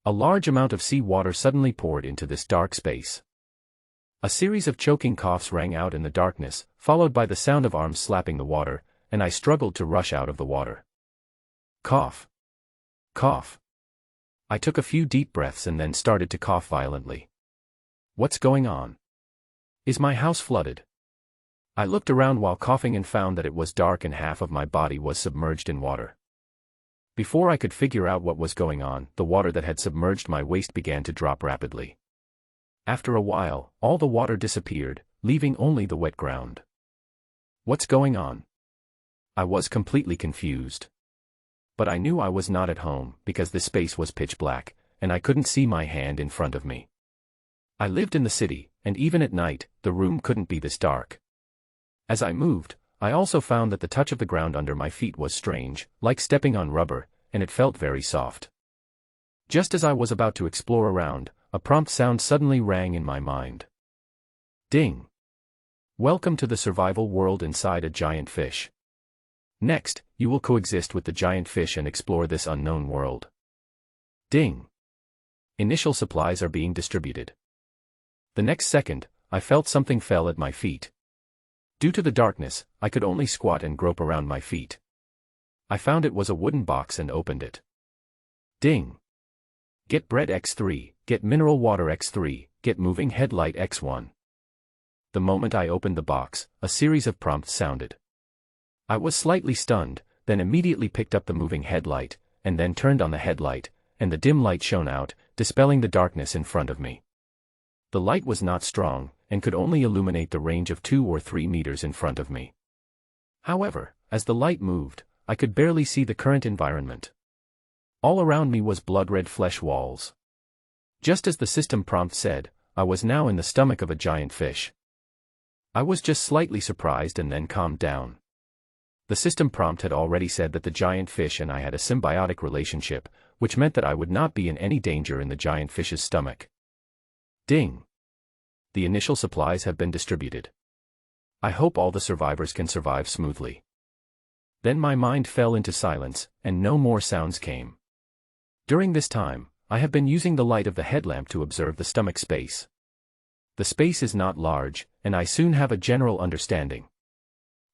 A large amount of sea water suddenly poured into this dark space. A series of choking coughs rang out in the darkness, followed by the sound of arms slapping the water, and I struggled to rush out of the water. Cough. Cough. I took a few deep breaths and then started to cough violently. What's going on? Is my house flooded? I looked around while coughing and found that it was dark and half of my body was submerged in water. Before I could figure out what was going on, the water that had submerged my waist began to drop rapidly. After a while, all the water disappeared, leaving only the wet ground. What's going on? I was completely confused. But I knew I was not at home because the space was pitch black, and I couldn't see my hand in front of me. I lived in the city, and even at night, the room couldn't be this dark. As I moved, I also found that the touch of the ground under my feet was strange, like stepping on rubber, and it felt very soft. Just as I was about to explore around, a prompt sound suddenly rang in my mind. Ding! Welcome to the survival world inside a giant fish. Next, you will coexist with the giant fish and explore this unknown world. Ding! Initial supplies are being distributed. The next second, I felt something fell at my feet. Due to the darkness, I could only squat and grope around my feet. I found it was a wooden box and opened it. Ding! Get bread X3, get mineral water X3, get moving headlight X1. The moment I opened the box, a series of prompts sounded. I was slightly stunned, then immediately picked up the moving headlight, and then turned on the headlight, and the dim light shone out, dispelling the darkness in front of me. The light was not strong, and could only illuminate the range of 2 or 3 meters in front of me. However, as the light moved, I could barely see the current environment. All around me was blood-red flesh walls. Just as the system prompt said, I was now in the stomach of a giant fish. I was just slightly surprised and then calmed down. The system prompt had already said that the giant fish and I had a symbiotic relationship, which meant that I would not be in any danger in the giant fish's stomach. Ding! The initial supplies have been distributed. I hope all the survivors can survive smoothly. Then my mind fell into silence, and no more sounds came. During this time, I have been using the light of the headlamp to observe the stomach space. The space is not large, and I soon have a general understanding.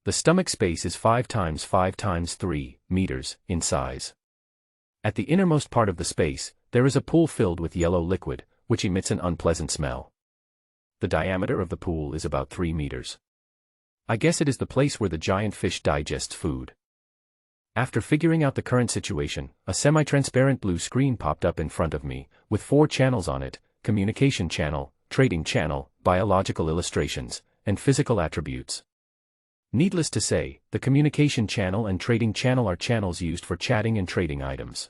The stomach space is 5 times 5 times 3 meters in size. At the innermost part of the space, there is a pool filled with yellow liquid, which emits an unpleasant smell. The diameter of the pool is about 3 meters. I guess it is the place where the giant fish digests food. After figuring out the current situation, a semi-transparent blue screen popped up in front of me, with 4 channels on it: communication channel, trading channel, biological illustrations, and physical attributes. Needless to say, the communication channel and trading channel are channels used for chatting and trading items.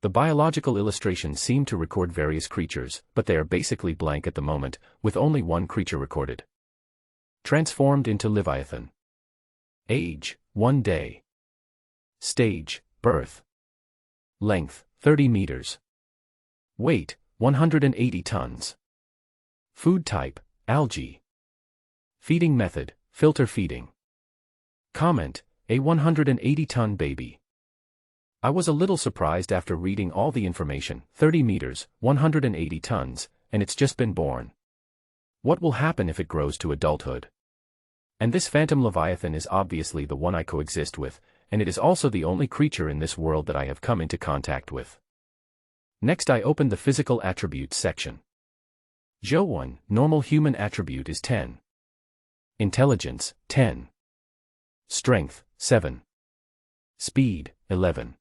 The biological illustrations seem to record various creatures, but they are basically blank at the moment, with only one creature recorded. Transformed into Leviathan. Age, 1 day. Stage, birth. Length, 30 meters. Weight, 180 tons. Food type, algae. Feeding method, filter feeding. Comment, a 180-ton baby. I was a little surprised after reading all the information: 30 meters, 180 tons, and it's just been born. What will happen if it grows to adulthood? And this phantom Leviathan is obviously the one I coexist with, and it is also the only creature in this world that I have come into contact with. Next I opened the physical attributes section. Joe 1, normal human attribute is 10. Intelligence, 10. Strength, 7. Speed, 11.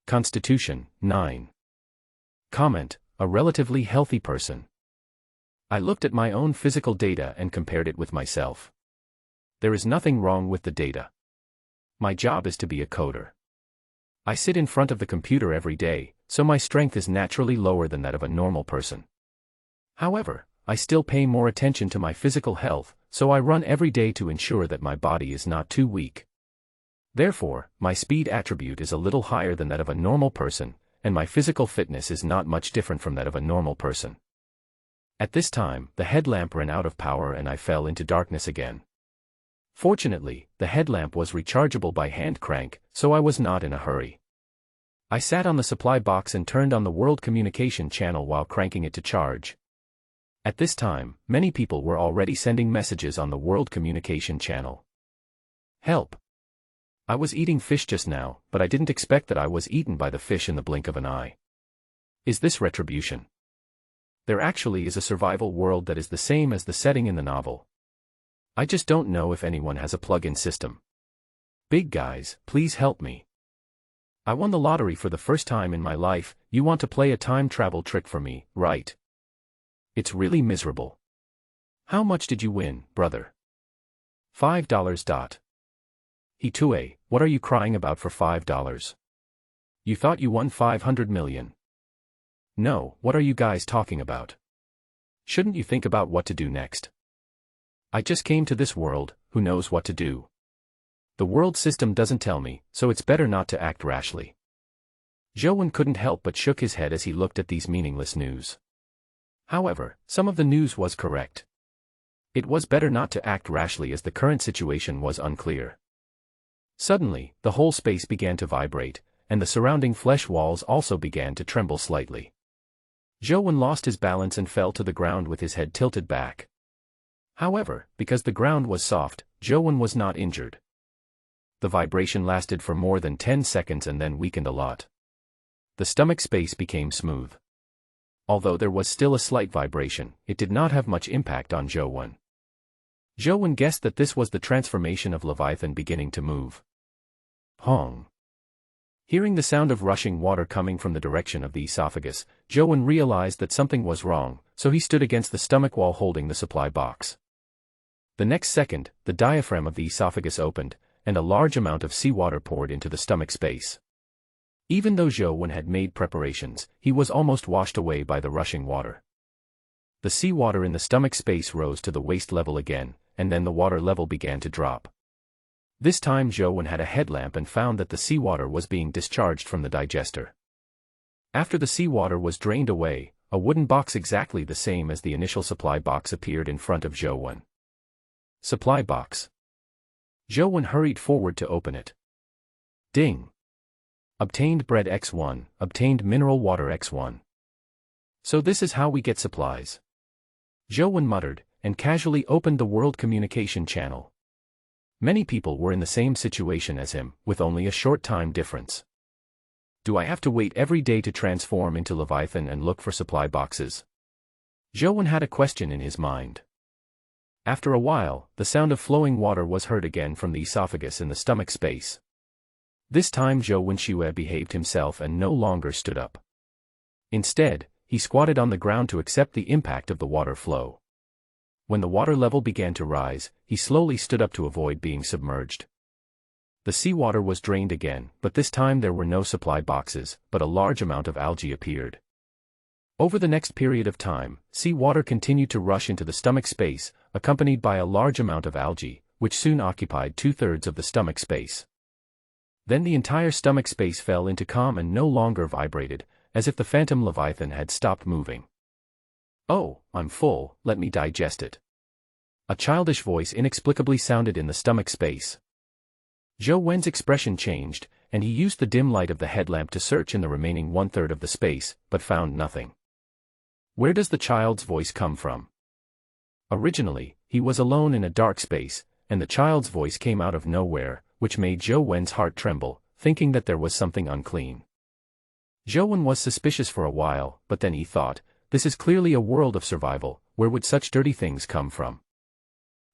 Constitution, 9. Comment, a relatively healthy person. I looked at my own physical data and compared it with myself. There is nothing wrong with the data. My job is to be a coder. I sit in front of the computer every day, so my strength is naturally lower than that of a normal person. However, I still pay more attention to my physical health, so I run every day to ensure that my body is not too weak. Therefore, my speed attribute is a little higher than that of a normal person, and my physical fitness is not much different from that of a normal person. At this time, the headlamp ran out of power and I fell into darkness again. Fortunately, the headlamp was rechargeable by hand crank, so I was not in a hurry. I sat on the supply box and turned on the world communication channel while cranking it to charge. At this time, many people were already sending messages on the world communication channel. Help! I was eating fish just now, but I didn't expect that I was eaten by the fish in the blink of an eye. Is this retribution? There actually is a survival world that is the same as the setting in the novel. I just don't know if anyone has a plug-in system. Big guys, please help me. I won the lottery for the first time in my life. You want to play a time travel trick for me, right? It's really miserable. How much did you win, brother? $5. Hitue, what are you crying about for $5? You thought you won 500 million. No, what are you guys talking about? Shouldn't you think about what to do next? I just came to this world, who knows what to do? The world system doesn't tell me, so it's better not to act rashly. Zhou couldn't help but shook his head as he looked at these meaningless news. However, some of the news was correct. It was better not to act rashly as the current situation was unclear. Suddenly, the whole space began to vibrate, and the surrounding flesh walls also began to tremble slightly. Zhou lost his balance and fell to the ground with his head tilted back. However, because the ground was soft, Zhou was not injured. The vibration lasted for more than 10 seconds and then weakened a lot. The stomach space became smooth. Although there was still a slight vibration, it did not have much impact on Zhou. Zhou guessed that this was the transformation of Leviathan beginning to move. Hong. Hearing the sound of rushing water coming from the direction of the esophagus, Zhou realized that something was wrong, so he stood against the stomach wall holding the supply box. The next second, the diaphragm of the esophagus opened, and a large amount of seawater poured into the stomach space. Even though Zhou had made preparations, he was almost washed away by the rushing water. The seawater in the stomach space rose to the waist level again, and then the water level began to drop. This time Zhou had a headlamp and found that the seawater was being discharged from the digester. After the seawater was drained away, a wooden box exactly the same as the initial supply box appeared in front of Zhou. Supply box. Zhou hurried forward to open it. Ding! Obtained bread X1, obtained mineral water X1. So this is how we get supplies. Zhou muttered, and casually opened the world communication channel. Many people were in the same situation as him, with only a short time difference. Do I have to wait every day to transform into Leviathan and look for supply boxes? Zhou had a question in his mind. After a while, the sound of flowing water was heard again from the esophagus in the stomach space. This time Zhou Wenxue behaved himself and no longer stood up. Instead, he squatted on the ground to accept the impact of the water flow. When the water level began to rise, he slowly stood up to avoid being submerged. The seawater was drained again, but this time there were no supply boxes, but a large amount of algae appeared. Over the next period of time, seawater continued to rush into the stomach space, accompanied by a large amount of algae, which soon occupied 2/3 of the stomach space. Then the entire stomach space fell into calm and no longer vibrated, as if the phantom Leviathan had stopped moving. Oh, I'm full, let me digest it. A childish voice inexplicably sounded in the stomach space. Zhou expression changed, and he used the dim light of the headlamp to search in the remaining 1/3 of the space, but found nothing. Where does the child's voice come from? Originally, he was alone in a dark space, and the child's voice came out of nowhere, which made Zhou heart tremble, thinking that there was something unclean. Zhou was suspicious for a while, but then he thought, this is clearly a world of survival, where would such dirty things come from?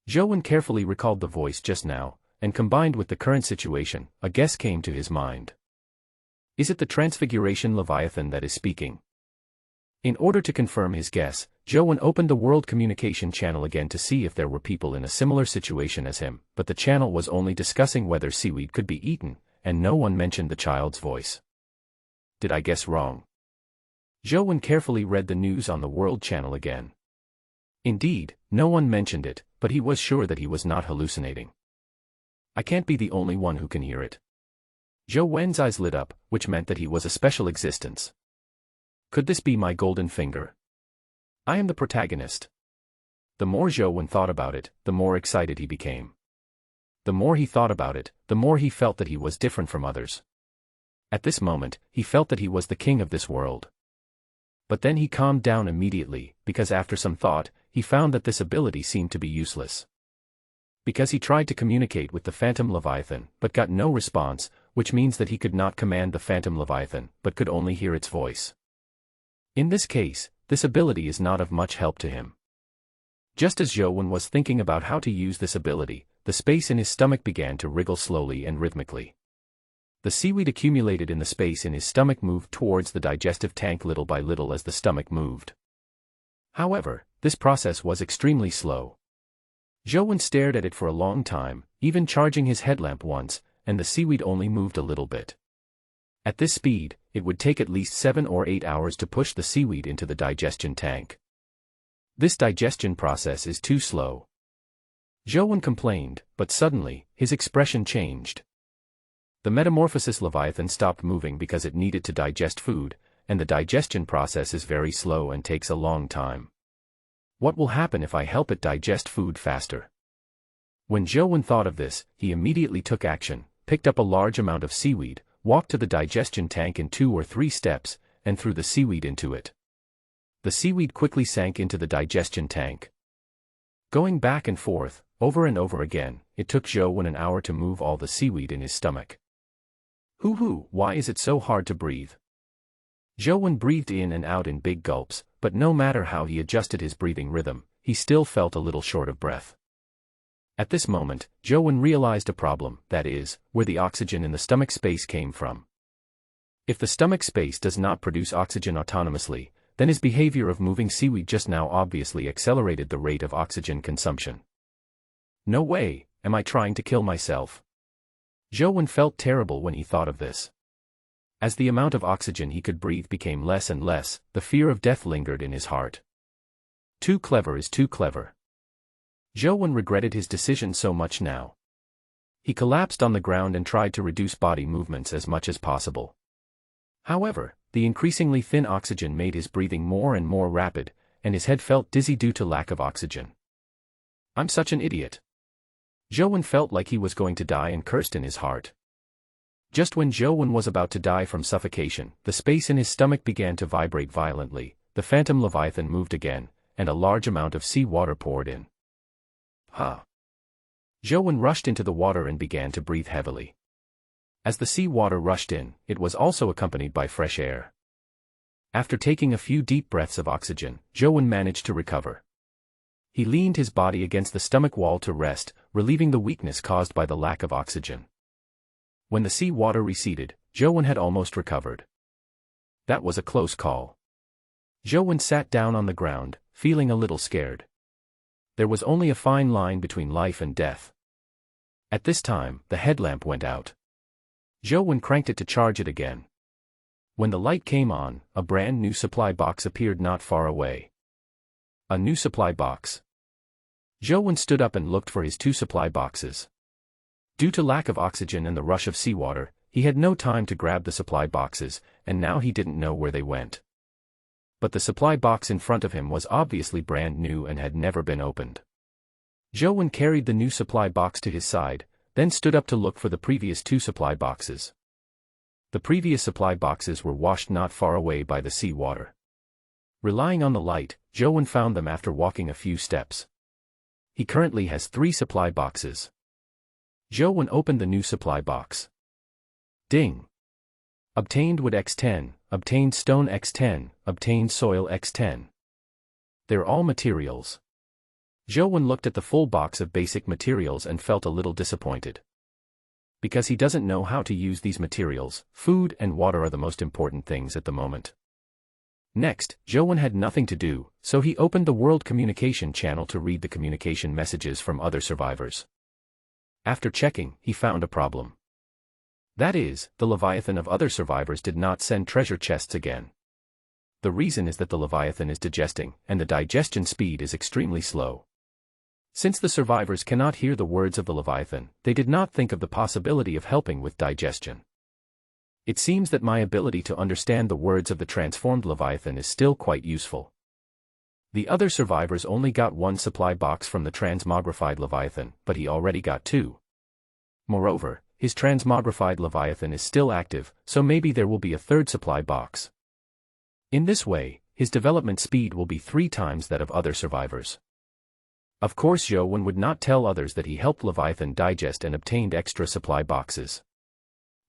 Zhou carefully recalled the voice just now, and combined with the current situation, a guess came to his mind. Is it the Transfiguration Leviathan that is speaking? In order to confirm his guess, Zhou opened the world communication channel again to see if there were people in a similar situation as him, but the channel was only discussing whether seaweed could be eaten, and no one mentioned the child's voice. Did I guess wrong? Zhou carefully read the news on the world channel again. Indeed, no one mentioned it, but he was sure that he was not hallucinating. I can't be the only one who can hear it. Zhou's eyes lit up, which meant that he was a special existence. Could this be my golden finger? I am the protagonist. The more Zhou thought about it, the more excited he became. The more he thought about it, the more he felt that he was different from others. At this moment, he felt that he was the king of this world. But then he calmed down immediately, because after some thought, he found that this ability seemed to be useless. Because he tried to communicate with the Phantom Leviathan, but got no response, which means that he could not command the Phantom Leviathan, but could only hear its voice. In this case, this ability is not of much help to him. Just as Zhou was thinking about how to use this ability, the space in his stomach began to wriggle slowly and rhythmically. The seaweed accumulated in the space in his stomach moved towards the digestive tank little by little as the stomach moved. However, this process was extremely slow. Zhou stared at it for a long time, even charging his headlamp once, and the seaweed only moved a little bit. At this speed, it would take at least 7 or 8 hours to push the seaweed into the digestion tank. This digestion process is too slow. Zhou complained, but suddenly, his expression changed. The Metamorphosis Leviathan stopped moving because it needed to digest food, and the digestion process is very slow and takes a long time. What will happen if I help it digest food faster? When Zhou thought of this, he immediately took action, picked up a large amount of seaweed, walked to the digestion tank in 2 or 3 steps, and threw the seaweed into it. The seaweed quickly sank into the digestion tank. Going back and forth, over and over again, it took Zhou an hour to move all the seaweed in his stomach. Hoo-hoo, why is it so hard to breathe? Zhou breathed in and out in big gulps, but no matter how he adjusted his breathing rhythm, he still felt a little short of breath. At this moment, Zhou realized a problem, that is, where the oxygen in the stomach space came from. If the stomach space does not produce oxygen autonomously, then his behavior of moving seaweed just now obviously accelerated the rate of oxygen consumption. No way, am I trying to kill myself? Zhou felt terrible when he thought of this. As the amount of oxygen he could breathe became less and less, the fear of death lingered in his heart. Too clever is too clever. Zhou regretted his decision so much now. He collapsed on the ground and tried to reduce body movements as much as possible. However, the increasingly thin oxygen made his breathing more and more rapid, and his head felt dizzy due to lack of oxygen. I'm such an idiot. Zhou felt like he was going to die and cursed in his heart. Just when Zhou was about to die from suffocation, the space in his stomach began to vibrate violently, the Phantom Leviathan moved again, and a large amount of sea water poured in. Zhou rushed into the water and began to breathe heavily. As the sea water rushed in, it was also accompanied by fresh air. After taking a few deep breaths of oxygen, Zhou managed to recover. He leaned his body against the stomach wall to rest, relieving the weakness caused by the lack of oxygen. When the sea water receded, Zhou had almost recovered. That was a close call. Zhou sat down on the ground, feeling a little scared. There was only a fine line between life and death. At this time, the headlamp went out. Zhou cranked it to charge it again. When the light came on, a brand new supply box appeared not far away. A new supply box. Zhou stood up and looked for his 2 supply boxes. Due to lack of oxygen and the rush of seawater, he had no time to grab the supply boxes, and now he didn't know where they went. But the supply box in front of him was obviously brand new and had never been opened. Zhou carried the new supply box to his side, then stood up to look for the previous 2 supply boxes. The previous supply boxes were washed not far away by the sea water. Relying on the light, Zhou found them after walking a few steps. He currently has 3 supply boxes. Zhou opened the new supply box. Ding! Obtained wood X10, obtained stone X10, obtained soil X10. They're all materials. Zhou looked at the full box of basic materials and felt a little disappointed. Because he doesn't know how to use these materials, food and water are the most important things at the moment. Next, Zhou had nothing to do, so he opened the World Communication Channel to read the communication messages from other survivors. After checking, he found a problem. That is, the Leviathan of other survivors did not send treasure chests again. The reason is that the Leviathan is digesting, and the digestion speed is extremely slow. Since the survivors cannot hear the words of the Leviathan, they did not think of the possibility of helping with digestion. It seems that my ability to understand the words of the transformed Leviathan is still quite useful. The other survivors only got 1 supply box from the transmogrified Leviathan, but he already got 2. Moreover, his transmogrified Leviathan is still active, so maybe there will be a third supply box. In this way, his development speed will be 3 times that of other survivors. Of course, Zhou would not tell others that he helped Leviathan digest and obtained extra supply boxes.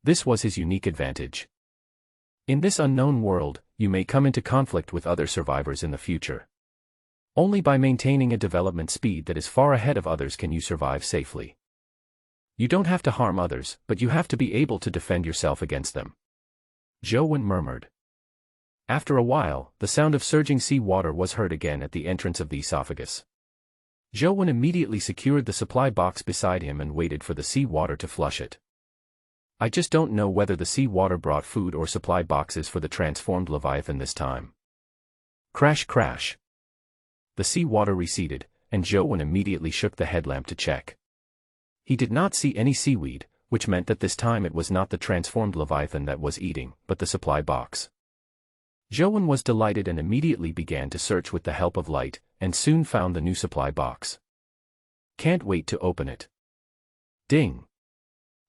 This was his unique advantage. In this unknown world, you may come into conflict with other survivors in the future. Only by maintaining a development speed that is far ahead of others can you survive safely. You don't have to harm others, but you have to be able to defend yourself against them. Zhou murmured. After a while, the sound of surging sea water was heard again at the entrance of the esophagus. Zhou immediately secured the supply box beside him and waited for the sea water to flush it. I just don't know whether the sea water brought food or supply boxes for the transformed Leviathan this time. Crash crash. The sea water receded, and Zhou immediately shook the headlamp to check. He did not see any seaweed, which meant that this time it was not the transformed Leviathan that was eating, but the supply box. Zhou was delighted and immediately began to search with the help of light, and soon found the new supply box. Can't wait to open it. Ding.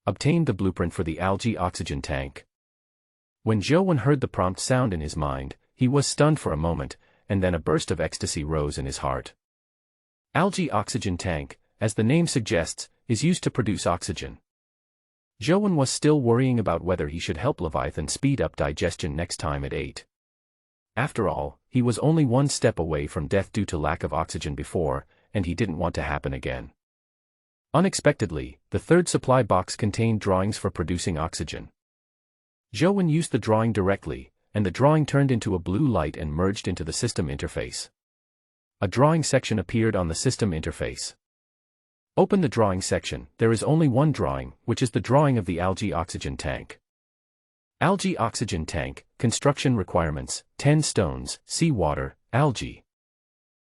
Obtained the blueprint for the algae oxygen tank. When Zhou heard the prompt sound in his mind, he was stunned for a moment, and then a burst of ecstasy rose in his heart. Algae oxygen tank, as the name suggests, is used to produce oxygen. Zhou was still worrying about whether he should help Leviathan speed up digestion next time it ate. After all, he was only 1 step away from death due to lack of oxygen before, and he didn't want to happen again. Unexpectedly, the third supply box contained drawings for producing oxygen. Zhou used the drawing directly, and the drawing turned into a blue light and merged into the system interface. A drawing section appeared on the system interface. Open the drawing section. There is only one drawing, which is the drawing of the algae oxygen tank. Algae oxygen tank, construction requirements, 10 stones, seawater, algae.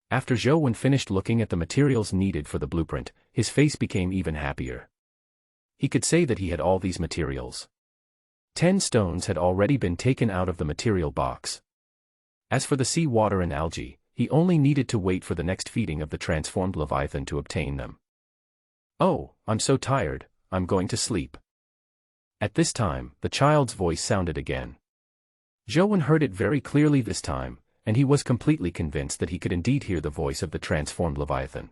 After Zhou finished looking at the materials needed for the blueprint, his face became even happier. He could say that he had all these materials. 10 stones had already been taken out of the material box. As for the seawater and algae, he only needed to wait for the next feeding of the transformed Leviathan to obtain them. Oh, I'm so tired, I'm going to sleep. At this time, the child's voice sounded again. Zhou heard it very clearly this time, and he was completely convinced that he could indeed hear the voice of the transformed Leviathan.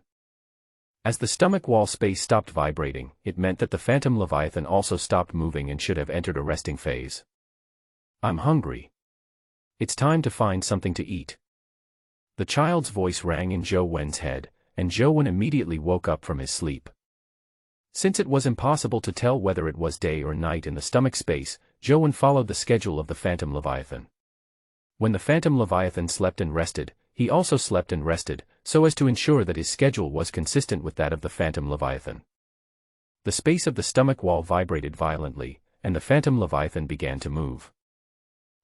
As the stomach wall space stopped vibrating, it meant that the phantom Leviathan also stopped moving and should have entered a resting phase. I'm hungry. It's time to find something to eat. The child's voice rang in Zhou head, and Zhou immediately woke up from his sleep. Since it was impossible to tell whether it was day or night in the stomach space, Zhou followed the schedule of the phantom Leviathan. When the phantom Leviathan slept and rested, he also slept and rested, so as to ensure that his schedule was consistent with that of the phantom Leviathan. The space of the stomach wall vibrated violently, and the phantom Leviathan began to move.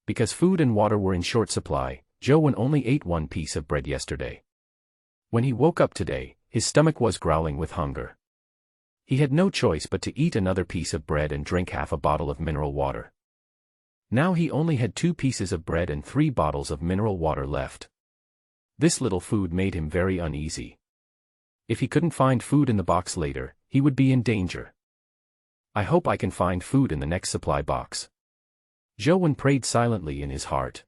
Because food and water were in short supply, Zhou only ate 1 piece of bread yesterday. When he woke up today, his stomach was growling with hunger. He had no choice but to eat another piece of bread and drink half a bottle of mineral water. Now he only had 2 pieces of bread and 3 bottles of mineral water left. This little food made him very uneasy. If he couldn't find food in the box later, he would be in danger. I hope I can find food in the next supply box. Zhou prayed silently in his heart.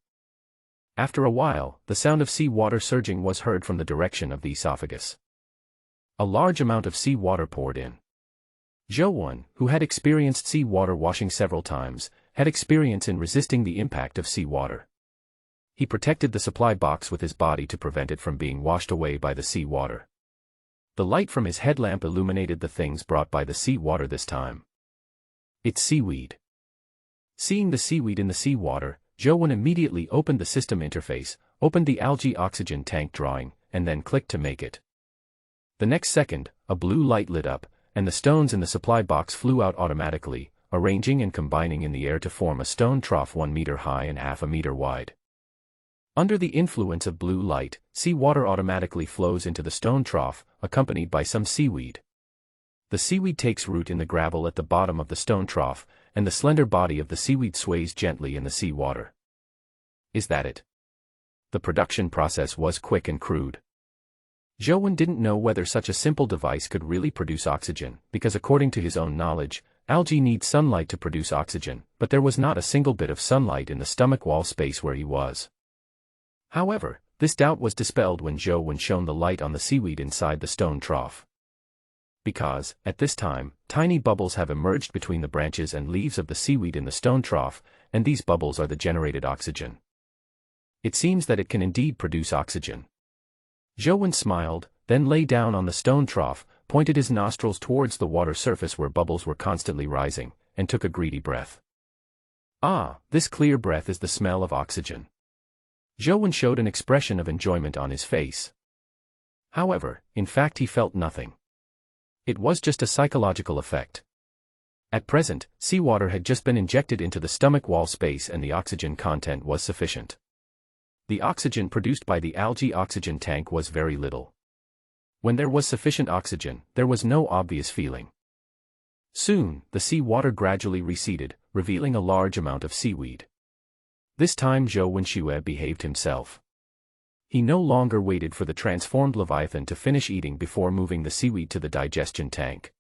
After a while, the sound of sea water surging was heard from the direction of the esophagus. A large amount of sea water poured in. Zhou, who had experienced sea water washing several times, had experience in resisting the impact of sea water. He protected the supply box with his body to prevent it from being washed away by the sea water. The light from his headlamp illuminated the things brought by the sea water this time. It's seaweed. Seeing the seaweed in the sea water, Zhou immediately opened the system interface, opened the algae oxygen tank drawing, and then clicked to make it. The next second, a blue light lit up, and the stones in the supply box flew out automatically, arranging and combining in the air to form a stone trough 1 meter high and half a meter wide. Under the influence of blue light, seawater automatically flows into the stone trough, accompanied by some seaweed. The seaweed takes root in the gravel at the bottom of the stone trough, and the slender body of the seaweed sways gently in the seawater. Is that it? The production process was quick and crude. Zhou didn't know whether such a simple device could really produce oxygen, because according to his own knowledge, algae need sunlight to produce oxygen, but there was not a single bit of sunlight in the stomach wall space where he was. However, this doubt was dispelled when Zhou shone the light on the seaweed inside the stone trough. Because, at this time, tiny bubbles have emerged between the branches and leaves of the seaweed in the stone trough, and these bubbles are the generated oxygen. It seems that it can indeed produce oxygen. Zhou smiled, then lay down on the stone trough, pointed his nostrils towards the water surface where bubbles were constantly rising, and took a greedy breath. Ah, this clear breath is the smell of oxygen. Zhou showed an expression of enjoyment on his face. However, in fact he felt nothing. It was just a psychological effect. At present, seawater had just been injected into the stomach wall space and the oxygen content was sufficient. The oxygen produced by the algae oxygen tank was very little. When there was sufficient oxygen, there was no obvious feeling. Soon, the sea water gradually receded, revealing a large amount of seaweed. This time Zhou Wenxue behaved himself. He no longer waited for the transformed Leviathan to finish eating before moving the seaweed to the digestion tank.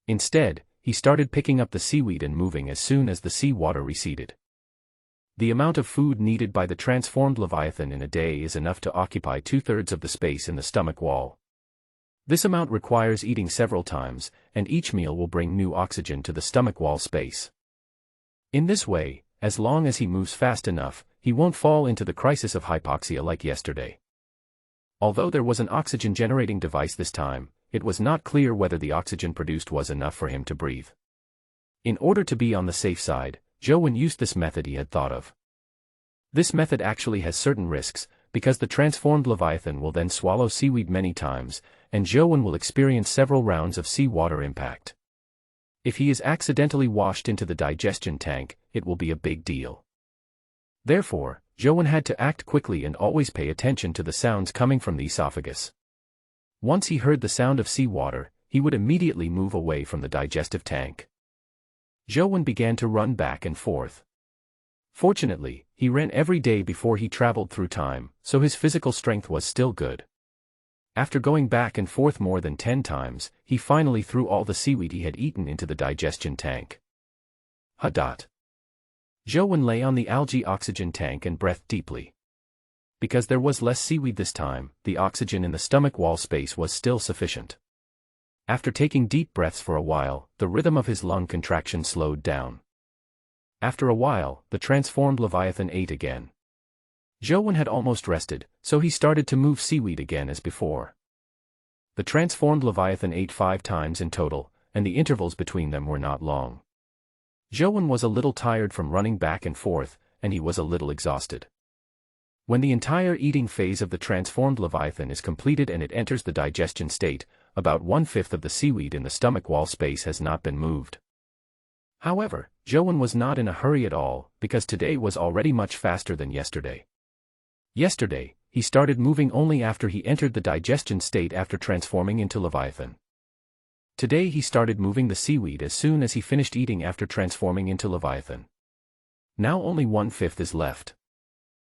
Instead, he started picking up the seaweed and moving as soon as the sea water receded. The amount of food needed by the transformed Leviathan in a day is enough to occupy 2/3 of the space in the stomach wall. This amount requires eating several times, and each meal will bring new oxygen to the stomach wall space. In this way, as long as he moves fast enough, he won't fall into the crisis of hypoxia like yesterday. Although there was an oxygen-generating device this time, it was not clear whether the oxygen produced was enough for him to breathe. In order to be on the safe side, Zhou used this method he had thought of. This method actually has certain risks, because the transformed Leviathan will then swallow seaweed many times, and Zhou will experience several rounds of seawater impact. If he is accidentally washed into the digestion tank, it will be a big deal. Therefore, Zhou had to act quickly and always pay attention to the sounds coming from the esophagus. Once he heard the sound of seawater, he would immediately move away from the digestive tank. Zhou began to run back and forth. Fortunately, he ran every day before he traveled through time, so his physical strength was still good. After going back and forth more than 10 times, he finally threw all the seaweed he had eaten into the digestion tank. Zhou lay on the algae oxygen tank and breathed deeply. Because there was less seaweed this time, the oxygen in the stomach wall space was still sufficient. After taking deep breaths for a while, the rhythm of his lung contraction slowed down. After a while, the transformed Leviathan ate again. Zhou had almost rested, so he started to move seaweed again as before. The transformed Leviathan ate 5 times in total, and the intervals between them were not long. Zhou was a little tired from running back and forth, and he was a little exhausted. When the entire eating phase of the transformed Leviathan is completed and it enters the digestion state, about 1/5 of the seaweed in the stomach wall space has not been moved. However, Zhou was not in a hurry at all, because today was already much faster than yesterday. Yesterday, he started moving only after he entered the digestion state after transforming into Leviathan. Today he started moving the seaweed as soon as he finished eating after transforming into Leviathan. Now only 1/5 is left.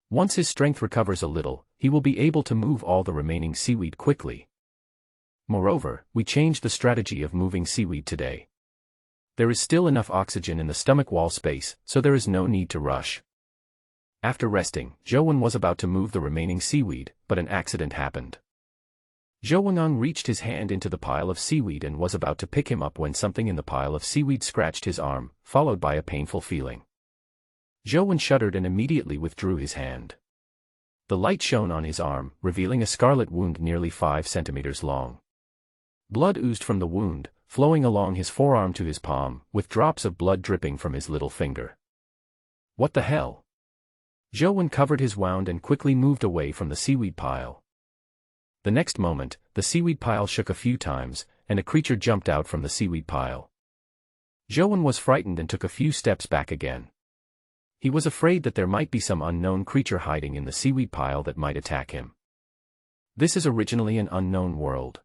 Once his strength recovers a little, he will be able to move all the remaining seaweed quickly. Moreover, we changed the strategy of moving seaweed today. There is still enough oxygen in the stomach wall space, so there is no need to rush. After resting, Zhou was about to move the remaining seaweed, but an accident happened. Zhou reached his hand into the pile of seaweed and was about to pick him up when something in the pile of seaweed scratched his arm, followed by a painful feeling. Zhou shuddered and immediately withdrew his hand. The light shone on his arm, revealing a scarlet wound nearly 5 centimeters long. Blood oozed from the wound, flowing along his forearm to his palm, with drops of blood dripping from his little finger. What the hell? Zhou covered his wound and quickly moved away from the seaweed pile. The next moment, the seaweed pile shook a few times, and a creature jumped out from the seaweed pile. Zhou was frightened and took a few steps back again. He was afraid that there might be some unknown creature hiding in the seaweed pile that might attack him. This is originally an unknown world.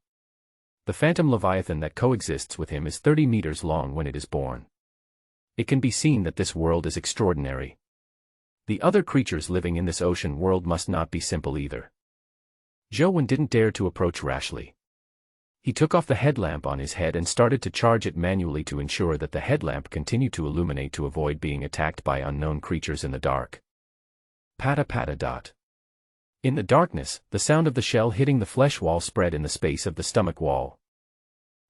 The phantom Leviathan that coexists with him is 30 meters long when it is born. It can be seen that this world is extraordinary. The other creatures living in this ocean world must not be simple either. Zhou didn't dare to approach rashly. He took off the headlamp on his head and started to charge it manually to ensure that the headlamp continued to illuminate to avoid being attacked by unknown creatures in the dark. Pata-pata dot. In the darkness, the sound of the shell hitting the flesh wall spread in the space of the stomach wall.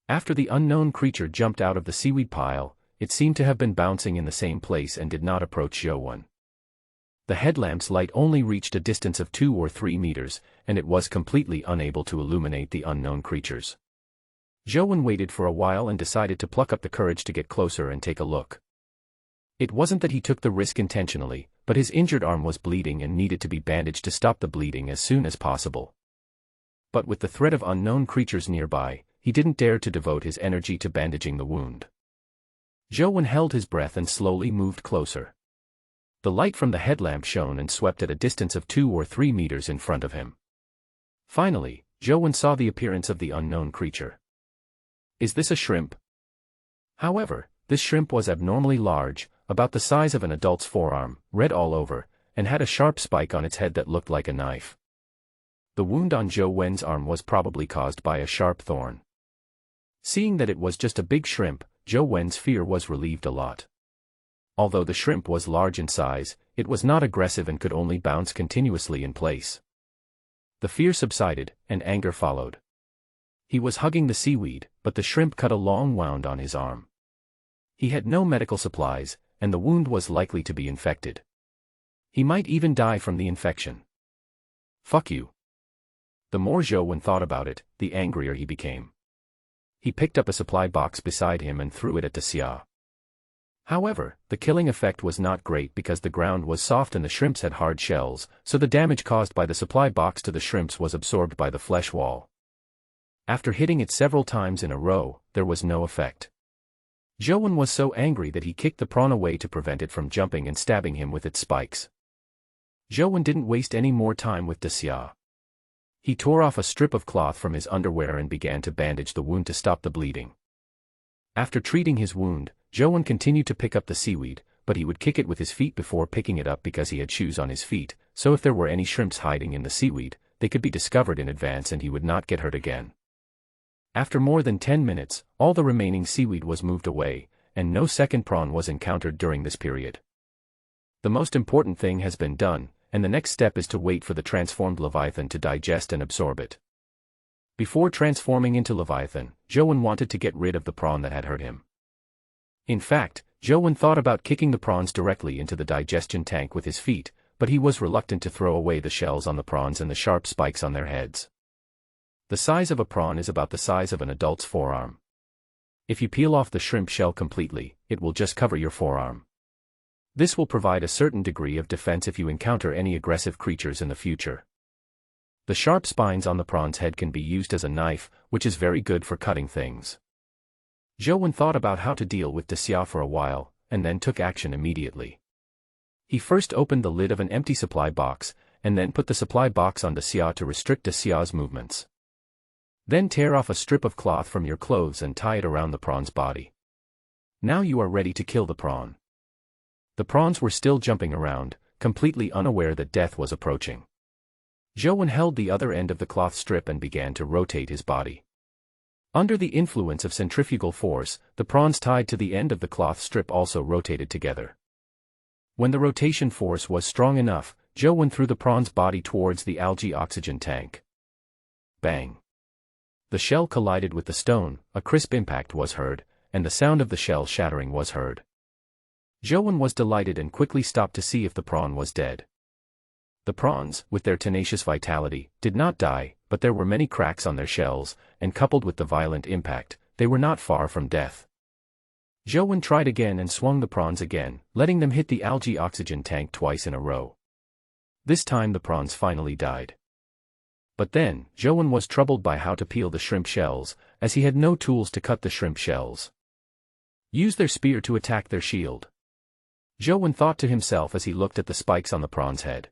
After the unknown creature jumped out of the seaweed pile, it seemed to have been bouncing in the same place and did not approach Zhou. The headlamp's light only reached a distance of 2 or 3 meters, and it was completely unable to illuminate the unknown creatures. Zhou waited for a while and decided to pluck up the courage to get closer and take a look. It wasn't that he took the risk intentionally, but his injured arm was bleeding and needed to be bandaged to stop the bleeding as soon as possible. But with the threat of unknown creatures nearby, he didn't dare to devote his energy to bandaging the wound. Zhou held his breath and slowly moved closer. The light from the headlamp shone and swept at a distance of 2 or 3 meters in front of him. Finally, Zhou saw the appearance of the unknown creature. Is this a shrimp? However, this shrimp was abnormally large, about the size of an adult's forearm, red all over, and had a sharp spike on its head that looked like a knife. The wound on Zhou's arm was probably caused by a sharp thorn. Seeing that it was just a big shrimp, Zhou's fear was relieved a lot. Although the shrimp was large in size, it was not aggressive and could only bounce continuously in place. The fear subsided, and anger followed. He was hugging the seaweed, but the shrimp cut a long wound on his arm. He had no medical supplies, and the wound was likely to be infected. He might even die from the infection. Fuck you. The more Zhou thought about it, the angrier he became. He picked up a supply box beside him and threw it at Xia. However, the killing effect was not great because the ground was soft and the shrimps had hard shells, so the damage caused by the supply box to the shrimps was absorbed by the flesh wall. After hitting it several times in a row, there was no effect. Zhou was so angry that he kicked the prawn away to prevent it from jumping and stabbing him with its spikes. Zhou didn't waste any more time with Xia. He tore off a strip of cloth from his underwear and began to bandage the wound to stop the bleeding. After treating his wound, Zhou continued to pick up the seaweed, but he would kick it with his feet before picking it up because he had shoes on his feet, so if there were any shrimps hiding in the seaweed, they could be discovered in advance and he would not get hurt again. After more than 10 minutes, all the remaining seaweed was moved away, and no second prawn was encountered during this period. The most important thing has been done, and the next step is to wait for the transformed Leviathan to digest and absorb it. Before transforming into Leviathan, Zhou wanted to get rid of the prawn that had hurt him. In fact, Zhou thought about kicking the prawns directly into the digestion tank with his feet, but he was reluctant to throw away the shells on the prawns and the sharp spikes on their heads. The size of a prawn is about the size of an adult's forearm. If you peel off the shrimp shell completely, it will just cover your forearm. This will provide a certain degree of defense if you encounter any aggressive creatures in the future. The sharp spines on the prawn's head can be used as a knife, which is very good for cutting things. Zhou thought about how to deal with Xia for a while, and then took action immediately. He first opened the lid of an empty supply box, and then put the supply box on Xia to restrict Xia's movements. Then tear off a strip of cloth from your clothes and tie it around the prawn's body. Now you are ready to kill the prawn. The prawns were still jumping around, completely unaware that death was approaching. Zhou held the other end of the cloth strip and began to rotate his body. Under the influence of centrifugal force, the prawns tied to the end of the cloth strip also rotated together. When the rotation force was strong enough, Zhou threw the prawn's body towards the algae oxygen tank. Bang! The shell collided with the stone, a crisp impact was heard, and the sound of the shell shattering was heard. Zhou was delighted and quickly stopped to see if the prawn was dead. The prawns, with their tenacious vitality, did not die, but there were many cracks on their shells, and coupled with the violent impact, they were not far from death. Zhou tried again and swung the prawns again, letting them hit the algae oxygen tank twice in a row. This time the prawns finally died. But then, Zhou was troubled by how to peel the shrimp shells, as he had no tools to cut the shrimp shells. Use their spear to attack their shield. Zhou thought to himself as he looked at the spikes on the prawn's head.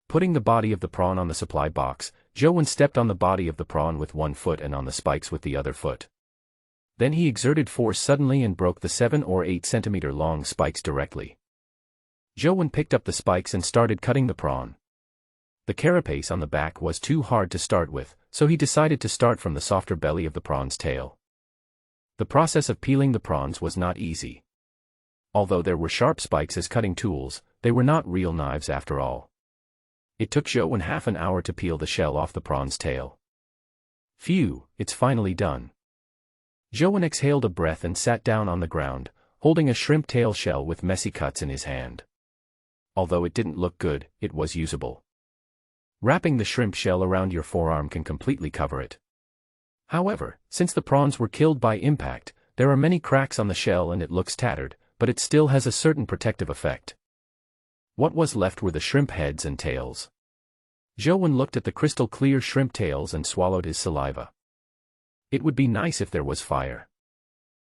Putting the body of the prawn on the supply box, Zhou stepped on the body of the prawn with one foot and on the spikes with the other foot. Then he exerted force suddenly and broke the 7 or 8 centimeter long spikes directly. Zhou picked up the spikes and started cutting the prawn. The carapace on the back was too hard to start with, so he decided to start from the softer belly of the prawn's tail. The process of peeling the prawns was not easy. Although there were sharp spikes as cutting tools, they were not real knives after all. It took Zhou half an hour to peel the shell off the prawn's tail. Phew, it's finally done. Zhou exhaled a breath and sat down on the ground, holding a shrimp tail shell with messy cuts in his hand. Although it didn't look good, it was usable. Wrapping the shrimp shell around your forearm can completely cover it. However, since the prawns were killed by impact, there are many cracks on the shell and it looks tattered, but it still has a certain protective effect. What was left were the shrimp heads and tails. Zhou looked at the crystal-clear shrimp tails and swallowed his saliva. It would be nice if there was fire.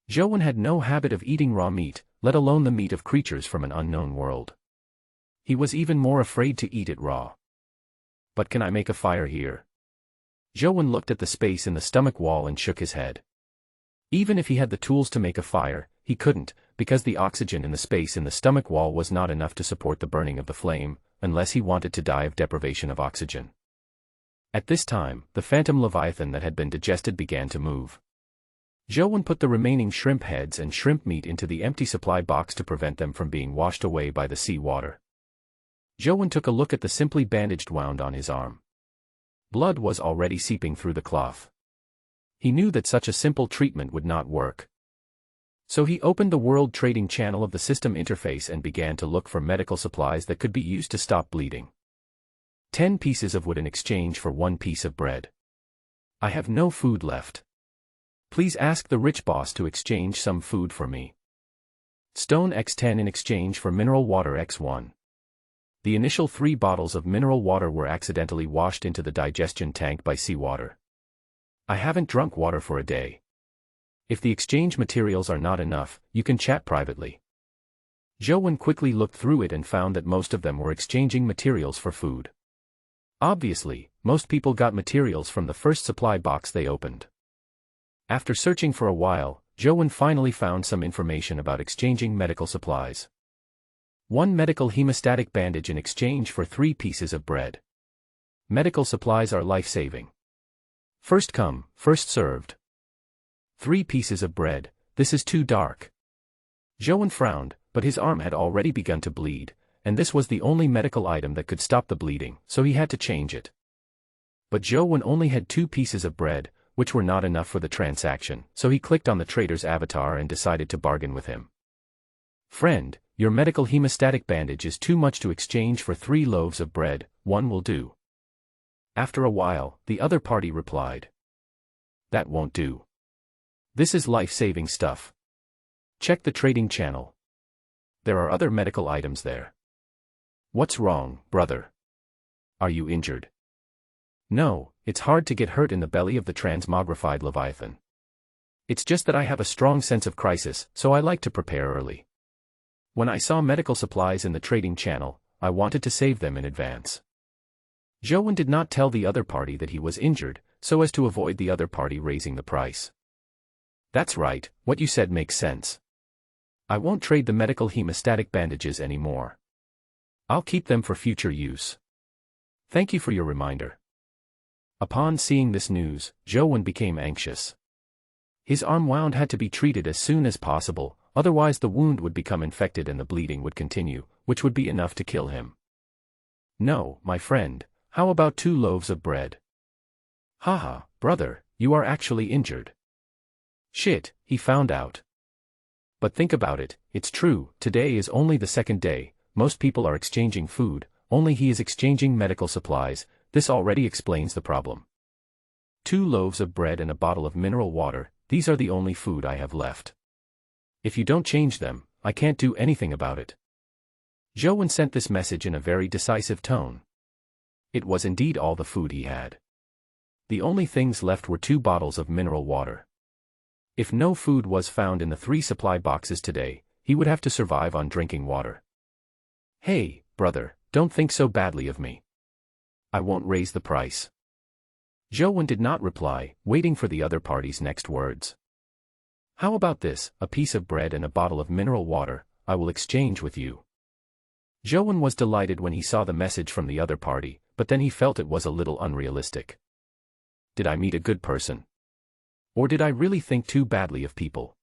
Zhou had no habit of eating raw meat, let alone the meat of creatures from an unknown world. He was even more afraid to eat it raw. But can I make a fire here? Zhou looked at the space in the stomach wall and shook his head. Even if he had the tools to make a fire, he couldn't, because the oxygen in the space in the stomach wall was not enough to support the burning of the flame, unless he wanted to die of deprivation of oxygen. At this time, the phantom leviathan that had been digested began to move. Zhou put the remaining shrimp heads and shrimp meat into the empty supply box to prevent them from being washed away by the sea water. Zhou took a look at the simply bandaged wound on his arm. Blood was already seeping through the cloth. He knew that such a simple treatment would not work. So he opened the World Trading Channel of the system interface and began to look for medical supplies that could be used to stop bleeding. 10 pieces of wood in exchange for 1 piece of bread. I have no food left. Please ask the rich boss to exchange some food for me. Stone X10 in exchange for mineral water X1. The initial 3 bottles of mineral water were accidentally washed into the digestion tank by seawater. I haven't drunk water for a day. If the exchange materials are not enough, you can chat privately. Zhou quickly looked through it and found that most of them were exchanging materials for food. Obviously, most people got materials from the first supply box they opened. After searching for a while, Zhou finally found some information about exchanging medical supplies. 1 medical hemostatic bandage in exchange for 3 pieces of bread. Medical supplies are life-saving. First come, first served. 3 pieces of bread, this is too dark. Zhou frowned, but his arm had already begun to bleed, and this was the only medical item that could stop the bleeding, so he had to change it. But Zhou only had 2 pieces of bread, which were not enough for the transaction, so he clicked on the trader's avatar and decided to bargain with him. Friend, your medical hemostatic bandage is too much to exchange for 3 loaves of bread, 1 will do. After a while, the other party replied. That won't do. This is life-saving stuff. Check the trading channel. There are other medical items there. What's wrong, brother? Are you injured? No, it's hard to get hurt in the belly of the transmogrified Leviathan. It's just that I have a strong sense of crisis, so I like to prepare early. When I saw medical supplies in the trading channel, I wanted to save them in advance. Zhou did not tell the other party that he was injured, so as to avoid the other party raising the price. That's right, what you said makes sense. I won't trade the medical hemostatic bandages anymore. I'll keep them for future use. Thank you for your reminder. Upon seeing this news, Zhou became anxious. His arm wound had to be treated as soon as possible, otherwise the wound would become infected and the bleeding would continue, which would be enough to kill him. No, my friend, how about 2 loaves of bread? Haha, brother, you are actually injured. Shit, he found out. But think about it, it's true, today is only the 2nd day, most people are exchanging food, only he is exchanging medical supplies, this already explains the problem. 2 loaves of bread and a bottle of mineral water, these are the only food I have left. If you don't change them, I can't do anything about it. Zhou sent this message in a very decisive tone. It was indeed all the food he had. The only things left were 2 bottles of mineral water. If no food was found in the 3 supply boxes today, he would have to survive on drinking water. Hey, brother, don't think so badly of me. I won't raise the price. Zhou did not reply, waiting for the other party's next words. How about this, a piece of bread and a bottle of mineral water, I will exchange with you. Zhou was delighted when he saw the message from the other party, but then he felt it was a little unrealistic. Did I meet a good person? Or did I really think too badly of people?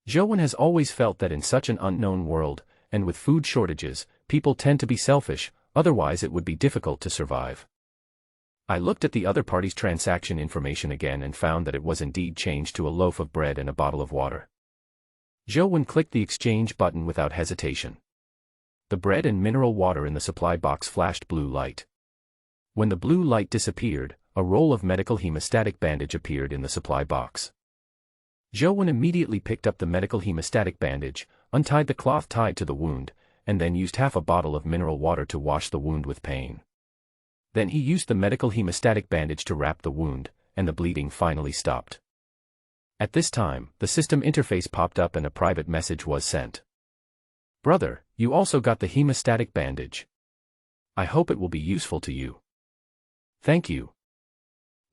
Zhou has always felt that in such an unknown world, and with food shortages, people tend to be selfish, otherwise it would be difficult to survive. I looked at the other party's transaction information again and found that it was indeed changed to a loaf of bread and a bottle of water. Zhou clicked the exchange button without hesitation. The bread and mineral water in the supply box flashed blue light. When the blue light disappeared, a roll of medical hemostatic bandage appeared in the supply box. Zhou immediately picked up the medical hemostatic bandage, untied the cloth tied to the wound, and then used half a bottle of mineral water to wash the wound with pain. Then he used the medical hemostatic bandage to wrap the wound, and the bleeding finally stopped. At this time, the system interface popped up and a private message was sent. "Brother, you also got the hemostatic bandage. I hope it will be useful to you. Thank you."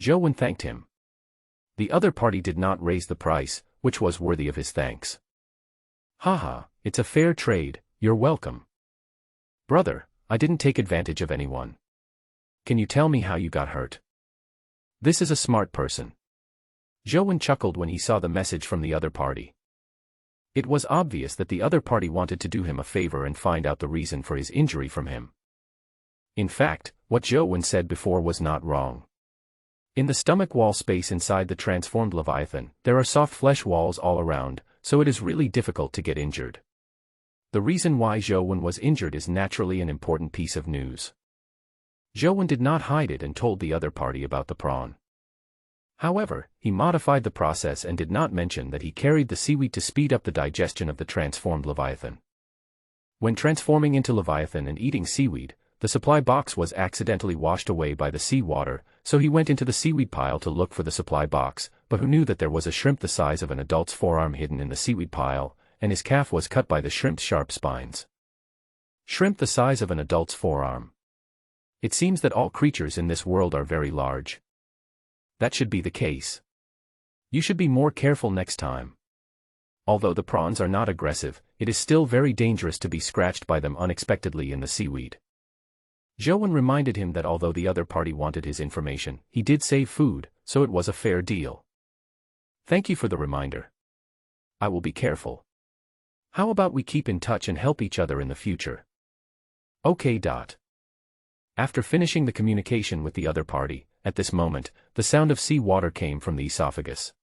Zhou thanked him. The other party did not raise the price, which was worthy of his thanks. "Haha, it's a fair trade, you're welcome. Brother, I didn't take advantage of anyone. Can you tell me how you got hurt?" This is a smart person. Zhou chuckled when he saw the message from the other party. It was obvious that the other party wanted to do him a favor and find out the reason for his injury from him. In fact, what Zhou said before was not wrong. In the stomach wall space inside the transformed Leviathan, there are soft flesh walls all around, so it is really difficult to get injured. The reason why Zhou was injured is naturally an important piece of news. Zhou did not hide it and told the other party about the prawn. However, he modified the process and did not mention that he carried the seaweed to speed up the digestion of the transformed Leviathan. When transforming into Leviathan and eating seaweed, the supply box was accidentally washed away by the sea water, so he went into the seaweed pile to look for the supply box, but who knew that there was a shrimp the size of an adult's forearm hidden in the seaweed pile, and his calf was cut by the shrimp's sharp spines. Shrimp the size of an adult's forearm. It seems that all creatures in this world are very large. That should be the case. You should be more careful next time. Although the prawns are not aggressive, it is still very dangerous to be scratched by them unexpectedly in the seaweed. Zhou reminded him that although the other party wanted his information, he did save food, so it was a fair deal. Thank you for the reminder. I will be careful. How about we keep in touch and help each other in the future? Okay. After finishing the communication with the other party, at this moment, the sound of sea water came from the esophagus.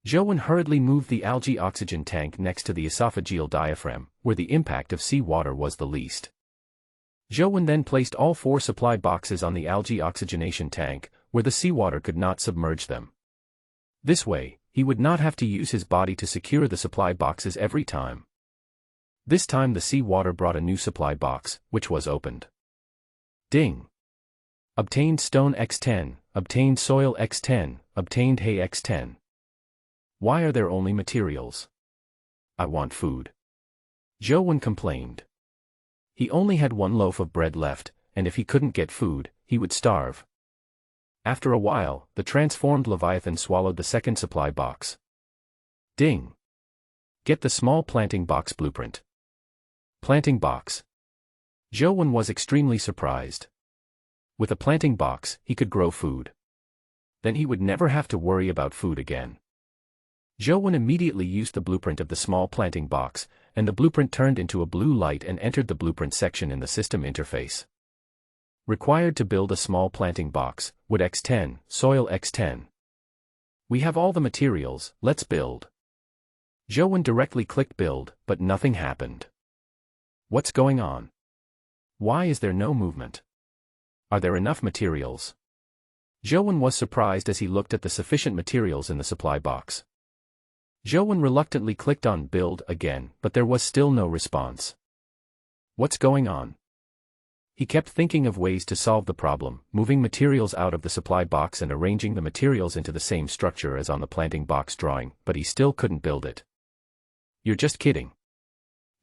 Zhou hurriedly moved the algae oxygen tank next to the esophageal diaphragm, where the impact of sea water was the least. Zhou then placed all 4 supply boxes on the algae oxygenation tank, where the seawater could not submerge them. This way, he would not have to use his body to secure the supply boxes every time. This time the sea water brought a new supply box, which was opened. Ding! Obtained stone X10, obtained soil X10, obtained hay X10. Why are there only materials? I want food. Zhou complained. He only had 1 loaf of bread left, and if he couldn't get food, he would starve. After a while, the transformed Leviathan swallowed the second supply box. Ding! Get the small planting box blueprint. Planting box. Zhou was extremely surprised. With a planting box, he could grow food. Then he would never have to worry about food again. Zhou immediately used the blueprint of the small planting box, and the blueprint turned into a blue light and entered the blueprint section in the system interface. Required to build a small planting box, wood X10, soil X10. We have all the materials, let's build. Zhou directly clicked build, but nothing happened. What's going on? Why is there no movement? Are there enough materials? Zhou was surprised as he looked at the sufficient materials in the supply box. Zhou reluctantly clicked on build again, but there was still no response. What's going on? He kept thinking of ways to solve the problem, moving materials out of the supply box and arranging the materials into the same structure as on the planting box drawing, but he still couldn't build it. You're just kidding.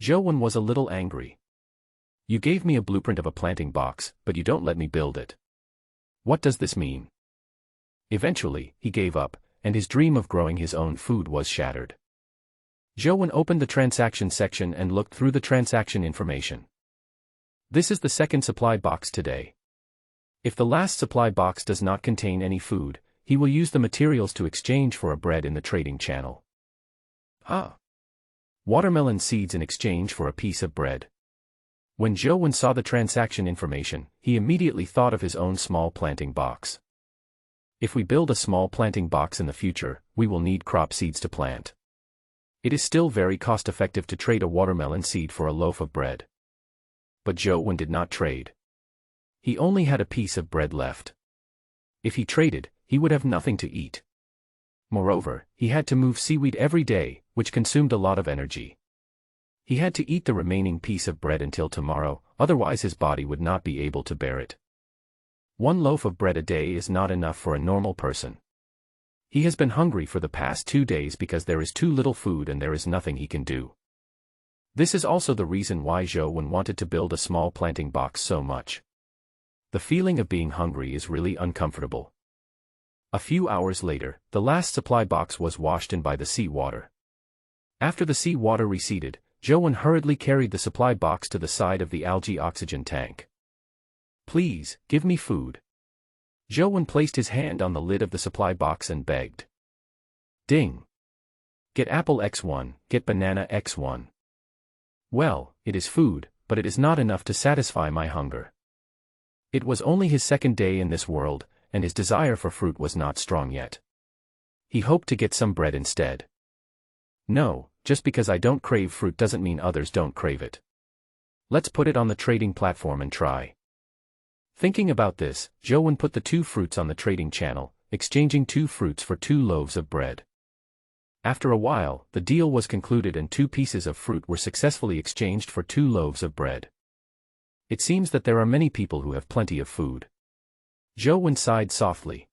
Zhou was a little angry. You gave me a blueprint of a planting box, but you don't let me build it. What does this mean? Eventually, he gave up, and his dream of growing his own food was shattered. Zhou opened the transaction section and looked through the transaction information. This is the second supply box today. If the last supply box does not contain any food, he will use the materials to exchange for a bread in the trading channel. Watermelon seeds in exchange for a piece of bread. When Joe saw the transaction information, he immediately thought of his own small planting box. If we build a small planting box in the future, we will need crop seeds to plant. It is still very cost-effective to trade a watermelon seed for a loaf of bread. But Joe did not trade. He only had a piece of bread left. If he traded, he would have nothing to eat. Moreover, he had to move seaweed every day, which consumed a lot of energy. He had to eat the remaining piece of bread until tomorrow, otherwise his body would not be able to bear it. 1 loaf of bread a day is not enough for a normal person. He has been hungry for the past 2 days because there is too little food and there is nothing he can do. This is also the reason why Joe wanted to build a small planting box so much. The feeling of being hungry is really uncomfortable. A few hours later, the last supply box was washed in by the sea water. After the sea water receded, Joe hurriedly carried the supply box to the side of the algae oxygen tank. "Please, give me food." Joe placed his hand on the lid of the supply box and begged. Ding! Get apple X1, get banana X1. Well, it is food, but it is not enough to satisfy my hunger. It was only his second day in this world, and his desire for fruit was not strong yet. He hoped to get some bread instead. No, just because I don't crave fruit doesn't mean others don't crave it. Let's put it on the trading platform and try. Thinking about this, Joe put the 2 fruits on the trading channel, exchanging 2 fruits for 2 loaves of bread. After a while, the deal was concluded and 2 pieces of fruit were successfully exchanged for 2 loaves of bread. It seems that there are many people who have plenty of food. Joe sighed softly.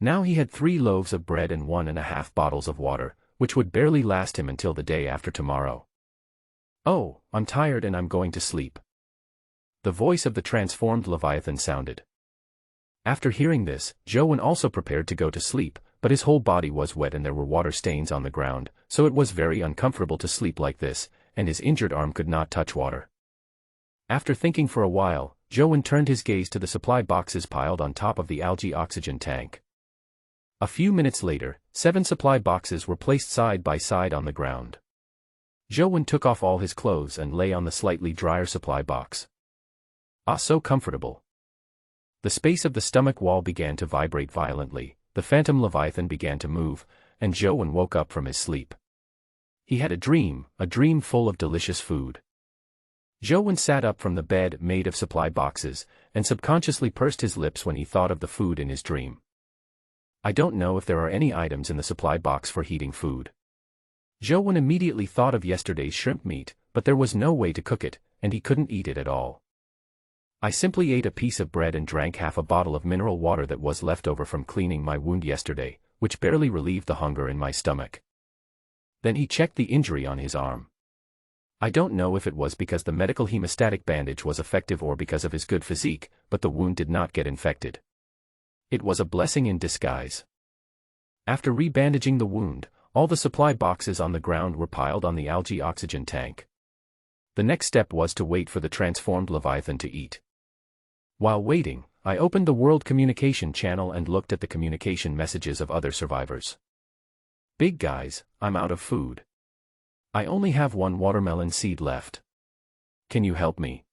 Now he had 3 loaves of bread and 1.5 bottles of water, which would barely last him until the day after tomorrow. "Oh, I'm tired and I'm going to sleep." The voice of the transformed Leviathan sounded. After hearing this, Joe also prepared to go to sleep, but his whole body was wet and there were water stains on the ground, so it was very uncomfortable to sleep like this, and his injured arm could not touch water. After thinking for a while, Joe turned his gaze to the supply boxes piled on top of the algae oxygen tank. A few minutes later, 7 supply boxes were placed side by side on the ground. Joe took off all his clothes and lay on the slightly drier supply box. Ah, so comfortable. The space of the stomach wall began to vibrate violently, the phantom Leviathan began to move, and Joe woke up from his sleep. He had a dream full of delicious food. Joe sat up from the bed made of supply boxes, and subconsciously pursed his lips when he thought of the food in his dream. I don't know if there are any items in the supply box for heating food. Joe immediately thought of yesterday's shrimp meat, but there was no way to cook it, and he couldn't eat it at all. I simply ate a piece of bread and drank half a bottle of mineral water that was left over from cleaning my wound yesterday, which barely relieved the hunger in my stomach. Then he checked the injury on his arm. I don't know if it was because the medical hemostatic bandage was effective or because of his good physique, but the wound did not get infected. It was a blessing in disguise. After rebandaging the wound, all the supply boxes on the ground were piled on the algae oxygen tank. The next step was to wait for the transformed Leviathan to eat. While waiting, I opened the World Communication channel and looked at the communication messages of other survivors. "Big guys, I'm out of food. I only have 1 watermelon seed left. Can you help me?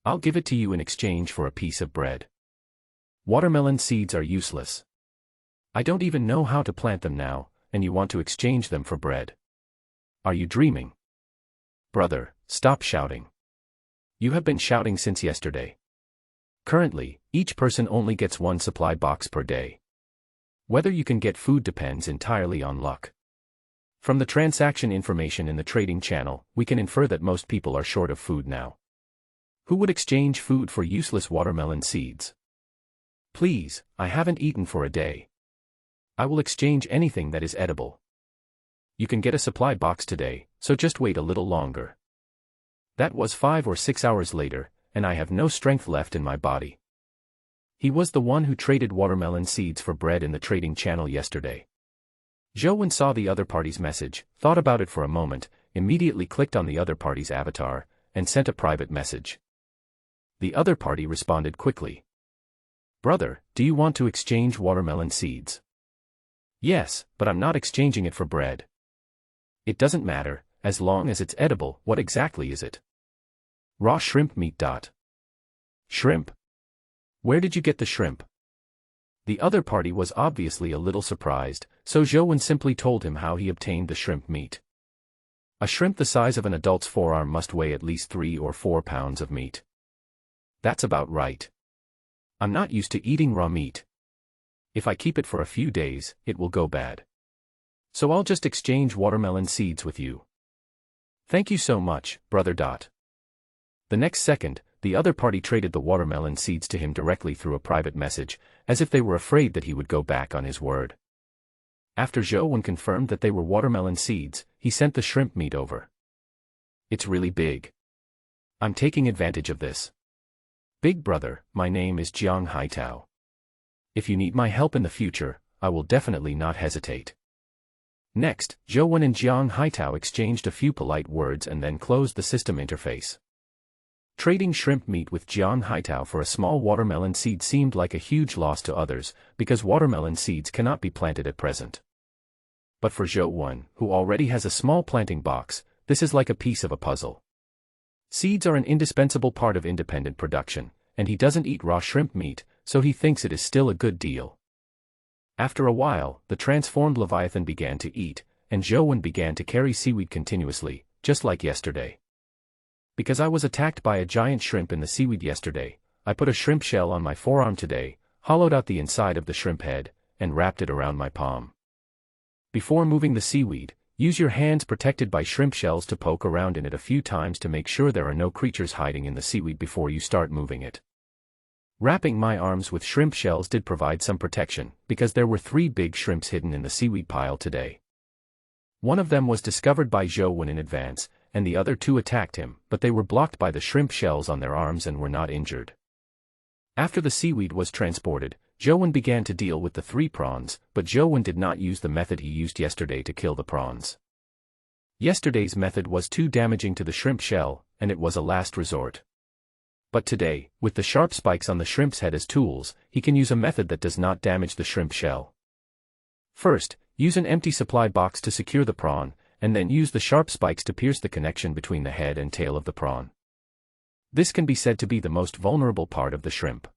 I'll give it to you in exchange for a piece of bread. Watermelon seeds are useless. I don't even know how to plant them now, and you want to exchange them for bread. Are you dreaming? Brother, stop shouting. You have been shouting since yesterday. Currently, each person only gets 1 supply box per day. Whether you can get food depends entirely on luck. From the transaction information in the trading channel, we can infer that most people are short of food now. Who would exchange food for useless watermelon seeds? Please, I haven't eaten for a day. I will exchange anything that is edible. You can get a supply box today, so just wait a little longer." That was 5 or 6 hours later, and I have no strength left in my body. He was the one who traded watermelon seeds for bread in the trading channel yesterday. Joe saw the other party's message, thought about it for a moment, immediately clicked on the other party's avatar, and sent a private message. The other party responded quickly. Brother, do you want to exchange watermelon seeds? Yes, but I'm not exchanging it for bread. It doesn't matter, as long as it's edible. What exactly is it? Raw shrimp meat. Shrimp? Where did you get the shrimp? The other party was obviously a little surprised, so Zhou simply told him how he obtained the shrimp meat. A shrimp the size of an adult's forearm must weigh at least 3 or 4 pounds of meat. That's about right. I'm not used to eating raw meat. If I keep it for a few days, it will go bad. So I'll just exchange watermelon seeds with you. Thank you so much, brother. The next second, the other party traded the watermelon seeds to him directly through a private message, as if they were afraid that he would go back on his word. After Zhou confirmed that they were watermelon seeds, he sent the shrimp meat over. It's really big. I'm taking advantage of this. Big brother, my name is Jiang Haitao. If you need my help in the future, I will definitely not hesitate. Next, Zhou and Jiang Haitao exchanged a few polite words and then closed the system interface. Trading shrimp meat with Jiang Haitao for a small watermelon seed seemed like a huge loss to others, because watermelon seeds cannot be planted at present. But for Zhou, who already has a small planting box, this is like a piece of a puzzle. Seeds are an indispensable part of independent production, and he doesn't eat raw shrimp meat, so he thinks it is still a good deal. After a while, the transformed Leviathan began to eat, and Zhou began to carry seaweed continuously, just like yesterday. Because I was attacked by a giant shrimp in the seaweed yesterday, I put a shrimp shell on my forearm today, hollowed out the inside of the shrimp head, and wrapped it around my palm. Before moving the seaweed, use your hands protected by shrimp shells to poke around in it a few times to make sure there are no creatures hiding in the seaweed before you start moving it. Wrapping my arms with shrimp shells did provide some protection, because there were 3 big shrimps hidden in the seaweed pile today. One of them was discovered by Zhou in advance, and the other 2 attacked him, but they were blocked by the shrimp shells on their arms and were not injured. After the seaweed was transported, Zhou began to deal with the 3 prawns, but Zhou did not use the method he used yesterday to kill the prawns. Yesterday's method was too damaging to the shrimp shell, and it was a last resort. But today, with the sharp spikes on the shrimp's head as tools, he can use a method that does not damage the shrimp shell. First, use an empty supply box to secure the prawn, and then use the sharp spikes to pierce the connection between the head and tail of the prawn. This can be said to be the most vulnerable part of the shrimp.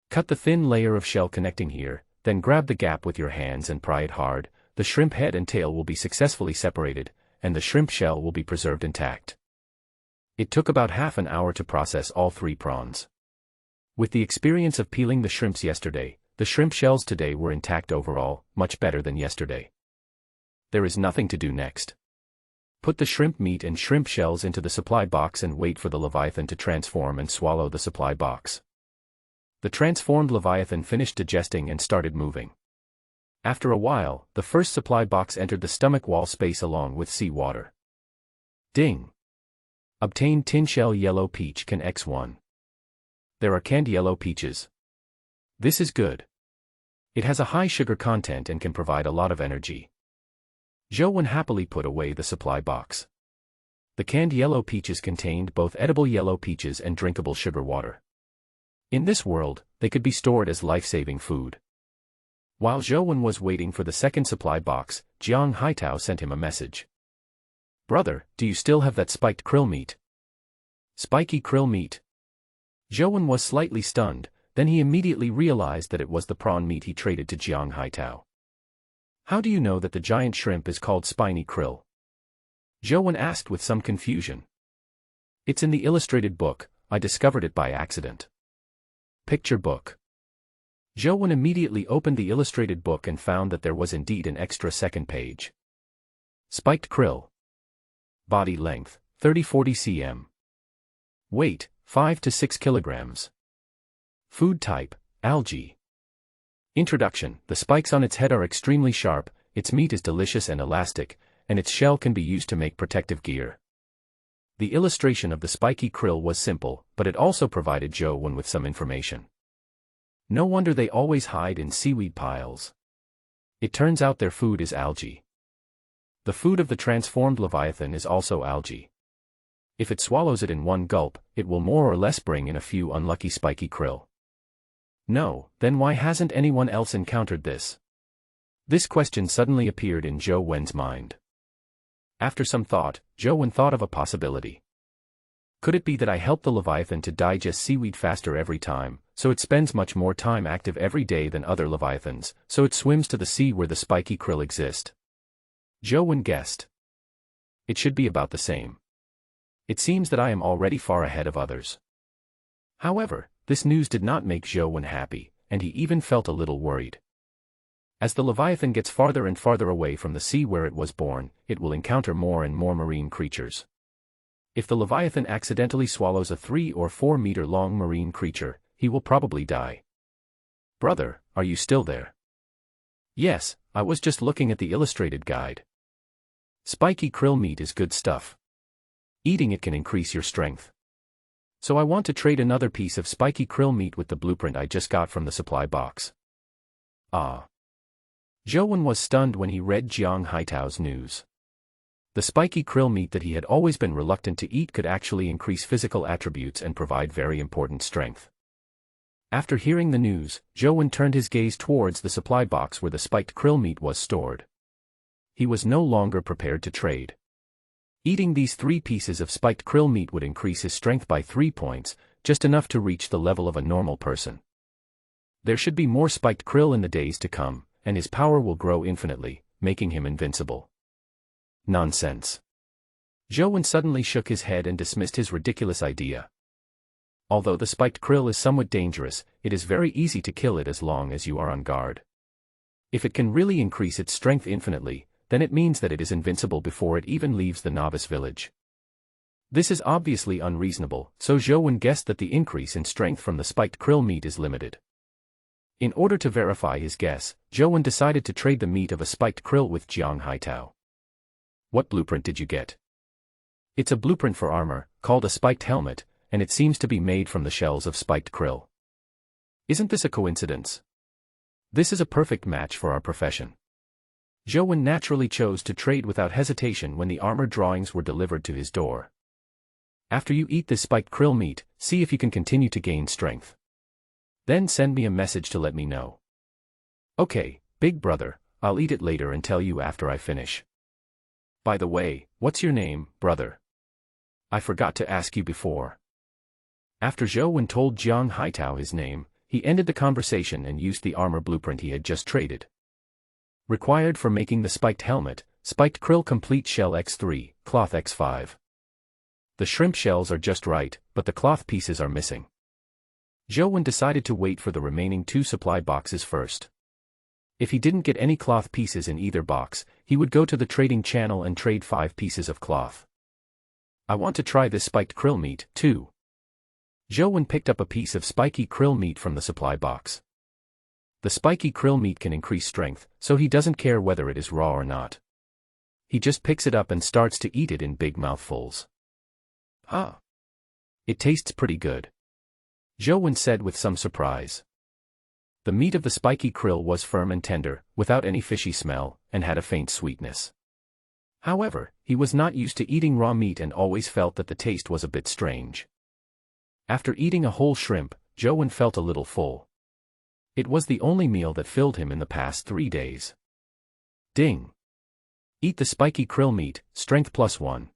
Cut the thin layer of shell connecting here, then grab the gap with your hands and pry it hard. The shrimp head and tail will be successfully separated, and the shrimp shell will be preserved intact. It took about half an hour to process all 3 prawns. With the experience of peeling the shrimps yesterday, the shrimp shells today were intact overall, much better than yesterday. There is nothing to do next. Put the shrimp meat and shrimp shells into the supply box and wait for the Leviathan to transform and swallow the supply box. The transformed Leviathan finished digesting and started moving. After a while, the first supply box entered the stomach wall space along with sea water. Ding! Obtain tin shell yellow peach can X1. There are canned yellow peaches. This is good. It has a high sugar content and can provide a lot of energy. Zhou happily put away the supply box. The canned yellow peaches contained both edible yellow peaches and drinkable sugar water. In this world, they could be stored as life-saving food. While Zhou was waiting for the second supply box, Jiang Haitao sent him a message. Brother, do you still have that spiked krill meat? Spiky krill meat. Zhou was slightly stunned, then he immediately realized that it was the prawn meat he traded to Jiang Haitao. How do you know that the giant shrimp is called spiny krill? Zhou asked with some confusion. It's in the illustrated book, I discovered it by accident. Picture book. Zhou immediately opened the illustrated book and found that there was indeed an extra second page. Spiked krill. Body length, 30-40 cm. Weight, 5 to 6 kilograms. Food type, algae. Introduction: the spikes on its head are extremely sharp, its meat is delicious and elastic, and its shell can be used to make protective gear. The illustration of the spiky krill was simple, but it also provided Zhou with some information. No wonder they always hide in seaweed piles. It turns out their food is algae. The food of the transformed Leviathan is also algae. If it swallows it in one gulp, it will more or less bring in a few unlucky spiky krill. No, then why hasn't anyone else encountered this? This question suddenly appeared in Zhou Wen's mind. After some thought, Zhou Wen thought of a possibility. Could it be that I help the Leviathan to digest seaweed faster every time, so it spends much more time active every day than other Leviathans, so it swims to the sea where the spiky krill exist? Zhou Wen guessed. It should be about the same. It seems that I am already far ahead of others. However, this news did not make Zhou Wen happy, and he even felt a little worried. As the Leviathan gets farther and farther away from the sea where it was born, it will encounter more and more marine creatures. If the Leviathan accidentally swallows a 3 or 4 meter long marine creature, he will probably die. Brother, are you still there? Yes, I was just looking at the illustrated guide. Spiky krill meat is good stuff. Eating it can increase your strength. So I want to trade another piece of spiky krill meat with the blueprint I just got from the supply box. Ah. Zhou Wen was stunned when he read Jiang Haitao's news. The spiky krill meat that he had always been reluctant to eat could actually increase physical attributes and provide very important strength. After hearing the news, Zhou Wen turned his gaze towards the supply box where the spiked krill meat was stored. He was no longer prepared to trade. Eating these 3 pieces of spiked krill meat would increase his strength by 3 points, just enough to reach the level of a normal person. There should be more spiked krill in the days to come, and his power will grow infinitely, making him invincible. Nonsense. Zhou Wen suddenly shook his head and dismissed his ridiculous idea. Although the spiked krill is somewhat dangerous, it is very easy to kill it as long as you are on guard. If it can really increase its strength infinitely, then it means that it is invincible before it even leaves the novice village. This is obviously unreasonable, so Zhou Wen guessed that the increase in strength from the spiked krill meat is limited. In order to verify his guess, Zhou Wen decided to trade the meat of a spiked krill with Jiang Haitao. What blueprint did you get? It's a blueprint for armor, called a spiked helmet, and it seems to be made from the shells of spiked krill. Isn't this a coincidence? This is a perfect match for our profession. Zhou Wen naturally chose to trade without hesitation when the armor drawings were delivered to his door. After you eat this spiked krill meat, see if you can continue to gain strength. Then send me a message to let me know. Okay, big brother, I'll eat it later and tell you after I finish. By the way, what's your name, brother? I forgot to ask you before. After Zhou Wen told Jiang Haitao his name, he ended the conversation and used the armor blueprint he had just traded. Required for making the spiked helmet, spiked krill complete shell X3, cloth X5. The shrimp shells are just right, but the cloth pieces are missing. Zhou Wen decided to wait for the remaining 2 supply boxes first. If he didn't get any cloth pieces in either box, he would go to the trading channel and trade 5 pieces of cloth. I want to try this spiked krill meat, too. Zhou Wen picked up a piece of spiky krill meat from the supply box. The spiky krill meat can increase strength, so he doesn't care whether it is raw or not. He just picks it up and starts to eat it in big mouthfuls. Ah! It tastes pretty good. Zhou Wen said with some surprise. The meat of the spiky krill was firm and tender, without any fishy smell, and had a faint sweetness. However, he was not used to eating raw meat and always felt that the taste was a bit strange. After eating a whole shrimp, Zhou Wen felt a little full. It was the only meal that filled him in the past 3 days. Ding! Eat the spiky krill meat, strength +1.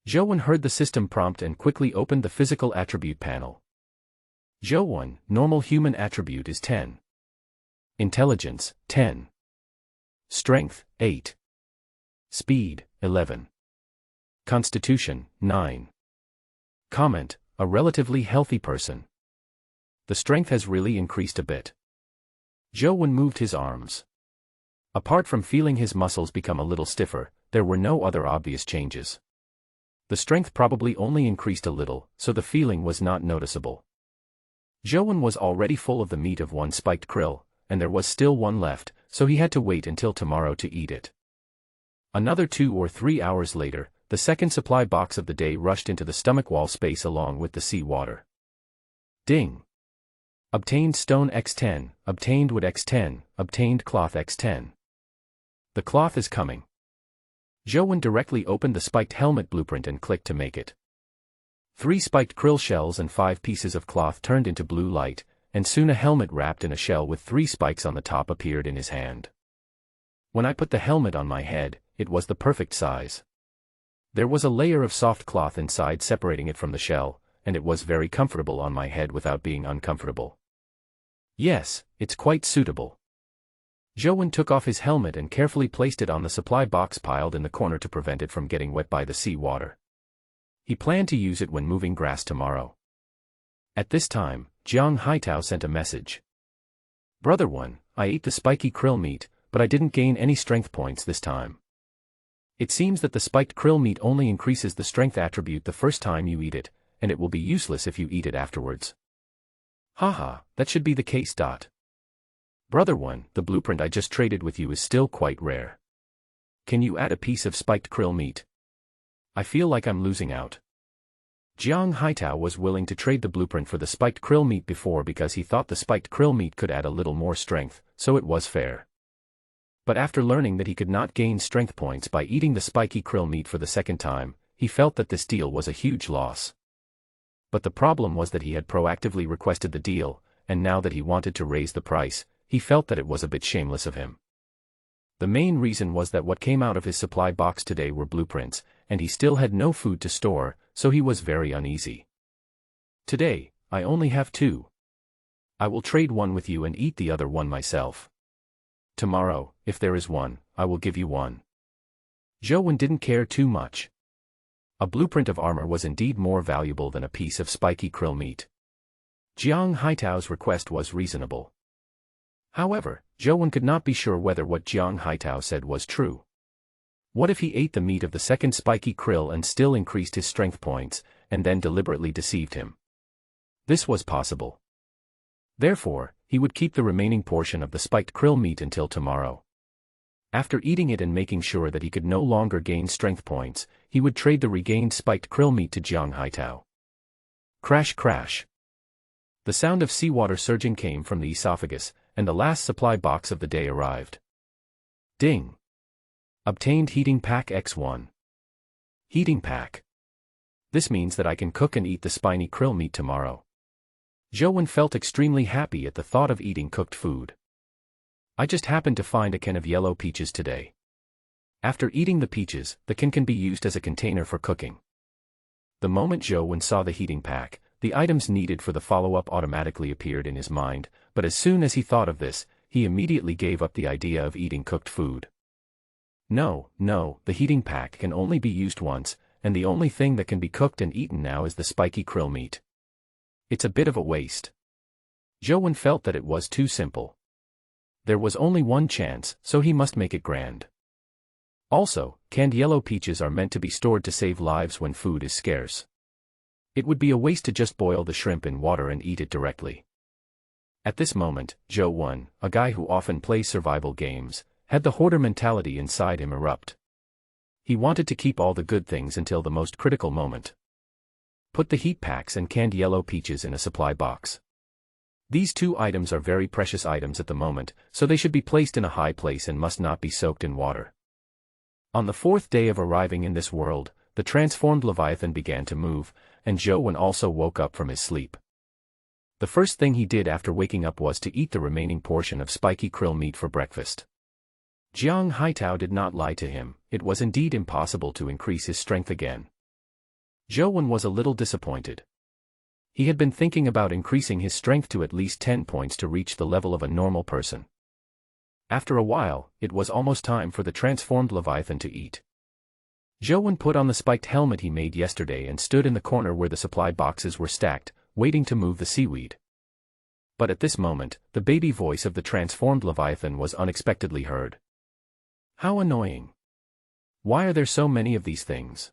Zhou Wen heard the system prompt and quickly opened the physical attribute panel. Zhou Wen, normal human attribute is 10. Intelligence, 10. Strength, 8. Speed, 11. Constitution, 9. Comment, a relatively healthy person. The strength has really increased a bit. Zhou Wen moved his arms. Apart from feeling his muscles become a little stiffer, there were no other obvious changes. The strength probably only increased a little, so the feeling was not noticeable. Zhou Wen was already full of the meat of 1 spiked krill, and there was still 1 left, so he had to wait until tomorrow to eat it. Another 2 or 3 hours later, the second supply box of the day rushed into the stomach wall space along with the sea water. Ding! Obtained stone X10, obtained wood X10, obtained cloth X10. The cloth is coming. Zhou Wen directly opened the spiked helmet blueprint and clicked to make it. 3 spiked krill shells and 5 pieces of cloth turned into blue light, and soon a helmet wrapped in a shell with 3 spikes on the top appeared in his hand. When I put the helmet on my head, it was the perfect size. There was a layer of soft cloth inside separating it from the shell, and it was very comfortable on my head without being uncomfortable. Yes, it's quite suitable. Joan took off his helmet and carefully placed it on the supply box piled in the corner to prevent it from getting wet by the sea water. He planned to use it when moving grass tomorrow. At this time, Jiang Haitao sent a message. Brother 1, I ate the spiky krill meat, but I didn't gain any strength points this time. It seems that the spiked krill meat only increases the strength attribute the first time you eat it, and it will be useless if you eat it afterwards. Haha, that should be the case. Brother 1, the blueprint I just traded with you is still quite rare. Can you add a piece of spiked krill meat? I feel like I'm losing out. Jiang Haitao was willing to trade the blueprint for the spiked krill meat before because he thought the spiked krill meat could add a little more strength, so it was fair. But after learning that he could not gain strength points by eating the spiky krill meat for the second time, he felt that this deal was a huge loss. But the problem was that he had proactively requested the deal, and now that he wanted to raise the price, he felt that it was a bit shameless of him. The main reason was that what came out of his supply box today were blueprints, and he still had no food to store, so he was very uneasy. Today, I only have 2. I will trade one with you and eat the other one myself. Tomorrow, if there is one, I will give you one. Joan didn't care too much. A blueprint of armor was indeed more valuable than a piece of spiky krill meat. Jiang Haitao's request was reasonable. However, Joan could not be sure whether what Jiang Haitao said was true. What if he ate the meat of the second spiky krill and still increased his strength points, and then deliberately deceived him? This was possible. Therefore, he would keep the remaining portion of the spiked krill meat until tomorrow. After eating it and making sure that he could no longer gain strength points, he would trade the regained spiked krill meat to Jiang Haitao. Crash crash. The sound of seawater surging came from the esophagus, and the last supply box of the day arrived. Ding! Obtained Heating Pack X1. Heating Pack. This means that I can cook and eat the spiny krill meat tomorrow. Joan felt extremely happy at the thought of eating cooked food. I just happened to find a can of yellow peaches today. After eating the peaches, the can be used as a container for cooking. The moment Joan saw the heating pack, the items needed for the follow-up automatically appeared in his mind, but as soon as he thought of this, he immediately gave up the idea of eating cooked food. No, the heating pack can only be used once, and the only thing that can be cooked and eaten now is the spiky krill meat. It's a bit of a waste. Joan felt that it was too simple. There was only one chance, so he must make it grand. Also, canned yellow peaches are meant to be stored to save lives when food is scarce. It would be a waste to just boil the shrimp in water and eat it directly. At this moment, Joan, a guy who often plays survival games, had the hoarder mentality inside him erupt. He wanted to keep all the good things until the most critical moment. Put the heat packs and canned yellow peaches in a supply box. These 2 items are very precious items at the moment, so they should be placed in a high place and must not be soaked in water. On the 4th day of arriving in this world, the transformed Leviathan began to move, and Joan also woke up from his sleep. The first thing he did after waking up was to eat the remaining portion of spiky krill meat for breakfast. Jiang Haitao did not lie to him, it was indeed impossible to increase his strength again. Joan was a little disappointed. He had been thinking about increasing his strength to at least 10 points to reach the level of a normal person. After a while, it was almost time for the transformed Leviathan to eat. Joan put on the spiked helmet he made yesterday and stood in the corner where the supply boxes were stacked, waiting to move the seaweed. But at this moment, the baby voice of the transformed Leviathan was unexpectedly heard. How annoying. Why are there so many of these things?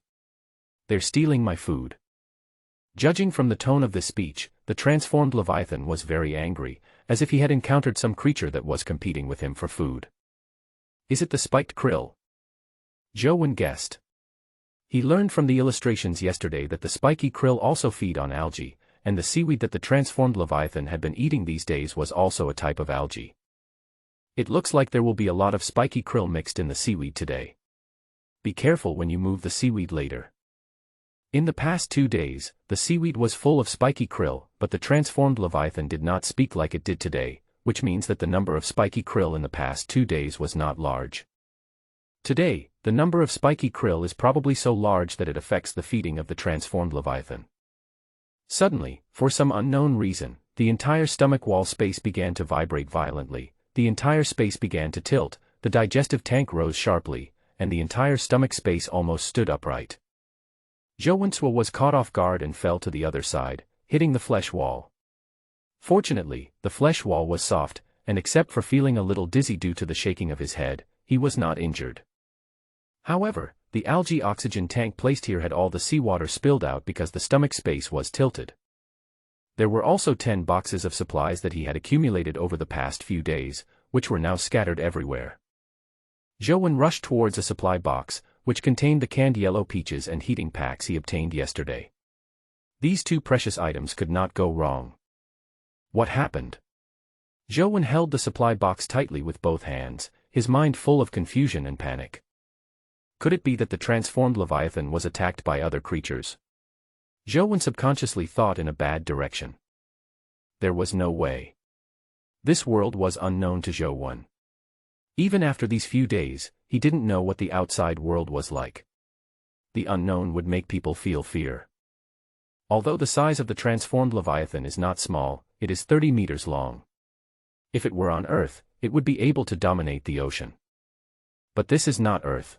They're stealing my food. Judging from the tone of this speech, the transformed Leviathan was very angry, as if he had encountered some creature that was competing with him for food. Is it the spiked krill? Joan guessed. He learned from the illustrations yesterday that the spiky krill also feed on algae, and the seaweed that the transformed Leviathan had been eating these days was also a type of algae. It looks like there will be a lot of spiky krill mixed in the seaweed today. Be careful when you move the seaweed later. In the past 2 days, the seaweed was full of spiky krill, but the transformed Leviathan did not speak like it did today, which means that the number of spiky krill in the past 2 days was not large. Today, the number of spiky krill is probably so large that it affects the feeding of the transformed Leviathan. Suddenly, for some unknown reason, the entire stomach wall space began to vibrate violently, the entire space began to tilt, the digestive tank rose sharply, and the entire stomach space almost stood upright. Zhou was caught off guard and fell to the other side, hitting the flesh wall. Fortunately, the flesh wall was soft, and except for feeling a little dizzy due to the shaking of his head, he was not injured. However, the algae oxygen tank placed here had all the seawater spilled out because the stomach space was tilted. There were also 10 boxes of supplies that he had accumulated over the past few days, which were now scattered everywhere. Zhou rushed towards a supply box, which contained the canned yellow peaches and heating packs he obtained yesterday. These 2 precious items could not go wrong. What happened? Zhou held the supply box tightly with both hands, his mind full of confusion and panic. Could it be that the transformed Leviathan was attacked by other creatures? Zhou subconsciously thought in a bad direction. There was no way. This world was unknown to Zhou. Even after these few days, he didn't know what the outside world was like. The unknown would make people feel fear. Although the size of the transformed Leviathan is not small, it is 30 meters long. If it were on Earth, it would be able to dominate the ocean. But this is not Earth.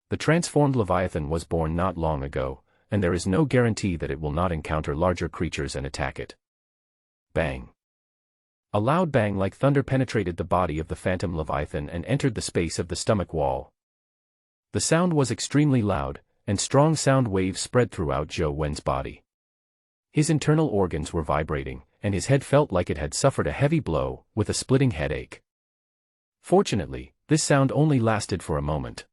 The transformed Leviathan was born not long ago, and there is no guarantee that it will not encounter larger creatures and attack it. Bang! A loud bang like thunder penetrated the body of the phantom Leviathan and entered the space of the stomach wall. The sound was extremely loud, and strong sound waves spread throughout Zhou's body. His internal organs were vibrating, and his head felt like it had suffered a heavy blow, with a splitting headache. Fortunately, this sound only lasted for a moment.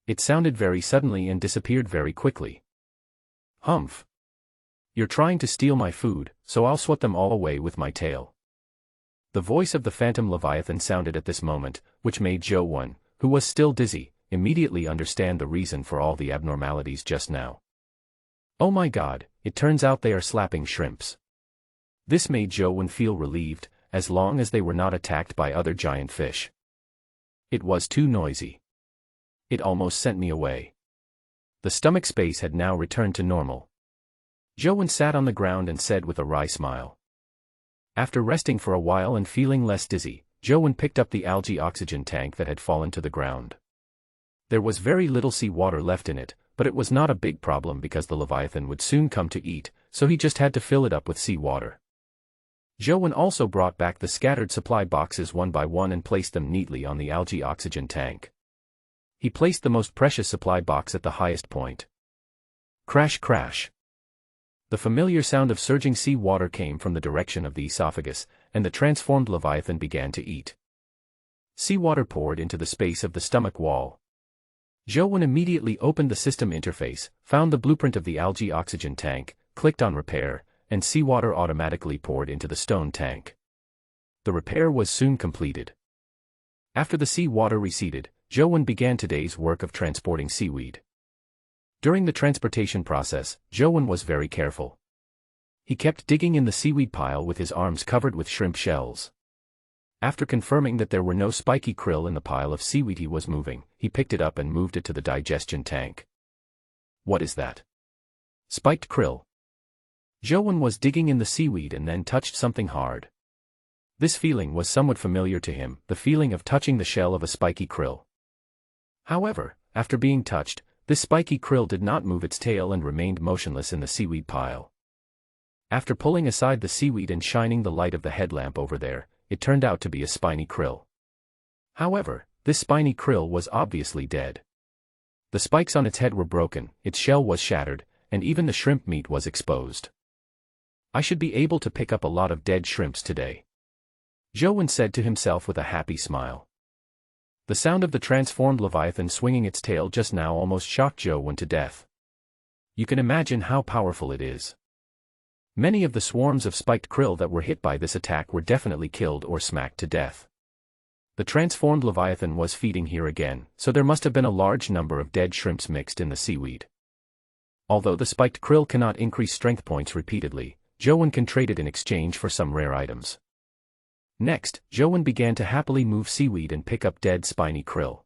It sounded very suddenly and disappeared very quickly. Humph! You're trying to steal my food, so I'll swat them all away with my tail. The voice of the phantom Leviathan sounded at this moment, which made Zhou, who was still dizzy, immediately understand the reason for all the abnormalities just now. Oh my God, it turns out they are slapping shrimps. This made Zhou feel relieved, as long as they were not attacked by other giant fish. It was too noisy. It almost sent me away. The stomach space had now returned to normal. Zhou sat on the ground and said with a wry smile. After resting for a while and feeling less dizzy, Zhou picked up the algae oxygen tank that had fallen to the ground. There was very little sea water left in it, but it was not a big problem because the Leviathan would soon come to eat, so he just had to fill it up with sea water. Zhou also brought back the scattered supply boxes one by one and placed them neatly on the algae oxygen tank. He placed the most precious supply box at the highest point. Crash crash. The familiar sound of surging sea water came from the direction of the esophagus, and the transformed Leviathan began to eat. Seawater poured into the space of the stomach wall. Zhou immediately opened the system interface, found the blueprint of the algae oxygen tank, clicked on repair, and seawater automatically poured into the stone tank. The repair was soon completed. After the sea water receded, Zhou began today's work of transporting seaweed. During the transportation process, Zhou was very careful. He kept digging in the seaweed pile with his arms covered with shrimp shells. After confirming that there were no spiky krill in the pile of seaweed he was moving, he picked it up and moved it to the digestion tank. What is that? Spiked krill. Zhou was digging in the seaweed and then touched something hard. This feeling was somewhat familiar to him, the feeling of touching the shell of a spiky krill. However, after being touched, this spiky krill did not move its tail and remained motionless in the seaweed pile. After pulling aside the seaweed and shining the light of the headlamp over there, it turned out to be a spiny krill. However, this spiny krill was obviously dead. The spikes on its head were broken, its shell was shattered, and even the shrimp meat was exposed. I should be able to pick up a lot of dead shrimps today. Zhou said to himself with a happy smile. The sound of the transformed Leviathan swinging its tail just now almost shocked Zhou to death. You can imagine how powerful it is. Many of the swarms of spiked krill that were hit by this attack were definitely killed or smacked to death. The transformed Leviathan was feeding here again, so there must have been a large number of dead shrimps mixed in the seaweed. Although the spiked krill cannot increase strength points repeatedly, Joan can trade it in exchange for some rare items. Next, Joan began to happily move seaweed and pick up dead spiny krill.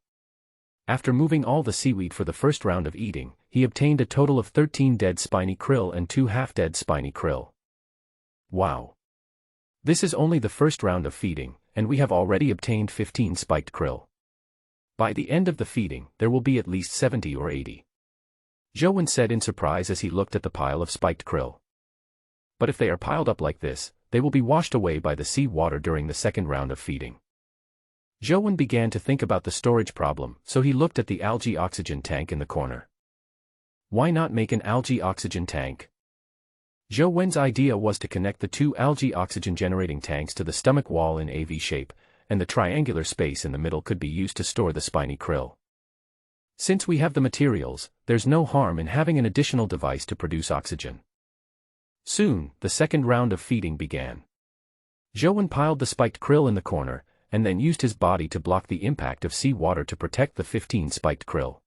After moving all the seaweed for the first round of eating, he obtained a total of 13 dead spiny krill and 2 half-dead spiny krill. Wow! This is only the first round of feeding, and we have already obtained 15 spiked krill. By the end of the feeding, there will be at least 70 or 80. Joan said in surprise as he looked at the pile of spiked krill. But if they are piled up like this, they will be washed away by the sea water during the second round of feeding. Joan began to think about the storage problem, so he looked at the algae oxygen tank in the corner. Why not make an algae oxygen tank? Joan's idea was to connect the 2 algae oxygen generating tanks to the stomach wall in a V shape, and the triangular space in the middle could be used to store the spiny krill. Since we have the materials, there's no harm in having an additional device to produce oxygen. Soon, the second round of feeding began. Joan piled the spiked krill in the corner, and then used his body to block the impact of sea water to protect the 15 spiked krill.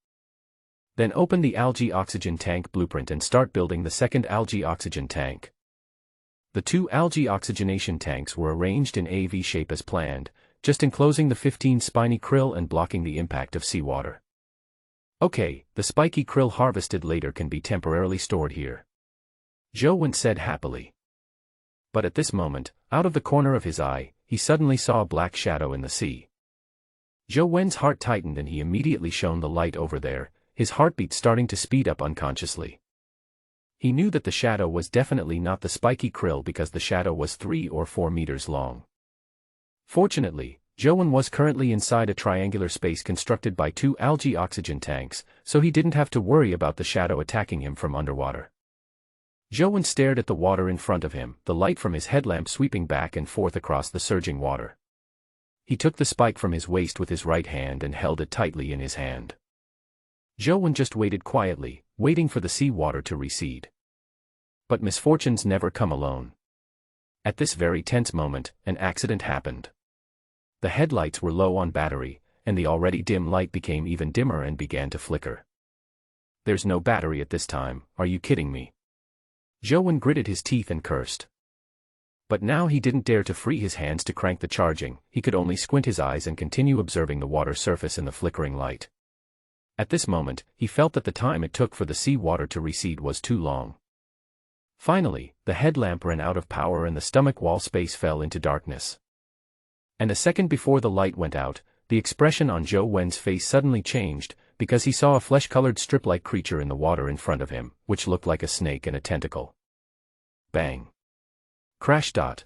Then open the algae oxygen tank blueprint and start building the second algae oxygen tank. The 2 algae oxygenation tanks were arranged in a V shape as planned, just enclosing the 15 spiny krill and blocking the impact of seawater. Okay, the spiky krill harvested later can be temporarily stored here. Joan said happily. But at this moment, out of the corner of his eye, he suddenly saw a black shadow in the sea. Joan's heart tightened and he immediately shone the light over there, his heartbeat starting to speed up unconsciously. He knew that the shadow was definitely not the spiky krill because the shadow was 3 or 4 meters long. Fortunately, Joan was currently inside a triangular space constructed by 2 algae oxygen tanks, so he didn't have to worry about the shadow attacking him from underwater. Joan stared at the water in front of him, the light from his headlamp sweeping back and forth across the surging water. He took the spike from his waist with his right hand and held it tightly in his hand. Joan just waited quietly, waiting for the sea water to recede. But misfortunes never come alone. At this very tense moment, an accident happened. The headlights were low on battery, and the already dim light became even dimmer and began to flicker. There's no battery at this time, are you kidding me? Joan gritted his teeth and cursed. But now he didn't dare to free his hands to crank the charging, he could only squint his eyes and continue observing the water surface in the flickering light. At this moment, he felt that the time it took for the sea water to recede was too long. Finally, the headlamp ran out of power and the stomach wall space fell into darkness. And a second before the light went out, the expression on Joan's face suddenly changed, because he saw a flesh-colored strip-like creature in the water in front of him, which looked like a snake and a tentacle. Bang! Crash dot!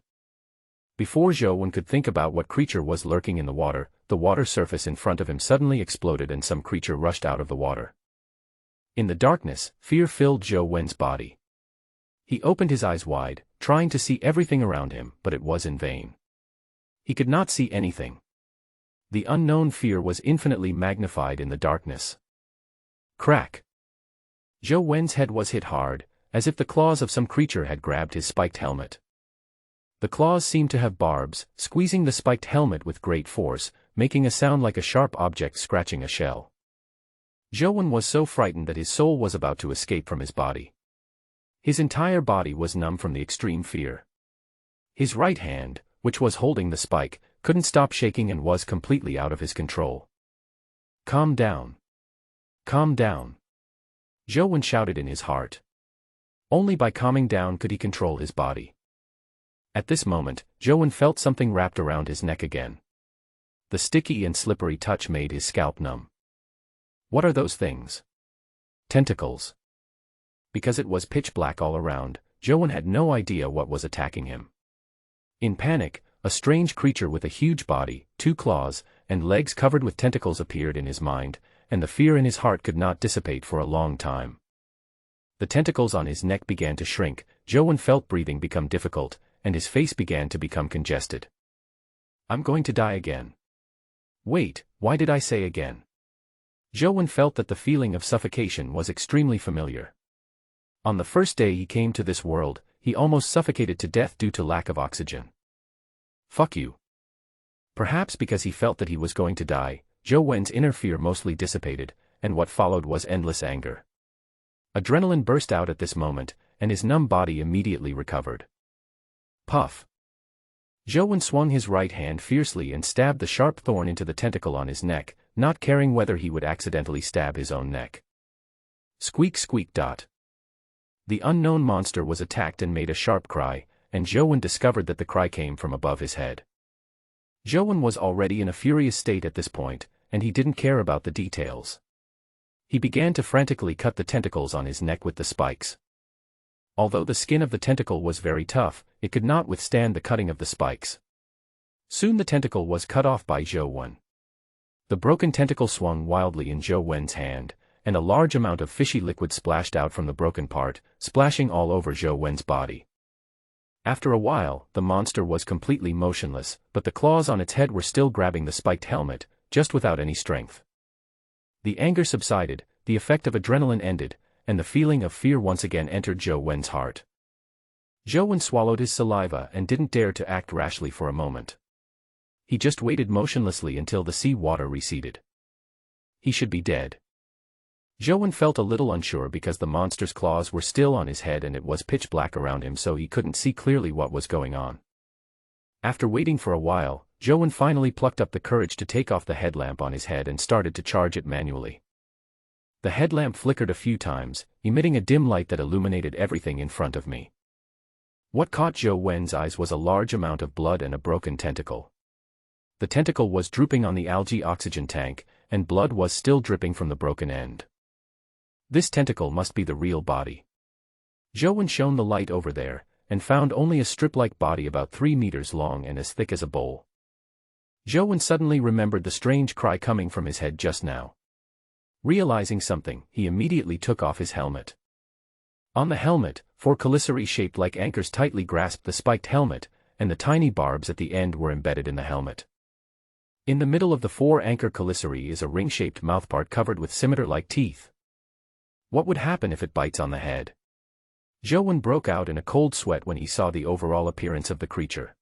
Before Joan could think about what creature was lurking in the water surface in front of him suddenly exploded and some creature rushed out of the water. In the darkness, fear filled Joan's body. He opened his eyes wide, trying to see everything around him, but it was in vain. He could not see anything. The unknown fear was infinitely magnified in the darkness. Crack! Joan's head was hit hard, as if the claws of some creature had grabbed his spiked helmet. The claws seemed to have barbs, squeezing the spiked helmet with great force, making a sound like a sharp object scratching a shell. Joan was so frightened that his soul was about to escape from his body. His entire body was numb from the extreme fear. His right hand, which was holding the spike, couldn't stop shaking and was completely out of his control. Calm down. Calm down. Joan shouted in his heart. Only by calming down could he control his body. At this moment, Joan felt something wrapped around his neck again. The sticky and slippery touch made his scalp numb. What are those things? Tentacles. Because it was pitch black all around, Joan had no idea what was attacking him. In panic, a strange creature with a huge body, 2 claws, and legs covered with tentacles appeared in his mind, and the fear in his heart could not dissipate for a long time. The tentacles on his neck began to shrink, Joan felt breathing become difficult, and his face began to become congested. I'm going to die again. Wait, why did I say again? Joan felt that the feeling of suffocation was extremely familiar. On the first day he came to this world, he almost suffocated to death due to lack of oxygen. Fuck you. Perhaps because he felt that he was going to die, Joan's inner fear mostly dissipated, and what followed was endless anger. Adrenaline burst out at this moment, and his numb body immediately recovered. Puff. Zhou swung his right hand fiercely and stabbed the sharp thorn into the tentacle on his neck, not caring whether he would accidentally stab his own neck. Squeak squeak dot. The unknown monster was attacked and made a sharp cry, and Zhou discovered that the cry came from above his head. Zhou was already in a furious state at this point, and he didn't care about the details. He began to frantically cut the tentacles on his neck with the spikes. Although the skin of the tentacle was very tough, it could not withstand the cutting of the spikes. Soon the tentacle was cut off by Zhou. The broken tentacle swung wildly in Zhou's hand, and a large amount of fishy liquid splashed out from the broken part, splashing all over Zhou's body. After a while, the monster was completely motionless, but the claws on its head were still grabbing the spiked helmet, just without any strength. The anger subsided, the effect of adrenaline ended, and the feeling of fear once again entered Zhou's heart. Zhou swallowed his saliva and didn't dare to act rashly for a moment. He just waited motionlessly until the sea water receded. He should be dead. Zhou felt a little unsure because the monster's claws were still on his head and it was pitch black around him, so he couldn't see clearly what was going on. After waiting for a while, Zhou finally plucked up the courage to take off the headlamp on his head and started to charge it manually. The headlamp flickered a few times, emitting a dim light that illuminated everything in front of me. What caught Zhou's eyes was a large amount of blood and a broken tentacle. The tentacle was drooping on the algae oxygen tank, and blood was still dripping from the broken end. This tentacle must be the real body. Zhou shone the light over there, and found only a strip-like body about 3 meters long and as thick as a bowl. Zhou suddenly remembered the strange cry coming from his head just now. Realizing something, he immediately took off his helmet. On the helmet, 4 caliceri shaped like anchors tightly grasped the spiked helmet, and the tiny barbs at the end were embedded in the helmet. In the middle of the 4 anchor caliceri is a ring-shaped mouthpart covered with scimitar-like teeth. What would happen if it bites on the head? Zhou broke out in a cold sweat when he saw the overall appearance of the creature.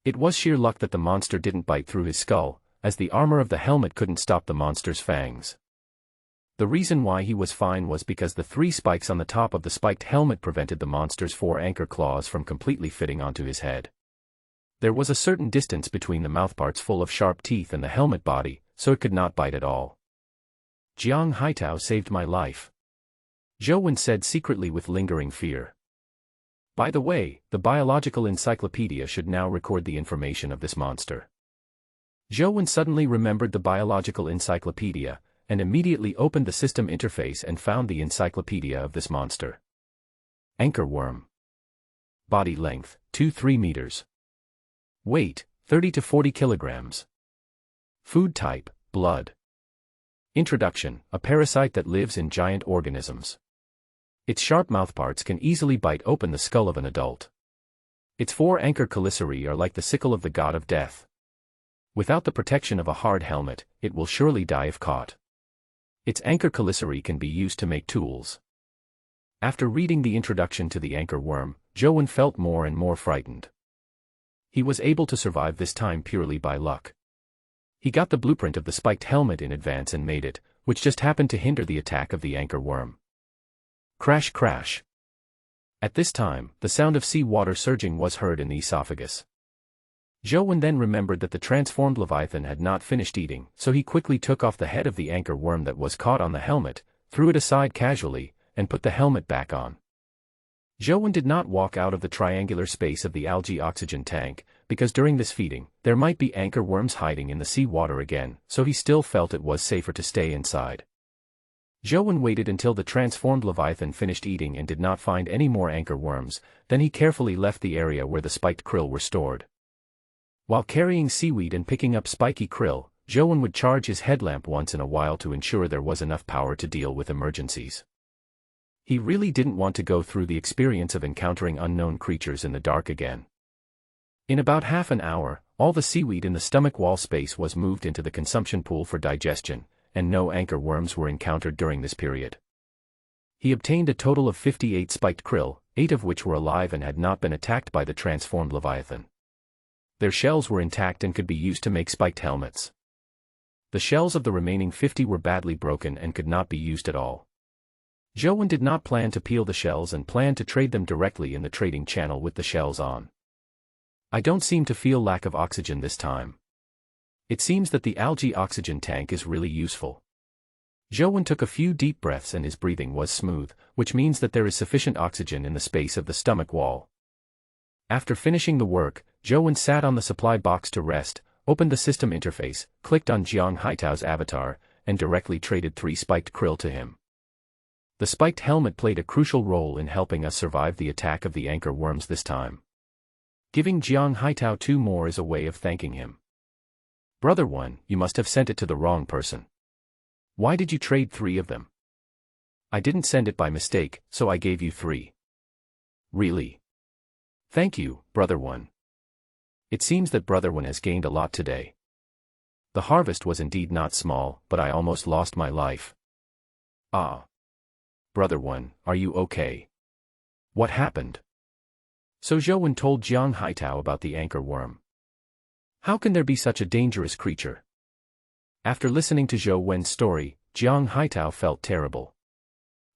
It was sheer luck that the monster didn't bite through his skull, as the armor of the helmet couldn't stop the monster's fangs. The reason why he was fine was because the 3 spikes on the top of the spiked helmet prevented the monster's 4 anchor claws from completely fitting onto his head. There was a certain distance between the mouthparts full of sharp teeth and the helmet body, so it could not bite at all. Jiang Haitao saved my life, Zhou said secretly with lingering fear. By the way, the biological encyclopedia should now record the information of this monster. Zhou suddenly remembered the biological encyclopedia, and immediately opened the system interface and found the encyclopedia of this monster. Anchor worm. Body length, 2-3 meters. Weight, 30 to 40 kilograms. Food type, blood. Introduction, a parasite that lives in giant organisms. Its sharp mouthparts can easily bite open the skull of an adult. Its 4 anchor caliceri are like the sickle of the god of death. Without the protection of a hard helmet, it will surely die if caught. Its anchor caliceri can be used to make tools. After reading the introduction to the anchor worm, Zhou felt more and more frightened. He was able to survive this time purely by luck. He got the blueprint of the spiked helmet in advance and made it, which just happened to hinder the attack of the anchor worm. Crash crash. At this time, the sound of sea water surging was heard in the esophagus. Zhou then remembered that the transformed Leviathan had not finished eating, so he quickly took off the head of the anchor worm that was caught on the helmet, threw it aside casually, and put the helmet back on. Zhou did not walk out of the triangular space of the algae oxygen tank, because during this feeding, there might be anchor worms hiding in the sea water again, so he still felt it was safer to stay inside. Zhou waited until the transformed Leviathan finished eating and did not find any more anchor worms, then he carefully left the area where the spiked krill were stored. While carrying seaweed and picking up spiky krill, Zhou would charge his headlamp once in a while to ensure there was enough power to deal with emergencies. He really didn't want to go through the experience of encountering unknown creatures in the dark again. In about half an hour, all the seaweed in the stomach wall space was moved into the consumption pool for digestion, and no anchor worms were encountered during this period. He obtained a total of 58 spiked krill, 8 of which were alive and had not been attacked by the transformed Leviathan. Their shells were intact and could be used to make spiked helmets. The shells of the remaining 50 were badly broken and could not be used at all. Joan did not plan to peel the shells and planned to trade them directly in the trading channel with the shells on. I don't seem to feel lack of oxygen this time. It seems that the algae oxygen tank is really useful. Joan took a few deep breaths and his breathing was smooth, which means that there is sufficient oxygen in the space of the stomach wall. After finishing the work, Joan sat on the supply box to rest, opened the system interface, clicked on Jiang Haitao's avatar, and directly traded 3 spiked krill to him. The spiked helmet played a crucial role in helping us survive the attack of the anchor worms this time. Giving Jiang Haitao 2 more is a way of thanking him. Brother 1, you must have sent it to the wrong person. Why did you trade 3 of them? I didn't send it by mistake, so I gave you 3. Really? Thank you, Brother 1. It seems that Brother 1 has gained a lot today. The harvest was indeed not small, but I almost lost my life. Ah. Brother 1, are you okay? What happened? So Joan told Jiang Haitao about the anchor worm. How can there be such a dangerous creature? After listening to Zhou Wen's story, Jiang Haitao felt terrible.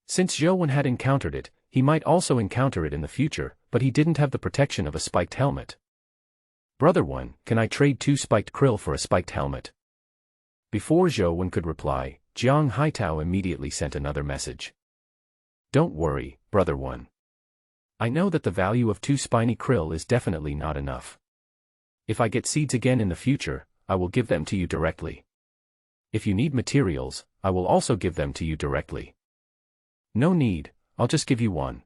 Since Zhou Wen had encountered it, he might also encounter it in the future, but he didn't have the protection of a spiked helmet. Brother 1, can I trade 2 spiked krill for a spiked helmet? Before Zhou Wen could reply, Jiang Haitao immediately sent another message. Don't worry, Brother 1. I know that the value of 2 spiny krill is definitely not enough. If I get seeds again in the future, I will give them to you directly. If you need materials, I will also give them to you directly. No need, I'll just give you 1.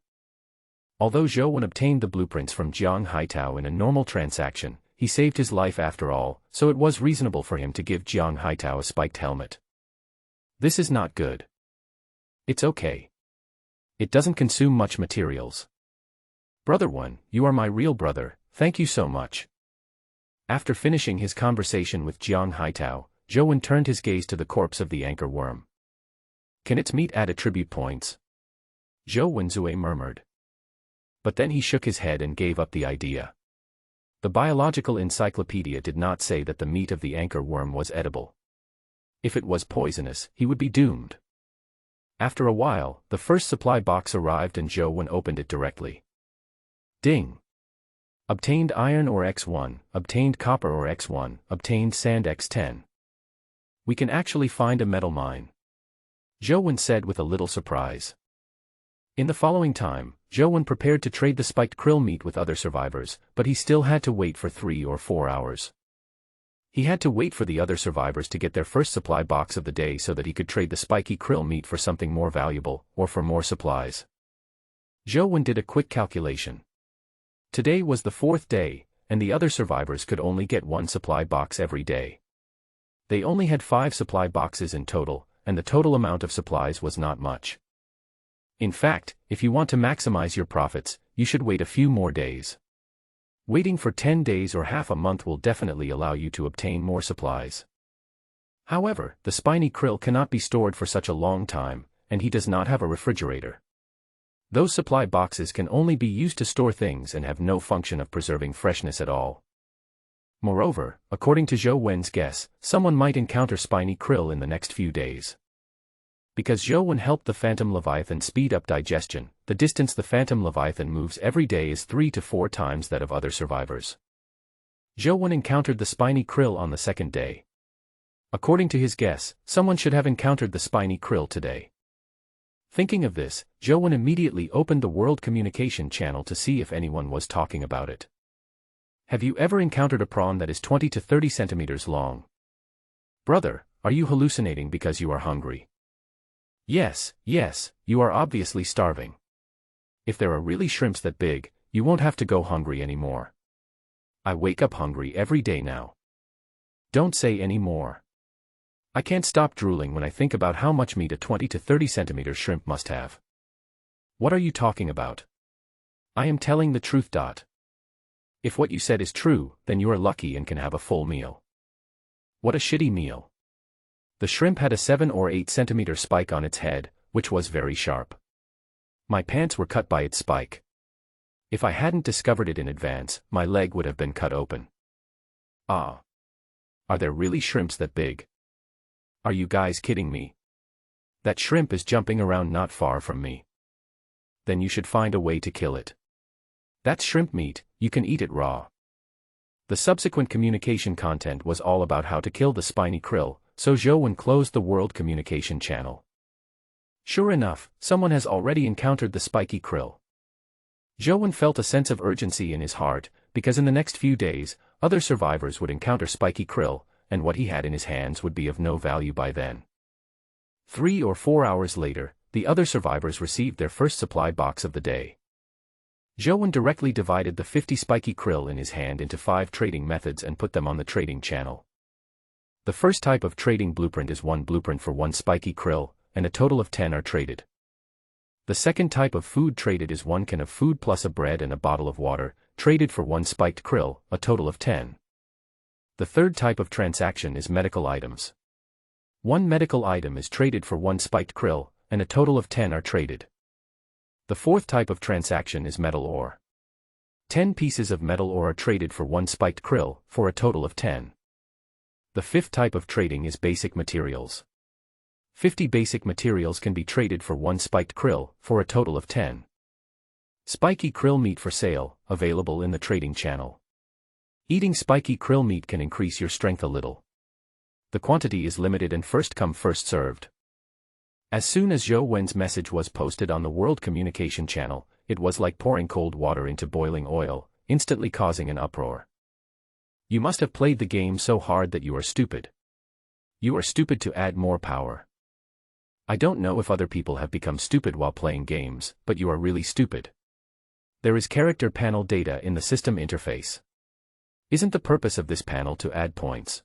Although Zhou Wen obtained the blueprints from Jiang Haitao in a normal transaction, he saved his life after all, so it was reasonable for him to give Jiang Haitao a spiked helmet. This is not good. It's okay. It doesn't consume much materials. Brother 1, you are my real brother, thank you so much. After finishing his conversation with Jiang Haitao, Zhou Wen turned his gaze to the corpse of the anchor worm. Can its meat add attribute points? Zhou Wenzue murmured. But then he shook his head and gave up the idea. The biological encyclopedia did not say that the meat of the anchor worm was edible. If it was poisonous, he would be doomed. After a while, the first supply box arrived and Zhou Wen opened it directly. Ding! Obtained iron ore X1, obtained copper ore X1, obtained sand X10. We can actually find a metal mine. Zhou Wen said with a little surprise. In the following time, Zhou Wen prepared to trade the spiked krill meat with other survivors, but he still had to wait for 3 or 4 hours. He had to wait for the other survivors to get their first supply box of the day so that he could trade the spiky krill meat for something more valuable, or for more supplies. Zhou Wen did a quick calculation. Today was the 4th day, and the other survivors could only get 1 supply box every day. They only had 5 supply boxes in total, and the total amount of supplies was not much. In fact, if you want to maximize your profits, you should wait a few more days. Waiting for 10 days or half a month will definitely allow you to obtain more supplies. However, the spiny krill cannot be stored for such a long time, and he does not have a refrigerator. Those supply boxes can only be used to store things and have no function of preserving freshness at all. Moreover, according to Zhou Wen's guess, someone might encounter spiny krill in the next few days. Because Zhou Wen helped the Phantom Leviathan speed up digestion, the distance the Phantom Leviathan moves every day is 3 to 4 times that of other survivors. Zhou Wen encountered the spiny krill on the 2nd day. According to his guess, someone should have encountered the spiny krill today. Thinking of this, Zhou Wen immediately opened the World Communication Channel to see if anyone was talking about it. Have you ever encountered a prawn that is 20 to 30 centimeters long? Brother, are you hallucinating because you are hungry? Yes, you are obviously starving. If there are really shrimps that big, you won't have to go hungry anymore. I wake up hungry every day now. Don't say any more. I can't stop drooling when I think about how much meat a 20 to 30 centimeter shrimp must have. What are you talking about? I am telling the truth. If what you said is true, then you are lucky and can have a full meal. What a shitty meal. The shrimp had a 7 or 8 centimeter spike on its head, which was very sharp. My pants were cut by its spike. If I hadn't discovered it in advance, my leg would have been cut open. Ah. Are there really shrimps that big? Are you guys kidding me? That shrimp is jumping around not far from me. Then you should find a way to kill it. That's shrimp meat, you can eat it raw. The subsequent communication content was all about how to kill the spiny krill, so Zhou closed the world communication channel. Sure enough, someone has already encountered the spiky krill. Zhou felt a sense of urgency in his heart, because in the next few days, other survivors would encounter spiky krill, and what he had in his hands would be of no value by then. 3 or 4 hours later, the other survivors received their first supply box of the day. Zhou directly divided the 50 spiky krill in his hand into 5 trading methods and put them on the trading channel. The first type of trading blueprint is 1 blueprint for 1 spiky krill, and a total of 10 are traded. The second type of food traded is 1 can of food plus a bread and a bottle of water, traded for 1 spiked krill, a total of 10. The third type of transaction is medical items. 1 medical item is traded for 1 spiked krill, and a total of 10 are traded. The fourth type of transaction is metal ore. 10 pieces of metal ore are traded for 1 spiked krill, for a total of 10. The fifth type of trading is basic materials. 50 basic materials can be traded for 1 spiked krill, for a total of 10. Spiky krill meat for sale, available in the trading channel. Eating spiky krill meat can increase your strength a little. The quantity is limited and first come first served. As soon as Zhou Wen's message was posted on the world communication channel, it was like pouring cold water into boiling oil, instantly causing an uproar. You must have played the game so hard that you are stupid. You are stupid to add more power. I don't know if other people have become stupid while playing games, but you are really stupid. There is character panel data in the system interface. Isn't the purpose of this panel to add points?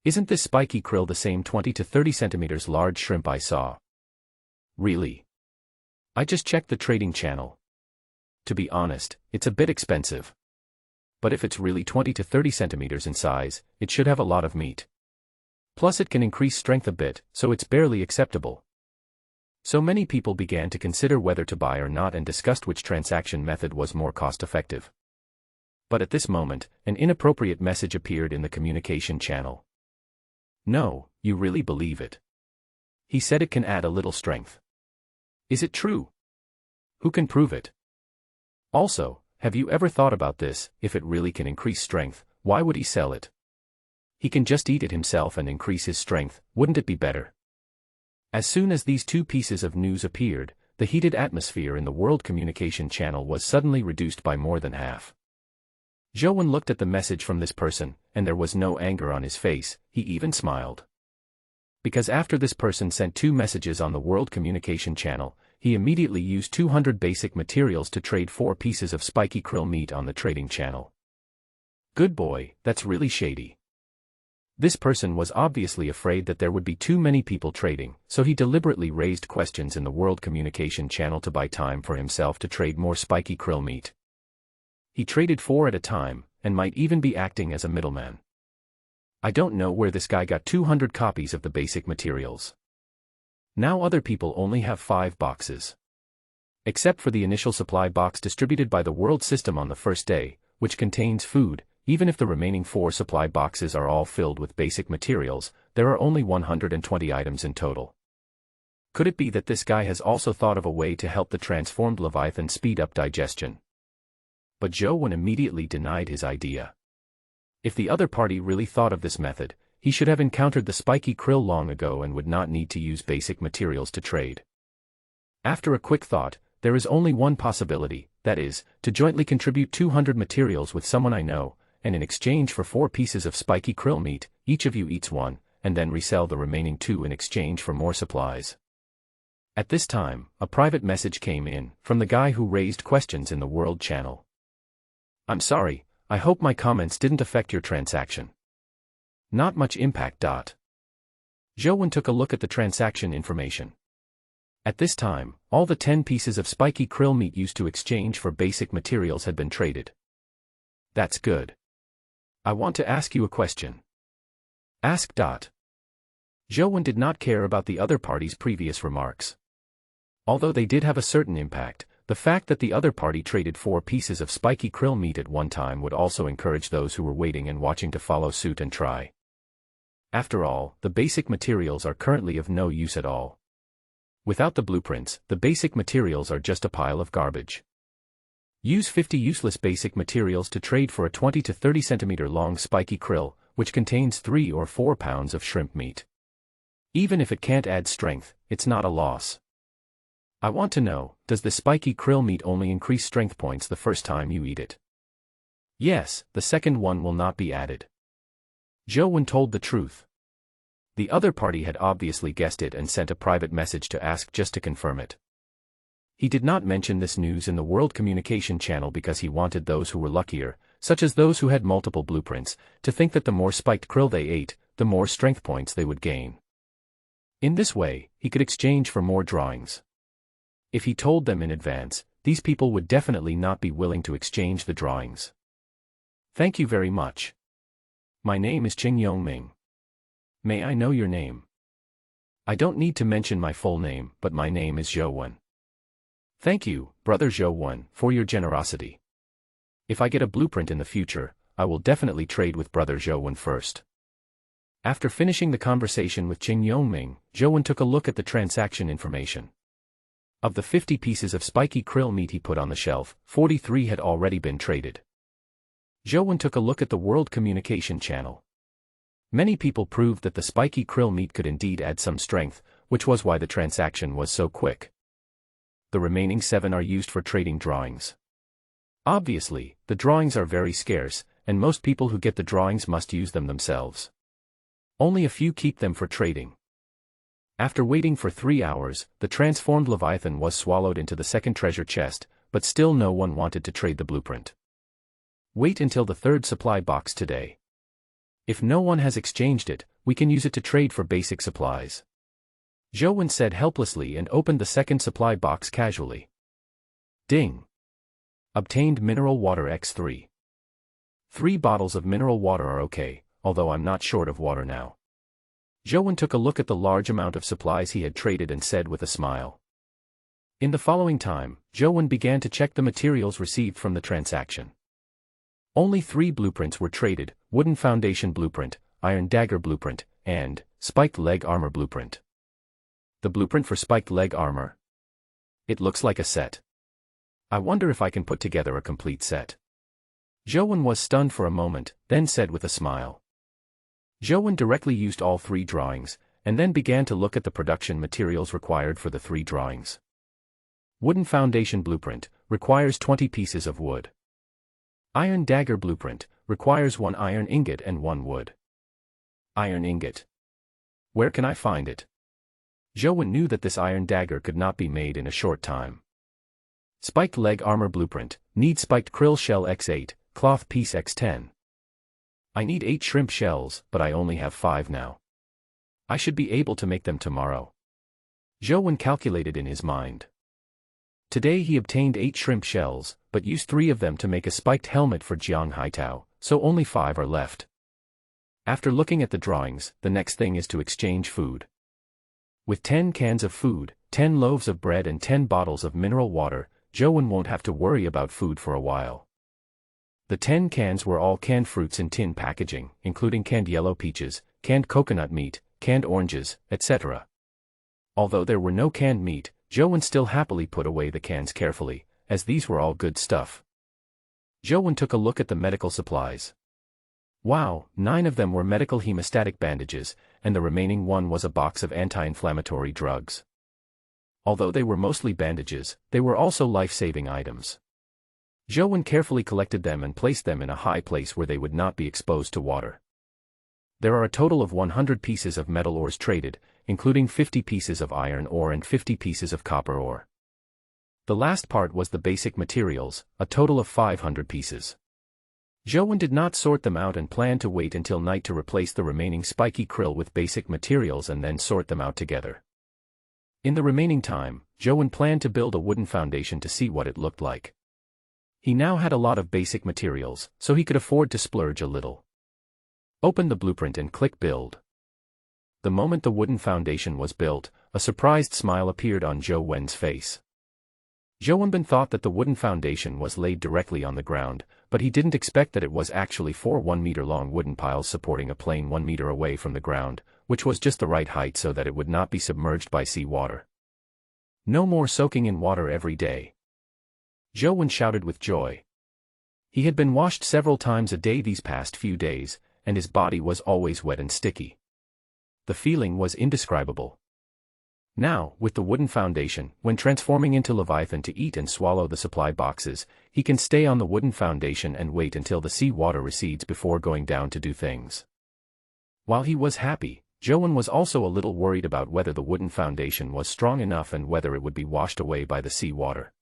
Isn't this spiky krill the same 20 to 30 centimeters large shrimp I saw? Really? I just checked the trading channel. To be honest, it's a bit expensive. But if it's really 20 to 30 centimeters in size, it should have a lot of meat. Plus it can increase strength a bit, so it's barely acceptable. So many people began to consider whether to buy or not and discussed which transaction method was more cost-effective. But at this moment, an inappropriate message appeared in the communication channel. No, you really believe it. He said it can add a little strength. Is it true? Who can prove it? Also, have you ever thought about this? If it really can increase strength, why would he sell it? He can just eat it himself and increase his strength, wouldn't it be better? As soon as these 2 pieces of news appeared, the heated atmosphere in the world communication channel was suddenly reduced by more than half. Zhou looked at the message from this person, and there was no anger on his face, he even smiled. Because after this person sent 2 messages on the world communication channel, he immediately used 200 basic materials to trade 4 pieces of spiky krill meat on the trading channel. Good boy, that's really shady. This person was obviously afraid that there would be too many people trading, so he deliberately raised questions in the world communication channel to buy time for himself to trade more spiky krill meat. He traded 4 at a time, and might even be acting as a middleman. I don't know where this guy got 200 copies of the basic materials. Now other people only have 5 boxes. Except for the initial supply box distributed by the world system on the first day, which contains food, even if the remaining 4 supply boxes are all filled with basic materials, there are only 120 items in total. Could it be that this guy has also thought of a way to help the transformed Leviathan speed up digestion? But Zhou immediately denied his idea. If the other party really thought of this method, he should have encountered the spiky krill long ago and would not need to use basic materials to trade. After a quick thought, there is only one possibility, that is, to jointly contribute 200 materials with someone I know, and in exchange for 4 pieces of spiky krill meat, each of you eats 1, and then resell the remaining 2 in exchange for more supplies. At this time, a private message came in, from the guy who raised questions in the world channel. I'm sorry, I hope my comments didn't affect your transaction. Not much impact. Zhou took a look at the transaction information. At this time, all the 10 pieces of spiky krill meat used to exchange for basic materials had been traded. That's good. I want to ask you a question. Ask. Zhou did not care about the other party's previous remarks. Although they did have a certain impact, the fact that the other party traded 4 pieces of spiky krill meat at one time would also encourage those who were waiting and watching to follow suit and try. After all, the basic materials are currently of no use at all. Without the blueprints, the basic materials are just a pile of garbage. Use 50 useless basic materials to trade for a 20 to 30 centimeter long spiky krill, which contains 3 or 4 pounds of shrimp meat. Even if it can't add strength, it's not a loss. I want to know, does the spiky krill meat only increase strength points the first time you eat it? Yes, the second one will not be added. Joe told the truth. The other party had obviously guessed it and sent a private message to ask just to confirm it. He did not mention this news in the World Communication Channel because he wanted those who were luckier, such as those who had multiple blueprints, to think that the more spiked krill they ate, the more strength points they would gain. In this way, he could exchange for more drawings. If he told them in advance, these people would definitely not be willing to exchange the drawings. Thank you very much. My name is Qing Yongming. May I know your name? I don't need to mention my full name, but my name is Zhou. Thank you, Brother Zhou, for your generosity. If I get a blueprint in the future, I will definitely trade with Brother Zhou first. After finishing the conversation with Qing Yongming, Zhou took a look at the transaction information. Of the 50 pieces of spiky krill meat he put on the shelf, 43 had already been traded. Zhou took a look at the World Communication Channel. Many people proved that the spiky krill meat could indeed add some strength, which was why the transaction was so quick. The remaining 7 are used for trading drawings. Obviously, the drawings are very scarce, and most people who get the drawings must use them themselves. Only a few keep them for trading. After waiting for 3 hours, the transformed Leviathan was swallowed into the second treasure chest, but still no one wanted to trade the blueprint. Wait until the third supply box today. If no one has exchanged it, we can use it to trade for basic supplies. Zhou said helplessly and opened the second supply box casually. Ding! Obtained mineral water X3. 3 bottles of mineral water are okay, although I'm not short of water now. Zhou took a look at the large amount of supplies he had traded and said with a smile. In the following time, Zhou began to check the materials received from the transaction. Only 3 blueprints were traded: wooden foundation blueprint, iron dagger blueprint, and spiked leg armor blueprint. The blueprint for spiked leg armor. It looks like a set. I wonder if I can put together a complete set. Zhou was stunned for a moment, then said with a smile. Zhou directly used all 3 drawings, and then began to look at the production materials required for the 3 drawings. Wooden foundation blueprint requires 20 pieces of wood. Iron dagger blueprint requires 1 iron ingot and 1 wood. Iron ingot. Where can I find it? Zhou knew that this iron dagger could not be made in a short time. Spiked leg armor blueprint, need spiked krill shell X8, cloth piece X10. I need 8 shrimp shells, but I only have 5 now. I should be able to make them tomorrow. Zhou calculated in his mind. Today he obtained 8 shrimp shells, but used 3 of them to make a spiked helmet for Jiang Haitao, so only 5 are left. After looking at the drawings, the next thing is to exchange food. With 10 cans of food, 10 loaves of bread and 10 bottles of mineral water, Zhou won't have to worry about food for a while. The 10 cans were all canned fruits in tin packaging, including canned yellow peaches, canned coconut meat, canned oranges, etc. Although there were no canned meat, Zhou still happily put away the cans carefully, as these were all good stuff. Zhou took a look at the medical supplies. Wow, 9 of them were medical hemostatic bandages, and the remaining 1 was a box of anti-inflammatory drugs. Although they were mostly bandages, they were also life-saving items. Zhou carefully collected them and placed them in a high place where they would not be exposed to water. There are a total of 100 pieces of metal ores traded, including 50 pieces of iron ore and 50 pieces of copper ore. The last part was the basic materials, a total of 500 pieces. Zhou did not sort them out and planned to wait until night to replace the remaining spiky krill with basic materials and then sort them out together. In the remaining time, Zhou planned to build a wooden foundation to see what it looked like. He now had a lot of basic materials, so he could afford to splurge a little. Open the blueprint and click Build. The moment the wooden foundation was built, a surprised smile appeared on Zhou face. Zhou thought that the wooden foundation was laid directly on the ground, but he didn't expect that it was actually 4 1-meter-long wooden piles supporting a plane 1 meter away from the ground, which was just the right height so that it would not be submerged by sea water. No more soaking in water every day. Zhou shouted with joy. He had been washed several times a day these past few days, and his body was always wet and sticky. The feeling was indescribable. Now, with the wooden foundation, when transforming into Leviathan to eat and swallow the supply boxes, he can stay on the wooden foundation and wait until the sea water recedes before going down to do things. While he was happy, Zhou was also a little worried about whether the wooden foundation was strong enough and whether it would be washed away by the sea water.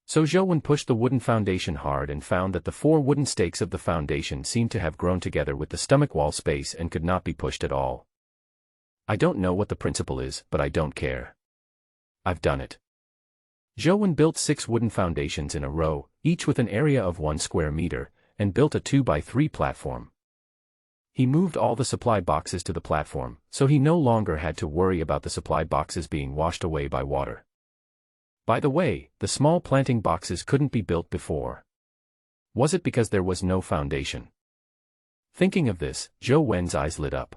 So Zhou pushed the wooden foundation hard and found that the 4 wooden stakes of the foundation seemed to have grown together with the stomach wall space and could not be pushed at all. I don't know what the principle is, but I don't care. I've done it. Zhou built 6 wooden foundations in a row, each with an area of 1 square meter, and built a 2x3 platform. He moved all the supply boxes to the platform, so he no longer had to worry about the supply boxes being washed away by water. By the way, the small planting boxes couldn't be built before. Was it because there was no foundation? Thinking of this, Zhou's eyes lit up.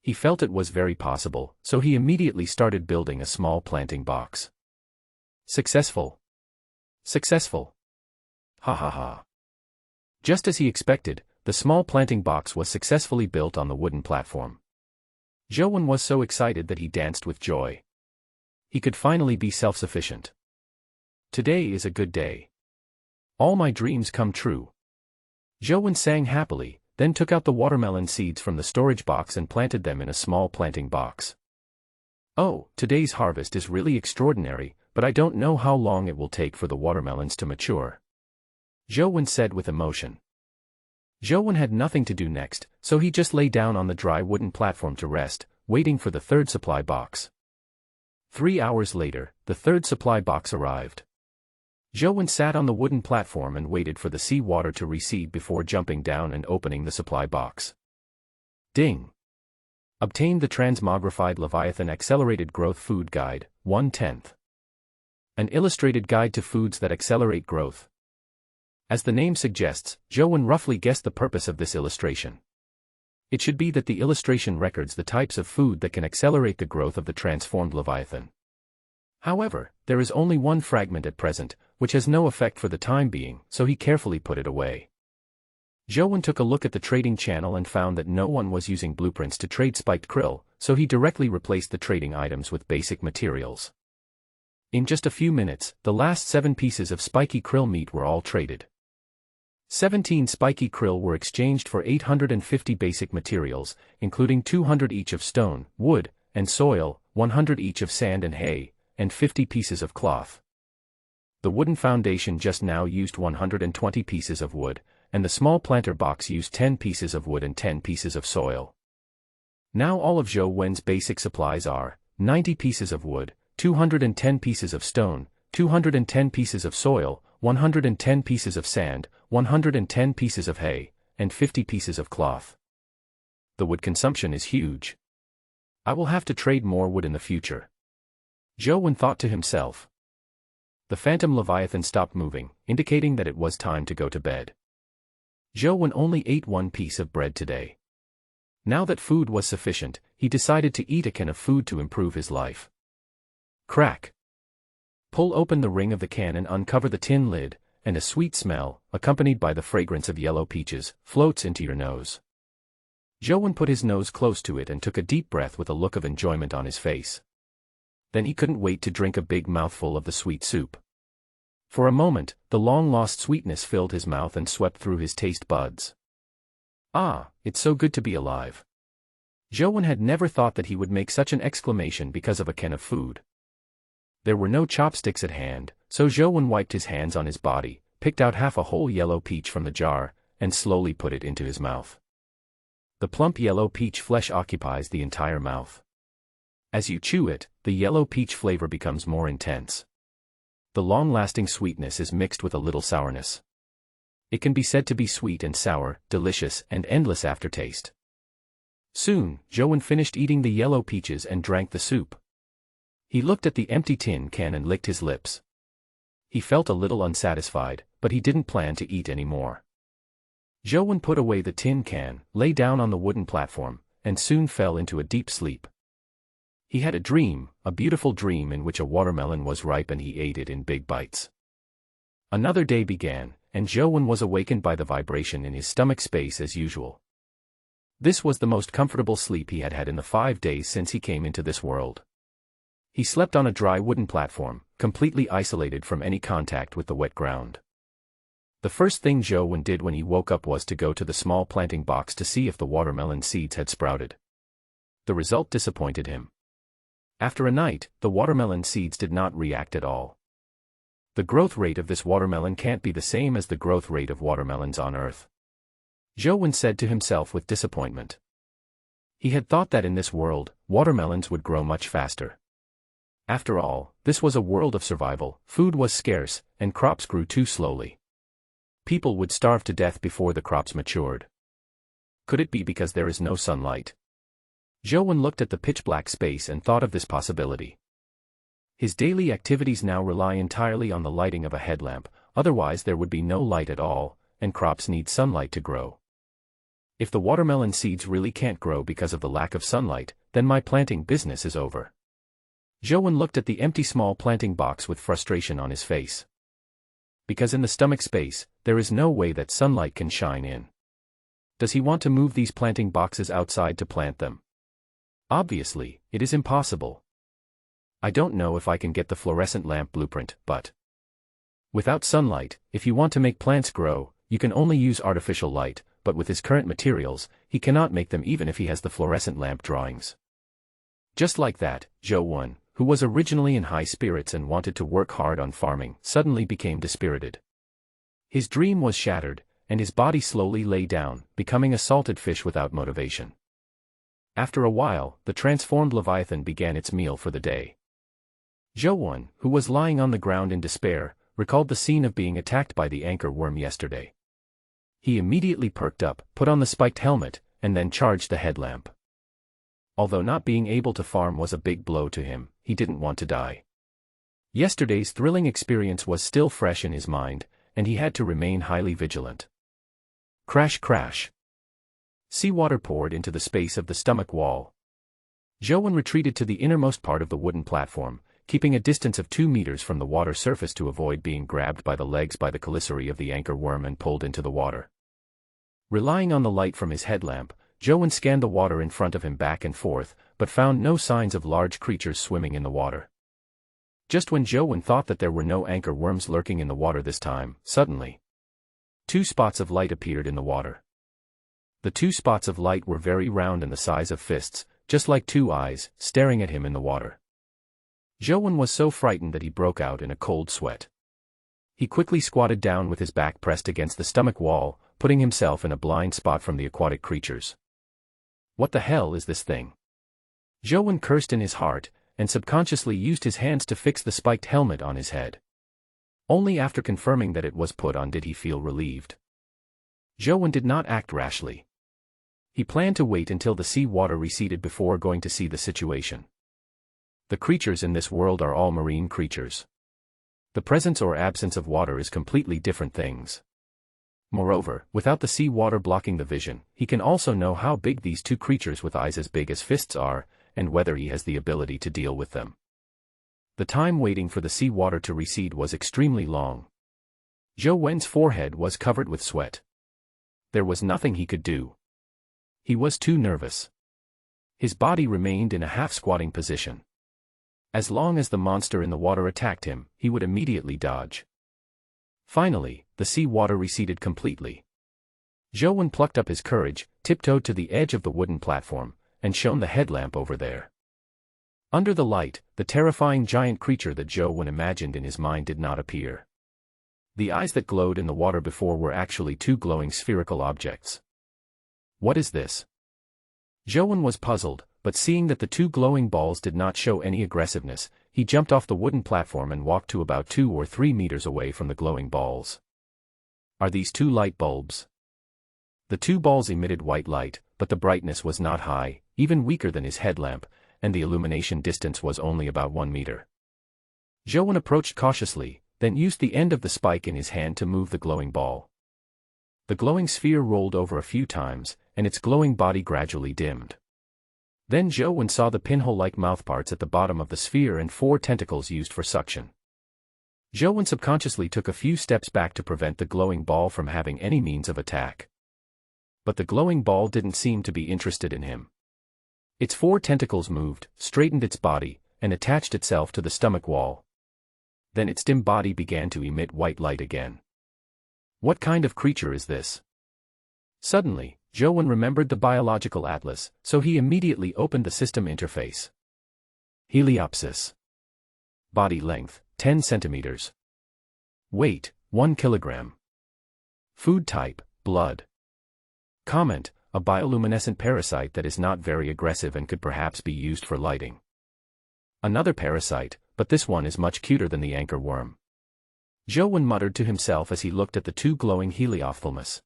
He felt it was very possible, so he immediately started building a small planting box. Successful. Successful. Ha ha ha. Just as he expected, the small planting box was successfully built on the wooden platform. Zhou was so excited that he danced with joy. He could finally be self-sufficient. Today is a good day. All my dreams come true. Zhou sang happily, then took out the watermelon seeds from the storage box and planted them in a small planting box. Oh, today's harvest is really extraordinary, but I don't know how long it will take for the watermelons to mature. Zhou said with emotion. Zhou had nothing to do next, so he just lay down on the dry wooden platform to rest, waiting for the 3rd supply box. 3 hours later, the 3rd supply box arrived. Zhou sat on the wooden platform and waited for the sea water to recede before jumping down and opening the supply box. Ding! Obtained the Transmogrified Leviathan Accelerated Growth Food Guide, 1/10. An illustrated guide to foods that accelerate growth. As the name suggests, Zhou roughly guessed the purpose of this illustration. It should be that the illustration records the types of food that can accelerate the growth of the transformed Leviathan. However, there is only one fragment at present, which has no effect for the time being, so he carefully put it away. Zhou took a look at the trading channel and found that no one was using blueprints to trade spiked krill, so he directly replaced the trading items with basic materials. In just a few minutes, the last 7 pieces of spiky krill meat were all traded. 17 spiky krill were exchanged for 850 basic materials, including 200 each of stone, wood, and soil, 100 each of sand and hay, and 50 pieces of cloth. The wooden foundation just now used 120 pieces of wood, and the small planter box used 10 pieces of wood and 10 pieces of soil. Now all of Zhou's basic supplies are 90 pieces of wood, 210 pieces of stone, 210 pieces of soil, 110 pieces of sand, 110 pieces of hay, and 50 pieces of cloth. The wood consumption is huge. I will have to trade more wood in the future. Zhou thought to himself. The phantom Leviathan stopped moving, indicating that it was time to go to bed. Zhou only ate 1 piece of bread today. Now that food was sufficient, he decided to eat a can of food to improve his life. Crack! Pull open the ring of the can and uncover the tin lid, and a sweet smell, accompanied by the fragrance of yellow peaches, floats into your nose. Zhou put his nose close to it and took a deep breath with a look of enjoyment on his face. Then he couldn't wait to drink a big mouthful of the sweet soup. For a moment, the long-lost sweetness filled his mouth and swept through his taste buds. Ah, it's so good to be alive. Zhou had never thought that he would make such an exclamation because of a can of food. There were no chopsticks at hand, so Zhou wiped his hands on his body, picked out half a whole yellow peach from the jar, and slowly put it into his mouth. The plump yellow peach flesh occupies the entire mouth. As you chew it, the yellow peach flavor becomes more intense. The long-lasting sweetness is mixed with a little sourness. It can be said to be sweet and sour, delicious and endless aftertaste. Soon, Zhou finished eating the yellow peaches and drank the soup. He looked at the empty tin can and licked his lips. He felt a little unsatisfied, but he didn't plan to eat any more. Zhou put away the tin can, lay down on the wooden platform, and soon fell into a deep sleep. He had a beautiful dream in which a watermelon was ripe and he ate it in big bites. Another day began, and Joe was awakened by the vibration in his stomach space as usual. This was the most comfortable sleep he had had in the 5 days since he came into this world. He slept on a dry wooden platform, completely isolated from any contact with the wet ground. The first thing Joe did when he woke up was to go to the small planting box to see if the watermelon seeds had sprouted. The result disappointed him. After a night, the watermelon seeds did not react at all. The growth rate of this watermelon can't be the same as the growth rate of watermelons on Earth, Joe said to himself with disappointment. He had thought that in this world, watermelons would grow much faster. After all, this was a world of survival, food was scarce, and crops grew too slowly. People would starve to death before the crops matured. Could it be because there is no sunlight? Joe looked at the pitch-black space and thought of this possibility. His daily activities now rely entirely on the lighting of a headlamp, otherwise there would be no light at all, and crops need sunlight to grow. If the watermelon seeds really can't grow because of the lack of sunlight, then my planting business is over. Joe looked at the empty small planting box with frustration on his face. Because in the stomach space, there is no way that sunlight can shine in. Does he want to move these planting boxes outside to plant them? Obviously, it is impossible. I don't know if I can get the fluorescent lamp blueprint, but without sunlight, if you want to make plants grow, you can only use artificial light, but with his current materials, he cannot make them even if he has the fluorescent lamp drawings. Just like that, Joe, who was originally in high spirits and wanted to work hard on farming, suddenly became dispirited. His dream was shattered, and his body slowly lay down, becoming a salted fish without motivation. After a while, the transformed Leviathan began its meal for the day. Joe, who was lying on the ground in despair, recalled the scene of being attacked by the anchor worm yesterday. He immediately perked up, put on the spiked helmet, and then charged the headlamp. Although not being able to farm was a big blow to him, he didn't want to die. Yesterday's thrilling experience was still fresh in his mind, and he had to remain highly vigilant. Crash crash. Seawater poured into the space of the stomach wall. Joe retreated to the innermost part of the wooden platform, keeping a distance of 2 meters from the water surface to avoid being grabbed by the legs by the illusory of the anchor worm and pulled into the water. Relying on the light from his headlamp, Joe scanned the water in front of him back and forth, but found no signs of large creatures swimming in the water. Just when Joe thought that there were no anchor worms lurking in the water this time, suddenly 2 spots of light appeared in the water. The 2 spots of light were very round and the size of fists, just like 2 eyes, staring at him in the water. Joe was so frightened that he broke out in a cold sweat. He quickly squatted down with his back pressed against the stomach wall, putting himself in a blind spot from the aquatic creatures. What the hell is this thing? Joe cursed in his heart, and subconsciously used his hands to fix the spiked helmet on his head. Only after confirming that it was put on did he feel relieved. Joe did not act rashly. He planned to wait until the sea water receded before going to see the situation. The creatures in this world are all marine creatures. The presence or absence of water is completely different things. Moreover, without the sea water blocking the vision, he can also know how big these 2 creatures with eyes as big as fists are, and whether he has the ability to deal with them. The time waiting for the sea water to recede was extremely long. Joe's forehead was covered with sweat. There was nothing he could do. He was too nervous. His body remained in a half-squatting position. As long as the monster in the water attacked him, he would immediately dodge. Finally, the sea water receded completely. Joe plucked up his courage, tiptoed to the edge of the wooden platform, and shone the headlamp over there. Under the light, the terrifying giant creature that Joe imagined in his mind did not appear. The eyes that glowed in the water before were actually 2 glowing spherical objects. What is this? Joe was puzzled, but seeing that the 2 glowing balls did not show any aggressiveness, he jumped off the wooden platform and walked to about 2 or 3 meters away from the glowing balls. Are these 2 light bulbs? The 2 balls emitted white light, but the brightness was not high, even weaker than his headlamp, and the illumination distance was only about 1 meter. Joe approached cautiously, then used the end of the spike in his hand to move the glowing ball. The glowing sphere rolled over a few times, and its glowing body gradually dimmed. Then Zhou saw the pinhole-like mouthparts at the bottom of the sphere and 4 tentacles used for suction. Zhou subconsciously took a few steps back to prevent the glowing ball from having any means of attack. But the glowing ball didn't seem to be interested in him. Its 4 tentacles moved, straightened its body, and attached itself to the stomach wall. Then its dim body began to emit white light again. What kind of creature is this? Suddenly, Zhou remembered the biological atlas, so he immediately opened the system interface. Heliopsis. Body length, 10 centimeters. Weight, 1 kilogram. Food type, blood. Comment, a bioluminescent parasite that is not very aggressive and could perhaps be used for lighting. Another parasite, but this one is much cuter than the anchor worm. Zhou muttered to himself as he looked at the 2 glowing heliophthalmus.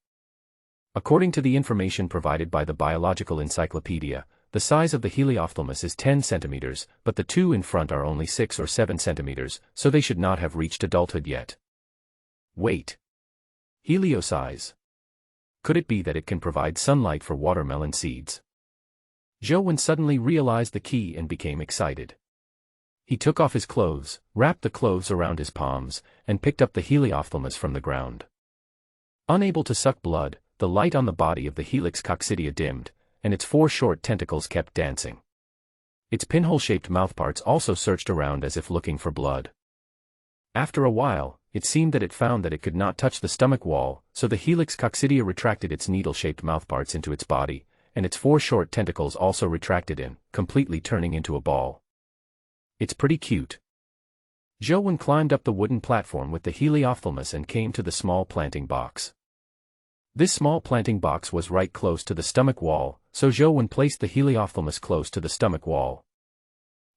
According to the information provided by the Biological Encyclopedia, the size of the heliophthalmus is 10 centimeters, but the 2 in front are only 6 or 7 centimeters, so they should not have reached adulthood yet. Weight. Heliosize. Could it be that it can provide sunlight for watermelon seeds? Zhou suddenly realized the key and became excited. He took off his clothes, wrapped the clothes around his palms, and picked up the heliophthalmus from the ground. Unable to suck blood, the light on the body of the Helix coccidia dimmed, and its 4 short tentacles kept dancing. Its pinhole-shaped mouthparts also searched around as if looking for blood. After a while, it seemed that it found that it could not touch the stomach wall, so the Helix coccidia retracted its needle-shaped mouthparts into its body, and its 4 short tentacles also retracted in, completely turning into a ball. It's pretty cute. Zhou climbed up the wooden platform with the heliophthalmus and came to the small planting box. This small planting box was right close to the stomach wall, so Zhou placed the heliophthalmus close to the stomach wall.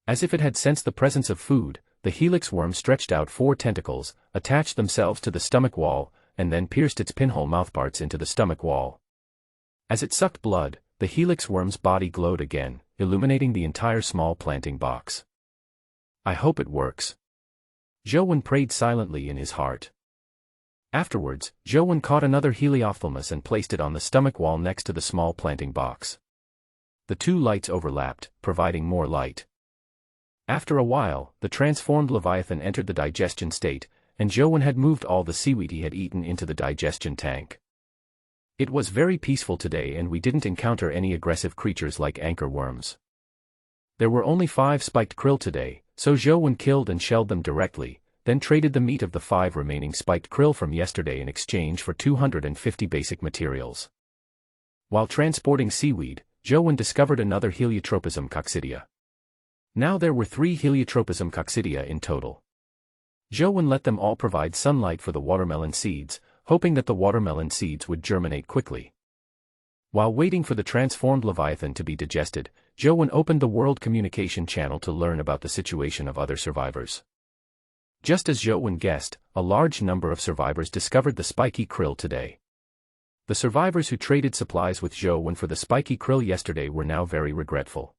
As if it had sensed the presence of food, the helix worm stretched out 4 tentacles, attached themselves to the stomach wall, and then pierced its pinhole mouthparts into the stomach wall. As it sucked blood, the helix worm's body glowed again, illuminating the entire small planting box. I hope it works. Zhou prayed silently in his heart. Afterwards, Zhou caught another heliophthalmus and placed it on the stomach wall next to the small planting box. The 2 lights overlapped, providing more light. After a while, the transformed Leviathan entered the digestion state, and Zhou had moved all the seaweed he had eaten into the digestion tank. It was very peaceful today and we didn't encounter any aggressive creatures like anchor worms. There were only 5 spiked krill today, so Zhou killed and shelled them directly, then traded the meat of the 5 remaining spiked krill from yesterday in exchange for 250 basic materials. While transporting seaweed, Zhou discovered another Heliotropism coccidia. Now there were 3 Heliotropism coccidia in total. Zhou let them all provide sunlight for the watermelon seeds, hoping that the watermelon seeds would germinate quickly. While waiting for the transformed Leviathan to be digested, Zhou opened the World Communication Channel to learn about the situation of other survivors. Just as Zhou guessed, a large number of survivors discovered the spiky krill today. The survivors who traded supplies with Zhou for the spiky krill yesterday were now very regretful.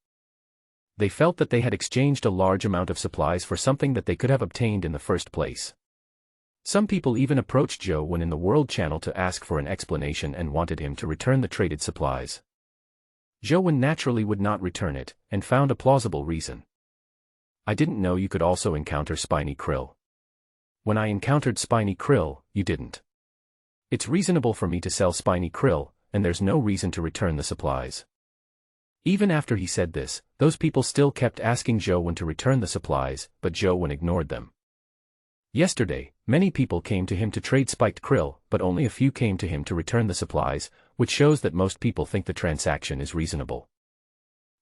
They felt that they had exchanged a large amount of supplies for something that they could have obtained in the first place. Some people even approached Zhou in the World Channel to ask for an explanation and wanted him to return the traded supplies. Zhou naturally would not return it, and found a plausible reason. I didn't know you could also encounter spiny krill. When I encountered spiny krill, you didn't. It's reasonable for me to sell spiny krill, and there's no reason to return the supplies. Even after he said this, those people still kept asking Zhou to return the supplies, but Zhou ignored them. Yesterday, many people came to him to trade spiked krill, but only a few came to him to return the supplies, which shows that most people think the transaction is reasonable.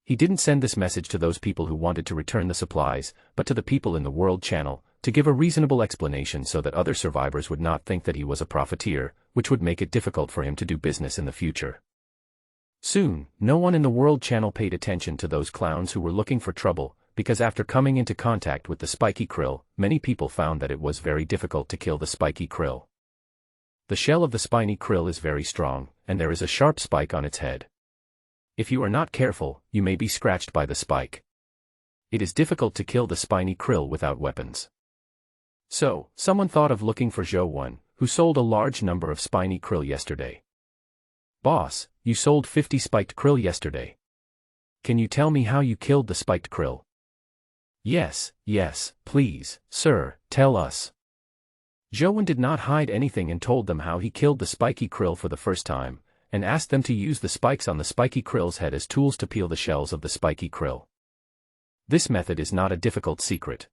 He didn't send this message to those people who wanted to return the supplies, but to the people in the World Channel, to give a reasonable explanation so that other survivors would not think that he was a profiteer, which would make it difficult for him to do business in the future. Soon, no one in the World Channel paid attention to those clowns who were looking for trouble, because after coming into contact with the spiky krill, many people found that it was very difficult to kill the spiky krill. The shell of the spiny krill is very strong, and there is a sharp spike on its head. If you are not careful, you may be scratched by the spike. It is difficult to kill the spiny krill without weapons. So, someone thought of looking for Zhou, who sold a large number of spiny krill yesterday. Boss, you sold 50 spiked krill yesterday. Can you tell me how you killed the spiked krill? Yes, please, sir, tell us. Joan did not hide anything and told them how he killed the spiky krill for the first time, and asked them to use the spikes on the spiky krill's head as tools to peel the shells of the spiky krill. This method is not a difficult secret.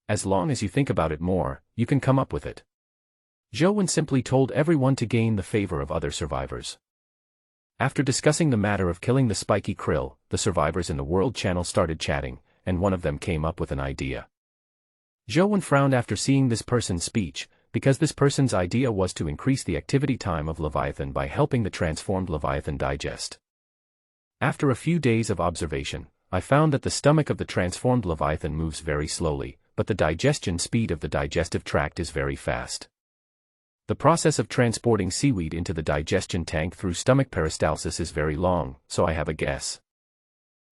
As long as you think about it more, you can come up with it. Joan simply told everyone to gain the favor of other survivors. After discussing the matter of killing the spiky krill, the survivors in the World Channel started chatting, and one of them came up with an idea. Joan frowned after seeing this person's speech, because this person's idea was to increase the activity time of Leviathan by helping the transformed Leviathan digest. After a few days of observation, I found that the stomach of the transformed Leviathan moves very slowly, but the digestion speed of the digestive tract is very fast. The process of transporting seaweed into the digestion tank through stomach peristalsis is very long, so I have a guess.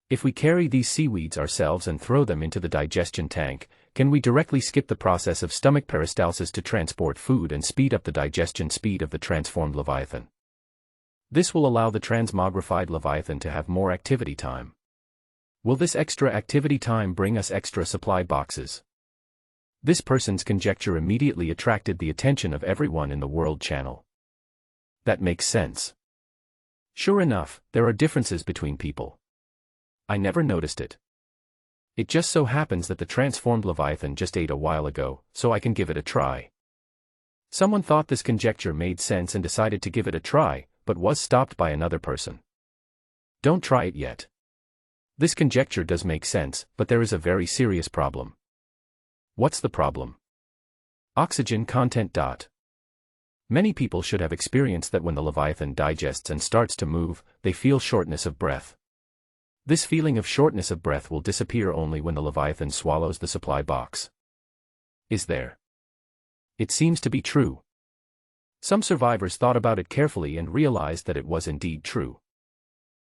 If we carry these seaweeds ourselves and throw them into the digestion tank, can we directly skip the process of stomach peristalsis to transport food and speed up the digestion speed of the transformed Leviathan? This will allow the transmogrified Leviathan to have more activity time. Will this extra activity time bring us extra supply boxes? This person's conjecture immediately attracted the attention of everyone in the World Channel. That makes sense. Sure enough, there are differences between people. I never noticed it. It just so happens that the transformed Leviathan just ate a while ago, so I can give it a try. Someone thought this conjecture made sense and decided to give it a try, but was stopped by another person. Don't try it yet. This conjecture does make sense, but there is a very serious problem. What's the problem? Oxygen content. Many people should have experienced that when the Leviathan digests and starts to move, they feel shortness of breath. This feeling of shortness of breath will disappear only when the Leviathan swallows the supply box. Is there? It seems to be true. Some survivors thought about it carefully and realized that it was indeed true.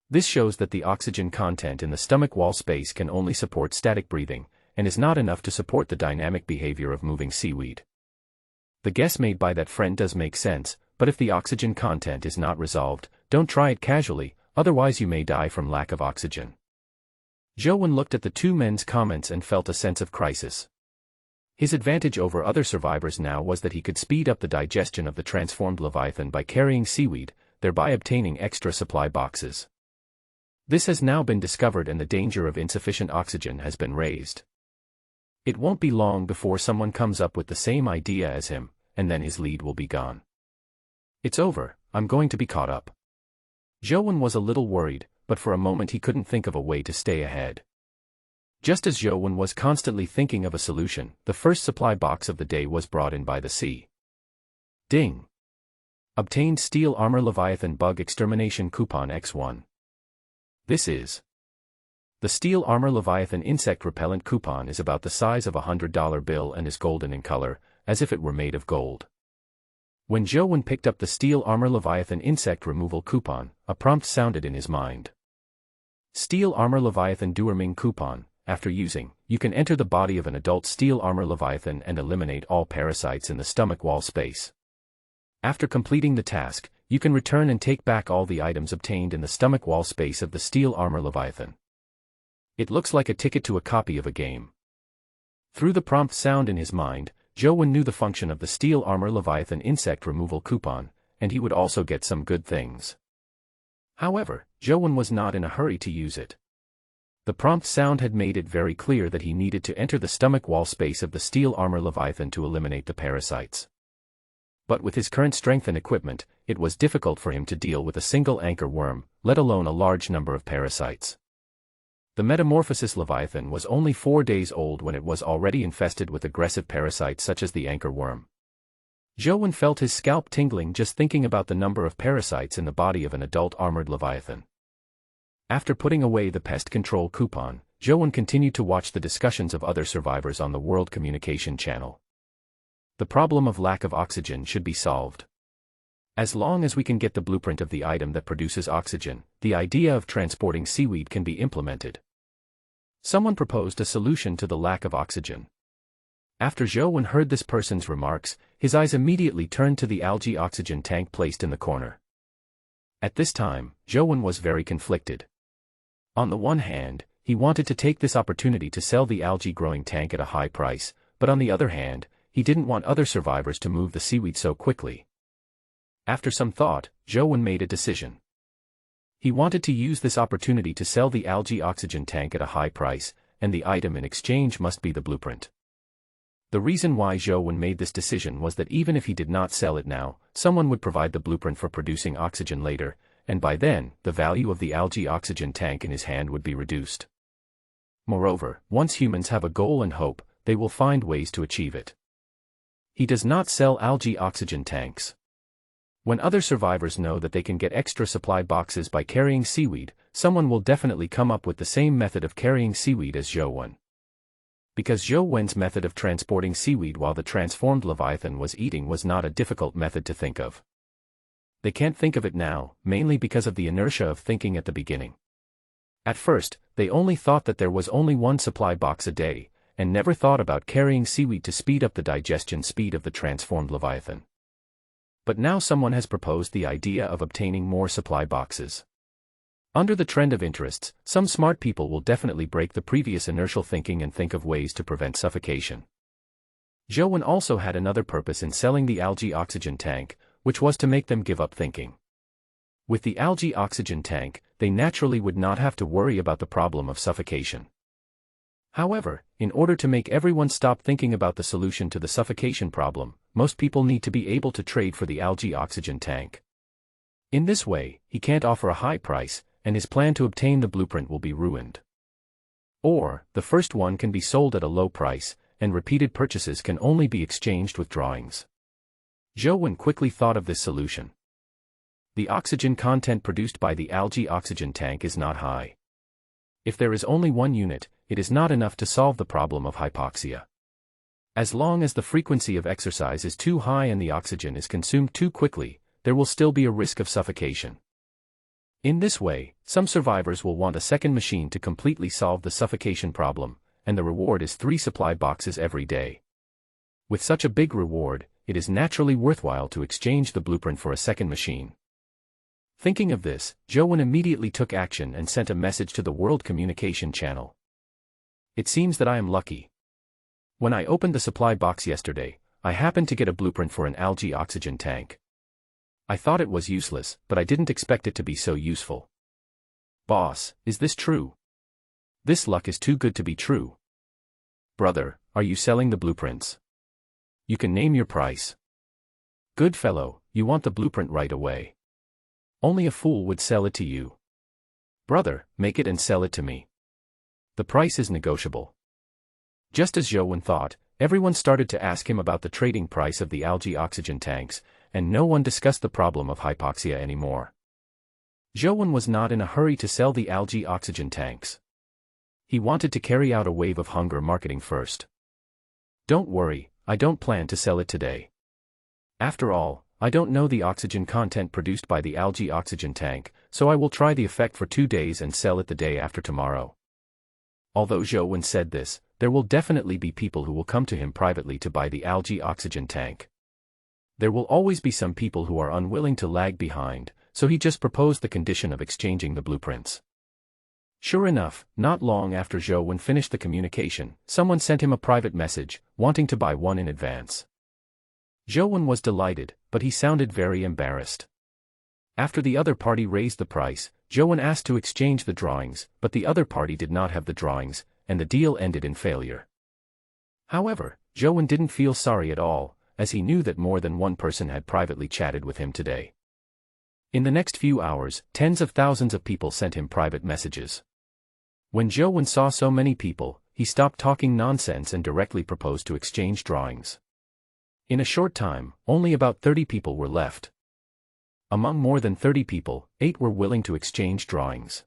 This shows that the oxygen content in the stomach wall space can only support static breathing, and is not enough to support the dynamic behavior of moving seaweed. The guess made by that friend does make sense, but if the oxygen content is not resolved, don't try it casually, otherwise you may die from lack of oxygen. Joan looked at the two men's comments and felt a sense of crisis. His advantage over other survivors now was that he could speed up the digestion of the transformed Leviathan by carrying seaweed, thereby obtaining extra supply boxes. This has now been discovered and the danger of insufficient oxygen has been raised. It won't be long before someone comes up with the same idea as him, and then his lead will be gone. It's over, I'm going to be caught up. Joan was a little worried, but for a moment he couldn't think of a way to stay ahead. Just as Joan was constantly thinking of a solution, the first supply box of the day was brought in by the sea. Ding! Obtained Steel Armor Leviathan Bug Extermination Coupon X1. This is. The Steel Armor Leviathan Insect Repellent Coupon is about the size of a $100 bill and is golden in color, as if it were made of gold. When Joan picked up the Steel Armor Leviathan Insect Removal Coupon, a prompt sounded in his mind. Steel Armor Leviathan Deworming Coupon. After using, you can enter the body of an adult Steel Armor Leviathan and eliminate all parasites in the stomach wall space. After completing the task, you can return and take back all the items obtained in the stomach wall space of the Steel Armor Leviathan. It looks like a ticket to a copy of a game. Through the prompt sound in his mind, Joan knew the function of the Steel Armor Leviathan Insect Removal Coupon, and he would also get some good things. However, Joan was not in a hurry to use it. The prompt sound had made it very clear that he needed to enter the stomach wall space of the Steel Armor Leviathan to eliminate the parasites. But with his current strength and equipment, it was difficult for him to deal with a single anchor worm, let alone a large number of parasites. The Metamorphosis Leviathan was only 4 days old when it was already infested with aggressive parasites such as the anchor worm. Joan felt his scalp tingling just thinking about the number of parasites in the body of an adult armored Leviathan. After putting away the pest control coupon, Joan continued to watch the discussions of other survivors on the World Communication Channel. The problem of lack of oxygen should be solved. As long as we can get the blueprint of the item that produces oxygen, the idea of transporting seaweed can be implemented. Someone proposed a solution to the lack of oxygen. After Joan heard this person's remarks, his eyes immediately turned to the algae oxygen tank placed in the corner. At this time, Joan was very conflicted. On the one hand, he wanted to take this opportunity to sell the algae-growing tank at a high price, but on the other hand, he didn't want other survivors to move the seaweed so quickly. After some thought, Zhou made a decision. He wanted to use this opportunity to sell the algae oxygen tank at a high price, and the item in exchange must be the blueprint. The reason why Zhou made this decision was that even if he did not sell it now, someone would provide the blueprint for producing oxygen later, and by then, the value of the algae oxygen tank in his hand would be reduced. Moreover, once humans have a goal and hope, they will find ways to achieve it. He does not sell algae oxygen tanks. When other survivors know that they can get extra supply boxes by carrying seaweed, someone will definitely come up with the same method of carrying seaweed as Zhou. Because Zhou's method of transporting seaweed while the transformed Leviathan was eating was not a difficult method to think of. They can't think of it now, mainly because of the inertia of thinking at the beginning. At first, they only thought that there was only one supply box a day, and never thought about carrying seaweed to speed up the digestion speed of the transformed Leviathan. But now someone has proposed the idea of obtaining more supply boxes. Under the trend of interests, some smart people will definitely break the previous inertial thinking and think of ways to prevent suffocation. Zhou also had another purpose in selling the algae oxygen tank, which was to make them give up thinking. With the algae oxygen tank, they naturally would not have to worry about the problem of suffocation. However, in order to make everyone stop thinking about the solution to the suffocation problem, most people need to be able to trade for the algae oxygen tank. In this way, he can't offer a high price, and his plan to obtain the blueprint will be ruined. Or, the first one can be sold at a low price, and repeated purchases can only be exchanged with drawings. Zhou quickly thought of this solution. The oxygen content produced by the algae oxygen tank is not high. If there is only one unit, it is not enough to solve the problem of hypoxia. As long as the frequency of exercise is too high and the oxygen is consumed too quickly, there will still be a risk of suffocation. In this way, some survivors will want a second machine to completely solve the suffocation problem, and the reward is 3 supply boxes every day. With such a big reward, it is naturally worthwhile to exchange the blueprint for a second machine. Thinking of this, Zhou immediately took action and sent a message to the World Communication Channel. It seems that I am lucky. When I opened the supply box yesterday, I happened to get a blueprint for an algae oxygen tank. I thought it was useless, but I didn't expect it to be so useful. Boss, is this true? This luck is too good to be true. Brother, are you selling the blueprints? You can name your price. Good fellow, you want the blueprint right away. Only a fool would sell it to you. Brother, make it and sell it to me. The price is negotiable. Just as Zhou thought, everyone started to ask him about the trading price of the algae oxygen tanks, and no one discussed the problem of hypoxia anymore. Zhou was not in a hurry to sell the algae oxygen tanks. He wanted to carry out a wave of hunger marketing first. Don't worry, I don't plan to sell it today. After all, I don't know the oxygen content produced by the algae oxygen tank, so I will try the effect for 2 days and sell it the day after tomorrow. Although Zhou said this, there will definitely be people who will come to him privately to buy the algae oxygen tank. There will always be some people who are unwilling to lag behind, so he just proposed the condition of exchanging the blueprints. Sure enough, not long after Zhou finished the communication, someone sent him a private message, wanting to buy one in advance. Zhou was delighted, but he sounded very embarrassed. After the other party raised the price, Zhou asked to exchange the drawings, but the other party did not have the drawings, and the deal ended in failure. However, Zhou didn't feel sorry at all, as he knew that more than one person had privately chatted with him today. In the next few hours, tens of thousands of people sent him private messages. When Zhou saw so many people, he stopped talking nonsense and directly proposed to exchange drawings. In a short time, only about 30 people were left. Among more than 30 people, 8 were willing to exchange drawings.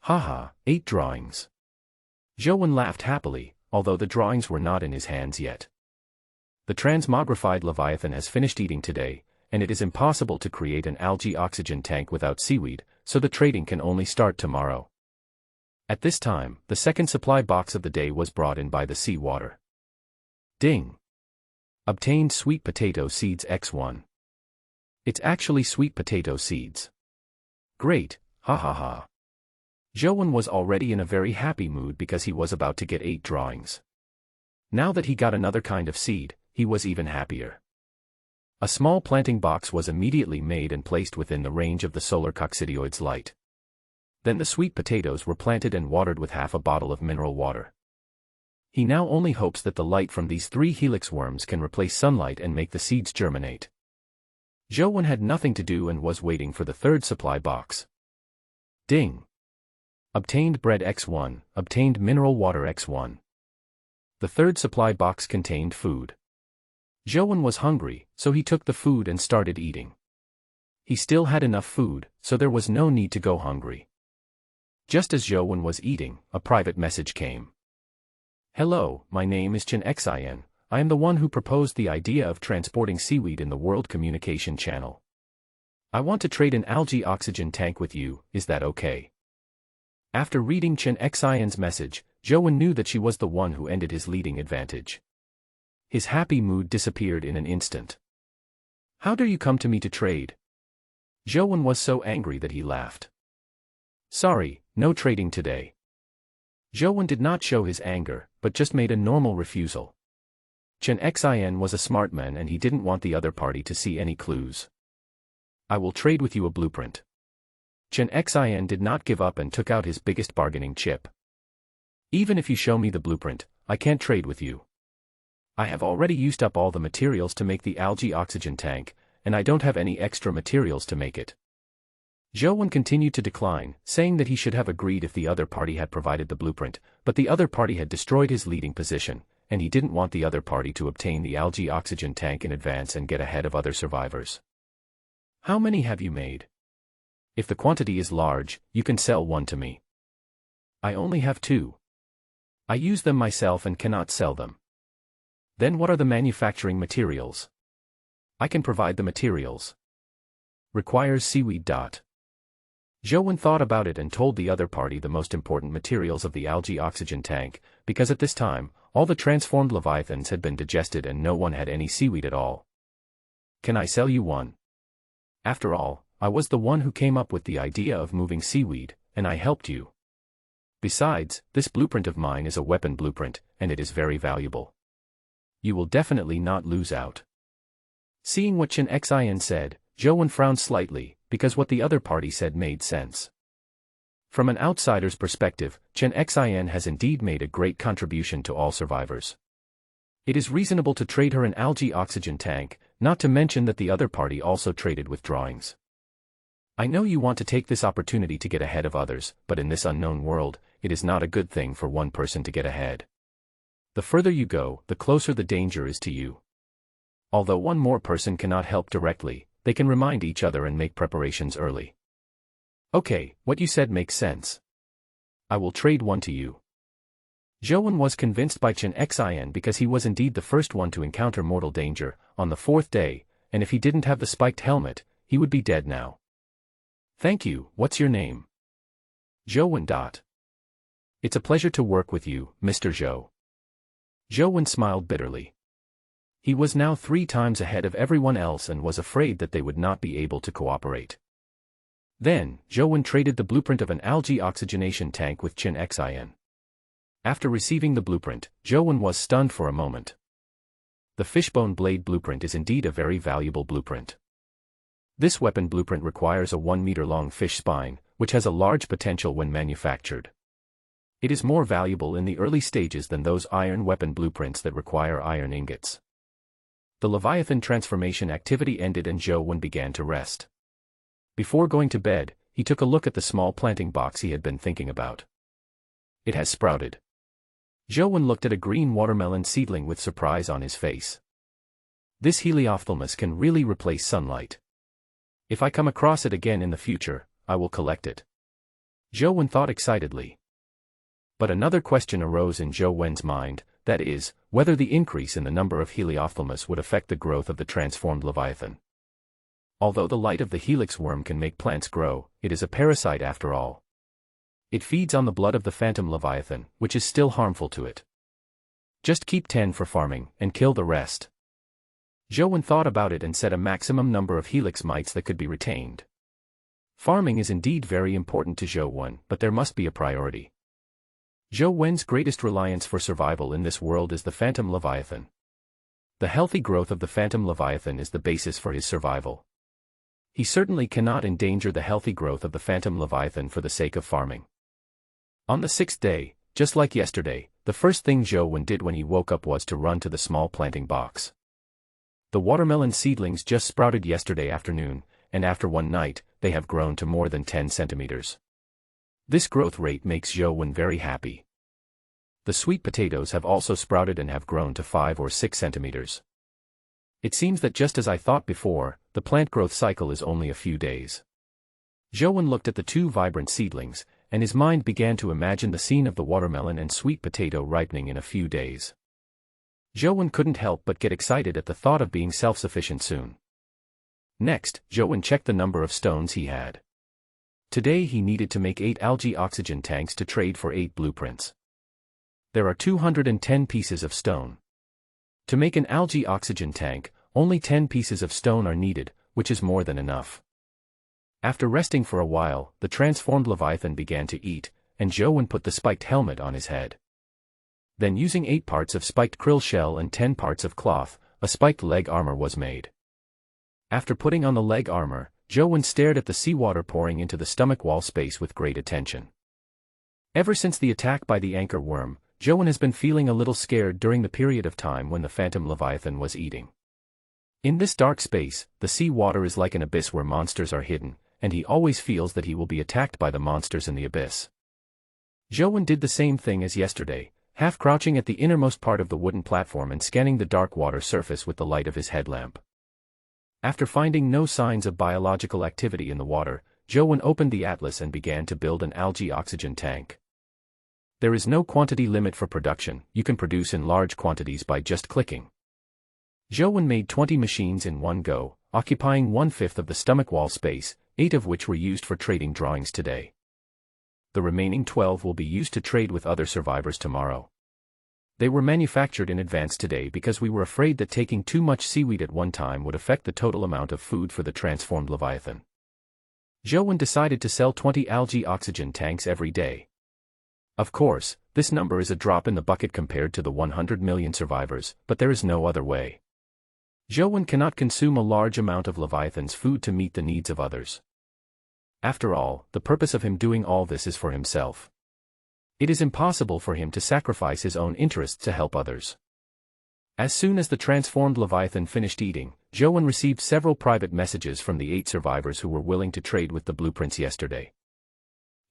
Haha, 8 drawings. Zhou laughed happily, although the drawings were not in his hands yet. The transmogrified Leviathan has finished eating today, and it is impossible to create an algae oxygen tank without seaweed, so the trading can only start tomorrow. At this time, the second supply box of the day was brought in by the sea water. Ding! Obtained sweet potato seeds X1. It's actually sweet potato seeds. Great, ha ha ha. Zhou was already in a very happy mood because he was about to get 8 drawings. Now that he got another kind of seed, he was even happier. A small planting box was immediately made and placed within the range of the solar coccidioid's light. Then the sweet potatoes were planted and watered with half a bottle of mineral water. He now only hopes that the light from these 3 helix worms can replace sunlight and make the seeds germinate. Zhou had nothing to do and was waiting for the 3rd supply box. Ding! Obtained bread X1, obtained mineral water X1. The 3rd supply box contained food. Zhou was hungry, so he took the food and started eating. He still had enough food, so there was no need to go hungry. Just as Zhou was eating, a private message came. Hello, my name is Chen Xin. I am the one who proposed the idea of transporting seaweed in the World Communication Channel. I want to trade an algae oxygen tank with you, is that okay? After reading Chen Xin's message, Zhou knew that she was the one who ended his leading advantage. His happy mood disappeared in an instant. How dare you come to me to trade? Zhou was so angry that he laughed. Sorry, no trading today. Zhou did not show his anger, but just made a normal refusal. Chen Xin was a smart man and he didn't want the other party to see any clues. I will trade with you a blueprint. Chen Xin did not give up and took out his biggest bargaining chip. Even if you show me the blueprint, I can't trade with you. I have already used up all the materials to make the algae oxygen tank, and I don't have any extra materials to make it. Zhou continued to decline, saying that he should have agreed if the other party had provided the blueprint, but the other party had destroyed his leading position, and he didn't want the other party to obtain the algae oxygen tank in advance and get ahead of other survivors. How many have you made? If the quantity is large, you can sell one to me. I only have 2. I use them myself and cannot sell them. Then what are the manufacturing materials? I can provide the materials. Requires seaweed. Zhou thought about it and told the other party the most important materials of the algae oxygen tank, because at this time, all the transformed leviathans had been digested and no one had any seaweed at all. Can I sell you one? After all, I was the one who came up with the idea of moving seaweed, and I helped you. Besides, this blueprint of mine is a weapon blueprint, and it is very valuable. You will definitely not lose out. Seeing what Chen Xin said, Zhou frowned slightly, because what the other party said made sense. From an outsider's perspective, Chen Xin has indeed made a great contribution to all survivors. It is reasonable to trade her an algae oxygen tank, not to mention that the other party also traded with drawings. I know you want to take this opportunity to get ahead of others, but in this unknown world, it is not a good thing for one person to get ahead. The further you go, the closer the danger is to you. Although one more person cannot help directly, they can remind each other and make preparations early. Okay, what you said makes sense. I will trade one to you. Zhou was convinced by Chen Xin because he was indeed the first one to encounter mortal danger, on the 4th day, and if he didn't have the spiked helmet, he would be dead now. Thank you, what's your name? Zhou. It's a pleasure to work with you, Mr. Zhou. Zhou smiled bitterly. He was now 3 times ahead of everyone else and was afraid that they would not be able to cooperate. Then, Zhou traded the blueprint of an algae oxygenation tank with Chen Xin. After receiving the blueprint, Zhou was stunned for a moment. The fishbone blade blueprint is indeed a very valuable blueprint. This weapon blueprint requires a 1-meter-long fish spine, which has a large potential when manufactured. It is more valuable in the early stages than those iron weapon blueprints that require iron ingots. The Leviathan transformation activity ended and Zhou began to rest. Before going to bed, he took a look at the small planting box he had been thinking about. It has sprouted. Zhou looked at a green watermelon seedling with surprise on his face. This heliophthalmus can really replace sunlight. If I come across it again in the future, I will collect it. Zhou thought excitedly. But another question arose in Zhou's mind, that is, whether the increase in the number of heliophthalmus would affect the growth of the transformed Leviathan. Although the light of the helix worm can make plants grow, it is a parasite after all. It feeds on the blood of the phantom Leviathan, which is still harmful to it. Just keep 10 for farming, and kill the rest. Zhou thought about it and set a maximum number of helix mites that could be retained. Farming is indeed very important to Zhou Wen, but there must be a priority. Zhou Wen's greatest reliance for survival in this world is the Phantom Leviathan. The healthy growth of the Phantom Leviathan is the basis for his survival. He certainly cannot endanger the healthy growth of the Phantom Leviathan for the sake of farming. On the 6th day, just like yesterday, the first thing Zhou Wen did when he woke up was to run to the small planting box. The watermelon seedlings just sprouted yesterday afternoon, and after one night, they have grown to more than 10 centimeters. This growth rate makes Zhou Wen very happy. The sweet potatoes have also sprouted and have grown to 5 or 6 centimeters. It seems that just as I thought before, the plant growth cycle is only a few days. Zhou Wen looked at the two vibrant seedlings, and his mind began to imagine the scene of the watermelon and sweet potato ripening in a few days. Zhou Wen couldn't help but get excited at the thought of being self-sufficient soon. Next, Zhou Wen checked the number of stones he had. Today he needed to make 8 algae oxygen tanks to trade for 8 blueprints. There are 210 pieces of stone. To make an algae oxygen tank, only 10 pieces of stone are needed, which is more than enough. After resting for a while, the transformed Leviathan began to eat, and Zhou Wen put the spiked helmet on his head. Then using 8 parts of spiked krill shell and 10 parts of cloth, a spiked leg armor was made. After putting on the leg armor, Zhou Wen stared at the seawater pouring into the stomach wall space with great attention. Ever since the attack by the anchor worm, Zhou Wen has been feeling a little scared during the period of time when the Phantom Leviathan was eating. In this dark space, the sea water is like an abyss where monsters are hidden, and he always feels that he will be attacked by the monsters in the abyss. Zhou Wen did the same thing as yesterday, half crouching at the innermost part of the wooden platform and scanning the dark water surface with the light of his headlamp. After finding no signs of biological activity in the water, Zhou Wen opened the atlas and began to build an algae oxygen tank. There is no quantity limit for production, you can produce in large quantities by just clicking. Zhou Wen made 20 machines in one go, occupying 1/5 of the stomach wall space, 8 of which were used for trading drawings today. The remaining 12 will be used to trade with other survivors tomorrow. They were manufactured in advance today because we were afraid that taking too much seaweed at one time would affect the total amount of food for the transformed Leviathan. Zhou Wen decided to sell 20 algae oxygen tanks every day. Of course, this number is a drop in the bucket compared to the 100 million survivors, but there is no other way. Zhou Wen cannot consume a large amount of Leviathan's food to meet the needs of others. After all, the purpose of him doing all this is for himself. It is impossible for him to sacrifice his own interests to help others. As soon as the transformed Leviathan finished eating, Zhou Wen received several private messages from the 8 survivors who were willing to trade with the blueprints yesterday.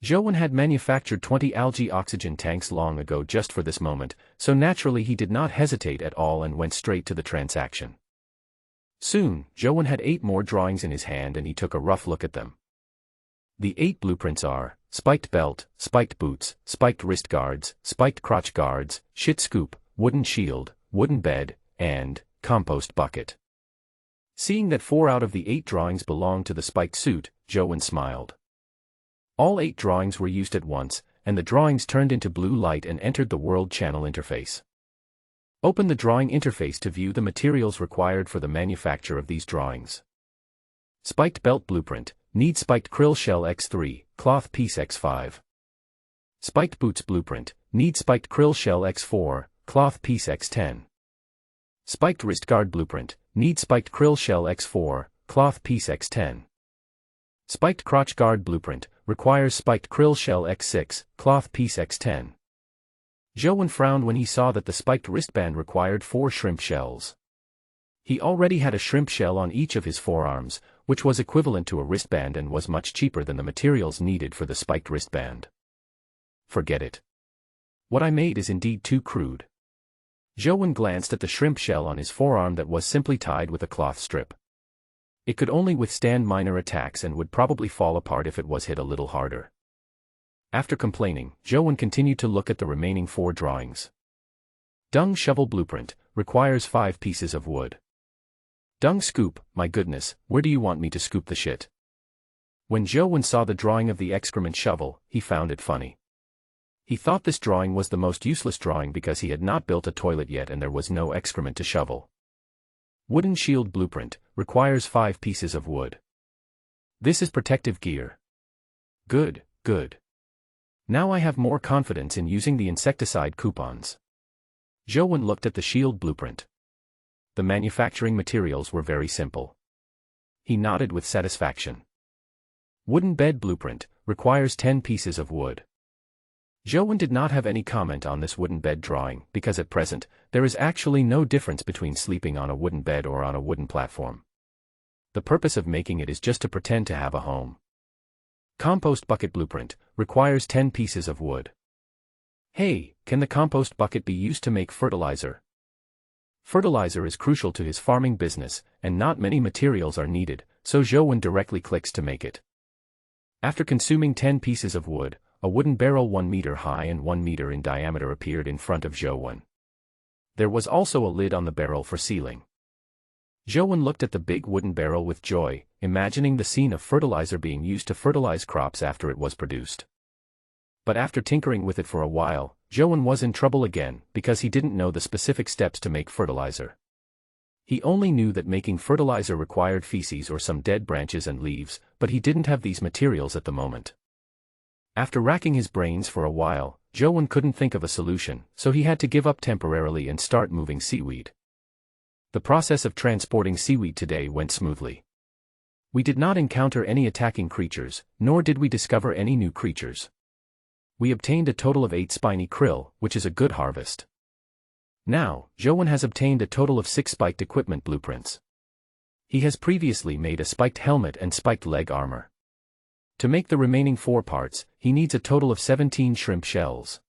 Zhou Wen had manufactured 20 algae oxygen tanks long ago just for this moment, so naturally he did not hesitate at all and went straight to the transaction. Soon, Zhou Wen had 8 more drawings in his hand and he took a rough look at them. The 8 blueprints are spiked belt, spiked boots, spiked wrist guards, spiked crotch guards, shit scoop, wooden shield, wooden bed, and compost bucket. Seeing that 4 out of the 8 drawings belonged to the spiked suit, Zhou Wen smiled. All 8 drawings were used at once, and the drawings turned into blue light and entered the World Channel interface. Open the drawing interface to view the materials required for the manufacture of these drawings. Spiked belt blueprint, need spiked krill shell X3, cloth piece X5. Spiked boots blueprint, need spiked krill shell X4, cloth piece X10. Spiked wrist guard blueprint, need spiked krill shell X4, cloth piece X10. Spiked crotch guard blueprint, requires spiked krill shell X6, cloth piece X10. Zhou Wen frowned when he saw that the spiked wristband required 4 shrimp shells. He already had a shrimp shell on each of his forearms, which was equivalent to a wristband and was much cheaper than the materials needed for the spiked wristband. Forget it. What I made is indeed too crude. Zhou Wen glanced at the shrimp shell on his forearm that was simply tied with a cloth strip. It could only withstand minor attacks and would probably fall apart if it was hit a little harder. After complaining, Zhou Wen continued to look at the remaining 4 drawings. Dung shovel blueprint, requires 5 pieces of wood. Dung scoop, my goodness, where do you want me to scoop the shit? When Zhou Wen saw the drawing of the excrement shovel, he found it funny. He thought this drawing was the most useless drawing because he had not built a toilet yet and there was no excrement to shovel. Wooden shield blueprint, requires 5 pieces of wood. This is protective gear. Good, good. Now I have more confidence in using the insecticide coupons. Zhou looked at the shield blueprint. The manufacturing materials were very simple. He nodded with satisfaction. Wooden bed blueprint, requires 10 pieces of wood. Zhou did not have any comment on this wooden bed drawing because at present, there is actually no difference between sleeping on a wooden bed or on a wooden platform. The purpose of making it is just to pretend to have a home. Compost bucket blueprint, requires 10 pieces of wood. Hey, can the compost bucket be used to make fertilizer? Fertilizer is crucial to his farming business, and not many materials are needed, so Zhou directly clicks to make it. After consuming 10 pieces of wood, a wooden barrel 1 meter high and 1 meter in diameter appeared in front of Zhou. There was also a lid on the barrel for sealing. Zhou looked at the big wooden barrel with joy, imagining the scene of fertilizer being used to fertilize crops after it was produced. But after tinkering with it for a while, Zhou was in trouble again because he didn't know the specific steps to make fertilizer. He only knew that making fertilizer required feces or some dead branches and leaves, but he didn't have these materials at the moment. After racking his brains for a while, Zhou couldn't think of a solution, so he had to give up temporarily and start moving seaweed. The process of transporting seaweed today went smoothly. We did not encounter any attacking creatures, nor did we discover any new creatures. We obtained a total of 8 spiny krill, which is a good harvest. Now, Zhou has obtained a total of 6 spiked equipment blueprints. He has previously made a spiked helmet and spiked leg armor. To make the remaining 4 parts, he needs a total of 17 shrimp shells.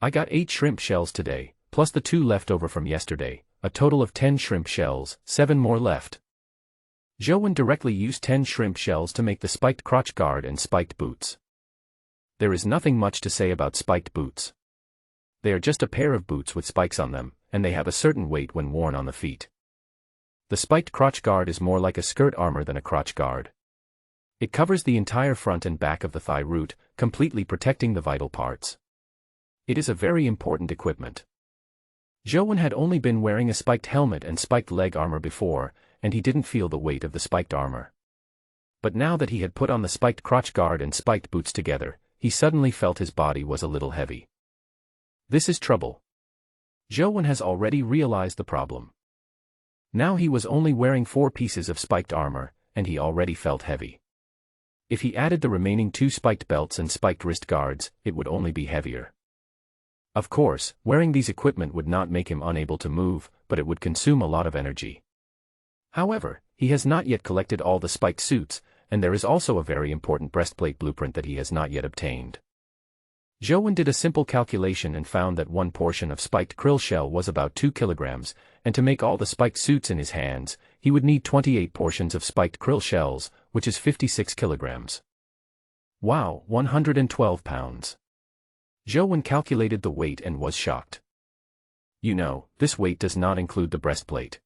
I got 8 shrimp shells today, plus the 2 left over from yesterday, a total of 10 shrimp shells, 7 more left. Zhou directly used 10 shrimp shells to make the spiked crotch guard and spiked boots. There is nothing much to say about spiked boots. They are just a pair of boots with spikes on them, and they have a certain weight when worn on the feet. The spiked crotch guard is more like a skirt armor than a crotch guard. It covers the entire front and back of the thigh root, completely protecting the vital parts. It is a very important equipment. Zhou had only been wearing a spiked helmet and spiked leg armor before, and he didn't feel the weight of the spiked armor. But now that he had put on the spiked crotch guard and spiked boots together, he suddenly felt his body was a little heavy. This is trouble. Zhou has already realized the problem. Now he was only wearing 4 pieces of spiked armor, and he already felt heavy. If he added the remaining 2 spiked belts and spiked wrist guards, it would only be heavier. Of course, wearing these equipment would not make him unable to move, but it would consume a lot of energy. However, he has not yet collected all the spiked suits, and there is also a very important breastplate blueprint that he has not yet obtained. Zhou did a simple calculation and found that 1 portion of spiked krill shell was about 2 kilograms, and to make all the spiked suits in his hands, he would need 28 portions of spiked krill shells, which is 56 kilograms. Wow, 112 pounds. Zhou calculated the weight and was shocked. You know, this weight does not include the breastplate.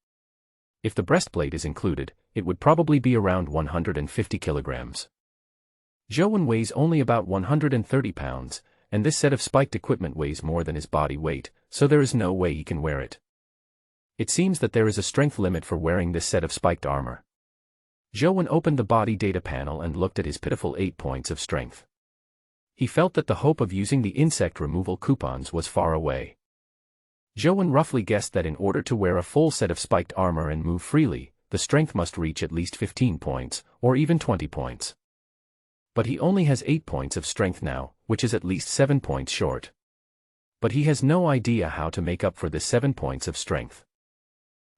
If the breastplate is included, it would probably be around 150 kilograms. Zhou weighs only about 130 pounds, and this set of spiked equipment weighs more than his body weight, so there is no way he can wear it. It seems that there is a strength limit for wearing this set of spiked armor. Zhou opened the body data panel and looked at his pitiful 8 points of strength. He felt that the hope of using the insect removal coupons was far away. Zhou roughly guessed that in order to wear a full set of spiked armor and move freely, the strength must reach at least 15 points, or even 20 points. But he only has 8 points of strength now, which is at least 7 points short. But he has no idea how to make up for this 7 points of strength.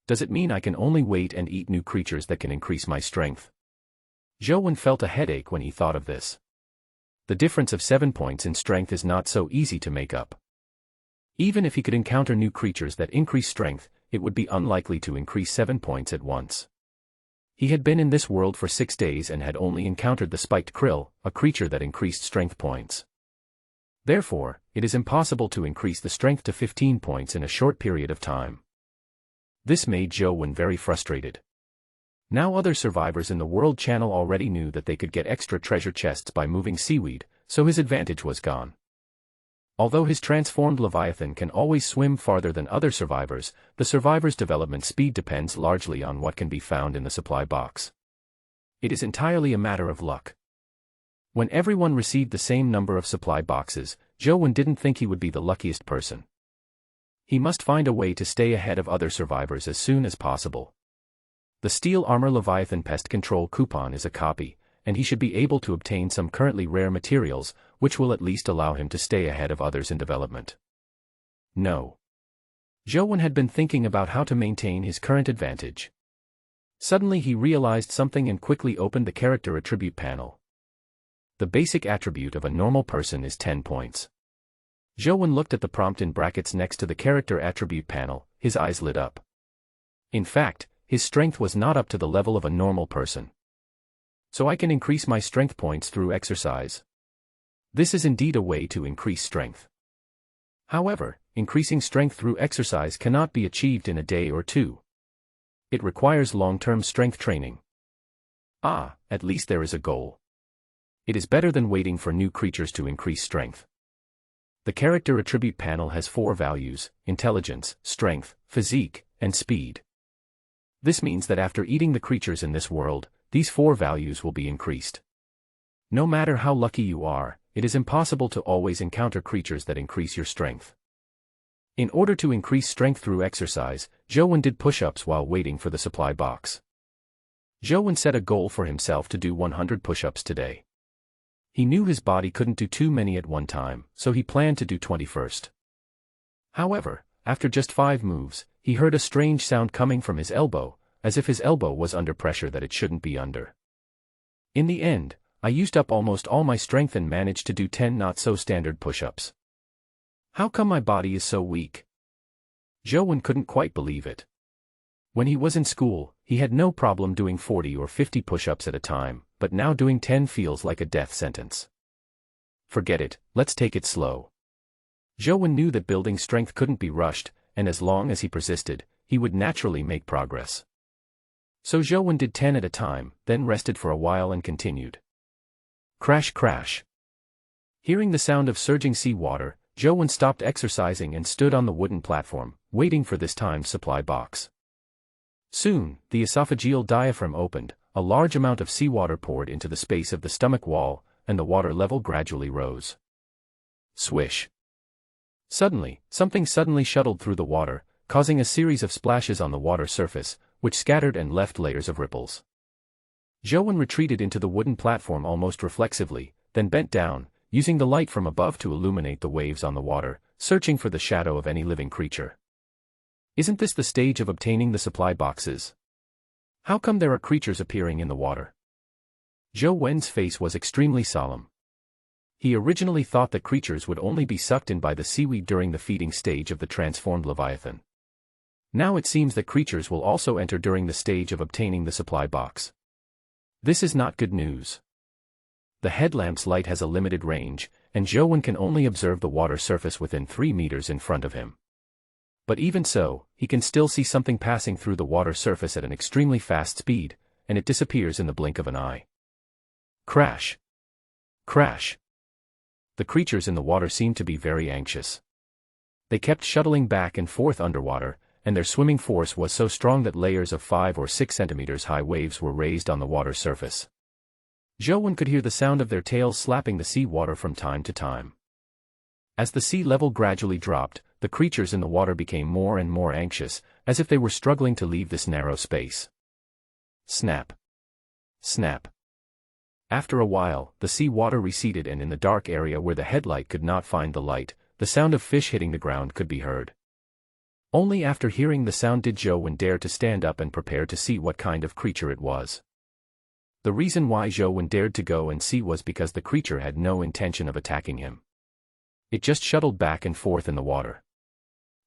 Does it mean I can only wait and eat new creatures that can increase my strength? Zhou felt a headache when he thought of this. The difference of 7 points in strength is not so easy to make up. Even if he could encounter new creatures that increase strength, it would be unlikely to increase 7 points at once. He had been in this world for 6 days and had only encountered the spiked krill, a creature that increased strength points. Therefore, it is impossible to increase the strength to 15 points in a short period of time. This made Zhou very frustrated. Now other survivors in the World Channel already knew that they could get extra treasure chests by moving seaweed, so his advantage was gone. Although his transformed Leviathan can always swim farther than other survivors, the survivor's development speed depends largely on what can be found in the supply box. It is entirely a matter of luck. When everyone received the same number of supply boxes, Joe didn't think he would be the luckiest person. He must find a way to stay ahead of other survivors as soon as possible. The Steel Armor Leviathan Pest Control coupon is a copy, and he should be able to obtain some currently rare materials, which will at least allow him to stay ahead of others in development. No. Joe had been thinking about how to maintain his current advantage. Suddenly he realized something and quickly opened the character attribute panel. The basic attribute of a normal person is 10 points. Joe looked at the prompt in brackets next to the character attribute panel, his eyes lit up. In fact, his strength was not up to the level of a normal person. So I can increase my strength points through exercise. This is indeed a way to increase strength. However, increasing strength through exercise cannot be achieved in a day or two. It requires long-term strength training. At least there is a goal. It is better than waiting for new creatures to increase strength. The character attribute panel has 4 values: intelligence, strength, physique, and speed. This means that after eating the creatures in this world, these 4 values will be increased. No matter how lucky you are, it is impossible to always encounter creatures that increase your strength. In order to increase strength through exercise, Joe did push-ups while waiting for the supply box. Joe set a goal for himself to do 100 push-ups today. He knew his body couldn't do too many at one time, so he planned to do 20 first. However, after just 5 moves, he heard a strange sound coming from his elbow, as if his elbow was under pressure that it shouldn't be under. In the end, I used up almost all my strength and managed to do 10 not-so-standard push-ups. How come my body is so weak? Joe couldn't quite believe it. When he was in school, he had no problem doing 40 or 50 push-ups at a time, but now doing 10 feels like a death sentence. Forget it, let's take it slow. Joe knew that building strength couldn't be rushed, and as long as he persisted, he would naturally make progress. So Joe did 10 at a time, then rested for a while and continued. Crash crash. Hearing the sound of surging sea water, Joe stopped exercising and stood on the wooden platform, waiting for this timed supply box. Soon, the esophageal diaphragm opened, a large amount of seawater poured into the space of the stomach wall, and the water level gradually rose. Swish. Suddenly, something suddenly shuttled through the water, causing a series of splashes on the water surface, which scattered and left layers of ripples. Joe retreated into the wooden platform almost reflexively, then bent down, using the light from above to illuminate the waves on the water, searching for the shadow of any living creature. Isn't this the stage of obtaining the supply boxes? How come there are creatures appearing in the water? Joe's face was extremely solemn. He originally thought that creatures would only be sucked in by the seaweed during the feeding stage of the transformed Leviathan. Now it seems that creatures will also enter during the stage of obtaining the supply box. This is not good news. The headlamp's light has a limited range, and Joe can only observe the water surface within 3 meters in front of him. But even so, he can still see something passing through the water surface at an extremely fast speed, and it disappears in the blink of an eye. Crash. Crash. The creatures in the water seemed to be very anxious. They kept shuttling back and forth underwater, and their swimming force was so strong that layers of 5 or 6 centimeters high waves were raised on the water surface. Joe could hear the sound of their tails slapping the sea water from time to time. As the sea level gradually dropped, the creatures in the water became more and more anxious, as if they were struggling to leave this narrow space. Snap. Snap. After a while, the sea water receded, and in the dark area where the headlight could not find the light, the sound of fish hitting the ground could be heard. Only after hearing the sound did Joe dare to stand up and prepare to see what kind of creature it was. The reason why Joe dared to go and see was because the creature had no intention of attacking him. It just shuttled back and forth in the water.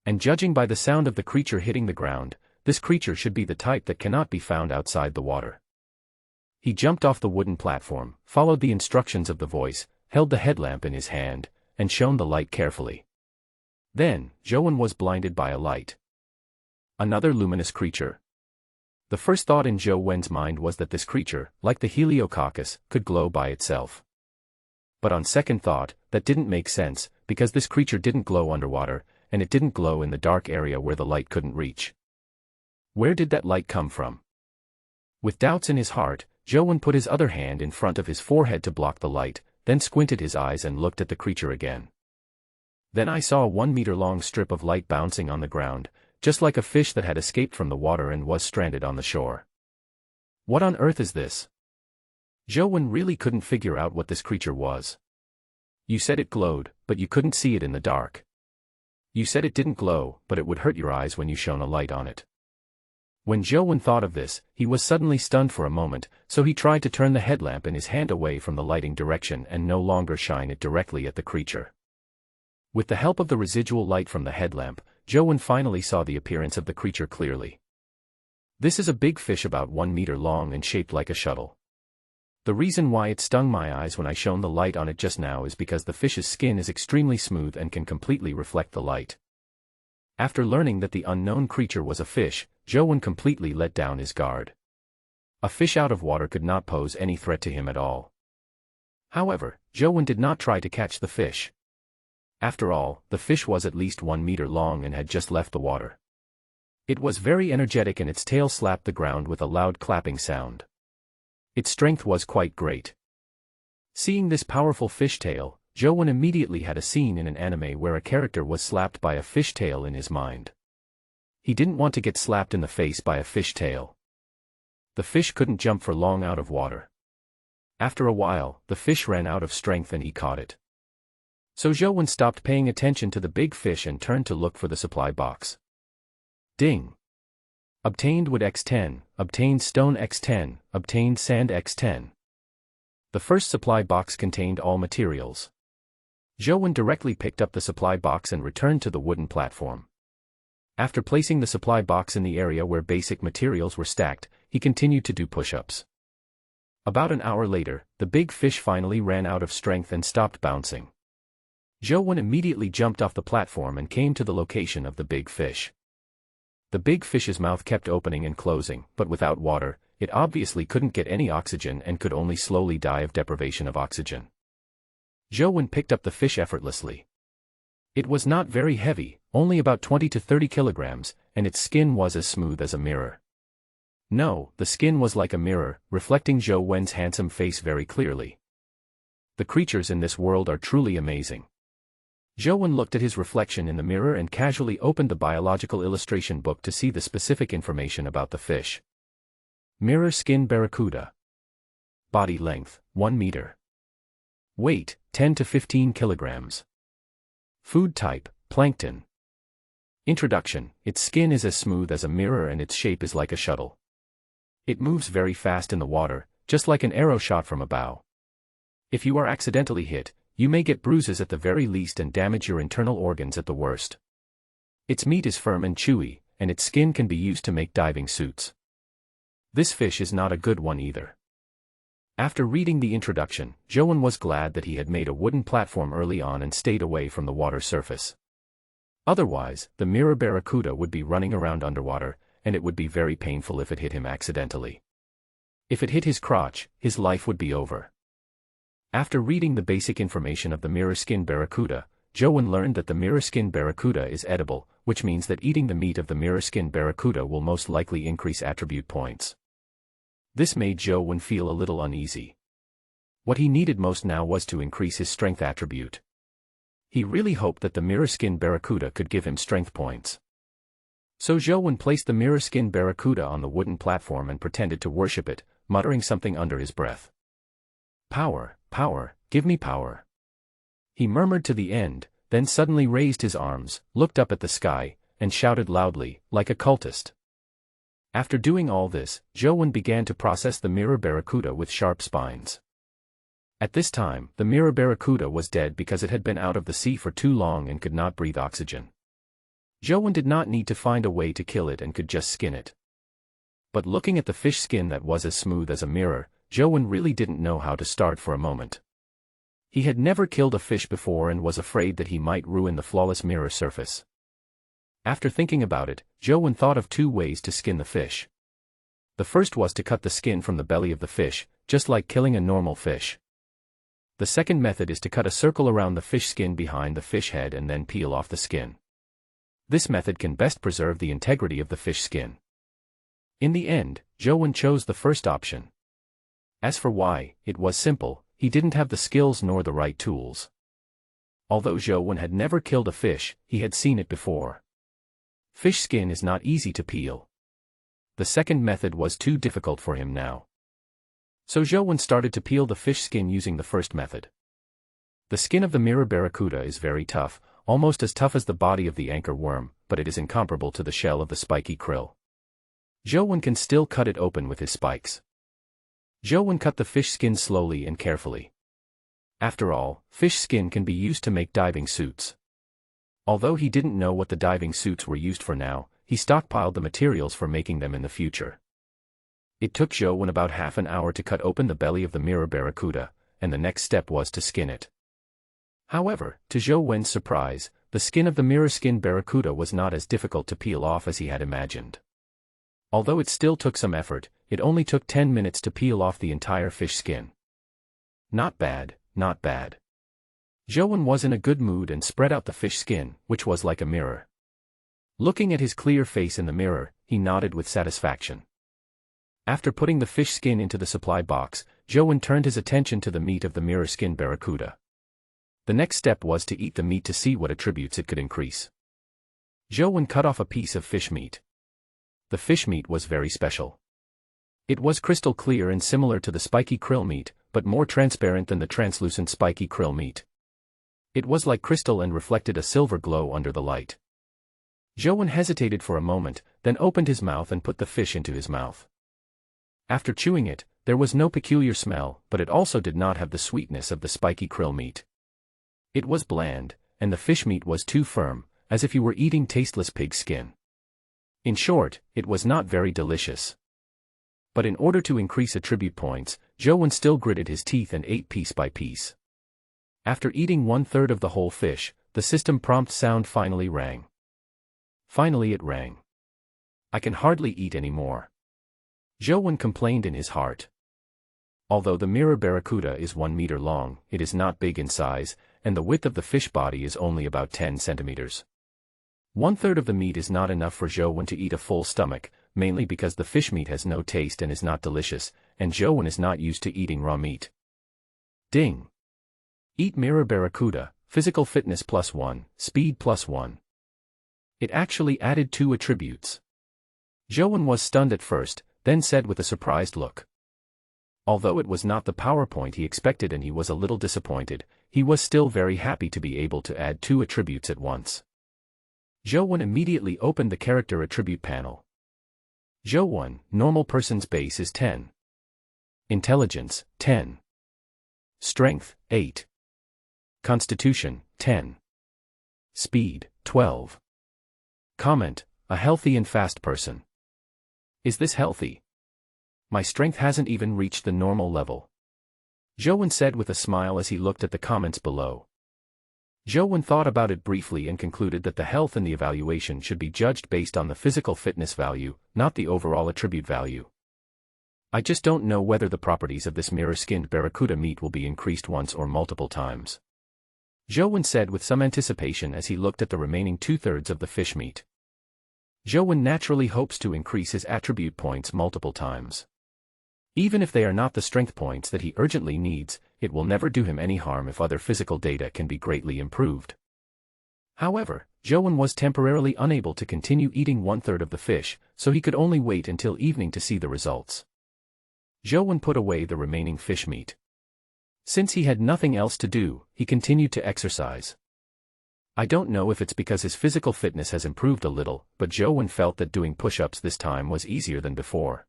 And judging by the sound of the creature hitting the ground, this creature should be the type that cannot be found outside the water. He jumped off the wooden platform, followed the instructions of the voice, held the headlamp in his hand, and shone the light carefully. Then, Joe was blinded by a light. Another luminous creature. The first thought in Joe's mind was that this creature, like the Heliococcus, could glow by itself. But on second thought, that didn't make sense, because this creature didn't glow underwater, and it didn't glow in the dark area where the light couldn't reach. Where did that light come from? With doubts in his heart, Jowen put his other hand in front of his forehead to block the light, then squinted his eyes and looked at the creature again. Then I saw a 1-meter-long strip of light bouncing on the ground, just like a fish that had escaped from the water and was stranded on the shore. What on earth is this? Jowen really couldn't figure out what this creature was. You said it glowed, but you couldn't see it in the dark. You said it didn't glow, but it would hurt your eyes when you shone a light on it. When Jowen thought of this, he was suddenly stunned for a moment, so he tried to turn the headlamp in his hand away from the lighting direction and no longer shine it directly at the creature. With the help of the residual light from the headlamp, Jowen finally saw the appearance of the creature clearly. This is a big fish about 1 meter long and shaped like a shuttle. The reason why it stung my eyes when I shone the light on it just now is because the fish's skin is extremely smooth and can completely reflect the light. After learning that the unknown creature was a fish, Jowen completely let down his guard. A fish out of water could not pose any threat to him at all. However, Jowen did not try to catch the fish. After all, the fish was at least 1 meter long and had just left the water. It was very energetic and its tail slapped the ground with a loud clapping sound. Its strength was quite great. Seeing this powerful fish tail, Jowen immediately had a scene in an anime where a character was slapped by a fish tail in his mind. He didn't want to get slapped in the face by a fish tail. The fish couldn't jump for long out of water. After a while, the fish ran out of strength and he caught it. So Jowen stopped paying attention to the big fish and turned to look for the supply box. Ding! Obtained wood X10, obtained stone X10, obtained sand X10. The first supply box contained all materials. Jowen directly picked up the supply box and returned to the wooden platform. After placing the supply box in the area where basic materials were stacked, he continued to do push-ups. About an hour later, the big fish finally ran out of strength and stopped bouncing. Jowen immediately jumped off the platform and came to the location of the big fish. The big fish's mouth kept opening and closing, but without water, it obviously couldn't get any oxygen and could only slowly die of deprivation of oxygen. Jowen picked up the fish effortlessly. It was not very heavy, only about 20 to 30 kilograms, and its skin was as smooth as a mirror. No, the skin was like a mirror, reflecting Jowen's handsome face very clearly. The creatures in this world are truly amazing. Jowen looked at his reflection in the mirror and casually opened the biological illustration book to see the specific information about the fish. Mirror skin barracuda. Body length, 1 meter. Weight, 10 to 15 kilograms. Food type, plankton. Introduction, its skin is as smooth as a mirror and its shape is like a shuttle. It moves very fast in the water, just like an arrow shot from a bow. If you are accidentally hit, you may get bruises at the very least and damage your internal organs at the worst. Its meat is firm and chewy, and its skin can be used to make diving suits. This fish is not a good one either. After reading the introduction, Jowen was glad that he had made a wooden platform early on and stayed away from the water surface. Otherwise, the mirror barracuda would be running around underwater, and it would be very painful if it hit him accidentally. If it hit his crotch, his life would be over. After reading the basic information of the mirror skin barracuda, Jowen learned that the mirror skin barracuda is edible, which means that eating the meat of the mirror skin barracuda will most likely increase attribute points. This made Jowen feel a little uneasy. What he needed most now was to increase his strength attribute. He really hoped that the mirror skin barracuda could give him strength points. So Jowen placed the mirror skin barracuda on the wooden platform and pretended to worship it, muttering something under his breath. Power, power, give me power. He murmured to the end, then suddenly raised his arms, looked up at the sky, and shouted loudly, like a cultist. After doing all this, Jowen began to process the mirror barracuda with sharp spines. At this time, the mirror barracuda was dead because it had been out of the sea for too long and could not breathe oxygen. Jowen did not need to find a way to kill it and could just skin it. But looking at the fish skin that was as smooth as a mirror, Jowen really didn't know how to start for a moment. He had never killed a fish before and was afraid that he might ruin the flawless mirror surface. After thinking about it, Jowen thought of 2 ways to skin the fish. The first was to cut the skin from the belly of the fish, just like killing a normal fish. The second method is to cut a circle around the fish skin behind the fish head and then peel off the skin. This method can best preserve the integrity of the fish skin. In the end, Jowen chose the first option. As for why, it was simple, he didn't have the skills nor the right tools. Although Zhou had never killed a fish, he had seen it before. Fish skin is not easy to peel. The second method was too difficult for him now. So Zhou started to peel the fish skin using the first method. The skin of the mirror barracuda is very tough, almost as tough as the body of the anchor worm, but it is incomparable to the shell of the spiky krill. Zhou can still cut it open with his spikes. Zhou cut the fish skin slowly and carefully. After all, fish skin can be used to make diving suits. Although he didn't know what the diving suits were used for now, he stockpiled the materials for making them in the future. It took Zhou about half an hour to cut open the belly of the mirror barracuda, and the next step was to skin it. However, to Zhou's surprise, the skin of the mirror skin barracuda was not as difficult to peel off as he had imagined. Although it still took some effort, it only took 10 minutes to peel off the entire fish skin. Not bad, not bad. Zhou was in a good mood and spread out the fish skin, which was like a mirror. Looking at his clear face in the mirror, he nodded with satisfaction. After putting the fish skin into the supply box, Zhou turned his attention to the meat of the mirror skin barracuda. The next step was to eat the meat to see what attributes it could increase. Zhou cut off a piece of fish meat. The fish meat was very special. It was crystal clear and similar to the spiky krill meat, but more transparent than the translucent spiky krill meat. It was like crystal and reflected a silver glow under the light. Zhou hesitated for a moment, then opened his mouth and put the fish into his mouth. After chewing it, there was no peculiar smell, but it also did not have the sweetness of the spiky krill meat. It was bland, and the fish meat was too firm, as if you were eating tasteless pig skin. In short, it was not very delicious. But in order to increase attribute points, Zhou still gritted his teeth and ate piece by piece. After eating 1/3 of the whole fish, the system prompt sound finally rang. Finally it rang. I can hardly eat any more. Zhou complained in his heart. Although the mirror barracuda is 1 meter long, it is not big in size, and the width of the fish body is only about 10 centimeters. 1/3 of the meat is not enough for Zhou to eat a full stomach, mainly because the fish meat has no taste and is not delicious, and Zhou is not used to eating raw meat. Ding! Eat mirror barracuda, physical fitness +1, speed +1. It actually added 2 attributes. Zhou was stunned at first, then said with a surprised look. Although it was not the PowerPoint he expected and he was a little disappointed, he was still very happy to be able to add 2 attributes at once. Zhou immediately opened the character attribute panel. Zhou, normal person's base is 10. Intelligence, 10. Strength, 8. Constitution, 10. Speed, 12. Comment, a healthy and fast person. Is this healthy? My strength hasn't even reached the normal level. Zhou said with a smile as he looked at the comments below. Zhou thought about it briefly and concluded that the health and the evaluation should be judged based on the physical fitness value, not the overall attribute value. I just don't know whether the properties of this mirror-skinned barracuda meat will be increased once or multiple times. Zhou said with some anticipation as he looked at the remaining 2/3 of the fish meat. Zhou naturally hopes to increase his attribute points multiple times. Even if they are not the strength points that he urgently needs, it will never do him any harm if other physical data can be greatly improved. However, Zhou was temporarily unable to continue eating 1/3 of the fish, so he could only wait until evening to see the results. Zhou put away the remaining fish meat. Since he had nothing else to do, he continued to exercise. I don't know if it's because his physical fitness has improved a little, but Zhou felt that doing push-ups this time was easier than before.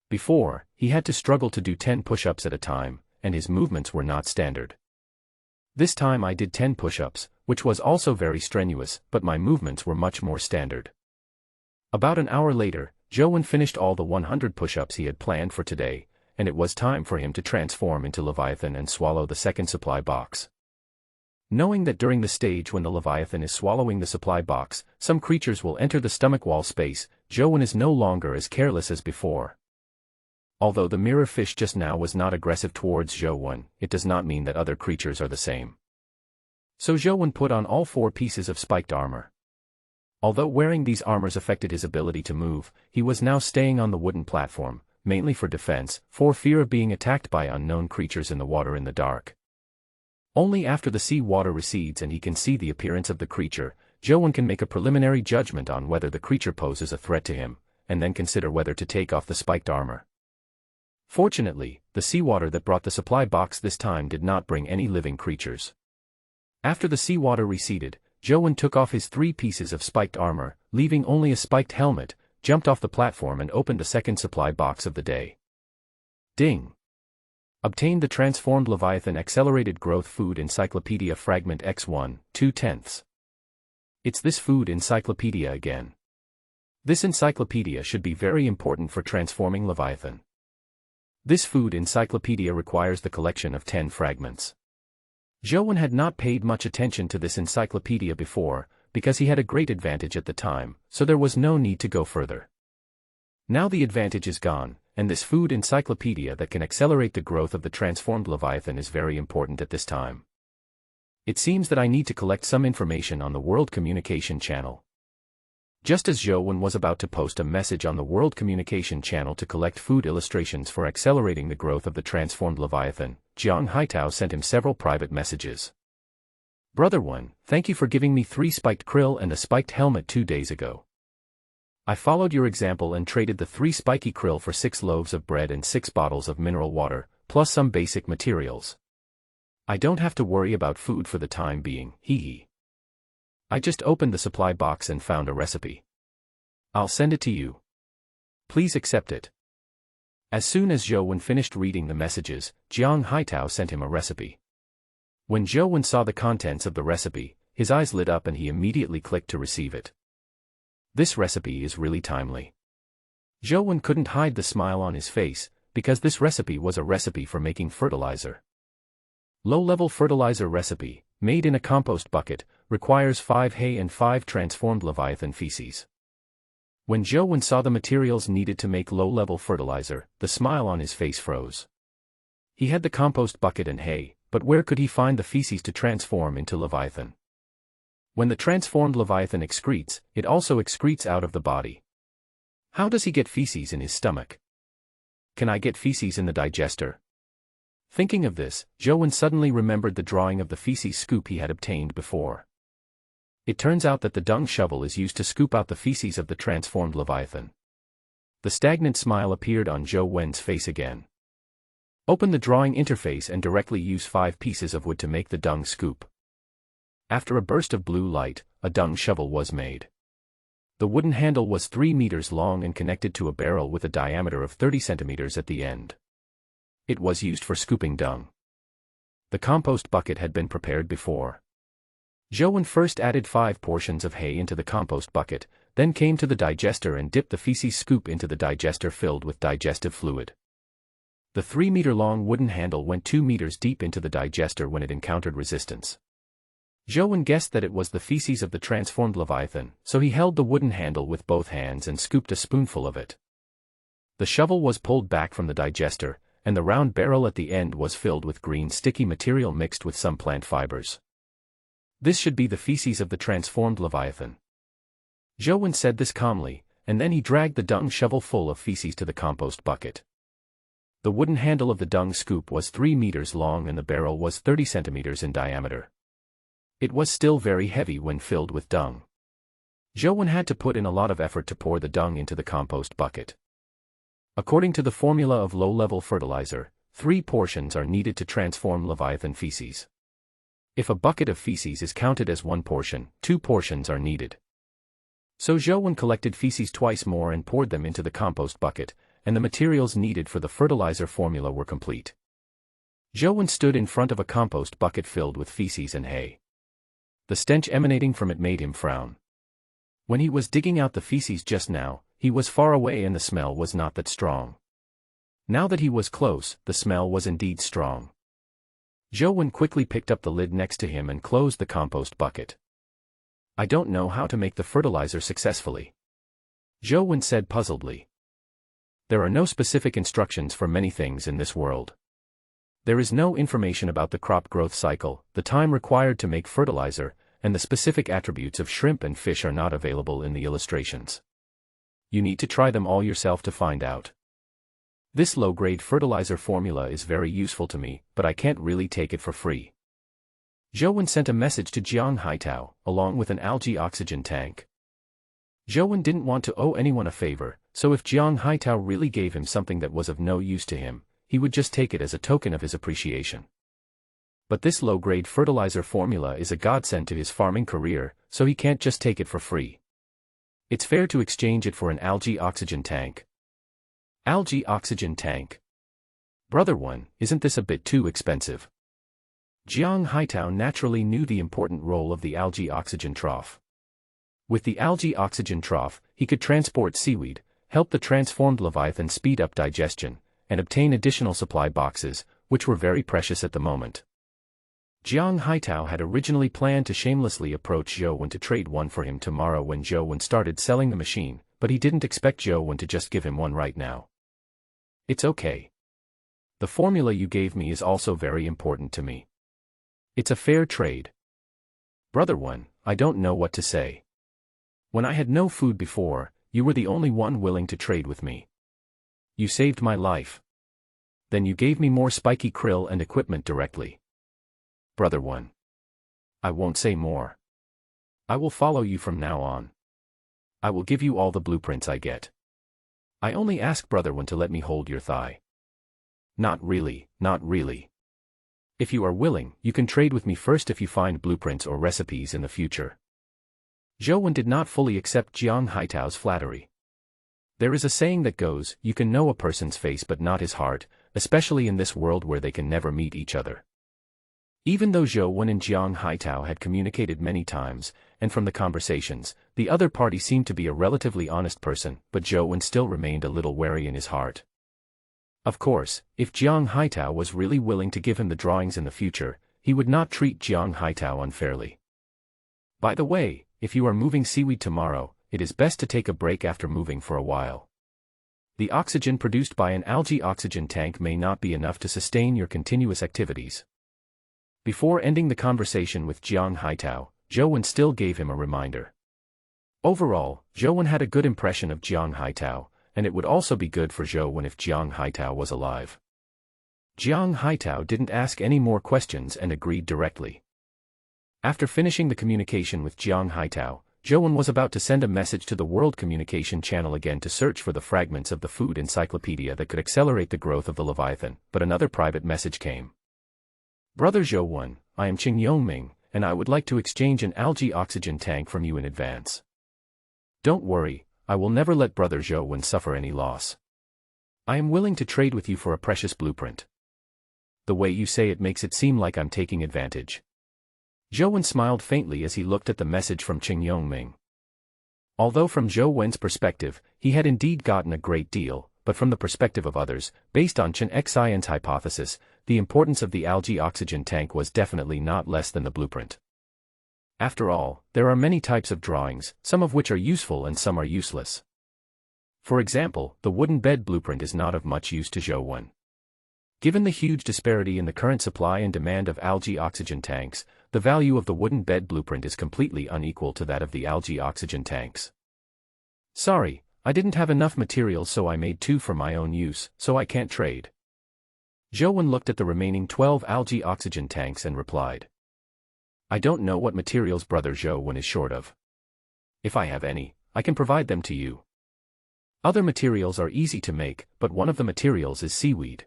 Before, he had to struggle to do 10 push-ups at a time, and his movements were not standard. This time I did 10 push-ups, which was also very strenuous, but my movements were much more standard. About an hour later, Zhou finished all the 100 push-ups he had planned for today, and it was time for him to transform into Leviathan and swallow the second supply box. Knowing that during the stage when the Leviathan is swallowing the supply box, some creatures will enter the stomach wall space, Zhou is no longer as careless as before. Although the mirror fish just now was not aggressive towards Zhou, it does not mean that other creatures are the same. So Zhou put on all 4 pieces of spiked armor. Although wearing these armors affected his ability to move, he was now staying on the wooden platform, mainly for defense, for fear of being attacked by unknown creatures in the water in the dark. Only after the sea water recedes and he can see the appearance of the creature, Joan can make a preliminary judgment on whether the creature poses a threat to him, and then consider whether to take off the spiked armor. Fortunately, the seawater that brought the supply box this time did not bring any living creatures. After the seawater receded, Joan took off his 3 pieces of spiked armor, leaving only a spiked helmet, jumped off the platform and opened the second supply box of the day. Ding! Obtained the Transformed Leviathan Accelerated Growth Food Encyclopedia Fragment X1, 2/10. It's this food encyclopedia again. This encyclopedia should be very important for transforming Leviathan. This food encyclopedia requires the collection of 10 fragments. Joan had not paid much attention to this encyclopedia before, because he had a great advantage at the time, so there was no need to go further. Now the advantage is gone, and this food encyclopedia that can accelerate the growth of the transformed Leviathan is very important at this time. It seems that I need to collect some information on the World Communication Channel. Just as Joan was about to post a message on the World Communication Channel to collect food illustrations for accelerating the growth of the transformed Leviathan, Jiang Haitao sent him several private messages. Brother 1, thank you for giving me 3 spiked krill and a spiked helmet 2 days ago. I followed your example and traded the 3 spiky krill for 6 loaves of bread and 6 bottles of mineral water, plus some basic materials. I don't have to worry about food for the time being, hee. I just opened the supply box and found a recipe. I'll send it to you. Please accept it. As soon as Joan finished reading the messages, Jiang Haitao sent him a recipe. When Joan saw the contents of the recipe, his eyes lit up and he immediately clicked to receive it. This recipe is really timely. Joan couldn't hide the smile on his face, because this recipe was a recipe for making fertilizer. Low-level fertilizer recipe, made in a compost bucket, requires 5 hay and 5 transformed Leviathan feces. When Joan saw the materials needed to make low-level fertilizer, the smile on his face froze. He had the compost bucket and hay, but where could he find the feces to transform into Leviathan? When the transformed Leviathan excretes, it also excretes out of the body. How does he get feces in his stomach? Can I get feces in the digester? Thinking of this, Joan suddenly remembered the drawing of the feces scoop he had obtained before. It turns out that the dung shovel is used to scoop out the feces of the transformed Leviathan. The stagnant smile appeared on Joan's face again. Open the drawing interface and directly use 5 pieces of wood to make the dung scoop. After a burst of blue light, a dung shovel was made. The wooden handle was 3 meters long and connected to a barrel with a diameter of 30 centimeters at the end. It was used for scooping dung. The compost bucket had been prepared before. Joan first added 5 portions of hay into the compost bucket, then came to the digester and dipped the feces scoop into the digester filled with digestive fluid. The 3-meter-long wooden handle went 2 meters deep into the digester when it encountered resistance. Joan guessed that it was the feces of the transformed Leviathan, so he held the wooden handle with both hands and scooped a spoonful of it. The shovel was pulled back from the digester, and the round barrel at the end was filled with green sticky material mixed with some plant fibers. This should be the feces of the transformed Leviathan. Joan said this calmly, and then he dragged the dung shovel full of feces to the compost bucket. The wooden handle of the dung scoop was 3 meters long and the barrel was 30 centimeters in diameter. It was still very heavy when filled with dung. Joan had to put in a lot of effort to pour the dung into the compost bucket. According to the formula of low-level fertilizer, 3 portions are needed to transform Leviathan feces. If a bucket of feces is counted as 1 portion, 2 portions are needed. So Joan collected feces twice more and poured them into the compost bucket, and the materials needed for the fertilizer formula were complete. Joan stood in front of a compost bucket filled with feces and hay. The stench emanating from it made him frown. When he was digging out the feces just now, he was far away and the smell was not that strong. Now that he was close, the smell was indeed strong. Joan quickly picked up the lid next to him and closed the compost bucket. I don't know how to make the fertilizer successfully. Joan said puzzledly. There are no specific instructions for many things in this world. There is no information about the crop growth cycle, the time required to make fertilizer, and the specific attributes of shrimp and fish are not available in the illustrations. You need to try them all yourself to find out. This low-grade fertilizer formula is very useful to me, but I can't really take it for free. Zhou sent a message to Jiang Haitao, along with an algae oxygen tank. Zhou didn't want to owe anyone a favor, so if Jiang Haitao really gave him something that was of no use to him, he would just take it as a token of his appreciation. But this low-grade fertilizer formula is a godsend to his farming career, so he can't just take it for free. It's fair to exchange it for an algae oxygen tank. Algae oxygen tank. Brother One, isn't this a bit too expensive? Jiang Haitao naturally knew the important role of the algae oxygen trough. With the algae oxygen trough, he could transport seaweed, help the transformed Leviathan speed up digestion, and obtain additional supply boxes, which were very precious at the moment. Jiang Haitao had originally planned to shamelessly approach Zhou to trade one for him tomorrow when Zhou started selling the machine, but he didn't expect Zhou to just give him one right now. It's okay. The formula you gave me is also very important to me. It's a fair trade. Brother One, I don't know what to say. When I had no food before, you were the only one willing to trade with me. You saved my life. Then you gave me more spiky krill and equipment directly. Brother One. I won't say more. I will follow you from now on. I will give you all the blueprints I get. I only ask Brother One to let me hold your thigh. Not really, not really. If you are willing, you can trade with me first if you find blueprints or recipes in the future. Zhou did not fully accept Jiang Haitao's flattery. There is a saying that goes, you can know a person's face but not his heart, especially in this world where they can never meet each other. Even though Zhou and Jiang Haitao had communicated many times, and from the conversations, the other party seemed to be a relatively honest person, but Zhou still remained a little wary in his heart. Of course, if Jiang Haitao was really willing to give him the drawings in the future, he would not treat Jiang Haitao unfairly. By the way, if you are moving seaweed tomorrow, it is best to take a break after moving for a while. The oxygen produced by an algae oxygen tank may not be enough to sustain your continuous activities. Before ending the conversation with Jiang Haitao, Zhou still gave him a reminder. Overall, Zhou had a good impression of Jiang Haitao, and it would also be good for Zhou if Jiang Haitao was alive. Jiang Haitao didn't ask any more questions and agreed directly. After finishing the communication with Jiang Haitao, Zhou was about to send a message to the World Communication Channel again to search for the fragments of the food encyclopedia that could accelerate the growth of the Leviathan, but another private message came. Brother Zhou, I am Qing Yongming, and I would like to exchange an algae oxygen tank from you in advance. Don't worry, I will never let Brother Zhou suffer any loss. I am willing to trade with you for a precious blueprint. The way you say it makes it seem like I'm taking advantage. Zhou smiled faintly as he looked at the message from Qing Yongming. Although from Zhou perspective, he had indeed gotten a great deal, but from the perspective of others, based on Chen Xian's hypothesis, the importance of the algae oxygen tank was definitely not less than the blueprint. After all, there are many types of drawings, some of which are useful and some are useless. For example, the wooden bed blueprint is not of much use to Zhou. Given the huge disparity in the current supply and demand of algae oxygen tanks, the value of the wooden bed blueprint is completely unequal to that of the algae oxygen tanks. Sorry, I didn't have enough materials so I made 2 for my own use, so I can't trade. Zhou looked at the remaining 12 algae oxygen tanks and replied. I don't know what materials Brother Zhou is short of. If I have any, I can provide them to you. Other materials are easy to make, but one of the materials is seaweed.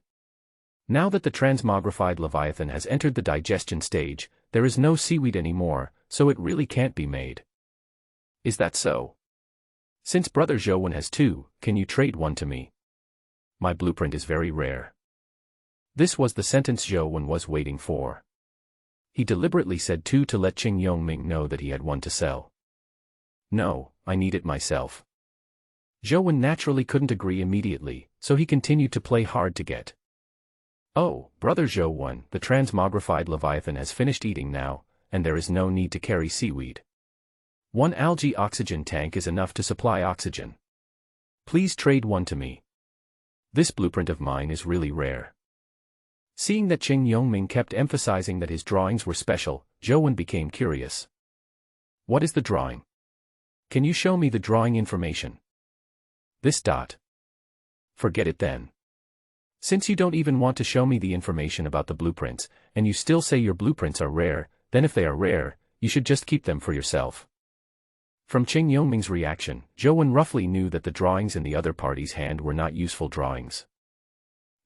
Now that the transmogrified Leviathan has entered the digestion stage, there is no seaweed anymore, so it really can't be made. Is that so? Since Brother Zhou has 2, can you trade one to me? My blueprint is very rare. This was the sentence Zhou was waiting for. He deliberately said 2 to let Qing Yongming know that he had 1 to sell. No, I need it myself. Zhou naturally couldn't agree immediately, so he continued to play hard to get. Oh, Brother Zhou, the transmogrified Leviathan has finished eating now, and there is no need to carry seaweed. 1 algae oxygen tank is enough to supply oxygen. Please trade 1 to me. This blueprint of mine is really rare. Seeing that Qing Yongming kept emphasizing that his drawings were special, Zhou became curious. What is the drawing? Can you show me the drawing information? This dot. Forget it then. Since you don't even want to show me the information about the blueprints, and you still say your blueprints are rare, then if they are rare, you should just keep them for yourself. From Qing Yongming's reaction, Zhou Wen roughly knew that the drawings in the other party's hand were not useful drawings.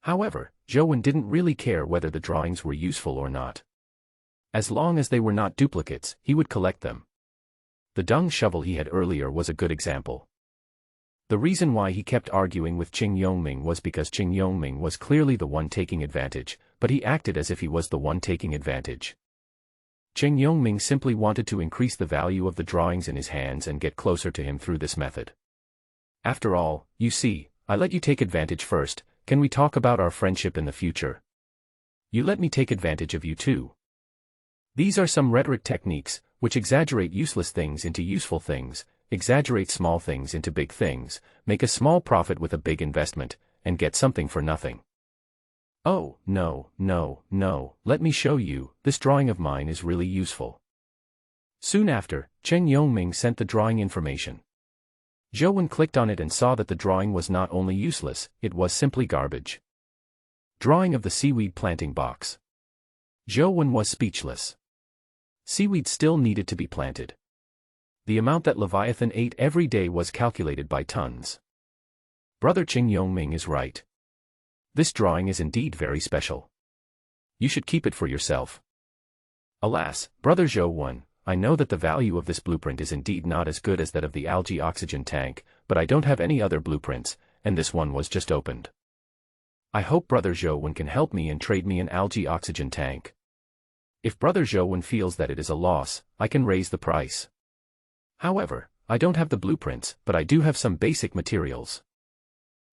However, Zhou Wen didn't really care whether the drawings were useful or not. As long as they were not duplicates, he would collect them. The dung shovel he had earlier was a good example. The reason why he kept arguing with Qing Yongming was because Qing Yongming was clearly the one taking advantage, but he acted as if he was the one taking advantage. Qing Yongming simply wanted to increase the value of the drawings in his hands and get closer to him through this method. After all, you see, I let you take advantage first. Can we talk about our friendship in the future? You let me take advantage of you too. These are some rhetoric techniques, which exaggerate useless things into useful things, exaggerate small things into big things, make a small profit with a big investment, and get something for nothing. Oh, no, let me show you, this drawing of mine is really useful. Soon after, Qing Yongming sent the drawing information. Zhou Wen clicked on it and saw that the drawing was not only useless, it was simply garbage. Drawing of the seaweed planting box. Zhou Wen was speechless. Seaweed still needed to be planted. The amount that Leviathan ate every day was calculated by tons. Brother Qing Yongming is right. This drawing is indeed very special. You should keep it for yourself. Alas, Brother Zhou Wen, I know that the value of this blueprint is indeed not as good as that of the algae oxygen tank, but I don't have any other blueprints, and this one was just opened. I hope Brother Zhou Wen can help me and trade me an algae oxygen tank. If Brother Zhou Wen feels that it is a loss, I can raise the price. However, I don't have the blueprints, but I do have some basic materials.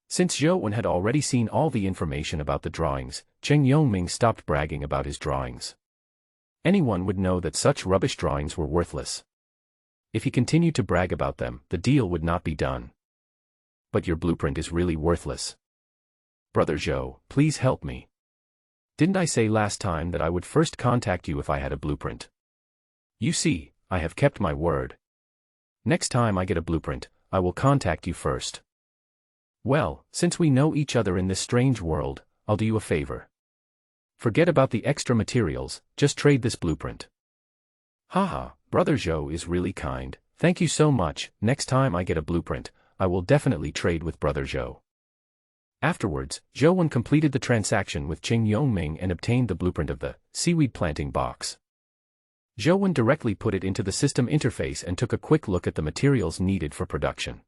Since Zhou Wen had already seen all the information about the drawings, Qing Yongming stopped bragging about his drawings. Anyone would know that such rubbish drawings were worthless. If he continued to brag about them, the deal would not be done. But your blueprint is really worthless. Brother Zhou, please help me. Didn't I say last time that I would first contact you if I had a blueprint? You see, I have kept my word. Next time I get a blueprint, I will contact you first. Well, since we know each other in this strange world, I'll do you a favor. Forget about the extra materials, just trade this blueprint. Haha, Brother Zhou is really kind, thank you so much. Next time I get a blueprint, I will definitely trade with Brother Zhou. Afterwards, Zhou Wen completed the transaction with Qing Yongming and obtained the blueprint of the seaweed planting box. Zhou Wen directly put it into the system interface and took a quick look at the materials needed for production.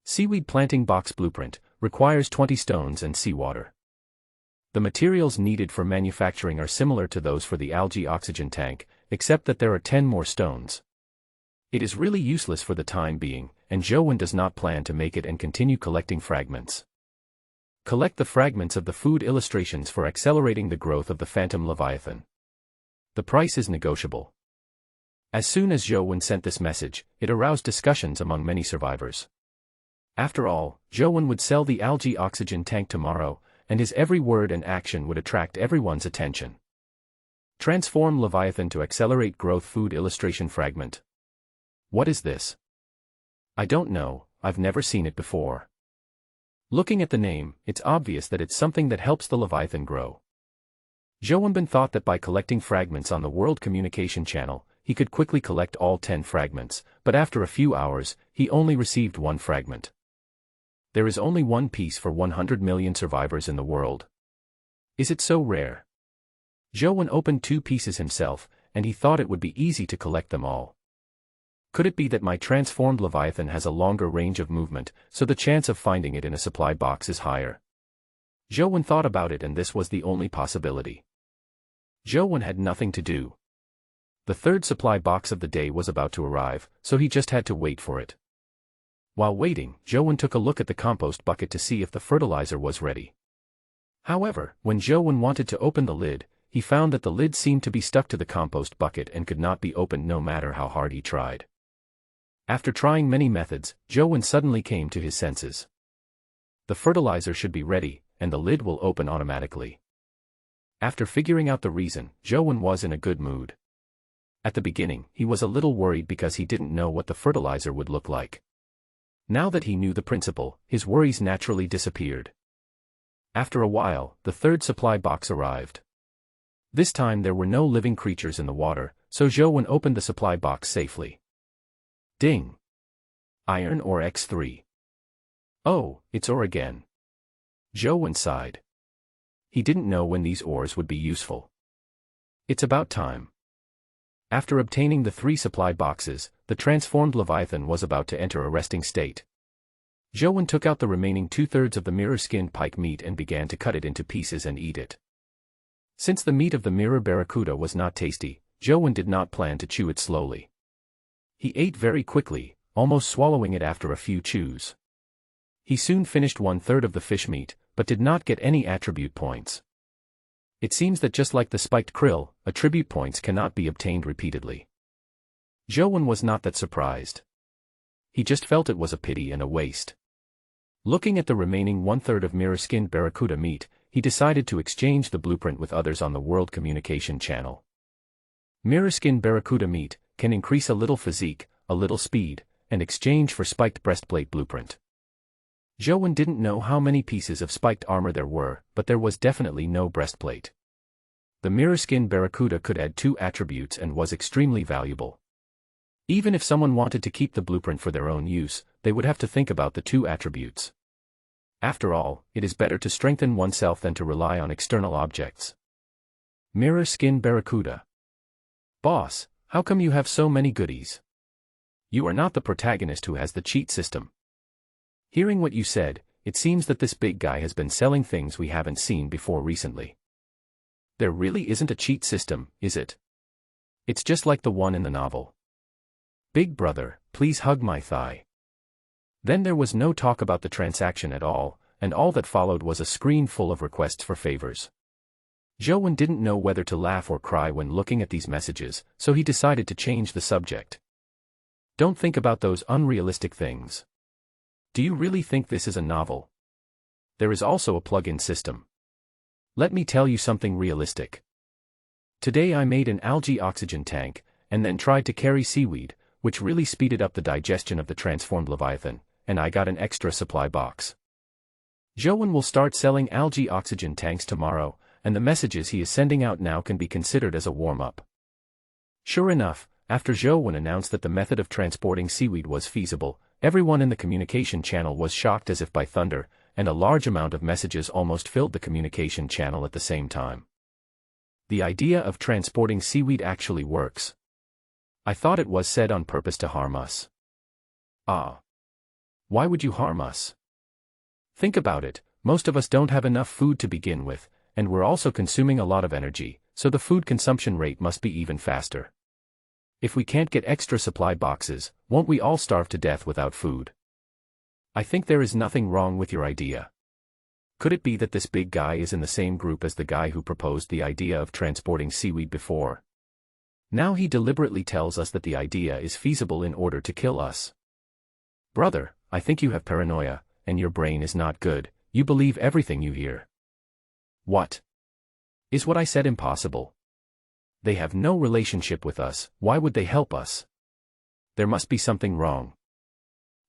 Seaweed planting box blueprint requires 20 stones and seawater. The materials needed for manufacturing are similar to those for the algae oxygen tank, except that there are 10 more stones. It is really useless for the time being, and Zhou Wen does not plan to make it and continue collecting fragments. Collect the fragments of the food illustrations for accelerating the growth of the phantom Leviathan. The price is negotiable. As soon as Zhou Wen sent this message, it aroused discussions among many survivors. After all, Zhou Wen would sell the algae oxygen tank tomorrow, and his every word and action would attract everyone's attention. Transform Leviathan to accelerate growth food illustration fragment. What is this? I don't know, I've never seen it before. Looking at the name, it's obvious that it's something that helps the Leviathan grow. Zhou Wenbin thought that by collecting fragments on the World Communication Channel, he could quickly collect all 10 fragments, but after a few hours, he only received 1 fragment. There is only one piece for 100 million survivors in the world. Is it so rare? Zhou Wen opened 2 pieces himself, and he thought it would be easy to collect them all. Could it be that my transformed Leviathan has a longer range of movement, so the chance of finding it in a supply box is higher? Zhou Wen thought about it and this was the only possibility. Zhou Wen had nothing to do. The 3rd supply box of the day was about to arrive, so he just had to wait for it. While waiting, Zhou Wen took a look at the compost bucket to see if the fertilizer was ready. However, when Zhou Wen wanted to open the lid, he found that the lid seemed to be stuck to the compost bucket and could not be opened no matter how hard he tried. After trying many methods, Zhou Wen suddenly came to his senses. The fertilizer should be ready, and the lid will open automatically. After figuring out the reason, Zhou Wen was in a good mood. At the beginning, he was a little worried because he didn't know what the fertilizer would look like. Now that he knew the principle, his worries naturally disappeared. After a while, the third supply box arrived. This time there were no living creatures in the water, so Zhou opened the supply box safely. Ding! Iron ore X3. Oh, it's ore again. Zhou sighed. He didn't know when these ores would be useful. It's about time. After obtaining the 3 supply boxes, the transformed Leviathan was about to enter a resting state. Zhou took out the remaining 2/3 of the mirror-skinned pike meat and began to cut it into pieces and eat it. Since the meat of the mirror barracuda was not tasty, Zhou did not plan to chew it slowly. He ate very quickly, almost swallowing it after a few chews. He soon finished 1/3 of the fish meat, but did not get any attribute points. It seems that just like the spiked krill, attribute points cannot be obtained repeatedly. Zhou was not that surprised. He just felt it was a pity and a waste. Looking at the remaining 1/3 of mirror-skinned barracuda meat, he decided to exchange the blueprint with others on the World Communication Channel. Mirror-skinned barracuda meat can increase a little physique, a little speed, and exchange for spiked breastplate blueprint. Zhou didn't know how many pieces of spiked armor there were, but there was definitely no breastplate. The mirror-skinned barracuda could add 2 attributes and was extremely valuable. Even if someone wanted to keep the blueprint for their own use, they would have to think about the 2 attributes. After all, it is better to strengthen oneself than to rely on external objects. Mirror-skinned barracuda. Boss, how come you have so many goodies? You are not the protagonist who has the cheat system. Hearing what you said, it seems that this big guy has been selling things we haven't seen before recently. There really isn't a cheat system, is it? It's just like the one in the novel. Big brother, please hug my thigh. Then there was no talk about the transaction at all, and all that followed was a screen full of requests for favors. Zhou didn't know whether to laugh or cry when looking at these messages, so he decided to change the subject. Don't think about those unrealistic things. Do you really think this is a novel? There is also a plug-in system. Let me tell you something realistic. Today I made an algae oxygen tank, and then tried to carry seaweed, which really speeded up the digestion of the transformed Leviathan, and I got an extra supply box. Zhou will start selling algae oxygen tanks tomorrow, and the messages he is sending out now can be considered as a warm-up. Sure enough, after Zhou announced that the method of transporting seaweed was feasible, everyone in the communication channel was shocked as if by thunder, and a large amount of messages almost filled the communication channel at the same time. The idea of transporting seaweed actually works. I thought it was said on purpose to harm us. Ah. Why would you harm us? Think about it, most of us don't have enough food to begin with, and we're also consuming a lot of energy, so the food consumption rate must be even faster. If we can't get extra supply boxes, won't we all starve to death without food? I think there is nothing wrong with your idea. Could it be that this big guy is in the same group as the guy who proposed the idea of transporting seaweed before? Now he deliberately tells us that the idea is feasible in order to kill us. Brother, I think you have paranoia, and your brain is not good, you believe everything you hear. What? Is what I said impossible? They have no relationship with us, why would they help us? There must be something wrong.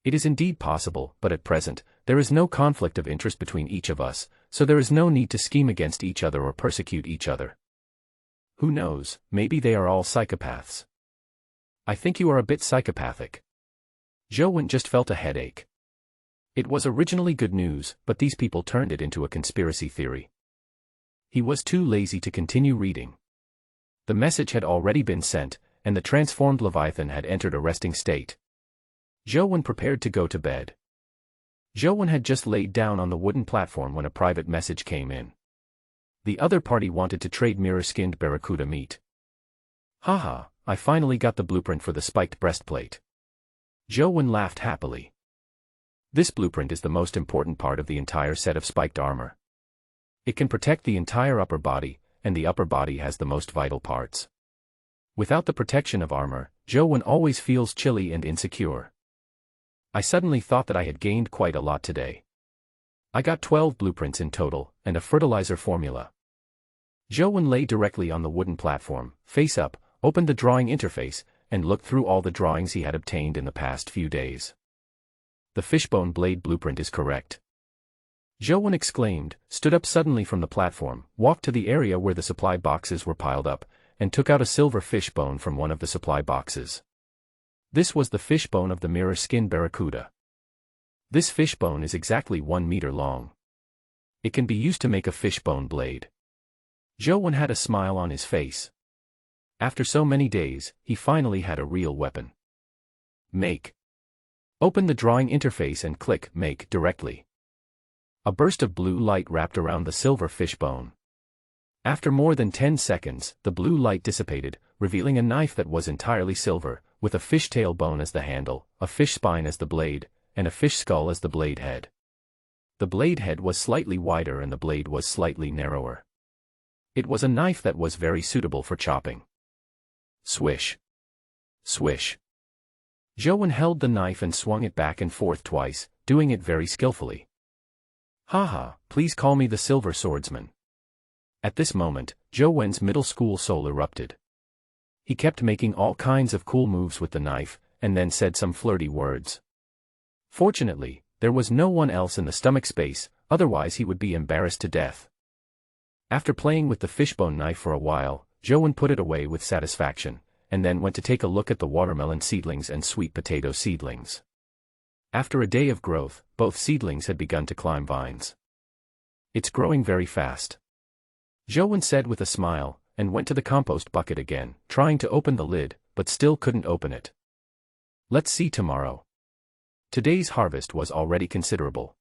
It is indeed possible, but at present, there is no conflict of interest between each of us, so there is no need to scheme against each other or persecute each other. Who knows, maybe they are all psychopaths. I think you are a bit psychopathic. Zhou just felt a headache. It was originally good news, but these people turned it into a conspiracy theory. He was too lazy to continue reading. The message had already been sent, and the transformed Leviathan had entered a resting state. Zhou prepared to go to bed. Zhou had just laid down on the wooden platform when a private message came in. The other party wanted to trade mirror-skinned barracuda meat. Haha, I finally got the blueprint for the spiked breastplate. Zhou laughed happily. This blueprint is the most important part of the entire set of spiked armor. It can protect the entire upper body, and the upper body has the most vital parts. Without the protection of armor, Zhou always feels chilly and insecure. I suddenly thought that I had gained quite a lot today. I got 12 blueprints in total, and a fertilizer formula. Zhou lay directly on the wooden platform, face up, opened the drawing interface, and looked through all the drawings he had obtained in the past few days. The fishbone blade blueprint is correct. Zhou exclaimed, stood up suddenly from the platform, walked to the area where the supply boxes were piled up, and took out a silver fish bone from one of the supply boxes. This was the fish bone of the mirror skin barracuda. This fish bone is exactly 1 meter long. It can be used to make a fish bone blade. Zhou had a smile on his face. After so many days, he finally had a real weapon. Make. Open the drawing interface and click Make directly. A burst of blue light wrapped around the silver fish bone. After more than 10 seconds, the blue light dissipated, revealing a knife that was entirely silver, with a fish tail bone as the handle, a fish spine as the blade, and a fish skull as the blade head. The blade head was slightly wider and the blade was slightly narrower. It was a knife that was very suitable for chopping. Swish. Swish. Zhou held the knife and swung it back and forth twice, doing it very skillfully. Haha, please call me the Silver Swordsman. At this moment, Zhou middle school soul erupted. He kept making all kinds of cool moves with the knife, and then said some flirty words. Fortunately, there was no one else in the stomach space, otherwise he would be embarrassed to death. After playing with the fishbone knife for a while, Zhou put it away with satisfaction, and then went to take a look at the watermelon seedlings and sweet potato seedlings. After a day of growth, both seedlings had begun to climb vines. It's growing very fast. Zhou said with a smile, and went to the compost bucket again, trying to open the lid, but still couldn't open it. Let's see tomorrow. Today's harvest was already considerable.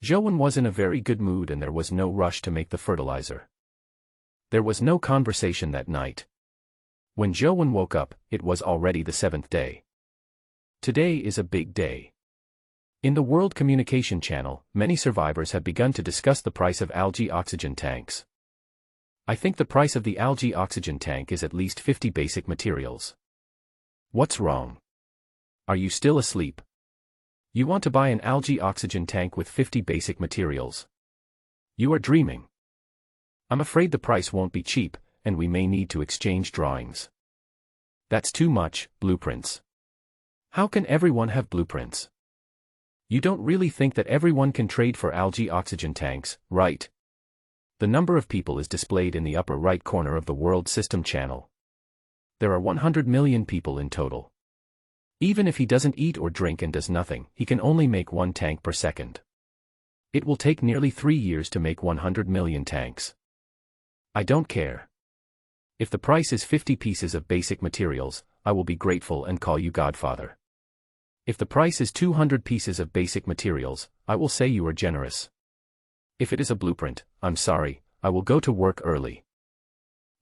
Zhou was in a very good mood and there was no rush to make the fertilizer. There was no conversation that night. When Zhou woke up, it was already the 7th day. Today is a big day. In the World Communication Channel, many survivors have begun to discuss the price of algae oxygen tanks. I think the price of the algae oxygen tank is at least 50 basic materials. What's wrong? Are you still asleep? You want to buy an algae oxygen tank with 50 basic materials? You are dreaming. I'm afraid the price won't be cheap, and we may need to exchange drawings. That's too much, blueprints. How can everyone have blueprints? You don't really think that everyone can trade for algae oxygen tanks, right? The number of people is displayed in the upper right corner of the World System channel. There are 100 million people in total. Even if he doesn't eat or drink and does nothing, he can only make 1 tank per second. It will take nearly 3 years to make 100 million tanks. I don't care. If the price is 50 pieces of basic materials, I will be grateful and call you Godfather. If the price is 200 pieces of basic materials, I will say you are generous. If it is a blueprint, I'm sorry, I will go to work early.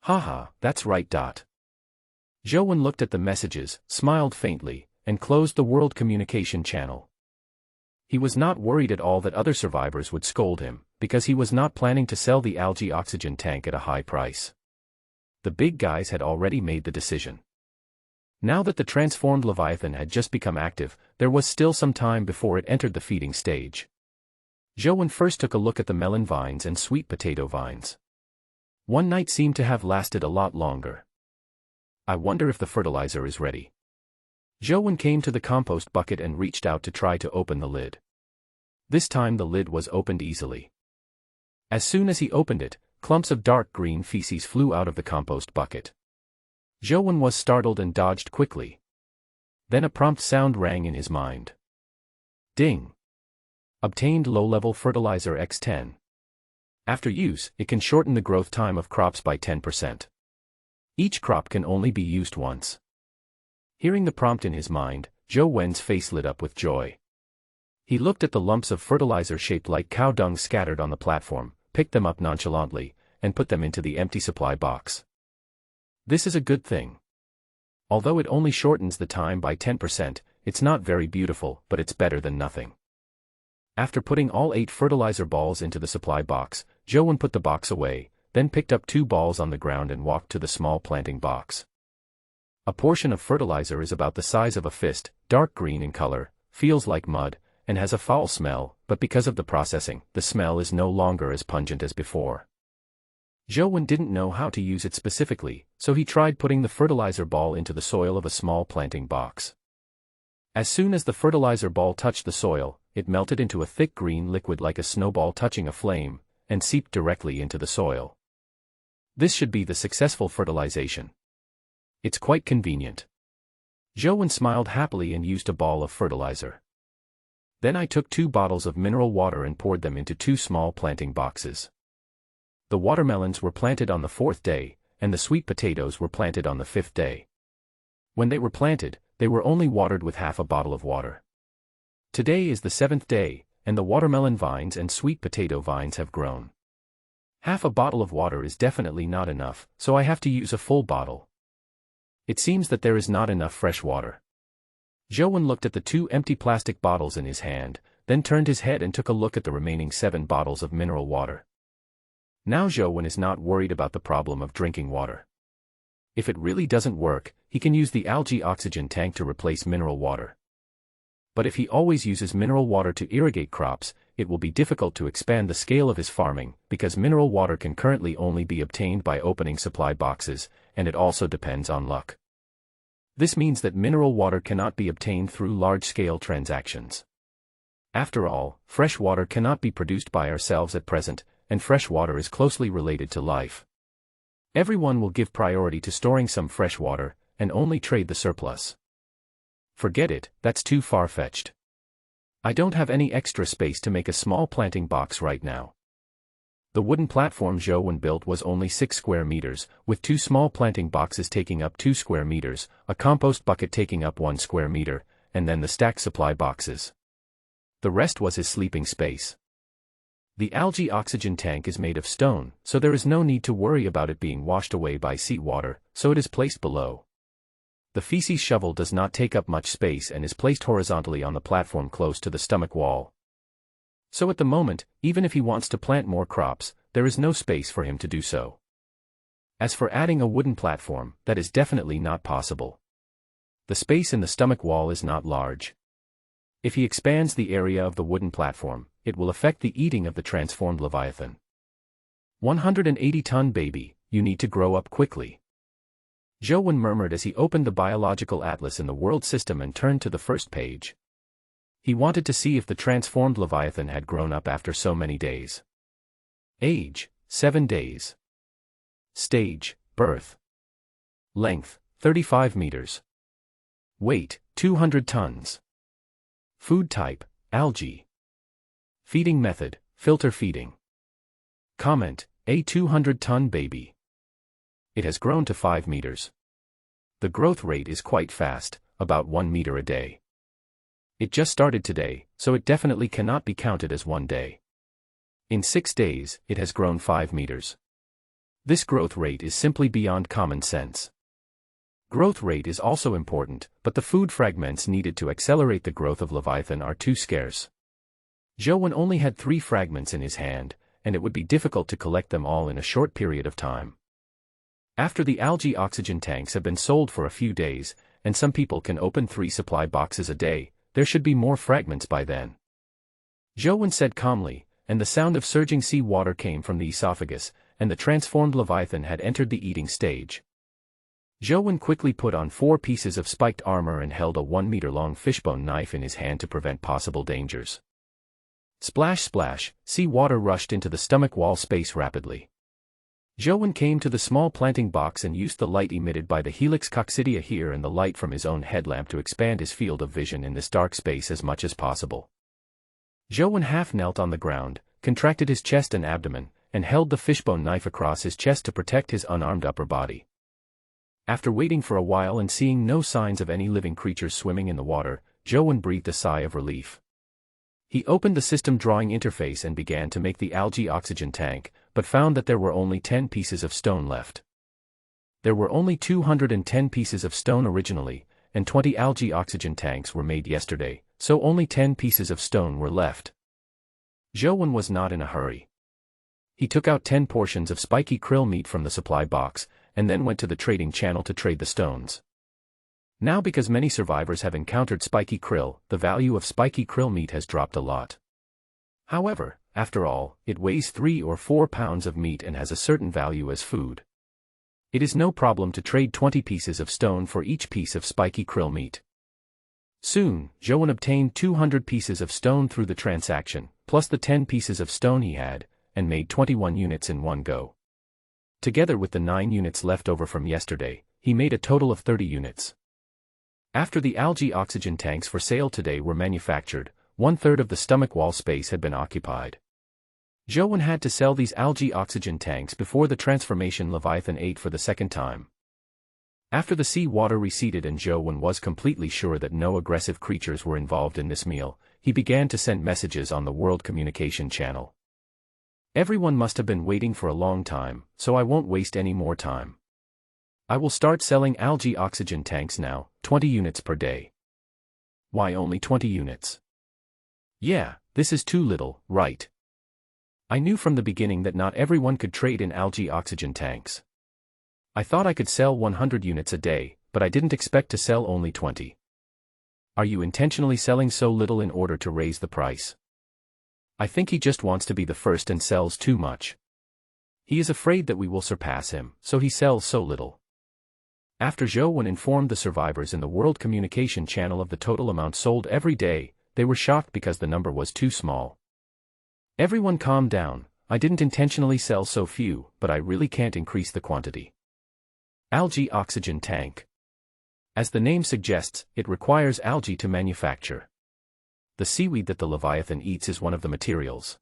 Haha, that's right. Zhou looked at the messages, smiled faintly, and closed the World Communication Channel. He was not worried at all that other survivors would scold him, because he was not planning to sell the algae oxygen tank at a high price. The big guys had already made the decision. Now that the transformed Leviathan had just become active, there was still some time before it entered the feeding stage. Zhou first took a look at the melon vines and sweet potato vines. One night seemed to have lasted a lot longer. I wonder if the fertilizer is ready. Zhou came to the compost bucket and reached out to try to open the lid. This time the lid was opened easily. As soon as he opened it, clumps of dark green feces flew out of the compost bucket. Zhou was startled and dodged quickly. Then a prompt sound rang in his mind. Ding! Obtained low-level fertilizer X10. After use, it can shorten the growth time of crops by 10%. Each crop can only be used once. Hearing the prompt in his mind, Zhou face lit up with joy. He looked at the lumps of fertilizer shaped like cow dung scattered on the platform, picked them up nonchalantly, and put them into the empty supply box. This is a good thing. Although it only shortens the time by 10%, it's not very beautiful, but it's better than nothing. After putting all 8 fertilizer balls into the supply box, Zhou put the box away, then picked up 2 balls on the ground and walked to the small planting box. A portion of fertilizer is about the size of a fist, dark green in color, feels like mud, and has a foul smell, but because of the processing, the smell is no longer as pungent as before. Zhou didn't know how to use it specifically, so he tried putting the fertilizer ball into the soil of a small planting box. As soon as the fertilizer ball touched the soil, it melted into a thick green liquid like a snowball touching a flame, and seeped directly into the soil. This should be the successful fertilization. It's quite convenient. Joan smiled happily and used a ball of fertilizer. Then I took 2 bottles of mineral water and poured them into 2 small planting boxes. The watermelons were planted on the 4th day, and the sweet potatoes were planted on the 5th day. When they were planted, they were only watered with half a bottle of water. Today is the 7th day, and the watermelon vines and sweet potato vines have grown. Half a bottle of water is definitely not enough, so I have to use a full bottle. It seems that there is not enough fresh water. Joan looked at the 2 empty plastic bottles in his hand, then turned his head and took a look at the remaining 7 bottles of mineral water. Now Joan is not worried about the problem of drinking water. If it really doesn't work, he can use the algae oxygen tank to replace mineral water. But if he always uses mineral water to irrigate crops, it will be difficult to expand the scale of his farming, because mineral water can currently only be obtained by opening supply boxes, and it also depends on luck. This means that mineral water cannot be obtained through large-scale transactions. After all, fresh water cannot be produced by ourselves at present, and fresh water is closely related to life. Everyone will give priority to storing some fresh water, and only trade the surplus. Forget it, that's too far-fetched. I don't have any extra space to make a small planting box right now. The wooden platform Joan built was only 6 square meters, with 2 small planting boxes taking up 2 square meters, a compost bucket taking up 1 square meter, and then the stacked supply boxes. The rest was his sleeping space. The algae oxygen tank is made of stone, so there is no need to worry about it being washed away by seawater, so it is placed below. The feces shovel does not take up much space and is placed horizontally on the platform close to the stomach wall. So at the moment, even if he wants to plant more crops, there is no space for him to do so. As for adding a wooden platform, that is definitely not possible. The space in the stomach wall is not large. If he expands the area of the wooden platform, it will affect the eating of the transformed Leviathan. 180-ton baby, you need to grow up quickly. Joan murmured as he opened the biological atlas in the world system and turned to the first page. He wanted to see if the transformed Leviathan had grown up after so many days. Age, 7 days. Stage, birth. Length, 35 meters. Weight, 200 tons. Food type, algae. Feeding method, filter feeding. Comment, a 200-ton baby. It has grown to 5 meters. The growth rate is quite fast, about 1 meter a day. It just started today, so it definitely cannot be counted as 1 day. In 6 days, it has grown 5 meters. This growth rate is simply beyond common sense. Growth rate is also important, but the food fragments needed to accelerate the growth of Leviathan are too scarce. Joan only had 3 fragments in his hand, and it would be difficult to collect them all in a short period of time. After the algae oxygen tanks have been sold for a few days, and some people can open 3 supply boxes a day, there should be more fragments by then. Joan said calmly, and the sound of surging sea water came from the esophagus, and the transformed Leviathan had entered the eating stage. Joan quickly put on 4 pieces of spiked armor and held a 1-meter-long fishbone knife in his hand to prevent possible dangers. Splash splash, sea water rushed into the stomach wall space rapidly. Joan came to the small planting box and used the light emitted by the Helix coccidia here and the light from his own headlamp to expand his field of vision in this dark space as much as possible. Joan half knelt on the ground, contracted his chest and abdomen, and held the fishbone knife across his chest to protect his unarmed upper body. After waiting for a while and seeing no signs of any living creatures swimming in the water, Joan breathed a sigh of relief. He opened the system drawing interface and began to make the algae oxygen tank, but found that there were only 10 pieces of stone left. There were only 210 pieces of stone originally, and 20 algae oxygen tanks were made yesterday, so only 10 pieces of stone were left. Joan was not in a hurry. He took out 10 portions of spiky krill meat from the supply box, and then went to the trading channel to trade the stones. Now because many survivors have encountered spiky krill, the value of spiky krill meat has dropped a lot. However, after all, it weighs 3 or 4 pounds of meat and has a certain value as food. It is no problem to trade 20 pieces of stone for each piece of spiky krill meat. Soon, Joan obtained 200 pieces of stone through the transaction, plus the 10 pieces of stone he had, and made 21 units in one go. Together with the 9 units left over from yesterday, he made a total of 30 units. After the algae oxygen tanks for sale today were manufactured, 1/3 of the stomach wall space had been occupied. Joan had to sell these algae oxygen tanks before the transformation Leviathan ate for the second time. After the sea water receded and Joan was completely sure that no aggressive creatures were involved in this meal, he began to send messages on the World Communication Channel. Everyone must have been waiting for a long time, so I won't waste any more time. I will start selling algae oxygen tanks now, 20 units per day. Why only 20 units? Yeah, this is too little, right? I knew from the beginning that not everyone could trade in algae oxygen tanks. I thought I could sell 100 units a day, but I didn't expect to sell only 20. Are you intentionally selling so little in order to raise the price? I think he just wants to be the first and sells too much. He is afraid that we will surpass him, so he sells so little. After Joan informed the survivors in the World Communication Channel of the total amount sold every day, they were shocked because the number was too small. Everyone calmed down. I didn't intentionally sell so few, but I really can't increase the quantity. Algae oxygen tank. As the name suggests, it requires algae to manufacture. The seaweed that the Leviathan eats is one of the materials.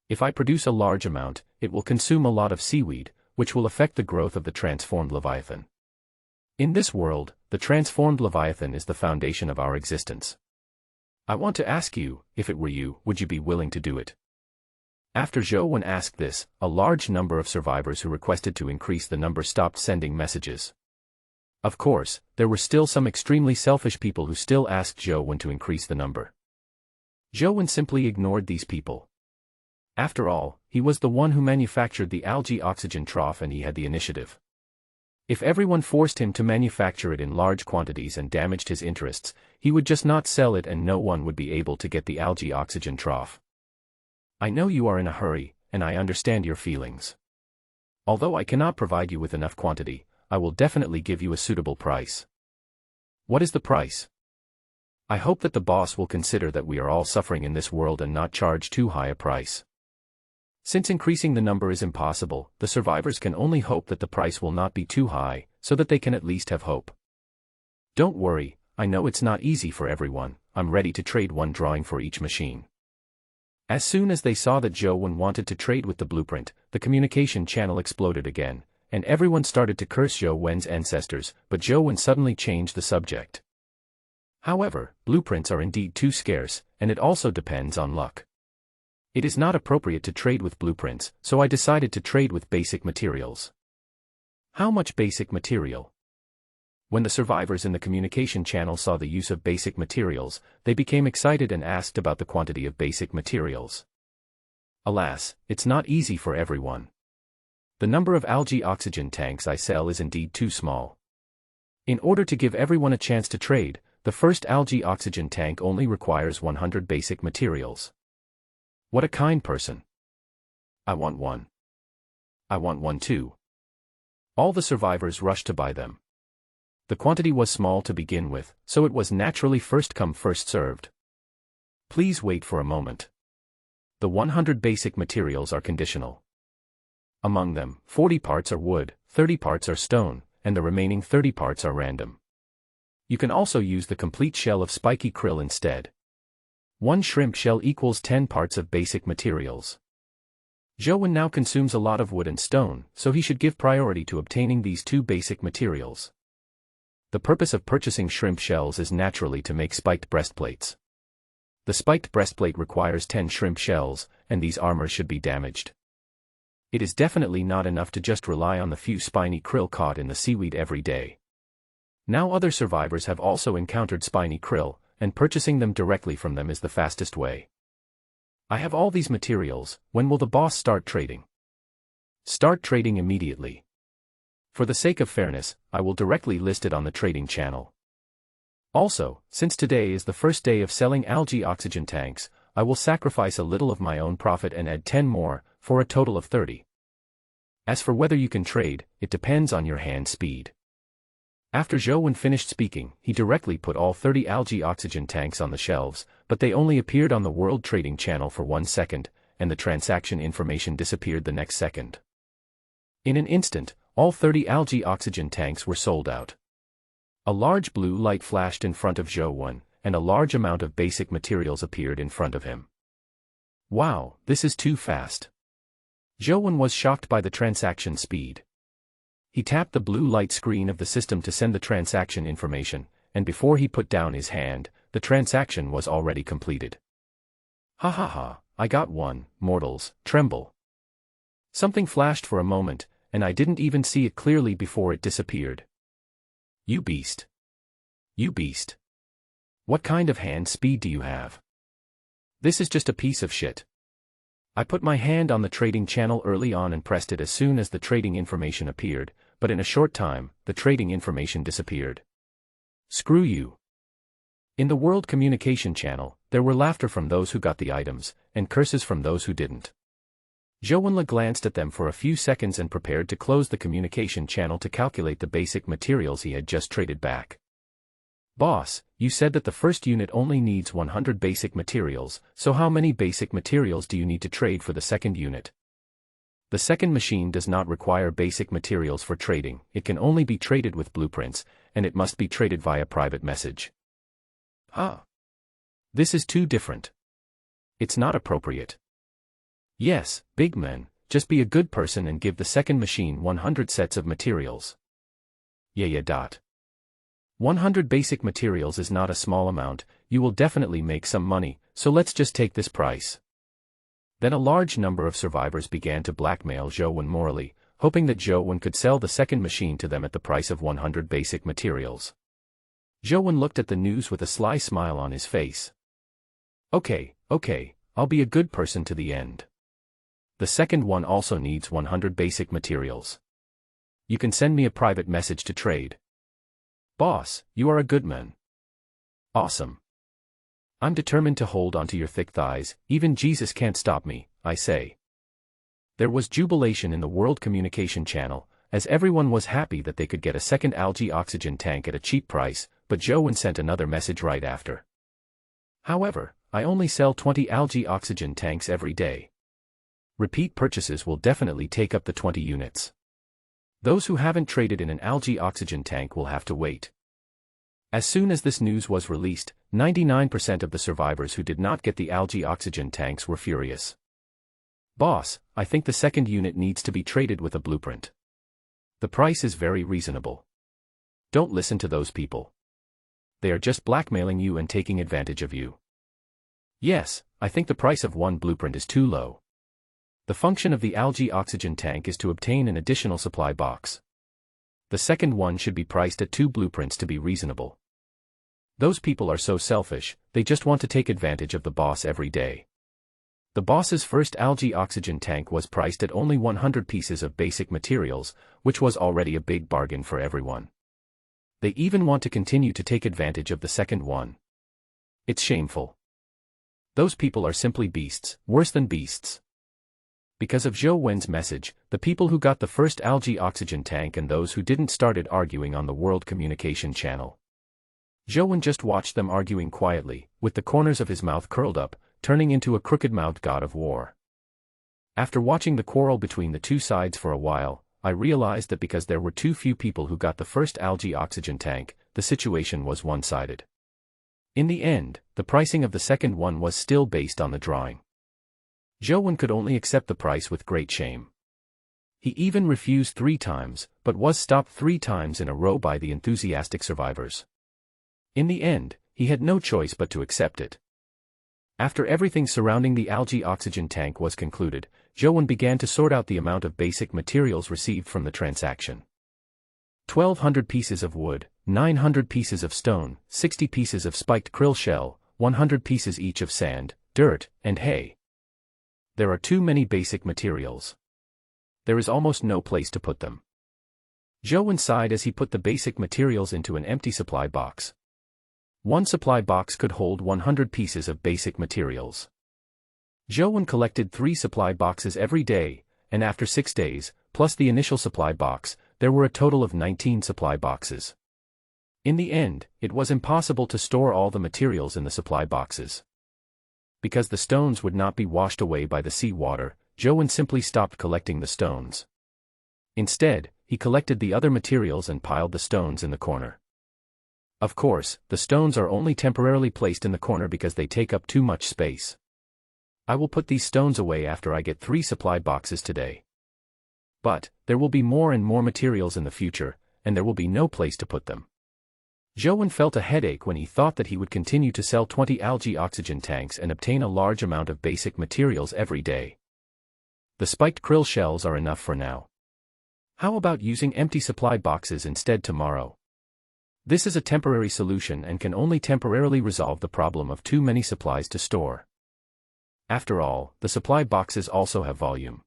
If I produce a large amount, it will consume a lot of seaweed, which will affect the growth of the transformed Leviathan. In this world, the transformed Leviathan is the foundation of our existence. I want to ask you, if it were you, would you be willing to do it? After Joan asked this, a large number of survivors who requested to increase the number stopped sending messages. Of course, there were still some extremely selfish people who still asked Joan to increase the number. Joan simply ignored these people. After all, he was the one who manufactured the algae oxygen trough and he had the initiative. If everyone forced him to manufacture it in large quantities and damaged his interests, he would just not sell it and no one would be able to get the algae oxygen trough. I know you are in a hurry, and I understand your feelings. Although I cannot provide you with enough quantity, I will definitely give you a suitable price. What is the price? I hope that the boss will consider that we are all suffering in this world and not charge too high a price. Since increasing the number is impossible, the survivors can only hope that the price will not be too high, so that they can at least have hope. Don't worry, I know it's not easy for everyone. I'm ready to trade one drawing for each machine. As soon as they saw that Joan wanted to trade with the blueprint, the communication channel exploded again, and everyone started to curse Joan's ancestors, but Joan suddenly changed the subject. However, blueprints are indeed too scarce, and it also depends on luck. It is not appropriate to trade with blueprints, so I decided to trade with basic materials. How much basic material? When the survivors in the communication channel saw the use of basic materials, they became excited and asked about the quantity of basic materials. Alas, it's not easy for everyone. The number of algae oxygen tanks I sell is indeed too small. In order to give everyone a chance to trade, the first algae oxygen tank only requires 100 basic materials. What a kind person. I want one. I want one too. All the survivors rushed to buy them. The quantity was small to begin with, so it was naturally first come first served. Please wait for a moment. The 100 basic materials are conditional. Among them, 40 parts are wood, 30 parts are stone, and the remaining 30 parts are random. You can also use the complete shell of spiky krill instead. One shrimp shell equals 10 parts of basic materials. Joan now consumes a lot of wood and stone, so he should give priority to obtaining these two basic materials. The purpose of purchasing shrimp shells is naturally to make spiked breastplates. The spiked breastplate requires 10 shrimp shells, and these armors should be damaged. It is definitely not enough to just rely on the few spiny krill caught in the seaweed every day. Now other survivors have also encountered spiny krill, and purchasing them directly from them is the fastest way. I have all these materials. When will the boss start trading? Start trading immediately. For the sake of fairness, I will directly list it on the trading channel. Also, since today is the first day of selling algae oxygen tanks, I will sacrifice a little of my own profit and add 10 more, for a total of 30. As for whether you can trade, it depends on your hand speed. After Zhou finished speaking, he directly put all 30 algae oxygen tanks on the shelves, but they only appeared on the World Trading Channel for 1 second, and the transaction information disappeared the next second. In an instant, all 30 algae oxygen tanks were sold out. A large blue light flashed in front of Zhou, and a large amount of basic materials appeared in front of him. Wow, this is too fast. Zhou was shocked by the transaction speed. He tapped the blue light screen of the system to send the transaction information, and before he put down his hand, the transaction was already completed. Ha ha ha, I got one, mortals, tremble. Something flashed for a moment, and I didn't even see it clearly before it disappeared. You beast. You beast. What kind of hand speed do you have? This is just a piece of shit. I put my hand on the trading channel early on and pressed it as soon as the trading information appeared, but in a short time, the trading information disappeared. Screw you. In the World Communication Channel, there were laughter from those who got the items, and curses from those who didn't. Zhou glanced at them for a few seconds and prepared to close the communication channel to calculate the basic materials he had just traded back. Boss, you said that the first unit only needs 100 basic materials, so how many basic materials do you need to trade for the second unit? The second machine does not require basic materials for trading, it can only be traded with blueprints, and it must be traded via private message. Ah. This is too different. It's not appropriate. Yes, big man, just be a good person and give the second machine 100 sets of materials. Yeah. 100 basic materials is not a small amount, you will definitely make some money, so let's just take this price. Then a large number of survivors began to blackmail Zhou morally, hoping that Zhou could sell the second machine to them at the price of 100 basic materials. Zhou looked at the news with a sly smile on his face. Okay, I'll be a good person to the end. The second one also needs 100 basic materials. You can send me a private message to trade. Boss, you are a good man. Awesome. I'm determined to hold onto your thick thighs, even Jesus can't stop me, I say. There was jubilation in the World Communication Channel, as everyone was happy that they could get a second algae oxygen tank at a cheap price, but Zhou sent another message right after. However, I only sell 20 algae oxygen tanks every day. Repeat purchases will definitely take up the 20 units. Those who haven't traded in an algae oxygen tank will have to wait. As soon as this news was released, 99% of the survivors who did not get the algae oxygen tanks were furious. Boss, I think the second unit needs to be traded with a blueprint. The price is very reasonable. Don't listen to those people. They are just blackmailing you and taking advantage of you. Yes, I think the price of one blueprint is too low. The function of the algae oxygen tank is to obtain an additional supply box. The second one should be priced at 2 blueprints to be reasonable. Those people are so selfish, they just want to take advantage of the boss every day. The boss's first algae oxygen tank was priced at only 100 pieces of basic materials, which was already a big bargain for everyone. They even want to continue to take advantage of the second one. It's shameful. Those people are simply beasts, worse than beasts. Because of Zhou message, the people who got the first algae oxygen tank and those who didn't started arguing on the World Communication Channel. Zhou just watched them arguing quietly, with the corners of his mouth curled up, turning into a crooked-mouthed god of war. After watching the quarrel between the two sides for a while, I realized that because there were too few people who got the first algae oxygen tank, the situation was one-sided. In the end, the pricing of the second one was still based on the drawing. Zhou could only accept the price with great shame. He even refused 3 times, but was stopped 3 times in a row by the enthusiastic survivors. In the end, he had no choice but to accept it. After everything surrounding the algae oxygen tank was concluded, Zhou began to sort out the amount of basic materials received from the transaction. 1,200 pieces of wood, 900 pieces of stone, 60 pieces of spiked krill shell, 100 pieces each of sand, dirt, and hay. There are too many basic materials. There is almost no place to put them. Zhou sighed as he put the basic materials into an empty supply box. One supply box could hold 100 pieces of basic materials. Zhou collected 3 supply boxes every day, and after 6 days, plus the initial supply box, there were a total of 19 supply boxes. In the end, it was impossible to store all the materials in the supply boxes. Because the stones would not be washed away by the sea water, Joe simply stopped collecting the stones. Instead, he collected the other materials and piled the stones in the corner. Of course, the stones are only temporarily placed in the corner because they take up too much space. I will put these stones away after I get 3 supply boxes today. But, there will be more and more materials in the future, and there will be no place to put them. Joe felt a headache when he thought that he would continue to sell 20 algae oxygen tanks and obtain a large amount of basic materials every day. The spiked krill shells are enough for now. How about using empty supply boxes instead tomorrow? This is a temporary solution and can only temporarily resolve the problem of too many supplies to store. After all, the supply boxes also have volume.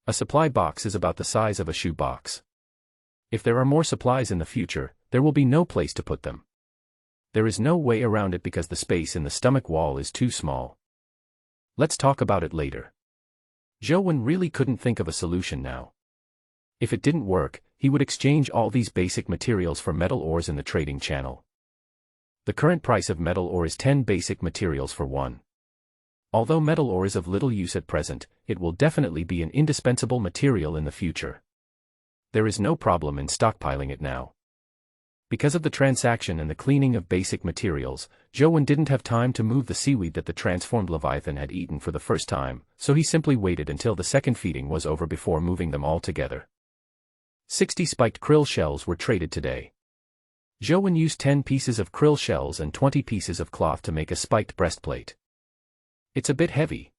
A supply box is about the size of a shoe box. If there are more supplies in the future, there will be no place to put them. There is no way around it because the space in the stomach wall is too small. Let's talk about it later. Joe really couldn't think of a solution now. If it didn't work, he would exchange all these basic materials for metal ores in the trading channel. The current price of metal ore is 10 basic materials for 1. Although metal ore is of little use at present, it will definitely be an indispensable material in the future. There is no problem in stockpiling it now. Because of the transaction and the cleaning of basic materials, Joe didn't have time to move the seaweed that the transformed Leviathan had eaten for the first time, so he simply waited until the second feeding was over before moving them all together. 60 spiked krill shells were traded today. Joe used 10 pieces of krill shells and 20 pieces of cloth to make a spiked breastplate. It's a bit heavy.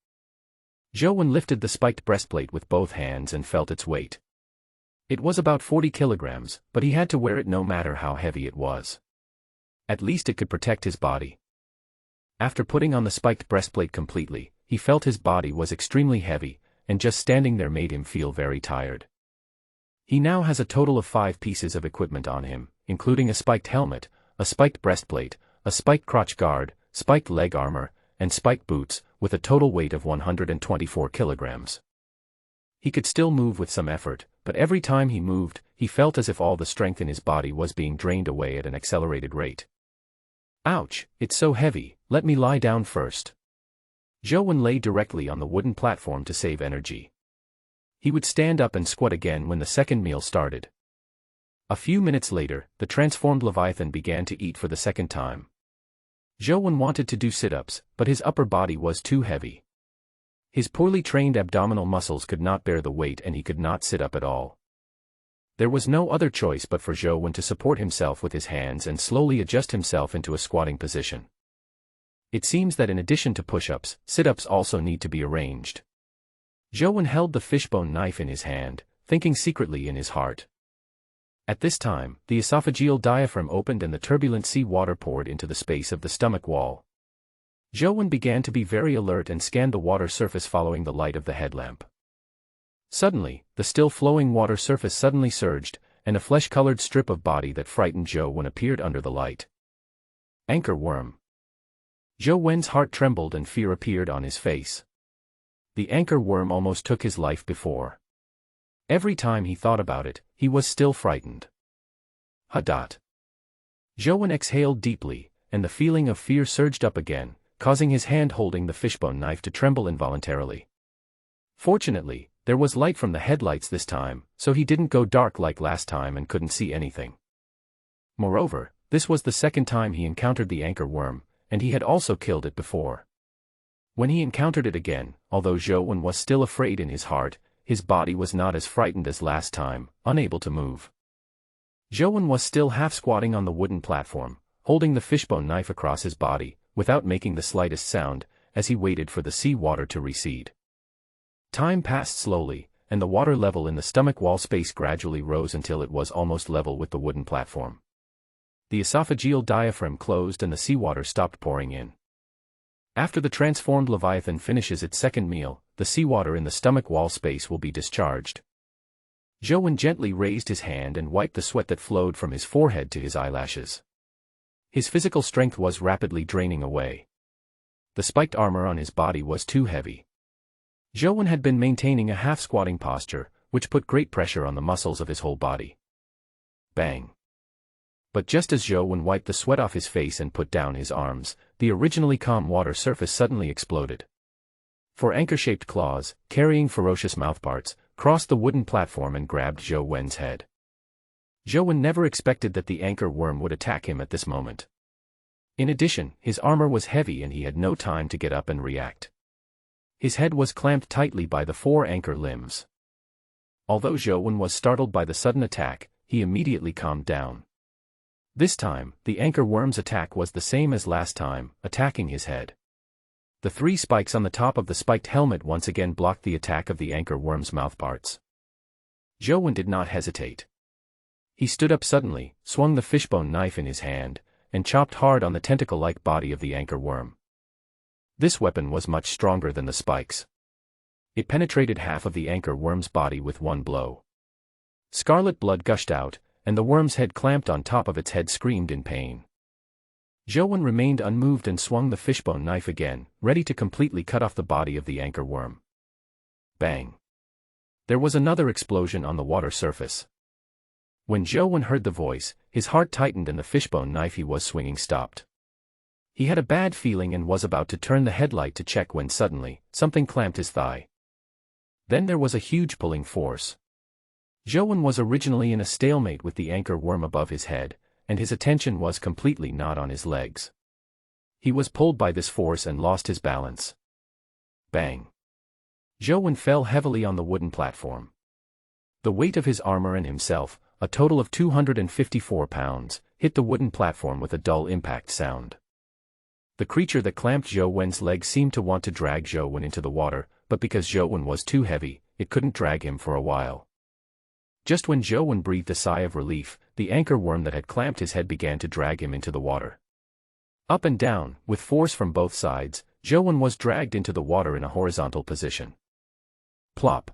Joe lifted the spiked breastplate with both hands and felt its weight. It was about 40 kilograms, but he had to wear it no matter how heavy it was. At least it could protect his body. After putting on the spiked breastplate completely, he felt his body was extremely heavy, and just standing there made him feel very tired. He now has a total of 5 pieces of equipment on him, including a spiked helmet, a spiked breastplate, a spiked crotch guard, spiked leg armor, and spiked boots, with a total weight of 124 kilograms. He could still move with some effort, but every time he moved, he felt as if all the strength in his body was being drained away at an accelerated rate. Ouch, it's so heavy, let me lie down first. Joe lay directly on the wooden platform to save energy. He would stand up and squat again when the second meal started. A few minutes later, the transformed Leviathan began to eat for the second time. Joe wanted to do sit-ups, but his upper body was too heavy. His poorly trained abdominal muscles could not bear the weight and he could not sit up at all. There was no other choice but for Joe to support himself with his hands and slowly adjust himself into a squatting position. It seems that in addition to push-ups, sit-ups also need to be arranged. Joe held the fishbone knife in his hand, thinking secretly in his heart. At this time, the esophageal diaphragm opened and the turbulent sea water poured into the space of the stomach wall. Joe began to be very alert and scanned the water surface following the light of the headlamp. Suddenly, the still flowing water surface suddenly surged, and a flesh-colored strip of body that frightened Joe appeared under the light. Anchor worm. Joe's heart trembled and fear appeared on his face. The anchor worm almost took his life before. Every time he thought about it, he was still frightened. Joe exhaled deeply, and the feeling of fear surged up again, causing his hand holding the fishbone knife to tremble involuntarily. Fortunately, there was light from the headlights this time, so he didn't go dark like last time and couldn't see anything. Moreover, this was the second time he encountered the anchor worm, and he had also killed it before. When he encountered it again, although Joe was still afraid in his heart, his body was not as frightened as last time, unable to move. Joe was still half-squatting on the wooden platform, holding the fishbone knife across his body, without making the slightest sound, as he waited for the sea water to recede. Time passed slowly, and the water level in the stomach wall space gradually rose until it was almost level with the wooden platform. The esophageal diaphragm closed and the seawater stopped pouring in. After the transformed Leviathan finishes its second meal, the seawater in the stomach wall space will be discharged. Joe gently raised his hand and wiped the sweat that flowed from his forehead to his eyelashes. His physical strength was rapidly draining away. The spiked armor on his body was too heavy. Joe had been maintaining a half-squatting posture, which put great pressure on the muscles of his whole body. Bang! But just as Zhou wiped the sweat off his face and put down his arms, the originally calm water surface suddenly exploded. Four anchor-shaped claws, carrying ferocious mouthparts, crossed the wooden platform and grabbed Zhou Wen's head. Zhou never expected that the anchor worm would attack him at this moment. In addition, his armor was heavy and he had no time to get up and react. His head was clamped tightly by the four anchor limbs. Although Zhou was startled by the sudden attack, he immediately calmed down. This time, the anchor worm's attack was the same as last time, attacking his head. The three spikes on the top of the spiked helmet once again blocked the attack of the anchor worm's mouthparts. Zhou did not hesitate. He stood up suddenly, swung the fishbone knife in his hand, and chopped hard on the tentacle-like body of the anchor worm. This weapon was much stronger than the spikes. It penetrated half of the anchor worm's body with one blow. Scarlet blood gushed out, and the worm's head clamped on top of its head screamed in pain. Zhou remained unmoved and swung the fishbone knife again, ready to completely cut off the body of the anchor worm. Bang! There was another explosion on the water surface. When Zhou heard the voice, his heart tightened and the fishbone knife he was swinging stopped. He had a bad feeling and was about to turn the headlight to check when suddenly, something clamped his thigh. Then there was a huge pulling force. Zhou was originally in a stalemate with the anchor worm above his head, and his attention was completely not on his legs. He was pulled by this force and lost his balance. Bang! Zhou fell heavily on the wooden platform. The weight of his armor and himself, a total of 254 pounds, hit the wooden platform with a dull impact sound. The creature that clamped Zhou Wen's legs seemed to want to drag Zhou Wen into the water, but because Zhou Wen was too heavy, it couldn't drag him for a while. Just when Zhou Wen breathed a sigh of relief, the anchor worm that had clamped his head began to drag him into the water. Up and down, with force from both sides, Zhou Wen was dragged into the water in a horizontal position. Plop!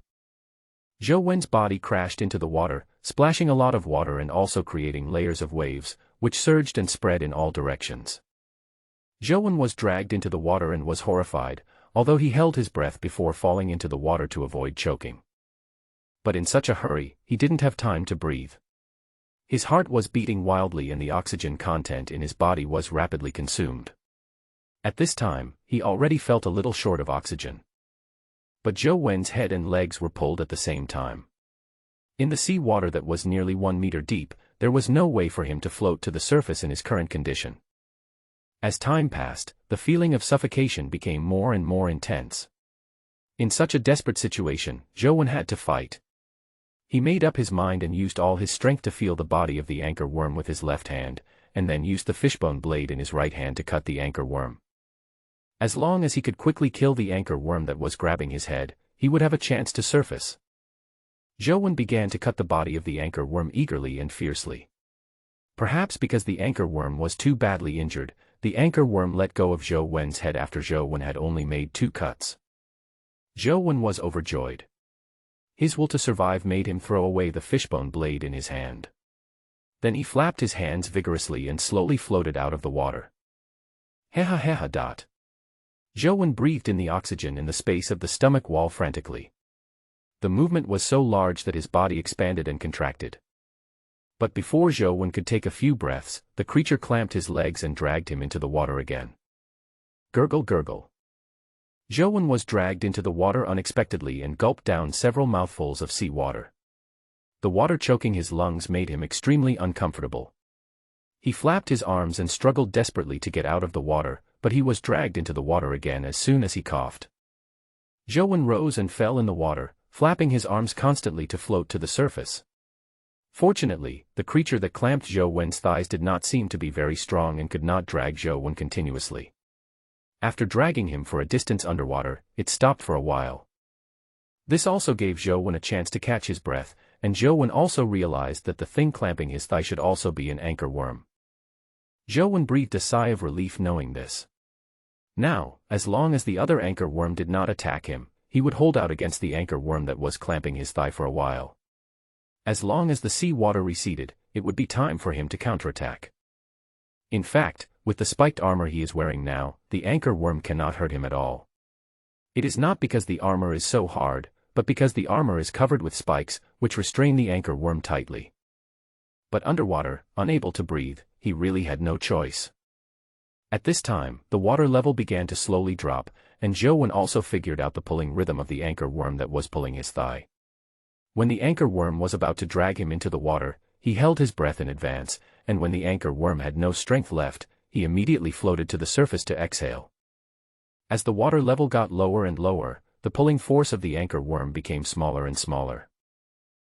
Zhou Wen's body crashed into the water, splashing a lot of water and also creating layers of waves, which surged and spread in all directions. Zhou Wen was dragged into the water and was horrified, although he held his breath before falling into the water to avoid choking. But in such a hurry, he didn't have time to breathe. His heart was beating wildly and the oxygen content in his body was rapidly consumed. At this time, he already felt a little short of oxygen. But Zhou Wen's head and legs were pulled at the same time. In the sea water that was nearly 1 meter deep, there was no way for him to float to the surface in his current condition. As time passed, the feeling of suffocation became more and more intense. In such a desperate situation, Zhou Wen had to fight. He made up his mind and used all his strength to feel the body of the anchor worm with his left hand, and then used the fishbone blade in his right hand to cut the anchor worm. As long as he could quickly kill the anchor worm that was grabbing his head, he would have a chance to surface. Zhou Wen began to cut the body of the anchor worm eagerly and fiercely. Perhaps because the anchor worm was too badly injured, the anchor worm let go of Zhou Wen's head after Zhou Wen had only made 2 cuts. Zhou Wen was overjoyed. His will to survive made him throw away the fishbone blade in his hand. Then he flapped his hands vigorously and slowly floated out of the water. Heha heha dot. Zhou Wen breathed in the oxygen in the space of the stomach wall frantically. The movement was so large that his body expanded and contracted. But before Zhou Wen could take a few breaths, the creature clamped his legs and dragged him into the water again. Gurgle gurgle. Zhou Wen was dragged into the water unexpectedly and gulped down several mouthfuls of sea water. The water choking his lungs made him extremely uncomfortable. He flapped his arms and struggled desperately to get out of the water, but he was dragged into the water again as soon as he coughed. Zhou Wen rose and fell in the water, flapping his arms constantly to float to the surface. Fortunately, the creature that clamped Zhou Wen's thighs did not seem to be very strong and could not drag Zhou Wen continuously. After dragging him for a distance underwater, it stopped for a while. This also gave Zhou Wen a chance to catch his breath, and Zhou Wen also realized that the thing clamping his thigh should also be an anchor worm. Zhou Wen breathed a sigh of relief knowing this. Now, as long as the other anchor worm did not attack him, he would hold out against the anchor worm that was clamping his thigh for a while. As long as the sea water receded, it would be time for him to counterattack. In fact, with the spiked armor he is wearing now, the anchor worm cannot hurt him at all. It is not because the armor is so hard, but because the armor is covered with spikes, which restrain the anchor worm tightly. But underwater, unable to breathe, he really had no choice. At this time, the water level began to slowly drop, and Zhou also figured out the pulling rhythm of the anchor worm that was pulling his thigh. When the anchor worm was about to drag him into the water, he held his breath in advance, and when the anchor worm had no strength left, he immediately floated to the surface to exhale. As the water level got lower and lower, the pulling force of the anchor worm became smaller and smaller.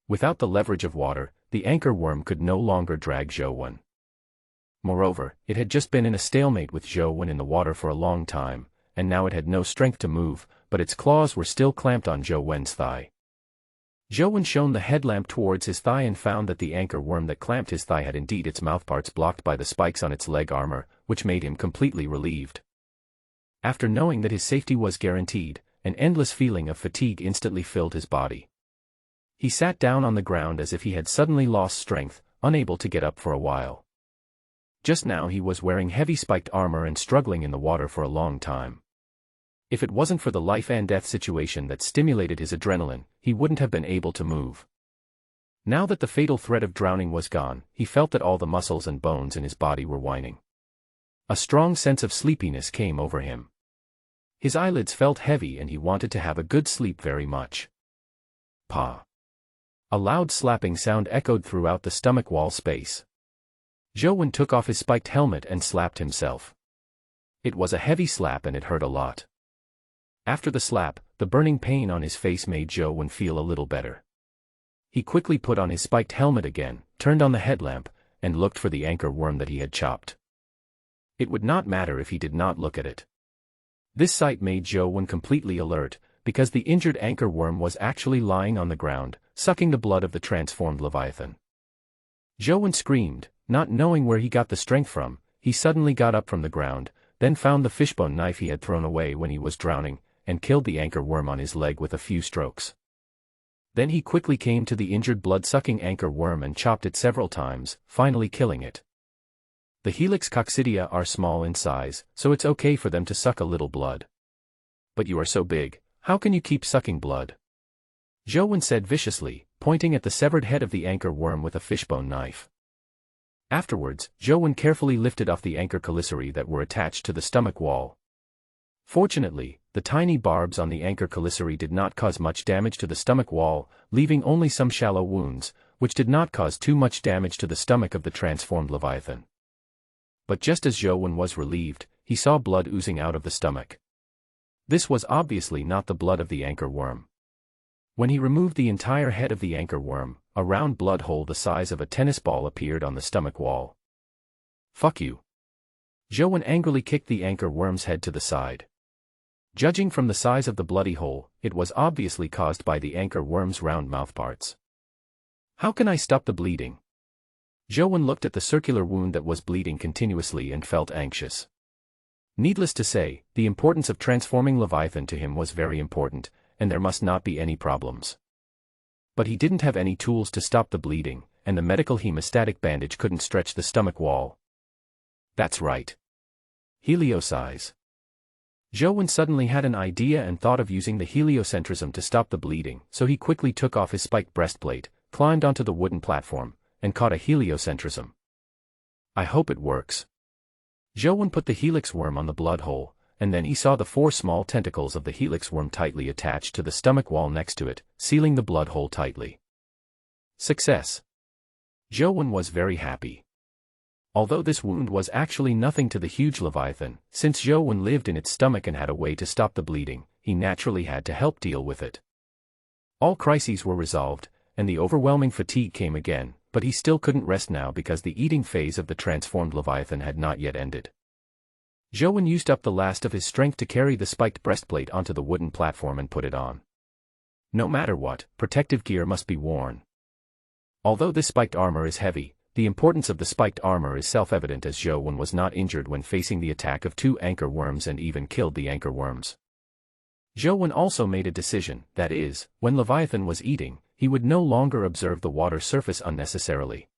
Without the leverage of water, the anchor worm could no longer drag Zhou. Moreover, it had just been in a stalemate with Zhou in the water for a long time, and now it had no strength to move, but its claws were still clamped on Zhou's thigh. Zhou shone the headlamp towards his thigh and found that the anchor worm that clamped his thigh had indeed its mouthparts blocked by the spikes on its leg armor, which made him completely relieved. After knowing that his safety was guaranteed, an endless feeling of fatigue instantly filled his body. He sat down on the ground as if he had suddenly lost strength, unable to get up for a while. Just now he was wearing heavy spiked armor and struggling in the water for a long time. If it wasn't for the life and death situation that stimulated his adrenaline, he wouldn't have been able to move. Now that the fatal threat of drowning was gone, he felt that all the muscles and bones in his body were whining. A strong sense of sleepiness came over him. His eyelids felt heavy and he wanted to have a good sleep very much. Pa! A loud slapping sound echoed throughout the stomach wall space. Zhou took off his spiked helmet and slapped himself. It was a heavy slap and it hurt a lot. After the slap, the burning pain on his face made Zhou feel a little better. He quickly put on his spiked helmet again, turned on the headlamp, and looked for the anchor worm that he had chopped. It would not matter if he did not look at it. This sight made Zhou completely alert, because the injured anchor worm was actually lying on the ground, sucking the blood of the transformed Leviathan. Zhou screamed, not knowing where he got the strength from. He suddenly got up from the ground, then found the fishbone knife he had thrown away when he was drowning, and killed the anchor worm on his leg with a few strokes. Then he quickly came to the injured blood-sucking anchor worm and chopped it several times, finally killing it. The helix coccidia are small in size, so it's okay for them to suck a little blood. But you are so big, how can you keep sucking blood? Zhou said viciously, pointing at the severed head of the anchor worm with a fishbone knife. Afterwards, Zhou carefully lifted off the anchor chelicerae that were attached to the stomach wall. Fortunately, the tiny barbs on the anchor chelicerae did not cause much damage to the stomach wall, leaving only some shallow wounds, which did not cause too much damage to the stomach of the transformed Leviathan. But just as Zhou was relieved, he saw blood oozing out of the stomach. This was obviously not the blood of the anchor worm. When he removed the entire head of the anchor worm, a round blood hole the size of a tennis ball appeared on the stomach wall. Fuck you. Zhou angrily kicked the anchor worm's head to the side. Judging from the size of the bloody hole, it was obviously caused by the anchor worm's round mouthparts. How can I stop the bleeding? Zhou looked at the circular wound that was bleeding continuously and felt anxious. Needless to say, the importance of transforming Leviathan to him was very important, and there must not be any problems. But he didn't have any tools to stop the bleeding, and the medical hemostatic bandage couldn't stretch the stomach wall. That's right. Heliosize. Zhou suddenly had an idea and thought of using the heliocentrism to stop the bleeding, so he quickly took off his spiked breastplate, climbed onto the wooden platform, and caught a heliocentrism. I hope it works. Zhou put the helix worm on the blood hole, and then he saw the 4 small tentacles of the helix worm tightly attached to the stomach wall next to it, sealing the blood hole tightly. Success. Zhou was very happy. Although this wound was actually nothing to the huge Leviathan, since Zhou lived in its stomach and had a way to stop the bleeding, he naturally had to help deal with it. All crises were resolved, and the overwhelming fatigue came again, but he still couldn't rest now because the eating phase of the transformed Leviathan had not yet ended. Zhou used up the last of his strength to carry the spiked breastplate onto the wooden platform and put it on. No matter what, protective gear must be worn. Although this spiked armor is heavy, the importance of the spiked armor is self-evident as Zhou was not injured when facing the attack of 2 anchor worms and even killed the anchor worms. Zhou also made a decision, that is, when Leviathan was eating, he would no longer observe the water surface unnecessarily.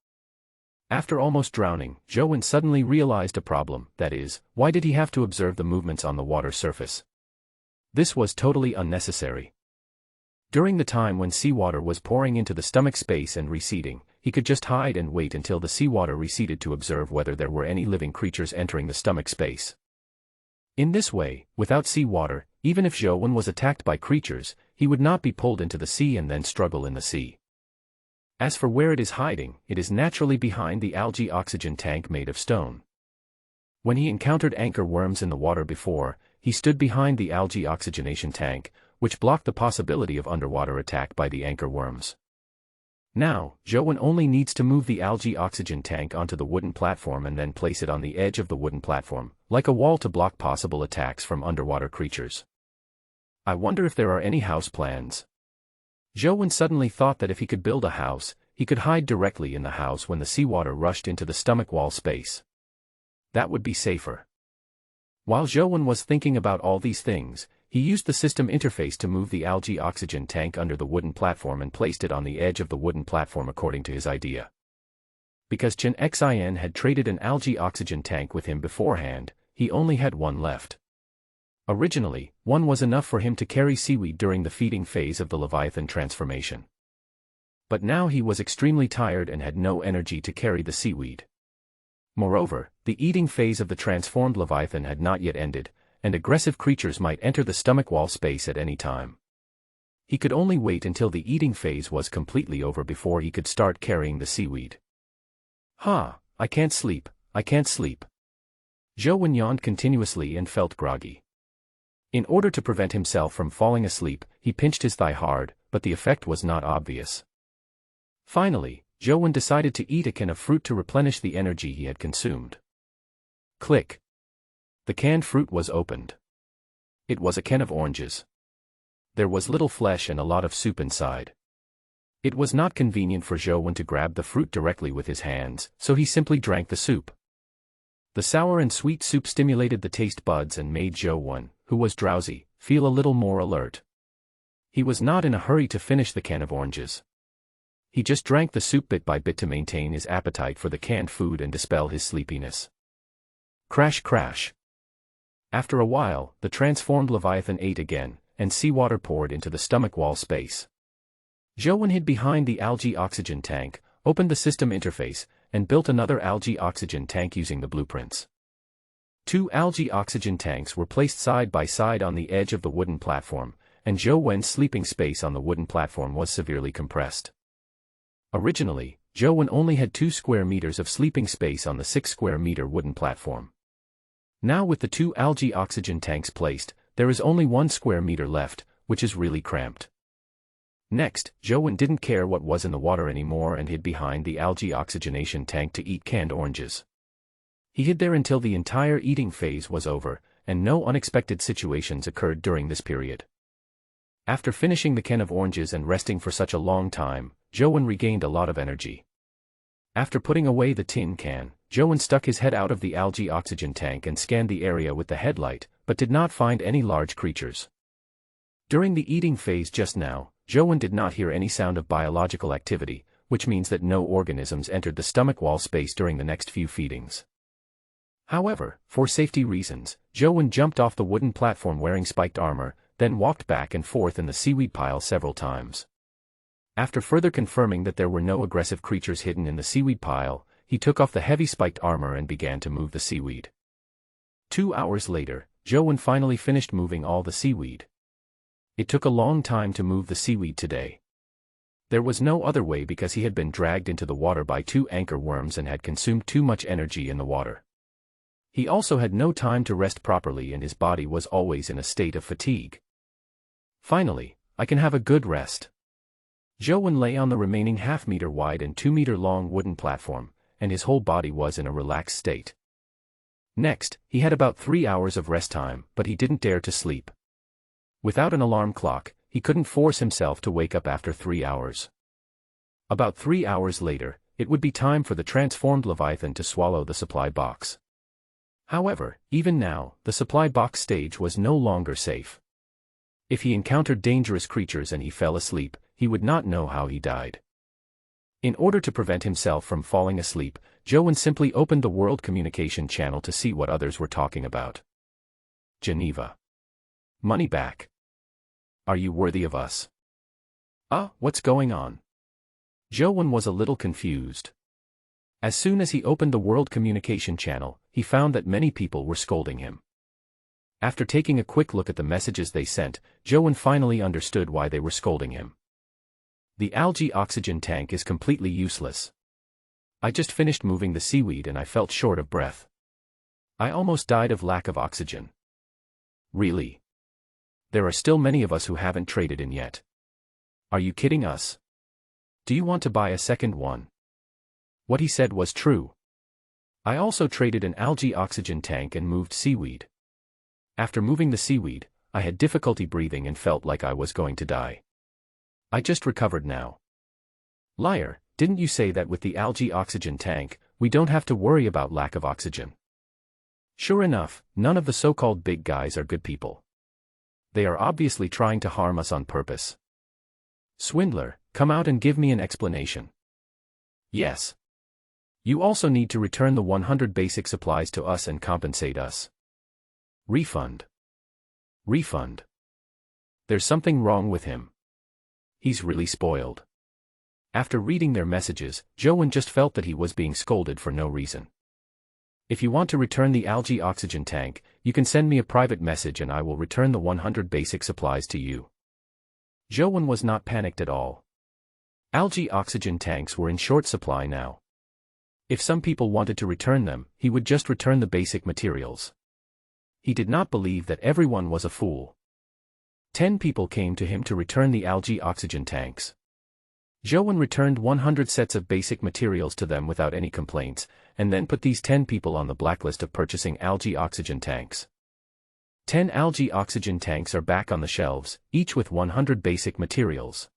After almost drowning, Zhou suddenly realized a problem, that is, why did he have to observe the movements on the water surface? This was totally unnecessary. During the time when seawater was pouring into the stomach space and receding, he could just hide and wait until the seawater receded to observe whether there were any living creatures entering the stomach space. In this way, without seawater, even if Zhou Wen was attacked by creatures, he would not be pulled into the sea and then struggle in the sea. As for where it is hiding, it is naturally behind the algae oxygen tank made of stone. When he encountered anchor worms in the water before, he stood behind the algae oxygenation tank, which blocked the possibility of underwater attack by the anchor worms. Now, Zhou Wen only needs to move the algae oxygen tank onto the wooden platform and then place it on the edge of the wooden platform, like a wall to block possible attacks from underwater creatures. I wonder if there are any house plans. Zhou Wen suddenly thought that if he could build a house, he could hide directly in the house when the seawater rushed into the stomach wall space. That would be safer. While Zhou Wen was thinking about all these things, he used the system interface to move the algae oxygen tank under the wooden platform and placed it on the edge of the wooden platform according to his idea. Because Chen Xin had traded an algae oxygen tank with him beforehand, he only had one left. Originally, one was enough for him to carry seaweed during the feeding phase of the Leviathan transformation. But now he was extremely tired and had no energy to carry the seaweed. Moreover, the eating phase of the transformed Leviathan had not yet ended, and aggressive creatures might enter the stomach wall space at any time. He could only wait until the eating phase was completely over before he could start carrying the seaweed. I can't sleep, I can't sleep. Zhou Wen yawned continuously and felt groggy. In order to prevent himself from falling asleep, he pinched his thigh hard, but the effect was not obvious. Finally, Zhou Wen decided to eat a can of fruit to replenish the energy he had consumed. Click. The canned fruit was opened. It was a can of oranges. There was little flesh and a lot of soup inside. It was not convenient for Zhou Wen to grab the fruit directly with his hands, so he simply drank the soup. The sour and sweet soup stimulated the taste buds and made Zhou Wen, who was drowsy, feel a little more alert. He was not in a hurry to finish the can of oranges. He just drank the soup bit by bit to maintain his appetite for the canned food and dispel his sleepiness. Crash crash. After a while, the transformed Leviathan ate again, and seawater poured into the stomach wall space. Zhou Wen hid behind the algae oxygen tank, opened the system interface, and built another algae oxygen tank using the blueprints. 2 algae oxygen tanks were placed side by side on the edge of the wooden platform, and Zhou Wen's sleeping space on the wooden platform was severely compressed. Originally, Zhou Wen only had 2 square meters of sleeping space on the 6 square meter wooden platform. Now with the 2 algae oxygen tanks placed, there is only 1 square meter left, which is really cramped. Next, Zhou Wen didn't care what was in the water anymore and hid behind the algae oxygenation tank to eat canned oranges. He hid there until the entire eating phase was over, and no unexpected situations occurred during this period. After finishing the can of oranges and resting for such a long time, Zhou Wen regained a lot of energy. After putting away the tin can, Zhou Wen stuck his head out of the algae oxygen tank and scanned the area with the headlight, but did not find any large creatures. During the eating phase just now, Zhou Wen did not hear any sound of biological activity, which means that no organisms entered the stomach wall space during the next few feedings. However, for safety reasons, Zhou Wen jumped off the wooden platform wearing spiked armor, then walked back and forth in the seaweed pile several times. After further confirming that there were no aggressive creatures hidden in the seaweed pile, he took off the heavy spiked armor and began to move the seaweed. 2 hours later, Zhou Wen finally finished moving all the seaweed. It took a long time to move the seaweed today. There was no other way because he had been dragged into the water by 2 anchor worms and had consumed too much energy in the water. He also had no time to rest properly and his body was always in a state of fatigue. Finally, I can have a good rest. Zhou Wen lay on the remaining half-meter wide and 2-meter long wooden platform, and his whole body was in a relaxed state. Next, he had about 3 hours of rest time, but he didn't dare to sleep. Without an alarm clock, he couldn't force himself to wake up after 3 hours. About 3 hours later, it would be time for the transformed Leviathan to swallow the supply box. However, even now, the supply box stage was no longer safe. If he encountered dangerous creatures and he fell asleep, he would not know how he died. In order to prevent himself from falling asleep, Zhou Wen simply opened the world communication channel to see what others were talking about. Geneva. Money back. Are you worthy of us? What's going on? Zhou was a little confused. As soon as he opened the world communication channel, he found that many people were scolding him. After taking a quick look at the messages they sent, Zhou finally understood why they were scolding him. The algae oxygen tank is completely useless. I just finished moving the seaweed and I felt short of breath. I almost died of lack of oxygen. Really? There are still many of us who haven't traded in yet. Are you kidding us? Do you want to buy a second one? What he said was true. I also traded an algae oxygen tank and moved seaweed. After moving the seaweed, I had difficulty breathing and felt like I was going to die. I just recovered now. Liar, didn't you say that with the algae oxygen tank, we don't have to worry about lack of oxygen? Sure enough, none of the so-called big guys are good people. They are obviously trying to harm us on purpose. Swindler, come out and give me an explanation. Yes. You also need to return the 100 basic supplies to us and compensate us. Refund. Refund. There's something wrong with him. He's really spoiled. After reading their messages, Zhou just felt that he was being scolded for no reason. If you want to return the algae oxygen tank, you can send me a private message and I will return the 100 basic supplies to you. Zhou was not panicked at all. Algae oxygen tanks were in short supply now. If some people wanted to return them, he would just return the basic materials. He did not believe that everyone was a fool. 10 people came to him to return the algae oxygen tanks. Zhou returned 100 sets of basic materials to them without any complaints, and then put these 10 people on the blacklist of purchasing algae oxygen tanks. 10 algae oxygen tanks are back on the shelves, each with 100 basic materials.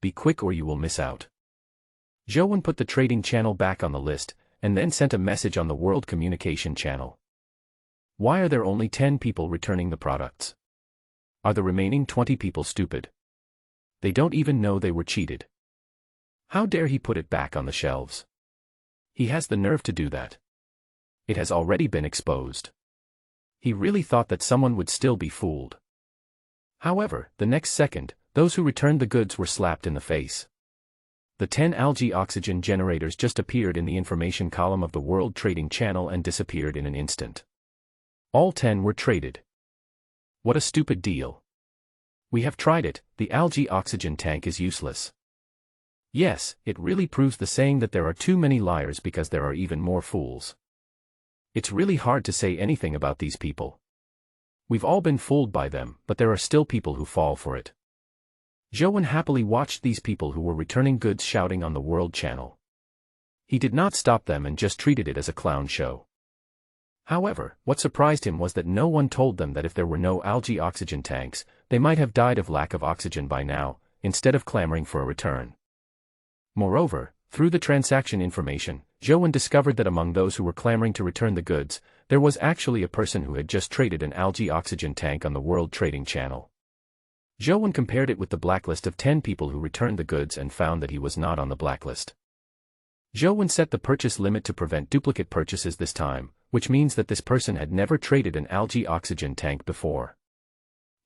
Be quick or you will miss out. Zhou put the trading channel back on the list, and then sent a message on the world communication channel. Why are there only 10 people returning the products? Are the remaining 20 people stupid? They don't even know they were cheated. How dare he put it back on the shelves? He has the nerve to do that. It has already been exposed. He really thought that someone would still be fooled. However, the next second, those who returned the goods were slapped in the face. The 10 algae oxygen generators just appeared in the information column of the World Trading Channel and disappeared in an instant. All 10 were traded. What a stupid deal. We have tried it, the algae oxygen tank is useless. Yes, it really proves the saying that there are too many liars because there are even more fools. It's really hard to say anything about these people. We've all been fooled by them, but there are still people who fall for it. Zhou happily watched these people who were returning goods shouting on the World Channel. He did not stop them and just treated it as a clown show. However, what surprised him was that no one told them that if there were no algae oxygen tanks, they might have died of lack of oxygen by now, instead of clamoring for a return. Moreover, through the transaction information, Zhou discovered that among those who were clamoring to return the goods, there was actually a person who had just traded an algae oxygen tank on the World Trading Channel. Zhou compared it with the blacklist of 10 people who returned the goods and found that he was not on the blacklist. Zhou set the purchase limit to prevent duplicate purchases this time, which means that this person had never traded an algae oxygen tank before.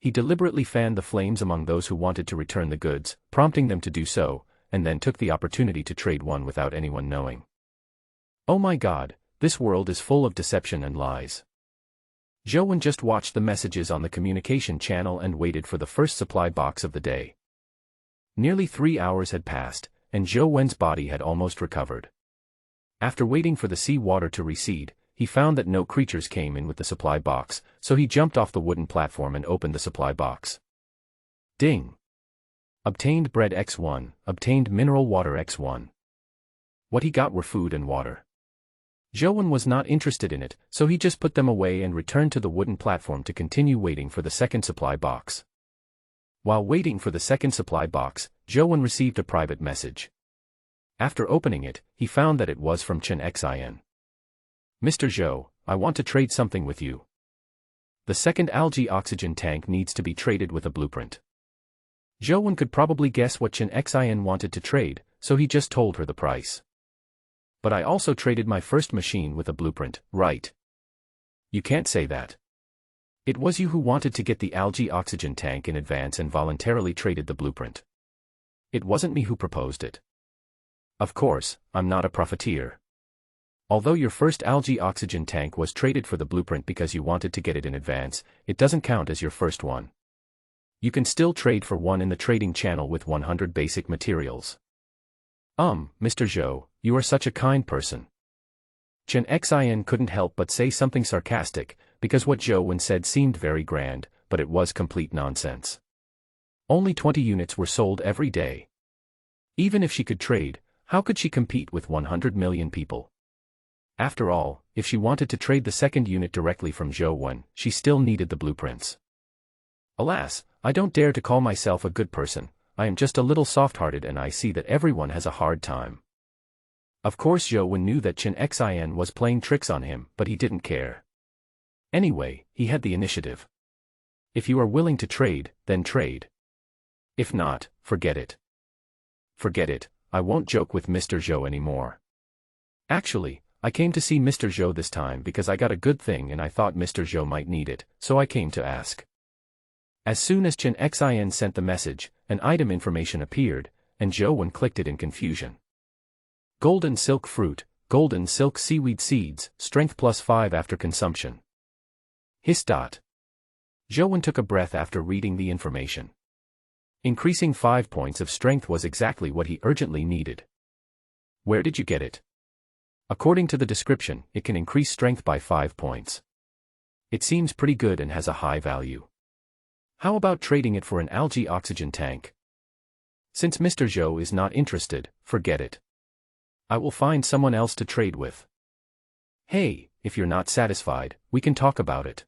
He deliberately fanned the flames among those who wanted to return the goods, prompting them to do so, and then took the opportunity to trade one without anyone knowing. Oh my God, this world is full of deception and lies. Zhou just watched the messages on the communication channel and waited for the first supply box of the day. Nearly 3 hours had passed, and Zhou body had almost recovered. After waiting for the sea water to recede, he found that no creatures came in with the supply box, so he jumped off the wooden platform and opened the supply box. Ding! Obtained bread X1, obtained mineral water X1. What he got were food and water. Zhou was not interested in it, so he just put them away and returned to the wooden platform to continue waiting for the second supply box. While waiting for the second supply box, Zhou received a private message. After opening it, he found that it was from Chen Xin. Mr. Zhou, I want to trade something with you. The second algae oxygen tank needs to be traded with a blueprint. Zhou could probably guess what Chen Xin wanted to trade, so he just told her the price. But I also traded my first machine with a blueprint, right? You can't say that. It was you who wanted to get the algae oxygen tank in advance and voluntarily traded the blueprint. It wasn't me who proposed it. Of course, I'm not a profiteer. Although your first algae oxygen tank was traded for the blueprint because you wanted to get it in advance, it doesn't count as your first one. You can still trade for one in the trading channel with 100 basic materials. Mr. Zhou, you are such a kind person. Chen Xin couldn't help but say something sarcastic, because what Zhou Wen said seemed very grand, but it was complete nonsense. Only 20 units were sold every day. Even if she could trade, how could she compete with 100 million people? After all, if she wanted to trade the second unit directly from Zhou Wen, she still needed the blueprints. Alas, I don't dare to call myself a good person. I am just a little soft-hearted and I see that everyone has a hard time. Of course Zhou Wen knew that Chen Xin was playing tricks on him, but he didn't care. Anyway, he had the initiative. If you are willing to trade, then trade. If not, forget it. Forget it, I won't joke with Mr. Zhou anymore. Actually, I came to see Mr. Zhou this time because I got a good thing and I thought Mr. Zhou might need it, so I came to ask. As soon as Chen Xin sent the message, an item information appeared, and Zhou Wen clicked it in confusion. Golden silk fruit, golden silk seaweed seeds, strength +5 after consumption. Hiss. Zhou Wen took a breath after reading the information. Increasing 5 points of strength was exactly what he urgently needed. Where did you get it? According to the description, it can increase strength by 5 points. It seems pretty good and has a high value. How about trading it for an algae oxygen tank? Since Mr. Zhou is not interested, forget it. I will find someone else to trade with. Hey, if you're not satisfied, we can talk about it.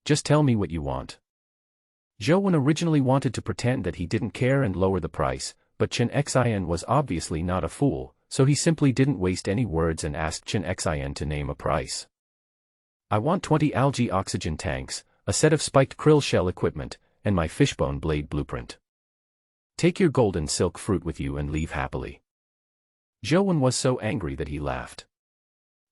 Just tell me what you want. Zhou Wen originally wanted to pretend that he didn't care and lower the price, but Chen Xin was obviously not a fool, so he simply didn't waste any words and asked Chen Xin to name a price. I want 20 algae oxygen tanks, a set of spiked krill shell equipment, and my fishbone blade blueprint. Take your golden silk fruit with you and leave happily. Zhou Wen was so angry that he laughed.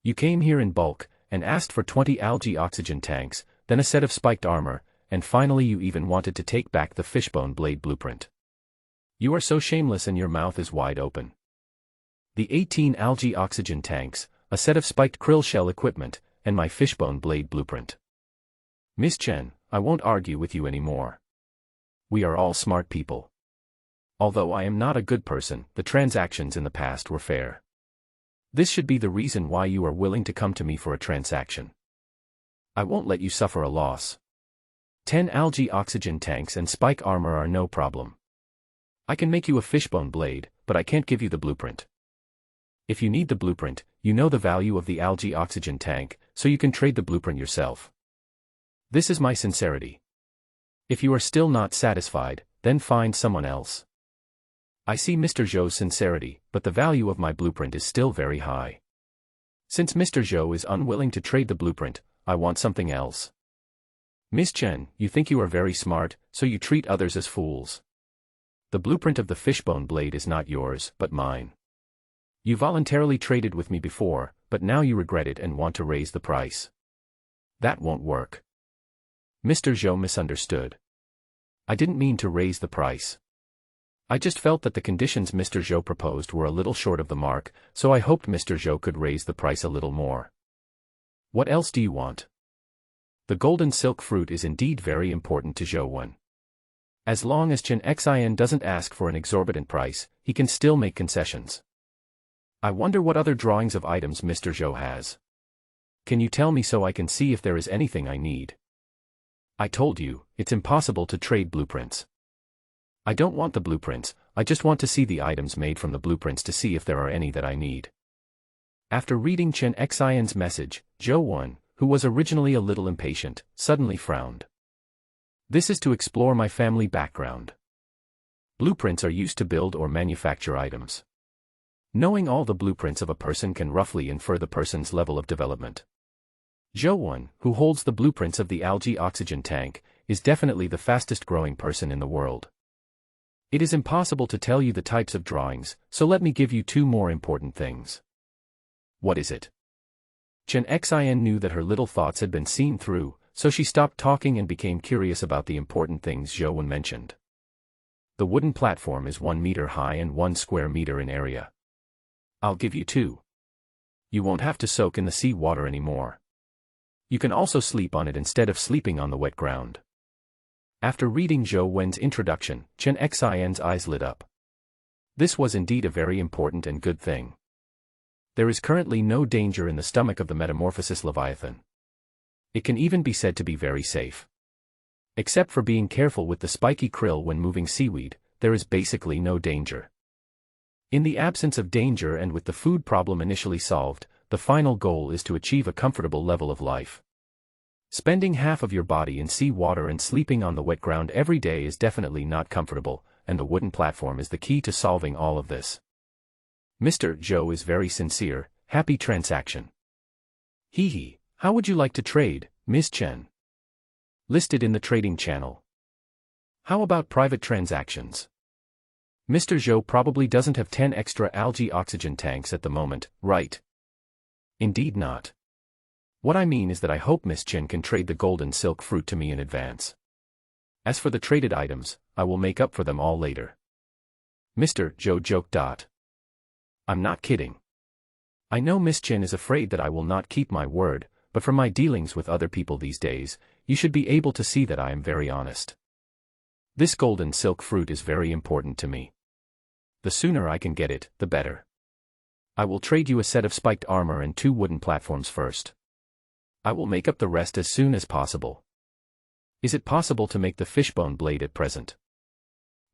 You came here in bulk, and asked for 20 algae oxygen tanks, then a set of spiked armor, and finally you even wanted to take back the fishbone blade blueprint. You are so shameless and your mouth is wide open. The 18 algae oxygen tanks, a set of spiked krill shell equipment, and my fishbone blade blueprint. Miss Chen, I won't argue with you anymore. We are all smart people. Although I am not a good person, the transactions in the past were fair. This should be the reason why you are willing to come to me for a transaction. I won't let you suffer a loss. 10 algae oxygen tanks and spike armor are no problem. I can make you a fishbone blade, but I can't give you the blueprint. If you need the blueprint, you know the value of the algae oxygen tank, so you can trade the blueprint yourself. This is my sincerity. If you are still not satisfied, then find someone else. I see Mr. Zhou's sincerity, but the value of my blueprint is still very high. Since Mr. Zhou is unwilling to trade the blueprint, I want something else. Miss Chen, you think you are very smart, so you treat others as fools. The blueprint of the fishbone blade is not yours, but mine. You voluntarily traded with me before, but now you regret it and want to raise the price. That won't work. Mr. Zhou misunderstood. I didn't mean to raise the price. I just felt that the conditions Mr. Zhou proposed were a little short of the mark, so I hoped Mr. Zhou could raise the price a little more. What else do you want? The golden silk fruit is indeed very important to Zhou Wen. As long as Chen Xin doesn't ask for an exorbitant price, he can still make concessions. I wonder what other drawings of items Mr. Zhou has. Can you tell me so I can see if there is anything I need? I told you, it's impossible to trade blueprints. I don't want the blueprints, I just want to see the items made from the blueprints to see if there are any that I need. After reading Chen Xin's message, Zhou Wen, who was originally a little impatient, suddenly frowned. This is to explore my family background. Blueprints are used to build or manufacture items. Knowing all the blueprints of a person can roughly infer the person's level of development. Zhou Wen, who holds the blueprints of the algae oxygen tank, is definitely the fastest growing person in the world. It is impossible to tell you the types of drawings, so let me give you two more important things. What is it? Chen Xin knew that her little thoughts had been seen through, so she stopped talking and became curious about the important things Zhou Wen mentioned. The wooden platform is 1 meter high and 1 square meter in area. I'll give you 2. You won't have to soak in the sea water anymore. You can also sleep on it instead of sleeping on the wet ground. After reading Zhou Wen's introduction, Chen Xian's eyes lit up. This was indeed a very important and good thing. There is currently no danger in the stomach of the Metamorphosis Leviathan. It can even be said to be very safe. Except for being careful with the spiky krill when moving seaweed, there is basically no danger. In the absence of danger and with the food problem initially solved, the final goal is to achieve a comfortable level of life. Spending half of your body in sea water and sleeping on the wet ground every day is definitely not comfortable, and the wooden platform is the key to solving all of this. Mr. Zhou is very sincere, happy transaction. Hee, how would you like to trade, Ms. Chen? Listed in the trading channel. How about private transactions? Mr. Zhou probably doesn't have 10 extra algae oxygen tanks at the moment, right? Indeed not. What I mean is that I hope Miss Chen can trade the golden silk fruit to me in advance. As for the traded items, I will make up for them all later. Mr. Zhou joked. I'm not kidding. I know Miss Chen is afraid that I will not keep my word, but from my dealings with other people these days, you should be able to see that I am very honest. This golden silk fruit is very important to me. The sooner I can get it, the better. I will trade you a set of spiked armor and 2 wooden platforms first. I will make up the rest as soon as possible. Is it possible to make the fishbone blade at present?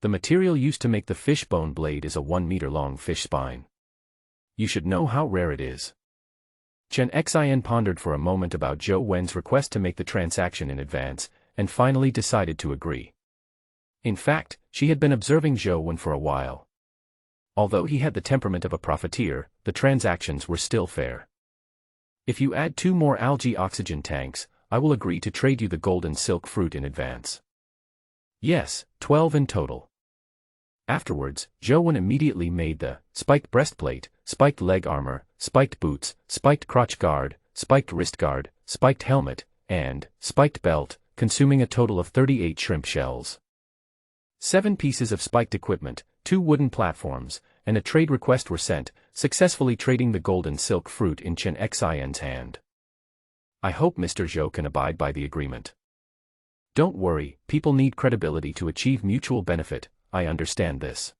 The material used to make the fishbone blade is a 1-meter-long fish spine. You should know how rare it is. Chen Xian pondered for a moment about Zhou Wen's request to make the transaction in advance, and finally decided to agree. In fact, she had been observing Zhou Wen for a while. Although he had the temperament of a profiteer, the transactions were still fair. If you add 2 more algae oxygen tanks, I will agree to trade you the golden silk fruit in advance. Yes, 12 in total. Afterwards, Zhou Wen immediately made the spiked breastplate, spiked leg armor, spiked boots, spiked crotch guard, spiked wrist guard, spiked helmet, and spiked belt, consuming a total of 38 shrimp shells. 7 pieces of spiked equipment, 2 wooden platforms, and a trade request were sent, successfully trading the golden silk fruit in Chen Xian's hand. I hope Mr. Zhou can abide by the agreement. Don't worry, people need credibility to achieve mutual benefit, I understand this.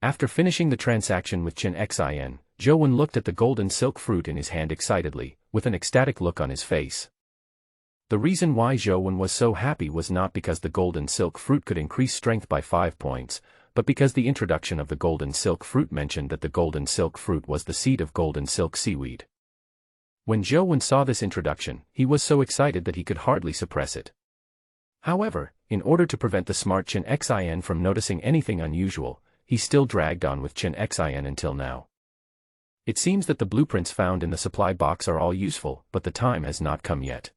After finishing the transaction with Chen Xian, Zhou Wen looked at the golden silk fruit in his hand excitedly, with an ecstatic look on his face. The reason why Zhou Wen was so happy was not because the golden silk fruit could increase strength by 5 points, but because the introduction of the golden silk fruit mentioned that the golden silk fruit was the seed of golden silk seaweed. When Zhou Wen saw this introduction, he was so excited that he could hardly suppress it. However, in order to prevent the smart Chen Xian from noticing anything unusual, he still dragged on with Chen Xian until now. It seems that the blueprints found in the supply box are all useful, but the time has not come yet.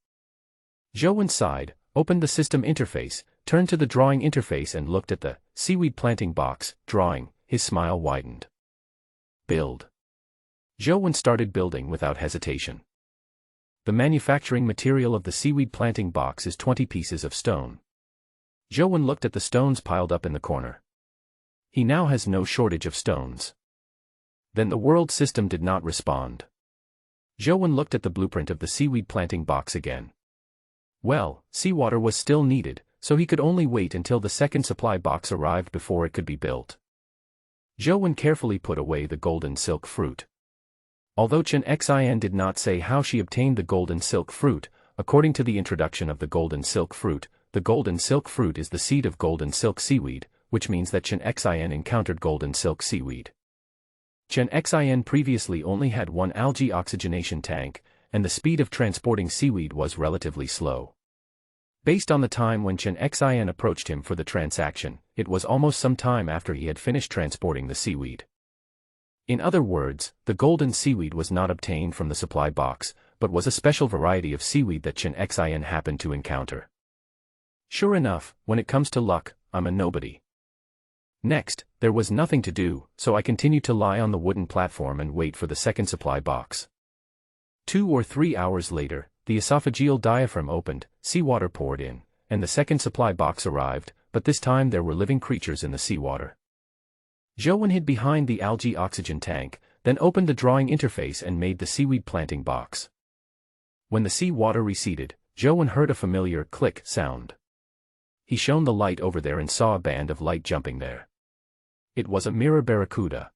Zhou Wen sighed, opened the system interface, turned to the drawing interface and looked at the seaweed planting box, drawing, his smile widened. Build. Zhou Wen started building without hesitation. The manufacturing material of the seaweed planting box is 20 pieces of stone. Zhou Wen looked at the stones piled up in the corner. He now has no shortage of stones. Then the world system did not respond. Zhou Wen looked at the blueprint of the seaweed planting box again. Well, seawater was still needed, so he could only wait until the second supply box arrived before it could be built. Zhou Wen carefully put away the golden silk fruit. Although Chen Xian did not say how she obtained the golden silk fruit, according to the introduction of the golden silk fruit is the seed of golden silk seaweed, which means that Chen Xian encountered golden silk seaweed. Chen Xian previously only had 1 algae oxygenation tank, and the speed of transporting seaweed was relatively slow. Based on the time when Chen Xian approached him for the transaction, it was almost some time after he had finished transporting the seaweed. In other words, the golden seaweed was not obtained from the supply box, but was a special variety of seaweed that Chen Xian happened to encounter. Sure enough, when it comes to luck, I'm a nobody. Next, there was nothing to do, so I continued to lie on the wooden platform and wait for the second supply box. 2 or 3 hours later, the esophageal diaphragm opened, seawater poured in, and the second supply box arrived, but this time there were living creatures in the seawater. Zhou Wen hid behind the algae oxygen tank, then opened the drawing interface and made the seaweed planting box. When the sea water receded, Joan heard a familiar click sound. He shone the light over there and saw a band of light jumping there. It was a mirror barracuda.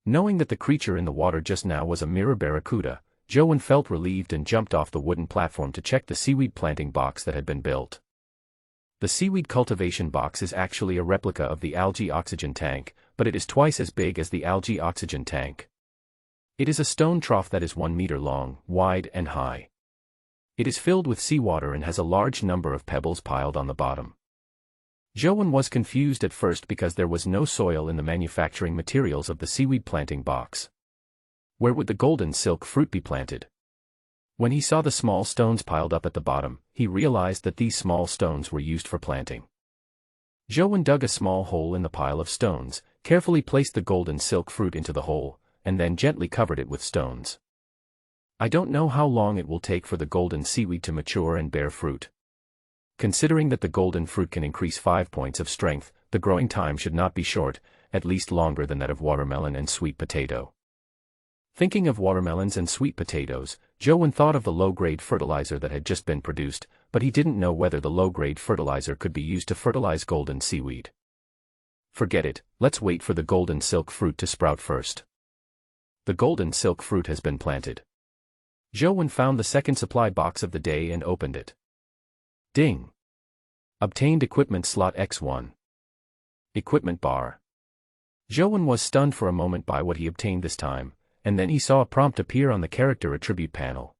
Knowing that the creature in the water just now was a mirror barracuda, Joan felt relieved and jumped off the wooden platform to check the seaweed planting box that had been built. The seaweed cultivation box is actually a replica of the algae oxygen tank, but it is twice as big as the algae oxygen tank. It is a stone trough that is 1 meter long, wide and high. It is filled with seawater and has a large number of pebbles piled on the bottom. Joan was confused at first because there was no soil in the manufacturing materials of the seaweed planting box. Where would the golden silk fruit be planted? When he saw the small stones piled up at the bottom, he realized that these small stones were used for planting. Joan dug a small hole in the pile of stones, carefully placed the golden silk fruit into the hole, and then gently covered it with stones. I don't know how long it will take for the golden seaweed to mature and bear fruit. Considering that the golden fruit can increase 5 points of strength, the growing time should not be short, at least longer than that of watermelon and sweet potato. Thinking of watermelons and sweet potatoes, Joan thought of the low-grade fertilizer that had just been produced, but he didn't know whether the low-grade fertilizer could be used to fertilize golden seaweed. Forget it, let's wait for the golden silk fruit to sprout first. The golden silk fruit has been planted. Joan found the second supply box of the day and opened it. Ding! Obtained equipment slot X1. Equipment bar. Joan was stunned for a moment by what he obtained this time, and then he saw a prompt appear on the character attribute panel.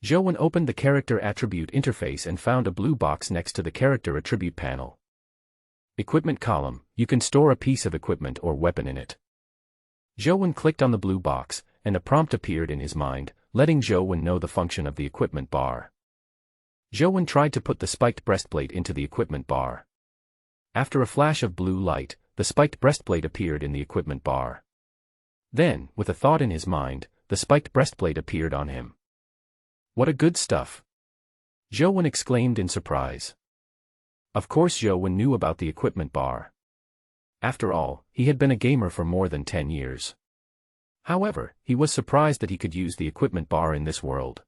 Joan opened the character attribute interface and found a blue box next to the character attribute panel. Equipment column, you can store a piece of equipment or weapon in it. Joan clicked on the blue box, and a prompt appeared in his mind, letting Joan know the function of the equipment bar. Joan tried to put the spiked breastplate into the equipment bar. After a flash of blue light, the spiked breastplate appeared in the equipment bar. Then, with a thought in his mind, the spiked breastplate appeared on him. What a good stuff! Joan exclaimed in surprise. Of course Joan knew about the equipment bar. After all, he had been a gamer for more than 10 years. However, he was surprised that he could use the equipment bar in this world.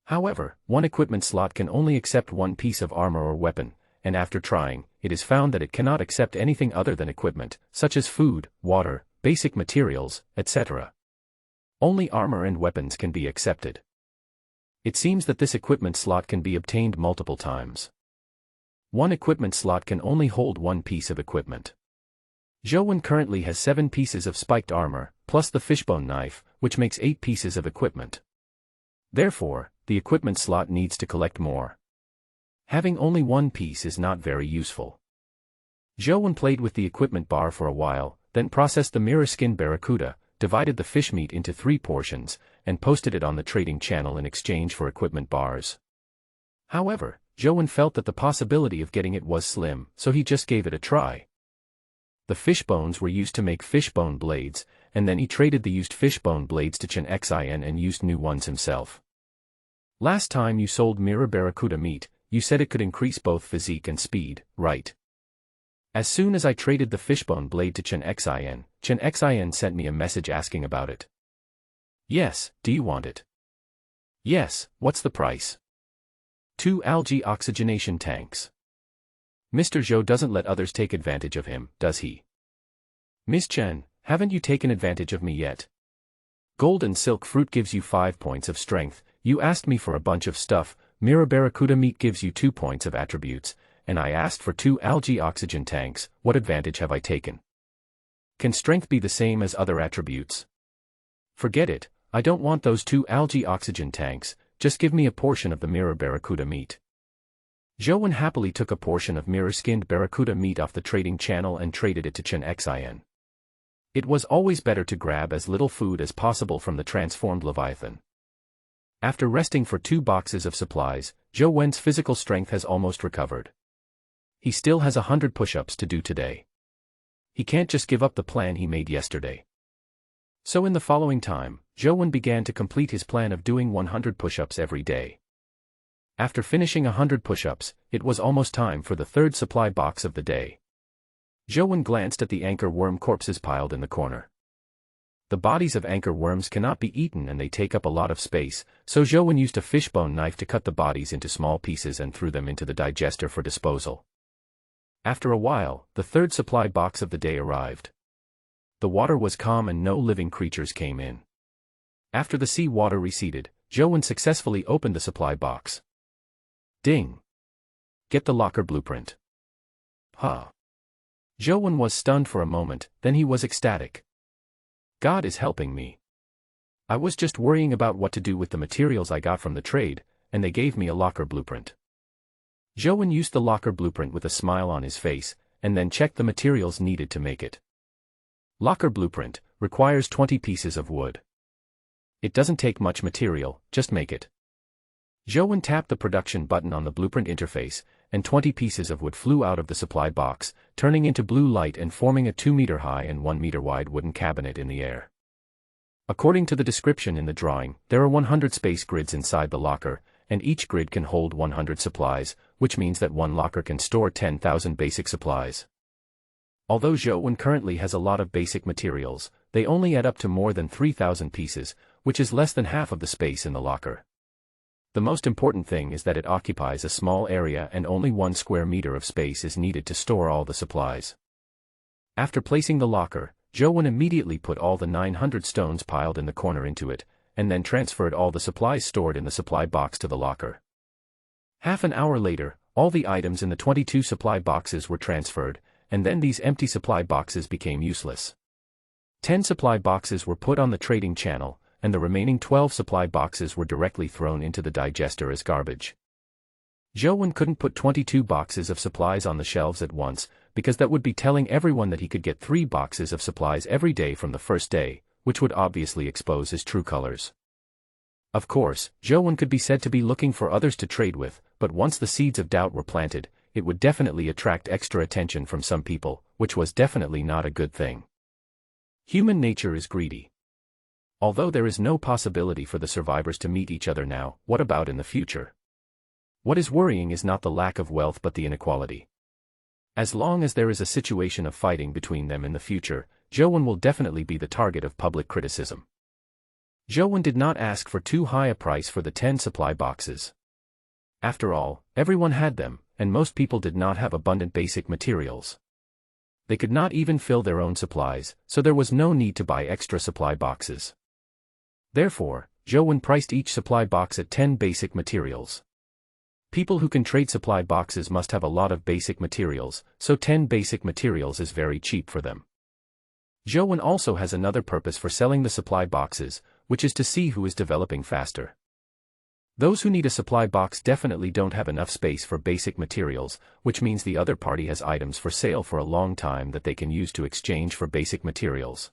However, one equipment slot can only accept one piece of armor or weapon, and after trying, it is found that it cannot accept anything other than equipment, such as food, water, basic materials, etc. Only armor and weapons can be accepted. It seems that this equipment slot can be obtained multiple times. One equipment slot can only hold one piece of equipment. Joan currently has 7 pieces of spiked armor, plus the fishbone knife, which makes 8 pieces of equipment. Therefore, the equipment slot needs to collect more. Having only one piece is not very useful. Joan played with the equipment bar for a while, then processed the mirror skin barracuda, divided the fish meat into 3 portions, and posted it on the trading channel in exchange for equipment bars. However, Joan felt that the possibility of getting it was slim, so he just gave it a try. The fish bones were used to make fishbone blades, and then he traded the used fishbone blades to Chen Xin and used new ones himself. Last time you sold mirror barracuda meat, you said it could increase both physique and speed, right? As soon as I traded the fishbone blade to Chen Xin sent me a message asking about it. Yes, do you want it? Yes, what's the price? 2 algae oxygenation tanks. Mr. Zhou doesn't let others take advantage of him, does he? Miss Chen, haven't you taken advantage of me yet? Golden silk fruit gives you 5 points of strength, you asked me for a bunch of stuff, mirror barracuda meat gives you 2 points of attributes, and I asked for 2 algae oxygen tanks, what advantage have I taken? Can strength be the same as other attributes? Forget it, I don't want those 2 algae oxygen tanks, just give me a portion of the mirror barracuda meat. Joan happily took a portion of mirror-skinned barracuda meat off the trading channel and traded it to Chen Xin. It was always better to grab as little food as possible from the transformed Leviathan. After resting for 2 boxes of supplies, Zhou Wen's physical strength has almost recovered. He still has 100 push-ups to do today. He can't just give up the plan he made yesterday. So in the following time, Zhou Wen began to complete his plan of doing 100 push-ups every day. After finishing 100 push-ups, it was almost time for the 3rd supply box of the day. Zhou Wen glanced at the anchor worm corpses piled in the corner. The bodies of anchor worms cannot be eaten and they take up a lot of space, so Zhou used a fishbone knife to cut the bodies into small pieces and threw them into the digester for disposal. After a while, the third supply box of the day arrived. The water was calm and no living creatures came in. After the sea water receded, Zhou successfully opened the supply box. Ding! Get the locker blueprint. Huh. Zhou was stunned for a moment, then he was ecstatic. God is helping me. I was just worrying about what to do with the materials I got from the trade, and they gave me a locker blueprint. Zhou used the locker blueprint with a smile on his face, and then checked the materials needed to make it. Locker blueprint requires 20 pieces of wood. It doesn't take much material, just make it. Zhou tapped the production button on the blueprint interface, and 20 pieces of wood flew out of the supply box, turning into blue light and forming a 2-meter-high and 1-meter-wide wooden cabinet in the air. According to the description in the drawing, there are 100 space grids inside the locker, and each grid can hold 100 supplies, which means that one locker can store 10,000 basic supplies. Although Zhou currently has a lot of basic materials, they only add up to more than 3,000 pieces, which is less than half of the space in the locker. The most important thing is that it occupies a small area and only 1 square meter of space is needed to store all the supplies. After placing the locker, Zhou immediately put all the 900 stones piled in the corner into it, and then transferred all the supplies stored in the supply box to the locker. Half an hour later, all the items in the 22 supply boxes were transferred, and then these empty supply boxes became useless. 10 supply boxes were put on the trading channel, and the remaining 12 supply boxes were directly thrown into the digester as garbage. Zhou couldn't put 22 boxes of supplies on the shelves at once, because that would be telling everyone that he could get 3 boxes of supplies every day from the first day, which would obviously expose his true colors. Of course, Zhou could be said to be looking for others to trade with, but once the seeds of doubt were planted, it would definitely attract extra attention from some people, which was definitely not a good thing. Human nature is greedy. Although there is no possibility for the survivors to meet each other now, what about in the future? What is worrying is not the lack of wealth but the inequality. As long as there is a situation of fighting between them in the future, Zhou will definitely be the target of public criticism. Zhou did not ask for too high a price for the 10 supply boxes. After all, everyone had them, and most people did not have abundant basic materials. They could not even fill their own supplies, so there was no need to buy extra supply boxes. Therefore, Zhou priced each supply box at 10 basic materials. People who can trade supply boxes must have a lot of basic materials, so 10 basic materials is very cheap for them. Zhou also has another purpose for selling the supply boxes, which is to see who is developing faster. Those who need a supply box definitely don't have enough space for basic materials, which means the other party has items for sale for a long time that they can use to exchange for basic materials.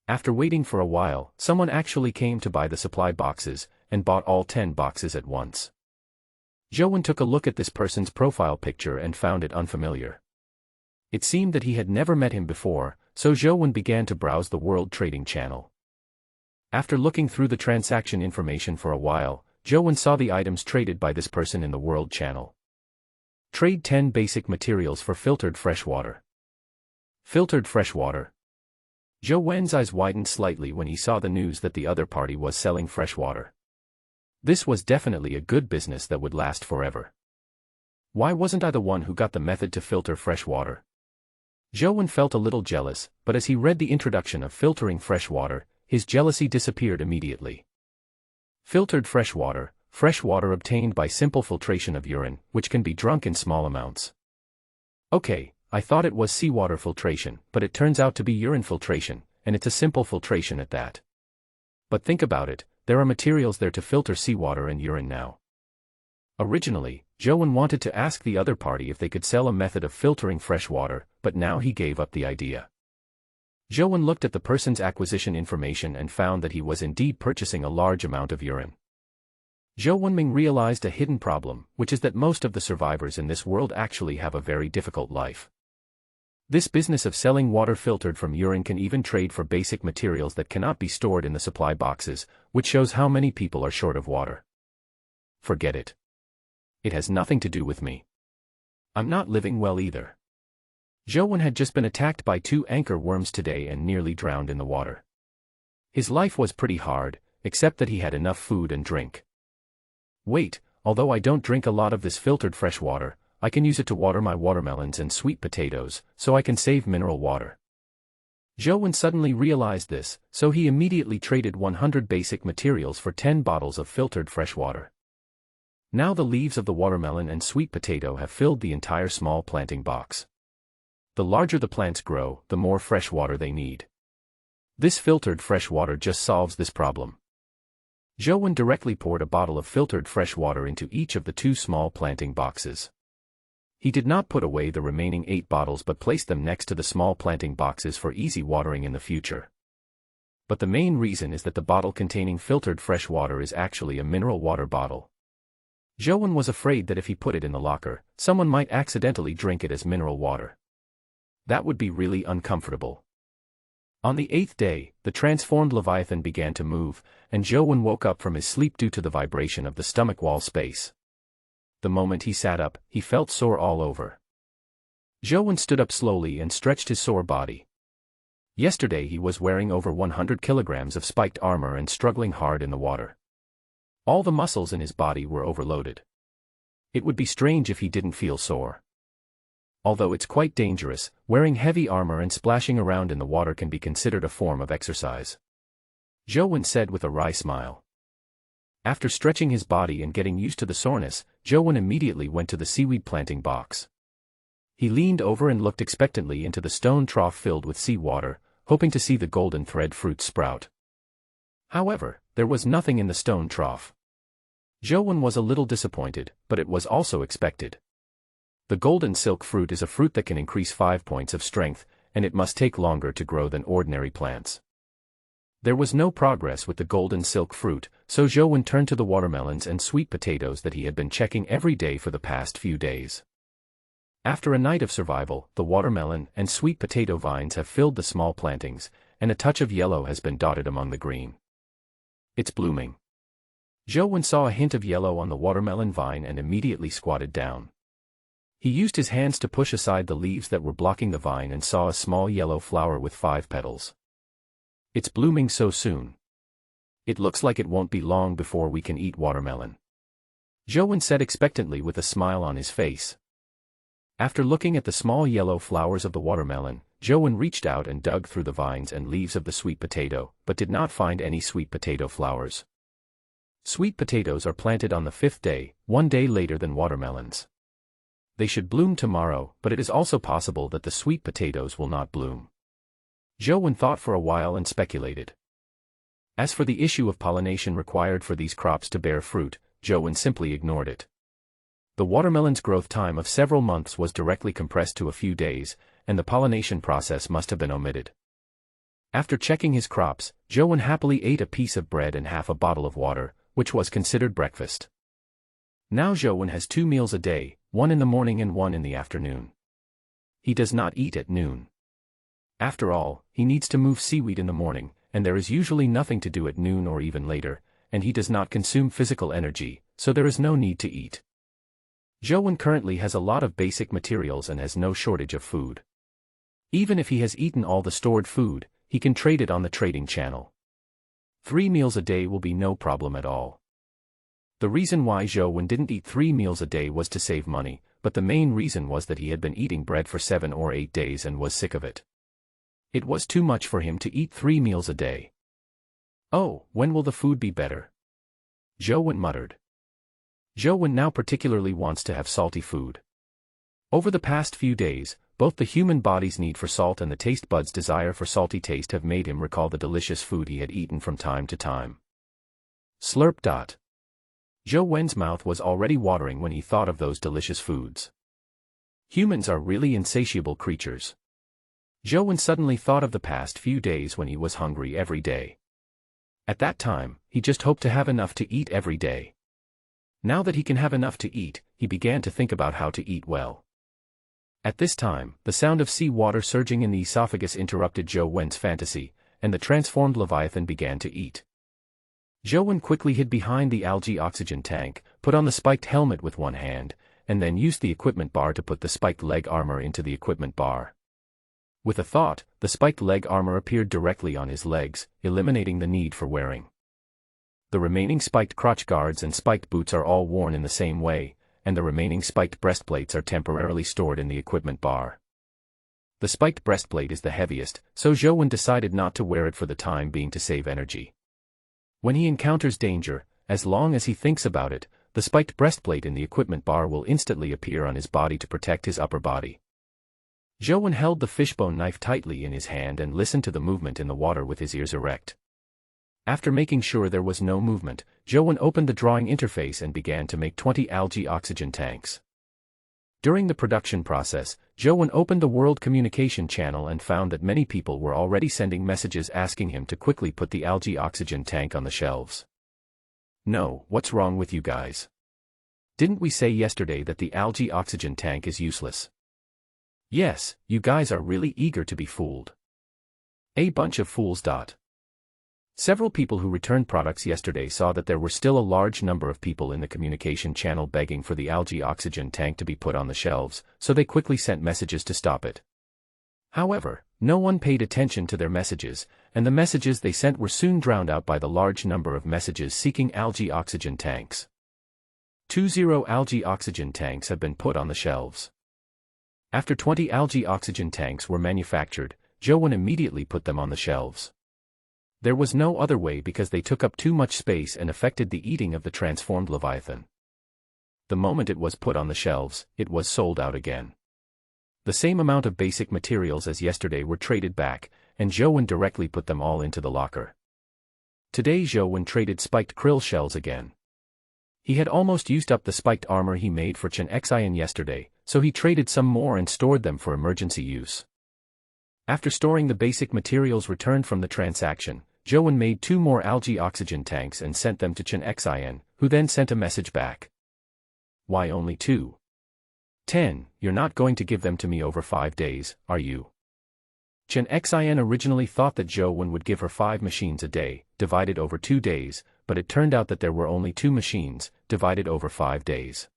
After waiting for a while, someone actually came to buy the supply boxes, and bought all 10 boxes at once. Zhou took a look at this person's profile picture and found it unfamiliar. It seemed that he had never met him before, so Zhou began to browse the World Trading Channel. After looking through the transaction information for a while, Zhou saw the items traded by this person in the World Channel. Trade 10 basic materials for filtered fresh water. Filtered fresh water. Zhou's eyes widened slightly when he saw the news that the other party was selling fresh water. This was definitely a good business that would last forever. Why wasn't I the one who got the method to filter fresh water? Zhou felt a little jealous, but as he read the introduction of filtering fresh water, his jealousy disappeared immediately. Filtered fresh water obtained by simple filtration of urine, which can be drunk in small amounts. Okay, I thought it was seawater filtration, but it turns out to be urine filtration, and it's a simple filtration at that. But think about it, there are materials there to filter seawater and urine now. Originally, Zhou wanted to ask the other party if they could sell a method of filtering fresh water, but now he gave up the idea. Zhou looked at the person's acquisition information and found that he was indeed purchasing a large amount of urine. Zhou Wenming realized a hidden problem, which is that most of the survivors in this world actually have a very difficult life. This business of selling water filtered from urine can even trade for basic materials that cannot be stored in the supply boxes, which shows how many people are short of water. Forget it. It has nothing to do with me. I'm not living well either. Zhou had just been attacked by 2 anchor worms today and nearly drowned in the water. His life was pretty hard, except that he had enough food and drink. Wait, although I don't drink a lot of this filtered fresh water, I can use it to water my watermelons and sweet potatoes, so I can save mineral water. Joe suddenly realized this, so he immediately traded 100 basic materials for 10 bottles of filtered fresh water. Now the leaves of the watermelon and sweet potato have filled the entire small planting box. The larger the plants grow, the more fresh water they need. This filtered fresh water just solves this problem. Joe directly poured a bottle of filtered fresh water into each of the 2 small planting boxes. He did not put away the remaining 8 bottles but placed them next to the small planting boxes for easy watering in the future. But the main reason is that the bottle containing filtered fresh water is actually a mineral water bottle. Joe was afraid that if he put it in the locker, someone might accidentally drink it as mineral water. That would be really uncomfortable. On the 8th day, the transformed Leviathan began to move, and Joe woke up from his sleep due to the vibration of the stomach wall space. The moment he sat up, he felt sore all over. Joe stood up slowly and stretched his sore body. Yesterday he was wearing over 100 kilograms of spiked armor and struggling hard in the water. All the muscles in his body were overloaded. It would be strange if he didn't feel sore. Although it's quite dangerous, wearing heavy armor and splashing around in the water can be considered a form of exercise. Joe said with a wry smile. After stretching his body and getting used to the soreness, Joe immediately went to the seaweed planting box. He leaned over and looked expectantly into the stone trough filled with seawater, hoping to see the golden thread fruit sprout. However, there was nothing in the stone trough. Joe was a little disappointed, but it was also expected. The golden silk fruit is a fruit that can increase 5 points of strength, and it must take longer to grow than ordinary plants. There was no progress with the golden silk fruit, so Joe turned to the watermelons and sweet potatoes that he had been checking every day for the past few days. After a night of survival, the watermelon and sweet potato vines have filled the small plantings, and a touch of yellow has been dotted among the green. It's blooming. Joe saw a hint of yellow on the watermelon vine and immediately squatted down. He used his hands to push aside the leaves that were blocking the vine and saw a small yellow flower with 5 petals. It's blooming so soon. It looks like it won't be long before we can eat watermelon. Joe said expectantly with a smile on his face. After looking at the small yellow flowers of the watermelon, Joe reached out and dug through the vines and leaves of the sweet potato, but did not find any sweet potato flowers. Sweet potatoes are planted on the 5th day, 1 day later than watermelons. They should bloom tomorrow, but it is also possible that the sweet potatoes will not bloom. Joe thought for a while and speculated. As for the issue of pollination required for these crops to bear fruit, Joe simply ignored it. The watermelon's growth time of several months was directly compressed to a few days, and the pollination process must have been omitted. After checking his crops, Joe happily ate a piece of bread and half a bottle of water, which was considered breakfast. Now Joe has 2 meals a day, 1 in the morning and 1 in the afternoon. He does not eat at noon. After all, he needs to move seaweed in the morning, and there is usually nothing to do at noon or even later, and he does not consume physical energy, so there is no need to eat. Joe currently has a lot of basic materials and has no shortage of food. Even if he has eaten all the stored food, he can trade it on the trading channel. 3 meals a day will be no problem at all. The reason why Joe didn't eat 3 meals a day was to save money, but the main reason was that he had been eating bread for 7 or 8 days and was sick of it. It was too much for him to eat 3 meals a day. Oh, when will the food be better? Joe muttered. Joe now particularly wants to have salty food. Over the past few days, both the human body's need for salt and the taste bud's desire for salty taste have made him recall the delicious food he had eaten from time to time. Slurp. Joe's mouth was already watering when he thought of those delicious foods. Humans are really insatiable creatures. Joe suddenly thought of the past few days when he was hungry every day. At that time, he just hoped to have enough to eat every day. Now that he can have enough to eat, he began to think about how to eat well. At this time, the sound of sea water surging in the esophagus interrupted Joe's fantasy, and the transformed Leviathan began to eat. Joe quickly hid behind the algae oxygen tank, put on the spiked helmet with one hand, and then used the equipment bar to put the spiked leg armor into the equipment bar. With a thought, the spiked leg armor appeared directly on his legs, eliminating the need for wearing. The remaining spiked crotch guards and spiked boots are all worn in the same way, and the remaining spiked breastplates are temporarily stored in the equipment bar. The spiked breastplate is the heaviest, so Zhou decided not to wear it for the time being to save energy. When he encounters danger, as long as he thinks about it, the spiked breastplate in the equipment bar will instantly appear on his body to protect his upper body. Zhou held the fishbone knife tightly in his hand and listened to the movement in the water with his ears erect. After making sure there was no movement, Zhou opened the drawing interface and began to make 20 algae oxygen tanks. During the production process, Zhou opened the world communication channel and found that many people were already sending messages asking him to quickly put the algae oxygen tank on the shelves. No, what's wrong with you guys? Didn't we say yesterday that the algae oxygen tank is useless? Yes, you guys are really eager to be fooled. A bunch of fools. Several people who returned products yesterday saw that there were still a large number of people in the communication channel begging for the algae oxygen tank to be put on the shelves, so they quickly sent messages to stop it. However, no one paid attention to their messages, and the messages they sent were soon drowned out by the large number of messages seeking algae oxygen tanks. 20 algae oxygen tanks have been put on the shelves. After 20 algae oxygen tanks were manufactured, Zhou immediately put them on the shelves. There was no other way because they took up too much space and affected the eating of the transformed Leviathan. The moment it was put on the shelves, it was sold out again. The same amount of basic materials as yesterday were traded back, and Zhou directly put them all into the locker. Today Zhou traded spiked krill shells again. He had almost used up the spiked armor he made for Chen Xian yesterday, so he traded some more and stored them for emergency use. After storing the basic materials returned from the transaction, Zhou made 2 more algae oxygen tanks and sent them to Chen Xian, who then sent a message back. Why only 2? 10, you're not going to give them to me over 5 days, are you? Chen Xian originally thought that Zhou would give her 5 machines a day, divided over 2 days, but it turned out that there were only 2 machines, divided over 5 days.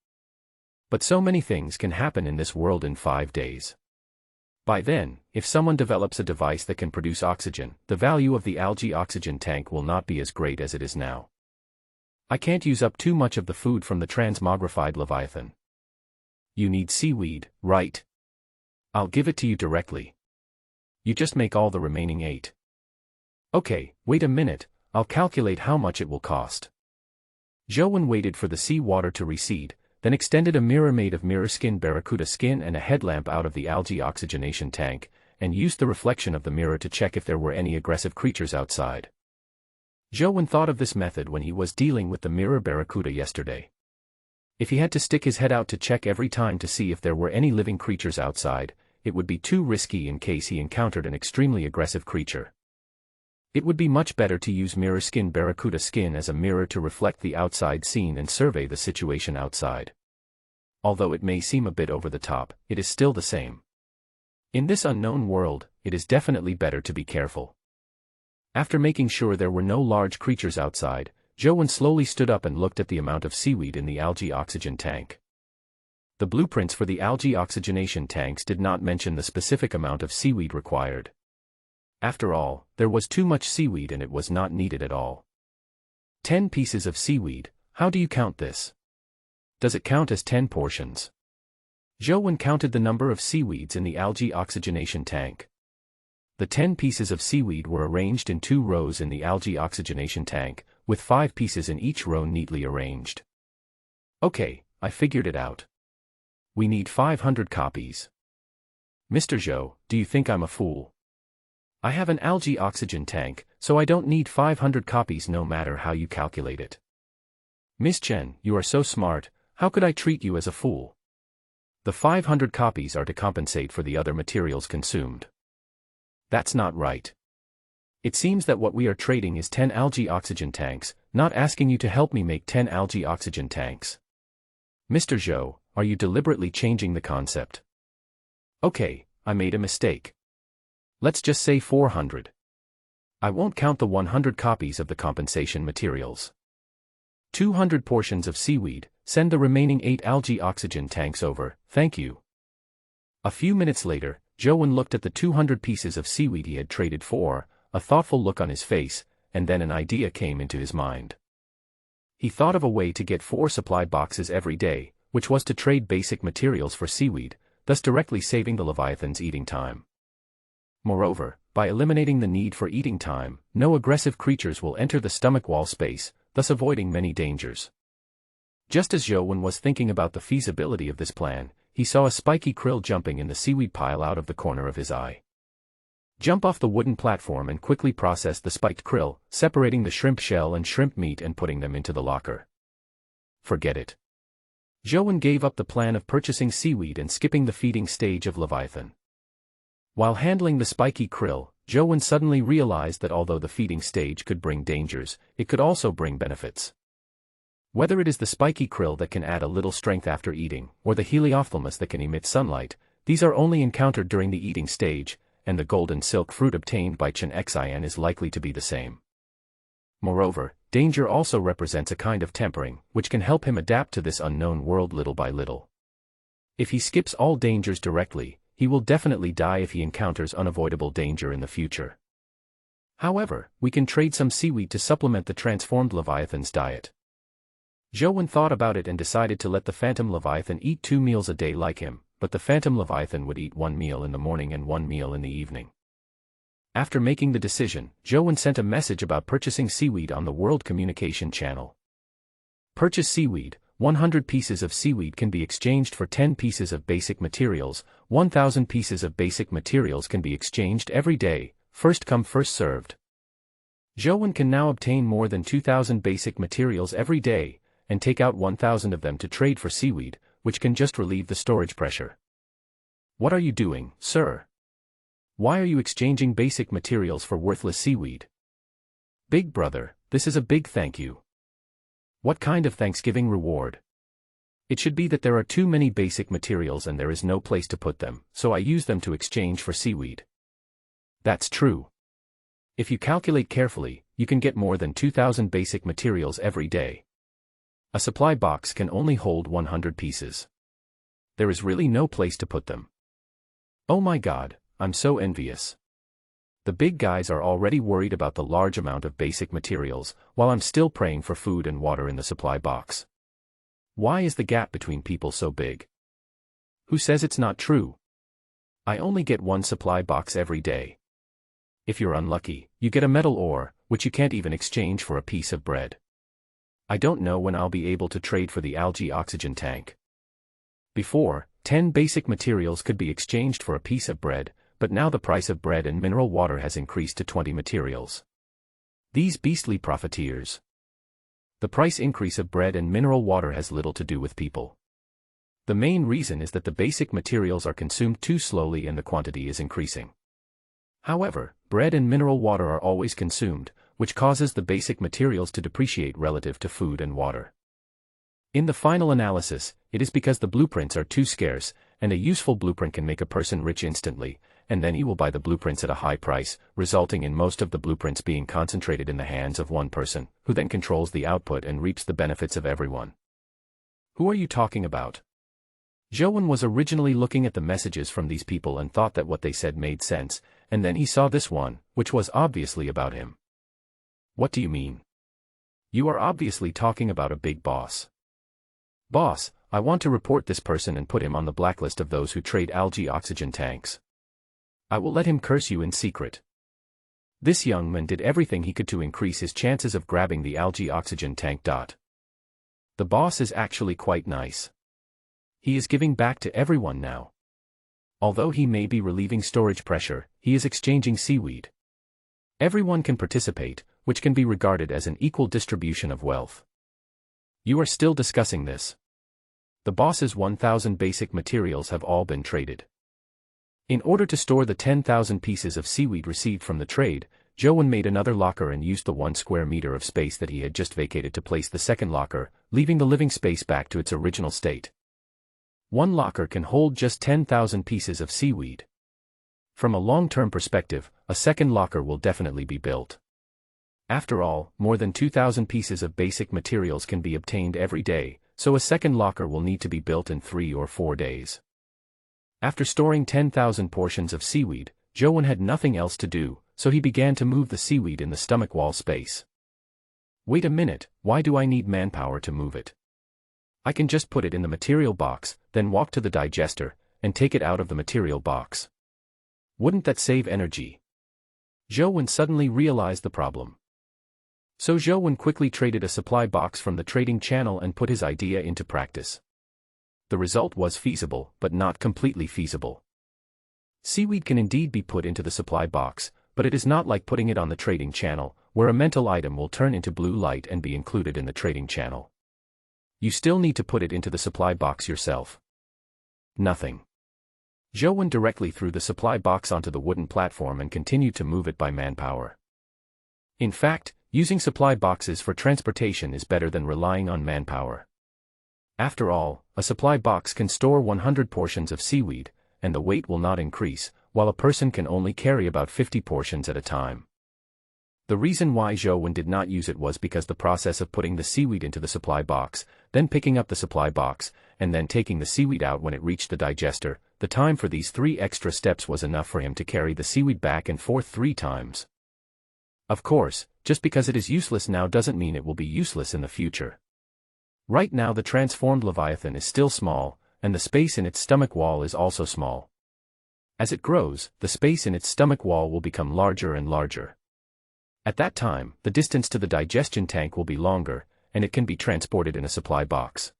But so many things can happen in this world in 5 days. By then, if someone develops a device that can produce oxygen, the value of the algae oxygen tank will not be as great as it is now. I can't use up too much of the food from the transmogrified Leviathan. You need seaweed, right? I'll give it to you directly. You just make all the remaining 8. Okay, wait a minute, I'll calculate how much it will cost. Zhou waited for the sea water to recede, then extended a mirror made of mirror skin barracuda skin and a headlamp out of the algae oxygenation tank, and used the reflection of the mirror to check if there were any aggressive creatures outside. Zhou thought of this method when he was dealing with the mirror barracuda yesterday. If he had to stick his head out to check every time to see if there were any living creatures outside, it would be too risky in case he encountered an extremely aggressive creature. It would be much better to use mirror skin barracuda skin as a mirror to reflect the outside scene and survey the situation outside. Although it may seem a bit over the top, it is still the same. In this unknown world, it is definitely better to be careful. After making sure there were no large creatures outside, Zhou slowly stood up and looked at the amount of seaweed in the algae oxygen tank. The blueprints for the algae oxygenation tanks did not mention the specific amount of seaweed required. After all, there was too much seaweed and it was not needed at all. 10 pieces of seaweed, how do you count this? Does it count as 10 portions? Zhou counted the number of seaweeds in the algae oxygenation tank. The 10 pieces of seaweed were arranged in 2 rows in the algae oxygenation tank, with 5 pieces in each row neatly arranged. Okay, I figured it out. We need 500 copies. Mr. Zhou, do you think I'm a fool? I have an algae oxygen tank, so I don't need 500 copies no matter how you calculate it. Miss Chen, you are so smart, how could I treat you as a fool? The 500 copies are to compensate for the other materials consumed. That's not right. It seems that what we are trading is 10 algae oxygen tanks, not asking you to help me make 10 algae oxygen tanks. Mr. Zhou, are you deliberately changing the concept? Okay, I made a mistake. Let's just say 400. I won't count the 100 copies of the compensation materials. 200 portions of seaweed, send the remaining 8 algae oxygen tanks over, thank you. A few minutes later, Joan looked at the 200 pieces of seaweed he had traded for, a thoughtful look on his face, and then an idea came into his mind. He thought of a way to get 4 supply boxes every day, which was to trade basic materials for seaweed, thus directly saving the Leviathan's eating time. Moreover, by eliminating the need for eating time, no aggressive creatures will enter the stomach wall space, thus avoiding many dangers. Just as Joan was thinking about the feasibility of this plan, he saw a spiky krill jumping in the seaweed pile out of the corner of his eye. Jump off the wooden platform and quickly process the spiked krill, separating the shrimp shell and shrimp meat and putting them into the locker. Forget it. Joan gave up the plan of purchasing seaweed and skipping the feeding stage of Leviathan. While handling the spiky krill, Joan suddenly realized that although the feeding stage could bring dangers, it could also bring benefits. Whether it is the spiky krill that can add a little strength after eating, or the heliophthalmus that can emit sunlight, these are only encountered during the eating stage, and the golden silk fruit obtained by Chen-Xian is likely to be the same. Moreover, danger also represents a kind of tempering, which can help him adapt to this unknown world little by little. If he skips all dangers directly, he will definitely die if he encounters unavoidable danger in the future. However, we can trade some seaweed to supplement the transformed Leviathan's diet. Joan thought about it and decided to let the Phantom Leviathan eat 2 meals a day like him, but the Phantom Leviathan would eat 1 meal in the morning and 1 meal in the evening. After making the decision, Joan sent a message about purchasing seaweed on the World Communication Channel. Purchase seaweed. 100 pieces of seaweed can be exchanged for 10 pieces of basic materials. 1,000 pieces of basic materials can be exchanged every day, first come first served. Joan can now obtain more than 2,000 basic materials every day, and take out 1,000 of them to trade for seaweed, which can just relieve the storage pressure. What are you doing, sir? Why are you exchanging basic materials for worthless seaweed? Big brother, this is a big thank you. What kind of Thanksgiving reward? It should be that there are too many basic materials and there is no place to put them, so I use them to exchange for seaweed. That's true. If you calculate carefully, you can get more than 2,000 basic materials every day. A supply box can only hold 100 pieces. There is really no place to put them. Oh my God, I'm so envious. The big guys are already worried about the large amount of basic materials, while I'm still praying for food and water in the supply box. Why is the gap between people so big? Who says it's not true? I only get 1 supply box every day. If you're unlucky, you get a metal ore, which you can't even exchange for a piece of bread. I don't know when I'll be able to trade for the algae oxygen tank. Before, 10 basic materials could be exchanged for a piece of bread, but now the price of bread and mineral water has increased to 20 materials. These beastly profiteers. The price increase of bread and mineral water has little to do with people. The main reason is that the basic materials are consumed too slowly and the quantity is increasing. However, bread and mineral water are always consumed, which causes the basic materials to depreciate relative to food and water. In the final analysis, it is because the blueprints are too scarce, and a useful blueprint can make a person rich instantly, and then he will buy the blueprints at a high price, resulting in most of the blueprints being concentrated in the hands of one person, who then controls the output and reaps the benefits of everyone. Who are you talking about? Joan was originally looking at the messages from these people and thought that what they said made sense, and then he saw this one, which was obviously about him. What do you mean? You are obviously talking about a big boss. Boss, I want to report this person and put him on the blacklist of those who trade algae oxygen tanks. I will let him curse you in secret. This young man did everything he could to increase his chances of grabbing the algae oxygen tank. The boss is actually quite nice. He is giving back to everyone now. Although he may be relieving storage pressure, he is exchanging seaweed. Everyone can participate, which can be regarded as an equal distribution of wealth. You are still discussing this. The boss's 1,000 basic materials have all been traded. In order to store the 10,000 pieces of seaweed received from the trade, Joan made another locker and used the 1 square meter of space that he had just vacated to place the second locker, leaving the living space back to its original state. One locker can hold just 10,000 pieces of seaweed. From a long-term perspective, a second locker will definitely be built. After all, more than 2,000 pieces of basic materials can be obtained every day, so a second locker will need to be built in 3 or 4 days. After storing 10,000 portions of seaweed, Zhou had nothing else to do, so he began to move the seaweed in the stomach wall space. Wait a minute, why do I need manpower to move it? I can just put it in the material box, then walk to the digester, and take it out of the material box. Wouldn't that save energy? Zhou suddenly realized the problem. So Zhou quickly traded a supply box from the trading channel and put his idea into practice. The result was feasible, but not completely feasible. Seaweed can indeed be put into the supply box, but it is not like putting it on the trading channel, where a mental item will turn into blue light and be included in the trading channel. You still need to put it into the supply box yourself. Nothing. Zhou directly threw the supply box onto the wooden platform and continued to move it by manpower. In fact, using supply boxes for transportation is better than relying on manpower. After all, a supply box can store 100 portions of seaweed, and the weight will not increase, while a person can only carry about 50 portions at a time. The reason why Zhou did not use it was because the process of putting the seaweed into the supply box, then picking up the supply box, and then taking the seaweed out when it reached the digester, the time for these 3 extra steps was enough for him to carry the seaweed back and forth 3 times. Of course, just because it is useless now doesn't mean it will be useless in the future. Right now the transformed Leviathan is still small, and the space in its stomach wall is also small. As it grows, the space in its stomach wall will become larger and larger. At that time, the distance to the digestion tank will be longer, and it can be transported in a supply box.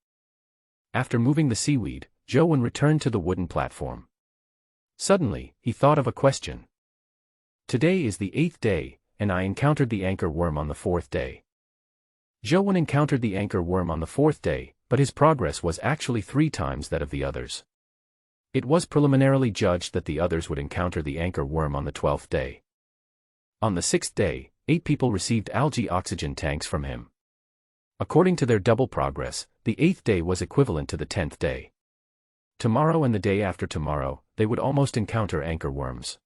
After moving the seaweed, Zhou returned to the wooden platform. Suddenly, he thought of a question. Today is the 8th day, and I encountered the anchor worm on the 4th day. Zhou encountered the anchor worm on the 4th day, but his progress was actually 3 times that of the others. It was preliminarily judged that the others would encounter the anchor worm on the 12th day. On the 6th day, 8 people received algae oxygen tanks from him. According to their double progress, the 8th day was equivalent to the 10th day. Tomorrow and the day after tomorrow, they would almost encounter anchor worms.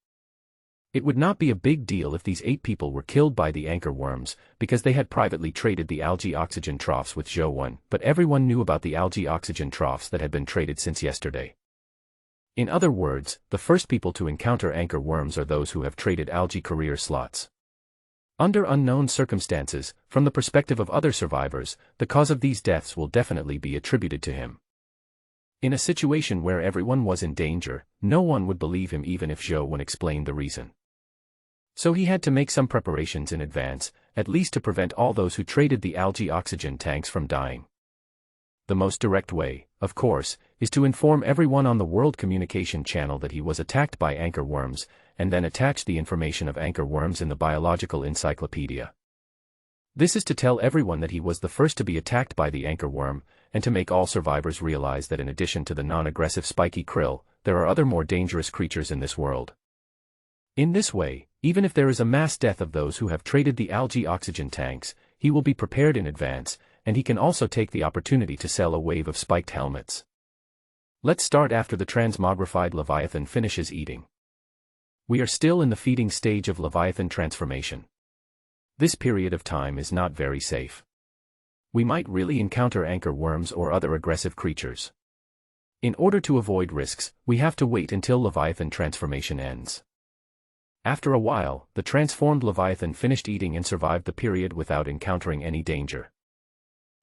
It would not be a big deal if these 8 people were killed by the anchor worms, because they had privately traded the algae oxygen troughs with Zhou, but everyone knew about the algae oxygen troughs that had been traded since yesterday. In other words, the first people to encounter anchor worms are those who have traded algae career slots. Under unknown circumstances, from the perspective of other survivors, the cause of these deaths will definitely be attributed to him. In a situation where everyone was in danger, no one would believe him even if Zhou explained the reason. So he had to make some preparations in advance, at least to prevent all those who traded the algae oxygen tanks from dying. The most direct way, of course, is to inform everyone on the World Communication Channel that he was attacked by anchor worms, and then attach the information of anchor worms in the biological encyclopedia. This is to tell everyone that he was the first to be attacked by the anchor worm, and to make all survivors realize that in addition to the non-aggressive spiky krill, there are other more dangerous creatures in this world. In this way, even if there is a mass death of those who have traded the algae oxygen tanks, he will be prepared in advance, and he can also take the opportunity to sell a wave of spiked helmets. Let's start after the transmogrified Leviathan finishes eating. We are still in the feeding stage of Leviathan transformation. This period of time is not very safe. We might really encounter anchor worms or other aggressive creatures. In order to avoid risks, we have to wait until Leviathan transformation ends. After a while, the transformed Leviathan finished eating and survived the period without encountering any danger.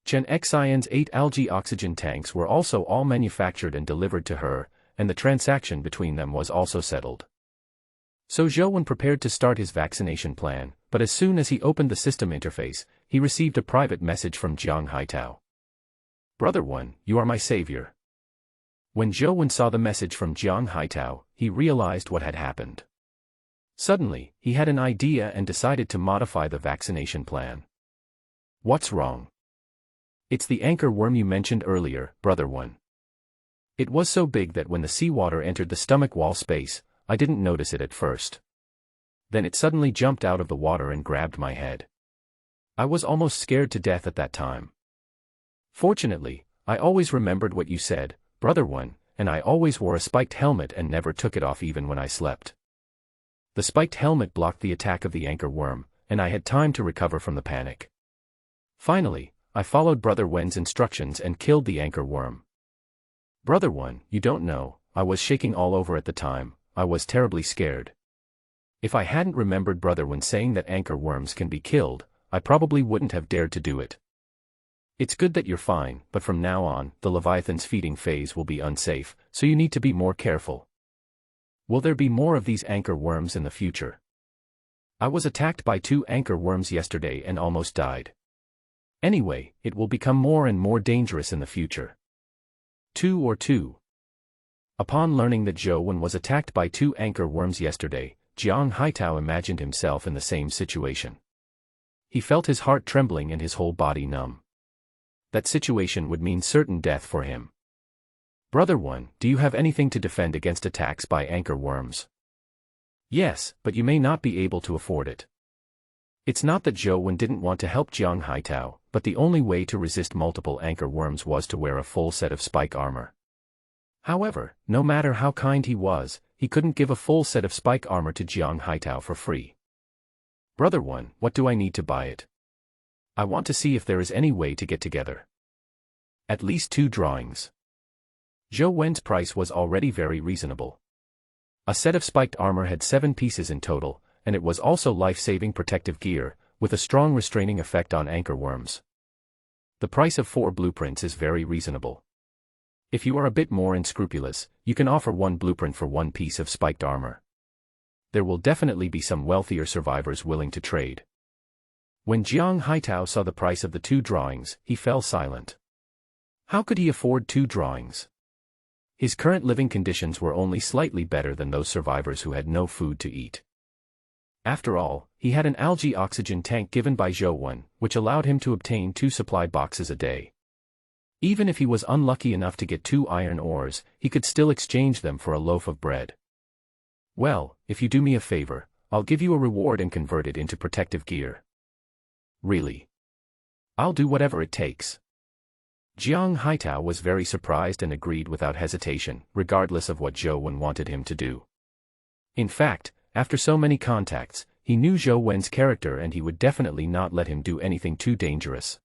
Chen Xian's 8 algae oxygen tanks were also all manufactured and delivered to her, and the transaction between them was also settled. So Zhou prepared to start his vaccination plan, but as soon as he opened the system interface, he received a private message from Jiang Haitao. "Brother One, you are my savior." When Zhou saw the message from Jiang Haitao, he realized what had happened. Suddenly, he had an idea and decided to modify the vaccination plan. "What's wrong?" "It's the anchor worm you mentioned earlier, Brother One. It was so big that when the seawater entered the stomach wall space, I didn't notice it at first. Then it suddenly jumped out of the water and grabbed my head. I was almost scared to death at that time. Fortunately, I always remembered what you said, Brother One, and I always wore a spiked helmet and never took it off even when I slept. The spiked helmet blocked the attack of the anchor worm, and I had time to recover from the panic. Finally, I followed Brother Wen's instructions and killed the anchor worm. Brother One, you don't know, I was shaking all over at the time. I was terribly scared. If I hadn't remembered Brother when saying that anchor worms can be killed, I probably wouldn't have dared to do it. It's good that you're fine, but from now on, the Leviathan's feeding phase will be unsafe, so you need to be more careful. Will there be more of these anchor worms in the future? I was attacked by 2 anchor worms yesterday and almost died. Anyway, it will become more and more dangerous in the future. 2. Upon learning that Zhou Wen was attacked by 2 anchor worms yesterday, Jiang Haitao imagined himself in the same situation. He felt his heart trembling and his whole body numb. That situation would mean certain death for him. Brother One, do you have anything to defend against attacks by anchor worms? Yes, but you may not be able to afford it. It's not that Zhou Wen didn't want to help Jiang Haitao, but the only way to resist multiple anchor worms was to wear a full set of spike armor. However, no matter how kind he was, he couldn't give a full set of spike armor to Jiang Haitao for free. Brother One, what do I need to buy it? I want to see if there is any way to get together. At least 2 drawings. Zhou Wen's price was already very reasonable. A set of spiked armor had 7 pieces in total, and it was also life-saving protective gear, with a strong restraining effect on anchor worms. The price of 4 blueprints is very reasonable. If you are a bit more unscrupulous, you can offer 1 blueprint for 1 piece of spiked armor. There will definitely be some wealthier survivors willing to trade. When Jiang Haitao saw the price of the 2 drawings, he fell silent. How could he afford 2 drawings? His current living conditions were only slightly better than those survivors who had no food to eat. After all, he had an algae oxygen tank given by Zhou Wen, which allowed him to obtain 2 supply boxes a day. Even if he was unlucky enough to get 2 iron ores, he could still exchange them for a loaf of bread. Well, if you do me a favor, I'll give you a reward and convert it into protective gear. Really? I'll do whatever it takes. Jiang Haitao was very surprised and agreed without hesitation, regardless of what Zhou Wen wanted him to do. In fact, after so many contacts, he knew Zhou Wen's character and he would definitely not let him do anything too dangerous.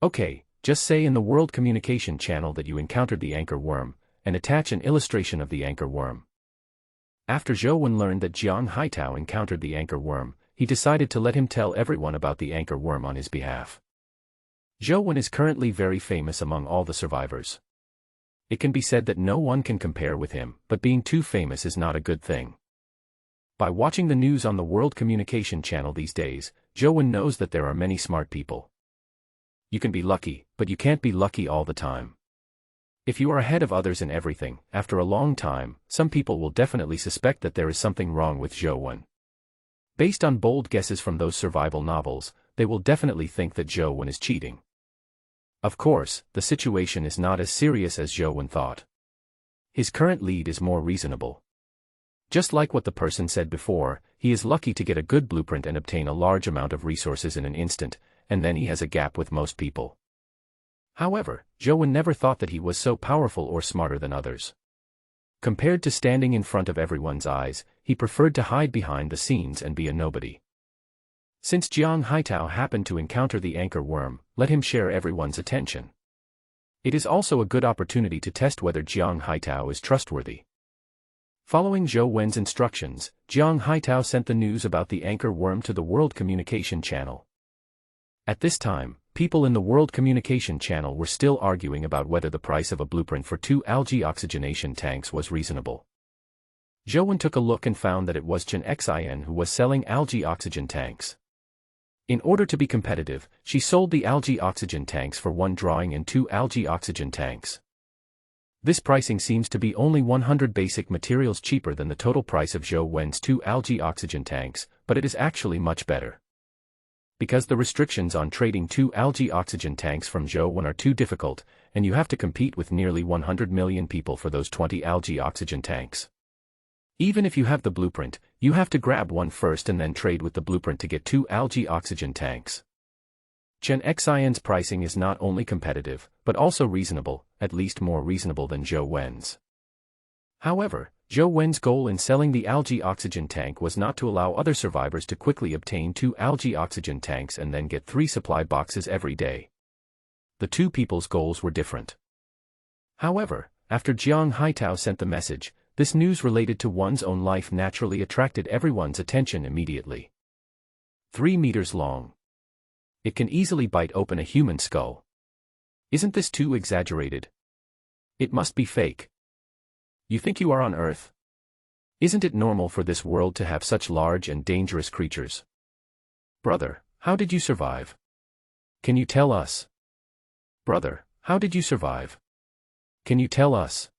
Okay, just say in the World Communication Channel that you encountered the anchor worm, and attach an illustration of the anchor worm. After Zhou Wen learned that Jiang Haitao encountered the anchor worm, he decided to let him tell everyone about the anchor worm on his behalf. Zhou Wen is currently very famous among all the survivors. It can be said that no one can compare with him, but being too famous is not a good thing. By watching the news on the World Communication Channel these days, Zhou Wen knows that there are many smart people. You can be lucky, but you can't be lucky all the time. If you are ahead of others in everything, after a long time, some people will definitely suspect that there is something wrong with Zhou Wen. Based on bold guesses from those survival novels, they will definitely think that Zhou Wen is cheating. Of course, the situation is not as serious as Zhou Wen thought. His current lead is more reasonable. Just like what the person said before, he is lucky to get a good blueprint and obtain a large amount of resources in an instant, and then he has a gap with most people. However, Zhou Wen never thought that he was so powerful or smarter than others. Compared to standing in front of everyone's eyes, he preferred to hide behind the scenes and be a nobody. Since Jiang Haitao happened to encounter the anchor worm, let him share everyone's attention. It is also a good opportunity to test whether Jiang Haitao is trustworthy. Following Zhou Wen's instructions, Jiang Haitao sent the news about the anchor worm to the World Communication Channel. At this time, people in the World Communication Channel were still arguing about whether the price of a blueprint for 2 algae oxygenation tanks was reasonable. Zhou Wen took a look and found that it was Chen Xin who was selling algae oxygen tanks. In order to be competitive, she sold the algae oxygen tanks for 1 drawing and 2 algae oxygen tanks. This pricing seems to be only 100 basic materials cheaper than the total price of Zhou Wen's 2 algae oxygen tanks, but it is actually much better. Because the restrictions on trading 2 algae oxygen tanks from Zhou Wen are too difficult, and you have to compete with nearly 100 million people for those 20 algae oxygen tanks. Even if you have the blueprint, you have to grab one first and then trade with the blueprint to get 2 algae oxygen tanks. Chen Xin's pricing is not only competitive, but also reasonable, at least more reasonable than Zhou Wen's. However, Zhou Wen's goal in selling the algae oxygen tank was not to allow other survivors to quickly obtain 2 algae oxygen tanks and then get 3 supply boxes every day. The two people's goals were different. However, After Jiang Haitao sent the message, this news related to one's own life naturally attracted everyone's attention immediately. 3 meters long. It can easily bite open a human skull. Isn't this too exaggerated? It must be fake. You think you are on Earth? Isn't it normal for this world to have such large and dangerous creatures? Brother, how did you survive? Can you tell us? Brother, how did you survive? Can you tell us?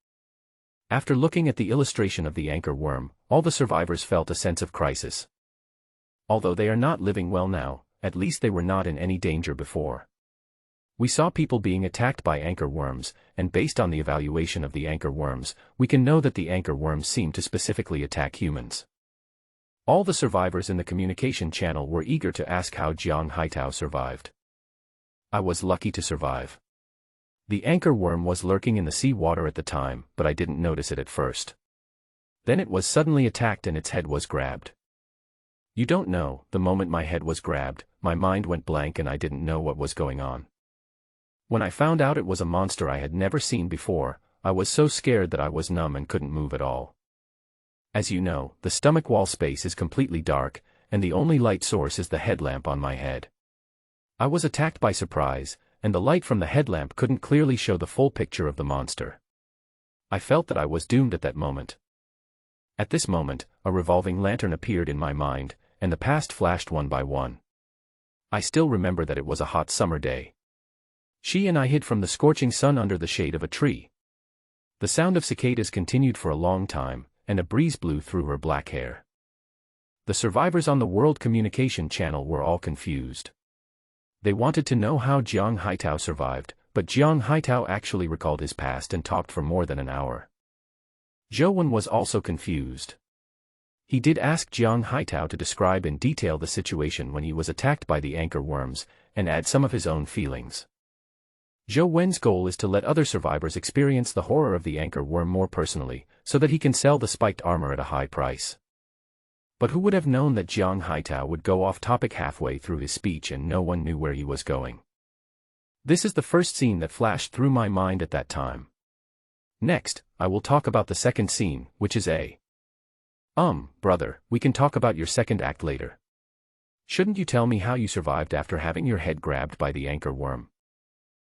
After looking at the illustration of the anchor worm, all the survivors felt a sense of crisis. Although they are not living well now, at least they were not in any danger before. We saw people being attacked by anchor worms, and based on the evaluation of the anchor worms, we can know that the anchor worms seem to specifically attack humans. All the survivors in the communication channel were eager to ask how Jiang Haitao survived. I was lucky to survive. The anchor worm was lurking in the sea water at the time, but I didn't notice it at first. Then it was suddenly attacked and its head was grabbed. You don't know, the moment my head was grabbed, my mind went blank and I didn't know what was going on. When I found out it was a monster I had never seen before, I was so scared that I was numb and couldn't move at all. As you know, the stomach wall space is completely dark, and the only light source is the headlamp on my head. I was attacked by surprise, and the light from the headlamp couldn't clearly show the full picture of the monster. I felt that I was doomed at that moment. At this moment, a revolving lantern appeared in my mind, and the past flashed one by one. I still remember that it was a hot summer day. She and I hid from the scorching sun under the shade of a tree. The sound of cicadas continued for a long time, and a breeze blew through her black hair. The survivors on the World Communication Channel were all confused. They wanted to know how Jiang Haitao survived, but Jiang Haitao actually recalled his past and talked for more than an hour. Zhou Wen was also confused. He did ask Jiang Haitao to describe in detail the situation when he was attacked by the anchor worms, and add some of his own feelings. Zhou Wen's goal is to let other survivors experience the horror of the anchor worm more personally, so that he can sell the spiked armor at a high price. But who would have known that Jiang Haitao would go off topic halfway through his speech and no one knew where he was going? This is the first scene that flashed through my mind at that time. Next, I will talk about the second scene, which is brother, we can talk about your second act later. Shouldn't you tell me how you survived after having your head grabbed by the anchor worm?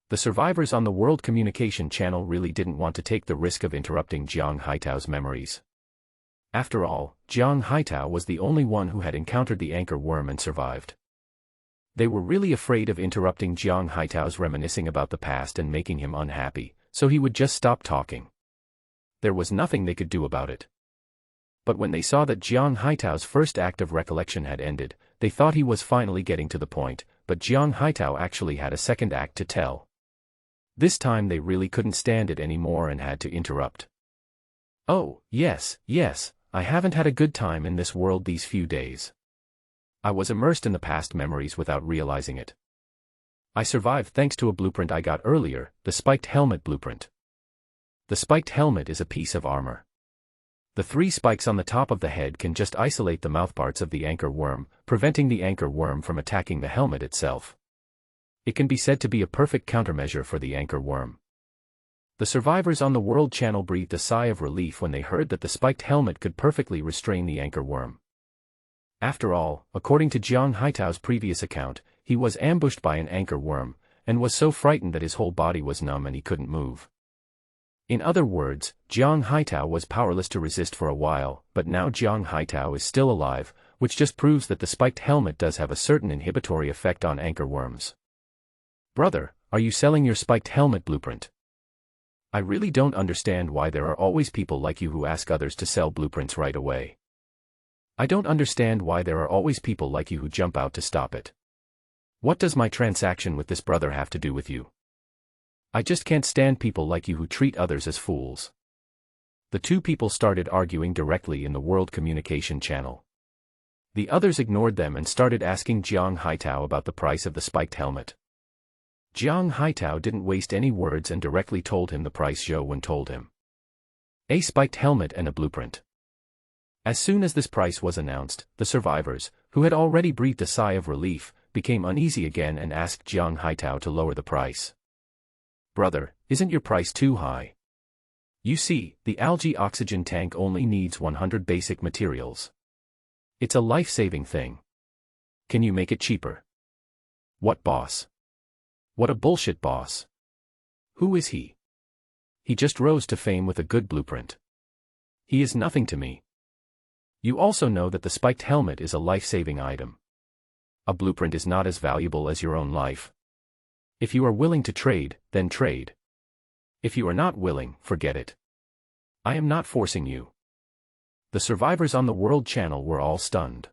The survivors on the World Communication Channel really didn't want to take the risk of interrupting Jiang Haitao's memories. After all, Jiang Haitao was the only one who had encountered the anchor worm and survived. They were really afraid of interrupting Jiang Haitao's reminiscing about the past and making him unhappy, so he would just stop talking. There was nothing they could do about it. But when they saw that Jiang Haitao's first act of recollection had ended, they thought he was finally getting to the point, but Jiang Haitao actually had a second act to tell. This time they really couldn't stand it anymore and had to interrupt. Oh, yes, I haven't had a good time in this world these few days. I was immersed in the past memories without realizing it. I survived thanks to a blueprint I got earlier, the spiked helmet blueprint. The spiked helmet is a piece of armor. The 3 spikes on the top of the head can just isolate the mouthparts of the anchor worm, preventing the anchor worm from attacking the helmet itself. It can be said to be a perfect countermeasure for the anchor worm. The survivors on the World Channel breathed a sigh of relief when they heard that the spiked helmet could perfectly restrain the anchor worm. After all, according to Jiang Haitao's previous account, he was ambushed by an anchor worm, and was so frightened that his whole body was numb and he couldn't move. In other words, Jiang Haitao was powerless to resist for a while, but now Jiang Haitao is still alive, which just proves that the spiked helmet does have a certain inhibitory effect on anchor worms. Brother, are you selling your spiked helmet blueprint? I really don't understand why there are always people like you who ask others to sell blueprints right away. I don't understand why there are always people like you who jump out to stop it. What does my transaction with this brother have to do with you? I just can't stand people like you who treat others as fools. The 2 people started arguing directly in the World Communication Channel. The others ignored them and started asking Jiang Haitao about the price of the spiked helmet. Jiang Haitao didn't waste any words and directly told him the price Zhou Wen told him. A spiked helmet and a blueprint. As soon as this price was announced, the survivors, who had already breathed a sigh of relief, became uneasy again and asked Jiang Haitao to lower the price. Brother, isn't your price too high? You see, the algae oxygen tank only needs 100 basic materials. It's a life-saving thing. Can you make it cheaper? What boss? What a bullshit boss. Who is he? He just rose to fame with a good blueprint. He is nothing to me. You also know that the spiked helmet is a life-saving item. A blueprint is not as valuable as your own life. If you are willing to trade, then trade. If you are not willing, forget it. I am not forcing you. The survivors on the World Channel were all stunned.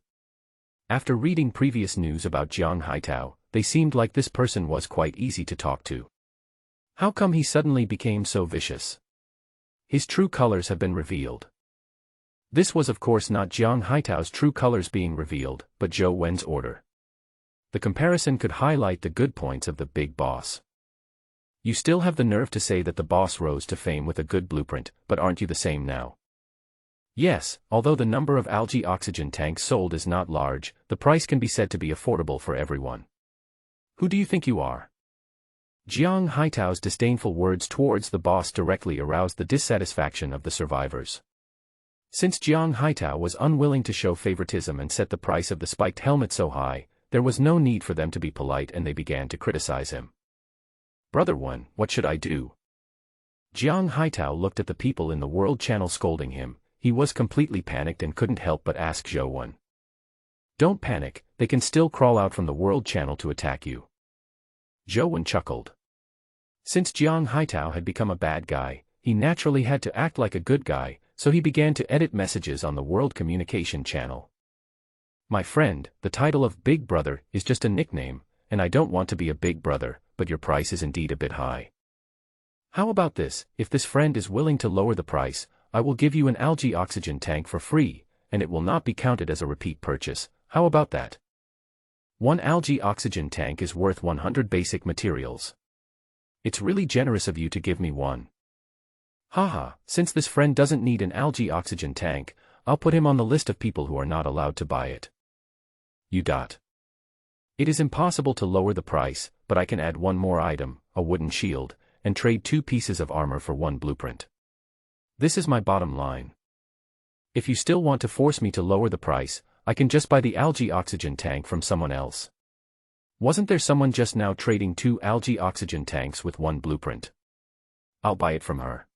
After reading previous news about Jiang Haitao, they seemed like this person was quite easy to talk to. How come he suddenly became so vicious? His true colors have been revealed. This was of course not Jiang Haitao's true colors being revealed, but Zhou Wen's order. The comparison could highlight the good points of the big boss. You still have the nerve to say that the boss rose to fame with a good blueprint, but aren't you the same now? Yes, although the number of algae oxygen tanks sold is not large, the price can be said to be affordable for everyone. Who do you think you are? Jiang Haitao's disdainful words towards the boss directly aroused the dissatisfaction of the survivors. Since Jiang Haitao was unwilling to show favoritism and set the price of the spiked helmet so high, there was no need for them to be polite and they began to criticize him. Brother One, what should I do? Jiang Haitao looked at the people in the World Channel scolding him. He was completely panicked and couldn't help but ask Zhou Wen. Don't panic, they can still crawl out from the World Channel to attack you. Zhou Wen chuckled. Since Jiang Haitao had become a bad guy, he naturally had to act like a good guy, so he began to edit messages on the World Communication Channel. My friend, the title of Big Brother is just a nickname, and I don't want to be a big brother, but your price is indeed a bit high. How about this? If this friend is willing to lower the price, I will give you an algae oxygen tank for free, and it will not be counted as a repeat purchase. How about that? One algae oxygen tank is worth 100 basic materials. It's really generous of you to give me one. Haha, since this friend doesn't need an algae oxygen tank, I'll put him on the list of people who are not allowed to buy it. It is impossible to lower the price, but I can add one more item, a wooden shield, and trade 2 pieces of armor for 1 blueprint. This is my bottom line. If you still want to force me to lower the price, I can just buy the algae oxygen tank from someone else. Wasn't there someone just now trading 2 algae oxygen tanks with 1 blueprint? I'll buy it from her.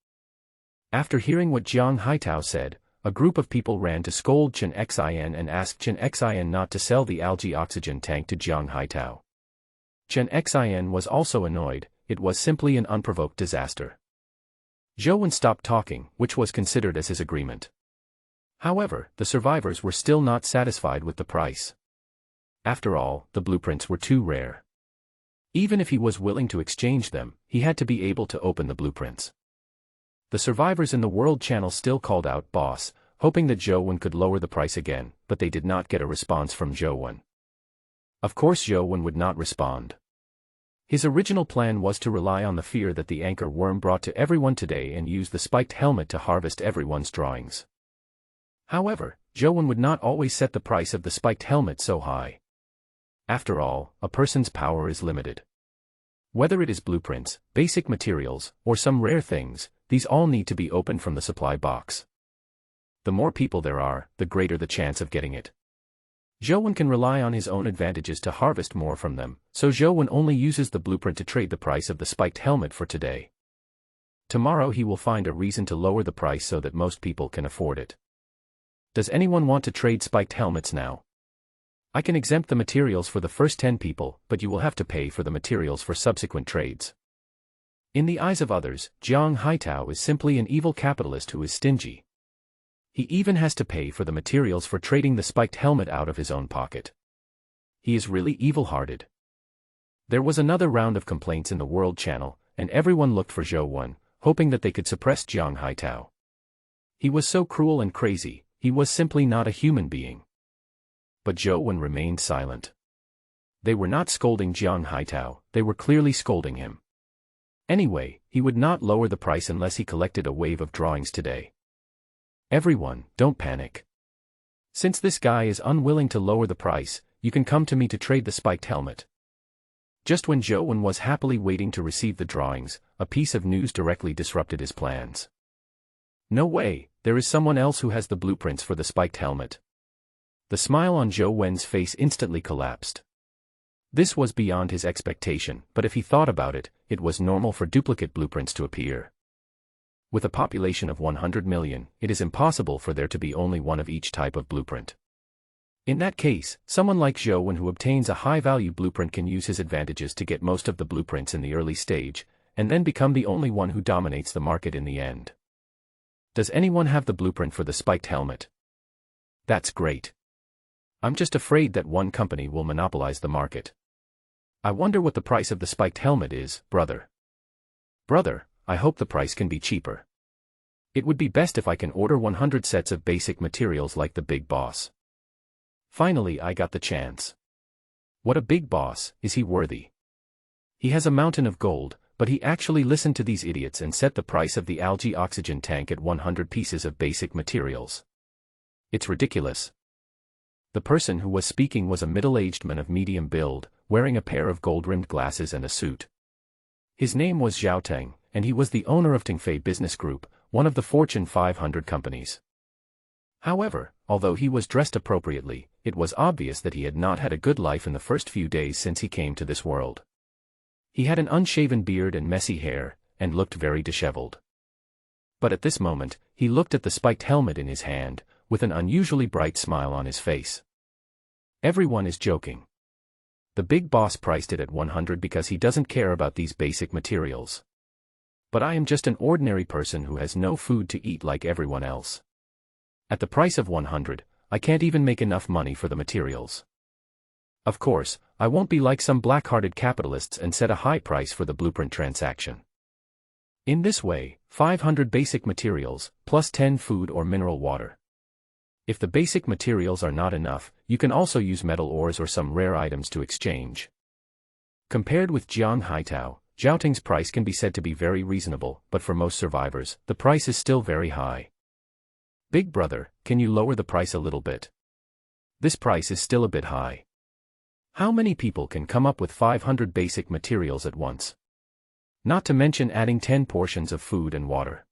After hearing what Jiang Haitao said, a group of people ran to scold Chen Xin and asked Chen Xin not to sell the algae oxygen tank to Jiang Haitao. Chen Xin was also annoyed. It was simply an unprovoked disaster. Zhou Wen stopped talking, which was considered as his agreement. However, the survivors were still not satisfied with the price. After all, the blueprints were too rare. Even if he was willing to exchange them, he had to be able to open the blueprints. The survivors in the World Channel still called out boss, hoping that Zhou Wen could lower the price again, but they did not get a response from Zhou Wen. Of course Zhou Wen would not respond. His original plan was to rely on the fear that the anchor worm brought to everyone today and use the spiked helmet to harvest everyone's drawings. However, Zhou Wen would not always set the price of the spiked helmet so high. After all, a person's power is limited. Whether it is blueprints, basic materials, or some rare things, these all need to be opened from the supply box. The more people there are, the greater the chance of getting it. Zhou Wen can rely on his own advantages to harvest more from them, so Zhou Wen only uses the blueprint to trade the price of the spiked helmet for today. Tomorrow he will find a reason to lower the price so that most people can afford it. Does anyone want to trade spiked helmets now? I can exempt the materials for the first 10 people, but you will have to pay for the materials for subsequent trades. In the eyes of others, Jiang Haitao is simply an evil capitalist who is stingy. He even has to pay for the materials for trading the spiked helmet out of his own pocket. He is really evil-hearted. There was another round of complaints in the World Channel, and everyone looked for Zhou Wen, hoping that they could suppress Jiang Haitao. He was so cruel and crazy, he was simply not a human being. But Zhou Wen remained silent. They were not scolding Jiang Haitao, they were clearly scolding him. Anyway, he would not lower the price unless he collected a wave of drawings today. Everyone, don't panic. Since this guy is unwilling to lower the price, you can come to me to trade the spiked helmet. Just when Zhou Wen was happily waiting to receive the drawings, a piece of news directly disrupted his plans. No way, there is someone else who has the blueprints for the spiked helmet. The smile on Zhou Wen's face instantly collapsed. This was beyond his expectation, but if he thought about it, it was normal for duplicate blueprints to appear. With a population of 100 million, it is impossible for there to be only one of each type of blueprint. In that case, someone like Zhou Wen who obtains a high-value blueprint can use his advantages to get most of the blueprints in the early stage, and then become the only one who dominates the market in the end. Does anyone have the blueprint for the spiked helmet? That's great. I'm just afraid that one company will monopolize the market. I wonder what the price of the spiked helmet is, brother. Brother, I hope the price can be cheaper. It would be best if I can order 100 sets of basic materials like the big boss. Finally I got the chance. What a big boss, is he worthy? He has a mountain of gold, but he actually listened to these idiots and set the price of the algae oxygen tank at 100 pieces of basic materials. It's ridiculous. The person who was speaking was a middle-aged man of medium build, wearing a pair of gold-rimmed glasses and a suit. His name was Zhao Teng, and he was the owner of Tengfei Business Group, one of the Fortune 500 companies. However, although he was dressed appropriately, it was obvious that he had not had a good life in the first few days since he came to this world. He had an unshaven beard and messy hair, and looked very disheveled. But at this moment, he looked at the spiked helmet in his hand, with an unusually bright smile on his face. Everyone is joking. The big boss priced it at 100 because he doesn't care about these basic materials. But I am just an ordinary person who has no food to eat like everyone else. At the price of 100, I can't even make enough money for the materials. Of course, I won't be like some black-hearted capitalists and set a high price for the blueprint transaction. In this way, 500 basic materials, plus 10 food or mineral water. If the basic materials are not enough, you can also use metal ores or some rare items to exchange. Compared with Jiang Haitao, Zhao Teng's price can be said to be very reasonable, but for most survivors, the price is still very high. Big brother, can you lower the price a little bit? This price is still a bit high. How many people can come up with 500 basic materials at once? Not to mention adding 10 portions of food and water.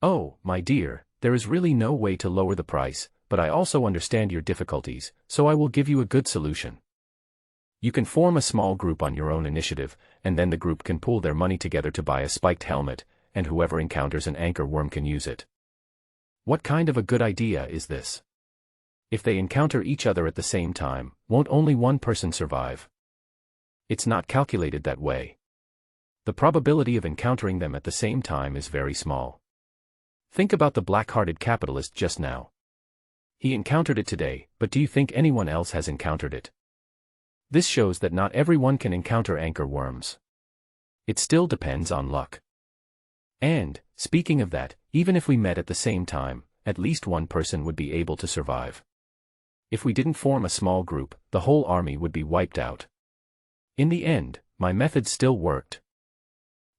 Oh, my dear, there is really no way to lower the price, but I also understand your difficulties, so I will give you a good solution. You can form a small group on your own initiative, and then the group can pool their money together to buy a spiked helmet, and whoever encounters an anchor worm can use it. What kind of a good idea is this? If they encounter each other at the same time, won't only one person survive? It's not calculated that way. The probability of encountering them at the same time is very small. Think about the black-hearted capitalist just now. He encountered it today, but do you think anyone else has encountered it? This shows that not everyone can encounter anchor worms. It still depends on luck. And, speaking of that, even if we met at the same time, at least one person would be able to survive. If we didn't form a small group, the whole army would be wiped out. In the end, my method still worked.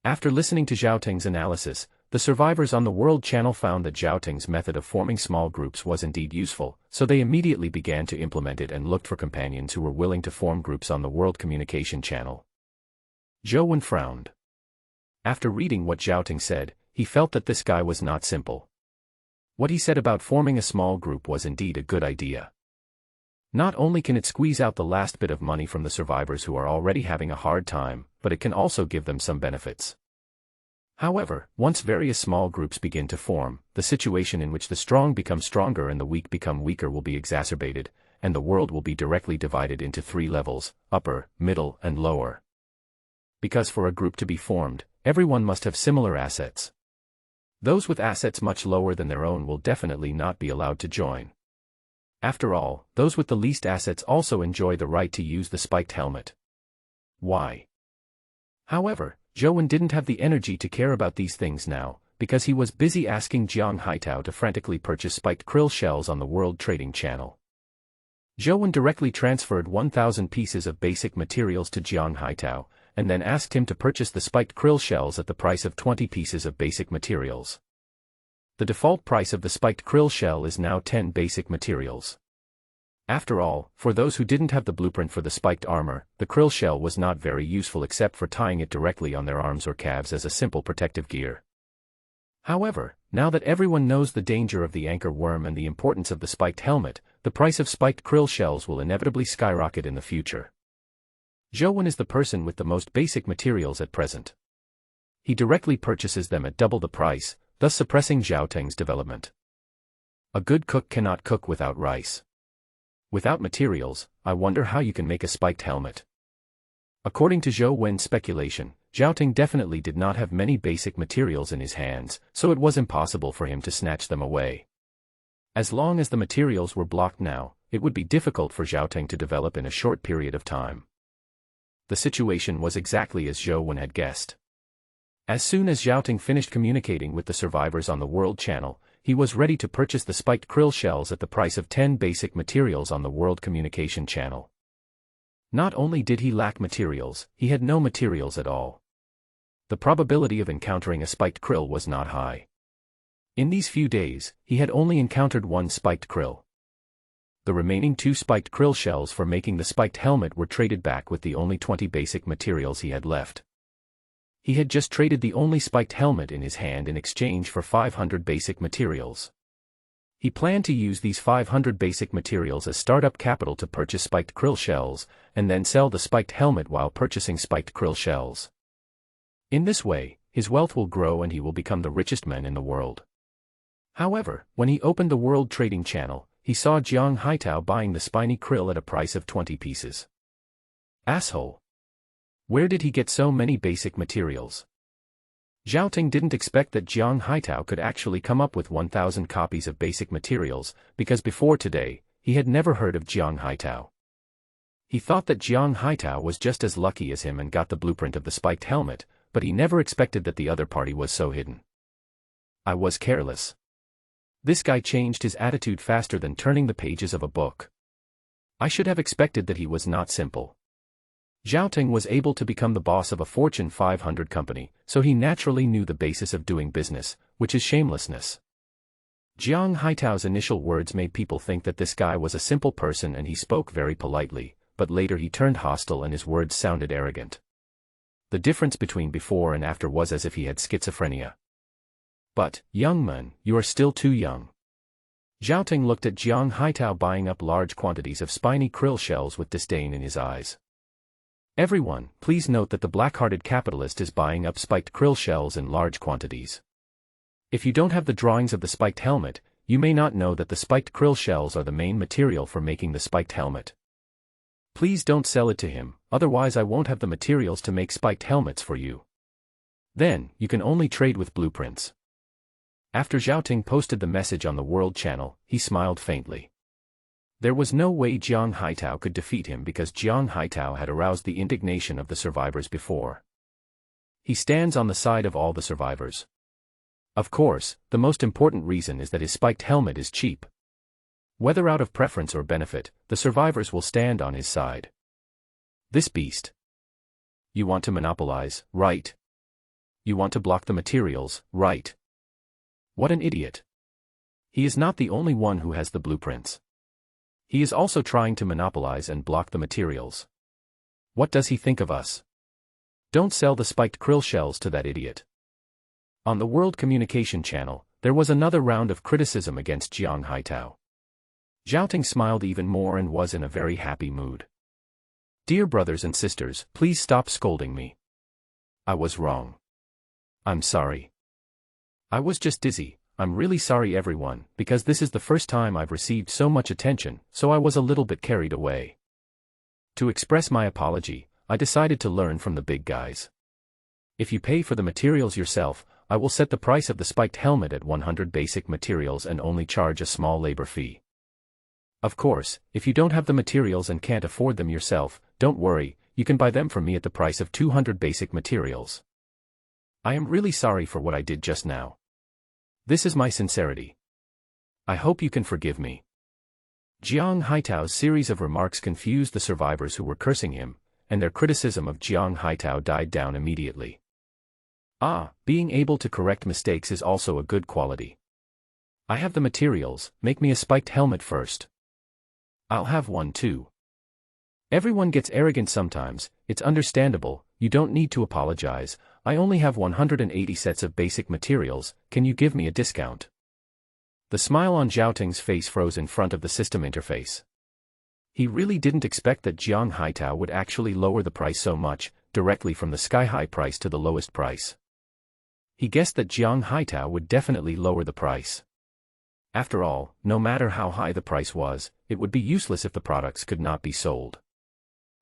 After listening to Zhao Teng's analysis, the survivors on the World Channel found that Zhao Teng's method of forming small groups was indeed useful, so they immediately began to implement it and looked for companions who were willing to form groups on the World Communication Channel. Zhou Wen frowned. After reading what Zhao Teng said, he felt that this guy was not simple. What he said about forming a small group was indeed a good idea. Not only can it squeeze out the last bit of money from the survivors who are already having a hard time, but it can also give them some benefits. However, once various small groups begin to form, the situation in which the strong become stronger and the weak become weaker will be exacerbated, and the world will be directly divided into 3 levels, upper, middle, and lower. Because for a group to be formed, everyone must have similar assets. Those with assets much lower than their own will definitely not be allowed to join. After all, those with the least assets also enjoy the right to use the spiked helmet. Why? However, Zhou Wen didn't have the energy to care about these things now, because he was busy asking Jiang Haitao to frantically purchase spiked krill shells on the World Trading Channel. Zhou Wen directly transferred 1,000 pieces of basic materials to Jiang Haitao, and then asked him to purchase the spiked krill shells at the price of 20 pieces of basic materials. The default price of the spiked krill shell is now 10 basic materials. After all, for those who didn't have the blueprint for the spiked armor, the krill shell was not very useful except for tying it directly on their arms or calves as a simple protective gear. However, Now that everyone knows the danger of the anchor worm and the importance of the spiked helmet, the price of spiked krill shells will inevitably skyrocket in the future. Zhou Wen is the person with the most basic materials at present. He directly purchases them at double the price, thus suppressing Zhao Teng's development. A good cook cannot cook without rice. Without materials, I wonder how you can make a spiked helmet. According to Zhou Wen's speculation, Zhao Teng definitely did not have many basic materials in his hands, so it was impossible for him to snatch them away. As long as the materials were blocked now, it would be difficult for Zhao Teng to develop in a short period of time. The situation was exactly as Zhou Wen had guessed. As soon as Zhao Teng finished communicating with the survivors on the World Channel, he was ready to purchase the spiked krill shells at the price of 10 basic materials on the World Communication Channel. Not only did he lack materials, he had no materials at all. The probability of encountering a spiked krill was not high. In these few days, he had only encountered one spiked krill. The remaining 2 spiked krill shells for making the spiked helmet were traded back with the only 20 basic materials he had left. He had just traded the only spiked helmet in his hand in exchange for 500 basic materials. He planned to use these 500 basic materials as startup capital to purchase spiked krill shells, and then sell the spiked helmet while purchasing spiked krill shells. In this way, his wealth will grow and he will become the richest man in the world. However, when he opened the World Trading Channel, he saw Jiang Haitao buying the spiny krill at a price of 20 pieces. Asshole! Where did he get so many basic materials? Zhao Teng didn't expect that Jiang Haitao could actually come up with 1,000 copies of basic materials, because before today, he had never heard of Jiang Haitao. He thought that Jiang Haitao was just as lucky as him and got the blueprint of the spiked helmet, but he never expected that the other party was so hidden. I was careless. This guy changed his attitude faster than turning the pages of a book. I should have expected that he was not simple. Zhao Teng was able to become the boss of a Fortune 500 company, so he naturally knew the basis of doing business, which is shamelessness. Jiang Haitao's initial words made people think that this guy was a simple person and he spoke very politely, but later he turned hostile and his words sounded arrogant. The difference between before and after was as if he had schizophrenia. But, young man, you are still too young. Zhao Teng looked at Jiang Haitao buying up large quantities of spiny krill shells with disdain in his eyes. Everyone, please note that the black-hearted capitalist is buying up spiked krill shells in large quantities. If you don't have the drawings of the spiked helmet, you may not know that the spiked krill shells are the main material for making the spiked helmet. Please don't sell it to him, otherwise I won't have the materials to make spiked helmets for you. Then, you can only trade with blueprints. After Zhao Teng posted the message on the World Channel, he smiled faintly. There was no way Jiang Haitao could defeat him because Jiang Haitao had aroused the indignation of the survivors before. He stands on the side of all the survivors. Of course, the most important reason is that his spiked helmet is cheap. Whether out of preference or benefit, the survivors will stand on his side. This beast. You want to monopolize, right? You want to block the materials, right? What an idiot. He is not the only one who has the blueprints. He is also trying to monopolize and block the materials. What does he think of us? Don't sell the spiked krill shells to that idiot. On the World Communication Channel, there was another round of criticism against Jiang Haitao. Zhao Teng smiled even more and was in a very happy mood. Dear brothers and sisters, please stop scolding me. I was wrong. I'm sorry. I was just dizzy. I'm really sorry everyone, because this is the first time I've received so much attention, so I was a little bit carried away. To express my apology, I decided to learn from the big guys. If you pay for the materials yourself, I will set the price of the spiked helmet at 100 basic materials and only charge a small labor fee. Of course, if you don't have the materials and can't afford them yourself, don't worry, you can buy them from me at the price of 200 basic materials. I am really sorry for what I did just now. This is my sincerity. I hope you can forgive me. Jiang Haitao's series of remarks confused the survivors who were cursing him, and their criticism of Jiang Haitao died down immediately. Being able to correct mistakes is also a good quality. I have the materials, make me a spiked helmet first. I'll have one too. Everyone gets arrogant sometimes, it's understandable, you don't need to apologize, I only have 180 sets of basic materials, can you give me a discount? The smile on Zhao Ting's face froze in front of the system interface. He really didn't expect that Jiang Haitao would actually lower the price so much, directly from the sky-high price to the lowest price. He guessed that Jiang Haitao would definitely lower the price. After all, no matter how high the price was, it would be useless if the products could not be sold.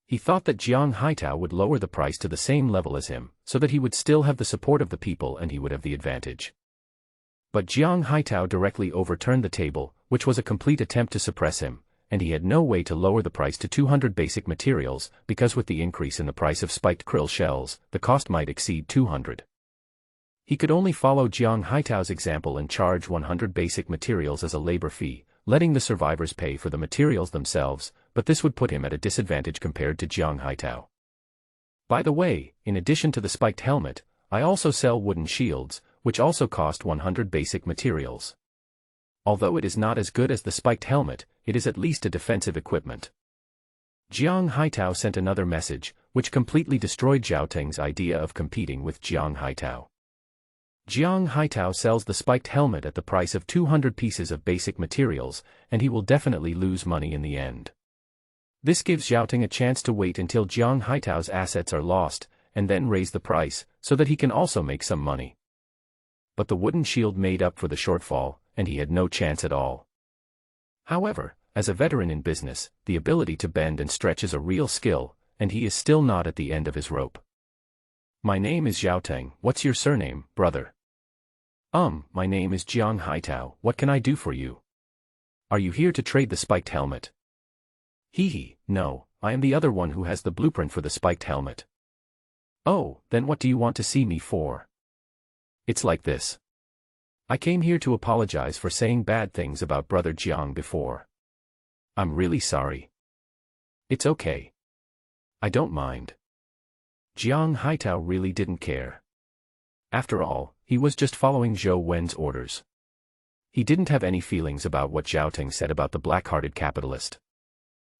He thought that Jiang Haitao would lower the price to the same level as him, so that he would still have the support of the people and he would have the advantage. But Jiang Haitao directly overturned the table, which was a complete attempt to suppress him, and he had no way to lower the price to 200 basic materials, because with the increase in the price of spiked krill shells, the cost might exceed 200. He could only follow Jiang Haitao's example and charge 100 basic materials as a labor fee, letting the survivors pay for the materials themselves, but this would put him at a disadvantage compared to Jiang Haitao. By the way, in addition to the spiked helmet, I also sell wooden shields, which also cost 100 basic materials. Although it is not as good as the spiked helmet, it is at least a defensive equipment. Jiang Haitao sent another message, which completely destroyed Zhao Ting's idea of competing with Jiang Haitao. Jiang Haitao sells the spiked helmet at the price of 200 pieces of basic materials, and he will definitely lose money in the end. This gives Zhao Ting a chance to wait until Jiang Haitao's assets are lost, and then raise the price, so that he can also make some money. But the wooden shield made up for the shortfall, and he had no chance at all. However, as a veteran in business, the ability to bend and stretch is a real skill, and he is still not at the end of his rope. My name is Zhao Ting, what's your surname, brother? My name is Jiang Haitao, what can I do for you? Are you here to trade the spiked helmet? No, I am the other one who has the blueprint for the spiked helmet. Oh, then what do you want to see me for? It's like this. I came here to apologize for saying bad things about brother Jiang before. I'm really sorry. It's okay. I don't mind. Jiang Haitao really didn't care. After all, he was just following Zhou Wen's orders. He didn't have any feelings about what Zhao Ting said about the black-hearted capitalist.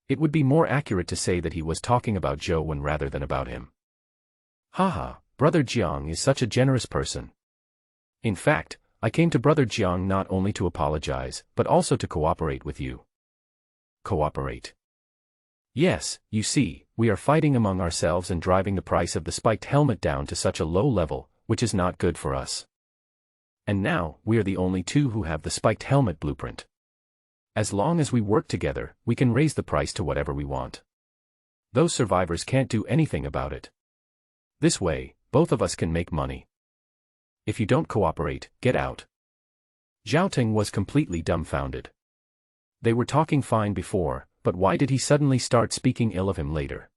It would be more accurate to say that he was talking about Zhou Wen rather than about him. Haha, brother Jiang is such a generous person. In fact, I came to brother Jiang not only to apologize, but also to cooperate with you. Cooperate? Yes, you see, we are fighting among ourselves and driving the price of the spiked helmet down to such a low level, which is not good for us. And now, we are the only two who have the spiked helmet blueprint. As long as we work together, we can raise the price to whatever we want. Those survivors can't do anything about it. This way, both of us can make money. If you don't cooperate, get out. Zhao Ting was completely dumbfounded. They were talking fine before, but why did he suddenly start speaking ill of him later?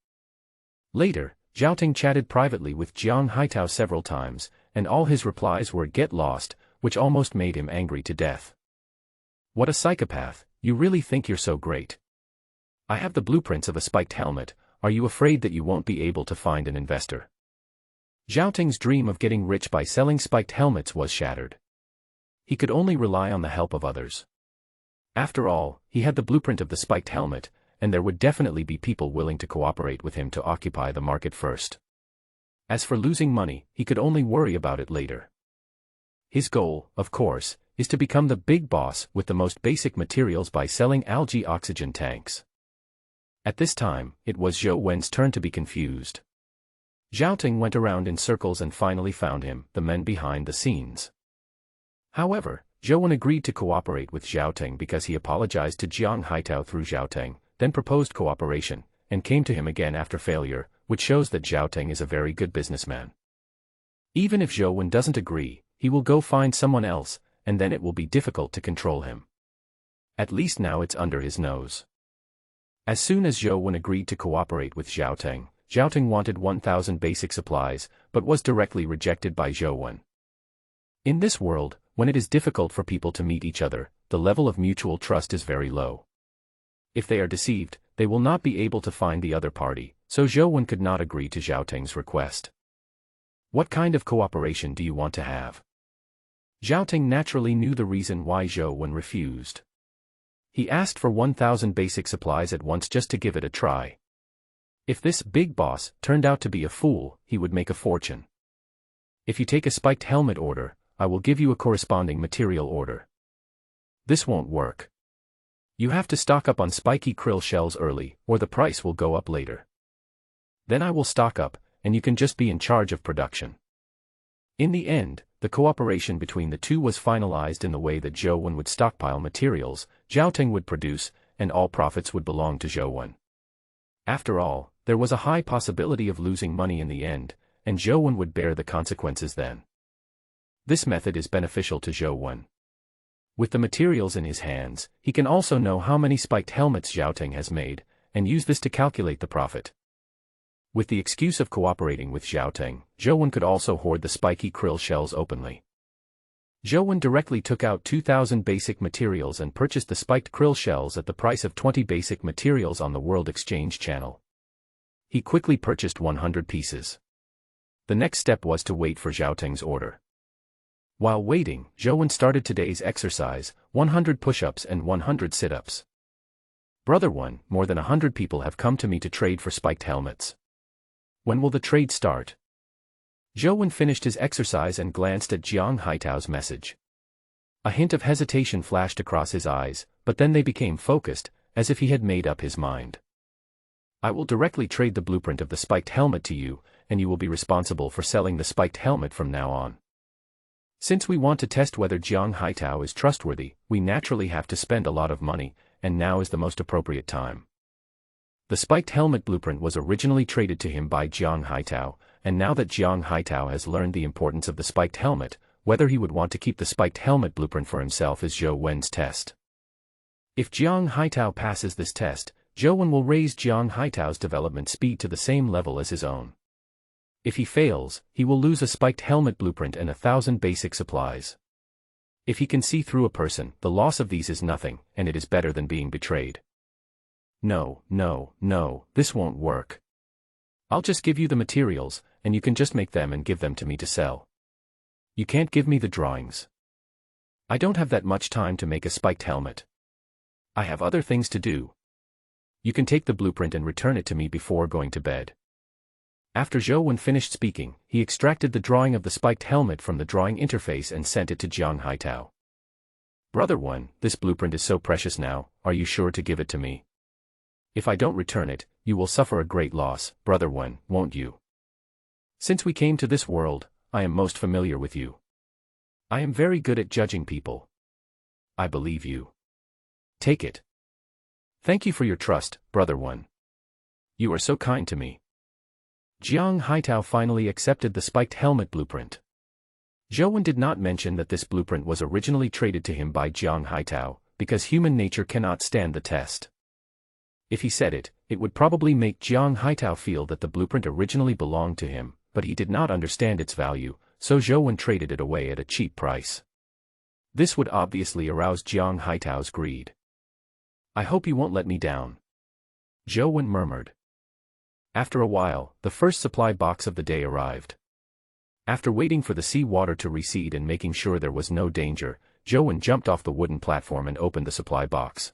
Later, Zhao Ting chatted privately with Jiang Haitao several times, and all his replies were "get lost," which almost made him angry to death. What a psychopath, you really think you're so great. I have the blueprints of a spiked helmet, are you afraid that you won't be able to find an investor? Zhao Ting's dream of getting rich by selling spiked helmets was shattered. He could only rely on the help of others. After all, he had the blueprint of the spiked helmet, and there would definitely be people willing to cooperate with him to occupy the market first. As for losing money, he could only worry about it later. His goal, of course, is to become the big boss with the most basic materials by selling algae oxygen tanks. At this time, it was Zhou Wen's turn to be confused. Zhao Ting went around in circles and finally found him, the men behind the scenes. However, Zhou Wen agreed to cooperate with Zhao Ting because he apologized to Jiang Haitao through Zhao Ting, then proposed cooperation, and came to him again after failure, which shows that Zhao Ting is a very good businessman. Even if Zhou Wen doesn't agree, he will go find someone else, and then it will be difficult to control him. At least now it's under his nose. As soon as Zhou Wen agreed to cooperate with Zhao Ting wanted 1,000 basic supplies, but was directly rejected by Zhou Wen. In this world, when it is difficult for people to meet each other, the level of mutual trust is very low. If they are deceived, they will not be able to find the other party, so Zhou Wen could not agree to Zhao Ting's request. What kind of cooperation do you want to have? Zhao Ting naturally knew the reason why Zhou Wen refused. He asked for 1,000 basic supplies at once just to give it a try. If this big boss turned out to be a fool, he would make a fortune. If you take a spiked helmet order, I will give you a corresponding material order. This won't work. You have to stock up on spiky krill shells early, or the price will go up later. Then I will stock up, and you can just be in charge of production. In the end, the cooperation between the two was finalized in the way that Zhou Wen would stockpile materials, Zhao Ting would produce, and all profits would belong to Zhou Wen. After all, there was a high possibility of losing money in the end, and Zhou Wen would bear the consequences then. This method is beneficial to Zhou Wen. With the materials in his hands, he can also know how many spiked helmets Zhao Ting has made, and use this to calculate the profit. With the excuse of cooperating with Zhao Ting, Zhou Wen could also hoard the spiky krill shells openly. Zhou Wen directly took out 2,000 basic materials and purchased the spiked krill shells at the price of 20 basic materials on the World Exchange Channel. He quickly purchased 100 pieces. The next step was to wait for Zhao Ting's order. While waiting, Zhou Wen started today's exercise, 100 push-ups and 100 sit-ups. Brother Wen, more than 100 people have come to me to trade for spiked helmets. When will the trade start? Zhou Wen finished his exercise and glanced at Jiang Haitao's message. A hint of hesitation flashed across his eyes, but then they became focused, as if he had made up his mind. I will directly trade the blueprint of the spiked helmet to you, and you will be responsible for selling the spiked helmet from now on. Since we want to test whether Jiang Haitao is trustworthy, we naturally have to spend a lot of money, and now is the most appropriate time. The spiked helmet blueprint was originally traded to him by Jiang Haitao, and now that Jiang Haitao has learned the importance of the spiked helmet, whether he would want to keep the spiked helmet blueprint for himself is Zhou Wen's test. If Jiang Haitao passes this test, Zhou Wen will raise Jiang Haitao's development speed to the same level as his own. If he fails, he will lose a spiked helmet blueprint and 1,000 basic supplies. If he can see through a person, the loss of these is nothing, and it is better than being betrayed. No, this won't work. I'll just give you the materials, and you can just make them and give them to me to sell. You can't give me the drawings. I don't have that much time to make a spiked helmet. I have other things to do. You can take the blueprint and return it to me before going to bed. After Zhou Wen finished speaking, he extracted the drawing of the spiked helmet from the drawing interface and sent it to Jiang Haitao. Brother Wen, this blueprint is so precious now, are you sure to give it to me? If I don't return it, you will suffer a great loss, Brother Wen, won't you? Since we came to this world, I am most familiar with you. I am very good at judging people. I believe you. Take it. Thank you for your trust, Brother Wen. You are so kind to me. Jiang Haitao finally accepted the spiked helmet blueprint. Zhou Wen did not mention that this blueprint was originally traded to him by Jiang Haitao, because human nature cannot stand the test. If he said it, it would probably make Jiang Haitao feel that the blueprint originally belonged to him, but he did not understand its value, so Zhou Wen traded it away at a cheap price. This would obviously arouse Jiang Haitao's greed. I hope you won't let me down. Zhou Wen murmured. After a while, the first supply box of the day arrived. After waiting for the sea water to recede and making sure there was no danger, Zhou Wen jumped off the wooden platform and opened the supply box.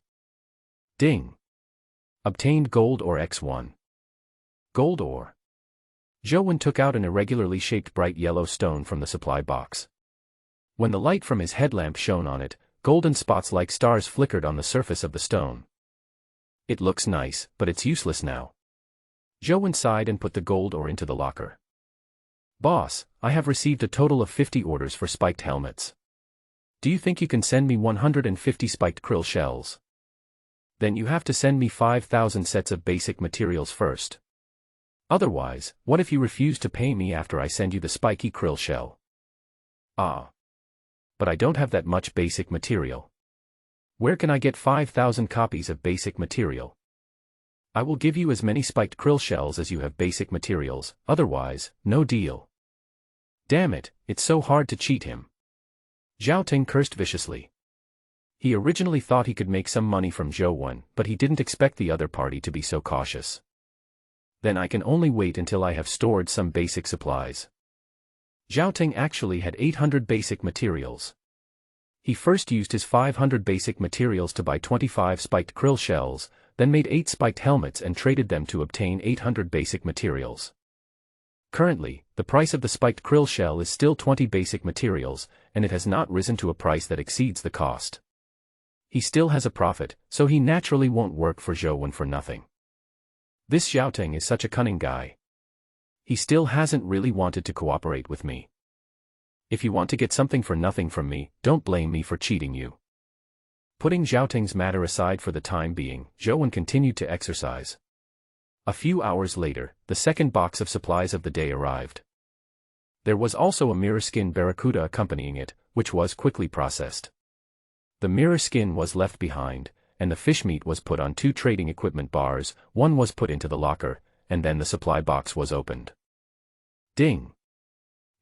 Ding! Obtained gold ore X1. Gold ore. Zhou Wen took out an irregularly shaped bright yellow stone from the supply box. When the light from his headlamp shone on it, golden spots like stars flickered on the surface of the stone. It looks nice, but it's useless now. Zhou Wen sighed and put the gold ore into the locker. Boss, I have received a total of 50 orders for spiked helmets. Do you think you can send me 150 spiked krill shells? Then you have to send me 5,000 sets of basic materials first. Otherwise, what if you refuse to pay me after I send you the spiky krill shell? Ah. But I don't have that much basic material. Where can I get 5,000 copies of basic material? I will give you as many spiked krill shells as you have basic materials, otherwise, no deal. Damn it, it's so hard to cheat him. Zhao Ting cursed viciously. He originally thought he could make some money from Zhou Wen, but he didn't expect the other party to be so cautious. Then I can only wait until I have stored some basic supplies. Zhao Ting actually had 800 basic materials. He first used his 500 basic materials to buy 25 spiked krill shells, then made 8 spiked helmets and traded them to obtain 800 basic materials. Currently, the price of the spiked krill shell is still 20 basic materials, and it has not risen to a price that exceeds the cost. He still has a profit, so he naturally won't work for Zhou for nothing. This Xiaoteng is such a cunning guy. He still hasn't really wanted to cooperate with me. If you want to get something for nothing from me, don't blame me for cheating you. Putting Xiaoteng's matter aside for the time being, Zhou continued to exercise. A few hours later, the second box of supplies of the day arrived. There was also a mirror skin barracuda accompanying it, which was quickly processed. The mirror skin was left behind, and the fish meat was put on 2 trading equipment bars, one was put into the locker, and then the supply box was opened. Ding!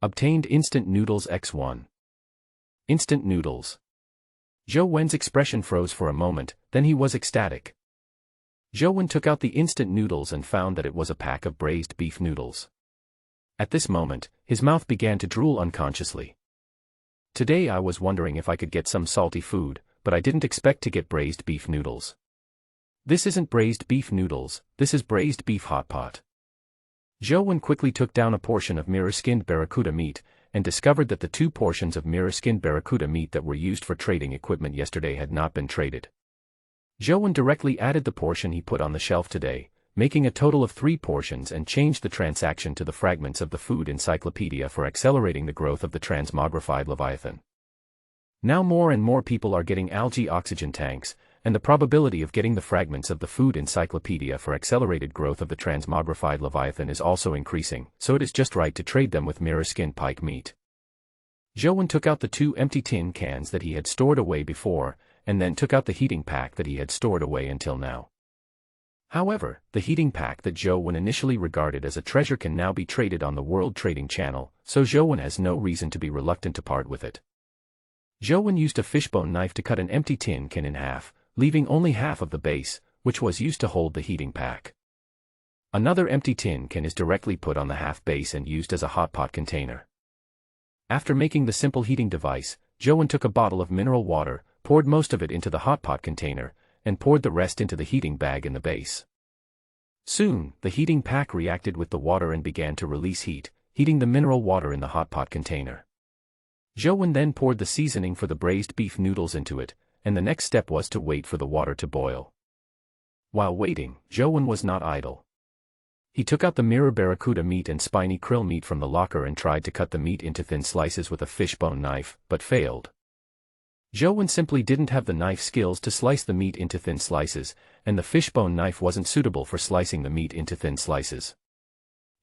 Obtained instant noodles X1. Instant noodles. Zhou Wen's expression froze for a moment, then he was ecstatic. Zhou Wen took out the instant noodles and found that it was a pack of braised beef noodles. At this moment, his mouth began to drool unconsciously. Today I was wondering if I could get some salty food, but I didn't expect to get braised beef noodles. This isn't braised beef noodles, this is braised beef hot pot. Zhou Wen quickly took down a portion of mirror-skinned barracuda meat, and discovered that the 2 portions of mirror-skinned barracuda meat that were used for trading equipment yesterday had not been traded. Zhou Wen directly added the portion he put on the shelf today, making a total of 3 portions, and changed the transaction to the fragments of the food encyclopedia for accelerating the growth of the transmogrified Leviathan. Now more and more people are getting algae oxygen tanks, and the probability of getting the fragments of the food encyclopedia for accelerated growth of the transmogrified Leviathan is also increasing, so it is just right to trade them with mirror-skinned pike meat. Zhou Wen took out the 2 empty tin cans that he had stored away before, and then took out the heating pack that he had stored away until now. However, the heating pack that Zhou Wen initially regarded as a treasure can now be traded on the World Trading Channel, so Zhou Wen has no reason to be reluctant to part with it. Zhou Wen used a fishbone knife to cut an empty tin can in half, leaving only half of the base, which was used to hold the heating pack. Another empty tin can is directly put on the half base and used as a hot pot container. After making the simple heating device, Zhou Wen took a bottle of mineral water, poured most of it into the hot pot container, and poured the rest into the heating bag in the base. Soon, the heating pack reacted with the water and began to release heat, heating the mineral water in the hot pot container. Zhou Wen then poured the seasoning for the braised beef noodles into it, and the next step was to wait for the water to boil. While waiting, Zhou Wen was not idle. He took out the mirror barracuda meat and spiny krill meat from the locker and tried to cut the meat into thin slices with a fishbone knife, but failed. Zhou Wen simply didn't have the knife skills to slice the meat into thin slices, and the fishbone knife wasn't suitable for slicing the meat into thin slices.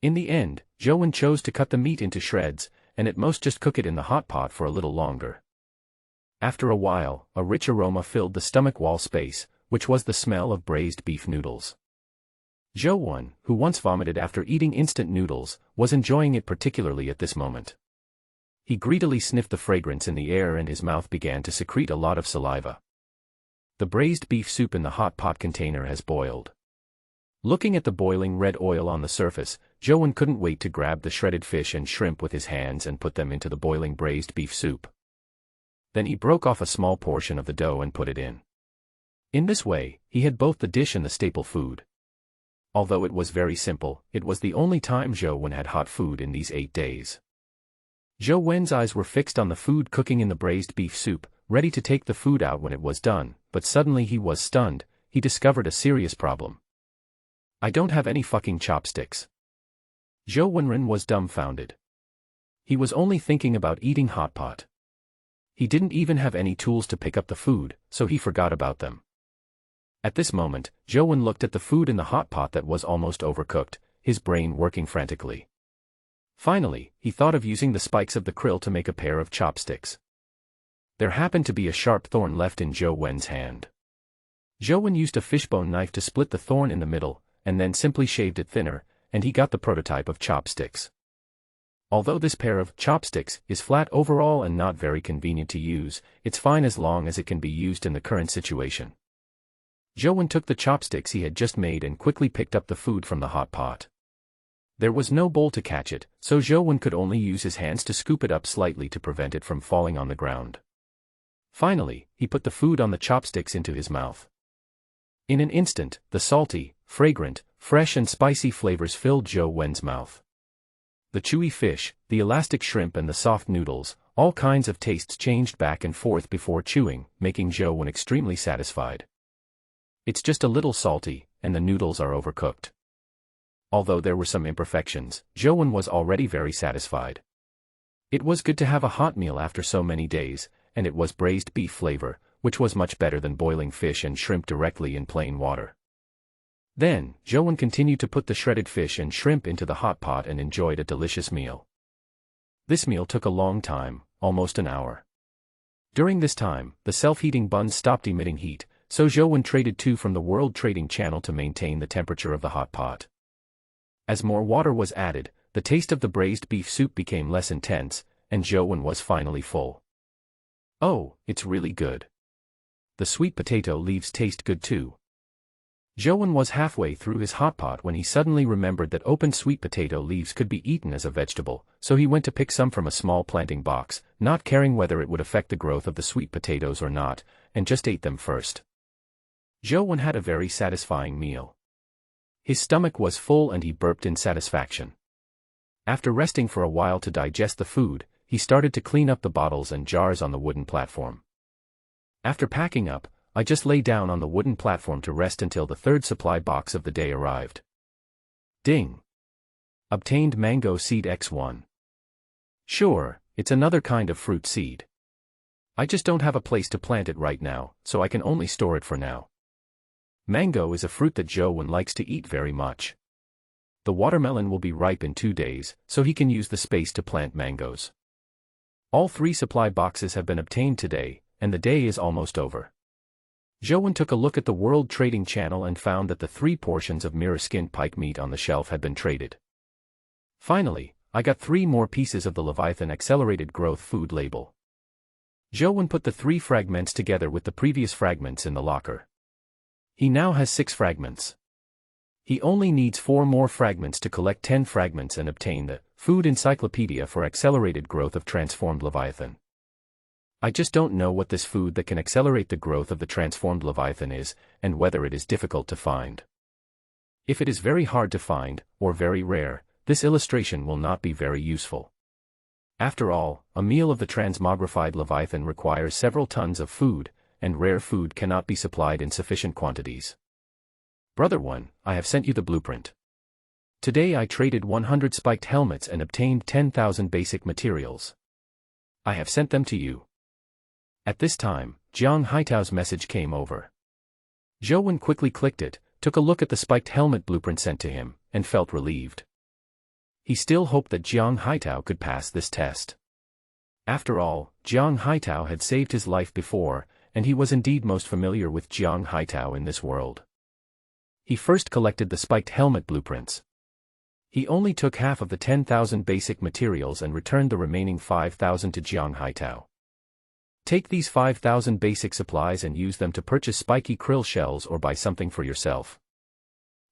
In the end, Zhou Wen chose to cut the meat into shreds, and at most just cook it in the hot pot for a little longer. After a while, a rich aroma filled the stomach wall space, which was the smell of braised beef noodles. Zhou Wen, who once vomited after eating instant noodles, was enjoying it particularly at this moment. He greedily sniffed the fragrance in the air and his mouth began to secrete a lot of saliva. The braised beef soup in the hot pot container has boiled. Looking at the boiling red oil on the surface, Zhou Wen couldn't wait to grab the shredded fish and shrimp with his hands and put them into the boiling braised beef soup. Then he broke off a small portion of the dough and put it in. In this way, he had both the dish and the staple food. Although it was very simple, it was the only time Zhou Wen had hot food in these 8 days. Zhou Wen's eyes were fixed on the food cooking in the braised beef soup, ready to take the food out when it was done, but suddenly he was stunned. He discovered a serious problem. I don't have any fucking chopsticks. Zhou Wenren was dumbfounded. He was only thinking about eating hot pot. He didn't even have any tools to pick up the food, so he forgot about them. At this moment, Zhou Wen looked at the food in the hot pot that was almost overcooked, his brain working frantically. Finally, he thought of using the spikes of the krill to make a pair of chopsticks. There happened to be a sharp thorn left in Zhou Wen's hand. Zhou Wen used a fishbone knife to split the thorn in the middle, and then simply shaved it thinner, and he got the prototype of chopsticks. Although this pair of chopsticks is flat overall and not very convenient to use, it's fine as long as it can be used in the current situation. Zhou Wen took the chopsticks he had just made and quickly picked up the food from the hot pot. There was no bowl to catch it, so Zhou Wen could only use his hands to scoop it up slightly to prevent it from falling on the ground. Finally, he put the food on the chopsticks into his mouth. In an instant, the salty, fragrant, fresh and spicy flavors filled Zhou Wen's mouth. The chewy fish, the elastic shrimp and the soft noodles, all kinds of tastes changed back and forth before chewing, making Zhou extremely satisfied. It's just a little salty, and the noodles are overcooked. Although there were some imperfections, Zhou was already very satisfied. It was good to have a hot meal after so many days, and it was braised beef flavor, which was much better than boiling fish and shrimp directly in plain water. Then, Zhou continued to put the shredded fish and shrimp into the hot pot and enjoyed a delicious meal. This meal took a long time, almost an hour. During this time, the self-heating buns stopped emitting heat, so Zhou traded two from the World Trading Channel to maintain the temperature of the hot pot. As more water was added, the taste of the braised beef soup became less intense, and Zhou was finally full. Oh, it's really good. The sweet potato leaves taste good too. Zhou was halfway through his hot pot when he suddenly remembered that open sweet potato leaves could be eaten as a vegetable, so he went to pick some from a small planting box, not caring whether it would affect the growth of the sweet potatoes or not, and just ate them first. Zhou had a very satisfying meal. His stomach was full and he burped in satisfaction. After resting for a while to digest the food, he started to clean up the bottles and jars on the wooden platform. After packing up, I just lay down on the wooden platform to rest until the third supply box of the day arrived. Ding! Obtained mango seed X1. Sure, it's another kind of fruit seed. I just don't have a place to plant it right now, so I can only store it for now. Mango is a fruit that Zhou likes to eat very much. The watermelon will be ripe in 2 days, so he can use the space to plant mangoes. All 3 supply boxes have been obtained today, and the day is almost over. Zhou took a look at the World Trading Channel and found that the 3 portions of mirror-skinned pike meat on the shelf had been traded. Finally, I got 3 more pieces of the Leviathan Accelerated Growth Food label. Zhou put the 3 fragments together with the previous fragments in the locker. He now has 6 fragments. He only needs 4 more fragments to collect 10 fragments and obtain the Food Encyclopedia for Accelerated Growth of Transformed Leviathan. I just don't know what this food that can accelerate the growth of the transformed Leviathan is, and whether it is difficult to find. If it is very hard to find, or very rare, this illustration will not be very useful. After all, a meal of the transmogrified Leviathan requires several tons of food, and rare food cannot be supplied in sufficient quantities. Brother 1, I have sent you the blueprint. Today I traded 100 spiked helmets and obtained 10,000 basic materials. I have sent them to you. At this time, Jiang Haitao's message came over. Zhou quickly clicked it, took a look at the spiked helmet blueprint sent to him, and felt relieved. He still hoped that Jiang Haitao could pass this test. After all, Jiang Haitao had saved his life before, and he was indeed most familiar with Jiang Haitao in this world. He first collected the spiked helmet blueprints. He only took half of the 10,000 basic materials and returned the remaining 5,000 to Jiang Haitao. Take these 5,000 basic supplies and use them to purchase spiky krill shells or buy something for yourself.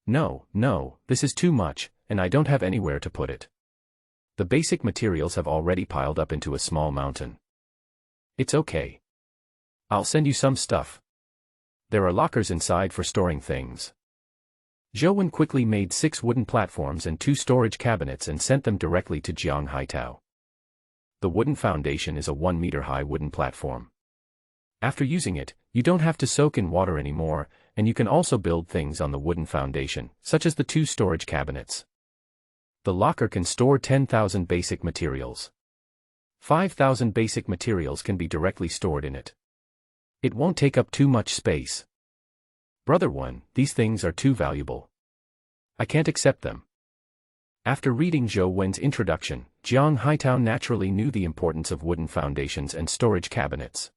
No, this is too much, and I don't have anywhere to put it. The basic materials have already piled up into a small mountain. It's okay. I'll send you some stuff. There are lockers inside for storing things. Zhou quickly made 6 wooden platforms and 2 storage cabinets and sent them directly to Jiang Haitao. The wooden foundation is a 1-meter-high wooden platform. After using it, you don't have to soak in water anymore, and you can also build things on the wooden foundation, such as the 2 storage cabinets. The locker can store 10,000 basic materials. 5,000 basic materials can be directly stored in it. It won't take up too much space. Brother 1, these things are too valuable. I can't accept them. After reading Zhou introduction, Jiang Haitao naturally knew the importance of wooden foundations and storage cabinets.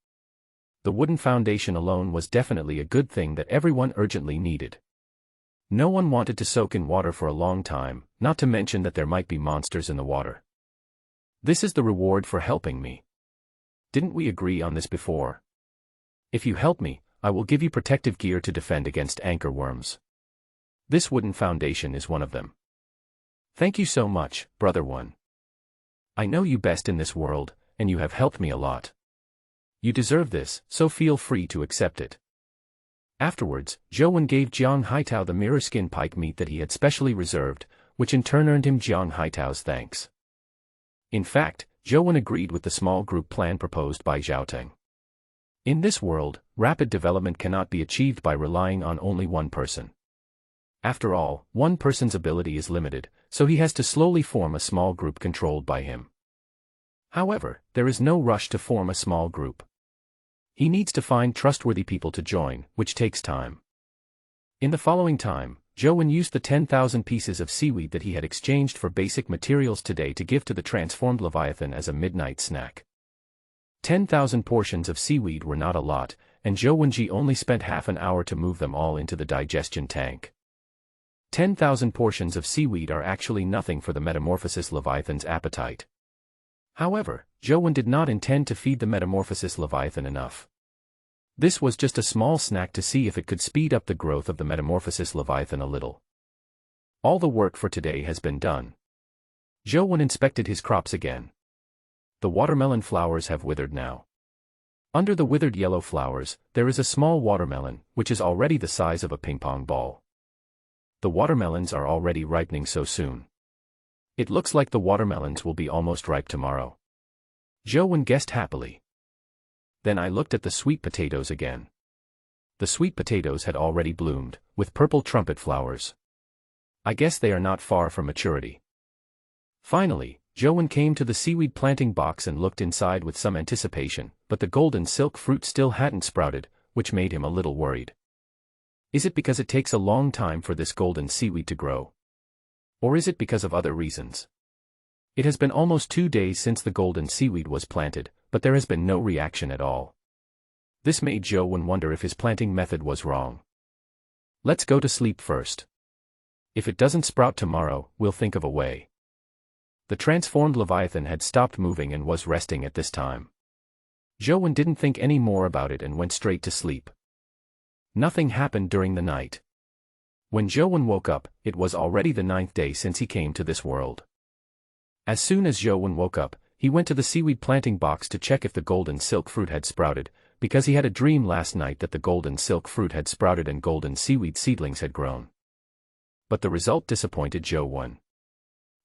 The wooden foundation alone was definitely a good thing that everyone urgently needed. No one wanted to soak in water for a long time, not to mention that there might be monsters in the water. This is the reward for helping me. Didn't we agree on this before? If you help me, I will give you protective gear to defend against anchor worms. This wooden foundation is one of them. Thank you so much, Brother 1. I know you best in this world, and you have helped me a lot. You deserve this, so feel free to accept it. Afterwards, Zhou gave Jiang Haitao the mirror skin pike meat that he had specially reserved, which in turn earned him Jiang Haitao's thanks. In fact, Zhou agreed with the small group plan proposed by Zhaoteng. In this world, rapid development cannot be achieved by relying on only one person. After all, one person's ability is limited, so he has to slowly form a small group controlled by him. However, there is no rush to form a small group. He needs to find trustworthy people to join, which takes time. In the following time, Zhou used the 10,000 pieces of seaweed that he had exchanged for basic materials today to give to the transformed Leviathan as a midnight snack. 10,000 portions of seaweed were not a lot, and Zhou only spent half an hour to move them all into the digestion tank. 10,000 portions of seaweed are actually nothing for the Metamorphosis Leviathan's appetite. However, Zhou did not intend to feed the Metamorphosis Leviathan enough. This was just a small snack to see if it could speed up the growth of the Metamorphosis Leviathan a little. All the work for today has been done. Zhou inspected his crops again. The watermelon flowers have withered now. Under the withered yellow flowers, there is a small watermelon, which is already the size of a ping-pong ball. The watermelons are already ripening so soon. It looks like the watermelons will be almost ripe tomorrow. Zhou guessed happily. Then I looked at the sweet potatoes again. The sweet potatoes had already bloomed, with purple trumpet flowers. I guess they are not far from maturity. Finally, Zhou came to the seaweed planting box and looked inside with some anticipation, but the golden silk fruit still hadn't sprouted, which made him a little worried. Is it because it takes a long time for this golden seaweed to grow? Or is it because of other reasons? It has been almost 2 days since the golden seaweed was planted, but there has been no reaction at all. This made Zhou wonder if his planting method was wrong. Let's go to sleep first. If it doesn't sprout tomorrow, we'll think of a way. The transformed Leviathan had stopped moving and was resting at this time. Zhou didn't think any more about it and went straight to sleep. Nothing happened during the night. When Zhou woke up, it was already the 9th day since he came to this world. As soon as Zhou woke up, he went to the seaweed planting box to check if the golden silk fruit had sprouted, because he had a dream last night that the golden silk fruit had sprouted and golden seaweed seedlings had grown. But the result disappointed Zhou.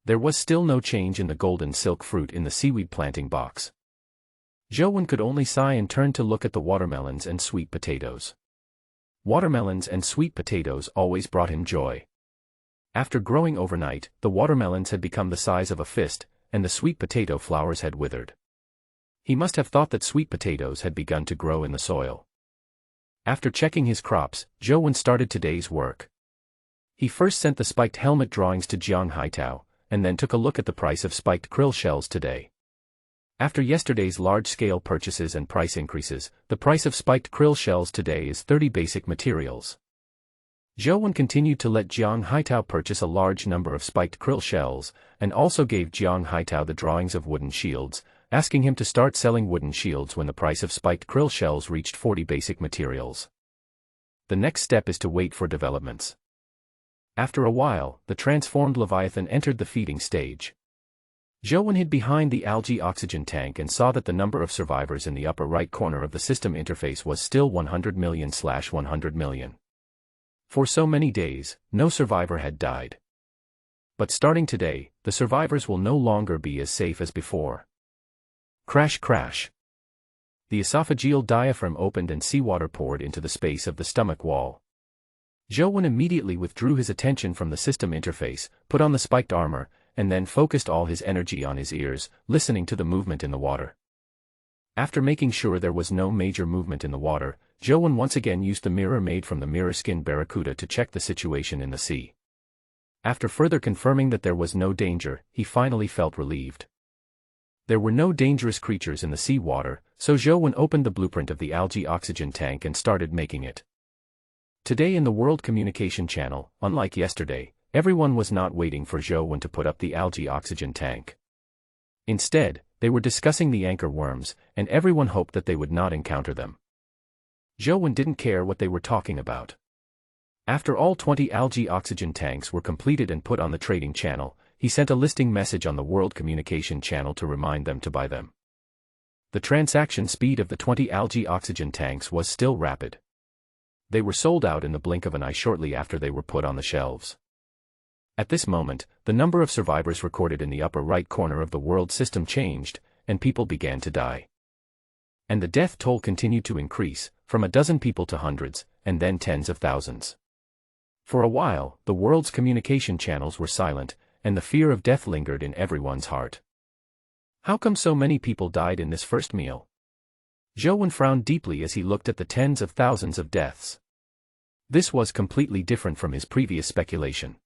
There was still no change in the golden silk fruit in the seaweed planting box. Zhou could only sigh and turn to look at the watermelons and sweet potatoes. Watermelons and sweet potatoes always brought him joy. After growing overnight, the watermelons had become the size of a fist, and the sweet potato flowers had withered. He must have thought that sweet potatoes had begun to grow in the soil. After checking his crops, Zhou started today's work. He first sent the spiked helmet drawings to Jiang Haitao, and then took a look at the price of spiked krill shells today. After yesterday's large-scale purchases and price increases, the price of spiked krill shells today is 30 basic materials. Zhou continued to let Jiang Haitao purchase a large number of spiked krill shells, and also gave Jiang Haitao the drawings of wooden shields, asking him to start selling wooden shields when the price of spiked krill shells reached 40 basic materials. The next step is to wait for developments. After a while, the transformed Leviathan entered the feeding stage. Zhou hid behind the algae oxygen tank and saw that the number of survivors in the upper right corner of the system interface was still 100 million/100 million. For so many days, no survivor had died. But starting today, the survivors will no longer be as safe as before. Crash crash. The esophageal diaphragm opened and seawater poured into the space of the stomach wall. Zhou immediately withdrew his attention from the system interface, put on the spiked armor, and then focused all his energy on his ears, listening to the movement in the water. After making sure there was no major movement in the water, Zhou once again used the mirror made from the mirror-skinned barracuda to check the situation in the sea. After further confirming that there was no danger, he finally felt relieved. There were no dangerous creatures in the sea water, so Zhou opened the blueprint of the algae oxygen tank and started making it. Today in the World Communication Channel, unlike yesterday, everyone was not waiting for Zhou to put up the algae oxygen tank. Instead, they were discussing the anchor worms, and everyone hoped that they would not encounter them. Zhou didn't care what they were talking about. After all 20 algae oxygen tanks were completed and put on the trading channel, he sent a listing message on the World Communication Channel to remind them to buy them. The transaction speed of the 20 algae oxygen tanks was still rapid. They were sold out in the blink of an eye shortly after they were put on the shelves. At this moment, the number of survivors recorded in the upper right corner of the world system changed, and people began to die. And the death toll continued to increase, from a dozen people to hundreds, and then tens of thousands. For a while, the world's communication channels were silent, and the fear of death lingered in everyone's heart. How come so many people died in this first meal? Zhou Wen frowned deeply as he looked at the tens of thousands of deaths. This was completely different from his previous speculation.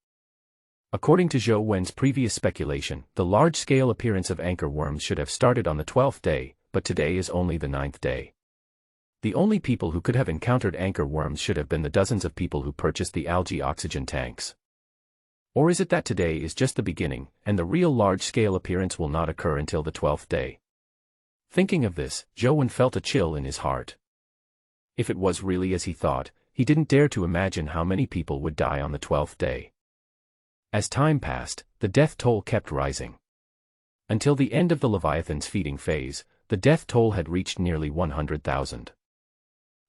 According to Zhou Wen's previous speculation, the large-scale appearance of anchor worms should have started on the 12th day, but today is only the 9th day. The only people who could have encountered anchor worms should have been the dozens of people who purchased the algae oxygen tanks. Or is it that today is just the beginning, and the real large-scale appearance will not occur until the 12th day? Thinking of this, Zhou Wen felt a chill in his heart. If it was really as he thought, he didn't dare to imagine how many people would die on the 12th day. As time passed, the death toll kept rising. Until the end of the Leviathan's feeding phase, the death toll had reached nearly 100,000.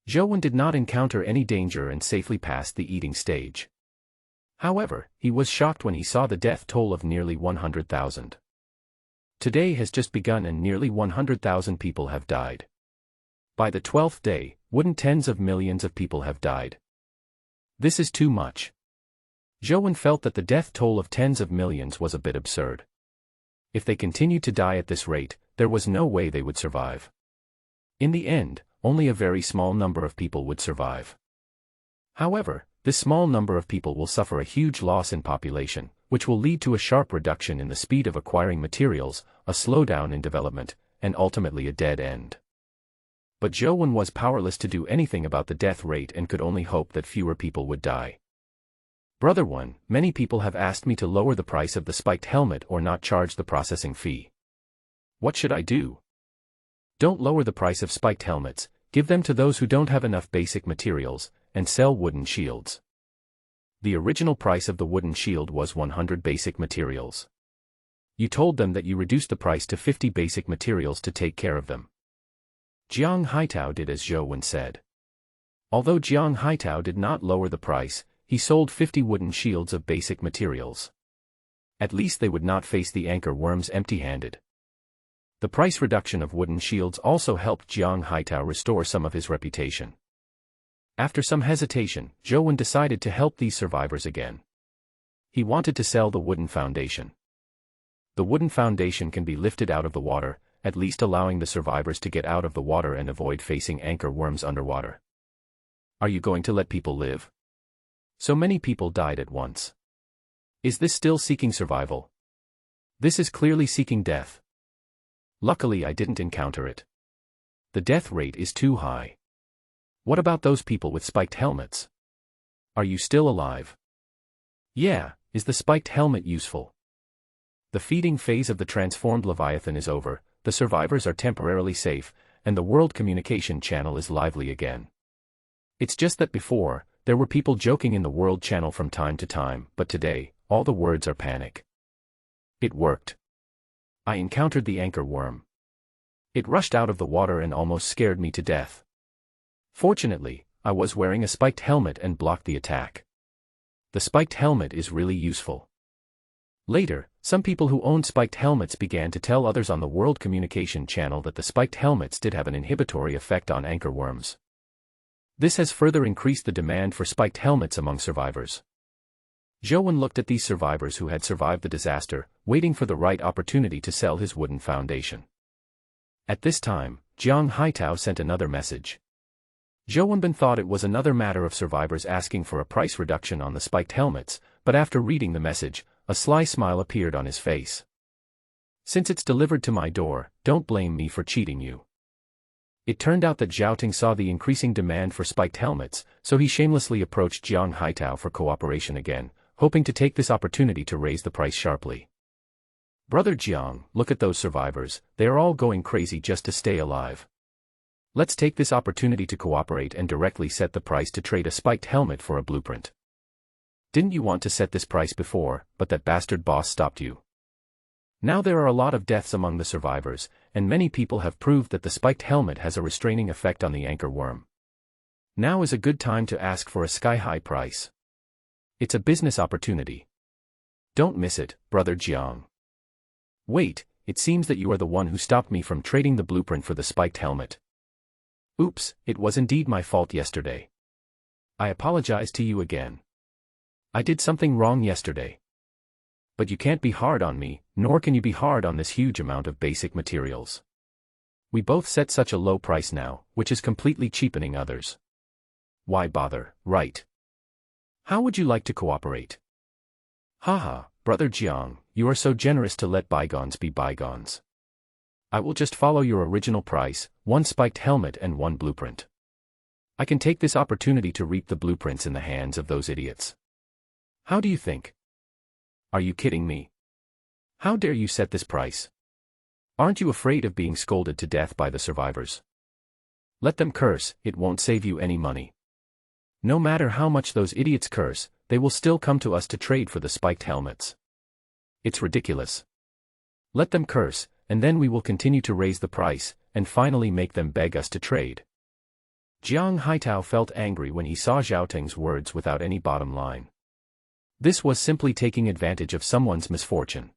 Zhou Wen did not encounter any danger and safely passed the eating stage. However, he was shocked when he saw the death toll of nearly 100,000. Today has just begun and nearly 100,000 people have died. By the 12th day, wouldn't tens of millions of people have died? This is too much. Zhou Wen felt that the death toll of tens of millions was a bit absurd. If they continued to die at this rate, there was no way they would survive. In the end, only a very small number of people would survive. However, this small number of people will suffer a huge loss in population, which will lead to a sharp reduction in the speed of acquiring materials, a slowdown in development, and ultimately a dead end. But Zhou Wen was powerless to do anything about the death rate and could only hope that fewer people would die. Brother Wen, many people have asked me to lower the price of the spiked helmet or not charge the processing fee. What should I do? Don't lower the price of spiked helmets, give them to those who don't have enough basic materials, and sell wooden shields. The original price of the wooden shield was 100 basic materials. You told them that you reduced the price to 50 basic materials to take care of them. Jiang Haitao did as Zhou Wen said. Although Jiang Haitao did not lower the price, he sold 50 wooden shields of basic materials. At least they would not face the anchor worms empty-handed. The price reduction of wooden shields also helped Jiang Haitao restore some of his reputation. After some hesitation, Zhou Wen decided to help these survivors again. He wanted to sell the wooden foundation. The wooden foundation can be lifted out of the water, at least allowing the survivors to get out of the water and avoid facing anchor worms underwater. Are you going to let people live? So many people died at once. Is this still seeking survival? This is clearly seeking death. Luckily I didn't encounter it. The death rate is too high. What about those people with spiked helmets? Are you still alive? Yeah, is the spiked helmet useful? The feeding phase of the transformed Leviathan is over, the survivors are temporarily safe, and the world communication channel is lively again. It's just that before, there were people joking in the world channel from time to time, but today, all the words are panic. It worked. I encountered the anchor worm. It rushed out of the water and almost scared me to death. Fortunately, I was wearing a spiked helmet and blocked the attack. The spiked helmet is really useful. Later, some people who owned spiked helmets began to tell others on the world communication channel that the spiked helmets did have an inhibitory effect on anchor worms. This has further increased the demand for spiked helmets among survivors. Zhou Wen looked at these survivors who had survived the disaster, waiting for the right opportunity to sell his wooden foundation. At this time, Jiang Haitao sent another message. Zhou Wen thought it was another matter of survivors asking for a price reduction on the spiked helmets, but after reading the message, a sly smile appeared on his face. Since it's delivered to my door, don't blame me for cheating you. It turned out that Zhao Ting saw the increasing demand for spiked helmets, so he shamelessly approached Jiang Haitao for cooperation again, hoping to take this opportunity to raise the price sharply. Brother Jiang, look at those survivors, they are all going crazy just to stay alive. Let's take this opportunity to cooperate and directly set the price to trade a spiked helmet for a blueprint. Didn't you want to set this price before, but that bastard boss stopped you? Now there are a lot of deaths among the survivors, and many people have proved that the spiked helmet has a restraining effect on the anchor worm. Now is a good time to ask for a sky-high price. It's a business opportunity. Don't miss it, Brother Jiang. Wait, it seems that you are the one who stopped me from trading the blueprint for the spiked helmet. Oops, it was indeed my fault yesterday. I apologize to you again. I did something wrong yesterday. But you can't be hard on me, nor can you be hard on this huge amount of basic materials. We both set such a low price now, which is completely cheapening others. Why bother, right? How would you like to cooperate? Haha, Brother Jiang, you are so generous to let bygones be bygones. I will just follow your original price, 1 spiked helmet and 1 blueprint. I can take this opportunity to reap the blueprints in the hands of those idiots. How do you think? Are you kidding me? How dare you set this price? Aren't you afraid of being scolded to death by the survivors? Let them curse, it won't save you any money. No matter how much those idiots curse, they will still come to us to trade for the spiked helmets. It's ridiculous. Let them curse, and then we will continue to raise the price, and finally make them beg us to trade. Jiang Haitao felt angry when he saw Zhao Ting's words without any bottom line. This was simply taking advantage of someone's misfortune.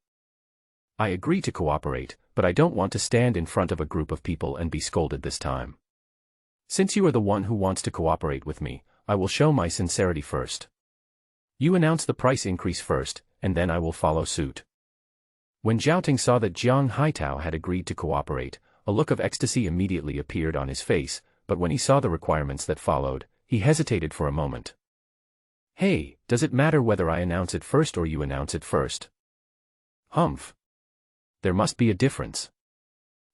I agree to cooperate, but I don't want to stand in front of a group of people and be scolded this time. Since you are the one who wants to cooperate with me, I will show my sincerity first. You announce the price increase first, and then I will follow suit. When Zhao Ting saw that Jiang Haitao had agreed to cooperate, a look of ecstasy immediately appeared on his face, but when he saw the requirements that followed, he hesitated for a moment. Hey, does it matter whether I announce it first or you announce it first? Humph. There must be a difference.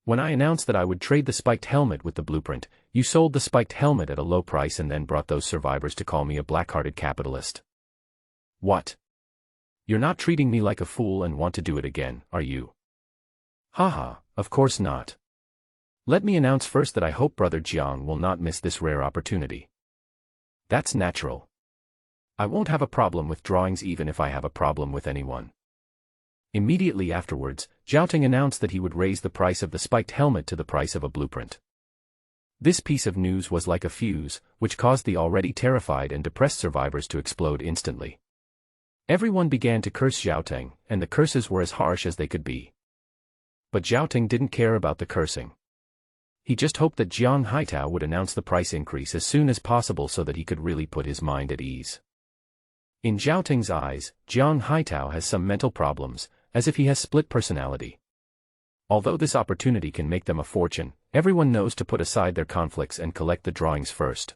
When I announced that I would trade the spiked helmet with the blueprint, you sold the spiked helmet at a low price and then brought those survivors to call me a black-hearted capitalist. What? You're not treating me like a fool and want to do it again, are you? Haha, of course not. Let me announce first that I hope Brother Jiang will not miss this rare opportunity. That's natural. I won't have a problem with drawings even if I have a problem with anyone. Immediately afterwards, Zhao Ting announced that he would raise the price of the spiked helmet to the price of a blueprint. This piece of news was like a fuse, which caused the already terrified and depressed survivors to explode instantly. Everyone began to curse Zhao Ting, and the curses were as harsh as they could be. But Zhao Ting didn't care about the cursing. He just hoped that Jiang Haitao would announce the price increase as soon as possible so that he could really put his mind at ease. In Zhao Ting's eyes, Jiang Haitao has some mental problems, as if he has split personality. Although this opportunity can make them a fortune, everyone knows to put aside their conflicts and collect the drawings first.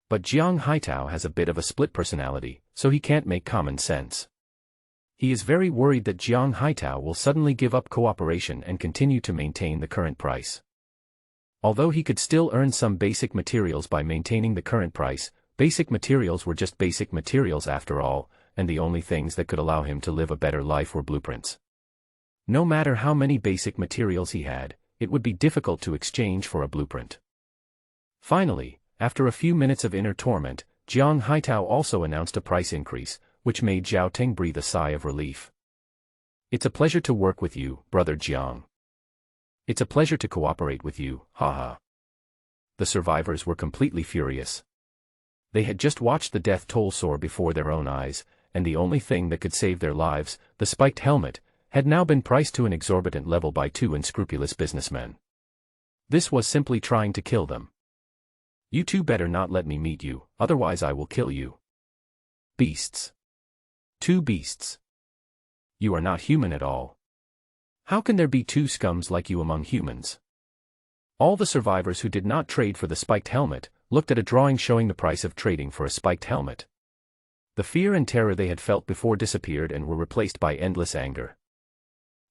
But Jiang Haitao has a bit of a split personality, so he can't make common sense. He is very worried that Jiang Haitao will suddenly give up cooperation and continue to maintain the current price. Although he could still earn some basic materials by maintaining the current price, basic materials were just basic materials after all, and the only things that could allow him to live a better life were blueprints. No matter how many basic materials he had, it would be difficult to exchange for a blueprint. Finally, after a few minutes of inner torment, Jiang Haitao also announced a price increase, which made Zhao Ting breathe a sigh of relief. It's a pleasure to work with you, Brother Jiang. It's a pleasure to cooperate with you, haha. The survivors were completely furious. They had just watched the death toll soar before their own eyes, and the only thing that could save their lives, the spiked helmet, had now been priced to an exorbitant level by 2 unscrupulous businessmen. This was simply trying to kill them. You two better not let me meet you, otherwise I will kill you. Beasts. 2 beasts. You are not human at all. How can there be 2 scums like you among humans? All the survivors who did not trade for the spiked helmet looked at a drawing showing the price of trading for a spiked helmet. The fear and terror they had felt before disappeared and were replaced by endless anger.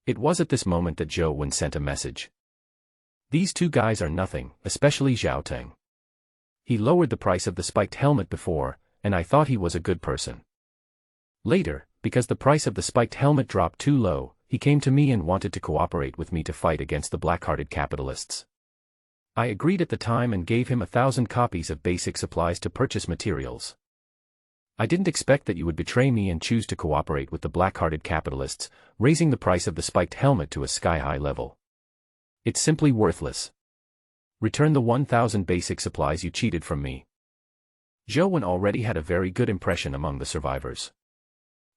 It was at this moment that Zhou Wen sent a message. These 2 guys are nothing, especially Zhao Ting. He lowered the price of the spiked helmet before, and I thought he was a good person. Later, because the price of the spiked helmet dropped too low, he came to me and wanted to cooperate with me to fight against the black-hearted capitalists. I agreed at the time and gave him 1,000 copies of basic supplies to purchase materials. I didn't expect that you would betray me and choose to cooperate with the black-hearted capitalists, raising the price of the spiked helmet to a sky-high level. It's simply worthless. Return the 1,000 basic supplies you cheated from me. Zhou Wen already had a very good impression among the survivors.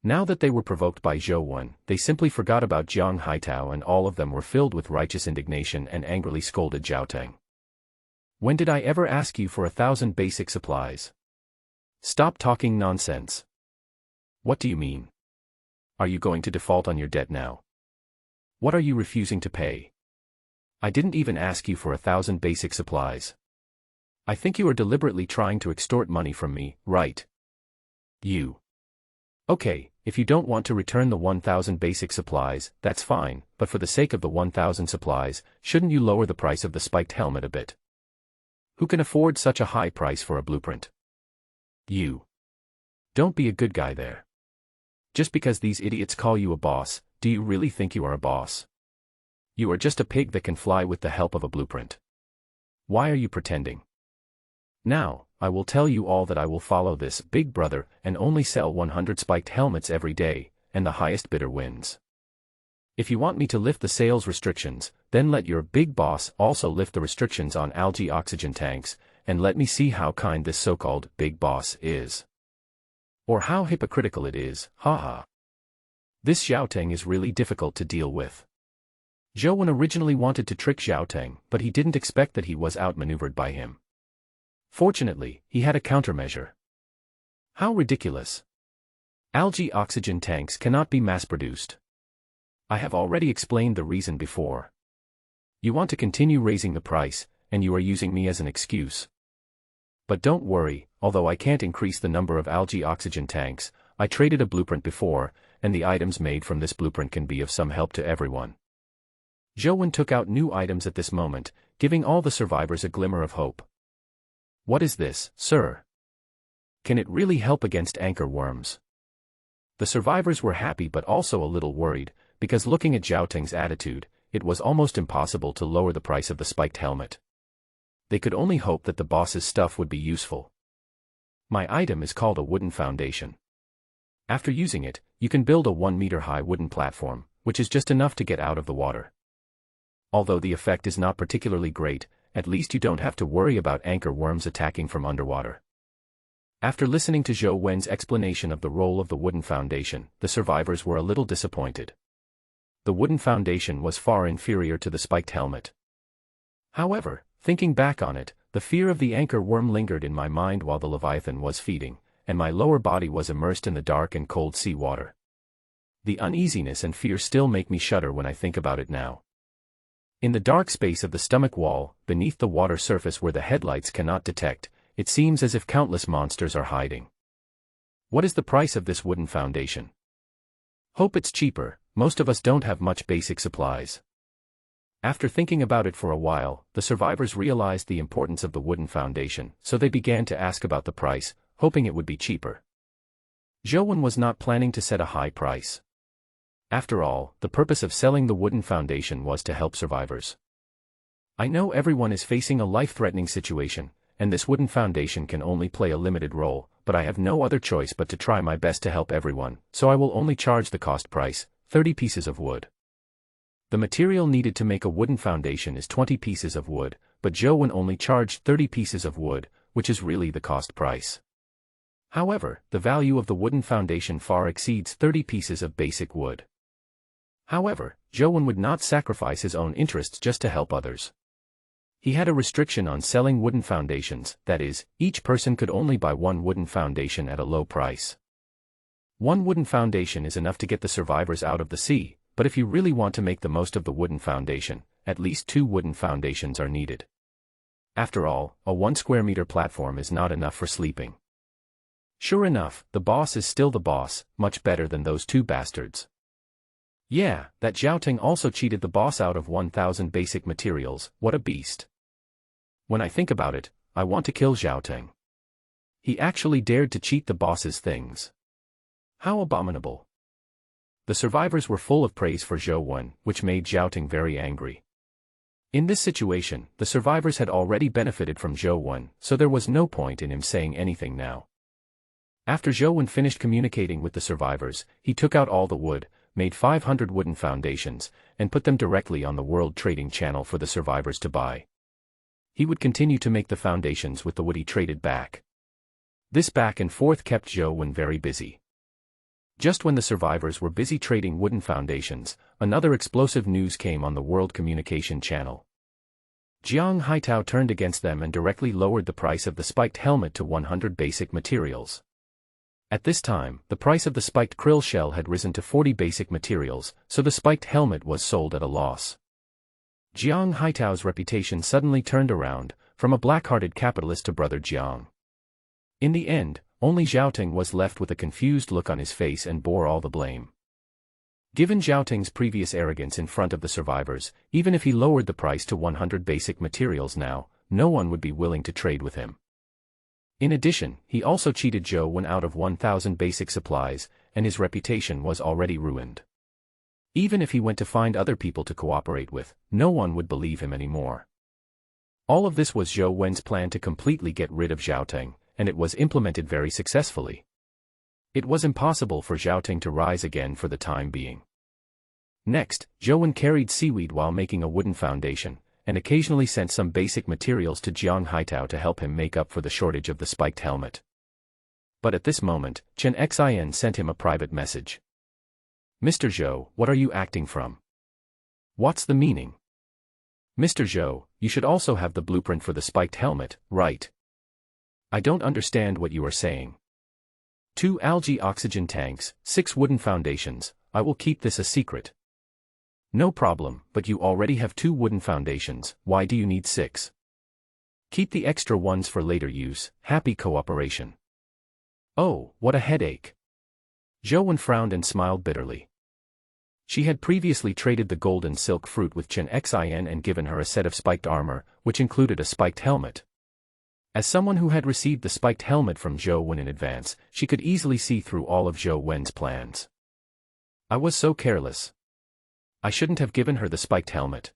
Now that they were provoked by Zhou Wen, they simply forgot about Jiang Haitao, and all of them were filled with righteous indignation and angrily scolded Zhao Teng. When did I ever ask you for 1,000 basic supplies? Stop talking nonsense. What do you mean? Are you going to default on your debt now? What are you refusing to pay? I didn't even ask you for 1,000 basic supplies. I think you are deliberately trying to extort money from me, right? You. Okay, if you don't want to return the 1,000 basic supplies, that's fine, but for the sake of the 1,000 supplies, shouldn't you lower the price of the spiked helmet a bit? Who can afford such a high price for a blueprint? You. Don't be a good guy there. Just because these idiots call you a boss, do you really think you are a boss? You are just a pig that can fly with the help of a blueprint. Why are you pretending? Now, I will tell you all that I will follow this big brother and only sell 100 spiked helmets every day, and the highest bidder wins. If you want me to lift the sales restrictions, then let your big boss also lift the restrictions on algae oxygen tanks, and let me see how kind this so-called big boss is. Or how hypocritical it is, haha. This Zhao Teng is really difficult to deal with. Zhou Wen originally wanted to trick Zhao Teng, but he didn't expect that he was outmaneuvered by him. Fortunately, he had a countermeasure. How ridiculous. Algae oxygen tanks cannot be mass-produced. I have already explained the reason before. You want to continue raising the price, and you are using me as an excuse. But don't worry, although I can't increase the number of algae oxygen tanks, I traded a blueprint before, and the items made from this blueprint can be of some help to everyone. Zhou Wen took out new items at this moment, giving all the survivors a glimmer of hope. What is this, sir? Can it really help against anchor worms? The survivors were happy but also a little worried, because looking at Zhao Teng's attitude, it was almost impossible to lower the price of the spiked helmet. They could only hope that the boss's stuff would be useful. My item is called a wooden foundation. After using it, you can build a 1-meter-high wooden platform, which is just enough to get out of the water. Although the effect is not particularly great, at least you don't have to worry about anchor worms attacking from underwater. After listening to Zhou Wen's explanation of the role of the wooden foundation, the survivors were a little disappointed. The wooden foundation was far inferior to the spiked helmet. However, thinking back on it, the fear of the anchor worm lingered in my mind while the Leviathan was feeding, and my lower body was immersed in the dark and cold sea water. The uneasiness and fear still make me shudder when I think about it now. In the dark space of the stomach wall, beneath the water surface where the headlights cannot detect, it seems as if countless monsters are hiding. What is the price of this wooden foundation? Hope it's cheaper. Most of us don't have much basic supplies. After thinking about it for a while, the survivors realized the importance of the wooden foundation, so they began to ask about the price, hoping it would be cheaper. Zhou Wen was not planning to set a high price. After all, the purpose of selling the wooden foundation was to help survivors. I know everyone is facing a life-threatening situation, and this wooden foundation can only play a limited role, but I have no other choice but to try my best to help everyone, so I will only charge the cost price, 30 pieces of wood. The material needed to make a wooden foundation is 20 pieces of wood, but Zhou Wen only charged 30 pieces of wood, which is really the cost price. However, the value of the wooden foundation far exceeds 30 pieces of basic wood. However, Zhou Wen would not sacrifice his own interests just to help others. He had a restriction on selling wooden foundations, that is, each person could only buy one wooden foundation at a low price. One wooden foundation is enough to get the survivors out of the sea, but if you really want to make the most of the wooden foundation, at least 2 wooden foundations are needed. After all, a 1 square meter platform is not enough for sleeping. Sure enough, the boss is still the boss, much better than those 2 bastards. Yeah, that Zhao Teng also cheated the boss out of 1,000 basic materials, what a beast. When I think about it, I want to kill Zhao Teng. He actually dared to cheat the boss's things. How abominable. The survivors were full of praise for Zhou Wen, which made Zhao Teng very angry. In this situation, the survivors had already benefited from Zhou Wen, so there was no point in him saying anything now. After Zhou Wen finished communicating with the survivors, he took out all the wood, made 500 wooden foundations, and put them directly on the World Trading Channel for the survivors to buy. He would continue to make the foundations with the wood he traded back. This back and forth kept Zhou Wen very busy. Just when the survivors were busy trading wooden foundations, another explosive news came on the World Communication Channel. Jiang Haitao turned against them and directly lowered the price of the spiked helmet to 100 basic materials. At this time, the price of the spiked krill shell had risen to 40 basic materials, so the spiked helmet was sold at a loss. Jiang Haitao's reputation suddenly turned around, from a black-hearted capitalist to Brother Jiang. In the end, only Zhaoting was left with a confused look on his face and bore all the blame. Given Zhaoting's previous arrogance in front of the survivors, even if he lowered the price to 100 basic materials now, no one would be willing to trade with him. In addition, he also cheated Zhou Wen out of 1,000 basic supplies, and his reputation was already ruined. Even if he went to find other people to cooperate with, no one would believe him anymore. All of this was Zhou Wen's plan to completely get rid of Zhaoting, and it was implemented very successfully. It was impossible for Zhaoting to rise again for the time being. Next, Zhou Wen carried seaweed while making a wooden foundation, and occasionally sent some basic materials to Jiang Haitao to help him make up for the shortage of the spiked helmet. But at this moment, Chen Xin sent him a private message. "Mr. Zhou, what are you acting from? What's the meaning? Mr. Zhou, you should also have the blueprint for the spiked helmet, right? I don't understand what you are saying. 2 algae oxygen tanks, 6 wooden foundations, I will keep this a secret." "No problem, but you already have 2 wooden foundations, why do you need 6? Keep the extra ones for later use, happy cooperation." "Oh, what a headache." Zhou Wen frowned and smiled bitterly. She had previously traded the golden silk fruit with Chen Xin and given her a set of spiked armor, which included a spiked helmet. As someone who had received the spiked helmet from Zhou Wen in advance, she could easily see through all of Zhou Wen's plans. "I was so careless. I shouldn't have given her the spiked helmet.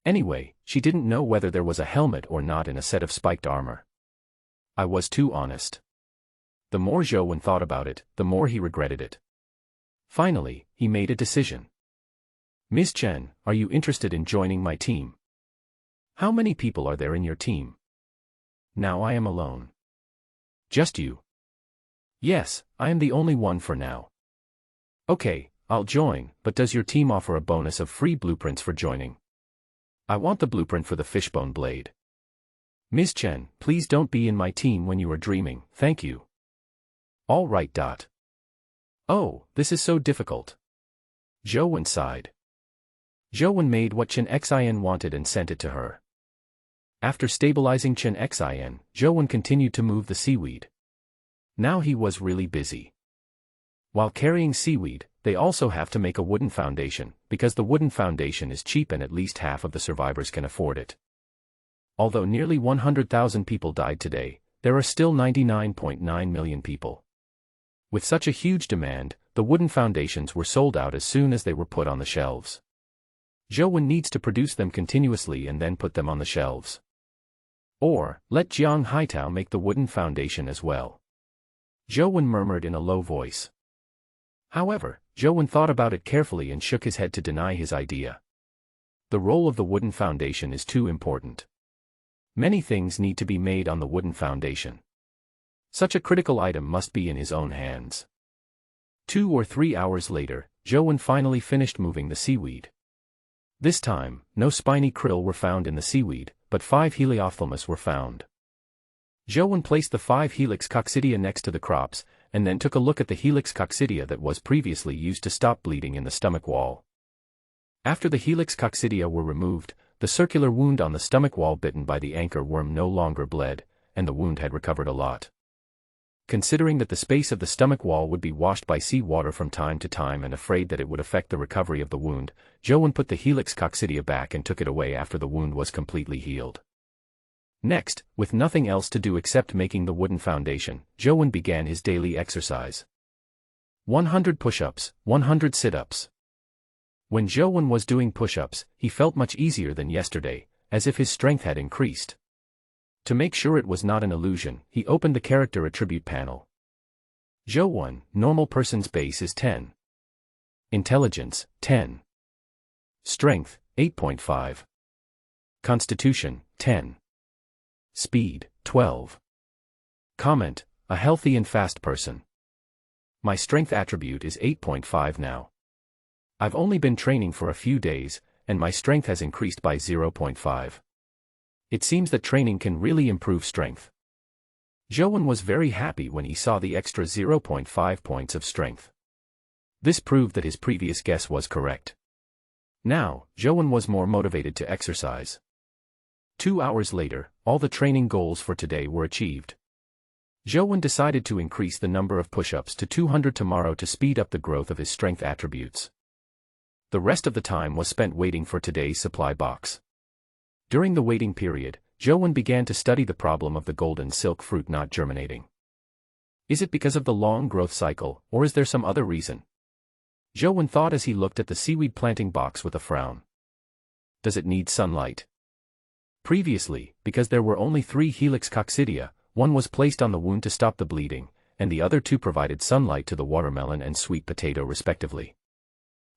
Anyway, she didn't know whether there was a helmet or not in a set of spiked armor. I was too honest." The more Zhou Wen thought about it, the more he regretted it. Finally, he made a decision. "Ms. Chen, are you interested in joining my team? How many people are there in your team? Now I am alone." "Just you?" "Yes, I am the only one for now." "Okay, I'll join, but does your team offer a bonus of free blueprints for joining?" "I want the blueprint for the fishbone blade." "Ms. Chen, please don't be in my team when you are dreaming, thank you." "All right. Oh, this is so difficult." Zhou Wen sighed. Zhou Wen made what Chen Xin wanted and sent it to her. After stabilizing Chen Xin, Zhou Wen continued to move the seaweed. Now he was really busy. While carrying seaweed, they also have to make a wooden foundation, because the wooden foundation is cheap and at least half of the survivors can afford it. Although nearly 100,000 people died today, there are still 99.9 million people. With such a huge demand, the wooden foundations were sold out as soon as they were put on the shelves. Zhou Wen needs to produce them continuously and then put them on the shelves. Or, let Jiang Haitao make the wooden foundation as well. Zhou Wen murmured in a low voice. However, Zhou Wen thought about it carefully and shook his head to deny his idea. The role of the wooden foundation is too important. Many things need to be made on the wooden foundation. Such a critical item must be in his own hands. 2 or 3 hours later, Zhou Wen finally finished moving the seaweed. This time, no spiny krill were found in the seaweed, but 5 heliophthalmus were found. Zhou Wen placed the 5 helix coccidia next to the crops, and then took a look at the helix coccidia that was previously used to stop bleeding in the stomach wall. After the helix coccidia were removed, the circular wound on the stomach wall bitten by the anchor worm no longer bled, and the wound had recovered a lot. Considering that the space of the stomach wall would be washed by sea water from time to time and afraid that it would affect the recovery of the wound, Zhou Wen put the helix coccidia back and took it away after the wound was completely healed. Next, with nothing else to do except making the wooden foundation, Zhou Wen began his daily exercise. 100 push-ups, 100 sit-ups. When Zhou Wen was doing push-ups, he felt much easier than yesterday, as if his strength had increased. To make sure it was not an illusion, he opened the character attribute panel. Zhou Wen, normal person's base is 10. Intelligence, 10. Strength, 8.5. Constitution, 10. Speed, 12. Comment, a healthy and fast person. My strength attribute is 8.5 now. I've only been training for a few days, and my strength has increased by 0.5. It seems that training can really improve strength. Zhou was very happy when he saw the extra 0.5 points of strength. This proved that his previous guess was correct. Now, Zhou was more motivated to exercise. 2 hours later, all the training goals for today were achieved. Zhou decided to increase the number of push-ups to 200 tomorrow to speed up the growth of his strength attributes. The rest of the time was spent waiting for today's supply box. During the waiting period, Zhou began to study the problem of the golden silk fruit not germinating. Is it because of the long growth cycle, or is there some other reason? Zhou thought as he looked at the seaweed planting box with a frown. Does it need sunlight? Previously, because there were only 3 helix coccidia, one was placed on the wound to stop the bleeding, and the other 2 provided sunlight to the watermelon and sweet potato respectively.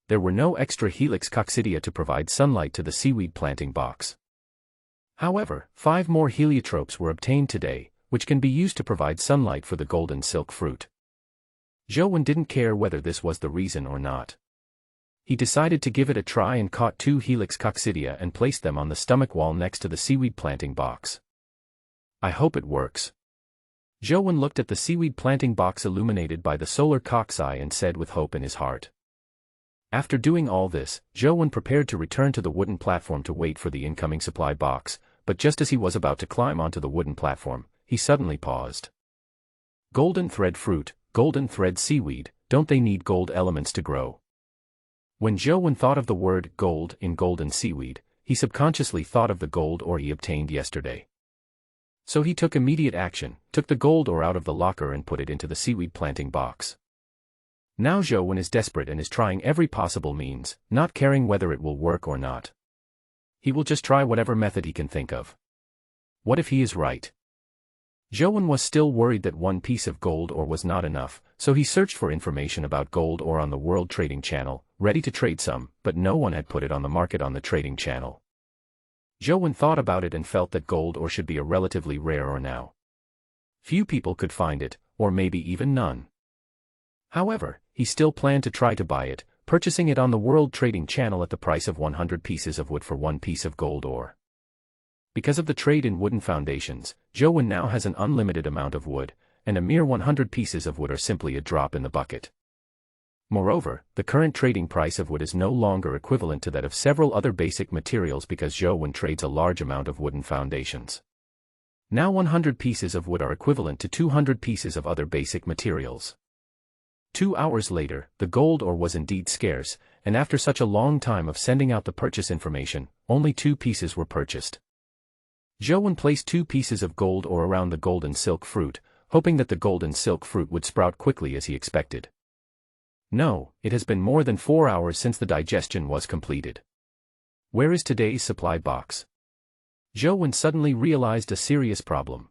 There were no extra helix coccidia to provide sunlight to the seaweed planting box. However, 5 more heliotropes were obtained today, which can be used to provide sunlight for the golden silk fruit. Zhou didn't care whether this was the reason or not. He decided to give it a try and caught 2 helix coccidia and placed them on the stomach wall next to the seaweed planting box. I hope it works. Zhou looked at the seaweed planting box illuminated by the solar cocci and said with hope in his heart. After doing all this, Zhou prepared to return to the wooden platform to wait for the incoming supply box, but just as he was about to climb onto the wooden platform, he suddenly paused. Golden thread fruit, golden thread seaweed, don't they need gold elements to grow? When Zhou thought of the word gold in golden seaweed, he subconsciously thought of the gold ore he obtained yesterday. So he took immediate action, took the gold ore out of the locker and put it into the seaweed planting box. Now Zhou is desperate and is trying every possible means, not caring whether it will work or not. He will just try whatever method he can think of. What if he is right? Zhou was still worried that 1 piece of gold ore was not enough, so he searched for information about gold ore on the World Trading Channel, ready to trade some, but no one had put it on the market on the trading channel. Zhou thought about it and felt that gold ore should be a relatively rare ore now. Few people could find it, or maybe even none. However, he still planned to try to buy it, purchasing it on the World Trading Channel at the price of 100 pieces of wood for 1 piece of gold ore. Because of the trade in wooden foundations, Zhou now has an unlimited amount of wood, and a mere 100 pieces of wood are simply a drop in the bucket. Moreover, the current trading price of wood is no longer equivalent to that of several other basic materials because Zhou trades a large amount of wooden foundations. Now 100 pieces of wood are equivalent to 200 pieces of other basic materials. 2 hours later, the gold ore was indeed scarce, and after such a long time of sending out the purchase information, only 2 pieces were purchased. Zhou placed 2 pieces of gold ore around the golden silk fruit, hoping that the golden silk fruit would sprout quickly as he expected. No, it has been more than 4 hours since the digestion was completed. Where is today's supply box? Zhou suddenly realized a serious problem.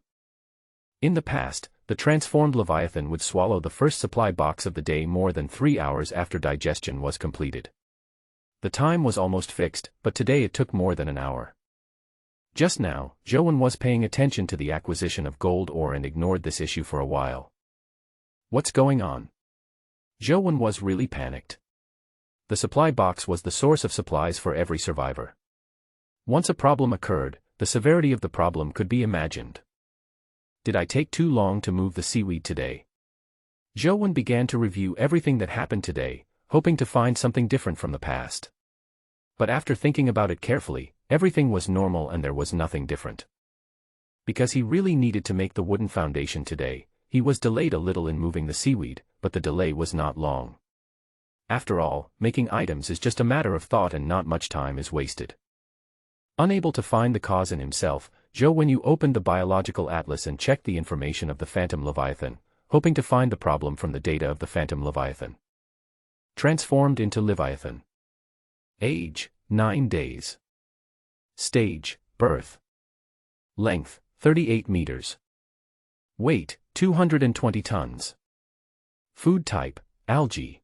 In the past, the transformed Leviathan would swallow the first supply box of the day more than 3 hours after digestion was completed. The time was almost fixed, but today it took more than an hour. Just now, Zhou was paying attention to the acquisition of gold ore and ignored this issue for a while. What's going on? Zhou was really panicked. The supply box was the source of supplies for every survivor. Once a problem occurred, the severity of the problem could be imagined. Did I take too long to move the seaweed today? Zhou began to review everything that happened today, hoping to find something different from the past. But after thinking about it carefully, everything was normal and there was nothing different. Because he really needed to make the wooden foundation today, he was delayed a little in moving the seaweed, but the delay was not long. After all, making items is just a matter of thought and not much time is wasted. Unable to find the cause in himself, Zhou opened the biological atlas and checked the information of the Phantom Leviathan, hoping to find the problem from the data of the Phantom Leviathan. Transformed into Leviathan. Age, 9 days. Stage, birth. Length, 38 meters. Weight, 220 tons. Food type, algae.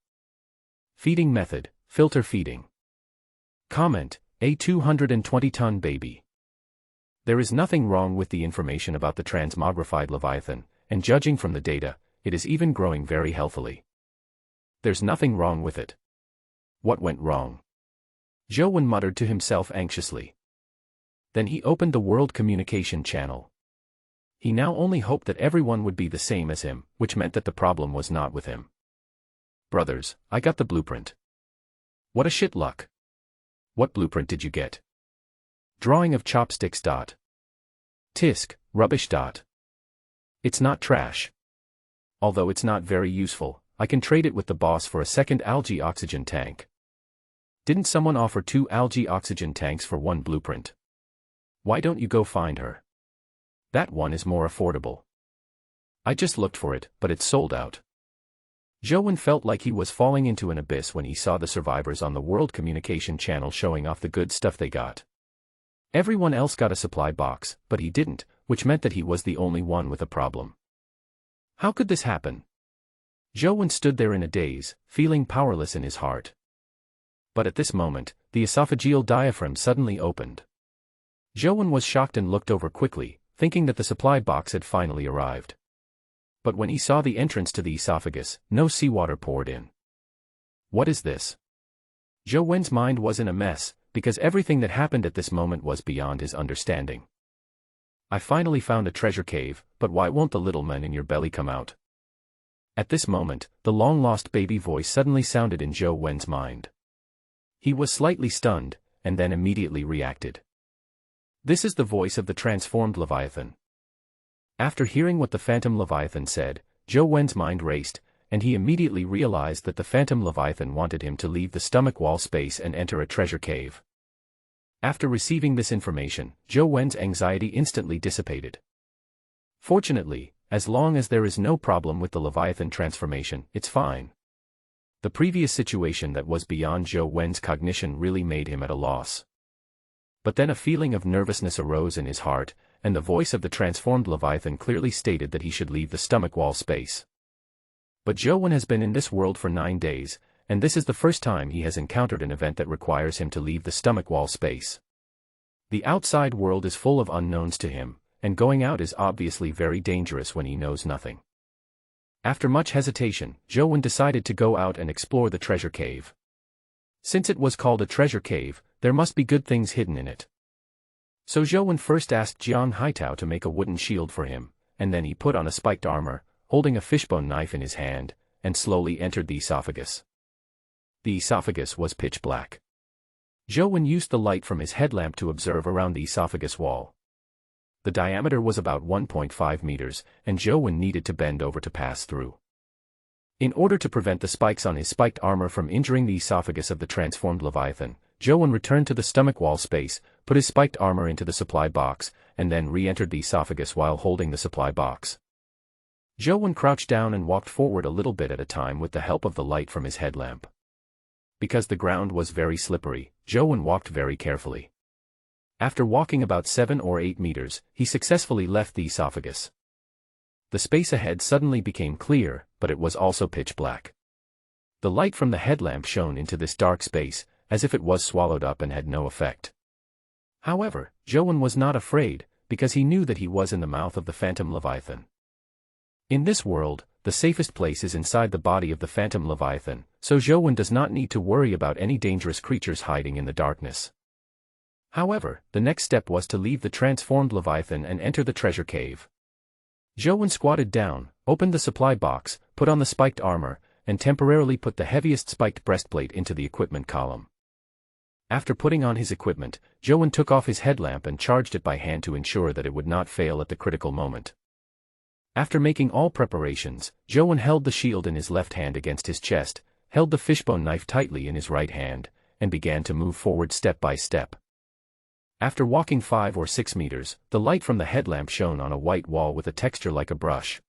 Feeding method, filter feeding. Comment, a 220-ton baby. There is nothing wrong with the information about the transmogrified Leviathan, and judging from the data, it is even growing very healthily. There's nothing wrong with it. What went wrong? Zhou muttered to himself anxiously. Then he opened the world communication channel. He now only hoped that everyone would be the same as him, which meant that the problem was not with him. Brothers, I got the blueprint. What a shit luck. What blueprint did you get? Drawing of chopsticks. Tisk, rubbish. It's not trash. Although it's not very useful, I can trade it with the boss for a second algae oxygen tank. Didn't someone offer 2 algae oxygen tanks for 1 blueprint? Why don't you go find her? That one is more affordable. I just looked for it, but it's sold out. Zhou felt like he was falling into an abyss when he saw the survivors on the world communication channel showing off the good stuff they got. Everyone else got a supply box, but he didn't, which meant that he was the only one with a problem. How could this happen? Zhou stood there in a daze, feeling powerless in his heart. But at this moment, the esophageal diaphragm suddenly opened. Zhou was shocked and looked over quickly, thinking that the supply box had finally arrived. But when he saw the entrance to the esophagus, no seawater poured in. What is this? Zhou's mind was in a mess, because everything that happened at this moment was beyond his understanding. I finally found a treasure cave, but why won't the little man in your belly come out? At this moment, the long-lost baby voice suddenly sounded in Zhou's mind. He was slightly stunned, and then immediately reacted. This is the voice of the transformed Leviathan. After hearing what the Phantom Leviathan said, Zhou's mind raced, and he immediately realized that the Phantom Leviathan wanted him to leave the stomach wall space and enter a treasure cave. After receiving this information, Zhou's anxiety instantly dissipated. Fortunately, as long as there is no problem with the Leviathan transformation, it's fine. The previous situation that was beyond Zhou's cognition really made him at a loss. But then a feeling of nervousness arose in his heart, and the voice of the transformed Leviathan clearly stated that he should leave the stomach wall space. But Zhou has been in this world for 9 days, and this is the first time he has encountered an event that requires him to leave the stomach wall space. The outside world is full of unknowns to him, and going out is obviously very dangerous when he knows nothing. After much hesitation, Zhou decided to go out and explore the treasure cave. Since it was called a treasure cave, there must be good things hidden in it. So Zhou first asked Jiang Haitao to make a wooden shield for him, and then he put on a spiked armor, holding a fishbone knife in his hand, and slowly entered the esophagus. The esophagus was pitch black. Zhou used the light from his headlamp to observe around the esophagus wall. The diameter was about 1.5 meters, and Zhou needed to bend over to pass through. In order to prevent the spikes on his spiked armor from injuring the esophagus of the transformed Leviathan, Zhou returned to the stomach wall space, put his spiked armor into the supply box, and then re-entered the esophagus while holding the supply box. Zhou crouched down and walked forward a little bit at a time with the help of the light from his headlamp. Because the ground was very slippery, Zhou walked very carefully. After walking about 7 or 8 meters, he successfully left the esophagus. The space ahead suddenly became clear, but it was also pitch black. The light from the headlamp shone into this dark space, as if it was swallowed up and had no effect. However, Zhou was not afraid, because he knew that he was in the mouth of the Phantom Leviathan. In this world, the safest place is inside the body of the Phantom Leviathan, so Zhou does not need to worry about any dangerous creatures hiding in the darkness. However, the next step was to leave the transformed Leviathan and enter the treasure cave. Zhou squatted down, opened the supply box, put on the spiked armor, and temporarily put the heaviest spiked breastplate into the equipment column. After putting on his equipment, Zhou took off his headlamp and charged it by hand to ensure that it would not fail at the critical moment. After making all preparations, Zhou held the shield in his left hand against his chest, held the fishbone knife tightly in his right hand, and began to move forward step by step. After walking 5 or 6 meters, the light from the headlamp shone on a white wall with a texture like a brush.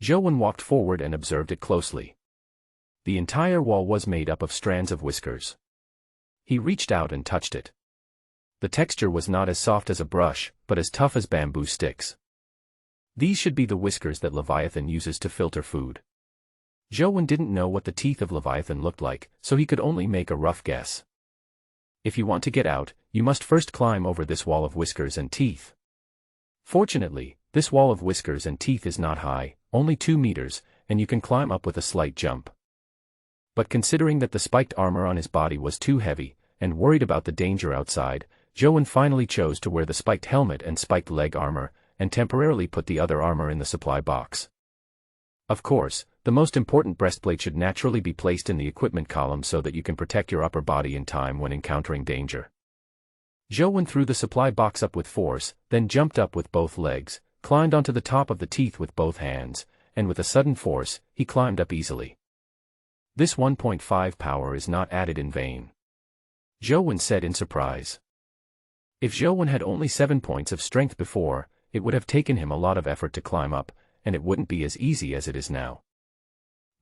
Zhou walked forward and observed it closely. The entire wall was made up of strands of whiskers. He reached out and touched it. The texture was not as soft as a brush, but as tough as bamboo sticks. These should be the whiskers that Leviathan uses to filter food. Zhou didn't know what the teeth of Leviathan looked like, so he could only make a rough guess. If you want to get out, you must first climb over this wall of whiskers and teeth. Fortunately, this wall of whiskers and teeth is not high, only 2 meters, and you can climb up with a slight jump. But considering that the spiked armor on his body was too heavy, and worried about the danger outside, Joan finally chose to wear the spiked helmet and spiked leg armor, and temporarily put the other armor in the supply box. Of course, the most important breastplate should naturally be placed in the equipment column so that you can protect your upper body in time when encountering danger. Joan threw the supply box up with force, then jumped up with both legs, climbed onto the top of the teeth with both hands, and with a sudden force, he climbed up easily. This 1.5 power is not added in vain, Joan said in surprise. If Joan had only 7 points of strength before, it would have taken him a lot of effort to climb up, and it wouldn't be as easy as it is now.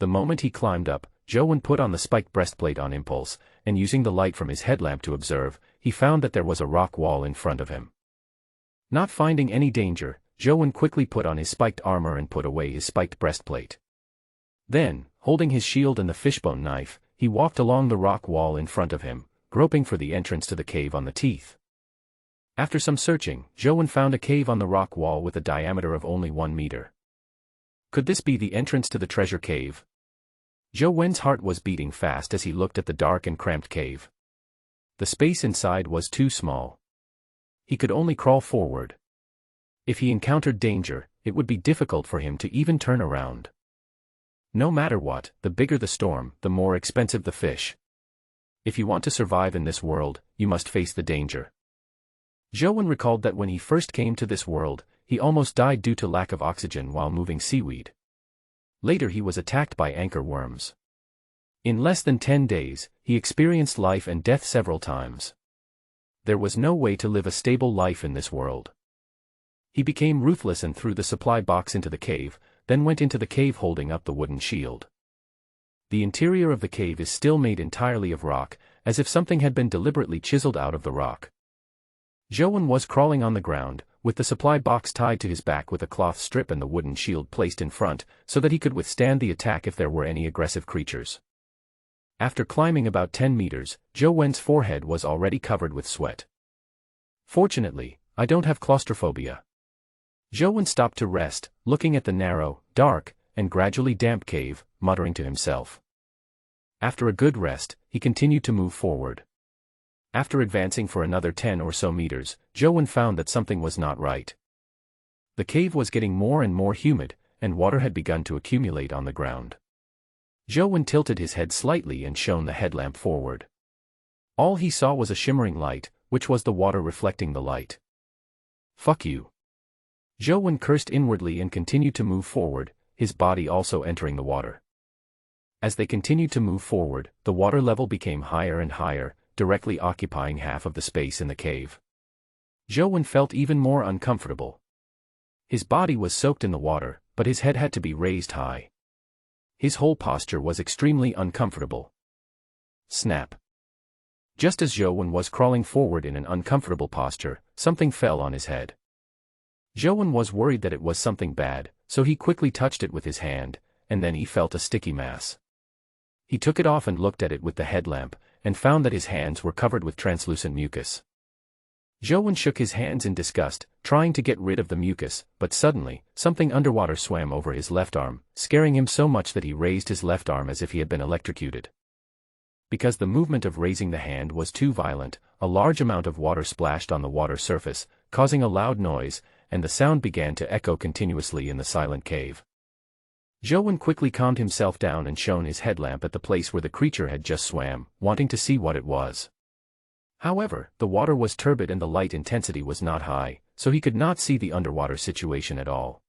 The moment he climbed up, Joan put on the spiked breastplate on impulse, and using the light from his headlamp to observe, he found that there was a rock wall in front of him. Not finding any danger, Joan quickly put on his spiked armor and put away his spiked breastplate. Then, holding his shield and the fishbone knife, he walked along the rock wall in front of him, groping for the entrance to the cave on the teeth. After some searching, Joan found a cave on the rock wall with a diameter of only 1 meter. Could this be the entrance to the treasure cave? Joan's heart was beating fast as he looked at the dark and cramped cave. The space inside was too small. He could only crawl forward. If he encountered danger, it would be difficult for him to even turn around. No matter what, the bigger the storm, the more expensive the fish. If you want to survive in this world, you must face the danger. Joan recalled that when he first came to this world, he almost died due to lack of oxygen while moving seaweed. Later he was attacked by anchor worms. In less than 10 days, he experienced life and death several times. There was no way to live a stable life in this world. He became ruthless and threw the supply box into the cave, then went into the cave holding up the wooden shield. The interior of the cave is still made entirely of rock, as if something had been deliberately chiseled out of the rock. Joan was crawling on the ground, with the supply box tied to his back with a cloth strip and the wooden shield placed in front, so that he could withstand the attack if there were any aggressive creatures. After climbing about 10 meters, Joan's forehead was already covered with sweat. Fortunately, I don't have claustrophobia. Joan stopped to rest, looking at the narrow, dark, and gradually damp cave, muttering to himself. After a good rest, he continued to move forward. After advancing for another 10 or so meters, Joan found that something was not right. The cave was getting more and more humid, and water had begun to accumulate on the ground. Joan tilted his head slightly and shone the headlamp forward. All he saw was a shimmering light, which was the water reflecting the light. Fuck you. Joan cursed inwardly and continued to move forward, his body also entering the water. As they continued to move forward, the water level became higher and higher, directly occupying half of the space in the cave. Joan felt even more uncomfortable. His body was soaked in the water, but his head had to be raised high. His whole posture was extremely uncomfortable. Snap. Just as Joan was crawling forward in an uncomfortable posture, something fell on his head. Joan was worried that it was something bad, so he quickly touched it with his hand, and then he felt a sticky mass. He took it off and looked at it with the headlamp, and found that his hands were covered with translucent mucus. Joan shook his hands in disgust, trying to get rid of the mucus, but suddenly, something underwater swam over his left arm, scaring him so much that he raised his left arm as if he had been electrocuted. Because the movement of raising the hand was too violent, a large amount of water splashed on the water surface, causing a loud noise, and the sound began to echo continuously in the silent cave. Joan quickly calmed himself down and shone his headlamp at the place where the creature had just swam, wanting to see what it was. However, the water was turbid and the light intensity was not high, so he could not see the underwater situation at all.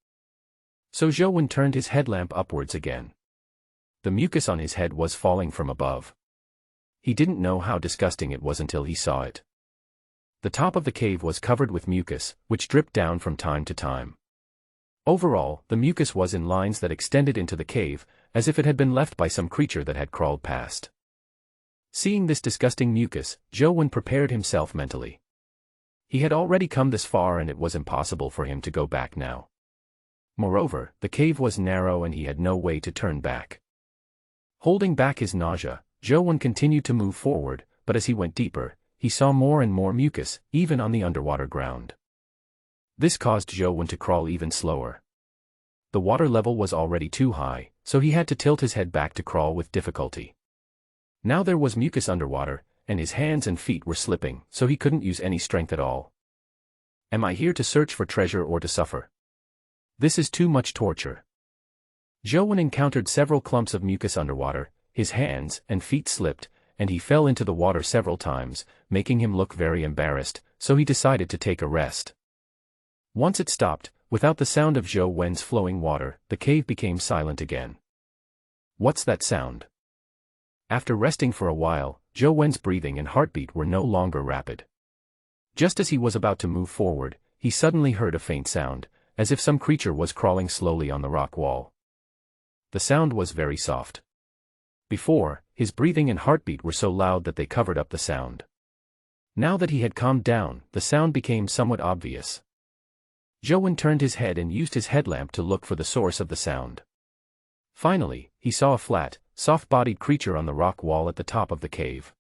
So Joan turned his headlamp upwards again. The mucus on his head was falling from above. He didn't know how disgusting it was until he saw it. The top of the cave was covered with mucus, which dripped down from time to time. Overall, the mucus was in lines that extended into the cave, as if it had been left by some creature that had crawled past. Seeing this disgusting mucus, Joan prepared himself mentally. He had already come this far and it was impossible for him to go back now. Moreover, the cave was narrow and he had no way to turn back. Holding back his nausea, Joan continued to move forward, but as he went deeper, he saw more and more mucus, even on the underwater ground. This caused Joan to crawl even slower. The water level was already too high, so he had to tilt his head back to crawl with difficulty. Now there was mucus underwater, and his hands and feet were slipping, so he couldn't use any strength at all. Am I here to search for treasure or to suffer? This is too much torture. Zhou encountered several clumps of mucus underwater, his hands and feet slipped, and he fell into the water several times, making him look very embarrassed, so he decided to take a rest. Once it stopped, without the sound of Zhou Wen's flowing water, the cave became silent again. What's that sound? After resting for a while, Zhou Wen's breathing and heartbeat were no longer rapid. Just as he was about to move forward, he suddenly heard a faint sound, as if some creature was crawling slowly on the rock wall. The sound was very soft. Before, his breathing and heartbeat were so loud that they covered up the sound. Now that he had calmed down, the sound became somewhat obvious. Zhou turned his head and used his headlamp to look for the source of the sound. Finally, he saw a flat, soft-bodied creature on the rock wall at the top of the cave.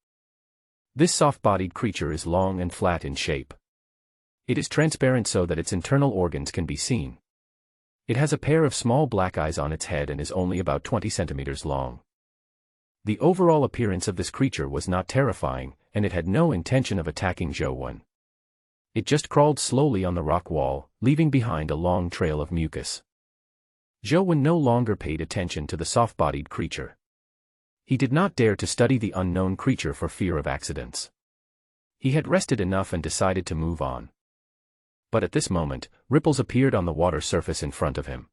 This soft-bodied creature is long and flat in shape. It is transparent so that its internal organs can be seen. It has a pair of small black eyes on its head and is only about 20 centimeters long. The overall appearance of this creature was not terrifying, and it had no intention of attacking Zhou Wen. It just crawled slowly on the rock wall, leaving behind a long trail of mucus. Zhou Wen no longer paid attention to the soft-bodied creature. He did not dare to study the unknown creature for fear of accidents. He had rested enough and decided to move on. But at this moment, ripples appeared on the water surface in front of him.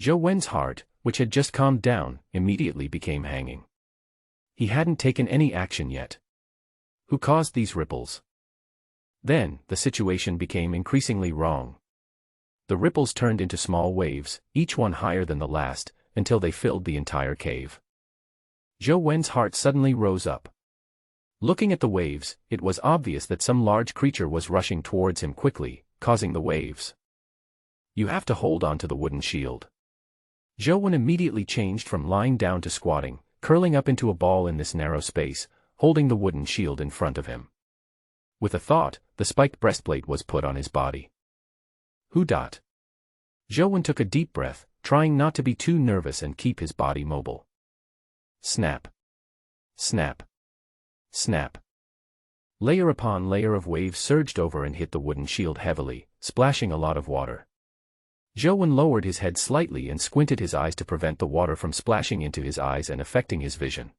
Zhou Wen's heart, which had just calmed down, immediately became hanging. He hadn't taken any action yet. Who caused these ripples? Then, the situation became increasingly wrong. The ripples turned into small waves, each one higher than the last, until they filled the entire cave. Zhou Wen's heart suddenly rose up. Looking at the waves, it was obvious that some large creature was rushing towards him quickly, causing the waves. You have to hold on to the wooden shield. Zhou Wen immediately changed from lying down to squatting, curling up into a ball in this narrow space, holding the wooden shield in front of him. With a thought, the spiked breastplate was put on his body. Zhou Wen took a deep breath, trying not to be too nervous and keep his body mobile. Snap. Snap. Snap. Layer upon layer of waves surged over and hit the wooden shield heavily, splashing a lot of water. Zhou Wen lowered his head slightly and squinted his eyes to prevent the water from splashing into his eyes and affecting his vision.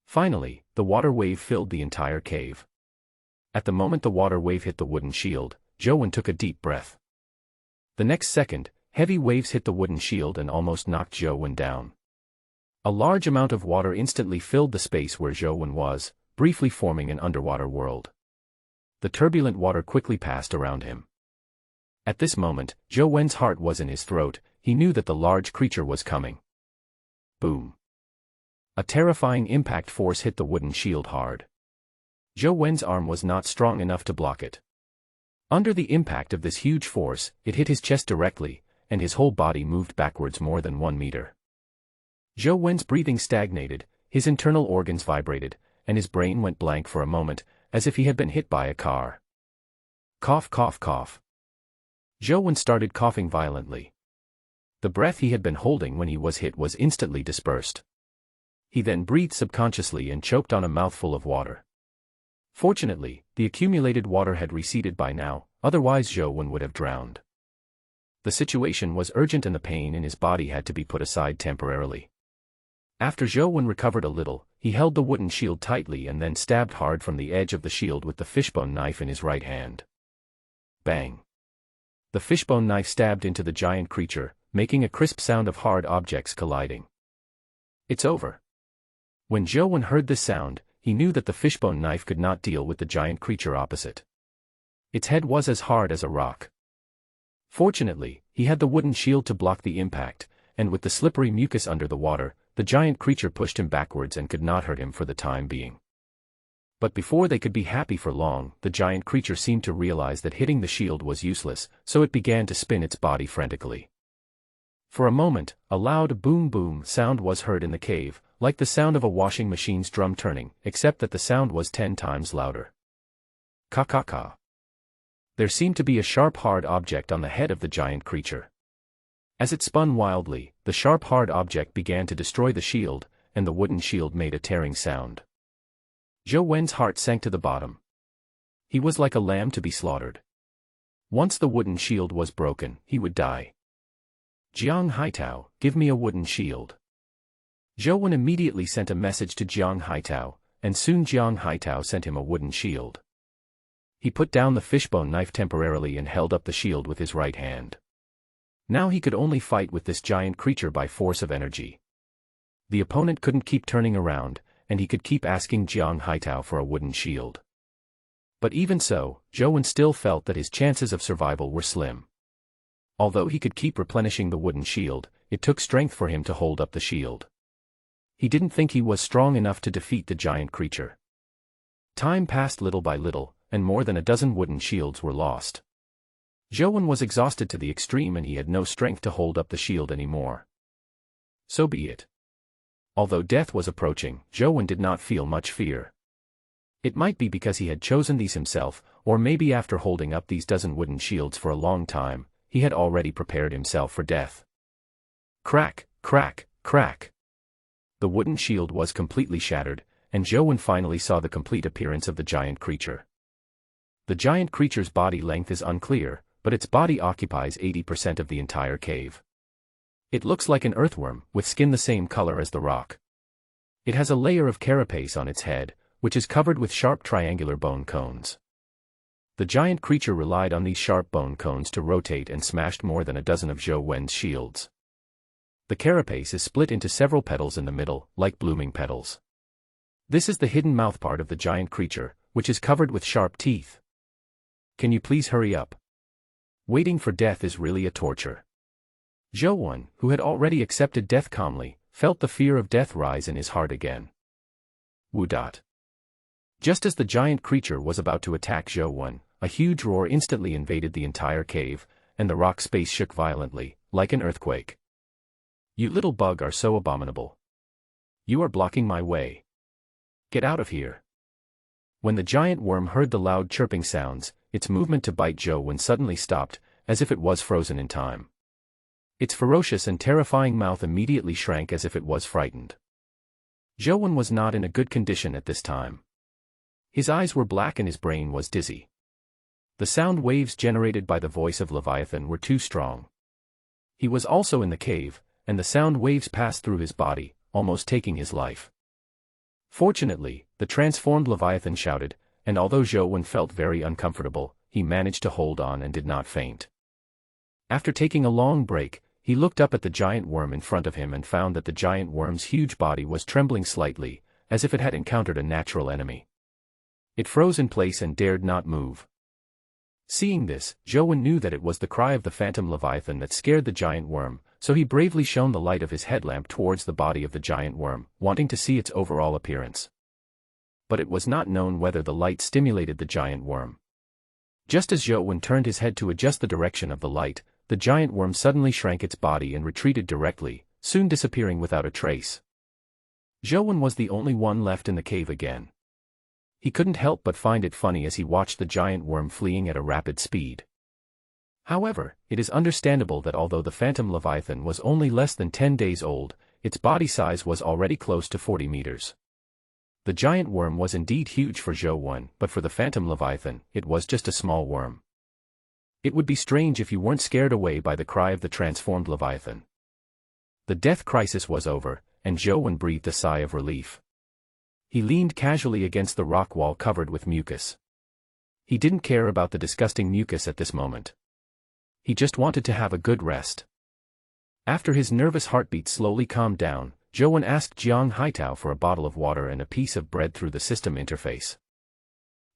Finally, the water wave filled the entire cave. At the moment the water wave hit the wooden shield, Zhou Wen took a deep breath. The next second, heavy waves hit the wooden shield and almost knocked Zhou Wen down. A large amount of water instantly filled the space where Zhou Wen was, briefly forming an underwater world. The turbulent water quickly passed around him. At this moment, Zhou Wen's heart was in his throat. He knew that the large creature was coming. Boom. A terrifying impact force hit the wooden shield hard. Zhou Wen's arm was not strong enough to block it. Under the impact of this huge force, it hit his chest directly, and his whole body moved backwards more than 1 meter. Zhou Wen's breathing stagnated, his internal organs vibrated, and his brain went blank for a moment, as if he had been hit by a car. Cough, cough, cough. Zhou Wen started coughing violently. The breath he had been holding when he was hit was instantly dispersed. He then breathed subconsciously and choked on a mouthful of water. Fortunately, the accumulated water had receded by now, otherwise Zhou Wen would have drowned. The situation was urgent and the pain in his body had to be put aside temporarily. After Zhou Wen recovered a little, he held the wooden shield tightly and then stabbed hard from the edge of the shield with the fishbone knife in his right hand. Bang! The fishbone knife stabbed into the giant creature, making a crisp sound of hard objects colliding. It's over. When Zhou Wen heard this sound, he knew that the fishbone knife could not deal with the giant creature opposite. Its head was as hard as a rock. Fortunately, he had the wooden shield to block the impact, and with the slippery mucus under the water, the giant creature pushed him backwards and could not hurt him for the time being. But before they could be happy for long, the giant creature seemed to realize that hitting the shield was useless, so it began to spin its body frantically. For a moment, a loud boom-boom sound was heard in the cave, like the sound of a washing machine's drum turning, except that the sound was 10 times louder. Ka-ka-ka. There seemed to be a sharp hard object on the head of the giant creature. As it spun wildly, the sharp hard object began to destroy the shield, and the wooden shield made a tearing sound. Zhou Wen's heart sank to the bottom. He was like a lamb to be slaughtered. Once the wooden shield was broken, he would die. Jiang Haitao, give me a wooden shield. Zhou Wen immediately sent a message to Jiang Haitao, and soon Jiang Haitao sent him a wooden shield. He put down the fishbone knife temporarily and held up the shield with his right hand. Now he could only fight with this giant creature by force of energy. The opponent couldn't keep turning around, and he could keep asking Jiang Haitao for a wooden shield. But even so, Zhou Wen still felt that his chances of survival were slim. Although he could keep replenishing the wooden shield, it took strength for him to hold up the shield. He didn't think he was strong enough to defeat the giant creature. Time passed little by little, and more than a dozen wooden shields were lost. Zhou Wen was exhausted to the extreme and he had no strength to hold up the shield anymore. So be it. Although death was approaching, Zhou Wen did not feel much fear. It might be because he had chosen these himself, or maybe after holding up these dozen wooden shields for a long time, he had already prepared himself for death. Crack, crack, crack. The wooden shield was completely shattered, and Zhou Wen finally saw the complete appearance of the giant creature. The giant creature's body length is unclear, but its body occupies 80% of the entire cave. It looks like an earthworm, with skin the same color as the rock. It has a layer of carapace on its head, which is covered with sharp triangular bone cones. The giant creature relied on these sharp bone cones to rotate and smashed more than a dozen of Zhou Wen's shields. The carapace is split into several petals in the middle, like blooming petals. This is the hidden mouthpart of the giant creature, which is covered with sharp teeth. Can you please hurry up? Waiting for death is really a torture. Zhou Wen, who had already accepted death calmly, felt the fear of death rise in his heart again. Wu dot. Just as the giant creature was about to attack Zhou Wen, a huge roar instantly invaded the entire cave, and the rock space shook violently, like an earthquake. You little bug are so abominable. You are blocking my way. Get out of here. When the giant worm heard the loud chirping sounds, its movement to bite Zhou Wen suddenly stopped, as if it was frozen in time. Its ferocious and terrifying mouth immediately shrank as if it was frightened. Zhou Wen was not in a good condition at this time. His eyes were black and his brain was dizzy. The sound waves generated by the voice of Leviathan were too strong. He was also in the cave, and the sound waves passed through his body, almost taking his life. Fortunately, the transformed Leviathan shouted, and although Zhou Wen felt very uncomfortable, he managed to hold on and did not faint. After taking a long break, he looked up at the giant worm in front of him and found that the giant worm's huge body was trembling slightly, as if it had encountered a natural enemy. It froze in place and dared not move. Seeing this, Zhou Wen knew that it was the cry of the phantom Leviathan that scared the giant worm, so he bravely shone the light of his headlamp towards the body of the giant worm, wanting to see its overall appearance. But it was not known whether the light stimulated the giant worm. Just as Zhou Wen turned his head to adjust the direction of the light, the giant worm suddenly shrank its body and retreated directly, soon disappearing without a trace. Zhou Wen was the only one left in the cave again. He couldn't help but find it funny as he watched the giant worm fleeing at a rapid speed. However, it is understandable that although the phantom Leviathan was only less than 10 days old, its body size was already close to 40 meters. The giant worm was indeed huge for Zhou Wen, but for the phantom Leviathan, it was just a small worm. It would be strange if you weren't scared away by the cry of the transformed Leviathan. The death crisis was over, and Zhou Wen breathed a sigh of relief. He leaned casually against the rock wall covered with mucus. He didn't care about the disgusting mucus at this moment. He just wanted to have a good rest. After his nervous heartbeat slowly calmed down, Zhou Wen asked Jiang Haitao for a bottle of water and a piece of bread through the system interface.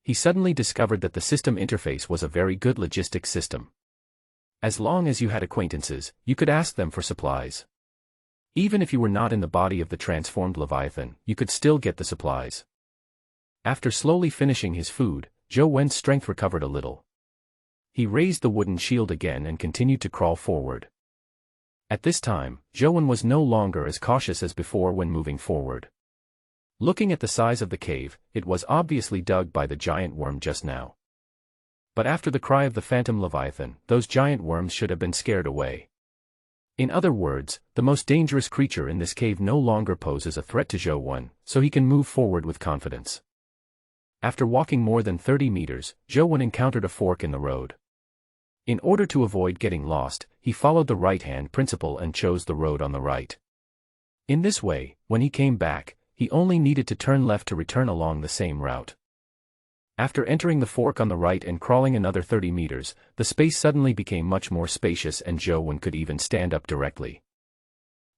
He suddenly discovered that the system interface was a very good logistics system. As long as you had acquaintances, you could ask them for supplies. Even if you were not in the body of the transformed Leviathan, you could still get the supplies. After slowly finishing his food, Zhou Wen's strength recovered a little. He raised the wooden shield again and continued to crawl forward. At this time, Zhou Wen was no longer as cautious as before when moving forward. Looking at the size of the cave, it was obviously dug by the giant worm just now. But after the cry of the phantom Leviathan, those giant worms should have been scared away. In other words, the most dangerous creature in this cave no longer poses a threat to Zhou, so he can move forward with confidence. After walking more than 30 meters, Zhou encountered a fork in the road. In order to avoid getting lost, he followed the right-hand principle and chose the road on the right. In this way, when he came back, he only needed to turn left to return along the same route. After entering the fork on the right and crawling another 30 meters, the space suddenly became much more spacious and Zhou could even stand up directly.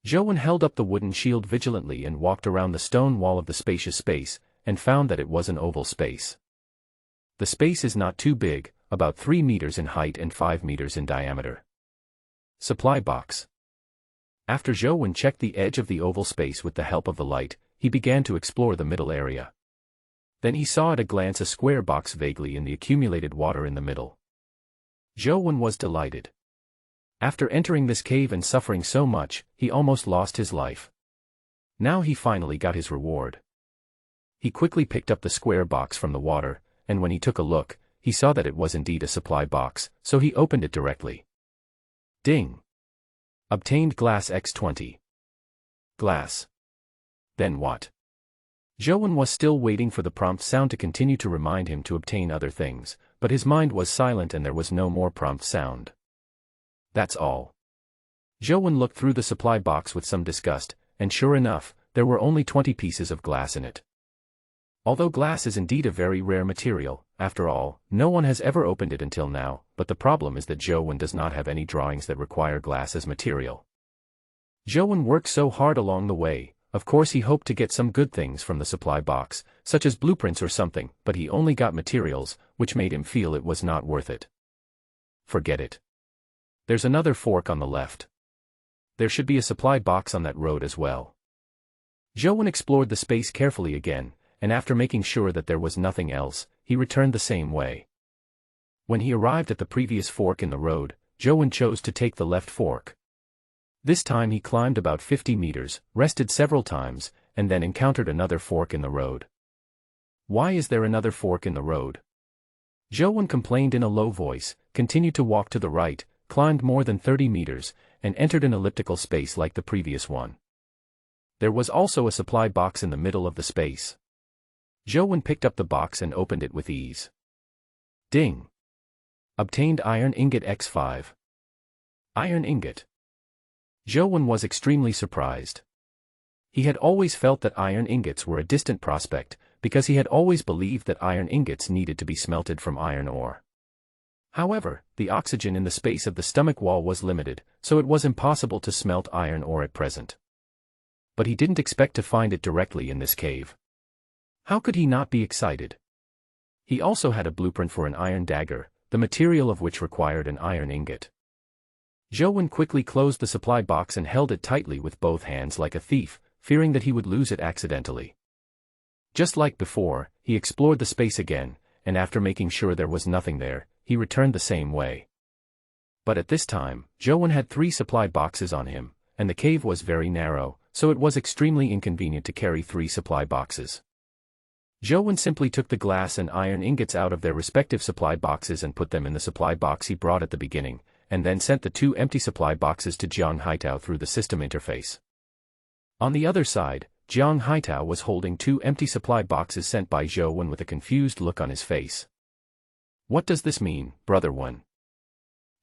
Zhou held up the wooden shield vigilantly and walked around the stone wall of the spacious space, and found that it was an oval space. The space is not too big, about 3 meters in height and 5 meters in diameter. Supply box. After Zhou checked the edge of the oval space with the help of the light, he began to explore the middle area. Then he saw at a glance a square box vaguely in the accumulated water in the middle. Zhou was delighted. After entering this cave and suffering so much, he almost lost his life. Now he finally got his reward. He quickly picked up the square box from the water, and when he took a look, he saw that it was indeed a supply box, so he opened it directly. Ding! Obtained glass X20. Glass. Then what? Zhou was still waiting for the prompt sound to continue to remind him to obtain other things, but his mind was silent and there was no more prompt sound. That's all. Zhou looked through the supply box with some disgust, and sure enough, there were only 20 pieces of glass in it. Although glass is indeed a very rare material, after all, no one has ever opened it until now, but the problem is that Zhou does not have any drawings that require glass as material. Zhou worked so hard along the way, of course he hoped to get some good things from the supply box, such as blueprints or something, but he only got materials, which made him feel it was not worth it. Forget it. There's another fork on the left. There should be a supply box on that road as well. Zhou explored the space carefully again, and after making sure that there was nothing else, he returned the same way. When he arrived at the previous fork in the road, Zhou chose to take the left fork. This time he climbed about 50 meters, rested several times, and then encountered another fork in the road. Why is there another fork in the road? Zhou complained in a low voice, continued to walk to the right, climbed more than 30 meters, and entered an elliptical space like the previous one. There was also a supply box in the middle of the space. Zhou picked up the box and opened it with ease. Ding! Obtained iron ingot X5. Iron ingot. Zhou was extremely surprised. He had always felt that iron ingots were a distant prospect, because he had always believed that iron ingots needed to be smelted from iron ore. However, the oxygen in the space of the stomach wall was limited, so it was impossible to smelt iron ore at present. But he didn't expect to find it directly in this cave. How could he not be excited? He also had a blueprint for an iron dagger, the material of which required an iron ingot. Zhou quickly closed the supply box and held it tightly with both hands like a thief, fearing that he would lose it accidentally. Just like before, he explored the space again, and after making sure there was nothing there, he returned the same way. But at this time, Zhou had 3 supply boxes on him, and the cave was very narrow, so it was extremely inconvenient to carry 3 supply boxes. Zhou simply took the glass and iron ingots out of their respective supply boxes and put them in the supply box he brought at the beginning, and then sent the 2 empty supply boxes to Jiang Haitao through the system interface. On the other side, Jiang Haitao was holding 2 empty supply boxes sent by Zhou with a confused look on his face. What does this mean, Brother Wen?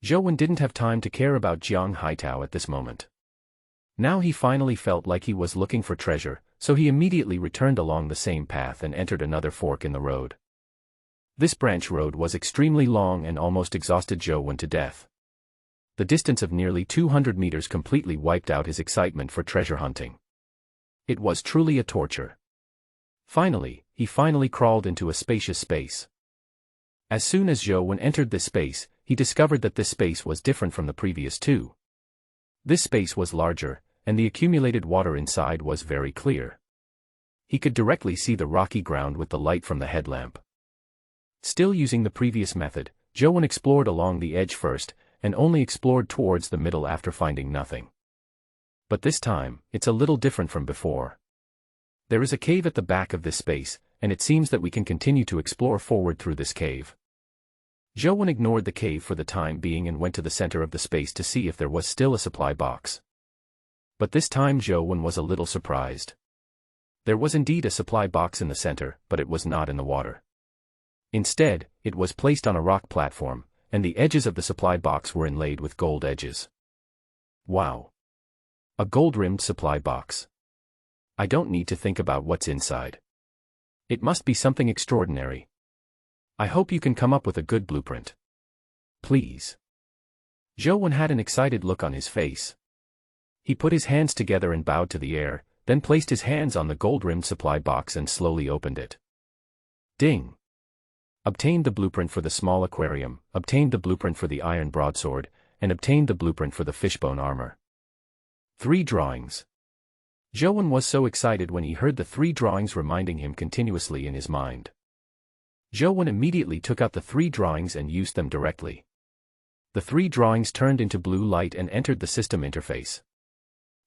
Zhou didn't have time to care about Jiang Haitao at this moment. Now he finally felt like he was looking for treasure, so he immediately returned along the same path and entered another fork in the road. This branch road was extremely long and almost exhausted Zhou to death. The distance of nearly 200 meters completely wiped out his excitement for treasure hunting. It was truly a torture. Finally, he crawled into a spacious space. As soon as Zhou entered this space, he discovered that this space was different from the previous 2. This space was larger, and the accumulated water inside was very clear. He could directly see the rocky ground with the light from the headlamp. Still using the previous method, Zhou explored along the edge first, and only explored towards the middle after finding nothing. But this time, it's a little different from before. There is a cave at the back of this space, and it seems that we can continue to explore forward through this cave. Zhou ignored the cave for the time being and went to the center of the space to see if there was still a supply box. But this time Zhou was a little surprised. There was indeed a supply box in the center, but it was not in the water. Instead, it was placed on a rock platform, and the edges of the supply box were inlaid with gold edges. Wow! A gold-rimmed supply box. I don't need to think about what's inside. It must be something extraordinary. I hope you can come up with a good blueprint. Please. Zhou had an excited look on his face. He put his hands together and bowed to the air, then placed his hands on the gold-rimmed supply box and slowly opened it. Ding! Obtained the blueprint for the small aquarium, obtained the blueprint for the iron broadsword, and obtained the blueprint for the fishbone armor. 3 drawings. Zhou was so excited when he heard the 3 drawings reminding him continuously in his mind. Zhou immediately took out the 3 drawings and used them directly. The 3 drawings turned into blue light and entered the system interface.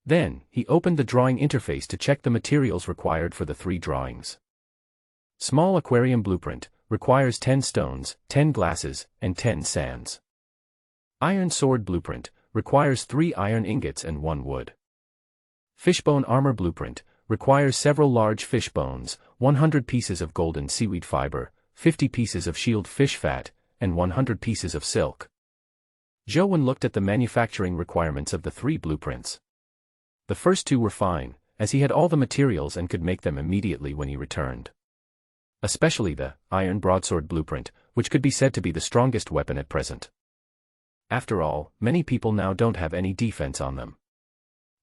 Then, he opened the drawing interface to check the materials required for the 3 drawings. Small aquarium blueprint requires 10 stones, 10 glasses, and 10 sands. Iron sword blueprint requires 3 iron ingots and 1 wood. Fishbone armor blueprint requires several large fish bones, 100 pieces of golden seaweed fiber, 50 pieces of shield fish fat, and 100 pieces of silk. Zhou looked at the manufacturing requirements of the 3 blueprints. The first 2 were fine, as he had all the materials and could make them immediately when he returned. Especially the iron broadsword blueprint, which could be said to be the strongest weapon at present. After all, many people now don't have any defense on them.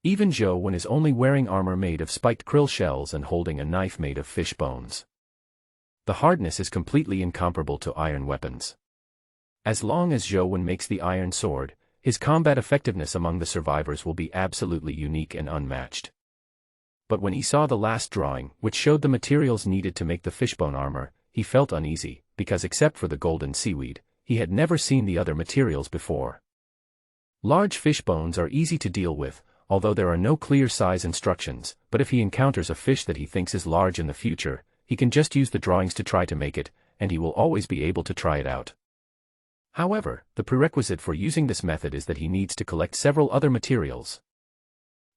Even Zhou is only wearing armor made of spiked krill shells and holding a knife made of fish bones. The hardness is completely incomparable to iron weapons. As long as Zhou makes the iron sword, his combat effectiveness among the survivors will be absolutely unique and unmatched. But when he saw the last drawing, which showed the materials needed to make the fishbone armor, he felt uneasy, because except for the golden seaweed, he had never seen the other materials before. Large fish bones are easy to deal with, although there are no clear size instructions, but if he encounters a fish that he thinks is large in the future, he can just use the drawings to try to make it, and he will always be able to try it out. However, the prerequisite for using this method is that he needs to collect several other materials.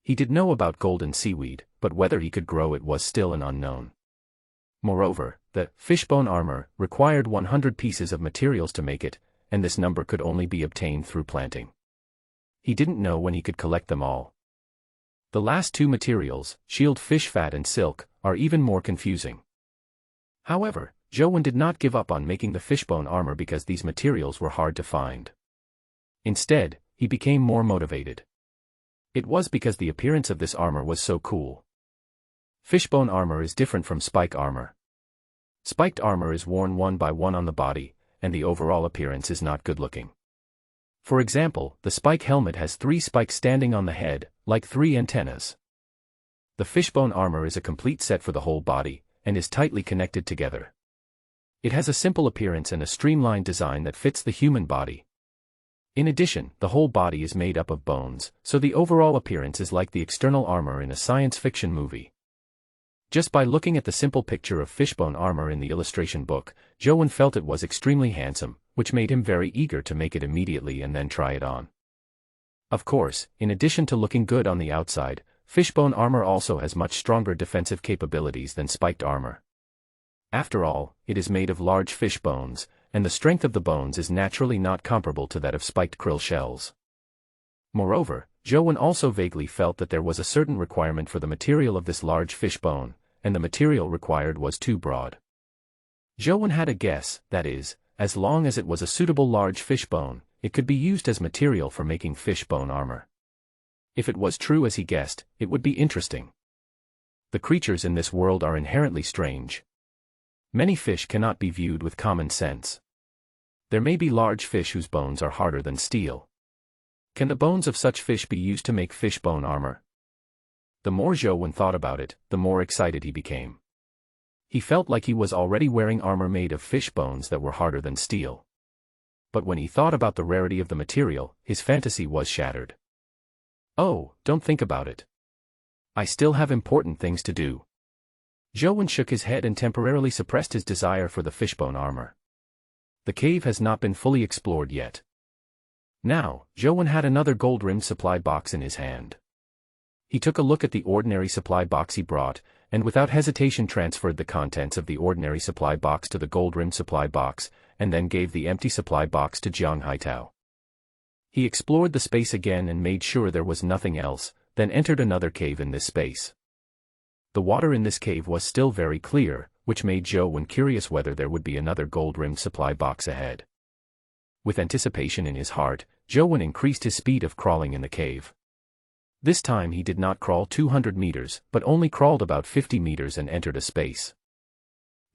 He did know about golden seaweed, but whether he could grow it was still an unknown. Moreover, the fishbone armor required 100 pieces of materials to make it, and this number could only be obtained through planting. He didn't know when he could collect them all. The last 2 materials, shield fish fat and silk, are even more confusing. However, Zhou did not give up on making the fishbone armor because these materials were hard to find. Instead, he became more motivated. It was because the appearance of this armor was so cool. Fishbone armor is different from spike armor. Spiked armor is worn one by one on the body, and the overall appearance is not good looking. For example, the spike helmet has 3 spikes standing on the head, like 3 antennas. The fishbone armor is a complete set for the whole body, and is tightly connected together. It has a simple appearance and a streamlined design that fits the human body. In addition, the whole body is made up of bones, so the overall appearance is like the external armor in a science fiction movie. Just by looking at the simple picture of fishbone armor in the illustration book, Zhou felt it was extremely handsome, which made him very eager to make it immediately and then try it on. Of course, in addition to looking good on the outside, fishbone armor also has much stronger defensive capabilities than spiked armor. After all, it is made of large fish bones, and the strength of the bones is naturally not comparable to that of spiked krill shells. Moreover, Zhou also vaguely felt that there was a certain requirement for the material of this large fish bone, and the material required was too broad. Zhou had a guess, that is, as long as it was a suitable large fish bone, it could be used as material for making fish bone armor. If it was true as he guessed, it would be interesting. The creatures in this world are inherently strange. Many fish cannot be viewed with common sense. There may be large fish whose bones are harder than steel. Can the bones of such fish be used to make fish bone armor? The more Zhou thought about it, the more excited he became. He felt like he was already wearing armor made of fish bones that were harder than steel. But when he thought about the rarity of the material, his fantasy was shattered. Oh, don't think about it. I still have important things to do. Zhou shook his head and temporarily suppressed his desire for the fishbone armor. The cave has not been fully explored yet. Now, Zhou had another gold-rimmed supply box in his hand. He took a look at the ordinary supply box he brought, and without hesitation transferred the contents of the ordinary supply box to the gold-rimmed supply box, and then gave the empty supply box to Jiang Haitao. He explored the space again and made sure there was nothing else, then entered another cave in this space. The water in this cave was still very clear, which made Zhou curious whether there would be another gold-rimmed supply box ahead. With anticipation in his heart, Zhou increased his speed of crawling in the cave. This time he did not crawl 200 meters, but only crawled about 50 meters and entered a space.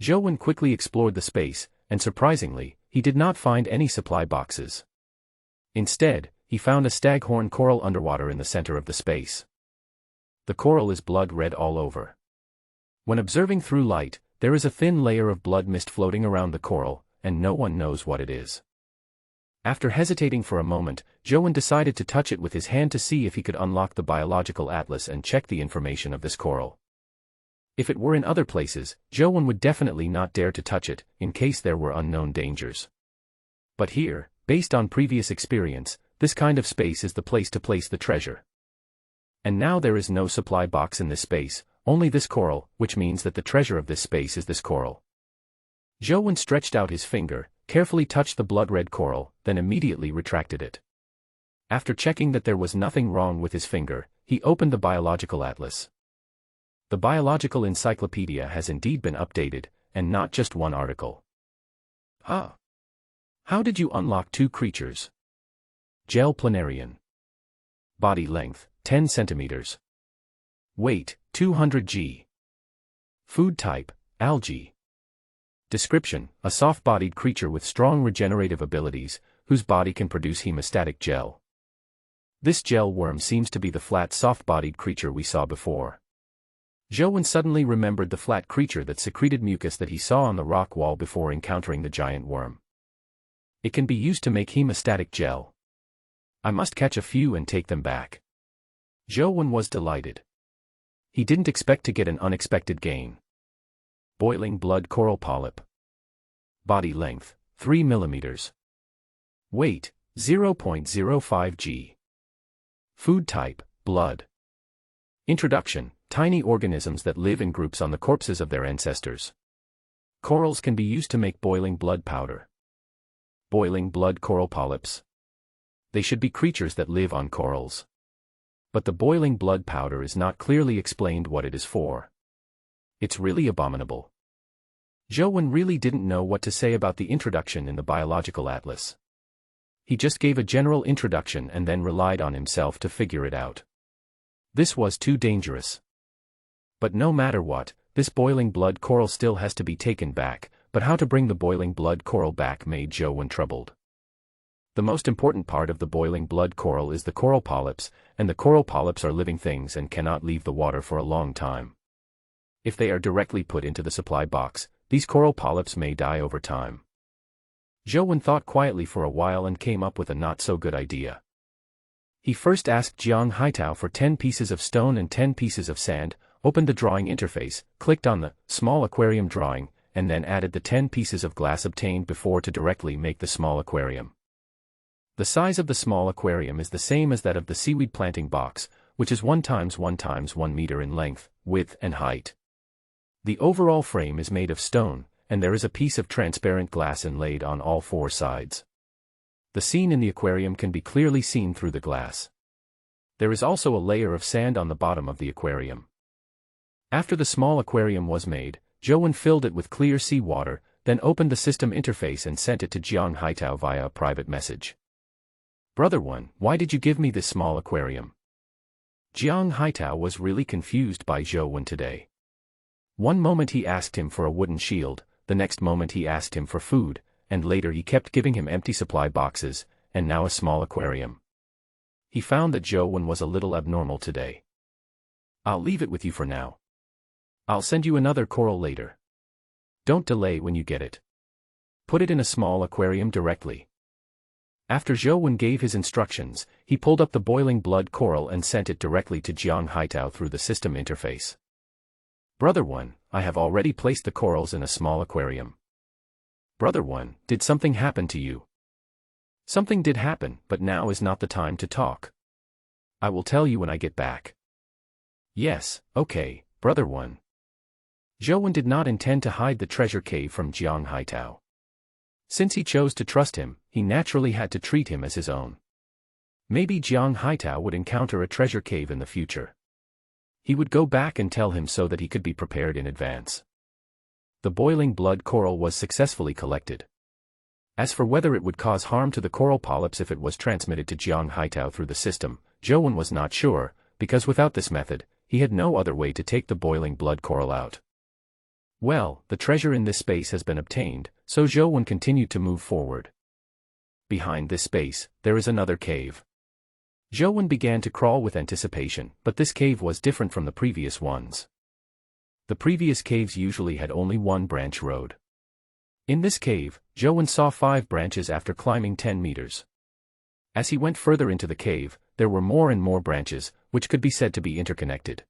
Zhou quickly explored the space, and surprisingly, he did not find any supply boxes. Instead, he found a staghorn coral underwater in the center of the space. The coral is blood red all over. When observing through light, there is a thin layer of blood mist floating around the coral, and no one knows what it is. After hesitating for a moment, Zhou decided to touch it with his hand to see if he could unlock the biological atlas and check the information of this coral. If it were in other places, Zhou would definitely not dare to touch it, in case there were unknown dangers. But here, based on previous experience, this kind of space is the place to place the treasure. And now there is no supply box in this space, only this coral, which means that the treasure of this space is this coral. Zhou stretched out his finger, carefully touched the blood-red coral, then immediately retracted it. After checking that there was nothing wrong with his finger, he opened the biological atlas. The biological encyclopedia has indeed been updated, and not just one article. Ah! How did you unlock two creatures? Gel planarian. Body length, 10 centimeters. Weight, 200 g. Food type, algae. Description: a soft-bodied creature with strong regenerative abilities, whose body can produce hemostatic gel. This gel worm seems to be the flat soft-bodied creature we saw before. Zhou suddenly remembered the flat creature that secreted mucus that he saw on the rock wall before encountering the giant worm. It can be used to make hemostatic gel. I must catch a few and take them back. Zhou was delighted. He didn't expect to get an unexpected gain. Boiling blood coral polyp. Body length, 3 mm. Weight, 0.05 g. Food type, blood. Introduction: tiny organisms that live in groups on the corpses of their ancestors. Corals can be used to make boiling blood powder. Boiling blood coral polyps. They should be creatures that live on corals. But the boiling blood powder is not clearly explained what it is for. It's really abominable. Zhou really didn't know what to say about the introduction in the biological atlas. He just gave a general introduction and then relied on himself to figure it out. This was too dangerous. But no matter what, this boiling blood coral still has to be taken back, but how to bring the boiling blood coral back made Zhou troubled. The most important part of the boiling blood coral is the coral polyps, and the coral polyps are living things and cannot leave the water for a long time. If they are directly put into the supply box, these coral polyps may die over time. Zhou thought quietly for a while and came up with a not-so-good idea. He first asked Jiang Haitao for 10 pieces of stone and 10 pieces of sand, opened the drawing interface, clicked on the small aquarium drawing, and then added the 10 pieces of glass obtained before to directly make the small aquarium. The size of the small aquarium is the same as that of the seaweed planting box, which is 1 × 1 × 1 meter in length, width and height. The overall frame is made of stone, and there is a piece of transparent glass inlaid on all 4 sides. The scene in the aquarium can be clearly seen through the glass. There is also a layer of sand on the bottom of the aquarium. After the small aquarium was made, Zhou filled it with clear seawater, then opened the system interface and sent it to Jiang Haitao via a private message. "Brother One, why did you give me this small aquarium?" Jiang Haitao was really confused by Zhou today. One moment he asked him for a wooden shield, the next moment he asked him for food, and later he kept giving him empty supply boxes, and now a small aquarium. He found that Zhou was a little abnormal today. "I'll leave it with you for now. I'll send you another coral later. Don't delay when you get it. Put it in a small aquarium directly." After Zhou gave his instructions, he pulled up the boiling blood coral and sent it directly to Jiang Haitao through the system interface. "Brother One, I have already placed the corals in a small aquarium. Brother One, did something happen to you? Something did happen, but now is not the time to talk. I will tell you when I get back. Yes, okay, Brother One. Zhou did not intend to hide the treasure cave from Jiang Haitao. Since he chose to trust him, he naturally had to treat him as his own. Maybe Jiang Haitao would encounter a treasure cave in the future. He would go back and tell him so that he could be prepared in advance. The boiling blood coral was successfully collected. As for whether it would cause harm to the coral polyps if it was transmitted to Jiang Haitao through the system, Zhou was not sure, because without this method, he had no other way to take the boiling blood coral out. Well, the treasure in this space has been obtained, so Zhou continued to move forward. Behind this space, there is another cave. Zhou began to crawl with anticipation, but this cave was different from the previous ones. The previous caves usually had only one branch road. In this cave, Zhou saw 5 branches after climbing 10 meters. As he went further into the cave, there were more and more branches, which could be said to be interconnected.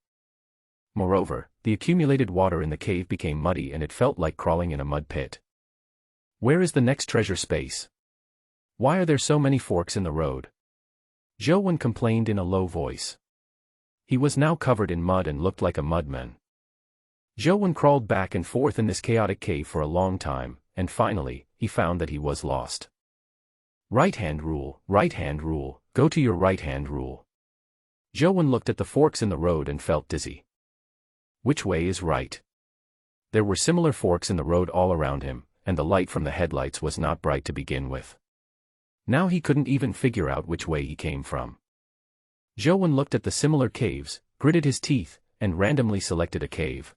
Moreover, the accumulated water in the cave became muddy and it felt like crawling in a mud pit. Where is the next treasure space? Why are there so many forks in the road? Zhou complained in a low voice. He was now covered in mud and looked like a mudman. Zhou crawled back and forth in this chaotic cave for a long time, and finally, he found that he was lost. Right-hand rule, go to your right-hand rule. Zhou looked at the forks in the road and felt dizzy. Which way is right? There were similar forks in the road all around him, and the light from the headlights was not bright to begin with. Now he couldn't even figure out which way he came from. Zhou looked at the similar caves, gritted his teeth, and randomly selected a cave.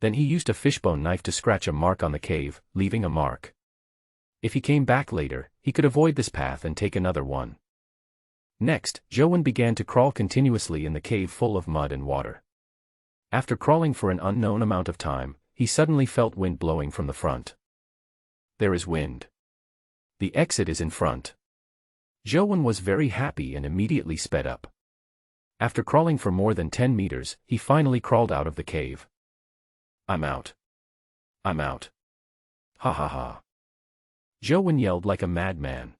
Then he used a fishbone knife to scratch a mark on the cave, leaving a mark. If he came back later, he could avoid this path and take another one. Next, Zhou began to crawl continuously in the cave full of mud and water. After crawling for an unknown amount of time, he suddenly felt wind blowing from the front. There is wind. The exit is in front. Zhou was very happy and immediately sped up. After crawling for more than 10 meters, he finally crawled out of the cave. I'm out. I'm out. Ha ha ha. Zhou yelled like a madman.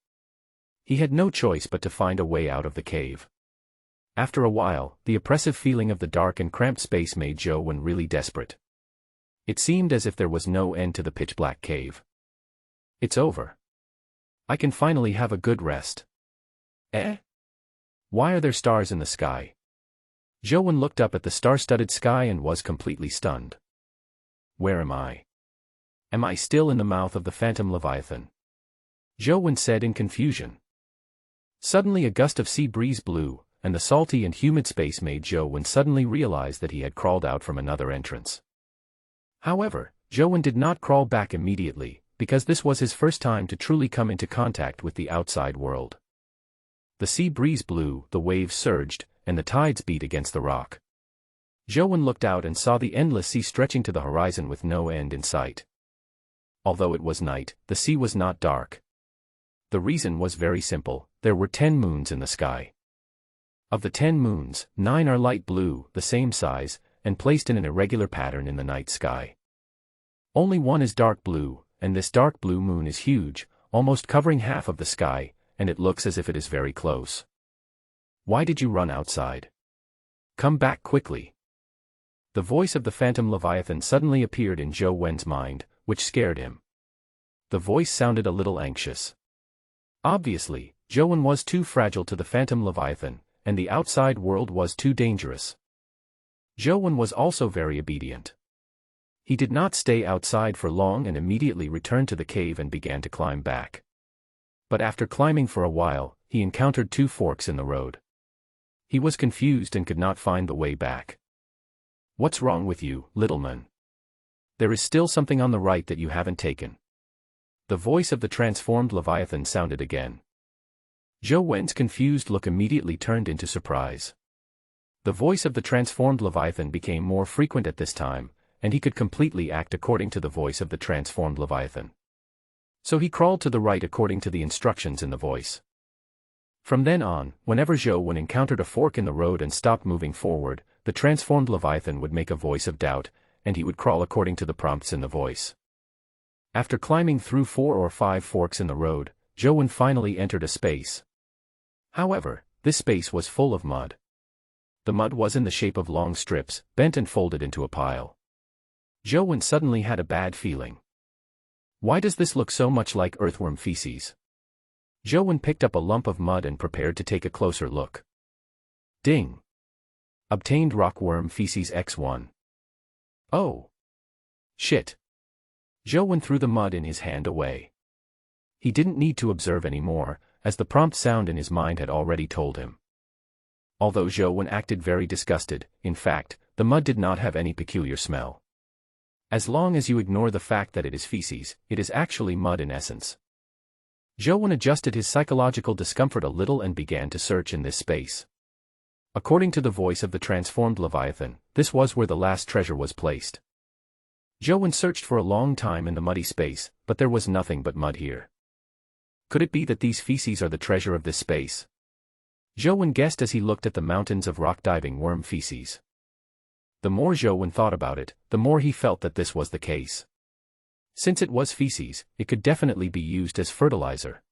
He had no choice but to find a way out of the cave. After a while, the oppressive feeling of the dark and cramped space made Zhou really desperate. It seemed as if there was no end to the pitch-black cave. It's over. I can finally have a good rest. Eh? Why are there stars in the sky? Zhou looked up at the star-studded sky and was completely stunned. Where am I? Am I still in the mouth of the phantom Leviathan? Zhou said in confusion. Suddenly a gust of sea breeze blew, and the salty and humid space made Zhou suddenly realize that he had crawled out from another entrance. However, Zhou did not crawl back immediately, because this was his first time to truly come into contact with the outside world. The sea breeze blew, the waves surged, and the tides beat against the rock. Zhou looked out and saw the endless sea stretching to the horizon with no end in sight. Although it was night, the sea was not dark. The reason was very simple: there were 10 moons in the sky. Of the 10 moons, 9 are light blue, the same size, and placed in an irregular pattern in the night sky. Only one is dark blue, and this dark blue moon is huge, almost covering half of the sky, and it looks as if it is very close. Why did you run outside? Come back quickly. The voice of the phantom Leviathan suddenly appeared in Zhou mind, which scared him. The voice sounded a little anxious. Obviously, Zhou was too fragile to the phantom Leviathan, and the outside world was too dangerous. Zhou was also very obedient. He did not stay outside for long and immediately returned to the cave and began to climb back. But after climbing for a while, he encountered 2 forks in the road. He was confused and could not find the way back. What's wrong with you, little man? There is still something on the right that you haven't taken. The voice of the transformed Leviathan sounded again. Zhou's confused look immediately turned into surprise. The voice of the transformed Leviathan became more frequent at this time, and he could completely act according to the voice of the transformed Leviathan. So he crawled to the right according to the instructions in the voice. From then on, whenever Zhou encountered a fork in the road and stopped moving forward, the transformed Leviathan would make a voice of doubt, and he would crawl according to the prompts in the voice. After climbing through 4 or 5 forks in the road, Joan finally entered a space. However, this space was full of mud. The mud was in the shape of long strips, bent and folded into a pile. Joan suddenly had a bad feeling. Why does this look so much like earthworm feces? Joan picked up a lump of mud and prepared to take a closer look. Ding! Obtained rockworm feces X1. Oh! Shit! Joan threw the mud in his hand away. He didn't need to observe any more, as the prompt sound in his mind had already told him. Although Joan acted very disgusted, in fact, the mud did not have any peculiar smell. As long as you ignore the fact that it is feces, it is actually mud in essence. Joan adjusted his psychological discomfort a little and began to search in this space. According to the voice of the transformed Leviathan, this was where the last treasure was placed. Joan searched for a long time in the muddy space, but there was nothing but mud here. Could it be that these feces are the treasure of this space? Joan guessed as he looked at the mountains of rock-diving worm feces. The more Joan thought about it, the more he felt that this was the case. Since it was feces, it could definitely be used as fertilizer.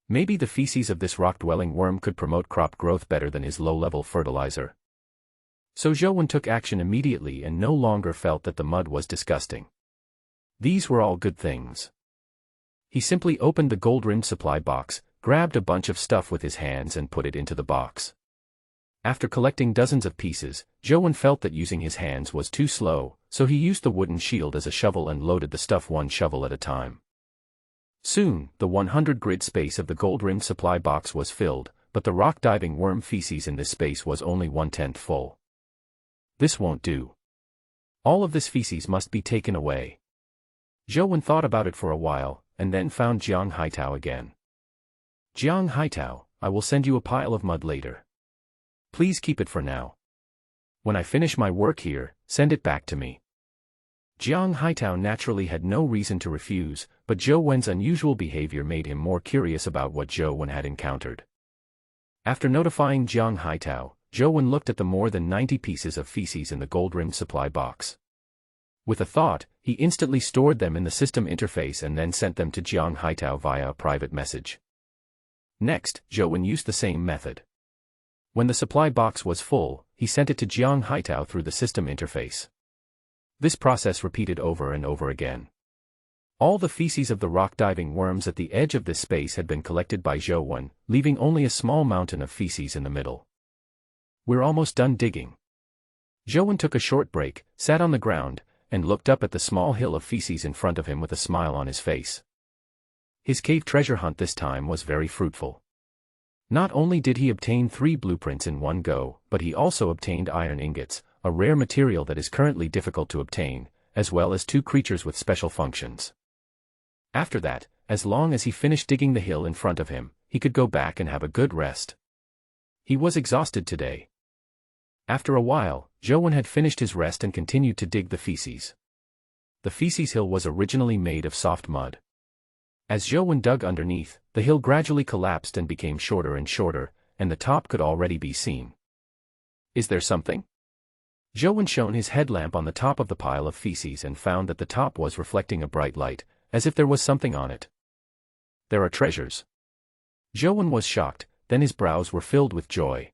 Maybe the feces of this rock-dwelling worm could promote crop growth better than his low-level fertilizer. So Joan took action immediately and no longer felt that the mud was disgusting. These were all good things. He simply opened the gold-rimmed supply box, grabbed a bunch of stuff with his hands and put it into the box. After collecting dozens of pieces, Joan felt that using his hands was too slow, so he used the wooden shield as a shovel and loaded the stuff one shovel at a time. Soon, the 100 grid space of the gold-rimmed supply box was filled, but the rock-diving worm feces in this space was only 1/10 full. This won't do. All of this feces must be taken away. Joan thought about it for a while, and then found Jiang Haitao again. Jiang Haitao, I will send you a pile of mud later. Please keep it for now. When I finish my work here, send it back to me. Jiang Haitao naturally had no reason to refuse, but Zhou Wen's unusual behavior made him more curious about what Zhou Wen had encountered. After notifying Jiang Haitao, Zhou Wen looked at the more than 90 pieces of feces in the gold-rimmed supply box. With a thought, he instantly stored them in the system interface and then sent them to Jiang Haitao via a private message. Next, Zhou Wen used the same method. When the supply box was full, he sent it to Jiang Haitao through the system interface. This process repeated over and over again. All the feces of the rock-diving worms at the edge of this space had been collected by Zhou Wen, leaving only a small mountain of feces in the middle. We're almost done digging. Zhou Wen took a short break, sat on the ground, and looked up at the small hill of feces in front of him with a smile on his face. His cave treasure hunt this time was very fruitful. Not only did he obtain 3 blueprints in one go, but he also obtained iron ingots, a rare material that is currently difficult to obtain, as well as 2 creatures with special functions. After that, as long as he finished digging the hill in front of him, he could go back and have a good rest. He was exhausted today. After a while, Zhou Wen had finished his rest and continued to dig the feces. The feces hill was originally made of soft mud. As Zhou Wen dug underneath, the hill gradually collapsed and became shorter and shorter, and the top could already be seen. Is there something? Zhou Wen shone his headlamp on the top of the pile of feces and found that the top was reflecting a bright light, as if there was something on it. There are treasures. Zhou Wen was shocked, then his brows were filled with joy.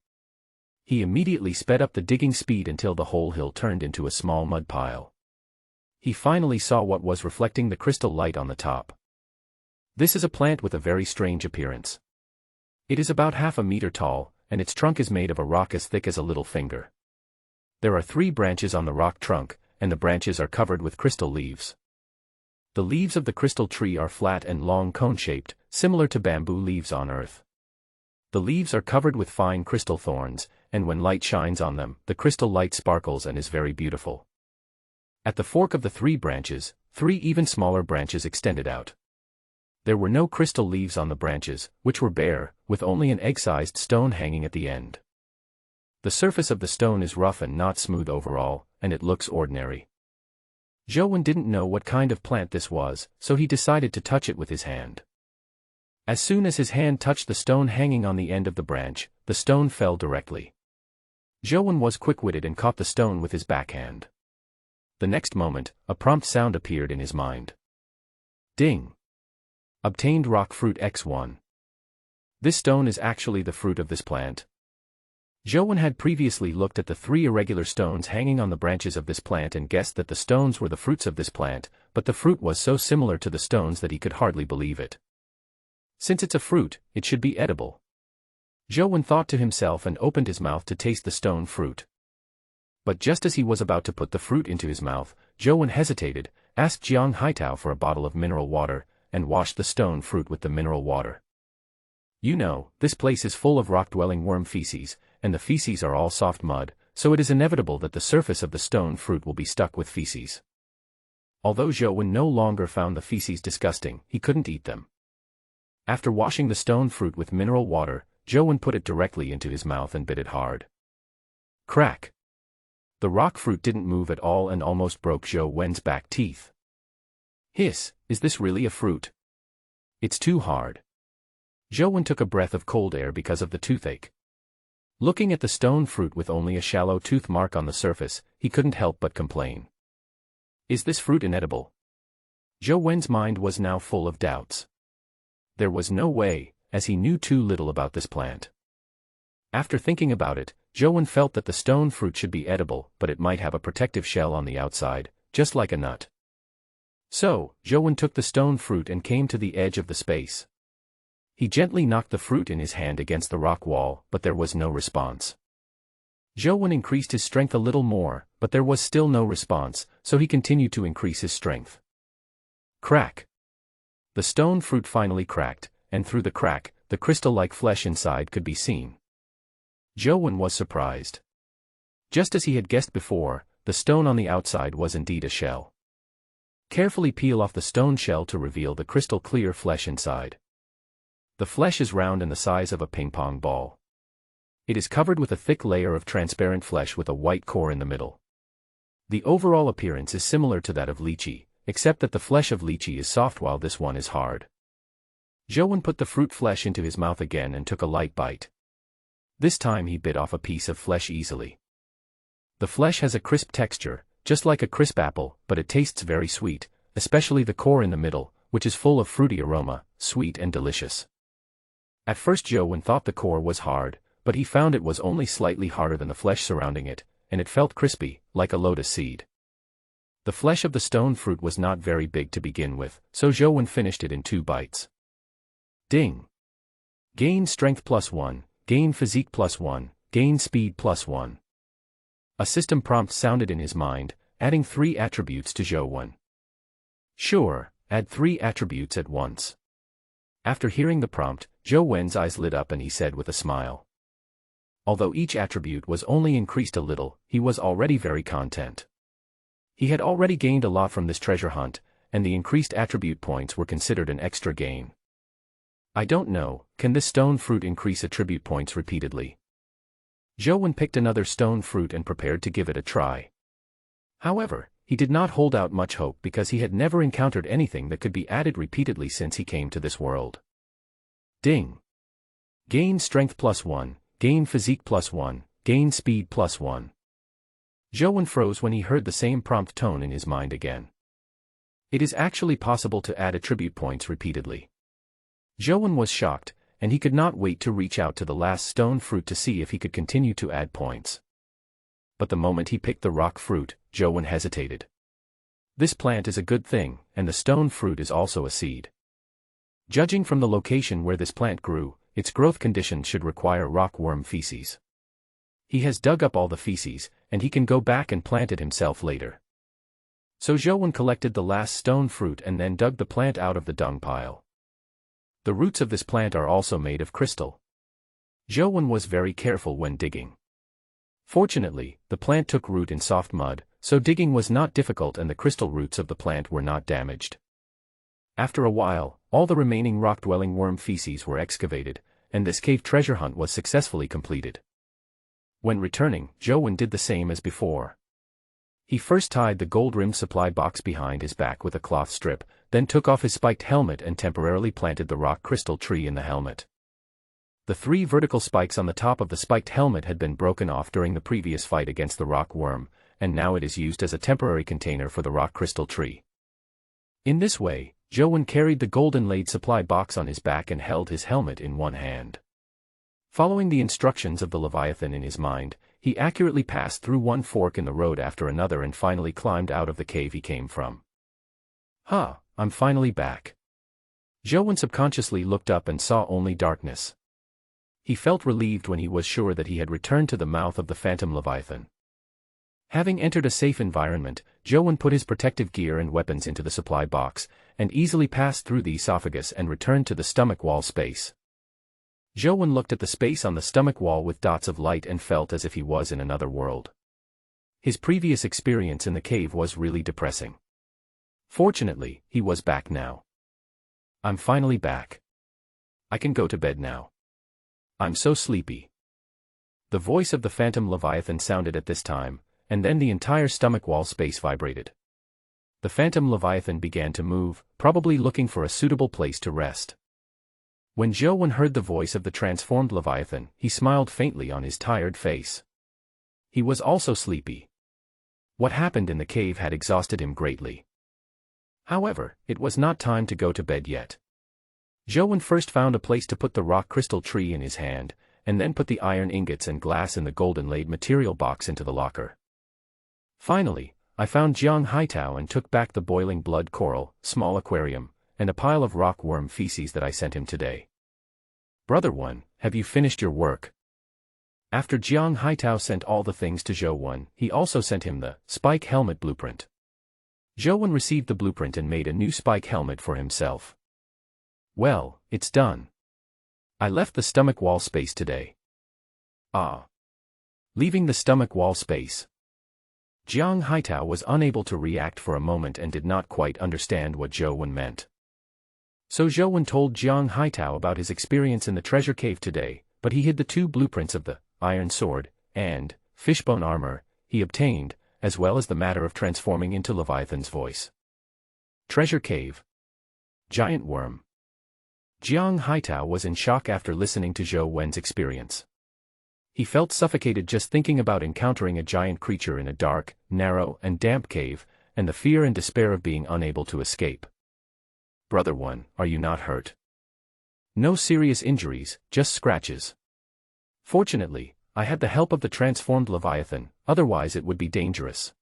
He immediately sped up the digging speed until the whole hill turned into a small mud pile. He finally saw what was reflecting the crystal light on the top. This is a plant with a very strange appearance. It is about half a meter tall, and its trunk is made of a rock as thick as a little finger. There are 3 branches on the rock trunk, and the branches are covered with crystal leaves. The leaves of the crystal tree are flat and long cone-shaped, similar to bamboo leaves on Earth. The leaves are covered with fine crystal thorns, and when light shines on them, the crystal light sparkles and is very beautiful. At the fork of the 3 branches, 3 even smaller branches extended out. There were no crystal leaves on the branches, which were bare, with only an egg-sized stone hanging at the end. The surface of the stone is rough and not smooth overall, and it looks ordinary. Zhou Wen didn't know what kind of plant this was, so he decided to touch it with his hand. As soon as his hand touched the stone hanging on the end of the branch, the stone fell directly. Zhou Wen was quick-witted and caught the stone with his backhand. The next moment, a prompt sound appeared in his mind. Ding! Obtained rock fruit X1. This stone is actually the fruit of this plant. Joan had previously looked at the 3 irregular stones hanging on the branches of this plant and guessed that the stones were the fruits of this plant, but the fruit was so similar to the stones that he could hardly believe it. Since it's a fruit, it should be edible. Joan thought to himself and opened his mouth to taste the stone fruit. But just as he was about to put the fruit into his mouth, Joan hesitated, asked Jiang Haitao for a bottle of mineral water, and washed the stone fruit with the mineral water. You know, this place is full of rock-dwelling worm feces, and the feces are all soft mud, so it is inevitable that the surface of the stone fruit will be stuck with feces. Although Joan no longer found the feces disgusting, he couldn't eat them. After washing the stone fruit with mineral water, Joan put it directly into his mouth and bit it hard. Crack! The rock fruit didn't move at all and almost broke Zhou Wen's back teeth. Hiss, is this really a fruit? It's too hard. Zhou Wen took a breath of cold air because of the toothache. Looking at the stone fruit with only a shallow tooth mark on the surface, he couldn't help but complain. Is this fruit inedible? Zhou Wen's mind was now full of doubts. There was no way, as he knew too little about this plant. After thinking about it, Zhou Wen felt that the stone fruit should be edible, but it might have a protective shell on the outside, just like a nut. So, Zhou Wen took the stone fruit and came to the edge of the space. He gently knocked the fruit in his hand against the rock wall, but there was no response. Zhou Wen increased his strength a little more, but there was still no response, so he continued to increase his strength. Crack! The stone fruit finally cracked, and through the crack, the crystal-like flesh inside could be seen. Zhou Wen was surprised. Just as he had guessed before, the stone on the outside was indeed a shell. Carefully peel off the stone shell to reveal the crystal-clear flesh inside. The flesh is round and the size of a ping-pong ball. It is covered with a thick layer of transparent flesh with a white core in the middle. The overall appearance is similar to that of lychee, except that the flesh of lychee is soft while this one is hard. Zhou Wen put the fruit flesh into his mouth again and took a light bite. This time he bit off a piece of flesh easily. The flesh has a crisp texture, just like a crisp apple, but it tastes very sweet, especially the core in the middle, which is full of fruity aroma, sweet and delicious. At first Zhou Wen thought the core was hard, but he found it was only slightly harder than the flesh surrounding it, and it felt crispy, like a lotus seed. The flesh of the stone fruit was not very big to begin with, so Zhou Wen finished it in 2 bites. Ding! Gain strength +1, gain physique +1, gain speed +1. A system prompt sounded in his mind, adding 3 attributes to Zhou Wen. Sure, add 3 attributes at once. After hearing the prompt, Zhou Wen's eyes lit up and he said with a smile. Although each attribute was only increased a little, he was already very content. He had already gained a lot from this treasure hunt, and the increased attribute points were considered an extra gain. I don't know, can this stone fruit increase attribute points repeatedly? Zhou Wen picked another stone fruit and prepared to give it a try. However, he did not hold out much hope because he had never encountered anything that could be added repeatedly since he came to this world. Ding! Gain strength +1, gain physique +1, gain speed +1. Zhou Wen froze when he heard the same prompt tone in his mind again. It is actually possible to add attribute points repeatedly. Zhou Wen was shocked, and he could not wait to reach out to the last stone fruit to see if he could continue to add points. But the moment he picked the rock fruit, Zhou Wen hesitated. This plant is a good thing, and the stone fruit is also a seed. Judging from the location where this plant grew, its growth conditions should require rockworm feces. He has dug up all the feces, and he can go back and plant it himself later. So Zhou Wen collected the last stone fruit and then dug the plant out of the dung pile. The roots of this plant are also made of crystal. Zhou Wen was very careful when digging. Fortunately, the plant took root in soft mud, so digging was not difficult and the crystal roots of the plant were not damaged. After a while, all the remaining rock-dwelling worm feces were excavated, and this cave treasure hunt was successfully completed. When returning, Zhou Wen did the same as before. He first tied the gold-rimmed supply box behind his back with a cloth strip, then took off his spiked helmet and temporarily planted the rock crystal tree in the helmet. The 3 vertical spikes on the top of the spiked helmet had been broken off during the previous fight against the rock worm, and now it is used as a temporary container for the rock crystal tree. In this way, Joe carried the golden-laid supply box on his back and held his helmet in one hand. Following the instructions of the Leviathan in his mind, he accurately passed through one fork in the road after another and finally climbed out of the cave he came from. I'm finally back. Joe subconsciously looked up and saw only darkness. He felt relieved when he was sure that he had returned to the mouth of the Phantom Leviathan. Having entered a safe environment, Joe put his protective gear and weapons into the supply box, and easily passed through the esophagus and returned to the stomach wall space. Joe looked at the space on the stomach wall with dots of light and felt as if he was in another world. His previous experience in the cave was really depressing. Fortunately, he was back now. I'm finally back. I can go to bed now. I'm so sleepy. The voice of the Phantom Leviathan sounded at this time, and then the entire stomach wall space vibrated. The Phantom Leviathan began to move, probably looking for a suitable place to rest. When Joe heard the voice of the transformed Leviathan, he smiled faintly on his tired face. He was also sleepy. What happened in the cave had exhausted him greatly. However, it was not time to go to bed yet. Joe first found a place to put the rock crystal tree in his hand, and then put the iron ingots and glass in the golden-laid material box into the locker. Finally, I found Jiang Haitao and took back the boiling blood coral, small aquarium, and a pile of rock worm feces that I sent him today. Brother One, have you finished your work? After Jiang Haitao sent all the things to Zhou Wen, he also sent him the spike helmet blueprint. Zhou Wen received the blueprint and made a new spike helmet for himself. Well, it's done. I left the stomach wall space today. Leaving the stomach wall space. Jiang Haitao was unable to react for a moment and did not quite understand what Zhou Wen meant. So Zhou Wen told Jiang Haitao about his experience in the treasure cave today, but he hid the two blueprints of the iron sword and fishbone armor he obtained, as well as the matter of transforming into Leviathan's voice. Treasure cave. Giant worm. Jiang Haitao was in shock after listening to Zhou Wen's experience. He felt suffocated just thinking about encountering a giant creature in a dark, narrow, and damp cave, and the fear and despair of being unable to escape. Brother One, are you not hurt? No serious injuries, just scratches. Fortunately, I had the help of the transformed Leviathan, otherwise it would be dangerous.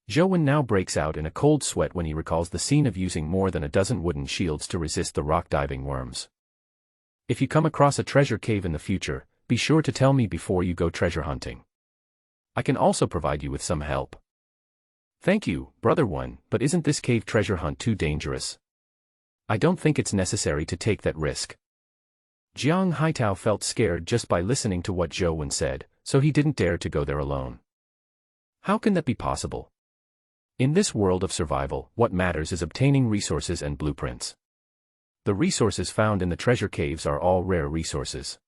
Zhou Wen now breaks out in a cold sweat when he recalls the scene of using more than a dozen wooden shields to resist the rock-diving worms. If you come across a treasure cave in the future, be sure to tell me before you go treasure hunting. I can also provide you with some help. Thank you, Brother One, but isn't this cave treasure hunt too dangerous? I don't think it's necessary to take that risk. Jiang Haitao felt scared just by listening to what Zhou Wen said, so he didn't dare to go there alone. How can that be possible? In this world of survival, what matters is obtaining resources and blueprints. The resources found in the treasure caves are all rare resources.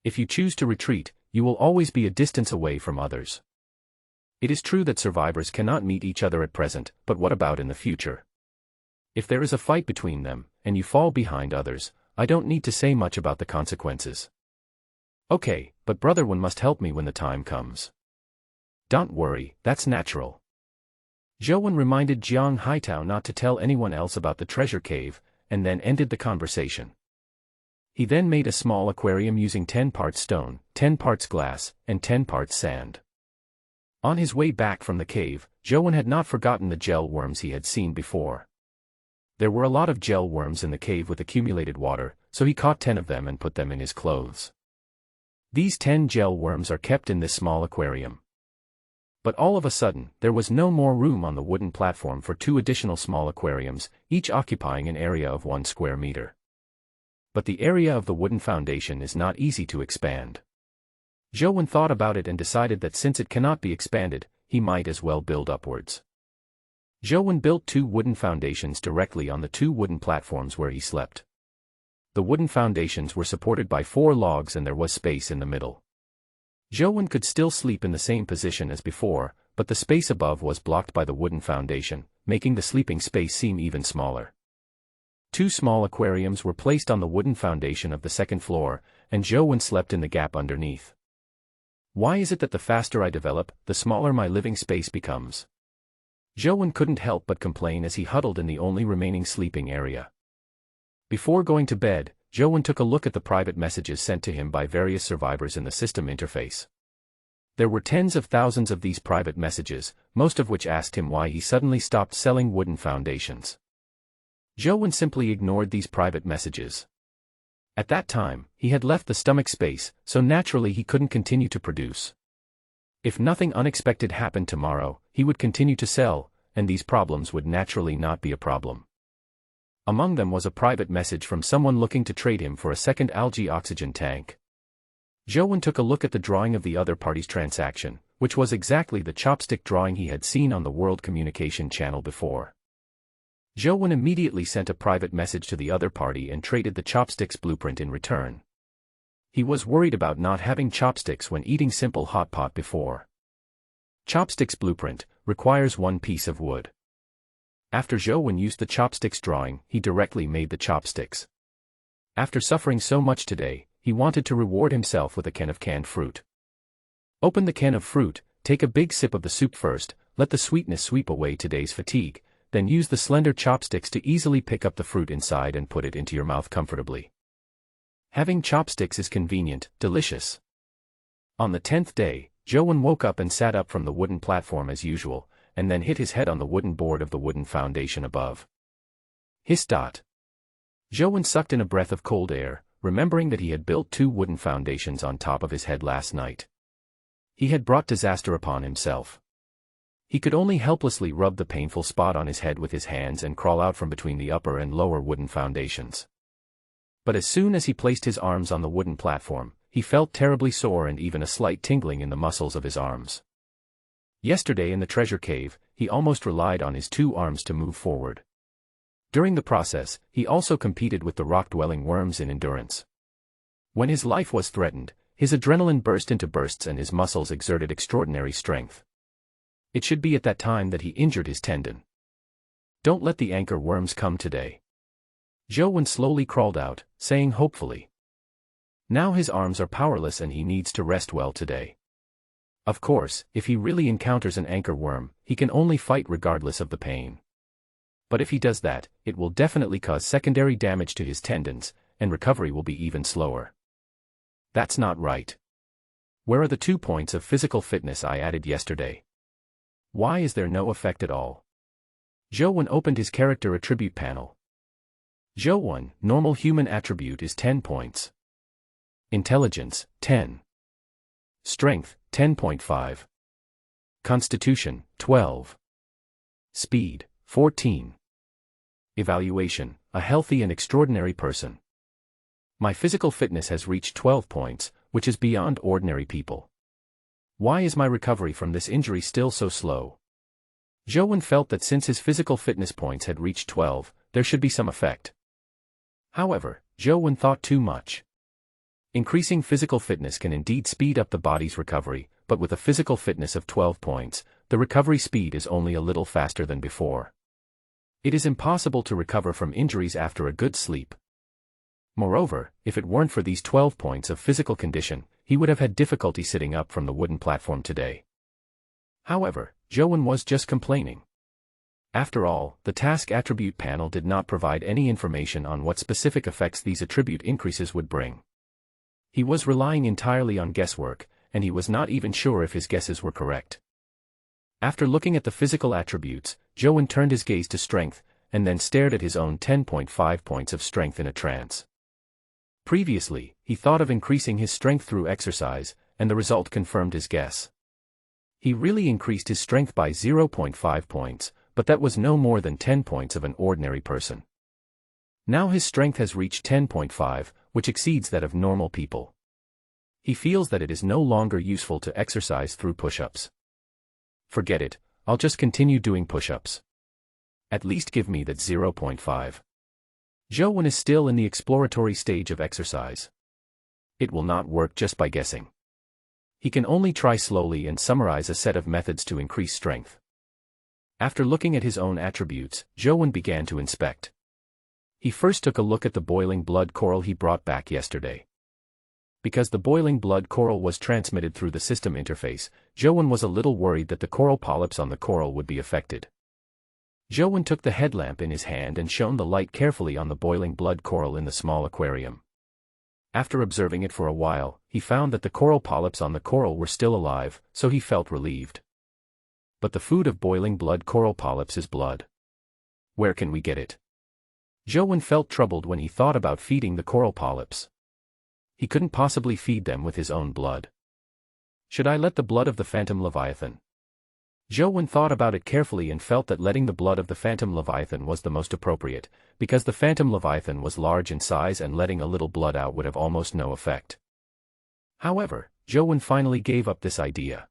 If you choose to retreat, you will always be a distance away from others. It is true that survivors cannot meet each other at present, but what about in the future? If there is a fight between them, and you fall behind others, I don't need to say much about the consequences. Okay, but Brother One must help me when the time comes. Don't worry, that's natural. Zhou Wen reminded Jiang Haitao not to tell anyone else about the treasure cave, and then ended the conversation. He then made a small aquarium using 10 parts stone, 10 parts glass, and 10 parts sand. On his way back from the cave, Zhou Wen had not forgotten the gel worms he had seen before. There were a lot of gel worms in the cave with accumulated water, so he caught 10 of them and put them in his clothes. These 10 gel worms are kept in this small aquarium. But all of a sudden, there was no more room on the wooden platform for 2 additional small aquariums, each occupying an area of 1 square meter. But the area of the wooden foundation is not easy to expand. Zhou Wen thought about it and decided that since it cannot be expanded, he might as well build upwards. Zhou Wen built 2 wooden foundations directly on the 2 wooden platforms where he slept. The wooden foundations were supported by 4 logs and there was space in the middle. Zhou Wen could still sleep in the same position as before, but the space above was blocked by the wooden foundation, making the sleeping space seem even smaller. 2 small aquariums were placed on the wooden foundation of the 2nd floor, and Zhou Wen slept in the gap underneath. Why is it that the faster I develop, the smaller my living space becomes? Zhou couldn't help but complain as he huddled in the only remaining sleeping area. Before going to bed, Zhou took a look at the private messages sent to him by various survivors in the system interface. There were tens of thousands of these private messages, most of which asked him why he suddenly stopped selling wooden foundations. Zhou simply ignored these private messages. At that time, he had left the stomach space, so naturally he couldn't continue to produce. If nothing unexpected happened tomorrow, he would continue to sell, and these problems would naturally not be a problem. Among them was a private message from someone looking to trade him for a second algae oxygen tank. Zhou took a look at the drawing of the other party's transaction, which was exactly the chopstick drawing he had seen on the World Communication Channel before. Zhou immediately sent a private message to the other party and traded the chopstick's blueprint in return. He was worried about not having chopsticks when eating simple hot pot before. Chopstick's blueprint requires one piece of wood. After Zhou used the chopsticks drawing, he directly made the chopsticks. After suffering so much today, he wanted to reward himself with a can of canned fruit. Open the can of fruit, take a big sip of the soup first, let the sweetness sweep away today's fatigue, then use the slender chopsticks to easily pick up the fruit inside and put it into your mouth comfortably. Having chopsticks is convenient, delicious. On the 10th day, Zhou woke up and sat up from the wooden platform as usual, and then hit his head on the wooden board of the wooden foundation above. Hiss. Zhou sucked in a breath of cold air, remembering that he had built 2 wooden foundations on top of his head last night. He had brought disaster upon himself. He could only helplessly rub the painful spot on his head with his hands and crawl out from between the upper and lower wooden foundations. But as soon as he placed his arms on the wooden platform, he felt terribly sore and even a slight tingling in the muscles of his arms. Yesterday in the treasure cave, he almost relied on his 2 arms to move forward. During the process, he also competed with the rock-dwelling worms in endurance. When his life was threatened, his adrenaline burst into bursts and his muscles exerted extraordinary strength. It should be at that time that he injured his tendon. Don't let the anchor worms come today. Zhou slowly crawled out, saying hopefully. Now his arms are powerless and he needs to rest well today. Of course, if he really encounters an anchor worm, he can only fight regardless of the pain. But if he does that, it will definitely cause secondary damage to his tendons, and recovery will be even slower. That's not right. Where are the 2 points of physical fitness I added yesterday? Why is there no effect at all? Zhou opened his character attribute panel. Zhou, normal human attribute is 10 points. Intelligence, 10. Strength, 10.5. Constitution, 12. Speed, 14. Evaluation, a healthy and extraordinary person. My physical fitness has reached 12 points, which is beyond ordinary people. Why is my recovery from this injury still so slow? Zhou felt that since his physical fitness points had reached 12, there should be some effect. However, Zhou thought too much. Increasing physical fitness can indeed speed up the body's recovery, but with a physical fitness of 12 points, the recovery speed is only a little faster than before. It is impossible to recover from injuries after a good sleep. Moreover, if it weren't for these 12 points of physical condition, he would have had difficulty sitting up from the wooden platform today. However, Zhou was just complaining. After all, the task attribute panel did not provide any information on what specific effects these attribute increases would bring. He was relying entirely on guesswork, and he was not even sure if his guesses were correct. After looking at the physical attributes, Zhou turned his gaze to strength, and then stared at his own 10.5 points of strength in a trance. Previously, he thought of increasing his strength through exercise, and the result confirmed his guess. He really increased his strength by 0.5 points, but that was no more than 10 points of an ordinary person. Now his strength has reached 10.5, which exceeds that of normal people. He feels that it is no longer useful to exercise through push-ups. Forget it, I'll just continue doing push-ups. At least give me that 0.5. Zhou is still in the exploratory stage of exercise. It will not work just by guessing. He can only try slowly and summarize a set of methods to increase strength. After looking at his own attributes, Zhou began to inspect. He first took a look at the boiling blood coral he brought back yesterday. Because the boiling blood coral was transmitted through the system interface, Zhou was a little worried that the coral polyps on the coral would be affected. Zhou took the headlamp in his hand and shone the light carefully on the boiling blood coral in the small aquarium. After observing it for a while, he found that the coral polyps on the coral were still alive, so he felt relieved. But the food of boiling blood coral polyps is blood. Where can we get it? Zhou felt troubled when he thought about feeding the coral polyps. He couldn't possibly feed them with his own blood. Should I let the blood of the phantom Leviathan? Zhou thought about it carefully and felt that letting the blood of the phantom Leviathan was the most appropriate, because the phantom Leviathan was large in size and letting a little blood out would have almost no effect. However, Zhou finally gave up this idea.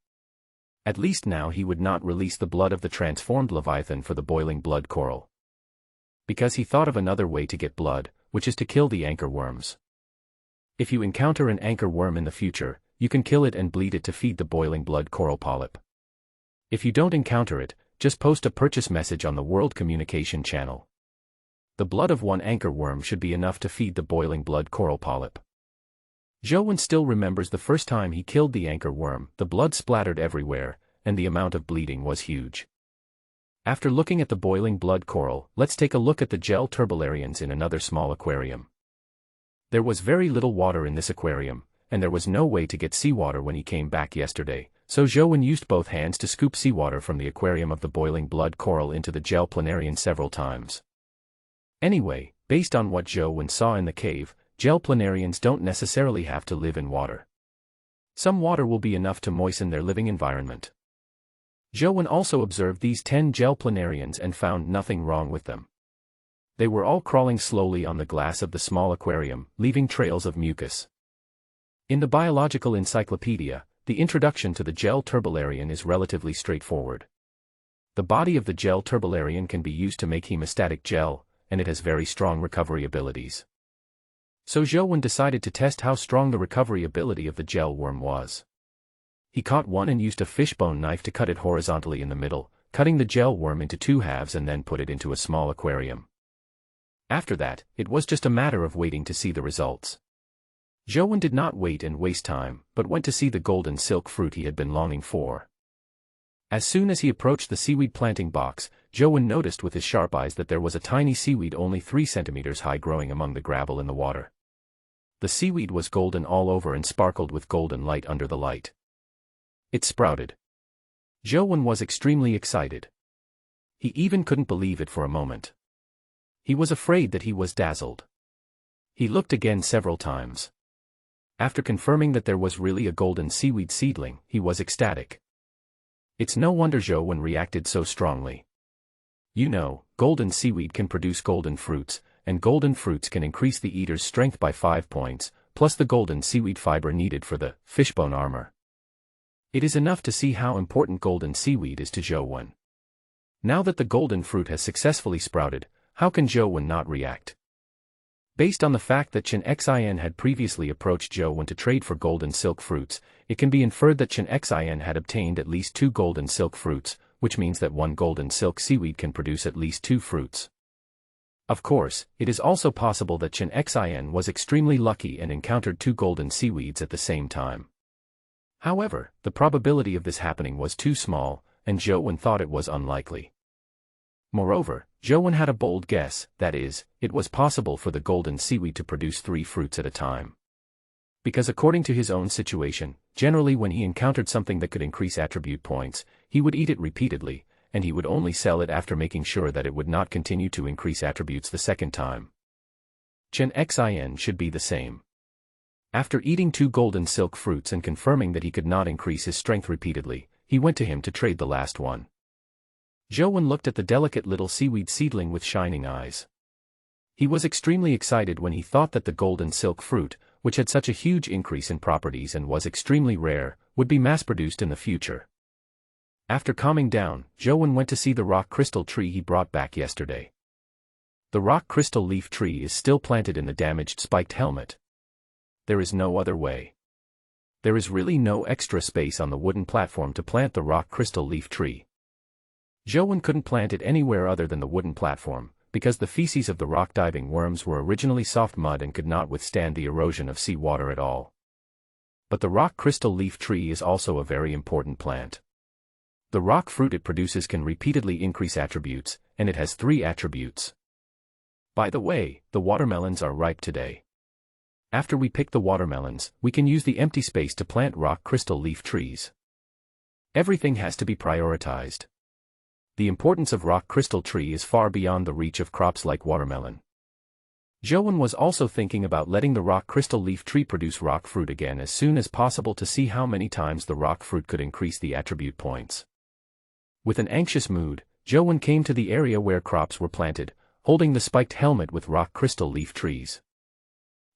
At least now he would not release the blood of the transformed Leviathan for the boiling blood coral. Because he thought of another way to get blood, which is to kill the anchor worms. If you encounter an anchor worm in the future, you can kill it and bleed it to feed the boiling blood coral polyp. If you don't encounter it, just post a purchase message on the World Communication Channel. The blood of one anchor worm should be enough to feed the boiling blood coral polyp. Zhou still remembers the first time he killed the anchor worm. The blood splattered everywhere, and the amount of bleeding was huge. After looking at the boiling blood coral, let's take a look at the gel turbularians in another small aquarium. There was very little water in this aquarium, and there was no way to get seawater when he came back yesterday, so Zhou used both hands to scoop seawater from the aquarium of the boiling blood coral into the gel planarian several times. Anyway, based on what Zhou saw in the cave, gel planarians don't necessarily have to live in water. Some water will be enough to moisten their living environment. Zhou also observed these 10 gel planarians and found nothing wrong with them. They were all crawling slowly on the glass of the small aquarium, leaving trails of mucus. In the biological encyclopedia, the introduction to the gel turbularian is relatively straightforward. The body of the gel turbularian can be used to make hemostatic gel, and it has very strong recovery abilities. So Zhou decided to test how strong the recovery ability of the gel worm was. He caught one and used a fishbone knife to cut it horizontally in the middle, cutting the gel worm into 2 halves and then put it into a small aquarium. After that, it was just a matter of waiting to see the results. Zhou did not wait and waste time, but went to see the golden silk fruit he had been longing for. As soon as he approached the seaweed planting box, Zhou noticed with his sharp eyes that there was a tiny seaweed only 3 centimeters high growing among the gravel in the water. The seaweed was golden all over and sparkled with golden light under the light. It sprouted. Zhou was extremely excited. He even couldn't believe it for a moment. He was afraid that he was dazzled. He looked again several times. After confirming that there was really a golden seaweed seedling, he was ecstatic. It's no wonder Zhou reacted so strongly. You know, golden seaweed can produce golden fruits, and golden fruits can increase the eater's strength by 5 points, plus the golden seaweed fiber needed for the fishbone armor. It is enough to see how important golden seaweed is to Zhou. Now that the golden fruit has successfully sprouted, how can Zhou not react? Based on the fact that Chen Xin had previously approached Zhou to trade for golden silk fruits, it can be inferred that Chen Xin had obtained at least 2 golden silk fruits, which means that 1 golden silk seaweed can produce at least 2 fruits. Of course, it is also possible that Chen Xin was extremely lucky and encountered 2 golden seaweeds at the same time. However, the probability of this happening was too small, and Zhou thought it was unlikely. Moreover, Zhou had a bold guess, that is, it was possible for the golden seaweed to produce 3 fruits at a time. Because according to his own situation, generally when he encountered something that could increase attribute points, he would eat it repeatedly, and he would only sell it after making sure that it would not continue to increase attributes the second time. Chen Xin should be the same. After eating 2 golden silk fruits and confirming that he could not increase his strength repeatedly, he went to him to trade the last one. Zhou looked at the delicate little seaweed seedling with shining eyes. He was extremely excited when he thought that the golden silk fruit, which had such a huge increase in properties and was extremely rare, would be mass-produced in the future. After calming down, Zhou went to see the rock crystal tree he brought back yesterday. The rock crystal leaf tree is still planted in the damaged spiked helmet. There is no other way. There is really no extra space on the wooden platform to plant the rock crystal leaf tree. Zhou couldn't plant it anywhere other than the wooden platform, because the feces of the rock-diving worms were originally soft mud and could not withstand the erosion of sea water at all. But the rock crystal leaf tree is also a very important plant. The rock fruit it produces can repeatedly increase attributes, and it has 3 attributes. By the way, the watermelons are ripe today. After we pick the watermelons, we can use the empty space to plant rock crystal leaf trees. Everything has to be prioritized. The importance of rock crystal tree is far beyond the reach of crops like watermelon. Joan was also thinking about letting the rock crystal leaf tree produce rock fruit again as soon as possible to see how many times the rock fruit could increase the attribute points. With an anxious mood, Joan came to the area where crops were planted, holding the spiked helmet with rock crystal leaf trees.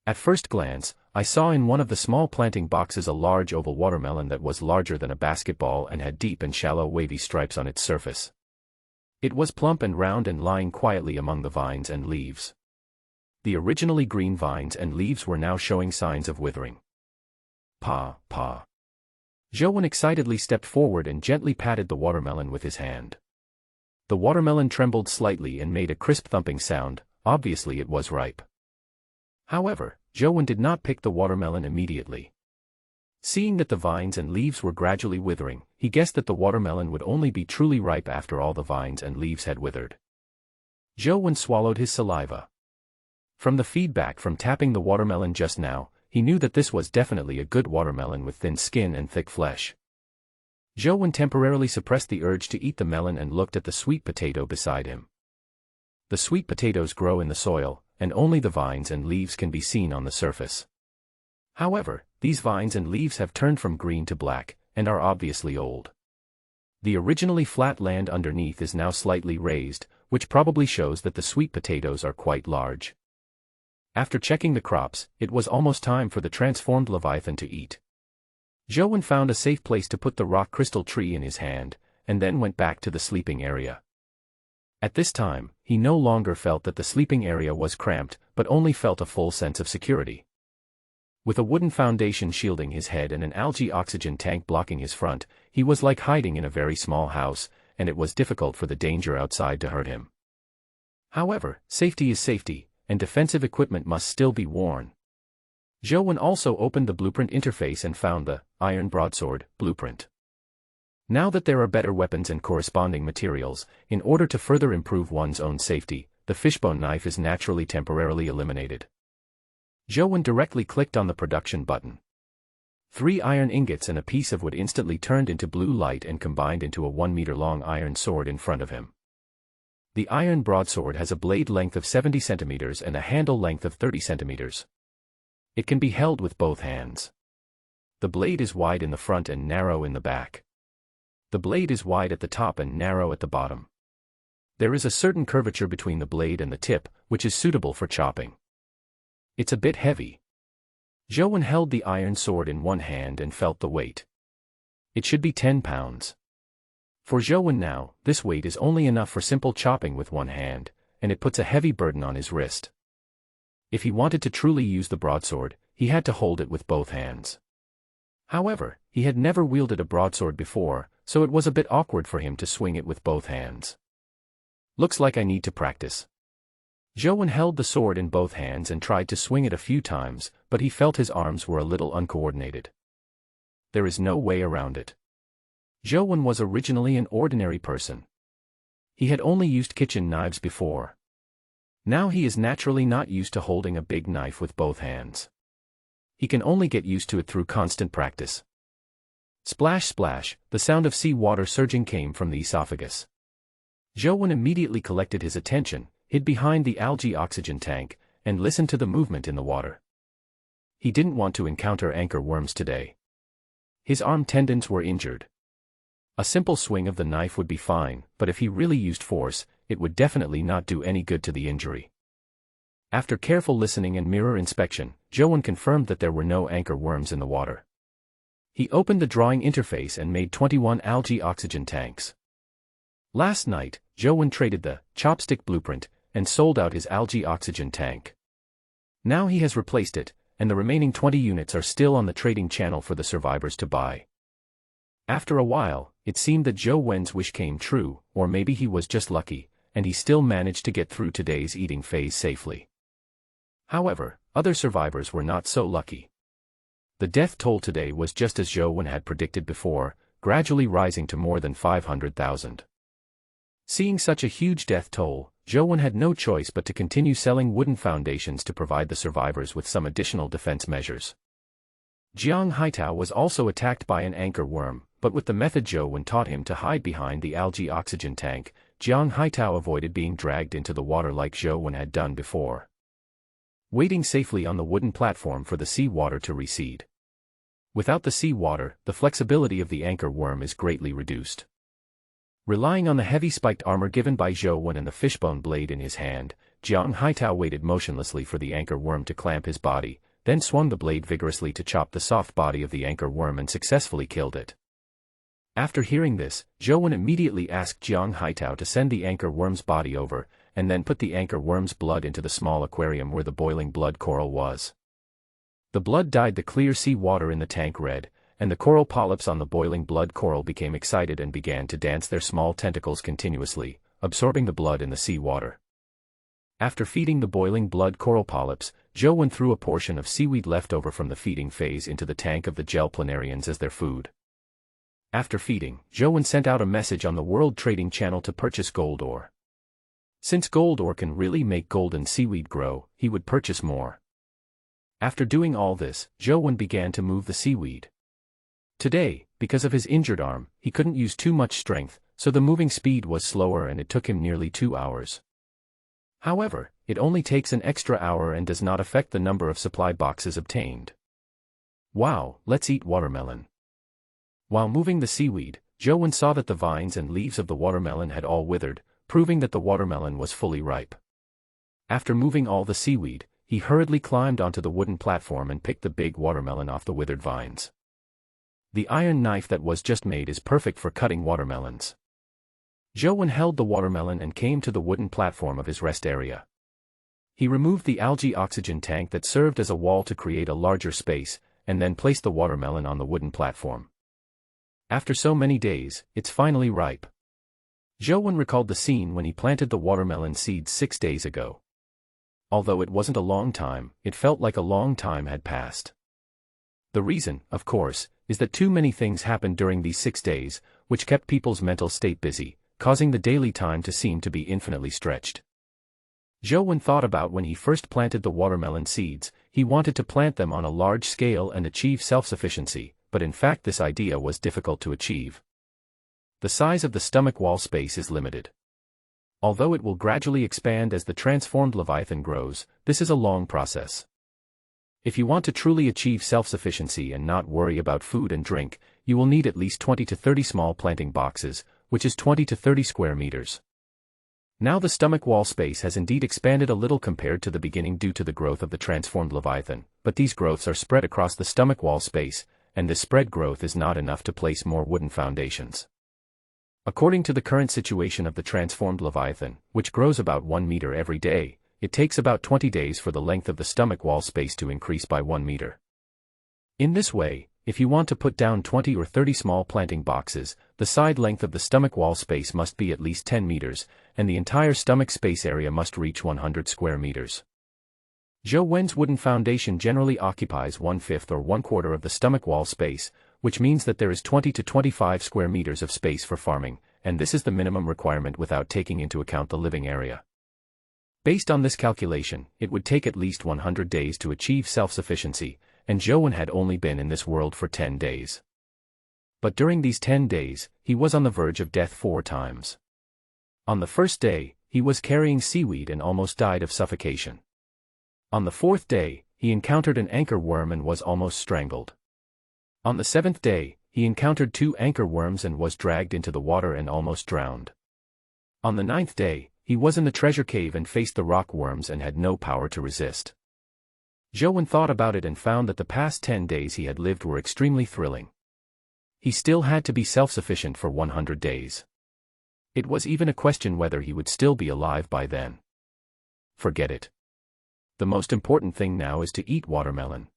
At first glance, I saw in one of the small planting boxes a large oval watermelon that was larger than a basketball and had deep and shallow wavy stripes on its surface. It was plump and round and lying quietly among the vines and leaves. The originally green vines and leaves were now showing signs of withering. Pa. Joan excitedly stepped forward and gently patted the watermelon with his hand. The watermelon trembled slightly and made a crisp thumping sound. Obviously it was ripe. However, Joan did not pick the watermelon immediately. Seeing that the vines and leaves were gradually withering, he guessed that the watermelon would only be truly ripe after all the vines and leaves had withered. Joan swallowed his saliva. From the feedback from tapping the watermelon just now, he knew that this was definitely a good watermelon with thin skin and thick flesh. Joan temporarily suppressed the urge to eat the melon and looked at the sweet potato beside him. The sweet potatoes grow in the soil, and only the vines and leaves can be seen on the surface. However, these vines and leaves have turned from green to black, and are obviously old. The originally flat land underneath is now slightly raised, which probably shows that the sweet potatoes are quite large. After checking the crops, it was almost time for the transformed Leviathan to eat. Joan found a safe place to put the rock crystal tree in his hand, and then went back to the sleeping area. At this time, he no longer felt that the sleeping area was cramped, but only felt a full sense of security. With a wooden foundation shielding his head and an algae oxygen tank blocking his front, he was like hiding in a very small house, and it was difficult for the danger outside to hurt him. However, safety is safety, and defensive equipment must still be worn. Joan also opened the blueprint interface and found the Iron Broadsword blueprint. Now that there are better weapons and corresponding materials, in order to further improve one's own safety, the fishbone knife is naturally temporarily eliminated. Joan directly clicked on the production button. 3 iron ingots and a piece of wood instantly turned into blue light and combined into a 1-meter-long iron sword in front of him. The iron broadsword has a blade length of 70 centimeters and a handle length of 30 centimeters. It can be held with both hands. The blade is wide in the front and narrow in the back. The blade is wide at the top and narrow at the bottom. There is a certain curvature between the blade and the tip, which is suitable for chopping. It's a bit heavy. Joan held the iron sword in one hand and felt the weight. It should be 10 pounds. For Joan now, this weight is only enough for simple chopping with one hand, and it puts a heavy burden on his wrist. If he wanted to truly use the broadsword, he had to hold it with both hands. However, he had never wielded a broadsword before, so it was a bit awkward for him to swing it with both hands. Looks like I need to practice. Joan held the sword in both hands and tried to swing it a few times, but he felt his arms were a little uncoordinated. There is no way around it. Joan was originally an ordinary person. He had only used kitchen knives before. Now he is naturally not used to holding a big knife with both hands. He can only get used to it through constant practice. Splash splash, the sound of sea water surging came from the esophagus. Joan immediately collected his attention, hid behind the algae oxygen tank, and listened to the movement in the water. He didn't want to encounter anchor worms today. His arm tendons were injured. A simple swing of the knife would be fine, but if he really used force, it would definitely not do any good to the injury. After careful listening and mirror inspection, Joan confirmed that there were no anchor worms in the water. He opened the drawing interface and made 21 algae oxygen tanks. Last night, Joan traded the chopstick blueprint and sold out his algae oxygen tank. Now he has replaced it, and the remaining 20 units are still on the trading channel for the survivors to buy. After a while, it seemed that Joan's wish came true, or maybe he was just lucky, and he still managed to get through today's eating phase safely. However, other survivors were not so lucky. The death toll today was just as Joan had predicted before, gradually rising to more than 500,000. Seeing such a huge death toll, Zhou had no choice but to continue selling wooden foundations to provide the survivors with some additional defense measures. Jiang Haitao was also attacked by an anchor worm, but with the method Zhou taught him to hide behind the algae oxygen tank, Jiang Haitao avoided being dragged into the water like Zhou had done before, waiting safely on the wooden platform for the sea water to recede. Without the sea water, the flexibility of the anchor worm is greatly reduced. Relying on the heavy spiked armor given by Zhou and the fishbone blade in his hand, Jiang Haitao waited motionlessly for the anchor worm to clamp his body, then swung the blade vigorously to chop the soft body of the anchor worm and successfully killed it. After hearing this, Zhou immediately asked Jiang Haitao to send the anchor worm's body over, and then put the anchor worm's blood into the small aquarium where the boiling blood coral was. The blood dyed the clear sea water in the tank red, and the coral polyps on the boiling blood coral became excited and began to dance their small tentacles continuously, absorbing the blood in the sea water. After feeding the boiling blood coral polyps, Zhou threw a portion of seaweed left over from the feeding phase into the tank of the gel planarians as their food. After feeding, Zhou sent out a message on the World Trading Channel to purchase gold ore. Since gold ore can really make golden seaweed grow, he would purchase more. After doing all this, Zhou began to move the seaweed. Today, because of his injured arm, he couldn't use too much strength, so the moving speed was slower and it took him nearly 2 hours. However, it only takes an extra hour and does not affect the number of supply boxes obtained. Wow, let's eat watermelon. While moving the seaweed, Zhou saw that the vines and leaves of the watermelon had all withered, proving that the watermelon was fully ripe. After moving all the seaweed, he hurriedly climbed onto the wooden platform and picked the big watermelon off the withered vines. The iron knife that was just made is perfect for cutting watermelons. Zhou held the watermelon and came to the wooden platform of his rest area. He removed the algae oxygen tank that served as a wall to create a larger space, and then placed the watermelon on the wooden platform. After so many days, it's finally ripe. Zhou recalled the scene when he planted the watermelon seeds 6 days ago. Although it wasn't a long time, it felt like a long time had passed. The reason, of course, is that too many things happened during these 6 days, which kept people's mental state busy, causing the daily time to seem to be infinitely stretched. Zhou thought about when he first planted the watermelon seeds, he wanted to plant them on a large scale and achieve self-sufficiency, but in fact this idea was difficult to achieve. The size of the stomach wall space is limited. Although it will gradually expand as the transformed Leviathan grows, this is a long process. If you want to truly achieve self-sufficiency and not worry about food and drink, you will need at least 20 to 30 small planting boxes, which is 20 to 30 square meters. Now the stomach wall space has indeed expanded a little compared to the beginning due to the growth of the transformed Leviathan, but these growths are spread across the stomach wall space, and this spread growth is not enough to place more wooden foundations. According to the current situation of the transformed Leviathan, which grows about 1 meter every day, it takes about 20 days for the length of the stomach wall space to increase by 1 meter. In this way, if you want to put down 20 or 30 small planting boxes, the side length of the stomach wall space must be at least 10 meters, and the entire stomach space area must reach 100 square meters. Zhou wooden foundation generally occupies 1/5 or 1/4 of the stomach wall space, which means that there is 20 to 25 square meters of space for farming, and this is the minimum requirement without taking into account the living area. Based on this calculation, it would take at least 100 days to achieve self-sufficiency, and Zhou had only been in this world for 10 days. But during these 10 days, he was on the verge of death 4 times. On the first day, he was carrying seaweed and almost died of suffocation. On the 4th day, he encountered an anchor worm and was almost strangled. On the 7th day, he encountered 2 anchor worms and was dragged into the water and almost drowned. On the 9th day, he was in the treasure cave and faced the rock worms and had no power to resist. Zhou thought about it and found that the past 10 days he had lived were extremely thrilling. He still had to be self-sufficient for 100 days. It was even a question whether he would still be alive by then. Forget it. The most important thing now is to eat watermelon.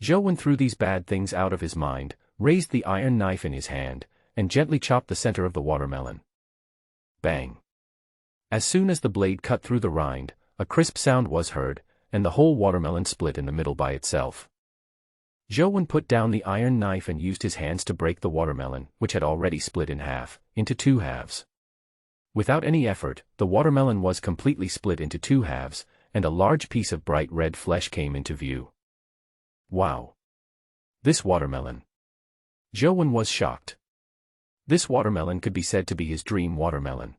Zhou threw these bad things out of his mind, raised the iron knife in his hand, and gently chopped the center of the watermelon. Bang! As soon as the blade cut through the rind, a crisp sound was heard, and the whole watermelon split in the middle by itself. Zhou put down the iron knife and used his hands to break the watermelon, which had already split in half, into two halves. Without any effort, the watermelon was completely split into two halves, and a large piece of bright red flesh came into view. Wow! This watermelon! Zhou was shocked. This watermelon could be said to be his dream watermelon.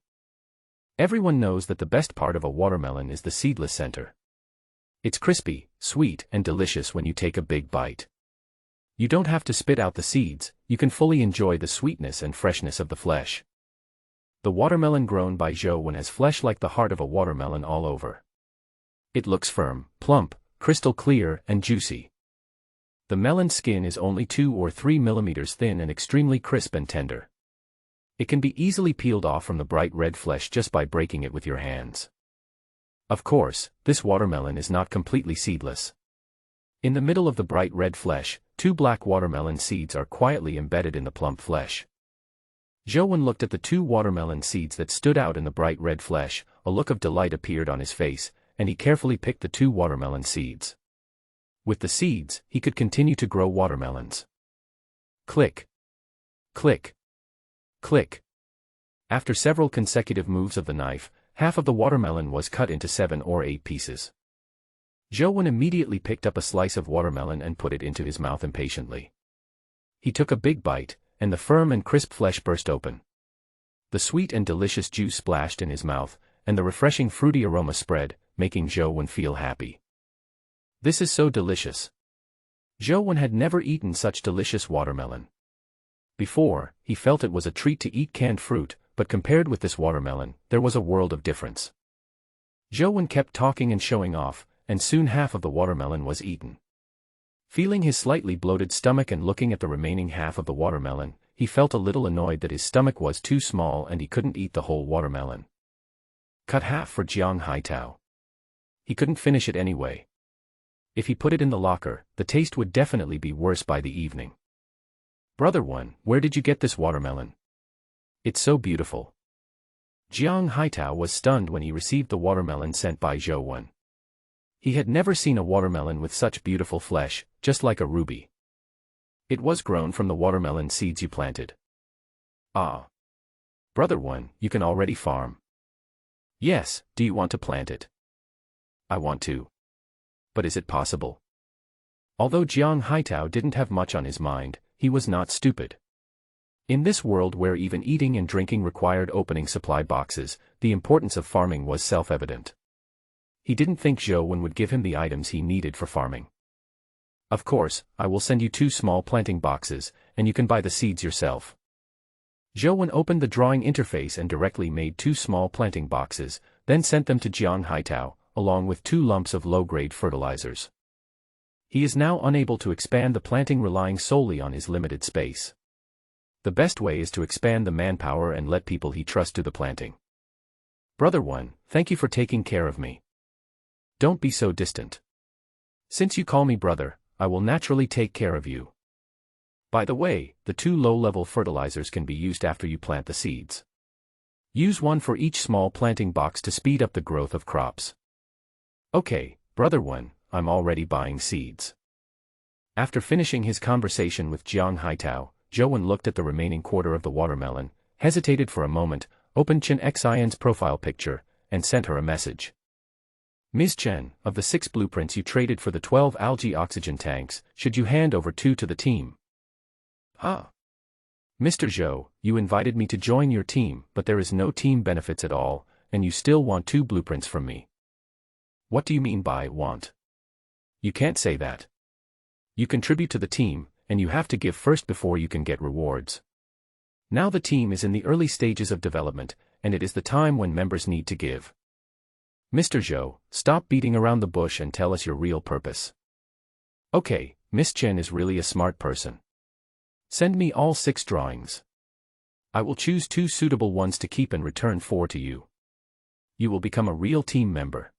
Everyone knows that the best part of a watermelon is the seedless center. It's crispy, sweet, and delicious when you take a big bite. You don't have to spit out the seeds, you can fully enjoy the sweetness and freshness of the flesh. The watermelon grown by Zhou has flesh like the heart of a watermelon all over. It looks firm, plump, crystal clear, and juicy. The melon skin is only 2 or 3 millimeters thin and extremely crisp and tender. It can be easily peeled off from the bright red flesh just by breaking it with your hands. Of course, this watermelon is not completely seedless. In the middle of the bright red flesh, 2 black watermelon seeds are quietly embedded in the plump flesh. Zhou looked at the 2 watermelon seeds that stood out in the bright red flesh, a look of delight appeared on his face, and he carefully picked the 2 watermelon seeds. With the seeds, he could continue to grow watermelons. Click. Click. Click. After several consecutive moves of the knife, half of the watermelon was cut into 7 or 8 pieces. Zhou immediately picked up a slice of watermelon and put it into his mouth impatiently. He took a big bite, and the firm and crisp flesh burst open. The sweet and delicious juice splashed in his mouth, and the refreshing fruity aroma spread, making Zhou feel happy. This is so delicious. Zhou had never eaten such delicious watermelon. Before, he felt it was a treat to eat canned fruit, but compared with this watermelon, there was a world of difference. Zhou kept talking and showing off, and soon half of the watermelon was eaten. Feeling his slightly bloated stomach and looking at the remaining half of the watermelon, he felt a little annoyed that his stomach was too small and he couldn't eat the whole watermelon. Cut half for Jiang Haitao. He couldn't finish it anyway. If he put it in the locker, the taste would definitely be worse by the evening. Brother One, where did you get this watermelon? It's so beautiful. Jiang Haitao was stunned when he received the watermelon sent by Zhou. He had never seen a watermelon with such beautiful flesh, just like a ruby. It was grown from the watermelon seeds you planted. Ah. Brother One, you can already farm. Yes, do you want to plant it? I want to. But is it possible? Although Jiang Haitao didn't have much on his mind, he was not stupid. In this world where even eating and drinking required opening supply boxes, the importance of farming was self-evident. He didn't think Zhou would give him the items he needed for farming. Of course, I will send you 2 small planting boxes, and you can buy the seeds yourself. Zhou opened the drawing interface and directly made 2 small planting boxes, then sent them to Jiang Haitao, along with 2 lumps of low-grade fertilizers. He is now unable to expand the planting relying solely on his limited space. The best way is to expand the manpower and let people he trusts do the planting. Brother One, thank you for taking care of me. Don't be so distant. Since you call me brother, I will naturally take care of you. By the way, the 2 low-level fertilizers can be used after you plant the seeds. Use 1 for each small planting box to speed up the growth of crops. Okay, Brother One, I'm already buying seeds. After finishing his conversation with Jiang Haitao, Zhou looked at the remaining quarter of the watermelon, hesitated for a moment, opened Chen Xian's profile picture, and sent her a message. Ms. Chen, of the 6 blueprints you traded for the 12 algae oxygen tanks, should you hand over 2 to the team? Ah. Mr. Zhou, you invited me to join your team, but there is no team benefits at all, and you still want 2 blueprints from me. What do you mean by want? You can't say that. You contribute to the team, and you have to give first before you can get rewards. Now the team is in the early stages of development, and it is the time when members need to give. Mr. Zhou, stop beating around the bush and tell us your real purpose. Okay, Miss Chen is really a smart person. Send me all 6 drawings. I will choose 2 suitable ones to keep and return 4 to you. You will become a real team member.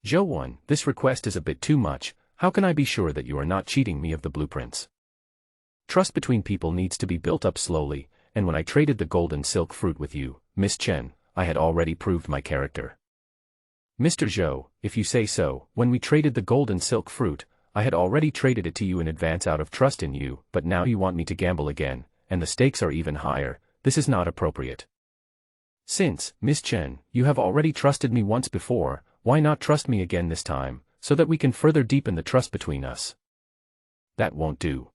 Zhou One, this request is a bit too much. How can I be sure that you are not cheating me of the blueprints? Trust between people needs to be built up slowly, and when I traded the golden silk fruit with you, Miss Chen, I had already proved my character. Mr. Zhou, if you say so, when we traded the golden silk fruit, I had already traded it to you in advance out of trust in you, but now you want me to gamble again, and the stakes are even higher. This is not appropriate. Since, Miss Chen, you have already trusted me once before, why not trust me again this time, so that we can further deepen the trust between us? That won't do.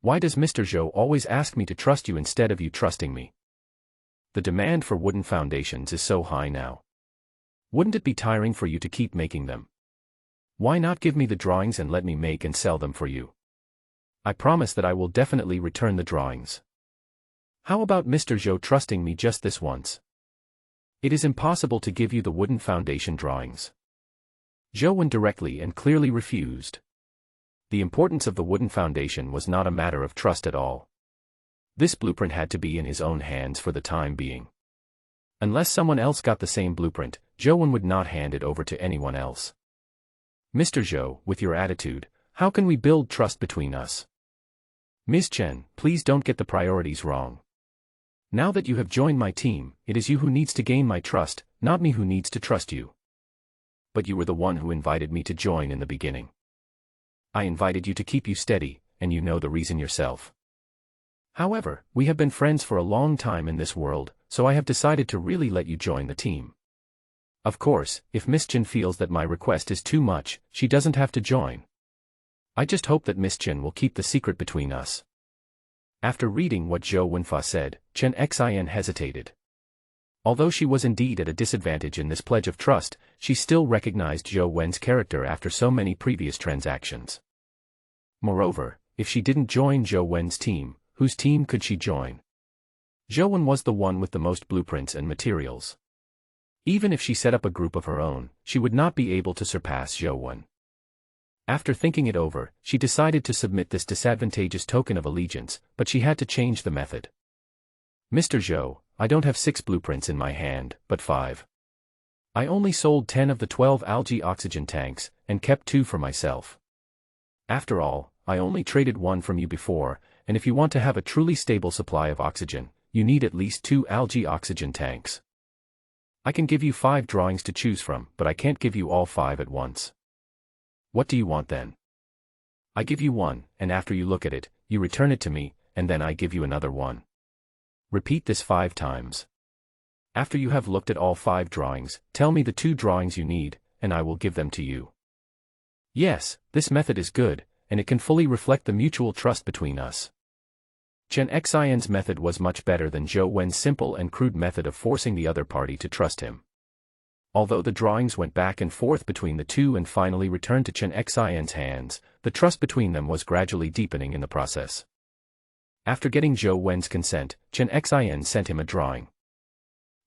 Why does Mr. Zhou always ask me to trust you instead of you trusting me? The demand for wooden foundations is so high now. Wouldn't it be tiring for you to keep making them? Why not give me the drawings and let me make and sell them for you? I promise that I will definitely return the drawings. How about Mr. Zhou trusting me just this once? It is impossible to give you the wooden foundation drawings. Zhou Wen directly and clearly refused. The importance of the wooden foundation was not a matter of trust at all. This blueprint had to be in his own hands for the time being. Unless someone else got the same blueprint, Zhou Wen would not hand it over to anyone else. Mr. Zhou, with your attitude, how can we build trust between us? Ms. Chen, please don't get the priorities wrong. Now that you have joined my team, it is you who needs to gain my trust, not me who needs to trust you. But you were the one who invited me to join in the beginning. I invited you to keep you steady, and you know the reason yourself. However, we have been friends for a long time in this world, so I have decided to really let you join the team. Of course, if Miss Chen feels that my request is too much, she doesn't have to join. I just hope that Miss Chen will keep the secret between us. After reading what Zhou Wenfa said, Chen Xin hesitated. Although she was indeed at a disadvantage in this pledge of trust, she still recognized Zhou Wen's character after so many previous transactions. Moreover, if she didn't join Zhou Wen's team, whose team could she join? Zhou Wen was the one with the most blueprints and materials. Even if she set up a group of her own, she would not be able to surpass Zhou Wen. After thinking it over, she decided to submit this disadvantageous token of allegiance, but she had to change the method. Mr. Zhou, I don't have 6 blueprints in my hand, but 5. I only sold 10 of the 12 algae oxygen tanks, and kept 2 for myself. After all, I only traded 1 from you before, and if you want to have a truly stable supply of oxygen, you need at least 2 algae oxygen tanks. I can give you 5 drawings to choose from, but I can't give you all 5 at once. What do you want then? I give you 1, and after you look at it, you return it to me, and then I give you another 1. Repeat this 5 times. After you have looked at all 5 drawings, tell me the 2 drawings you need, and I will give them to you. Yes, this method is good, and it can fully reflect the mutual trust between us. Chen Xin's method was much better than Zhou Wen's simple and crude method of forcing the other party to trust him. Although the drawings went back and forth between the two and finally returned to Chen Xin's hands, the trust between them was gradually deepening in the process. After getting Zhou Wen's consent, Chen Xin sent him a drawing.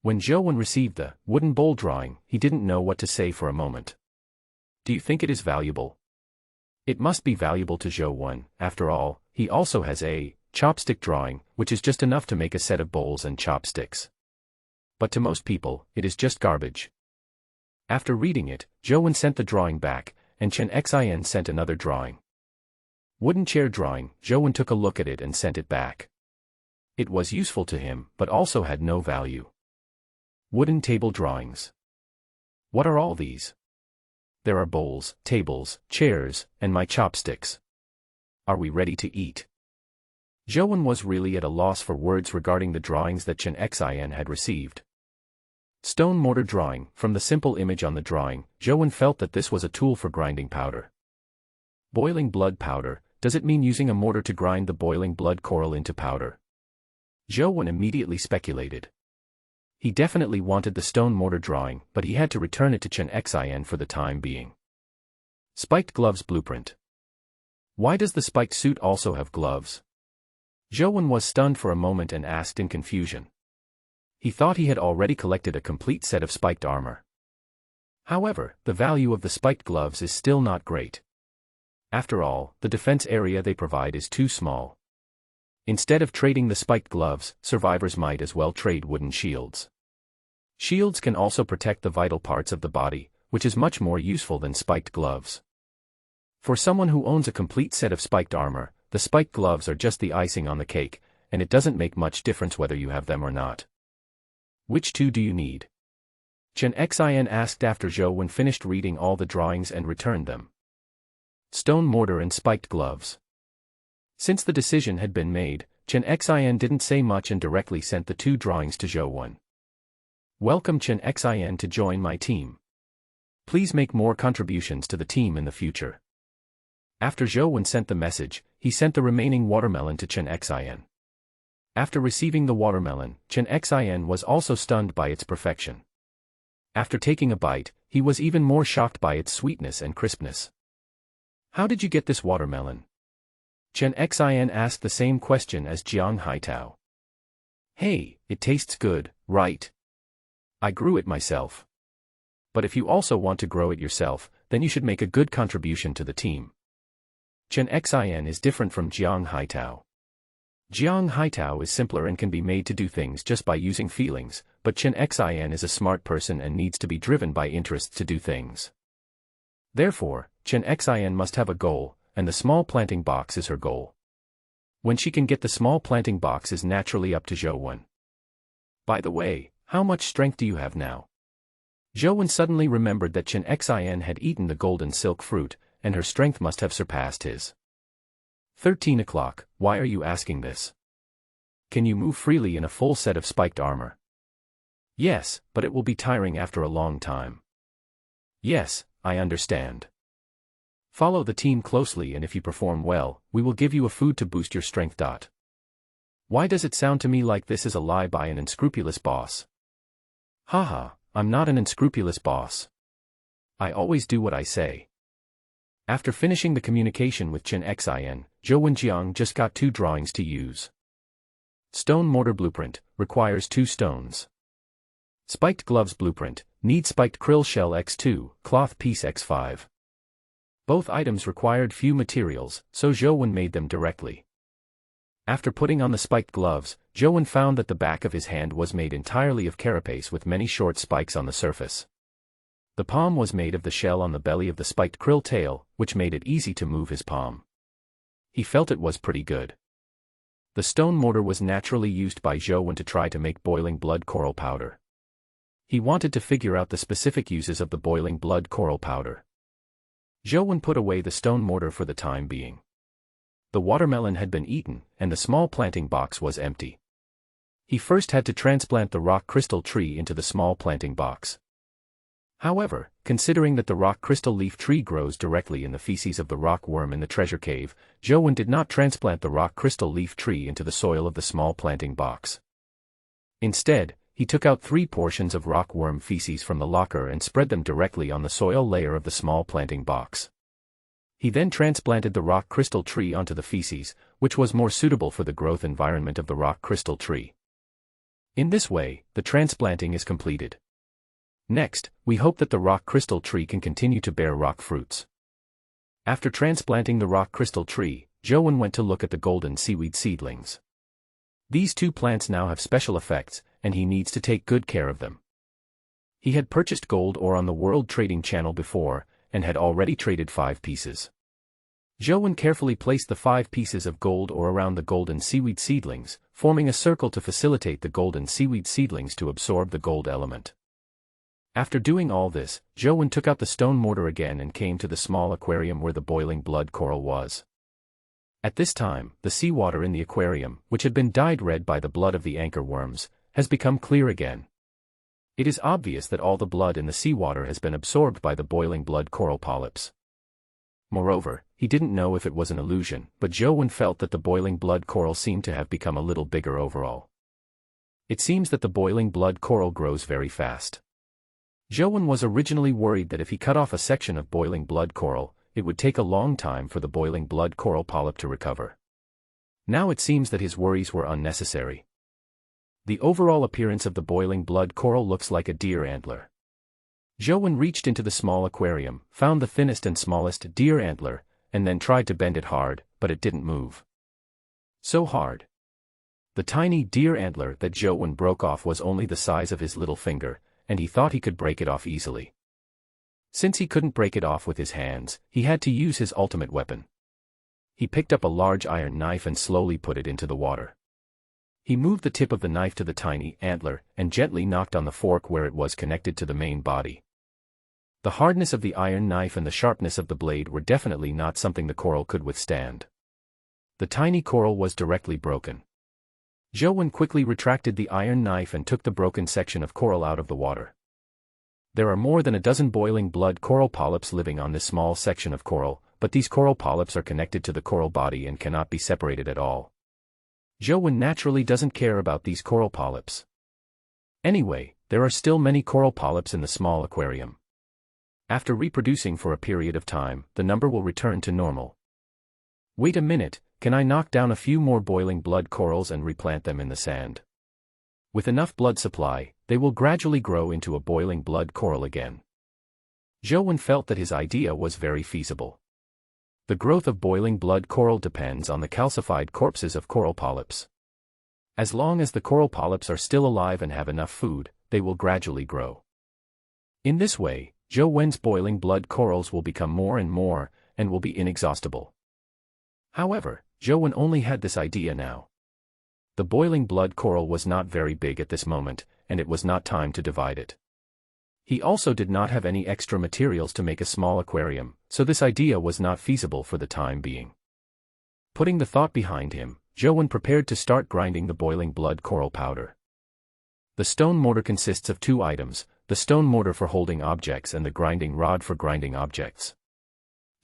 When Zhou Wen received the wooden bowl drawing, he didn't know what to say for a moment. Do you think it is valuable? It must be valuable to Zhou Wen, after all, he also has a chopstick drawing, which is just enough to make a set of bowls and chopsticks. But to most people, it is just garbage. After reading it, Zhou Wen sent the drawing back, and Chen Xin sent another drawing. Wooden chair drawing, Zhou Wen took a look at it and sent it back. It was useful to him, but also had no value. Wooden table drawings. What are all these? There are bowls, tables, chairs, and my chopsticks. Are we ready to eat? Zhou Wen was really at a loss for words regarding the drawings that Chen Xin had received. Stone mortar drawing, from the simple image on the drawing, Zhou Wen felt that this was a tool for grinding powder. Boiling blood powder, does it mean using a mortar to grind the boiling blood coral into powder? Zhou Wen immediately speculated. He definitely wanted the stone mortar drawing, but he had to return it to Chen Xin for the time being. Spiked gloves blueprint. Why does the spiked suit also have gloves? Zhou Wen was stunned for a moment and asked in confusion. He thought he had already collected a complete set of spiked armor. However, the value of the spiked gloves is still not great. After all, the defense area they provide is too small. Instead of trading the spiked gloves, survivors might as well trade wooden shields. Shields can also protect the vital parts of the body, which is much more useful than spiked gloves. For someone who owns a complete set of spiked armor, the spiked gloves are just the icing on the cake, and it doesn't make much difference whether you have them or not. Which 2 do you need? Chen Xin asked after Zhou Wen finished reading all the drawings and returned them. Stone mortar and spiked gloves. Since the decision had been made, Chen Xin didn't say much and directly sent the 2 drawings to Zhou Wen. Welcome Chen Xin to join my team. Please make more contributions to the team in the future. After Zhou Wen sent the message, he sent the remaining watermelon to Chen Xin. After receiving the watermelon, Chen Xin was also stunned by its perfection. After taking a bite, he was even more shocked by its sweetness and crispness. How did you get this watermelon? Chen Xin asked the same question as Jiang Haitao. Hey, it tastes good, right? I grew it myself. But if you also want to grow it yourself, then you should make a good contribution to the team. Chen Xin is different from Jiang Haitao. Jiang Haitao is simpler and can be made to do things just by using feelings, but Chen Xin is a smart person and needs to be driven by interests to do things. Therefore, Chen Xin must have a goal, and the small planting box is her goal. When she can get the small planting box is naturally up to Zhou Wen. By the way, how much strength do you have now? Zhou Wen suddenly remembered that Chen Xin had eaten the golden silk fruit, and her strength must have surpassed his. 13 o'clock, why are you asking this? Can you move freely in a full set of spiked armor? Yes, but it will be tiring after a long time. Yes, I understand. Follow the team closely and if you perform well, we will give you a food to boost your strength. Why does it sound to me like this is a lie by an unscrupulous boss? Haha, I'm not an unscrupulous boss. I always do what I say. After finishing the communication with Chen Xin, Zhou Wenjiang just got 2 drawings to use. Stone mortar blueprint, requires 2 stones. Spiked gloves blueprint, need spiked krill shell x2, cloth piece x5. Both items required few materials, so Zhou Wen made them directly. After putting on the spiked gloves, Zhou Wen found that the back of his hand was made entirely of carapace with many short spikes on the surface. The palm was made of the shell on the belly of the spiked krill tail, which made it easy to move his palm. He felt it was pretty good. The stone mortar was naturally used by Zhou Wen to try to make boiling blood coral powder. He wanted to figure out the specific uses of the boiling blood coral powder. Zhou Wen put away the stone mortar for the time being. The watermelon had been eaten, and the small planting box was empty. He first had to transplant the rock crystal tree into the small planting box. However, considering that the rock crystal leaf tree grows directly in the feces of the rock worm in the treasure cave, Zhou Wen did not transplant the rock crystal leaf tree into the soil of the small planting box. Instead, he took out 3 portions of rock worm feces from the locker and spread them directly on the soil layer of the small planting box. He then transplanted the rock crystal tree onto the feces, which was more suitable for the growth environment of the rock crystal tree. In this way, the transplanting is completed. Next, we hope that the rock crystal tree can continue to bear rock fruits. After transplanting the rock crystal tree, Zhou Wen went to look at the golden seaweed seedlings. These 2 plants now have special effects, and he needs to take good care of them. He had purchased gold ore on the World Trading Channel before, and had already traded 5 pieces. Zhou Wen carefully placed the 5 pieces of gold ore around the golden seaweed seedlings, forming a circle to facilitate the golden seaweed seedlings to absorb the gold element. After doing all this, Zhou Wen took out the stone mortar again and came to the small aquarium where the boiling blood coral was. At this time, the seawater in the aquarium, which had been dyed red by the blood of the anchor worms, has become clear again. It is obvious that all the blood in the seawater has been absorbed by the boiling blood coral polyps. Moreover, he didn't know if it was an illusion, but Zhou Wen felt that the boiling blood coral seemed to have become a little bigger overall. It seems that the boiling blood coral grows very fast. Zhou Wen was originally worried that if he cut off a section of boiling blood coral, it would take a long time for the boiling blood coral polyp to recover. Now it seems that his worries were unnecessary. The overall appearance of the boiling blood coral looks like a deer antler. Zhou Wen reached into the small aquarium, found the thinnest and smallest deer antler, and then tried to bend it hard, but it didn't move. So hard. The tiny deer antler that Zhou Wen broke off was only the size of his little finger, and he thought he could break it off easily. Since he couldn't break it off with his hands, he had to use his ultimate weapon. He picked up a large iron knife and slowly put it into the water. He moved the tip of the knife to the tiny antler and gently knocked on the fork where it was connected to the main body. The hardness of the iron knife and the sharpness of the blade were definitely not something the coral could withstand. The tiny coral was directly broken. Zhou quickly retracted the iron knife and took the broken section of coral out of the water. There are more than a dozen boiling blood coral polyps living on this small section of coral, but these coral polyps are connected to the coral body and cannot be separated at all. Zhou naturally doesn't care about these coral polyps. Anyway, there are still many coral polyps in the small aquarium. After reproducing for a period of time, the number will return to normal. Wait a minute, can I knock down a few more boiling blood corals and replant them in the sand? With enough blood supply, they will gradually grow into a boiling blood coral again. Zhou felt that his idea was very feasible. The growth of boiling blood coral depends on the calcified corpses of coral polyps. As long as the coral polyps are still alive and have enough food, they will gradually grow. In this way, Zhou boiling blood corals will become more and more, and will be inexhaustible. However, Zhou only had this idea now. The boiling blood coral was not very big at this moment, and it was not time to divide it. He also did not have any extra materials to make a small aquarium, so this idea was not feasible for the time being. Putting the thought behind him, Zhou prepared to start grinding the boiling blood coral powder. The stone mortar consists of two items, the stone mortar for holding objects and the grinding rod for grinding objects.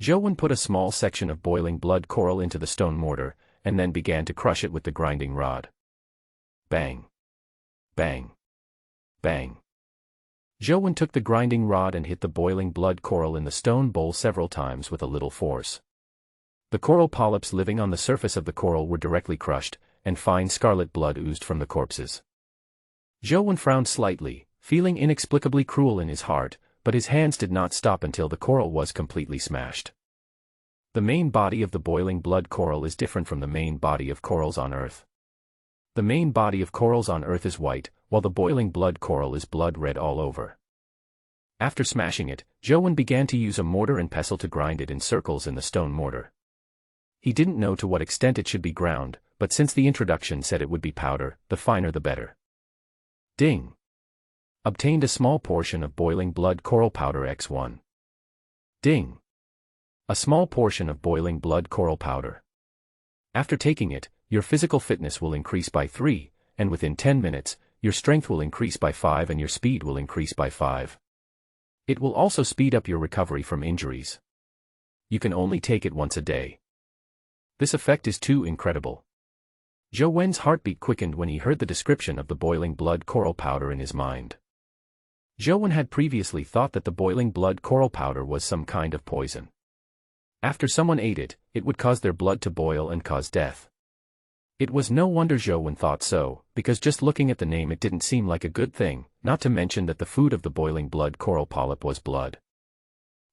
Zhou put a small section of boiling blood coral into the stone mortar, and then began to crush it with the grinding rod. Bang! Bang! Bang! Zhou took the grinding rod and hit the boiling blood coral in the stone bowl several times with a little force. The coral polyps living on the surface of the coral were directly crushed, and fine scarlet blood oozed from the corpses. Zhou frowned slightly, feeling inexplicably cruel in his heart, but his hands did not stop until the coral was completely smashed. The main body of the boiling blood coral is different from the main body of corals on Earth. The main body of corals on Earth is white, while the boiling blood coral is blood red all over. After smashing it, Zhou began to use a mortar and pestle to grind it in circles in the stone mortar. He didn't know to what extent it should be ground, but since the introduction said it would be powder, the finer the better. Ding! Obtained a small portion of boiling blood coral powder X1. Ding! A small portion of boiling blood coral powder. After taking it, your physical fitness will increase by 3, and within 10 minutes, your strength will increase by 5 and your speed will increase by 5. It will also speed up your recovery from injuries. You can only take it once a day. This effect is too incredible. Zhou heartbeat quickened when he heard the description of the boiling blood coral powder in his mind. Zhou had previously thought that the boiling blood coral powder was some kind of poison. After someone ate it, it would cause their blood to boil and cause death. It was no wonder Zhou thought so, because just looking at the name it didn't seem like a good thing, not to mention that the food of the boiling blood coral polyp was blood.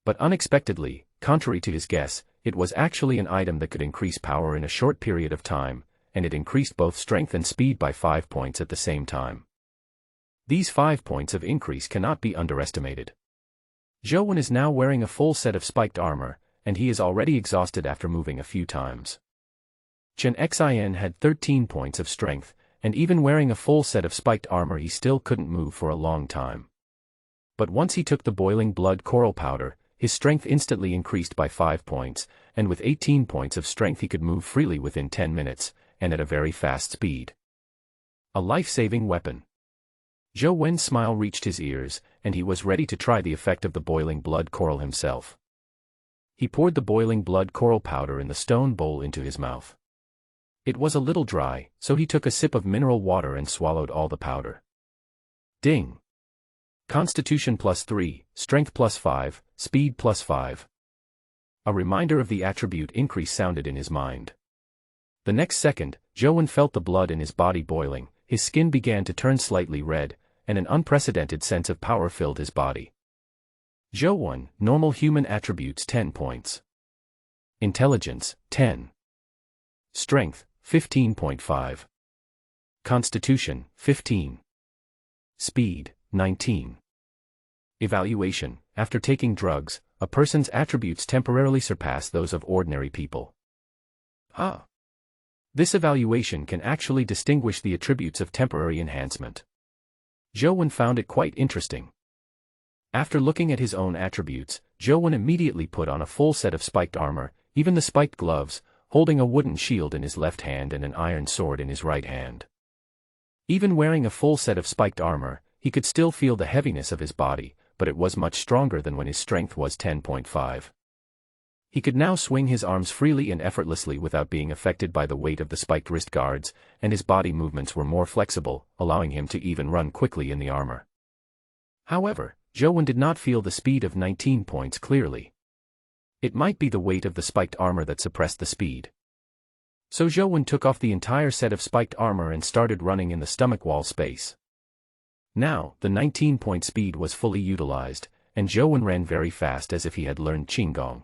But unexpectedly, contrary to his guess, it was actually an item that could increase power in a short period of time, and it increased both strength and speed by 5 points at the same time. These 5 points of increase cannot be underestimated. Zhou is now wearing a full set of spiked armor, and he is already exhausted after moving a few times. Chen Xin had 13 points of strength, and even wearing a full set of spiked armor he still couldn't move for a long time. But once he took the boiling blood coral powder, his strength instantly increased by 5 points, and with 18 points of strength he could move freely within 10 minutes, and at a very fast speed. A life-saving weapon. Zhou smile reached his ears, and he was ready to try the effect of the boiling blood coral himself. He poured the boiling blood coral powder in the stone bowl into his mouth. It was a little dry, so he took a sip of mineral water and swallowed all the powder. Ding! Constitution +3, Strength +5, Speed +5. A reminder of the attribute increase sounded in his mind. The next second, Zhou felt the blood in his body boiling, his skin began to turn slightly red, and an unprecedented sense of power filled his body. Zhou, normal human attributes 10 points. Intelligence, 10. Strength, 15.5. Constitution, 15. Speed, 19. Evaluation, after taking drugs, a person's attributes temporarily surpass those of ordinary people. This evaluation can actually distinguish the attributes of temporary enhancement. Zhou found it quite interesting. After looking at his own attributes, Joe immediately put on a full set of spiked armor, even the spiked gloves, holding a wooden shield in his left hand and an iron sword in his right hand. Even wearing a full set of spiked armor, he could still feel the heaviness of his body, but it was much stronger than when his strength was 10.5. He could now swing his arms freely and effortlessly without being affected by the weight of the spiked wrist guards, and his body movements were more flexible, allowing him to even run quickly in the armor. However, Joe did not feel the speed of 19 points clearly. It might be the weight of the spiked armor that suppressed the speed. So Joe took off the entire set of spiked armor and started running in the stomach wall space. Now, the 19-point speed was fully utilized, and Joe ran very fast as if he had learned Qigong.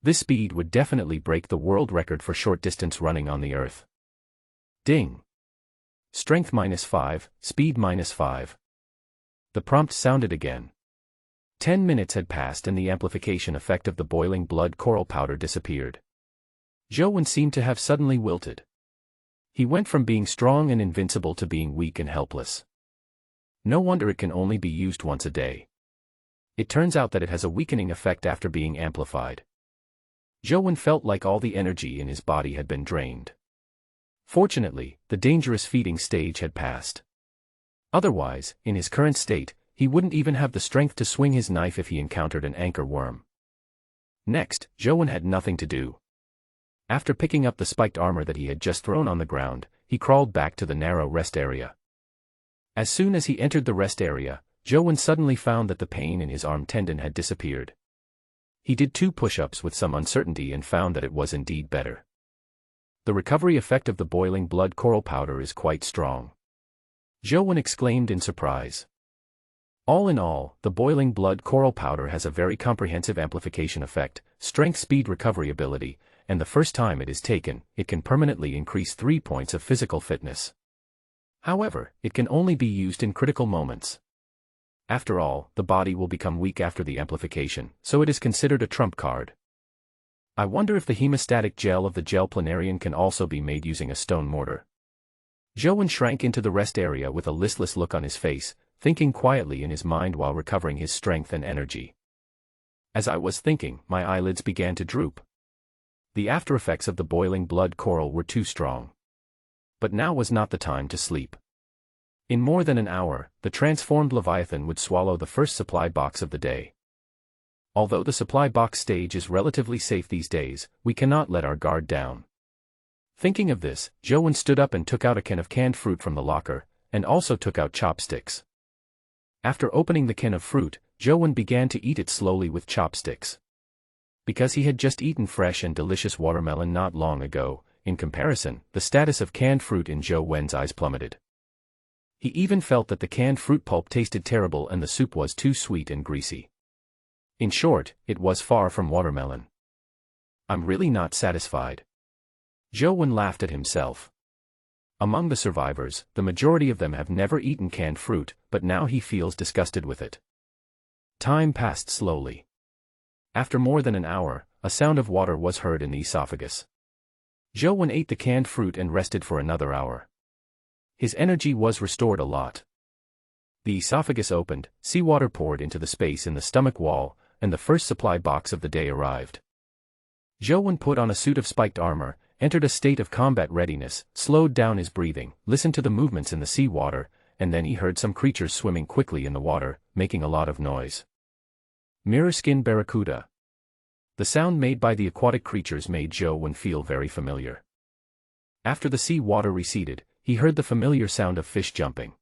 This speed would definitely break the world record for short-distance running on the Earth. Ding! Strength -5, speed -5. The prompt sounded again. 10 minutes had passed and the amplification effect of the boiling blood coral powder disappeared. Joe seemed to have suddenly wilted. He went from being strong and invincible to being weak and helpless. No wonder it can only be used once a day. It turns out that it has a weakening effect after being amplified. Joe felt like all the energy in his body had been drained. Fortunately, the dangerous feeding stage had passed. Otherwise, in his current state, he wouldn't even have the strength to swing his knife if he encountered an anchor worm. Next, Joe had nothing to do. After picking up the spiked armor that he had just thrown on the ground, he crawled back to the narrow rest area. As soon as he entered the rest area, Joe suddenly found that the pain in his arm tendon had disappeared. He did 2 push-ups with some uncertainty and found that it was indeed better. The recovery effect of the boiling blood coral powder is quite strong. Joe exclaimed in surprise. All in all, the boiling blood coral powder has a very comprehensive amplification effect, strength speed recovery ability, and the first time it is taken, it can permanently increase 3 points of physical fitness. However, it can only be used in critical moments. After all, the body will become weak after the amplification, so it is considered a trump card. I wonder if the hemostatic gel of the gel planarian can also be made using a stone mortar. Joe shrank into the rest area with a listless look on his face, thinking quietly in his mind while recovering his strength and energy. As I was thinking, my eyelids began to droop. The after effects of the boiling blood coral were too strong. But now was not the time to sleep. In more than an hour, the transformed Leviathan would swallow the first supply box of the day. Although the supply box stage is relatively safe these days, we cannot let our guard down. Thinking of this, Joe stood up and took out a can of canned fruit from the locker, and also took out chopsticks. After opening the can of fruit, Joe began to eat it slowly with chopsticks. Because he had just eaten fresh and delicious watermelon not long ago, in comparison, the status of canned fruit in Joe's eyes plummeted. He even felt that the canned fruit pulp tasted terrible and the soup was too sweet and greasy. In short, it was far from watermelon. I'm really not satisfied. Joe laughed at himself. Among the survivors, the majority of them have never eaten canned fruit, but now he feels disgusted with it. Time passed slowly. After more than an hour, a sound of water was heard in the esophagus. Joe ate the canned fruit and rested for another hour. His energy was restored a lot. The esophagus opened, seawater poured into the space in the stomach wall, and the first supply box of the day arrived. Joe put on a suit of spiked armor, entered a state of combat readiness, slowed down his breathing, listened to the movements in the seawater, and then he heard some creatures swimming quickly in the water, making a lot of noise. Mirror skin barracuda. The sound made by the aquatic creatures made Joe feel very familiar. After the sea water receded, he heard the familiar sound of fish jumping.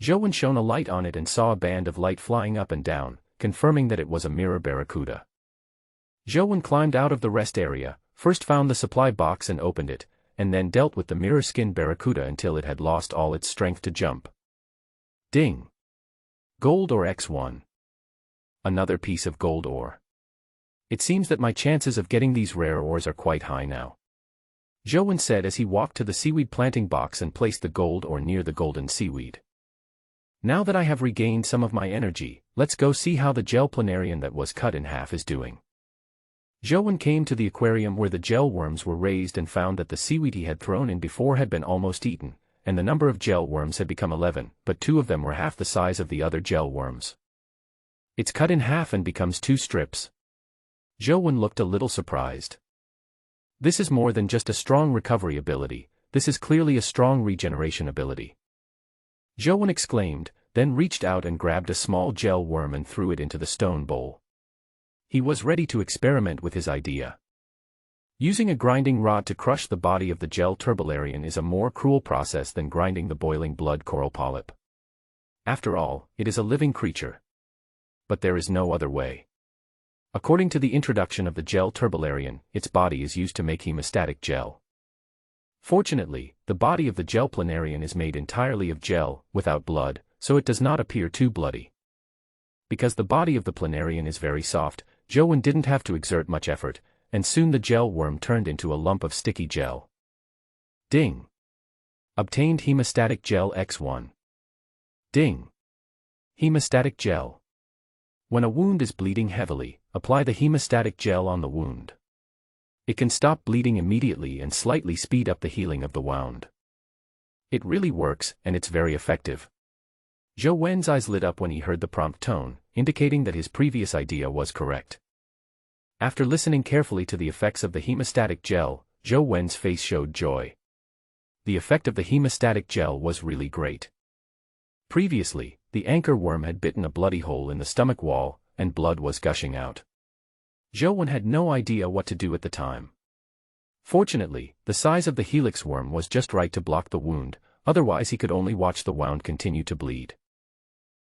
Joe shone a light on it and saw a band of light flying up and down, confirming that it was a mirror barracuda. Joe climbed out of the rest area, first found the supply box and opened it, and then dealt with the mirror skin barracuda until it had lost all its strength to jump. Ding! Gold ore X1. Another piece of gold ore. It seems that my chances of getting these rare ores are quite high now. Joe said as he walked to the seaweed planting box and placed the gold ore near the golden seaweed. Now that I have regained some of my energy, let's go see how the gel planarian that was cut in half is doing. Joe came to the aquarium where the gel worms were raised and found that the seaweed he had thrown in before had been almost eaten, and the number of gel worms had become 11, but 2 of them were half the size of the other gel worms. It's cut in half and becomes 2 strips. Zhou looked a little surprised. This is more than just a strong recovery ability, this is clearly a strong regeneration ability. Zhou exclaimed, then reached out and grabbed a small gel worm and threw it into the stone bowl. He was ready to experiment with his idea. Using a grinding rod to crush the body of the gel turbolarian is a more cruel process than grinding the boiling blood coral polyp. After all, it is a living creature. But there is no other way. According to the introduction of the gel turbolarian, its body is used to make hemostatic gel. Fortunately, the body of the gel planarian is made entirely of gel, without blood, so it does not appear too bloody. Because the body of the planarian is very soft, Zhou didn't have to exert much effort, and soon the gel worm turned into a lump of sticky gel. Ding! Obtained hemostatic gel X1. Ding! Hemostatic gel. When a wound is bleeding heavily, apply the hemostatic gel on the wound. It can stop bleeding immediately and slightly speed up the healing of the wound. It really works, and it's very effective. Zhou Wen's eyes lit up when he heard the prompt tone, indicating that his previous idea was correct. After listening carefully to the effects of the hemostatic gel, Zhou Wen's face showed joy. The effect of the hemostatic gel was really great. Previously, the anchor worm had bitten a bloody hole in the stomach wall, and blood was gushing out. Zhou had no idea what to do at the time. Fortunately, the size of the helix worm was just right to block the wound, otherwise he could only watch the wound continue to bleed.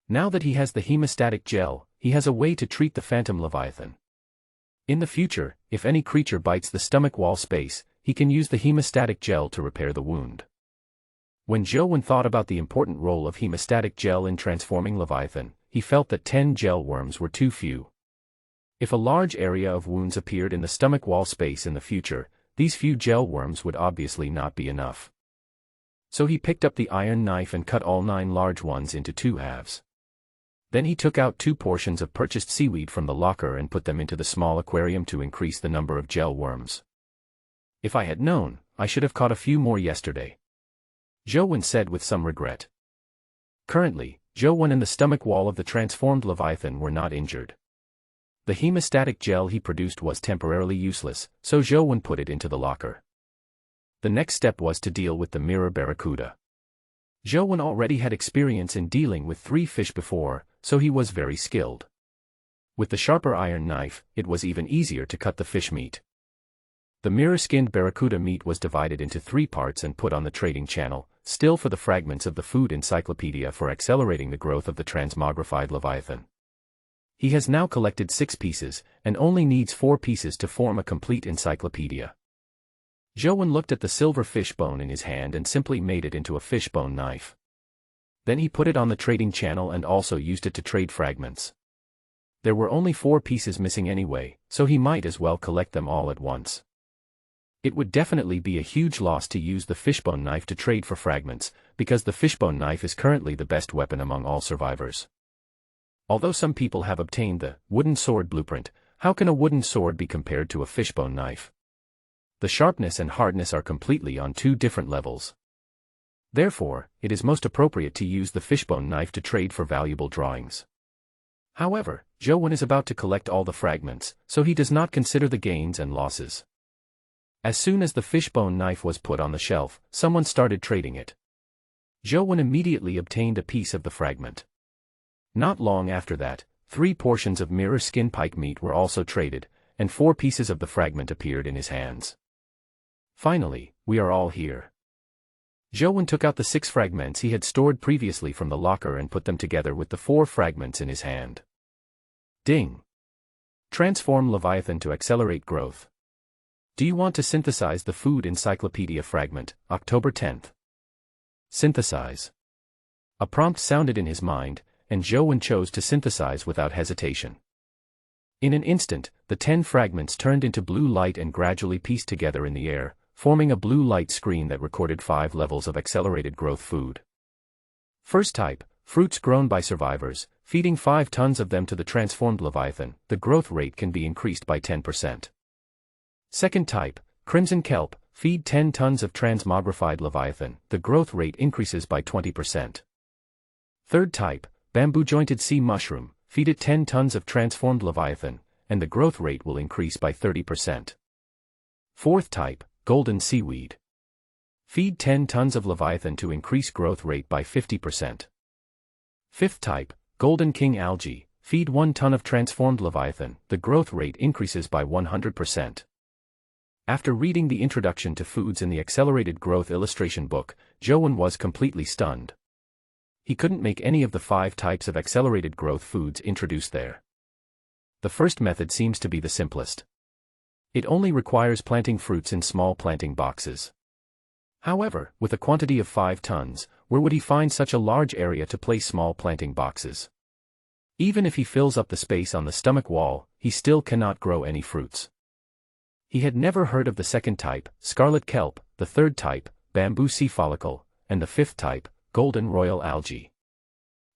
Now that he has the hemostatic gel, he has a way to treat the phantom leviathan. In the future, if any creature bites the stomach wall space, he can use the hemostatic gel to repair the wound. When Zhou thought about the important role of hemostatic gel in transforming Leviathan, he felt that 10 gel worms were too few. If a large area of wounds appeared in the stomach wall space in the future, these few gel worms would obviously not be enough. So he picked up the iron knife and cut all 9 large ones into 2 halves. Then he took out 2 portions of purchased seaweed from the locker and put them into the small aquarium to increase the number of gel worms. If I had known, I should have caught a few more yesterday. Zhou said with some regret. Currently, Zhou and the stomach wall of the transformed Leviathan were not injured. The hemostatic gel he produced was temporarily useless, so Zhou put it into the locker. The next step was to deal with the mirror barracuda. Zhou already had experience in dealing with 3 fish before, so he was very skilled. With the sharper iron knife, it was even easier to cut the fish meat. The mirror-skinned barracuda meat was divided into 3 parts and put on the trading channel, still for the fragments of the food encyclopedia for accelerating the growth of the transmogrified Leviathan. He has now collected 6 pieces, and only needs 4 pieces to form a complete encyclopedia. Zhou looked at the silver fishbone in his hand and simply made it into a fishbone knife. Then he put it on the trading channel and also used it to trade fragments. There were only 4 pieces missing anyway, so he might as well collect them all at once. It would definitely be a huge loss to use the fishbone knife to trade for fragments, because the fishbone knife is currently the best weapon among all survivors. Although some people have obtained the wooden sword blueprint, how can a wooden sword be compared to a fishbone knife? The sharpness and hardness are completely on 2 different levels. Therefore, it is most appropriate to use the fishbone knife to trade for valuable drawings. However, Zhou is about to collect all the fragments, so he does not consider the gains and losses. As soon as the fishbone knife was put on the shelf, someone started trading it. Zhou immediately obtained a piece of the fragment. Not long after that, 3 portions of mirror skin pike meat were also traded, and 4 pieces of the fragment appeared in his hands. Finally, we are all here. Zhou took out the 6 fragments he had stored previously from the locker and put them together with the 4 fragments in his hand. Ding! Transform Leviathan to accelerate growth. Do you want to synthesize the food encyclopedia fragment, October 10th? Synthesize. A prompt sounded in his mind, and Zhou chose to synthesize without hesitation. In an instant, the 10 fragments turned into blue light and gradually pieced together in the air, forming a blue light screen that recorded 5 levels of accelerated growth food. First type, fruits grown by survivors, feeding 5 tons of them to the transformed Leviathan, the growth rate can be increased by 10%. Second type, crimson kelp, feed 10 tons of transmogrified Leviathan, the growth rate increases by 20%. Third type, bamboo-jointed sea mushroom, feed it 10 tons of transformed Leviathan, and the growth rate will increase by 30%. Fourth type, golden seaweed. Feed 10 tons of Leviathan to increase growth rate by 50%. Fifth type, golden king algae. Feed 1 ton of transformed Leviathan, the growth rate increases by 100%. After reading the introduction to foods in the Accelerated Growth illustration book, Joan was completely stunned. He couldn't make any of the 5 types of accelerated growth foods introduced there. The first method seems to be the simplest. It only requires planting fruits in small planting boxes. However, with a quantity of 5 tons, where would he find such a large area to place small planting boxes? Even if he fills up the space on the stomach wall, he still cannot grow any fruits. He had never heard of the second type, scarlet kelp, the third type, bamboo sea follicle, and the fifth type, golden royal algae.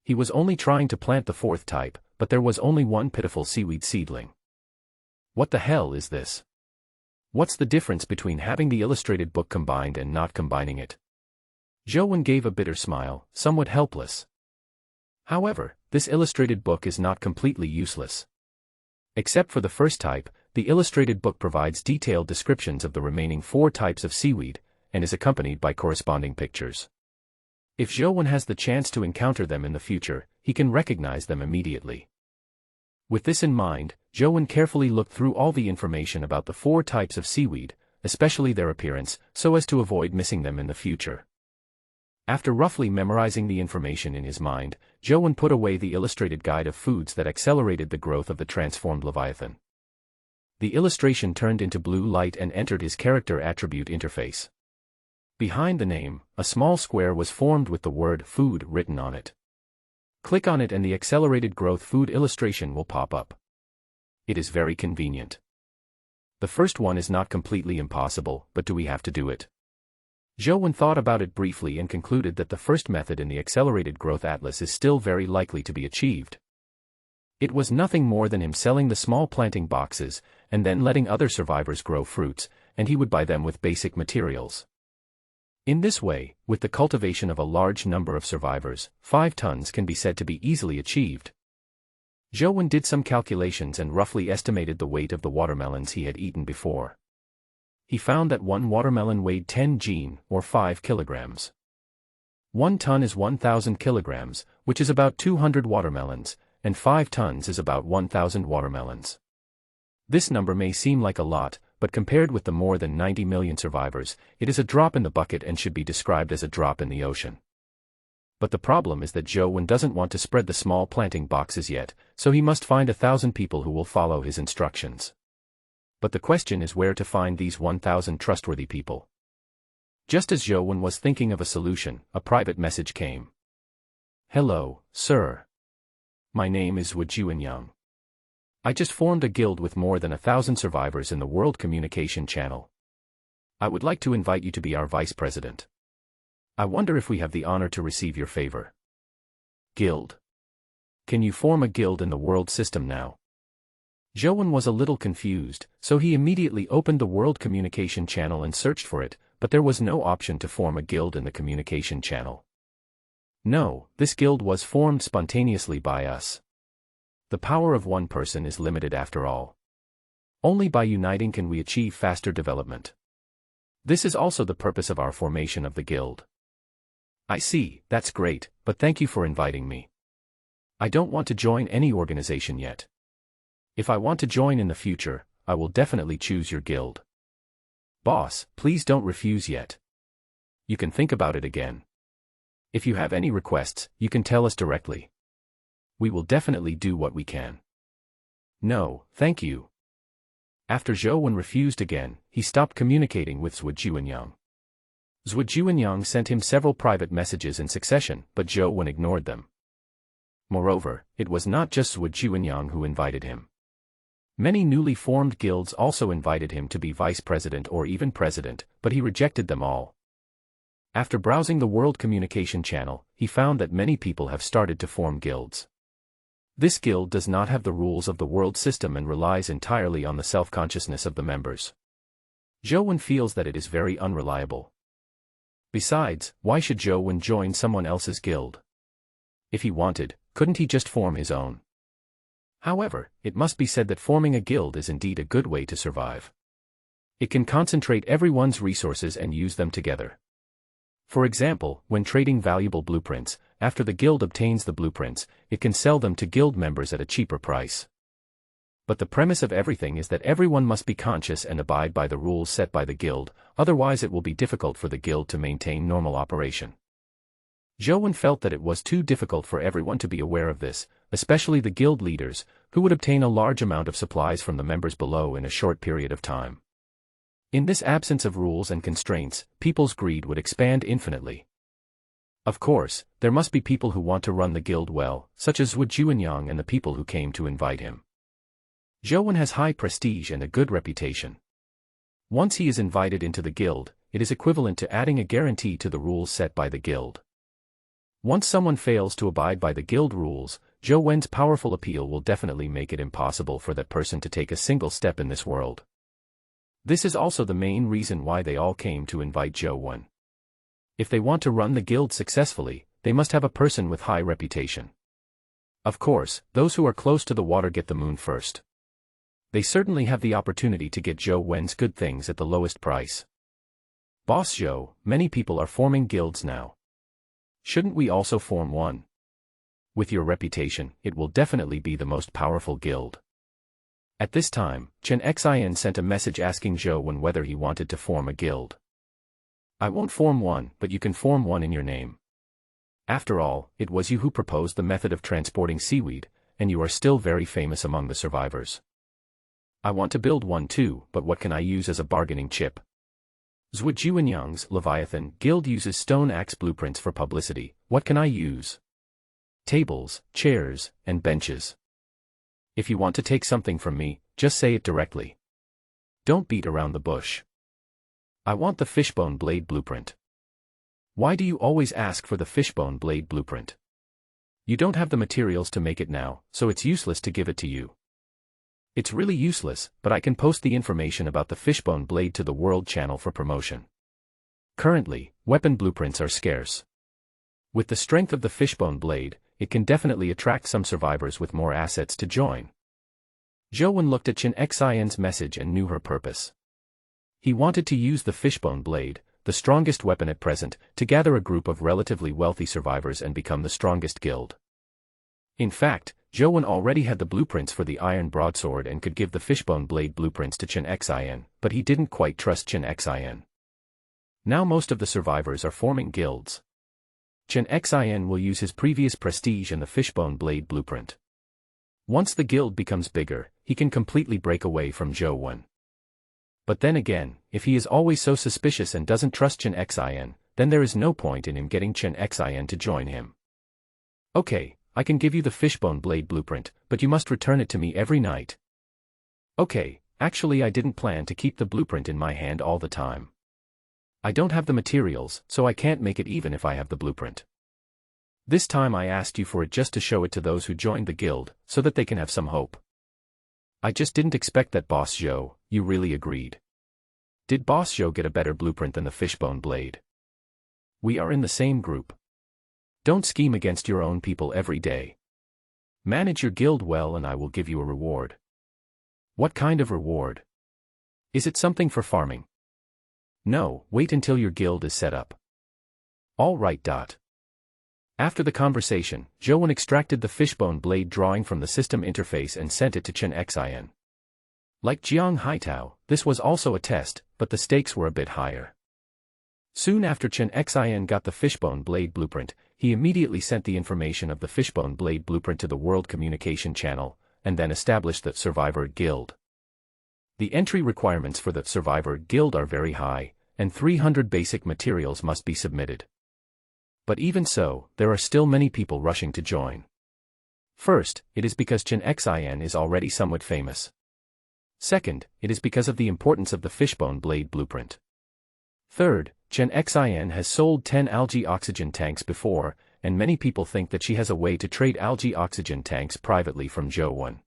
He was only trying to plant the fourth type, but there was only one pitiful seaweed seedling. What the hell is this? What's the difference between having the illustrated book combined and not combining it? Joan gave a bitter smile, somewhat helpless. However, this illustrated book is not completely useless. Except for the first type, the illustrated book provides detailed descriptions of the remaining 4 types of seaweed, and is accompanied by corresponding pictures. If Joan has the chance to encounter them in the future, he can recognize them immediately. With this in mind, Joan carefully looked through all the information about the 4 types of seaweed, especially their appearance, so as to avoid missing them in the future. After roughly memorizing the information in his mind, Joan put away the illustrated guide of foods that accelerated the growth of the transformed Leviathan. The illustration turned into blue light and entered his character attribute interface. Behind the name, a small square was formed with the word food written on it. Click on it and the accelerated growth food illustration will pop up. It is very convenient. The first one is not completely impossible, but do we have to do it? Joan thought about it briefly and concluded that the first method in the Accelerated Growth Atlas is still very likely to be achieved. It was nothing more than him selling the small planting boxes, and then letting other survivors grow fruits, and he would buy them with basic materials. In this way, with the cultivation of a large number of survivors, 5 tons can be said to be easily achieved. Joan did some calculations and roughly estimated the weight of the watermelons he had eaten before. He found that one watermelon weighed 10 gene, or 5 kilograms. 1 ton is 1,000 kilograms, which is about 200 watermelons, and 5 tons is about 1,000 watermelons. This number may seem like a lot, but compared with the more than 90 million survivors, it is a drop in the bucket and should be described as a drop in the ocean. But the problem is that Joan doesn't want to spread the small planting boxes yet, so he must find 1,000 people who will follow his instructions. But the question is where to find these 1,000 trustworthy people. Just as Joan was thinking of a solution, a private message came. Hello, sir. My name is Yang. I just formed a guild with more than 1,000 survivors in the World Communication Channel. I would like to invite you to be our vice president. I wonder if we have the honor to receive your favor. Guild. Can you form a guild in the world system now? Joan was a little confused, so he immediately opened the World Communication Channel and searched for it, but there was no option to form a guild in the Communication Channel. No, this guild was formed spontaneously by us. The power of one person is limited after all. Only by uniting can we achieve faster development. This is also the purpose of our formation of the guild. I see, that's great, but thank you for inviting me. I don't want to join any organization yet. If I want to join in the future, I will definitely choose your guild. Boss, please don't refuse yet. You can think about it again. If you have any requests, you can tell us directly. We will definitely do what we can. No, thank you. After Joan refused again, he stopped communicating with Yang. Yang sent him several private messages in succession, but Joan ignored them. Moreover, it was not just Yang who invited him. Many newly formed guilds also invited him to be vice president or even president, but he rejected them all. After browsing the World Communication Channel, he found that many people have started to form guilds. This guild does not have the rules of the world system and relies entirely on the self-consciousness of the members. Joan feels that it is very unreliable. Besides, why should Joan join someone else's guild? If he wanted, couldn't he just form his own? However, it must be said that forming a guild is indeed a good way to survive. It can concentrate everyone's resources and use them together. For example, when trading valuable blueprints, after the guild obtains the blueprints, it can sell them to guild members at a cheaper price. But the premise of everything is that everyone must be conscious and abide by the rules set by the guild, otherwise it will be difficult for the guild to maintain normal operation. Joan felt that it was too difficult for everyone to be aware of this, especially the guild leaders, who would obtain a large amount of supplies from the members below in a short period of time. In this absence of rules and constraints, people's greed would expand infinitely. Of course, there must be people who want to run the guild well, such as Wu Juanyang and the people who came to invite him. Joan has high prestige and a good reputation. Once he is invited into the guild, it is equivalent to adding a guarantee to the rules set by the guild. Once someone fails to abide by the guild rules, Zhou Wen's powerful appeal will definitely make it impossible for that person to take a single step in this world. This is also the main reason why they all came to invite Zhou Wen. If they want to run the guild successfully, they must have a person with high reputation. Of course, those who are close to the water get the moon first. They certainly have the opportunity to get Zhou Wen's good things at the lowest price. Boss Zhou, many people are forming guilds now. Shouldn't we also form one? With your reputation, it will definitely be the most powerful guild. At this time, Chen Xian sent a message asking Zhou Wen whether he wanted to form a guild. I won't form one, but you can form one in your name. After all, it was you who proposed the method of transporting seaweed, and you are still very famous among the survivors. I want to build one too, but what can I use as a bargaining chip? Zhu Juanyang's Leviathan guild uses stone axe blueprints for publicity. What can I use? Tables, chairs, and benches. If you want to take something from me, just say it directly. Don't beat around the bush. I want the fishbone blade blueprint. Why do you always ask for the fishbone blade blueprint? You don't have the materials to make it now, so it's useless to give it to you. It's really useless, but I can post the information about the fishbone blade to the World Channel for promotion. Currently, weapon blueprints are scarce. With the strength of the fishbone blade, it can definitely attract some survivors with more assets to join. Zhou Wen looked at Chen Xian's message and knew her purpose. He wanted to use the fishbone blade, the strongest weapon at present, to gather a group of relatively wealthy survivors and become the strongest guild. In fact, Zhou Wen already had the blueprints for the iron broadsword and could give the fishbone blade blueprints to Chen Xian, but he didn't quite trust Chen Xian. Now most of the survivors are forming guilds. Chen Xian will use his previous prestige and the fishbone blade blueprint. Once the guild becomes bigger, he can completely break away from Zhou Wen. But then again, if he is always so suspicious and doesn't trust Chen Xian, then there is no point in him getting Chen Xian to join him. Okay, I can give you the fishbone blade blueprint, but you must return it to me every night. Okay, actually I didn't plan to keep the blueprint in my hand all the time. I don't have the materials, so I can't make it even if I have the blueprint. This time I asked you for it just to show it to those who joined the guild, so that they can have some hope. I just didn't expect that, Boss Zhou. You really agreed. Did Boss Zhou get a better blueprint than the fishbone blade? We are in the same group. Don't scheme against your own people every day. Manage your guild well and I will give you a reward. What kind of reward? Is it something for farming? No, wait until your guild is set up. All right. After the conversation, Zhou Wen extracted the fishbone blade drawing from the system interface and sent it to Chen Xian. Like Jiang Haitao, this was also a test, but the stakes were a bit higher. Soon after Chen Xian got the fishbone blade blueprint, he immediately sent the information of the fishbone blade blueprint to the World Communication Channel, and then established the Survivor Guild. The entry requirements for the Survivor Guild are very high, and 300 basic materials must be submitted. But even so, there are still many people rushing to join. First, it is because Chen Xian is already somewhat famous. Second, it is because of the importance of the fishbone blade blueprint. Third, Chen Xian has sold 10 algae oxygen tanks before, and many people think that she has a way to trade algae oxygen tanks privately from Zhou Wen.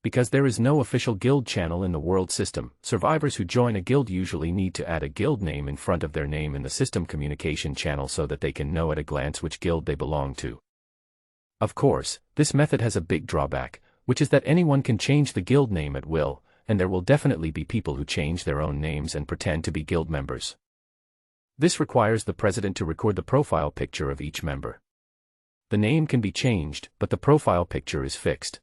Because there is no official guild channel in the world system, survivors who join a guild usually need to add a guild name in front of their name in the system communication channel so that they can know at a glance which guild they belong to. Of course, this method has a big drawback. which is that anyone can change the guild name at will, and there will definitely be people who change their own names and pretend to be guild members. This requires the president to record the profile picture of each member. The name can be changed, but the profile picture is fixed.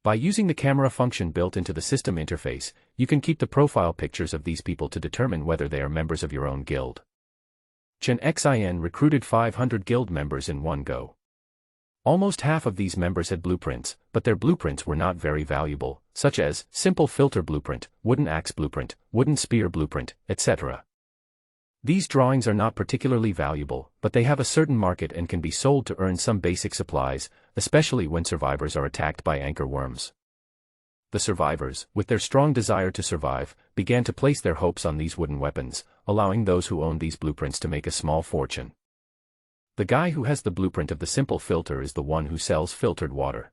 By using the camera function built into the system interface, you can keep the profile pictures of these people to determine whether they are members of your own guild. Chen Xin recruited 500 guild members in one go. Almost half of these members had blueprints, but their blueprints were not very valuable, such as simple filter blueprint, wooden axe blueprint, wooden spear blueprint, etc. These drawings are not particularly valuable, but they have a certain market and can be sold to earn some basic supplies, especially when survivors are attacked by anchor worms. The survivors, with their strong desire to survive, began to place their hopes on these wooden weapons, allowing those who own these blueprints to make a small fortune. The guy who has the blueprint of the simple filter is the one who sells filtered water.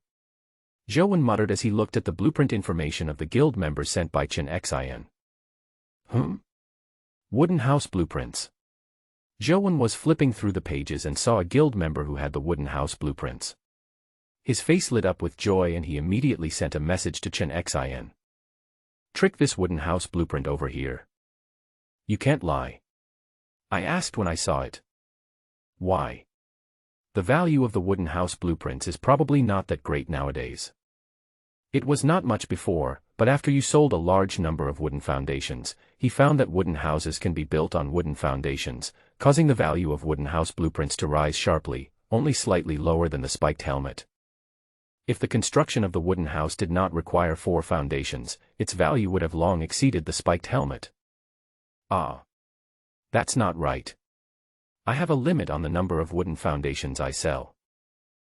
Zhou muttered as he looked at the blueprint information of the guild members sent by Chen Xin. Wooden house blueprints. Zhou was flipping through the pages and saw a guild member who had the wooden house blueprints. His face lit up with joy and he immediately sent a message to Chen Xin. Trick this wooden house blueprint over here. You can't lie. I asked when I saw it. Why? The value of the wooden house blueprints is probably not that great nowadays. It was not much before, but after you sold a large number of wooden foundations, he found that wooden houses can be built on wooden foundations, causing the value of wooden house blueprints to rise sharply, only slightly lower than the spiked helmet. If the construction of the wooden house did not require 4 foundations, its value would have long exceeded the spiked helmet. That's not right. I have a limit on the number of wooden foundations I sell.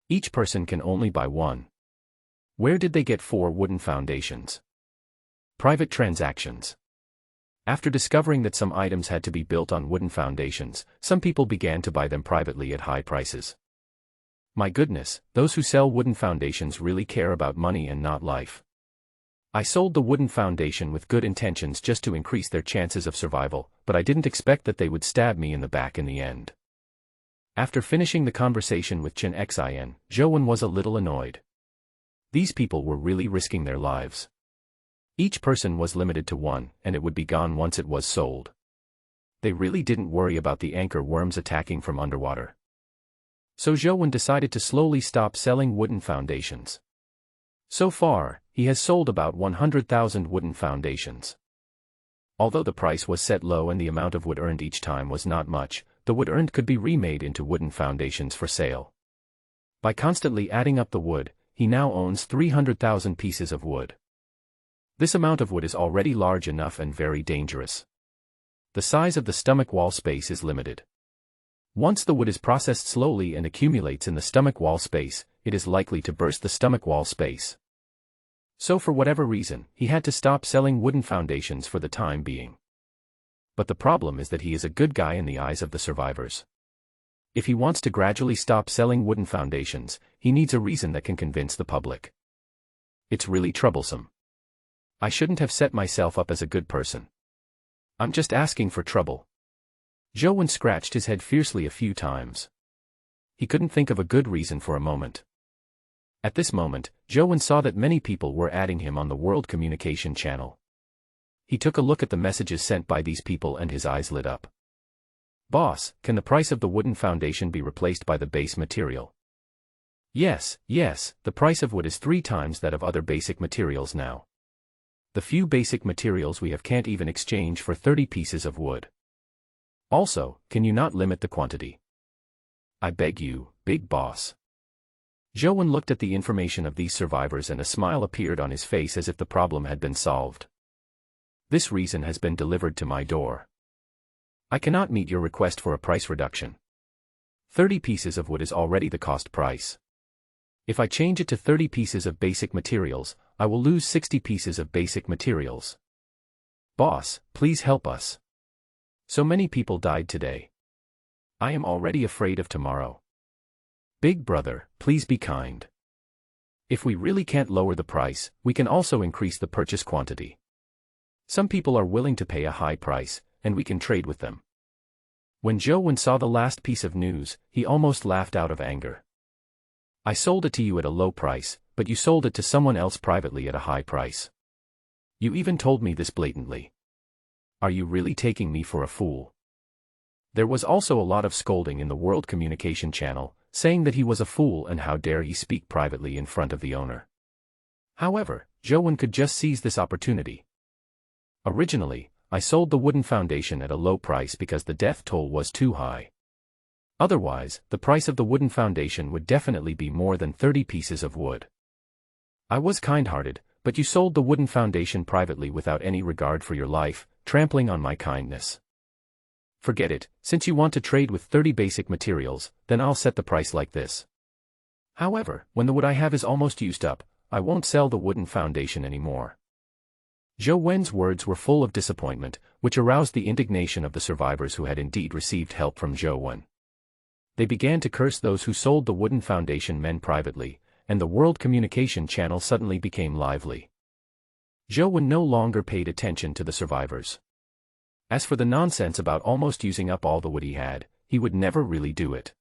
Each person can only buy 1. Where did they get 4 wooden foundations? Private transactions. After discovering that some items had to be built on wooden foundations, some people began to buy them privately at high prices. My goodness, those who sell wooden foundations really care about money and not life. I sold the wooden foundation with good intentions just to increase their chances of survival, but I didn't expect that they would stab me in the back in the end. After finishing the conversation with Chen Xin, Zhou was a little annoyed. These people were really risking their lives. Each person was limited to 1, and it would be gone once it was sold. They really didn't worry about the anchor worms attacking from underwater. So Zhou decided to slowly stop selling wooden foundations. So far, he has sold about 100,000 wooden foundations. Although the price was set low and the amount of wood earned each time was not much, the wood earned could be remade into wooden foundations for sale. By constantly adding up the wood, he now owns 300,000 pieces of wood. This amount of wood is already large enough and very dangerous. The size of the stomach wall space is limited. Once the wood is processed slowly and accumulates in the stomach wall space, it is likely to burst the stomach wall space. So for whatever reason, he had to stop selling wooden foundations for the time being. But the problem is that he is a good guy in the eyes of the survivors. If he wants to gradually stop selling wooden foundations, he needs a reason that can convince the public. It's really troublesome. I shouldn't have set myself up as a good person. I'm just asking for trouble. Zhou scratched his head fiercely a few times. He couldn't think of a good reason for a moment. At this moment, Zhou saw that many people were adding him on the World Communication Channel. He took a look at the messages sent by these people and his eyes lit up. Boss, can the price of the wooden foundation be replaced by the base material? Yes, the price of wood is 3 times that of other basic materials now. The few basic materials we have can't even exchange for 30 pieces of wood. Also, can you not limit the quantity? I beg you, big boss. Zhou looked at the information of these survivors and a smile appeared on his face as if the problem had been solved. This reason has been delivered to my door. I cannot meet your request for a price reduction. 30 pieces of wood is already the cost price. If I change it to 30 pieces of basic materials, I will lose 60 pieces of basic materials. Boss, please help us. So many people died today. I am already afraid of tomorrow. Big brother, please be kind. If we really can't lower the price, we can also increase the purchase quantity. Some people are willing to pay a high price, and we can trade with them. When Zhou saw the last piece of news, he almost laughed out of anger. I sold it to you at a low price, but you sold it to someone else privately at a high price. You even told me this blatantly. Are you really taking me for a fool? There was also a lot of scolding in the World Communication Channel, saying that he was a fool and how dare he speak privately in front of the owner. However, Joe could just seize this opportunity. Originally, I sold the wooden foundation at a low price because the death toll was too high. Otherwise, the price of the wooden foundation would definitely be more than 30 pieces of wood. I was kind-hearted, but you sold the wooden foundation privately without any regard for your life, trampling on my kindness. Forget it, since you want to trade with 30 basic materials, then I'll set the price like this. However, when the wood I have is almost used up, I won't sell the wooden foundation anymore. Zhou Wen's words were full of disappointment, which aroused the indignation of the survivors who had indeed received help from Zhou Wen. They began to curse those who sold the wooden foundation men privately, and the World Communication Channel suddenly became lively. Zhou Wen no longer paid attention to the survivors. As for the nonsense about almost using up all the wood he had, he would never really do it.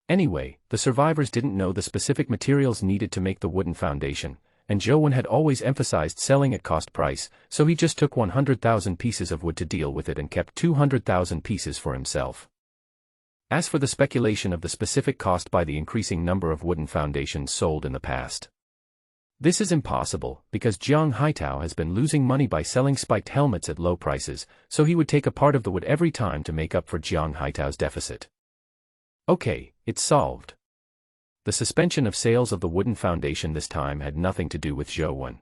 Anyway, the survivors didn't know the specific materials needed to make the wooden foundation, and Zhou Wen had always emphasized selling at cost price, so he just took 100,000 pieces of wood to deal with it and kept 200,000 pieces for himself. As for the speculation of the specific cost by the increasing number of wooden foundations sold in the past, this is impossible, because Jiang Haitao has been losing money by selling spiked helmets at low prices, so he would take a part of the wood every time to make up for Jiang Haitao's deficit. Okay, it's solved. The suspension of sales of the wooden foundation this time had nothing to do with Zhou Wen.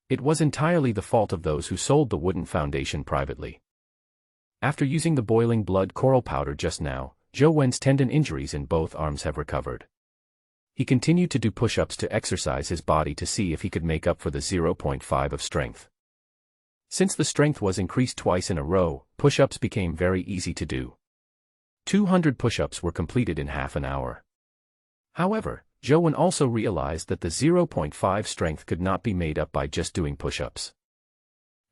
It was entirely the fault of those who sold the wooden foundation privately. After using the boiling blood coral powder just now, Zhou Wen's tendon injuries in both arms have recovered. He continued to do push-ups to exercise his body to see if he could make up for the 0.5 of strength. Since the strength was increased twice in a row, push-ups became very easy to do. 200 push-ups were completed in half an hour. However, Zhou Wen also realized that the 0.5 strength could not be made up by just doing push-ups.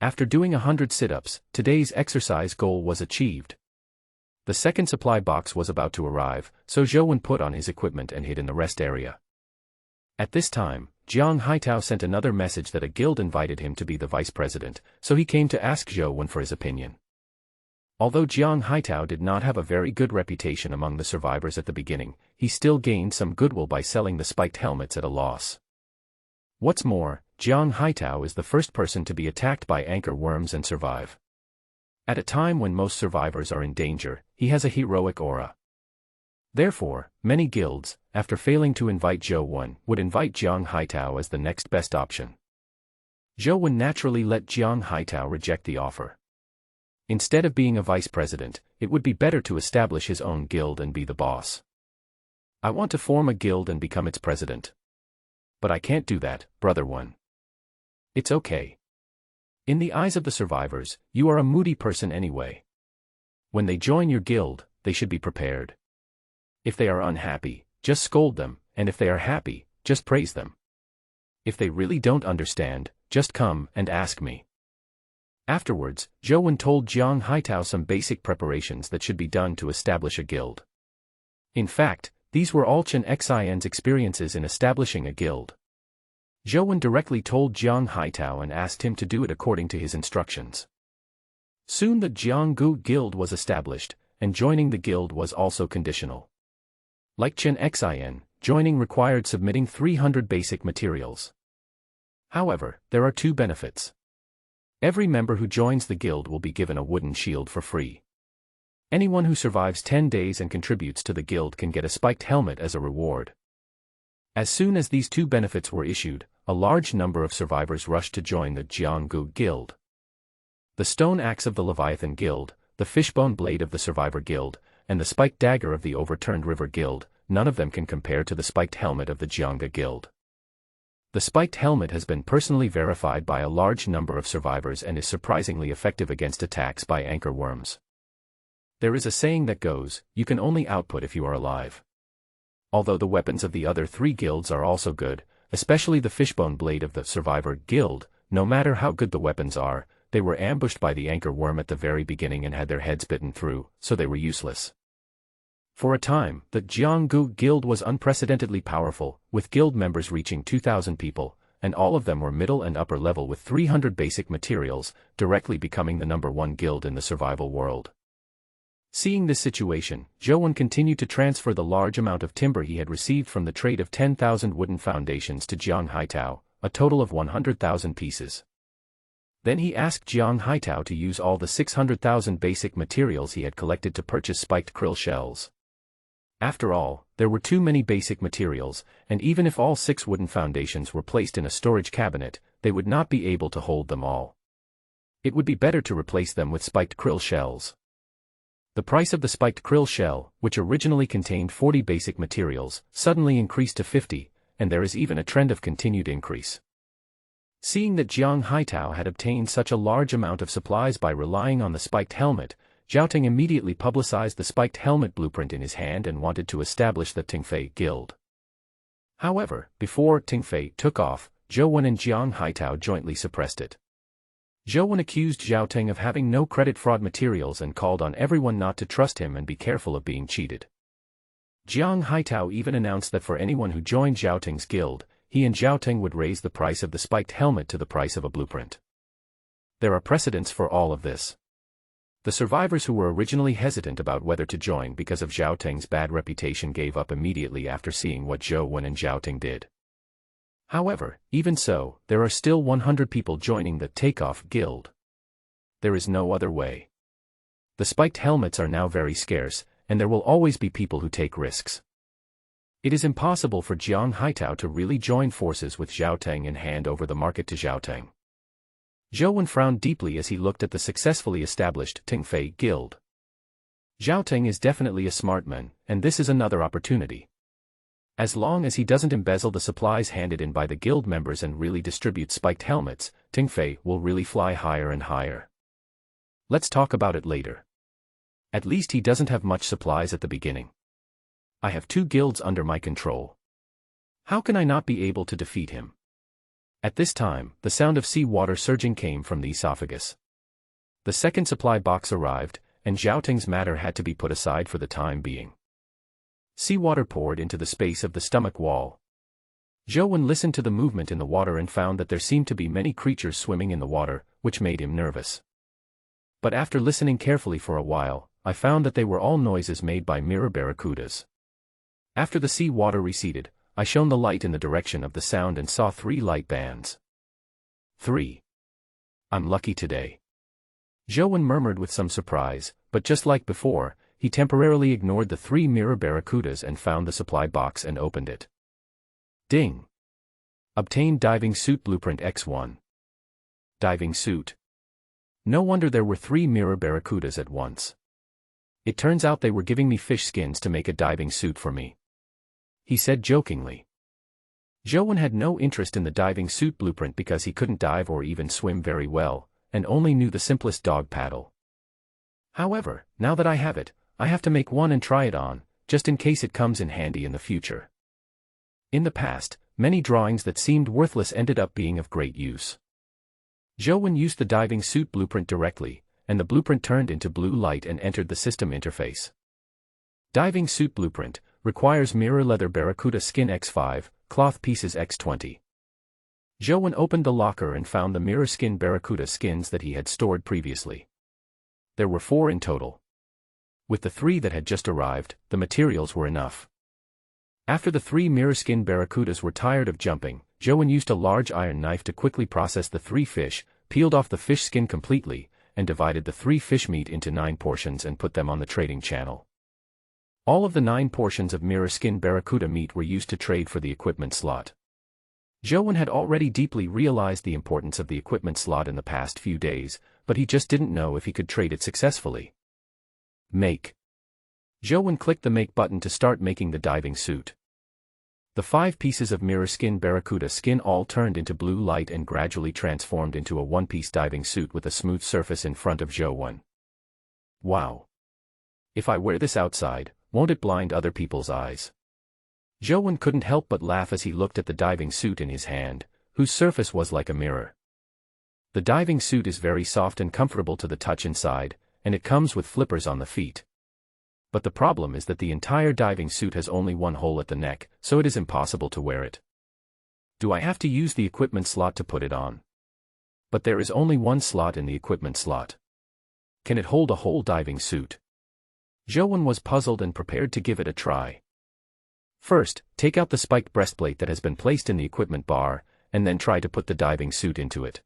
After doing 100 sit-ups, today's exercise goal was achieved. The second supply box was about to arrive, so Zhou Wen put on his equipment and hid in the rest area. At this time, Jiang Haitao sent another message that a guild invited him to be the vice president, so he came to ask Zhou Wen for his opinion. Although Jiang Haitao did not have a very good reputation among the survivors at the beginning, he still gained some goodwill by selling the spiked helmets at a loss. What's more, Jiang Haitao is the first person to be attacked by anchor worms and survive. At a time when most survivors are in danger, he has a heroic aura. Therefore, many guilds, after failing to invite Zhou Wen, would invite Jiang Haitao as the next best option. Zhou Wen naturally let Jiang Haitao reject the offer. Instead of being a vice president, it would be better to establish his own guild and be the boss. I want to form a guild and become its president. But I can't do that, Brother Wen. It's okay. In the eyes of the survivors, you are a moody person anyway. When they join your guild, they should be prepared. If they are unhappy, just scold them, and if they are happy, just praise them. If they really don't understand, just come and ask me. Afterwards, Zhou Wen told Jiang Haitao some basic preparations that should be done to establish a guild. In fact, these were all Chen Xin's experiences in establishing a guild. Zhou Wen directly told Jiang Haitao and asked him to do it according to his instructions. Soon the Jianggu Guild was established, and joining the guild was also conditional. Like Chen Xin, joining required submitting 300 basic materials. However, there are two benefits. Every member who joins the guild will be given a wooden shield for free. Anyone who survives 10 days and contributes to the guild can get a spiked helmet as a reward. As soon as these two benefits were issued, a large number of survivors rushed to join the Jianggu Guild. The stone axe of the Leviathan Guild, the fishbone blade of the Survivor Guild, and the spiked dagger of the Overturned River Guild, none of them can compare to the spiked helmet of the Jiangga Guild. The spiked helmet has been personally verified by a large number of survivors and is surprisingly effective against attacks by anchor worms. There is a saying that goes, you can only output if you are alive. Although the weapons of the other three guilds are also good, especially the fishbone blade of the Survivor Guild, no matter how good the weapons are, they were ambushed by the anchor worm at the very beginning and had their heads bitten through, so they were useless. For a time, the Jianggu Guild was unprecedentedly powerful, with guild members reaching 2,000 people, and all of them were middle and upper level with 300 basic materials, directly becoming the #1 guild in the survival world. Seeing this situation, Zhou continued to transfer the large amount of timber he had received from the trade of 10,000 wooden foundations to Jiang Haitao, a total of 100,000 pieces. Then he asked Jiang Haitao to use all the 600,000 basic materials he had collected to purchase spiked krill shells. After all, there were too many basic materials, and even if all 6 wooden foundations were placed in a storage cabinet, they would not be able to hold them all. It would be better to replace them with spiked krill shells. The price of the spiked krill shell, which originally contained 40 basic materials, suddenly increased to 50, and there is even a trend of continued increase. Seeing that Jiang Haitao had obtained such a large amount of supplies by relying on the spiked helmet, Zhao immediately publicized the spiked helmet blueprint in his hand and wanted to establish the Tingfei Guild. However, before Tingfei took off, Zhou and Jiang Haitao jointly suppressed it. Zhou accused Zhao of having no credit fraud materials and called on everyone not to trust him and be careful of being cheated. Jiang Haitao even announced that for anyone who joined Zhao guild, he and Zhao would raise the price of the spiked helmet to the price of a blueprint. There are precedents for all of this. The survivors who were originally hesitant about whether to join because of Zhao Teng's bad reputation gave up immediately after seeing what Zhou Wen and Zhao Teng did. However, even so, there are still 100 people joining the Takeoff Guild. There is no other way. The spiked helmets are now very scarce, and there will always be people who take risks. It is impossible for Jiang Haitao to really join forces with Zhao Teng and hand over the market to Zhao Teng. Zhou Wen frowned deeply as he looked at the successfully established Tingfei Guild. Zhao Teng is definitely a smart man, and this is another opportunity. As long as he doesn't embezzle the supplies handed in by the guild members and really distribute spiked helmets, Tingfei will really fly higher and higher. Let's talk about it later. At least he doesn't have much supplies at the beginning. I have 2 guilds under my control. How can I not be able to defeat him? At this time, the sound of sea water surging came from the esophagus. The second supply box arrived, and Zhao Teng's matter had to be put aside for the time being. Seawater poured into the space of the stomach wall. Zhou Wen listened to the movement in the water and found that there seemed to be many creatures swimming in the water, which made him nervous. But after listening carefully for a while, I found that they were all noises made by mirror barracudas. After the sea water receded, I shone the light in the direction of the sound and saw 3 light bands. 3. I'm lucky today. Zhou Wen murmured with some surprise, but just like before, he temporarily ignored the 3 mirror barracudas and found the supply box and opened it. Ding! Obtained diving suit blueprint X1. Diving suit. No wonder there were 3 mirror barracudas at once. It turns out they were giving me fish skins to make a diving suit for me, he said jokingly. Zhou Wen had no interest in the diving suit blueprint because he couldn't dive or even swim very well, and only knew the simplest dog paddle. However, now that I have it, I have to make one and try it on, just in case it comes in handy in the future. In the past, many drawings that seemed worthless ended up being of great use. Zhou Wen used the diving suit blueprint directly, and the blueprint turned into blue light and entered the system interface. Diving suit blueprint requires mirror leather barracuda skin X5, cloth pieces X20. Zhou Wen opened the locker and found the mirror skin barracuda skins that he had stored previously. There were 4 in total. With the 3 that had just arrived, the materials were enough. After the 3 mirror skin barracudas were tired of jumping, Zhou Wen used a large iron knife to quickly process the 3 fish, peeled off the fish skin completely, and divided the 3 fish meat into 9 portions and put them on the trading channel. All of the 9 portions of mirror skin barracuda meat were used to trade for the equipment slot. Zhou Wen had already deeply realized the importance of the equipment slot in the past few days, but he just didn't know if he could trade it successfully. Make. Zhou Wen clicked the make button to start making the diving suit. The 5 pieces of mirror skin barracuda skin all turned into blue light and gradually transformed into a one-piece diving suit with a smooth surface in front of Zhou Wen. Wow! If I wear this outside, won't it blind other people's eyes? Zhou Wen couldn't help but laugh as he looked at the diving suit in his hand, whose surface was like a mirror. The diving suit is very soft and comfortable to the touch inside, and it comes with flippers on the feet. But the problem is that the entire diving suit has only one hole at the neck, so it is impossible to wear it. Do I have to use the equipment slot to put it on? But there is only one slot in the equipment slot. Can it hold a whole diving suit? Zhou was puzzled and prepared to give it a try. First, take out the spiked breastplate that has been placed in the equipment bar, and then try to put the diving suit into it.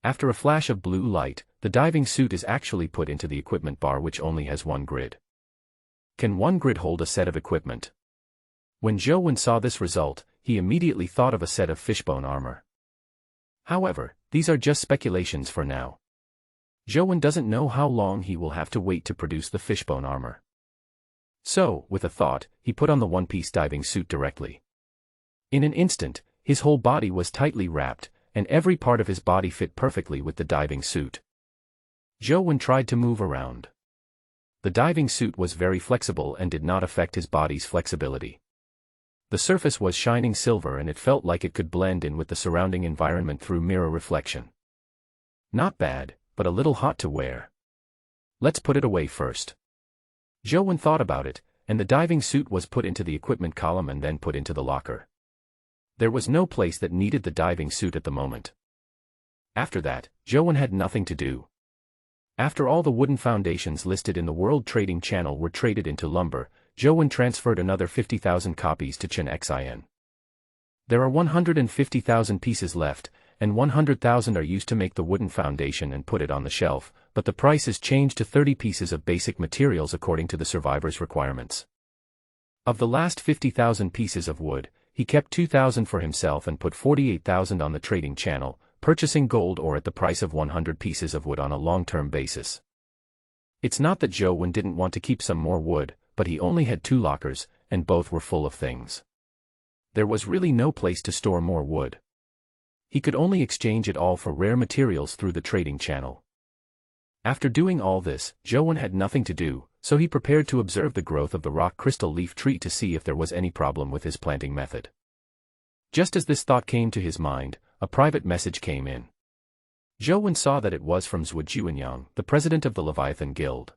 After a flash of blue light, the diving suit is actually put into the equipment bar, which only has one grid. Can one grid hold a set of equipment? When Zhou saw this result, he immediately thought of a set of fishbone armor. However, these are just speculations for now. Zhou doesn't know how long he will have to wait to produce the fishbone armor. So, with a thought, he put on the one-piece diving suit directly. In an instant, his whole body was tightly wrapped, and every part of his body fit perfectly with the diving suit. Zhou tried to move around. The diving suit was very flexible and did not affect his body's flexibility. The surface was shining silver and it felt like it could blend in with the surrounding environment through mirror reflection. Not bad, but a little hot to wear. Let's put it away first. Zhou thought about it, and the diving suit was put into the equipment column and then put into the locker. There was no place that needed the diving suit at the moment. After that, Zhou had nothing to do. After all the wooden foundations listed in the World Trading Channel were traded into lumber, Zhou transferred another 50,000 copies to Chen Xin. There are 150,000 pieces left, and 100,000 are used to make the wooden foundation and put it on the shelf, but the price is changed to 30 pieces of basic materials according to the survivor's requirements. Of the last 50,000 pieces of wood, he kept 2,000 for himself and put 48,000 on the trading channel, purchasing gold ore at the price of 100 pieces of wood on a long-term basis. It's not that Zhou didn't want to keep some more wood, but he only had 2 lockers, and both were full of things. There was really no place to store more wood. He could only exchange it all for rare materials through the trading channel. After doing all this, Zhou had nothing to do, so he prepared to observe the growth of the rock crystal leaf tree to see if there was any problem with his planting method. Just as this thought came to his mind, a private message came in. Zhou saw that it was from Zhu Juanyang, the president of the Leviathan Guild.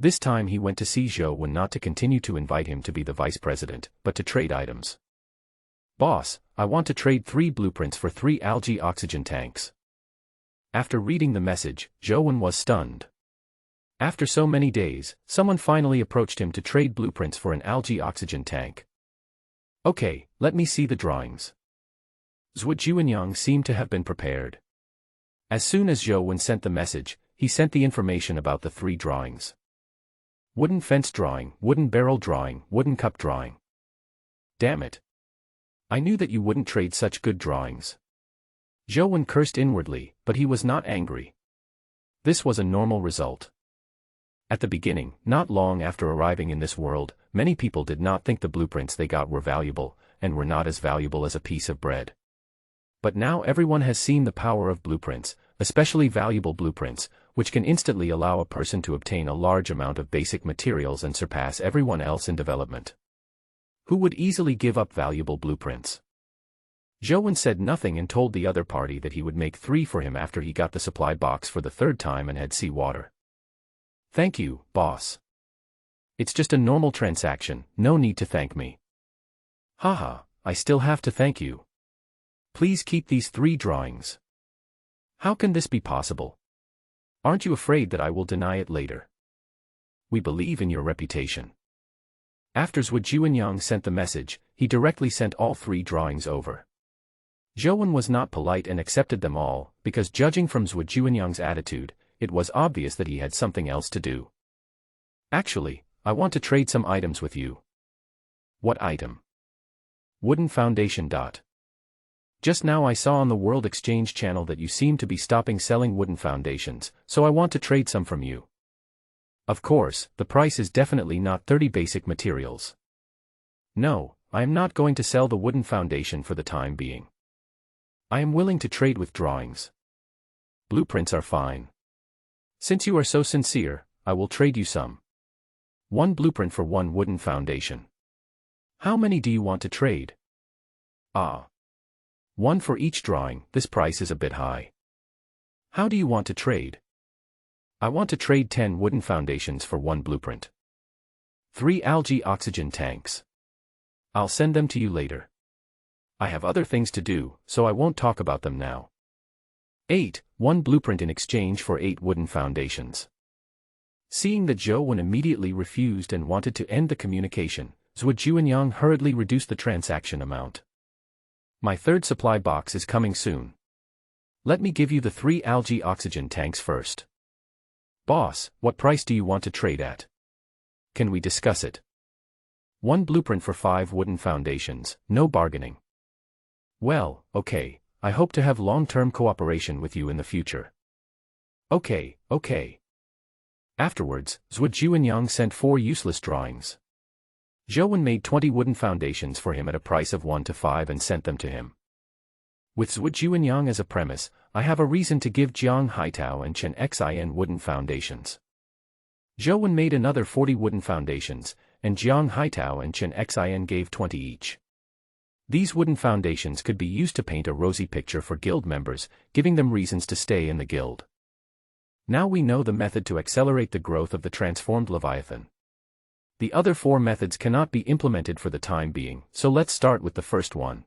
This time he went to see Zhou not to continue to invite him to be the vice president, but to trade items. Boss, I want to trade 3 blueprints for 3 algae oxygen tanks. After reading the message, Zhou was stunned. After so many days, someone finally approached him to trade blueprints for an algae oxygen tank. Okay, let me see the drawings. Zhu Juanyang seemed to have been prepared. As soon as Zhou sent the message, he sent the information about the 3 drawings. Wooden fence drawing, wooden barrel drawing, wooden cup drawing. Damn it. I knew that you wouldn't trade such good drawings. Zhou cursed inwardly, but he was not angry. This was a normal result. At the beginning, not long after arriving in this world, many people did not think the blueprints they got were valuable, and were not as valuable as a piece of bread. But now everyone has seen the power of blueprints, especially valuable blueprints, which can instantly allow a person to obtain a large amount of basic materials and surpass everyone else in development. Who would easily give up valuable blueprints? Zhou said nothing and told the other party that he would make 3 for him after he got the supply box for the 3rd time and had seawater. Thank you, boss. It's just a normal transaction, no need to thank me. Haha, I still have to thank you. Please keep these 3 drawings. How can this be possible? Aren't you afraid that I will deny it later? We believe in your reputation. After Zhu Juanyang sent the message, he directly sent all 3 drawings over. Zhou was not polite and accepted them all, because judging from Zhu Juanyang's attitude, it was obvious that he had something else to do. Actually, I want to trade some items with you. What item? Wooden foundation. Just now I saw on the World Exchange Channel that you seem to be stopping selling wooden foundations, so I want to trade some from you. Of course, the price is definitely not 30 basic materials. No, I am not going to sell the wooden foundation for the time being. I am willing to trade with drawings. Blueprints are fine. Since you are so sincere, I will trade you some. 1 blueprint for 1 wooden foundation. How many do you want to trade? 1 for each drawing, this price is a bit high. How do you want to trade? I want to trade 10 wooden foundations for 1 blueprint. 3 algae oxygen tanks. I'll send them to you later. I have other things to do, so I won't talk about them now. 8. 1 blueprint in exchange for 8 wooden foundations. Seeing that Zhou Wen immediately refused and wanted to end the communication, Zhuo Juanyang hurriedly reduced the transaction amount. My third supply box is coming soon. Let me give you the 3 algae oxygen tanks first. Boss, what price do you want to trade at? Can we discuss it? 1 blueprint for 5 wooden foundations, no bargaining. Well, okay, I hope to have long-term cooperation with you in the future. Okay. Afterwards, Zhuo Juanyang sent 4 useless drawings. Zhou Wen made 20 wooden foundations for him at a price of 1 to 5 and sent them to him. With Zhuo Juanyang as a premise, I have a reason to give Jiang Haitao and Chen Xin wooden foundations. Zhou Wen made another 40 wooden foundations, and Jiang Haitao and Chen Xin gave 20 each. These wooden foundations could be used to paint a rosy picture for guild members, giving them reasons to stay in the guild. Now we know the method to accelerate the growth of the transformed Leviathan. The other 4 methods cannot be implemented for the time being, so let's start with the first one.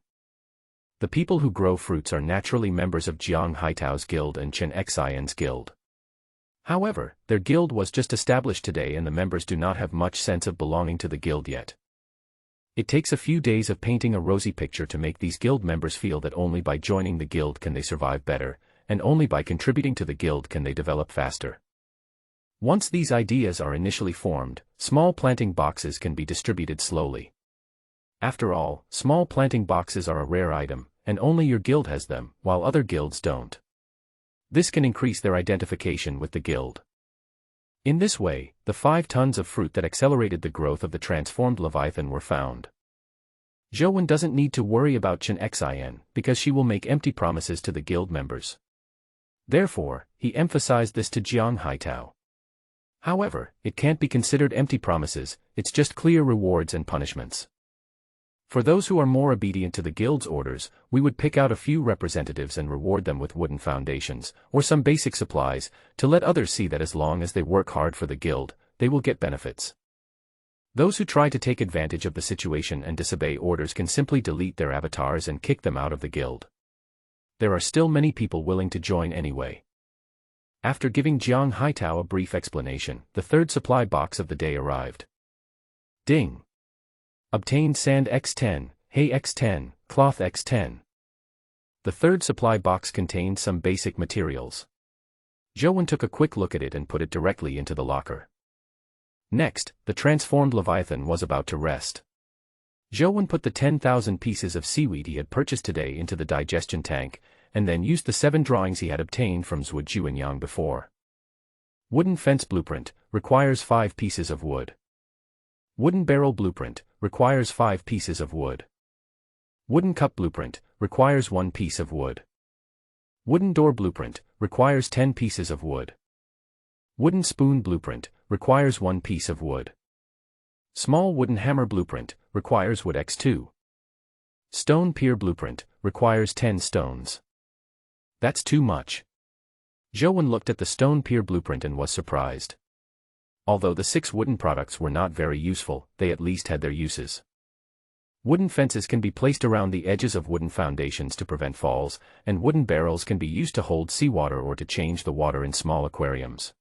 The people who grow fruits are naturally members of Jiang Haitao's guild and Chen Xin's guild. However, their guild was just established today and the members do not have much sense of belonging to the guild yet. It takes a few days of painting a rosy picture to make these guild members feel that only by joining the guild can they survive better, and only by contributing to the guild can they develop faster. Once these ideas are initially formed, small planting boxes can be distributed slowly. After all, small planting boxes are a rare item, and only your guild has them, while other guilds don't. This can increase their identification with the guild. In this way, the 5 tons of fruit that accelerated the growth of the transformed Leviathan were found. Zhou Wen doesn't need to worry about Chen Xin, because she will make empty promises to the guild members. Therefore, he emphasized this to Jiang Haitao. However, it can't be considered empty promises, it's just clear rewards and punishments. For those who are more obedient to the guild's orders, we would pick out a few representatives and reward them with wooden foundations, or some basic supplies, to let others see that as long as they work hard for the guild, they will get benefits. Those who try to take advantage of the situation and disobey orders can simply delete their avatars and kick them out of the guild. There are still many people willing to join anyway. After giving Jiang Haitao a brief explanation, the third supply box of the day arrived. Ding! Obtained sand X10, hay X10, cloth X10. The third supply box contained some basic materials. Zhou Wen took a quick look at it and put it directly into the locker. Next, the transformed Leviathan was about to rest. Zhou Wen put the 10,000 pieces of seaweed he had purchased today into the digestion tank, and then used the 7 drawings he had obtained from Zhuo Juanyang before. Wooden fence blueprint, requires 5 pieces of wood. Wooden barrel blueprint, requires 5 pieces of wood. Wooden cup blueprint, requires 1 piece of wood. Wooden door blueprint, requires 10 pieces of wood. Wooden spoon blueprint, requires 1 piece of wood. Small wooden hammer blueprint, requires wood X2. Stone pier blueprint, requires 10 stones. That's too much. Zhou Wen looked at the stone pier blueprint and was surprised. Although the 6 wooden products were not very useful, they at least had their uses. Wooden fences can be placed around the edges of wooden foundations to prevent falls, and wooden barrels can be used to hold seawater or to change the water in small aquariums.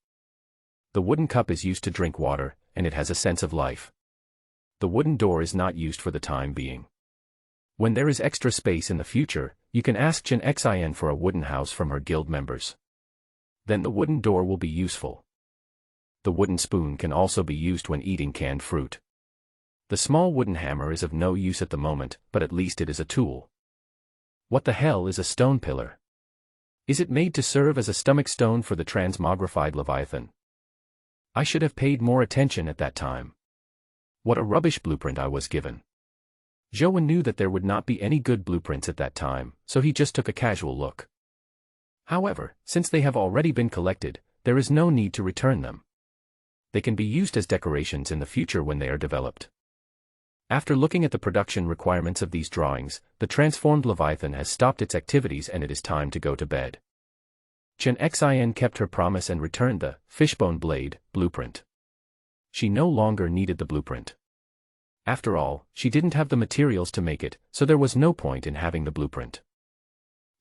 The wooden cup is used to drink water, and it has a sense of life. The wooden door is not used for the time being. When there is extra space in the future, you can ask Chen Xin for a wooden house from her guild members. Then the wooden door will be useful. The wooden spoon can also be used when eating canned fruit. The small wooden hammer is of no use at the moment, but at least it is a tool. What the hell is a stone pillar? Is it made to serve as a stomach stone for the transmogrified Leviathan? I should have paid more attention at that time. What a rubbish blueprint I was given. Zhou Wen knew that there would not be any good blueprints at that time, so he just took a casual look. However, since they have already been collected, there is no need to return them. They can be used as decorations in the future when they are developed. After looking at the production requirements of these drawings, the transformed Leviathan has stopped its activities and it is time to go to bed. Chen Xin kept her promise and returned the fishbone blade blueprint. She no longer needed the blueprint. After all, she didn't have the materials to make it, so there was no point in having the blueprint.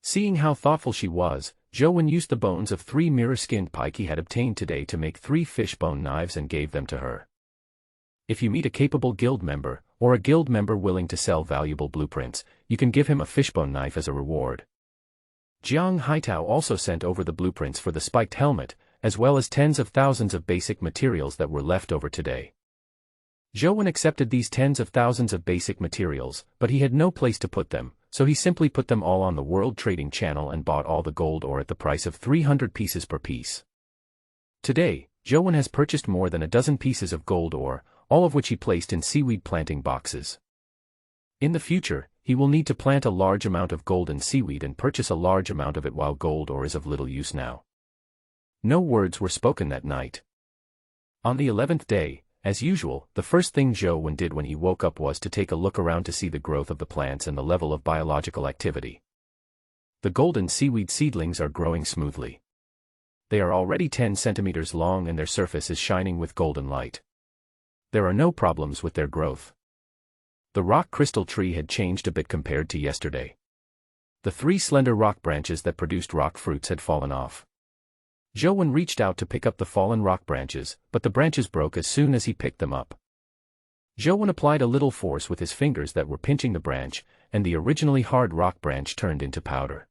Seeing how thoughtful she was, Joan used the bones of 3 mirror-skinned pike he had obtained today to make 3 fishbone knives and gave them to her. If you meet a capable guild member, or a guild member willing to sell valuable blueprints, you can give him a fishbone knife as a reward. Jiang Haitao also sent over the blueprints for the spiked helmet, as well as tens of thousands of basic materials that were left over today. Joan accepted these tens of thousands of basic materials, but he had no place to put them, so he simply put them all on the World Trading Channel and bought all the gold ore at the price of 300 pieces per piece. Today, Joan has purchased more than a dozen pieces of gold ore, all of which he placed in seaweed planting boxes. In the future, he will need to plant a large amount of golden seaweed and purchase a large amount of it while gold ore is of little use now. No words were spoken that night. On the 11th day, as usual, the first thing Joan did when he woke up was to take a look around to see the growth of the plants and the level of biological activity. The golden seaweed seedlings are growing smoothly. They are already 10 centimeters long and their surface is shining with golden light. There are no problems with their growth. The rock crystal tree had changed a bit compared to yesterday. The 3 slender rock branches that produced rock fruits had fallen off. Joan reached out to pick up the fallen rock branches, but the branches broke as soon as he picked them up. Joan applied a little force with his fingers that were pinching the branch, and the originally hard rock branch turned into powder.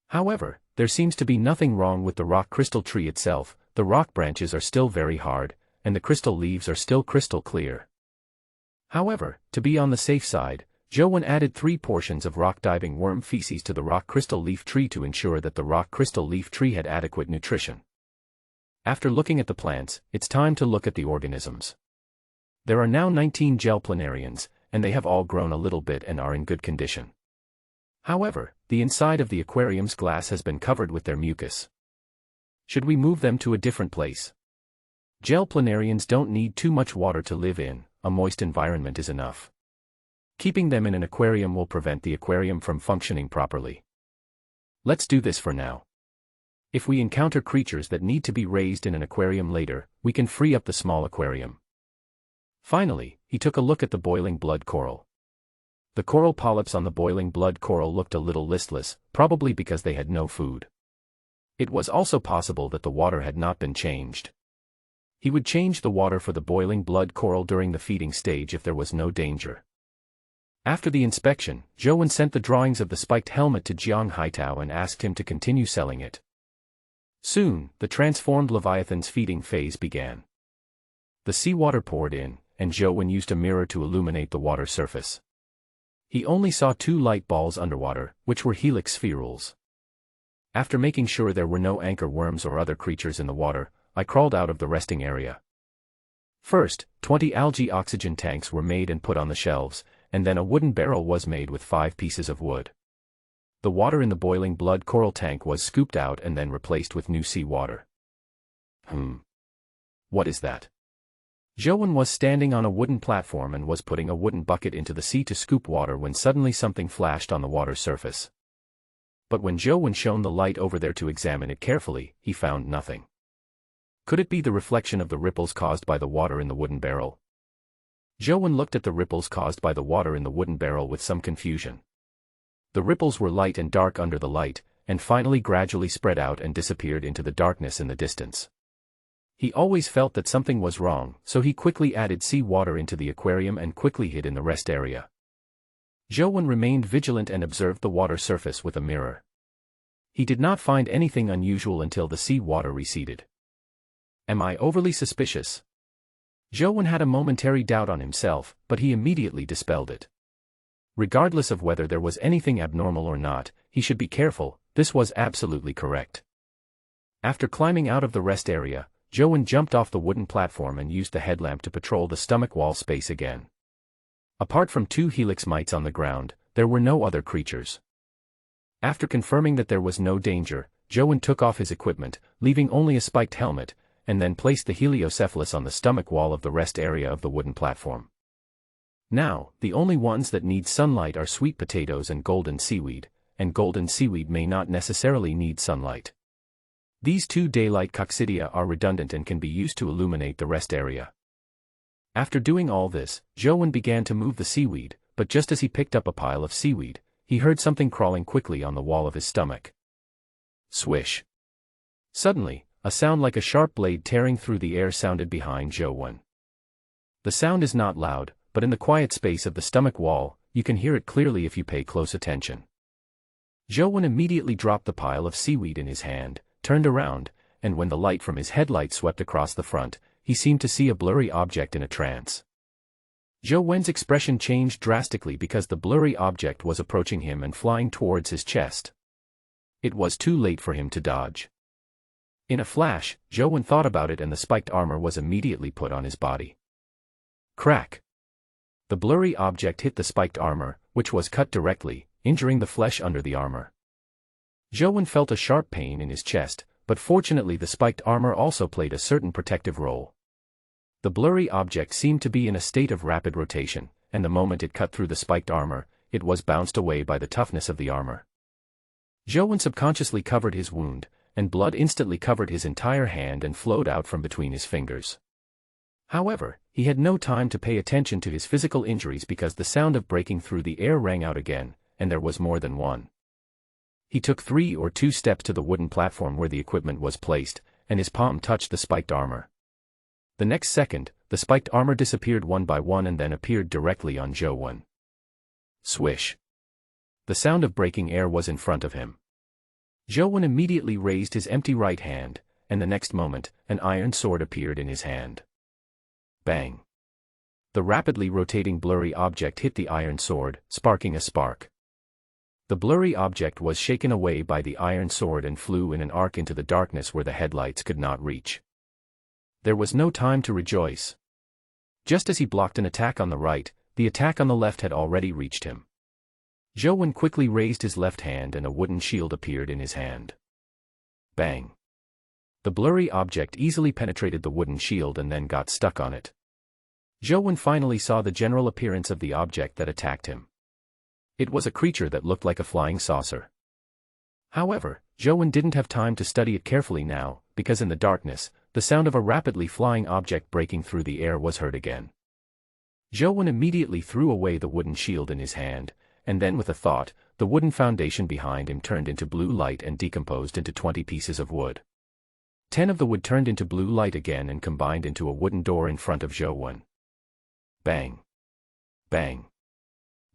However, there seems to be nothing wrong with the rock crystal tree itself. The rock branches are still very hard, and the crystal leaves are still crystal clear. However, to be on the safe side, Joan added 3 portions of rock-diving worm feces to the rock crystal leaf tree to ensure that the rock crystal leaf tree had adequate nutrition. After looking at the plants, it's time to look at the organisms. There are now 19 gel planarians, and they have all grown a little bit and are in good condition. However, the inside of the aquarium's glass has been covered with their mucus. Should we move them to a different place? Gel planarians don't need too much water to live in, a moist environment is enough. Keeping them in an aquarium will prevent the aquarium from functioning properly. Let's do this for now. If we encounter creatures that need to be raised in an aquarium later, we can free up the small aquarium. Finally, he took a look at the boiling blood coral. The coral polyps on the boiling blood coral looked a little listless, probably because they had no food. It was also possible that the water had not been changed. He would change the water for the boiling blood coral during the feeding stage if there was no danger. After the inspection, Joan sent the drawings of the spiked helmet to Jiang Haitao and asked him to continue selling it. Soon, the transformed Leviathan's feeding phase began. The seawater poured in, and Joan used a mirror to illuminate the water surface. He only saw 2 light balls underwater, which were helix spherules. After making sure there were no anchor worms or other creatures in the water, I crawled out of the resting area. First, 20 algae oxygen tanks were made and put on the shelves, and then a wooden barrel was made with 5 pieces of wood. The water in the boiling blood coral tank was scooped out and then replaced with new sea water. What is that? Joan was standing on a wooden platform and was putting a wooden bucket into the sea to scoop water when suddenly something flashed on the water's surface. But when Joan shone the light over there to examine it carefully, he found nothing. Could it be the reflection of the ripples caused by the water in the wooden barrel? Joan looked at the ripples caused by the water in the wooden barrel with some confusion. The ripples were light and dark under the light, and finally gradually spread out and disappeared into the darkness in the distance. He always felt that something was wrong, so he quickly added sea water into the aquarium and quickly hid in the rest area. Joan remained vigilant and observed the water surface with a mirror. He did not find anything unusual until the sea water receded. Am I overly suspicious? Joan had a momentary doubt on himself, but he immediately dispelled it. Regardless of whether there was anything abnormal or not, he should be careful. This was absolutely correct. After climbing out of the rest area, Joan jumped off the wooden platform and used the headlamp to patrol the stomach wall space again. Apart from 2 helix mites on the ground, there were no other creatures. After confirming that there was no danger, Joan took off his equipment, leaving only a spiked helmet, and then placed the heliocephalus on the stomach wall of the rest area of the wooden platform. Now, the only ones that need sunlight are sweet potatoes and golden seaweed may not necessarily need sunlight. These 2 daylight coccidia are redundant and can be used to illuminate the rest area. After doing all this, Joan began to move the seaweed, but just as he picked up a pile of seaweed, he heard something crawling quickly on the wall of his stomach. Swish. Suddenly, a sound like a sharp blade tearing through the air sounded behind Joan. The sound is not loud, but in the quiet space of the stomach wall, you can hear it clearly if you pay close attention. Joan immediately dropped the pile of seaweed in his hand, turned around, and when the light from his headlight swept across the front, he seemed to see a blurry object in a trance. Joan's expression changed drastically because the blurry object was approaching him and flying towards his chest. It was too late for him to dodge. In a flash, Joan thought about it and the spiked armor was immediately put on his body. Crack! The blurry object hit the spiked armor, which was cut directly, injuring the flesh under the armor. Joan felt a sharp pain in his chest, but fortunately the spiked armor also played a certain protective role. The blurry object seemed to be in a state of rapid rotation, and the moment it cut through the spiked armor, it was bounced away by the toughness of the armor. Joan subconsciously covered his wound, and blood instantly covered his entire hand and flowed out from between his fingers. However, he had no time to pay attention to his physical injuries because the sound of breaking through the air rang out again, and there was more than one. He took 3 or 2 steps to the wooden platform where the equipment was placed, and his palm touched the spiked armor. The next second, the spiked armor disappeared one by one and then appeared directly on Joan. Swish. The sound of breaking air was in front of him. Joan immediately raised his empty right hand, and the next moment, an iron sword appeared in his hand. Bang. The rapidly rotating blurry object hit the iron sword, sparking a spark. The blurry object was shaken away by the iron sword and flew in an arc into the darkness where the headlights could not reach. There was no time to rejoice. Just as he blocked an attack on the right, the attack on the left had already reached him. Joan quickly raised his left hand and a wooden shield appeared in his hand. Bang. The blurry object easily penetrated the wooden shield and then got stuck on it. Joan finally saw the general appearance of the object that attacked him. It was a creature that looked like a flying saucer. However, Joan didn't have time to study it carefully now, because in the darkness, the sound of a rapidly flying object breaking through the air was heard again. Joan immediately threw away the wooden shield in his hand, and then with a thought, the wooden foundation behind him turned into blue light and decomposed into 20 pieces of wood. 10 of the wood turned into blue light again and combined into a wooden door in front of Joan. Bang. Bang.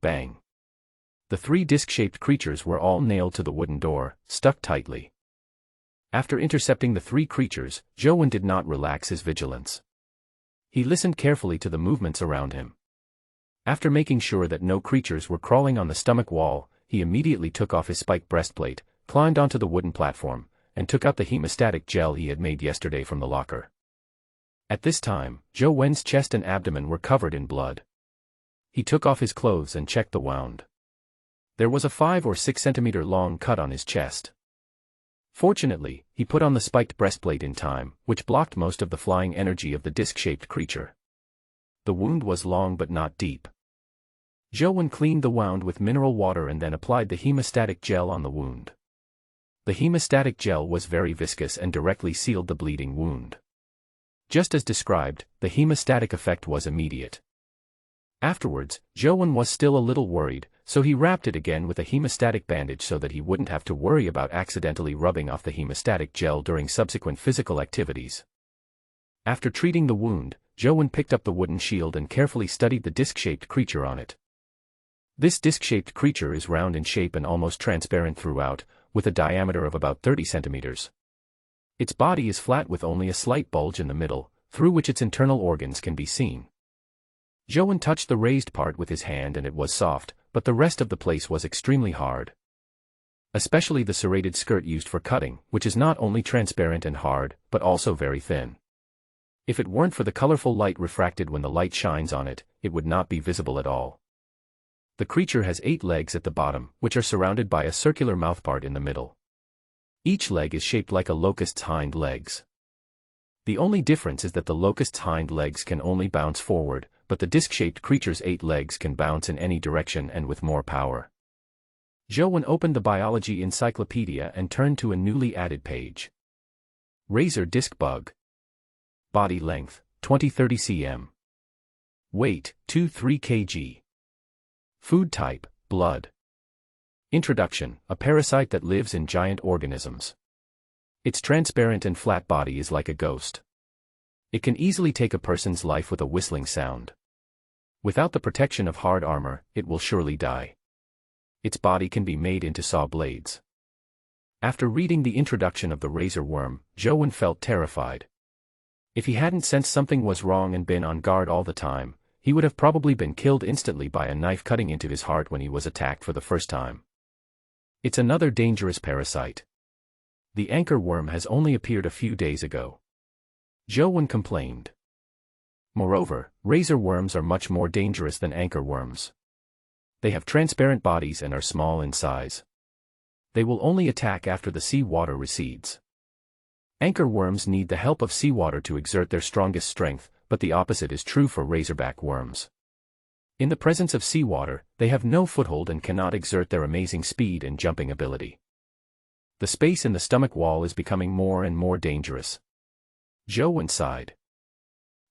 Bang. The 3 disc-shaped creatures were all nailed to the wooden door, stuck tightly. After intercepting the 3 creatures, Joan did not relax his vigilance. He listened carefully to the movements around him. After making sure that no creatures were crawling on the stomach wall, he immediately took off his spiked breastplate, climbed onto the wooden platform, and took out the hemostatic gel he had made yesterday from the locker. At this time, Joan's chest and abdomen were covered in blood. He took off his clothes and checked the wound. There was a 5 or 6 centimeter long cut on his chest. Fortunately, he put on the spiked breastplate in time, which blocked most of the flying energy of the disc-shaped creature. The wound was long but not deep. Joan cleaned the wound with mineral water and then applied the hemostatic gel on the wound. The hemostatic gel was very viscous and directly sealed the bleeding wound. Just as described, the hemostatic effect was immediate. Afterwards, Joan was still a little worried, so he wrapped it again with a hemostatic bandage so that he wouldn't have to worry about accidentally rubbing off the hemostatic gel during subsequent physical activities. After treating the wound, Joan picked up the wooden shield and carefully studied the disc-shaped creature on it. This disc-shaped creature is round in shape and almost transparent throughout, with a diameter of about 30 centimeters. Its body is flat with only a slight bulge in the middle, through which its internal organs can be seen. Joan touched the raised part with his hand and it was soft, but the rest of the place was extremely hard. Especially the serrated skirt used for cutting, which is not only transparent and hard, but also very thin. If it weren't for the colorful light refracted when the light shines on it, it would not be visible at all. The creature has 8 legs at the bottom, which are surrounded by a circular mouthpart in the middle. Each leg is shaped like a locust's hind legs. The only difference is that the locust's hind legs can only bounce forward, but the disc-shaped creature's 8 legs can bounce in any direction and with more power. Joan opened the biology encyclopedia and turned to a newly added page. Razor disc bug. Body length, 20-30 cm. Weight, 2-3 kg. Food type, blood. Introduction, a parasite that lives in giant organisms. Its transparent and flat body is like a ghost. It can easily take a person's life with a whistling sound. Without the protection of hard armor, it will surely die. Its body can be made into saw blades. After reading the introduction of the razor worm, Joan felt terrified. If he hadn't sensed something was wrong and been on guard all the time, he would have probably been killed instantly by a knife cutting into his heart when he was attacked for the first time. It's another dangerous parasite. The anchor worm has only appeared a few days ago. Joan complained. Moreover, razor worms are much more dangerous than anchor worms. They have transparent bodies and are small in size. They will only attack after the sea water recedes. Anchor worms need the help of seawater to exert their strongest strength, but the opposite is true for razorback worms. In the presence of seawater, they have no foothold and cannot exert their amazing speed and jumping ability. The space in the stomach wall is becoming more and more dangerous. Joan sighed.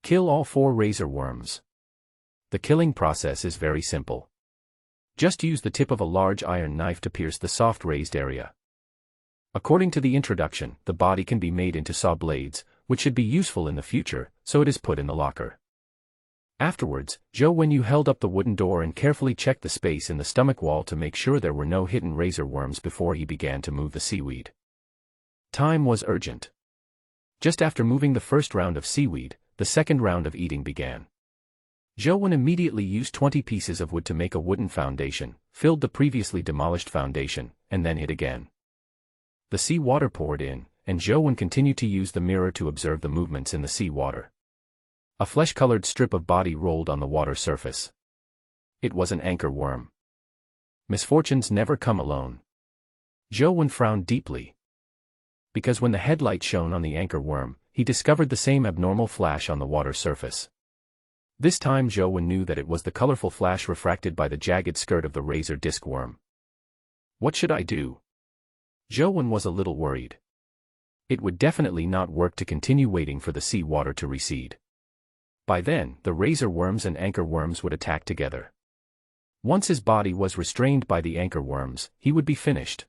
Kill all 4 razor worms. The killing process is very simple. Just use the tip of a large iron knife to pierce the soft raised area. According to the introduction, the body can be made into saw blades, which should be useful in the future, so it is put in the locker. Afterwards, when you held up the wooden door and carefully checked the space in the stomach wall to make sure there were no hidden razor worms before he began to move the seaweed. Time was urgent. Just after moving the first round of seaweed, the second round of eating began. Joan immediately used 20 pieces of wood to make a wooden foundation, filled the previously demolished foundation, and then hit again. The sea water poured in, and Joan continued to use the mirror to observe the movements in the sea water. A flesh-colored strip of body rolled on the water surface. It was an anchor worm. Misfortunes never come alone. Joan frowned deeply. Because when the headlight shone on the anchor worm, he discovered the same abnormal flash on the water surface. This time Joan knew that it was the colorful flash refracted by the jagged skirt of the razor disc worm. What should I do? Joan was a little worried. It would definitely not work to continue waiting for the sea water to recede. By then, the razor worms and anchor worms would attack together. Once his body was restrained by the anchor worms, he would be finished.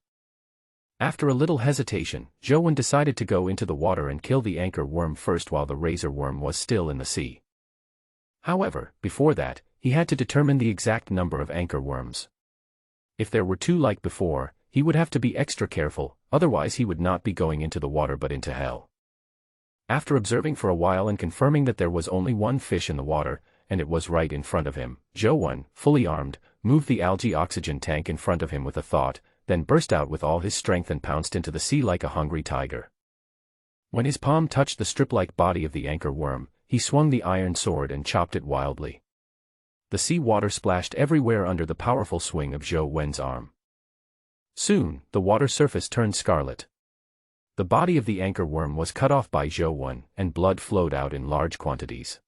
After a little hesitation, Joan decided to go into the water and kill the anchor worm first while the razor worm was still in the sea. However, before that, he had to determine the exact number of anchor worms. If there were 2 like before, he would have to be extra careful, otherwise he would not be going into the water but into hell. After observing for a while and confirming that there was only 1 fish in the water, and it was right in front of him, Joan, fully armed, moved the algae oxygen tank in front of him with a thought, then burst out with all his strength and pounced into the sea like a hungry tiger. When his palm touched the strip-like body of the anchor worm, he swung the iron sword and chopped it wildly. The sea water splashed everywhere under the powerful swing of Joan's arm. Soon, the water surface turned scarlet. The body of the anchor worm was cut off by Joan, and blood flowed out in large quantities.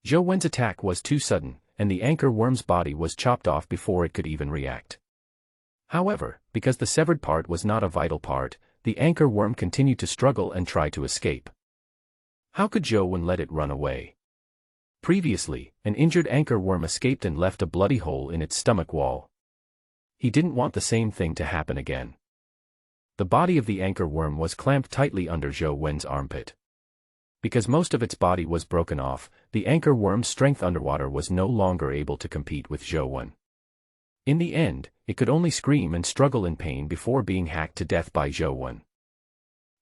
Joan's attack was too sudden, and the anchor worm's body was chopped off before it could even react. However, because the severed part was not a vital part, the anchor worm continued to struggle and try to escape. How could Joan let it run away? Previously, an injured anchor worm escaped and left a bloody hole in its stomach wall. He didn't want the same thing to happen again. The body of the anchor worm was clamped tightly under Joan's armpit. Because most of its body was broken off, the anchor worm's strength underwater was no longer able to compete with Joan. In the end, it could only scream and struggle in pain before being hacked to death by Joan.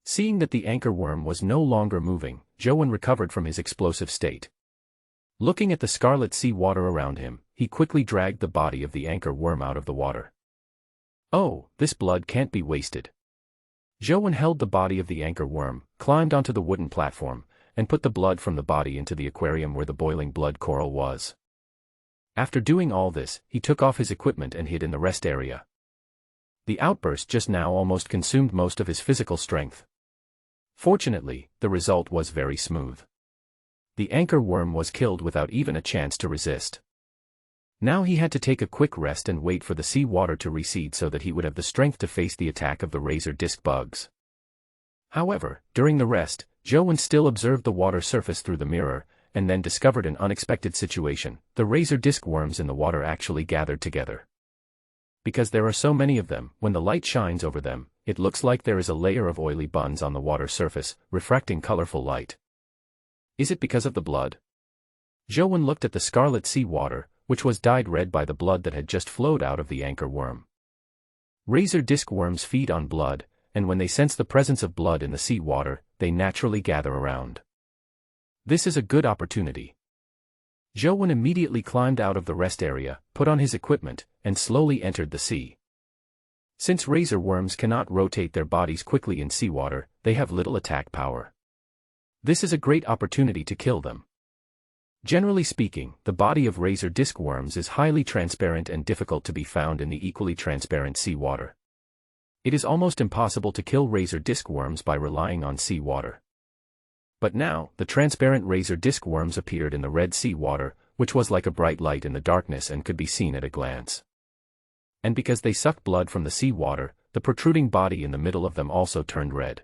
Seeing that the anchor worm was no longer moving, Joan recovered from his explosive state. Looking at the scarlet sea water around him, he quickly dragged the body of the anchor worm out of the water. Oh, this blood can't be wasted. Joan held the body of the anchor worm, climbed onto the wooden platform, and put the blood from the body into the aquarium where the boiling blood coral was. After doing all this, he took off his equipment and hid in the rest area. The outburst just now almost consumed most of his physical strength. Fortunately, the result was very smooth. The anchor worm was killed without even a chance to resist. Now he had to take a quick rest and wait for the sea water to recede so that he would have the strength to face the attack of the razor disc bugs. However, during the rest, Joan still observed the water surface through the mirror, and then discovered an unexpected situation. The razor disc worms in the water actually gathered together. Because there are so many of them, when the light shines over them, it looks like there is a layer of oily buns on the water surface, refracting colorful light. Is it because of the blood? Joan looked at the scarlet sea water, which was dyed red by the blood that had just flowed out of the anchor worm. Razor disc worms feed on blood, and when they sense the presence of blood in the sea water, they naturally gather around. This is a good opportunity. Joan immediately climbed out of the rest area, put on his equipment, and slowly entered the sea. Since razor worms cannot rotate their bodies quickly in seawater, they have little attack power. This is a great opportunity to kill them. Generally speaking, the body of razor disc worms is highly transparent and difficult to be found in the equally transparent seawater. It is almost impossible to kill razor disc worms by relying on seawater. But now, the transparent razor disc worms appeared in the red sea water, which was like a bright light in the darkness and could be seen at a glance. And because they sucked blood from the sea water, the protruding body in the middle of them also turned red.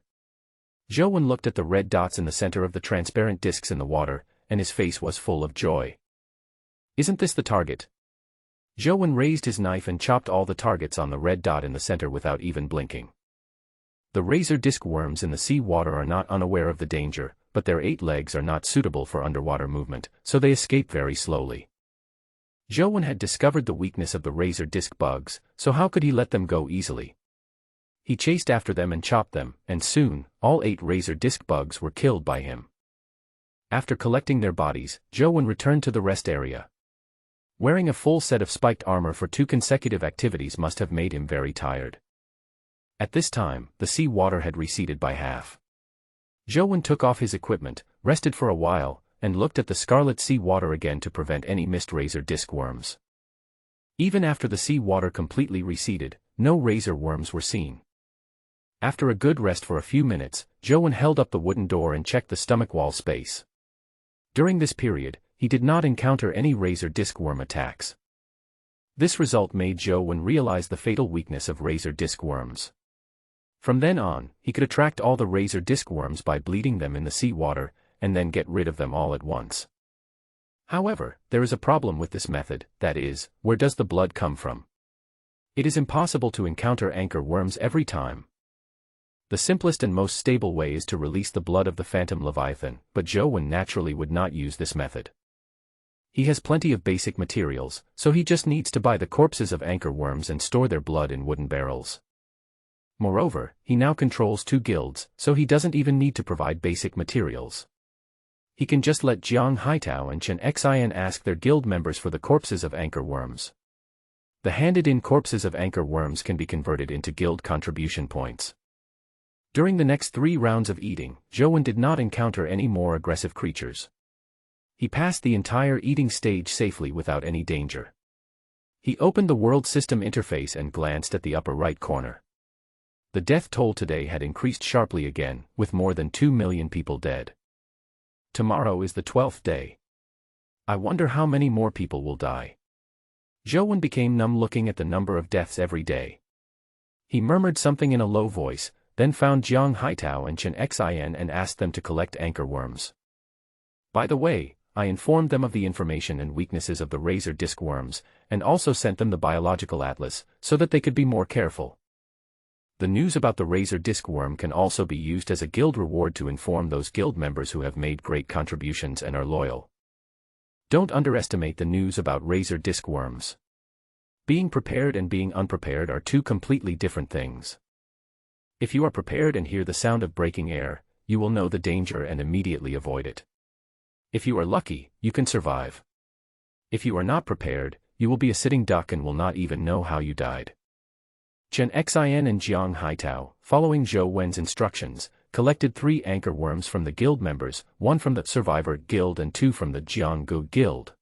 Joan looked at the red dots in the center of the transparent discs in the water, and his face was full of joy. Isn't this the target? Joan raised his knife and chopped all the targets on the red dot in the center without even blinking. The razor disc worms in the sea water are not unaware of the danger, but their 8 legs are not suitable for underwater movement, so they escape very slowly. Joan had discovered the weakness of the razor disc bugs, so how could he let them go easily? He chased after them and chopped them, and soon, all 8 razor disc bugs were killed by him. After collecting their bodies, Joan returned to the rest area. Wearing a full set of spiked armor for 2 consecutive activities must have made him very tired. At this time, the sea water had receded by half. Joan took off his equipment, rested for a while, and looked at the scarlet sea water again to prevent any missed razor disc worms. Even after the sea water completely receded, no razor worms were seen. After a good rest for a few minutes, Joan held up the wooden door and checked the stomach wall space. During this period, he did not encounter any razor disc worm attacks. This result made Joan realize the fatal weakness of razor disc worms. From then on, he could attract all the razor disc worms by bleeding them in the sea water, and then get rid of them all at once. However, there is a problem with this method, that is, where does the blood come from? It is impossible to encounter anchor worms every time. The simplest and most stable way is to release the blood of the phantom Leviathan, but Joan naturally would not use this method. He has plenty of basic materials, so he just needs to buy the corpses of anchor worms and store their blood in wooden barrels. Moreover, he now controls 2 guilds, so he doesn't even need to provide basic materials. He can just let Jiang Haitao and Chen Xin ask their guild members for the corpses of anchor worms. The handed-in corpses of anchor worms can be converted into guild contribution points. During the next 3 rounds of eating, Joan did not encounter any more aggressive creatures. He passed the entire eating stage safely without any danger. He opened the world system interface and glanced at the upper right corner. The death toll today had increased sharply again, with more than 2 million people dead. Tomorrow is the 12th day. I wonder how many more people will die. Joan became numb looking at the number of deaths every day. He murmured something in a low voice, then found Jiang Haitao and Chen Xin and asked them to collect anchor worms. By the way, I informed them of the information and weaknesses of the razor disc worms, and also sent them the biological atlas, so that they could be more careful. The news about the razor disc worm can also be used as a guild reward to inform those guild members who have made great contributions and are loyal. Don't underestimate the news about razor disc worms. Being prepared and being unprepared are 2 completely different things. If you are prepared and hear the sound of breaking air, you will know the danger and immediately avoid it. If you are lucky, you can survive. If you are not prepared, you will be a sitting duck and will not even know how you died. Chen Xin and Jiang Haitao, following Zhou Wen's instructions, collected 3 anchor worms from the guild members, 1 from the Survivor Guild and 2 from the Jianggu Guild.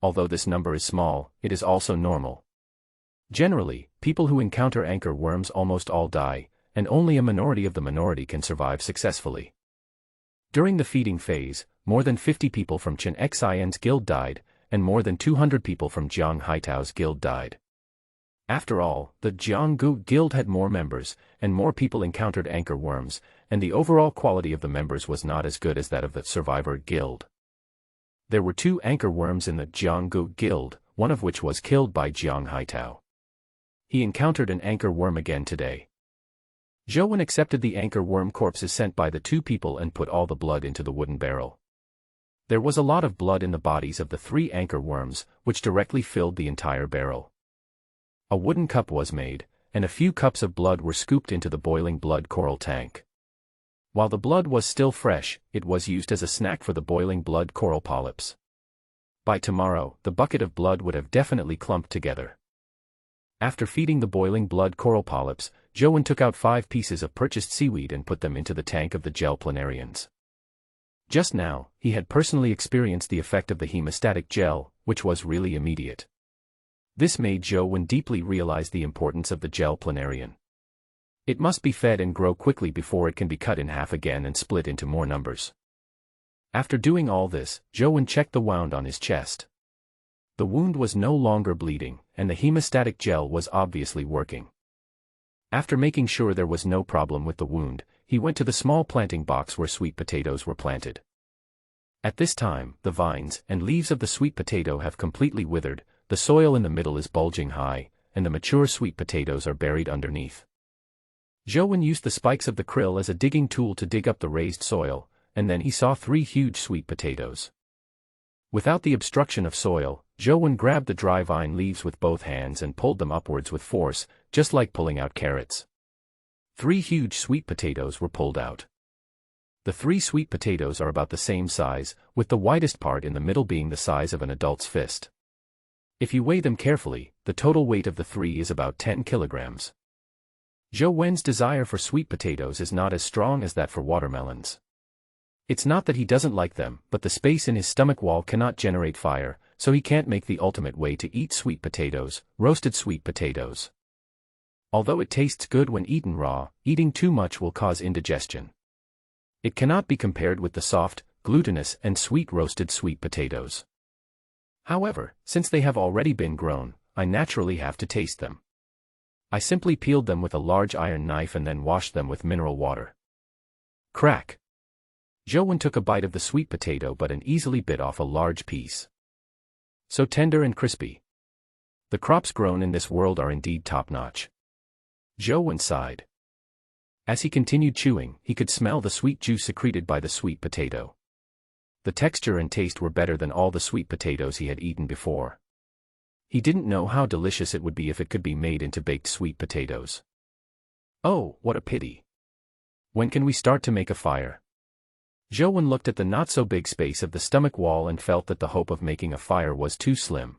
Although this number is small, it is also normal. Generally, people who encounter anchor worms almost all die, and only a minority of the minority can survive successfully. During the feeding phase, more than 50 people from Chen Xin's guild died, and more than 200 people from Jiang Haitao's guild died. After all, the Jianggu Guild had more members, and more people encountered anchor worms, and the overall quality of the members was not as good as that of the Survivor Guild. There were 2 anchor worms in the Jianggu Guild, one of which was killed by Jiang Haitao. He encountered an anchor worm again today. Zhou accepted the anchor worm corpses sent by the 2 people and put all the blood into the wooden barrel. There was a lot of blood in the bodies of the 3 anchor worms, which directly filled the entire barrel. A wooden cup was made, and a few cups of blood were scooped into the boiling blood coral tank. While the blood was still fresh, it was used as a snack for the boiling blood coral polyps. By tomorrow, the bucket of blood would have definitely clumped together. After feeding the boiling blood coral polyps, Zhou took out 5 pieces of purchased seaweed and put them into the tank of the gel planarians. Just now, he had personally experienced the effect of the hemostatic gel, which was really immediate. This made Zhou deeply realize the importance of the gel planarian. It must be fed and grow quickly before it can be cut in half again and split into more numbers. After doing all this, Zhou checked the wound on his chest. The wound was no longer bleeding, and the hemostatic gel was obviously working. After making sure there was no problem with the wound, he went to the small planting box where sweet potatoes were planted. At this time, the vines and leaves of the sweet potato have completely withered, the soil in the middle is bulging high, and the mature sweet potatoes are buried underneath. Zhou used the spikes of the krill as a digging tool to dig up the raised soil, and then he saw 3 huge sweet potatoes. Without the obstruction of soil, Zhou grabbed the dry vine leaves with both hands and pulled them upwards with force, just like pulling out carrots. 3 huge sweet potatoes were pulled out. The 3 sweet potatoes are about the same size, with the widest part in the middle being the size of an adult's fist. If you weigh them carefully, the total weight of the 3 is about 10 kilograms. Zhou desire for sweet potatoes is not as strong as that for watermelons. It's not that he doesn't like them, but the space in his stomach wall cannot generate fire, so he can't make the ultimate way to eat sweet potatoes, roasted sweet potatoes. Although it tastes good when eaten raw, eating too much will cause indigestion. It cannot be compared with the soft, glutinous and sweet roasted sweet potatoes. However, since they have already been grown, I naturally have to taste them. I simply peeled them with a large iron knife and then washed them with mineral water. Crack! Zhou took a bite of the sweet potato but easily bit off a large piece. So tender and crispy. The crops grown in this world are indeed top-notch. Zhou sighed. As he continued chewing, he could smell the sweet juice secreted by the sweet potato. The texture and taste were better than all the sweet potatoes he had eaten before. He didn't know how delicious it would be if it could be made into baked sweet potatoes. Oh, what a pity. When can we start to make a fire? Zhou looked at the not-so-big space of the stomach wall and felt that the hope of making a fire was too slim.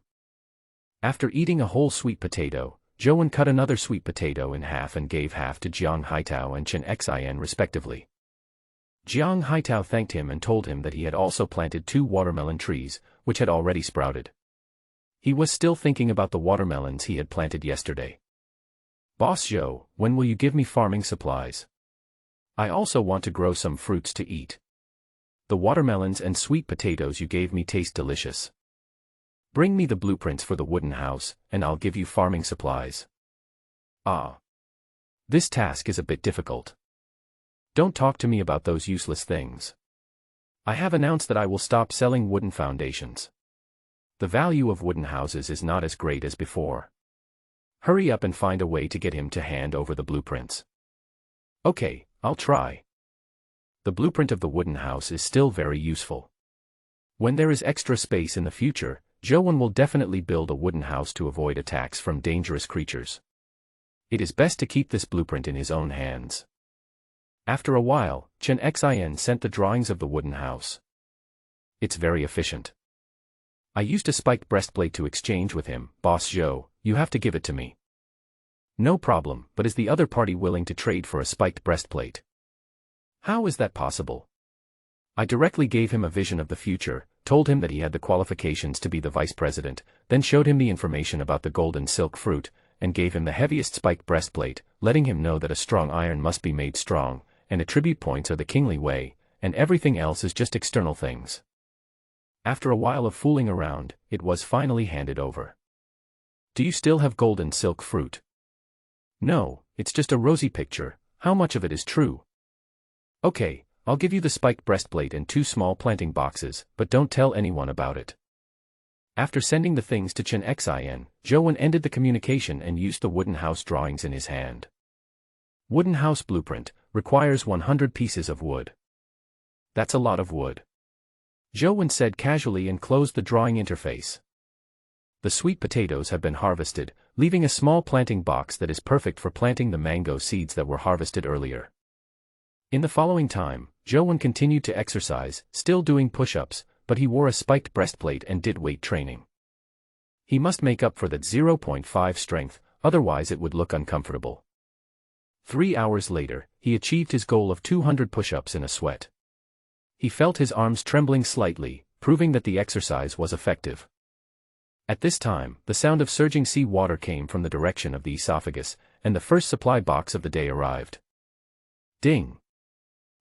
After eating a whole sweet potato, Zhou cut another sweet potato in half and gave half to Jiang Haitao and Chen Xin respectively. Jiang Haitao thanked him and told him that he had also planted 2 watermelon trees, which had already sprouted. He was still thinking about the watermelons he had planted yesterday. Boss Zhou, when will you give me farming supplies? I also want to grow some fruits to eat. The watermelons and sweet potatoes you gave me taste delicious. Bring me the blueprints for the wooden house, and I'll give you farming supplies. Ah. This task is a bit difficult. Don't talk to me about those useless things. I have announced that I will stop selling wooden foundations. The value of wooden houses is not as great as before. Hurry up and find a way to get him to hand over the blueprints. Okay, I'll try. The blueprint of the wooden house is still very useful. When there is extra space in the future, Zhou will definitely build a wooden house to avoid attacks from dangerous creatures. It is best to keep this blueprint in his own hands. After a while, Chen Xin sent the drawings of the wooden house. It's very efficient. I used a spiked breastplate to exchange with him, Boss Zhou, you have to give it to me. No problem, but is the other party willing to trade for a spiked breastplate? How is that possible? I directly gave him a vision of the future, told him that he had the qualifications to be the vice president, then showed him the information about the golden silk fruit, and gave him the heaviest spiked breastplate, letting him know that a strong iron must be made strong, and attribute points are the kingly way, and everything else is just external things. After a while of fooling around, it was finally handed over. Do you still have golden silk fruit? No, it's just a rosy picture, how much of it is true? Okay, I'll give you the spiked breastplate and 2 small planting boxes, but don't tell anyone about it. After sending the things to Chen Xin, Zhou ended the communication and used the wooden house drawings in his hand. Wooden house blueprint requires 100 pieces of wood. That's a lot of wood. Zhou said casually and closed the drawing interface. The sweet potatoes have been harvested, leaving a small planting box that is perfect for planting the mango seeds that were harvested earlier. In the following time, Zhou continued to exercise, still doing push-ups, but he wore a spiked breastplate and did weight training. He must make up for that 0.5 strength, otherwise it would look uncomfortable. 3 hours later, he achieved his goal of 200 push-ups in a sweat. He felt his arms trembling slightly, proving that the exercise was effective. At this time, the sound of surging sea water came from the direction of the esophagus, and the first supply box of the day arrived. Ding!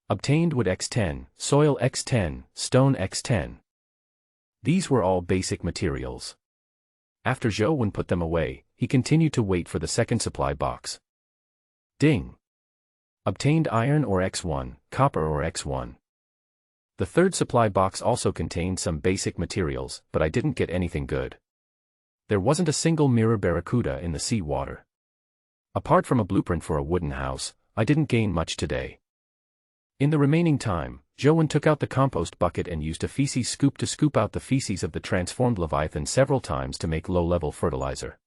Obtained wood X10, soil X10, stone X10. These were all basic materials. After Zhou put them away, he continued to wait for the second supply box. Ding! Obtained iron ore X1, copper ore X1. The third supply box also contained some basic materials, but I didn't get anything good. There wasn't a single mirror barracuda in the sea water. Apart from a blueprint for a wooden house, I didn't gain much today. In the remaining time, Zhou took out the compost bucket and used a feces scoop to scoop out the feces of the transformed Leviathan several times to make low-level fertilizer.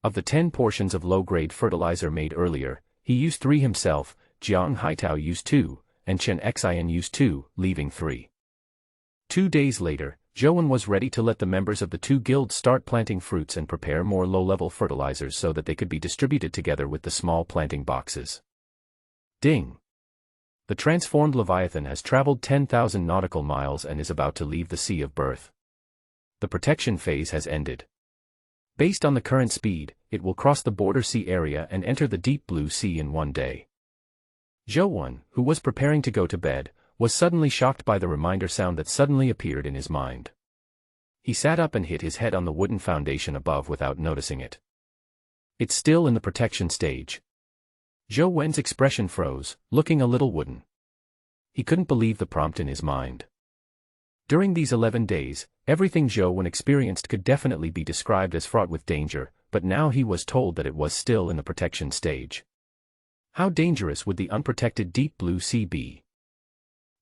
Of the 10 portions of low-grade fertilizer made earlier, he used 3 himself, Jiang Haitao used 2, and Chen Xin used 2, leaving 3. 2 days later, Zhou was ready to let the members of the 2 guilds start planting fruits and prepare more low-level fertilizers so that they could be distributed together with the small planting boxes. Ding! The transformed Leviathan has traveled 10,000 nautical miles and is about to leave the Sea of Birth. The protection phase has ended. Based on the current speed, it will cross the border sea area and enter the deep blue sea in 1 day. Zhou, who was preparing to go to bed, was suddenly shocked by the reminder sound that suddenly appeared in his mind. He sat up and hit his head on the wooden foundation above without noticing it. It's still in the protection stage. Zhou expression froze, looking a little wooden. He couldn't believe the prompt in his mind. During these 11 days, everything Zhou experienced could definitely be described as fraught with danger, but now he was told that it was still in the protection stage. How dangerous would the unprotected deep blue sea be?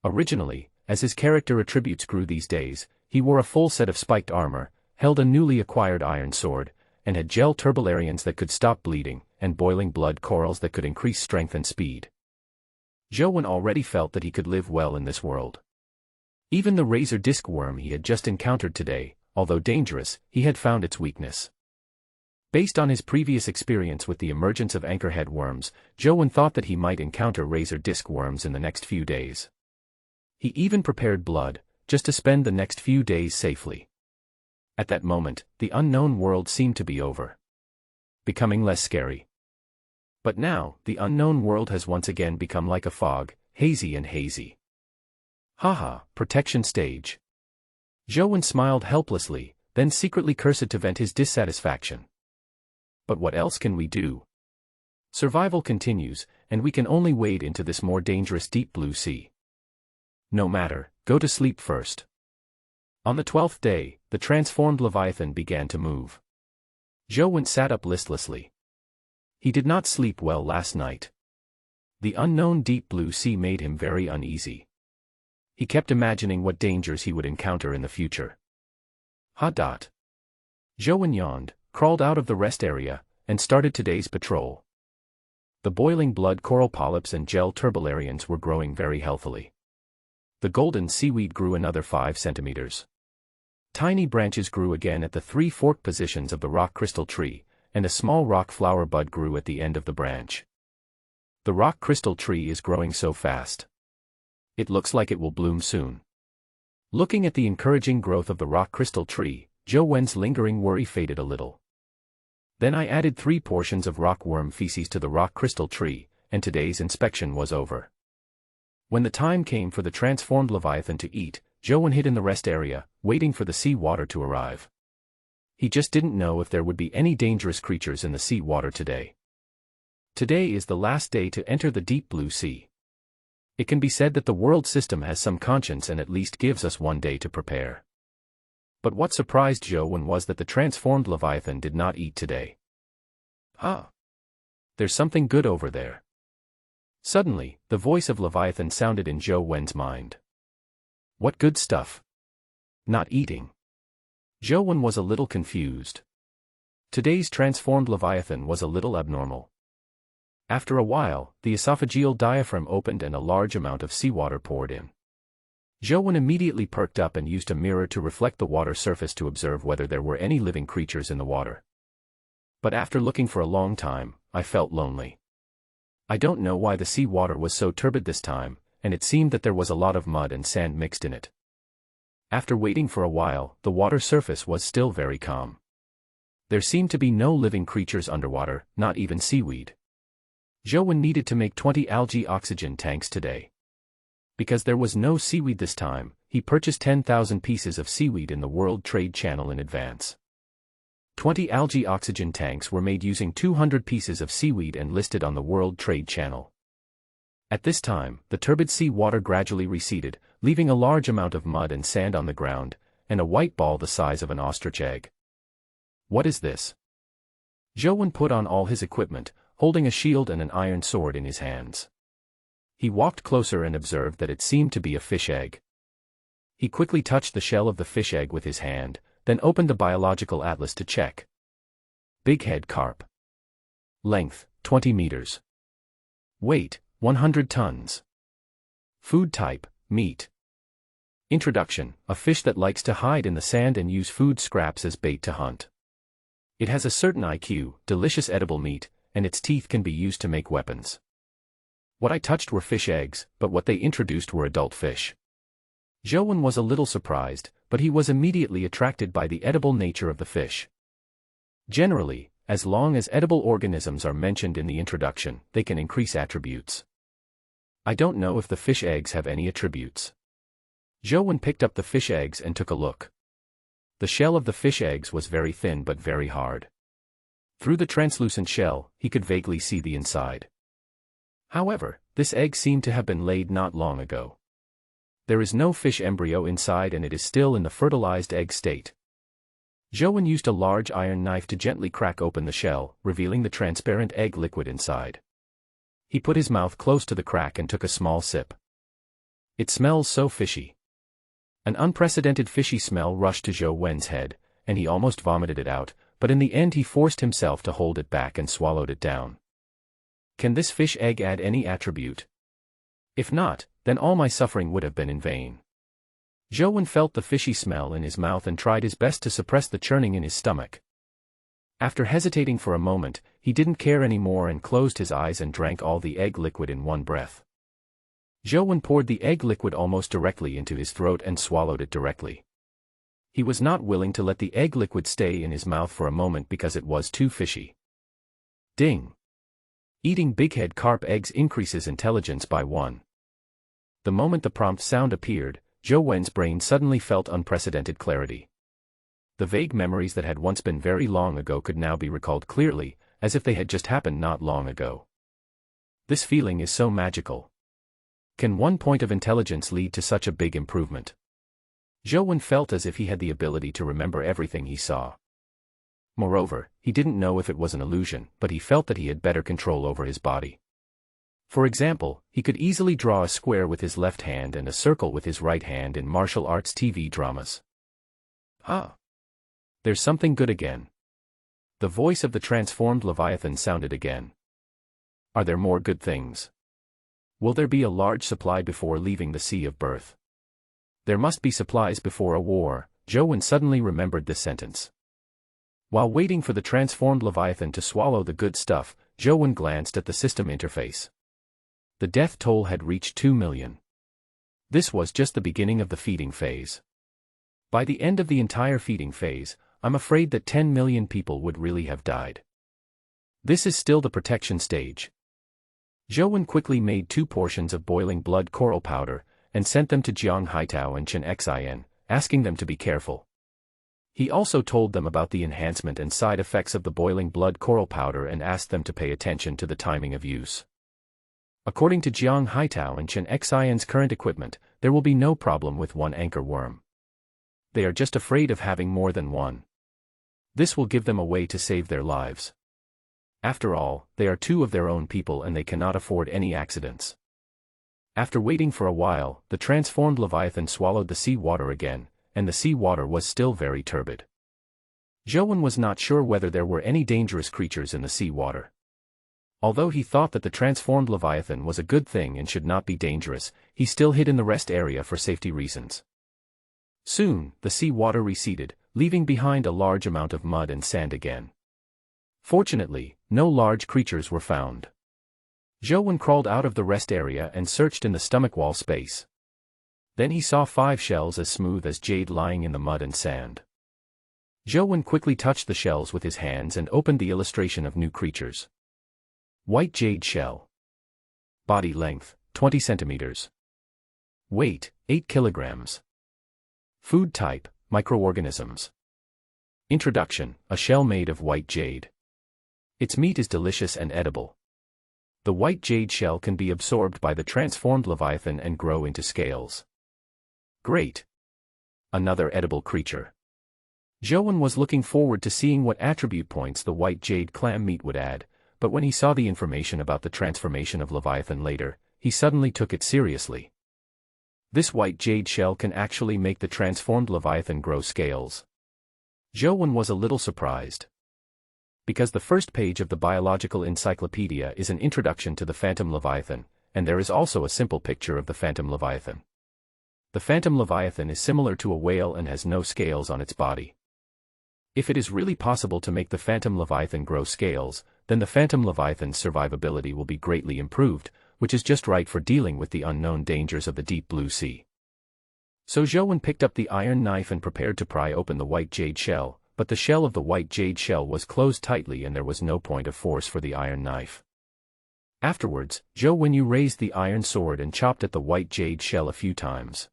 Originally, as his character attributes grew these days, he wore a full set of spiked armor, held a newly acquired iron sword, and had gel turbularians that could stop bleeding, and boiling blood corals that could increase strength and speed. Zhou already felt that he could live well in this world. Even the razor disc worm he had just encountered today, although dangerous, he had found its weakness. Based on his previous experience with the emergence of anchorhead worms, Zhou thought that he might encounter razor disc worms in the next few days. He even prepared blood, just to spend the next few days safely. At that moment, the unknown world seemed to be over. Becoming less scary. But now, the unknown world has once again become like a fog, hazy and hazy. Haha, protection stage. Zhou smiled helplessly, then secretly cursed to vent his dissatisfaction. But what else can we do? Survival continues, and we can only wade into this more dangerous deep blue sea. No matter, go to sleep first. On the 12th day, the transformed Leviathan began to move. Zhou sat up listlessly. He did not sleep well last night. The unknown deep blue sea made him very uneasy. He kept imagining what dangers he would encounter in the future. Zhou yawned, crawled out of the rest area, and started today's patrol. The boiling blood coral polyps and gel turbularians were growing very healthily. The golden seaweed grew another 5 centimeters. Tiny branches grew again at the 3 forked positions of the rock crystal tree, and a small rock flower bud grew at the end of the branch. The rock crystal tree is growing so fast. It looks like it will bloom soon. Looking at the encouraging growth of the rock crystal tree, Zhou lingering worry faded a little. Then I added 3 portions of rock worm feces to the rock crystal tree, and today's inspection was over. When the time came for the transformed Leviathan to eat, Zhou hid in the rest area, waiting for the sea water to arrive. He just didn't know if there would be any dangerous creatures in the sea water today. Today is the last day to enter the deep blue sea. It can be said that the world system has some conscience and at least gives us one day to prepare. But what surprised Zhou was that the transformed Leviathan did not eat today. Ah! There's something good over there. Suddenly, the voice of Leviathan sounded in Zhou's mind. What good stuff? Not eating. Zhou was a little confused. Today's transformed Leviathan was a little abnormal. After a while, the esophageal diaphragm opened and a large amount of seawater poured in. Zhou immediately perked up and used a mirror to reflect the water surface to observe whether there were any living creatures in the water. But after looking for a long time, I felt lonely. I don't know why the sea water was so turbid this time, and it seemed that there was a lot of mud and sand mixed in it. After waiting for a while, the water surface was still very calm. There seemed to be no living creatures underwater, not even seaweed. Zhou needed to make 20 algae oxygen tanks today. Because there was no seaweed this time, he purchased 10,000 pieces of seaweed in the World Trade Channel in advance. 20 algae oxygen tanks were made using 200 pieces of seaweed and listed on the World Trade Channel. At this time, the turbid sea water gradually receded, leaving a large amount of mud and sand on the ground, and a white ball the size of an ostrich egg. What is this? Zhou put on all his equipment, holding a shield and an iron sword in his hands. He walked closer and observed that it seemed to be a fish egg. He quickly touched the shell of the fish egg with his hand, then opened the biological atlas to check. Bighead carp. Length, 20 meters. Weight, 100 tons. Food type, meat. Introduction: a fish that likes to hide in the sand and use food scraps as bait to hunt. It has a certain IQ, delicious edible meat, and its teeth can be used to make weapons. What I touched were fish eggs, but what they introduced were adult fish. Zhou was a little surprised, but he was immediately attracted by the edible nature of the fish. Generally, as long as edible organisms are mentioned in the introduction, they can increase attributes. I don't know if the fish eggs have any attributes. Zhou picked up the fish eggs and took a look. The shell of the fish eggs was very thin but very hard. Through the translucent shell, he could vaguely see the inside. However, this egg seemed to have been laid not long ago. There is no fish embryo inside and it is still in the fertilized egg state. Zhou used a large iron knife to gently crack open the shell, revealing the transparent egg liquid inside. He put his mouth close to the crack and took a small sip. It smells so fishy. An unprecedented fishy smell rushed to Zhou's head, and he almost vomited it out, but in the end he forced himself to hold it back and swallowed it down. Can this fish egg add any attribute? If not, then all my suffering would have been in vain. Zhou felt the fishy smell in his mouth and tried his best to suppress the churning in his stomach. After hesitating for a moment, he didn't care anymore and closed his eyes and drank all the egg liquid in one breath. Zhou poured the egg liquid almost directly into his throat and swallowed it directly. He was not willing to let the egg liquid stay in his mouth for a moment because it was too fishy. Ding! Eating bighead carp eggs increases intelligence by 1. The moment the prompt sound appeared, Zhou's brain suddenly felt unprecedented clarity. The vague memories that had once been very long ago could now be recalled clearly, as if they had just happened not long ago. This feeling is so magical. Can 1 point of intelligence lead to such a big improvement? Zhou felt as if he had the ability to remember everything he saw. Moreover, he didn't know if it was an illusion, but he felt that he had better control over his body. For example, he could easily draw a square with his left hand and a circle with his right hand in martial arts TV dramas. Ah! There's something good again. The voice of the transformed Leviathan sounded again. Are there more good things? Will there be a large supply before leaving the Sea of Birth? There must be supplies before a war. Zhou suddenly remembered this sentence. While waiting for the transformed Leviathan to swallow the good stuff, Zhou glanced at the system interface. The death toll had reached 2 million. This was just the beginning of the feeding phase. By the end of the entire feeding phase, I'm afraid that 10 million people would really have died. This is still the protection stage. Zhou quickly made 2 portions of boiling blood coral powder, and sent them to Jiang Haitao and Chen Xin, asking them to be careful. He also told them about the enhancement and side effects of the boiling blood coral powder and asked them to pay attention to the timing of use. According to Jiang Haitao and Chen Xian's current equipment, there will be no problem with one anchor worm. They are just afraid of having more than one. This will give them a way to save their lives. After all, they are two of their own people and they cannot afford any accidents. After waiting for a while, the transformed Leviathan swallowed the sea water again, and the sea water was still very turbid. Zhou was not sure whether there were any dangerous creatures in the sea water. Although he thought that the transformed Leviathan was a good thing and should not be dangerous, he still hid in the rest area for safety reasons. Soon, the sea water receded, leaving behind a large amount of mud and sand again. Fortunately, no large creatures were found. Zhou crawled out of the rest area and searched in the stomach wall space. Then he saw 5 shells as smooth as jade lying in the mud and sand. Zhou quickly touched the shells with his hands and opened the illustration of new creatures. White jade shell. Body length, 20 centimeters. Weight, 8 kilograms. Food type, microorganisms. Introduction, a shell made of white jade. Its meat is delicious and edible. The white jade shell can be absorbed by the transformed Leviathan and grow into scales. Great. Another edible creature. Zhou was looking forward to seeing what attribute points the white jade clam meat would add, but when he saw the information about the transformation of Leviathan later, he suddenly took it seriously. This white jade shell can actually make the transformed Leviathan grow scales. Zhou was a little surprised. Because the first page of the biological encyclopedia is an introduction to the Phantom Leviathan, and there is also a simple picture of the Phantom Leviathan. The Phantom Leviathan is similar to a whale and has no scales on its body. If it is really possible to make the Phantom Leviathan grow scales, then the Phantom Leviathan's survivability will be greatly improved, which is just right for dealing with the unknown dangers of the deep blue sea. So Zhou picked up the iron knife and prepared to pry open the white jade shell, but the shell of the white jade shell was closed tightly and there was no point of force for the iron knife. Afterwards, Zhou raised the iron sword and chopped at the white jade shell a few times.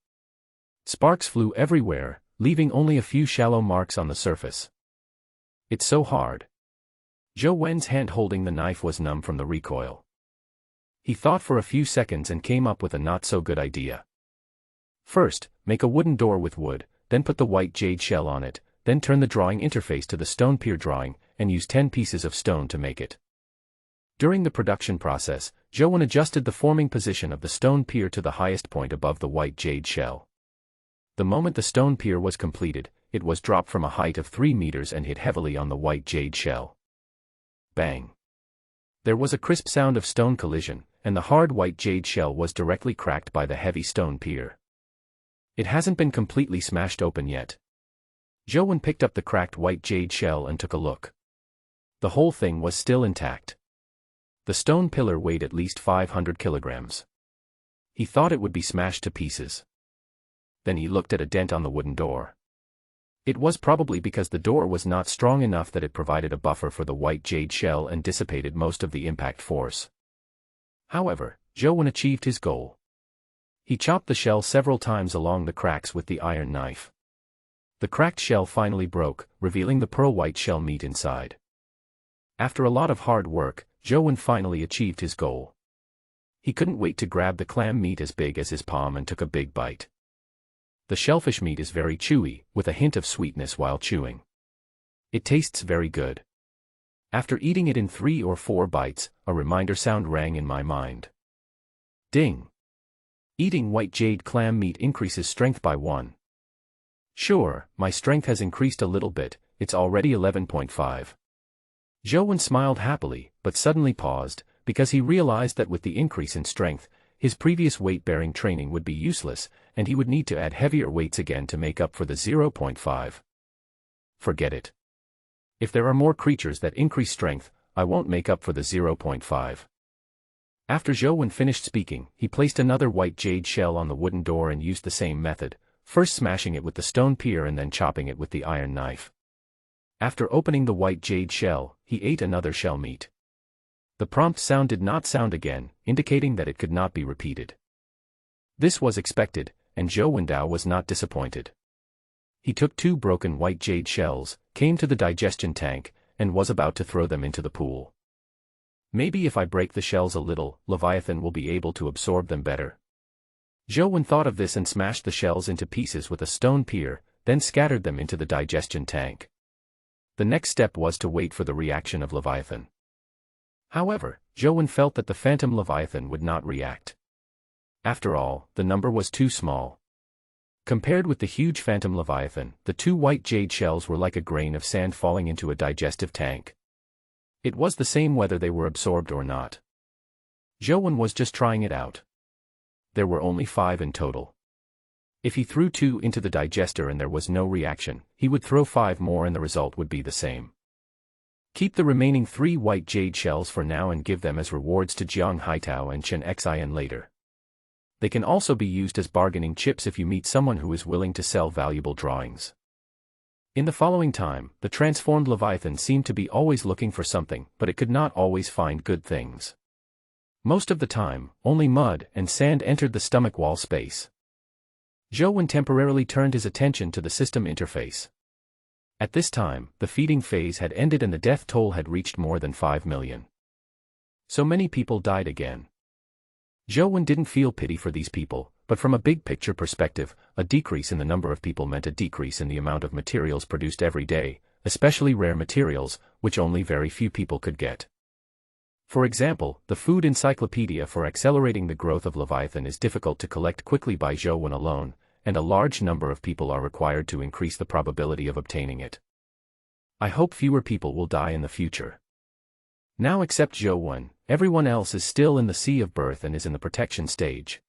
Sparks flew everywhere, leaving only a few shallow marks on the surface. It's so hard. Zhou hand holding the knife was numb from the recoil. He thought for a few seconds and came up with a not-so-good idea. First, make a wooden door with wood, then put the white jade shell on it, then turn the drawing interface to the stone pier drawing, and use 10 pieces of stone to make it. During the production process, Zhou adjusted the forming position of the stone pier to the highest point above the white jade shell. The moment the stone pier was completed, it was dropped from a height of 3 meters and hit heavily on the white jade shell. Bang! There was a crisp sound of stone collision, and the hard white jade shell was directly cracked by the heavy stone pier. It hasn't been completely smashed open yet. Zhou picked up the cracked white jade shell and took a look. The whole thing was still intact. The stone pillar weighed at least 500 kilograms. He thought it would be smashed to pieces. Then he looked at a dent on the wooden door. It was probably because the door was not strong enough that it provided a buffer for the white jade shell and dissipated most of the impact force. However, Zhou achieved his goal. He chopped the shell several times along the cracks with the iron knife. The cracked shell finally broke, revealing the pearl-white shell meat inside. After a lot of hard work, Zhou finally achieved his goal. He couldn't wait to grab the clam meat as big as his palm and took a big bite. The shellfish meat is very chewy, with a hint of sweetness while chewing. It tastes very good. After eating it in 3 or 4 bites, a reminder sound rang in my mind. Ding! Eating white jade clam meat increases strength by 1. Sure, my strength has increased a little bit, it's already 11.5. Zhou smiled happily, but suddenly paused, because he realized that with the increase in strength, his previous weight-bearing training would be useless, and he would need to add heavier weights again to make up for the 0.5. Forget it. If there are more creatures that increase strength, I won't make up for the 0.5. After Zhou finished speaking, he placed another white jade shell on the wooden door and used the same method, first smashing it with the stone pier and then chopping it with the iron knife. After opening the white jade shell, he ate another shell meat. The prompt sound did not sound again, indicating that it could not be repeated. This was expected, and Zhou Dao was not disappointed. He took 2 broken white jade shells, came to the digestion tank, and was about to throw them into the pool. Maybe if I break the shells a little, Leviathan will be able to absorb them better. Zhou thought of this and smashed the shells into pieces with a stone pier, then scattered them into the digestion tank. The next step was to wait for the reaction of Leviathan. However, Zhou felt that the phantom Leviathan would not react. After all, the number was too small. Compared with the huge phantom Leviathan, the 2 white jade shells were like a grain of sand falling into a digestive tank. It was the same whether they were absorbed or not. Zhou was just trying it out. There were only 5 in total. If he threw 2 into the digester and there was no reaction, he would throw 5 more and the result would be the same. Keep the remaining 3 white jade shells for now and give them as rewards to Jiang Haitao and Chen Xian later. They can also be used as bargaining chips if you meet someone who is willing to sell valuable drawings. In the following time, the transformed Leviathan seemed to be always looking for something, but it could not always find good things. Most of the time, only mud and sand entered the stomach wall space. Zhou temporarily turned his attention to the system interface. At this time, the feeding phase had ended and the death toll had reached more than 5 million. So many people died again. Zhou didn't feel pity for these people, but from a big picture perspective, a decrease in the number of people meant a decrease in the amount of materials produced every day, especially rare materials, which only very few people could get. For example, the food encyclopedia for accelerating the growth of Leviathan is difficult to collect quickly by Zhou alone, and a large number of people are required to increase the probability of obtaining it. I hope fewer people will die in the future. Now except Zhou, everyone else is still in the sea of birth and is in the protection stage.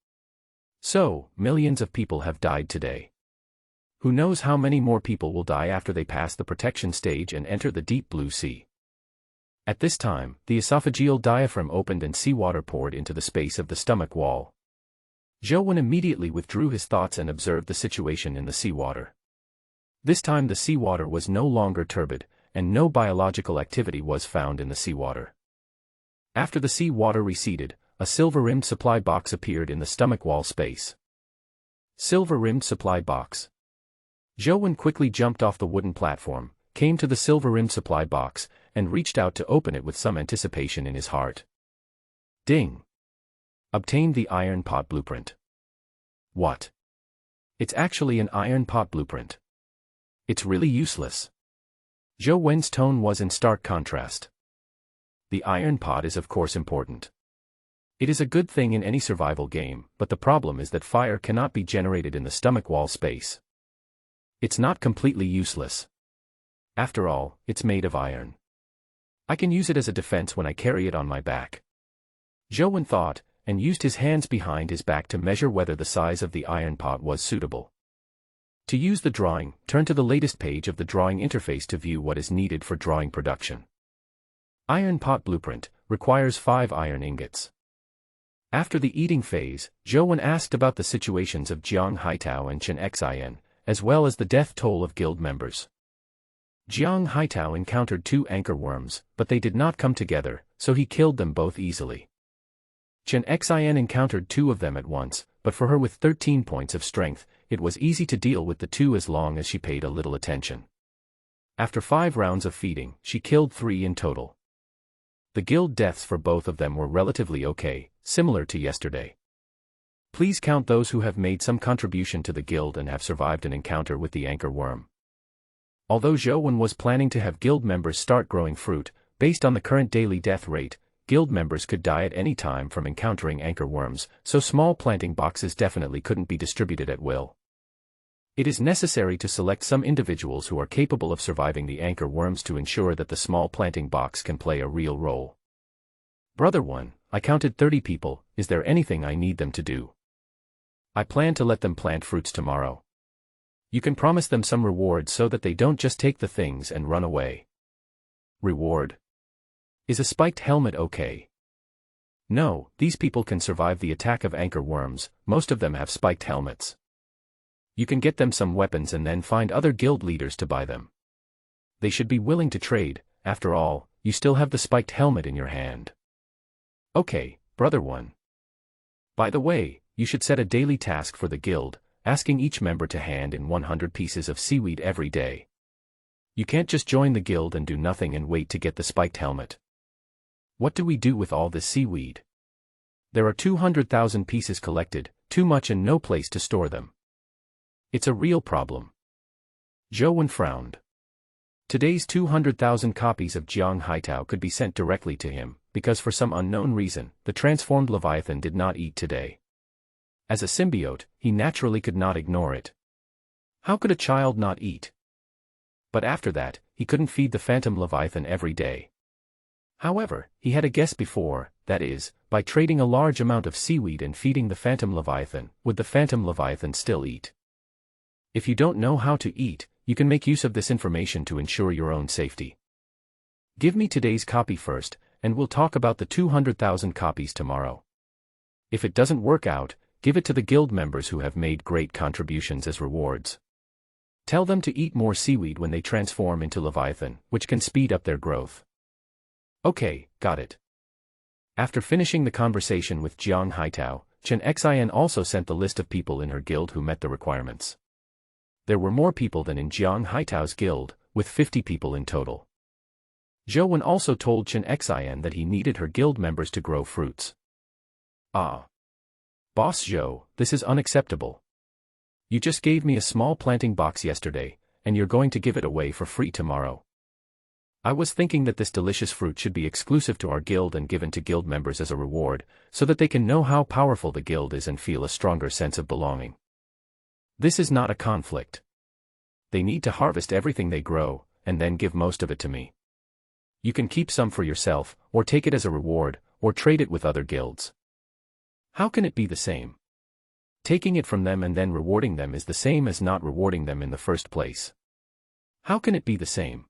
So, millions of people have died today. Who knows how many more people will die after they pass the protection stage and enter the deep blue sea. At this time, the esophageal diaphragm opened and seawater poured into the space of the stomach wall. Zhou immediately withdrew his thoughts and observed the situation in the seawater. This time the seawater was no longer turbid, and no biological activity was found in the seawater. After the seawater receded, a silver-rimmed supply box appeared in the stomach wall space. Silver-rimmed supply box. Zhou quickly jumped off the wooden platform, came to the silver-rimmed supply box, and reached out to open it with some anticipation in his heart. Ding! Obtained the iron pot blueprint. What? It's actually an iron pot blueprint. It's really useless. Zhou Wen's tone was in stark contrast. The iron pot is of course important. It is a good thing in any survival game, but the problem is that fire cannot be generated in the stomach wall space. It's not completely useless. After all, it's made of iron. I can use it as a defense when I carry it on my back. Zhou thought, and used his hands behind his back to measure whether the size of the iron pot was suitable. To use the drawing, turn to the latest page of the drawing interface to view what is needed for drawing production. Iron pot blueprint requires 5 iron ingots. After the eating phase, Zhou asked about the situations of Jiang Haitao and Chen Xian, as well as the death toll of guild members. Jiang Haitao encountered 2 anchor worms, but they did not come together, so he killed them both easily. Chen Xian encountered 2 of them at once, but for her with 13 points of strength, it was easy to deal with the 2 as long as she paid a little attention. After 5 rounds of feeding, she killed 3 in total. The guild deaths for both of them were relatively okay, similar to yesterday. Please count those who have made some contribution to the guild and have survived an encounter with the anchor worm. Although Zhou was planning to have guild members start growing fruit, based on the current daily death rate, guild members could die at any time from encountering anchor worms, so small planting boxes definitely couldn't be distributed at will. It is necessary to select some individuals who are capable of surviving the anchor worms to ensure that the small planting box can play a real role. Brother 1, I counted 30 people, is there anything I need them to do? I plan to let them plant fruits tomorrow. You can promise them some reward so that they don't just take the things and run away. Reward? Is a spiked helmet okay? No, these people can survive the attack of anchor worms, most of them have spiked helmets. You can get them some weapons and then find other guild leaders to buy them. They should be willing to trade, after all, you still have the spiked helmet in your hand. Okay, brother 1. By the way, you should set a daily task for the guild, asking each member to hand in 100 pieces of seaweed every day. You can't just join the guild and do nothing and wait to get the spiked helmet. What do we do with all this seaweed? There are 200,000 pieces collected, too much and no place to store them. It's a real problem. Zhou frowned. Today's 200,000 copies of Jiang Haitao could be sent directly to him, because for some unknown reason, the transformed Leviathan did not eat today. As a symbiote, he naturally could not ignore it. How could a child not eat? But after that, he couldn't feed the Phantom Leviathan every day. However, he had a guess before, that is, by trading a large amount of seaweed and feeding the Phantom Leviathan, would the Phantom Leviathan still eat? If you don't know how to eat, you can make use of this information to ensure your own safety. Give me today's copy first, and we'll talk about the 200,000 copies tomorrow. If it doesn't work out, give it to the guild members who have made great contributions as rewards. Tell them to eat more seaweed when they transform into Leviathan, which can speed up their growth. Okay, got it. After finishing the conversation with Jiang Haitao, Chen Xian also sent the list of people in her guild who met the requirements. There were more people than in Jiang Haitao's guild, with 50 people in total. Zhou also told Chen Xian that he needed her guild members to grow fruits. Ah. Boss Zhou, this is unacceptable. You just gave me a small planting box yesterday, and you're going to give it away for free tomorrow. I was thinking that this delicious fruit should be exclusive to our guild and given to guild members as a reward, so that they can know how powerful the guild is and feel a stronger sense of belonging. This is not a conflict. They need to harvest everything they grow, and then give most of it to me. You can keep some for yourself, or take it as a reward, or trade it with other guilds. How can it be the same? Taking it from them and then rewarding them is the same as not rewarding them in the first place. How can it be the same?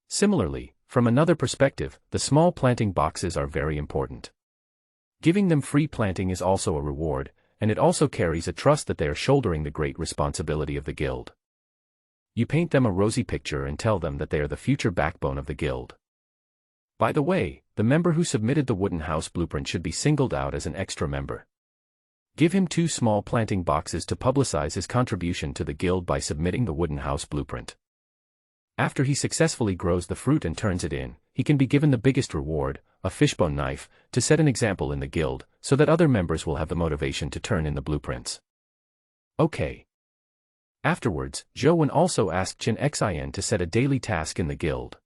Similarly, from another perspective, the small planting boxes are very important. Giving them free planting is also a reward, and it also carries a trust that they are shouldering the great responsibility of the guild. You paint them a rosy picture and tell them that they are the future backbone of the guild. By the way, the member who submitted the wooden house blueprint should be singled out as an extra member. Give him 2 small planting boxes to publicize his contribution to the guild by submitting the wooden house blueprint. After he successfully grows the fruit and turns it in, he can be given the biggest reward, a fishbone knife, to set an example in the guild, so that other members will have the motivation to turn in the blueprints. Okay. Afterwards, Zhou also asked Chen Xian to set a daily task in the guild.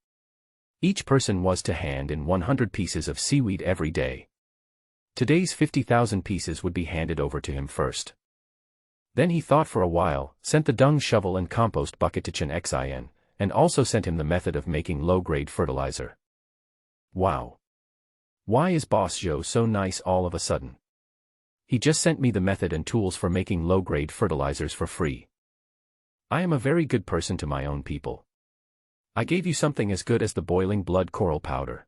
Each person was to hand in 100 pieces of seaweed every day. Today's 50,000 pieces would be handed over to him first. Then he thought for a while, sent the dung shovel and compost bucket to Chen Xian, and also sent him the method of making low-grade fertilizer. Wow. Why is Boss Zhou so nice all of a sudden? He just sent me the method and tools for making low-grade fertilizers for free. I am a very good person to my own people. I gave you something as good as the boiling blood coral powder.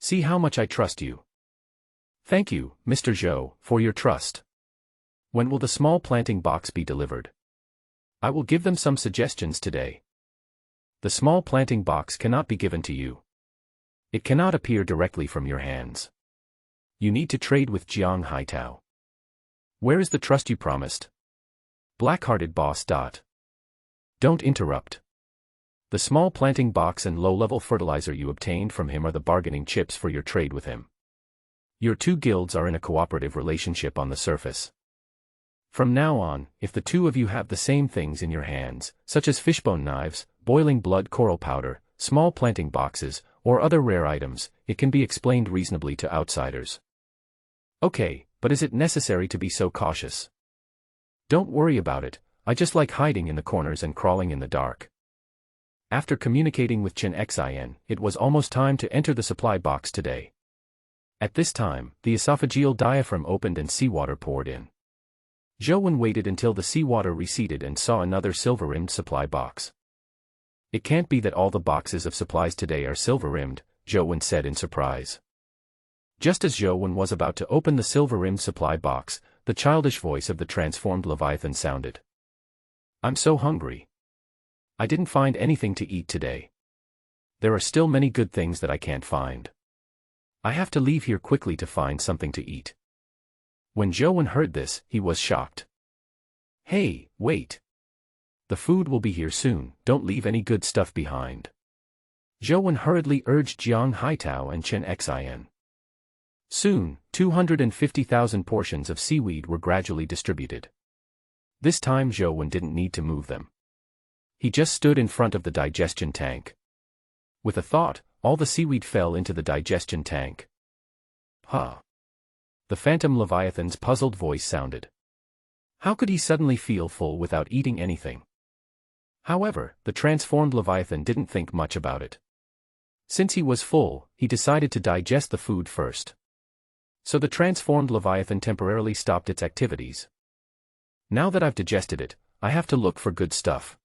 See how much I trust you. Thank you, Mr. Zhou, for your trust. When will the small planting box be delivered? I will give them some suggestions today. The small planting box cannot be given to you. It cannot appear directly from your hands. You need to trade with Jiang Haitao. Where is the trust you promised? Black-hearted boss. Don't interrupt. The small planting box and low-level fertilizer you obtained from him are the bargaining chips for your trade with him. Your 2 guilds are in a cooperative relationship on the surface. From now on, if the 2 of you have the same things in your hands, such as fishbone knives, boiling blood coral powder, small planting boxes, or other rare items, it can be explained reasonably to outsiders. Okay, but is it necessary to be so cautious? Don't worry about it, I just like hiding in the corners and crawling in the dark. After communicating with Chen Xian, it was almost time to enter the supply box today. At this time, the esophageal diaphragm opened and seawater poured in. Zhou waited until the seawater receded and saw another silver-rimmed supply box. It can't be that all the boxes of supplies today are silver-rimmed, Zhou said in surprise. Just as Zhou was about to open the silver-rimmed supply box, the childish voice of the transformed Leviathan sounded. I'm so hungry. I didn't find anything to eat today. There are still many good things that I can't find. I have to leave here quickly to find something to eat. When Zhou heard this, he was shocked. Hey, wait. The food will be here soon, don't leave any good stuff behind. Zhou Wen hurriedly urged Jiang Haitao and Chen Xin. Soon, 250,000 portions of seaweed were gradually distributed. This time Zhou Wen didn't need to move them. He just stood in front of the digestion tank. With a thought, all the seaweed fell into the digestion tank. Huh. The Phantom Leviathan's puzzled voice sounded. How could he suddenly feel full without eating anything? However, the transformed Leviathan didn't think much about it. Since he was full, he decided to digest the food first. So the transformed Leviathan temporarily stopped its activities. Now that I've digested it, I have to look for good stuff,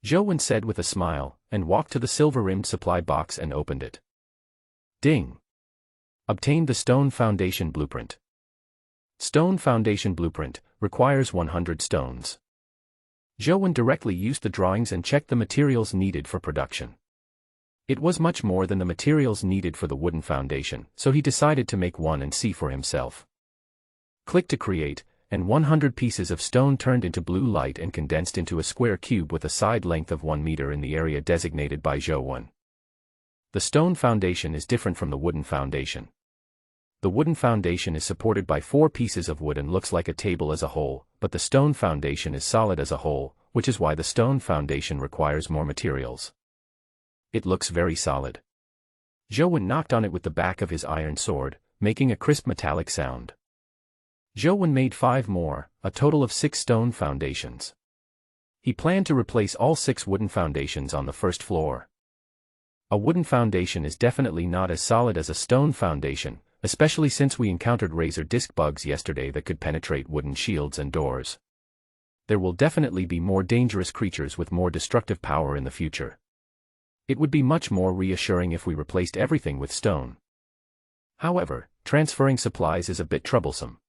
Zhou Wen said with a smile, and walked to the silver-rimmed supply box and opened it. Ding! Obtained the Stone Foundation Blueprint. Stone Foundation Blueprint requires 100 stones. Zhou Wen directly used the drawings and checked the materials needed for production. It was much more than the materials needed for the wooden foundation, so he decided to make one and see for himself. Click to create, and 100 pieces of stone turned into blue light and condensed into a square cube with a side length of 1 meter in the area designated by Zhou Wen. The stone foundation is different from the wooden foundation. The wooden foundation is supported by 4 pieces of wood and looks like a table as a whole, but the stone foundation is solid as a whole, which is why the stone foundation requires more materials. It looks very solid. Zhou Wen knocked on it with the back of his iron sword, making a crisp metallic sound. Zhou Wen made 5 more, a total of 6 stone foundations. He planned to replace all 6 wooden foundations on the first floor. A wooden foundation is definitely not as solid as a stone foundation, especially since we encountered razor disc bugs yesterday that could penetrate wooden shields and doors. There will definitely be more dangerous creatures with more destructive power in the future. It would be much more reassuring if we replaced everything with stone. However, transferring supplies is a bit troublesome.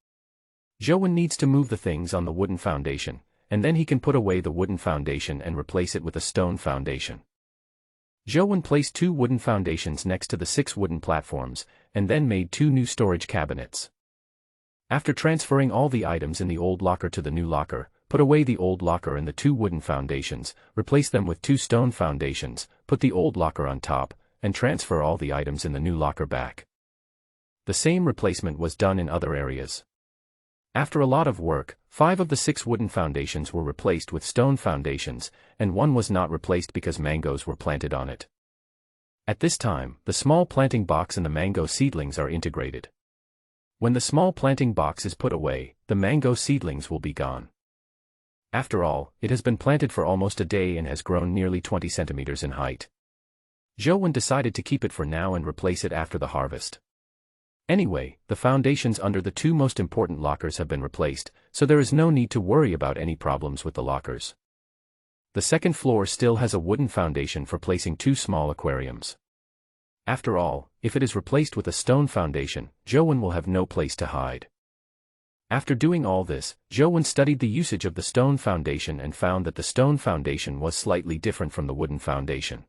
Zhou Wen needs to move the things on the wooden foundation, and then he can put away the wooden foundation and replace it with a stone foundation. Zhou Wen placed 2 wooden foundations next to the 6 wooden platforms, and then made 2 new storage cabinets. After transferring all the items in the old locker to the new locker, put away the old locker and the 2 wooden foundations, replace them with 2 stone foundations, put the old locker on top, and transfer all the items in the new locker back. The same replacement was done in other areas. After a lot of work, 5 of the 6 wooden foundations were replaced with stone foundations, and 1 was not replaced because mangoes were planted on it. At this time, the small planting box and the mango seedlings are integrated. When the small planting box is put away, the mango seedlings will be gone. After all, it has been planted for almost a day and has grown nearly 20 centimeters in height. Zhou Wen decided to keep it for now and replace it after the harvest. Anyway, the foundations under the 2 most important lockers have been replaced, so there is no need to worry about any problems with the lockers. The second floor still has a wooden foundation for placing 2 small aquariums. After all, if it is replaced with a stone foundation, Zhou Wen will have no place to hide. After doing all this, Zhou Wen studied the usage of the stone foundation and found that the stone foundation was slightly different from the wooden foundation.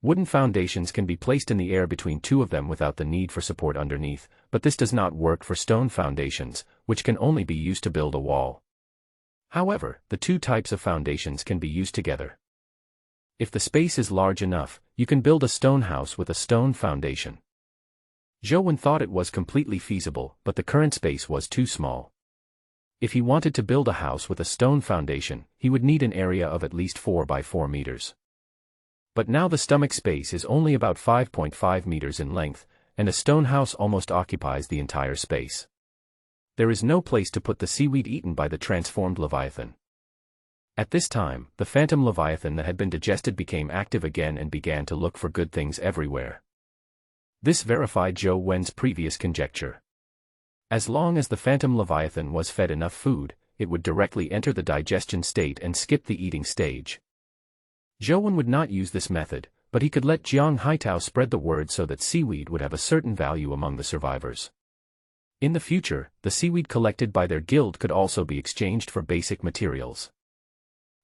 Wooden foundations can be placed in the air between 2 of them without the need for support underneath, but this does not work for stone foundations, which can only be used to build a wall. However, the 2 types of foundations can be used together. If the space is large enough, you can build a stone house with a stone foundation. Zhou Wen thought it was completely feasible, but the current space was too small. If he wanted to build a house with a stone foundation, he would need an area of at least 4 by 4 meters. But now the stomach space is only about 5.5 meters in length, and a stone house almost occupies the entire space. There is no place to put the seaweed eaten by the transformed Leviathan. At this time, the Phantom Leviathan that had been digested became active again and began to look for good things everywhere. This verified Zhou Wen's previous conjecture. As long as the Phantom Leviathan was fed enough food, it would directly enter the digestion state and skip the eating stage. Zhou Wen would not use this method, but he could let Jiang Haitao spread the word so that seaweed would have a certain value among the survivors. In the future, the seaweed collected by their guild could also be exchanged for basic materials.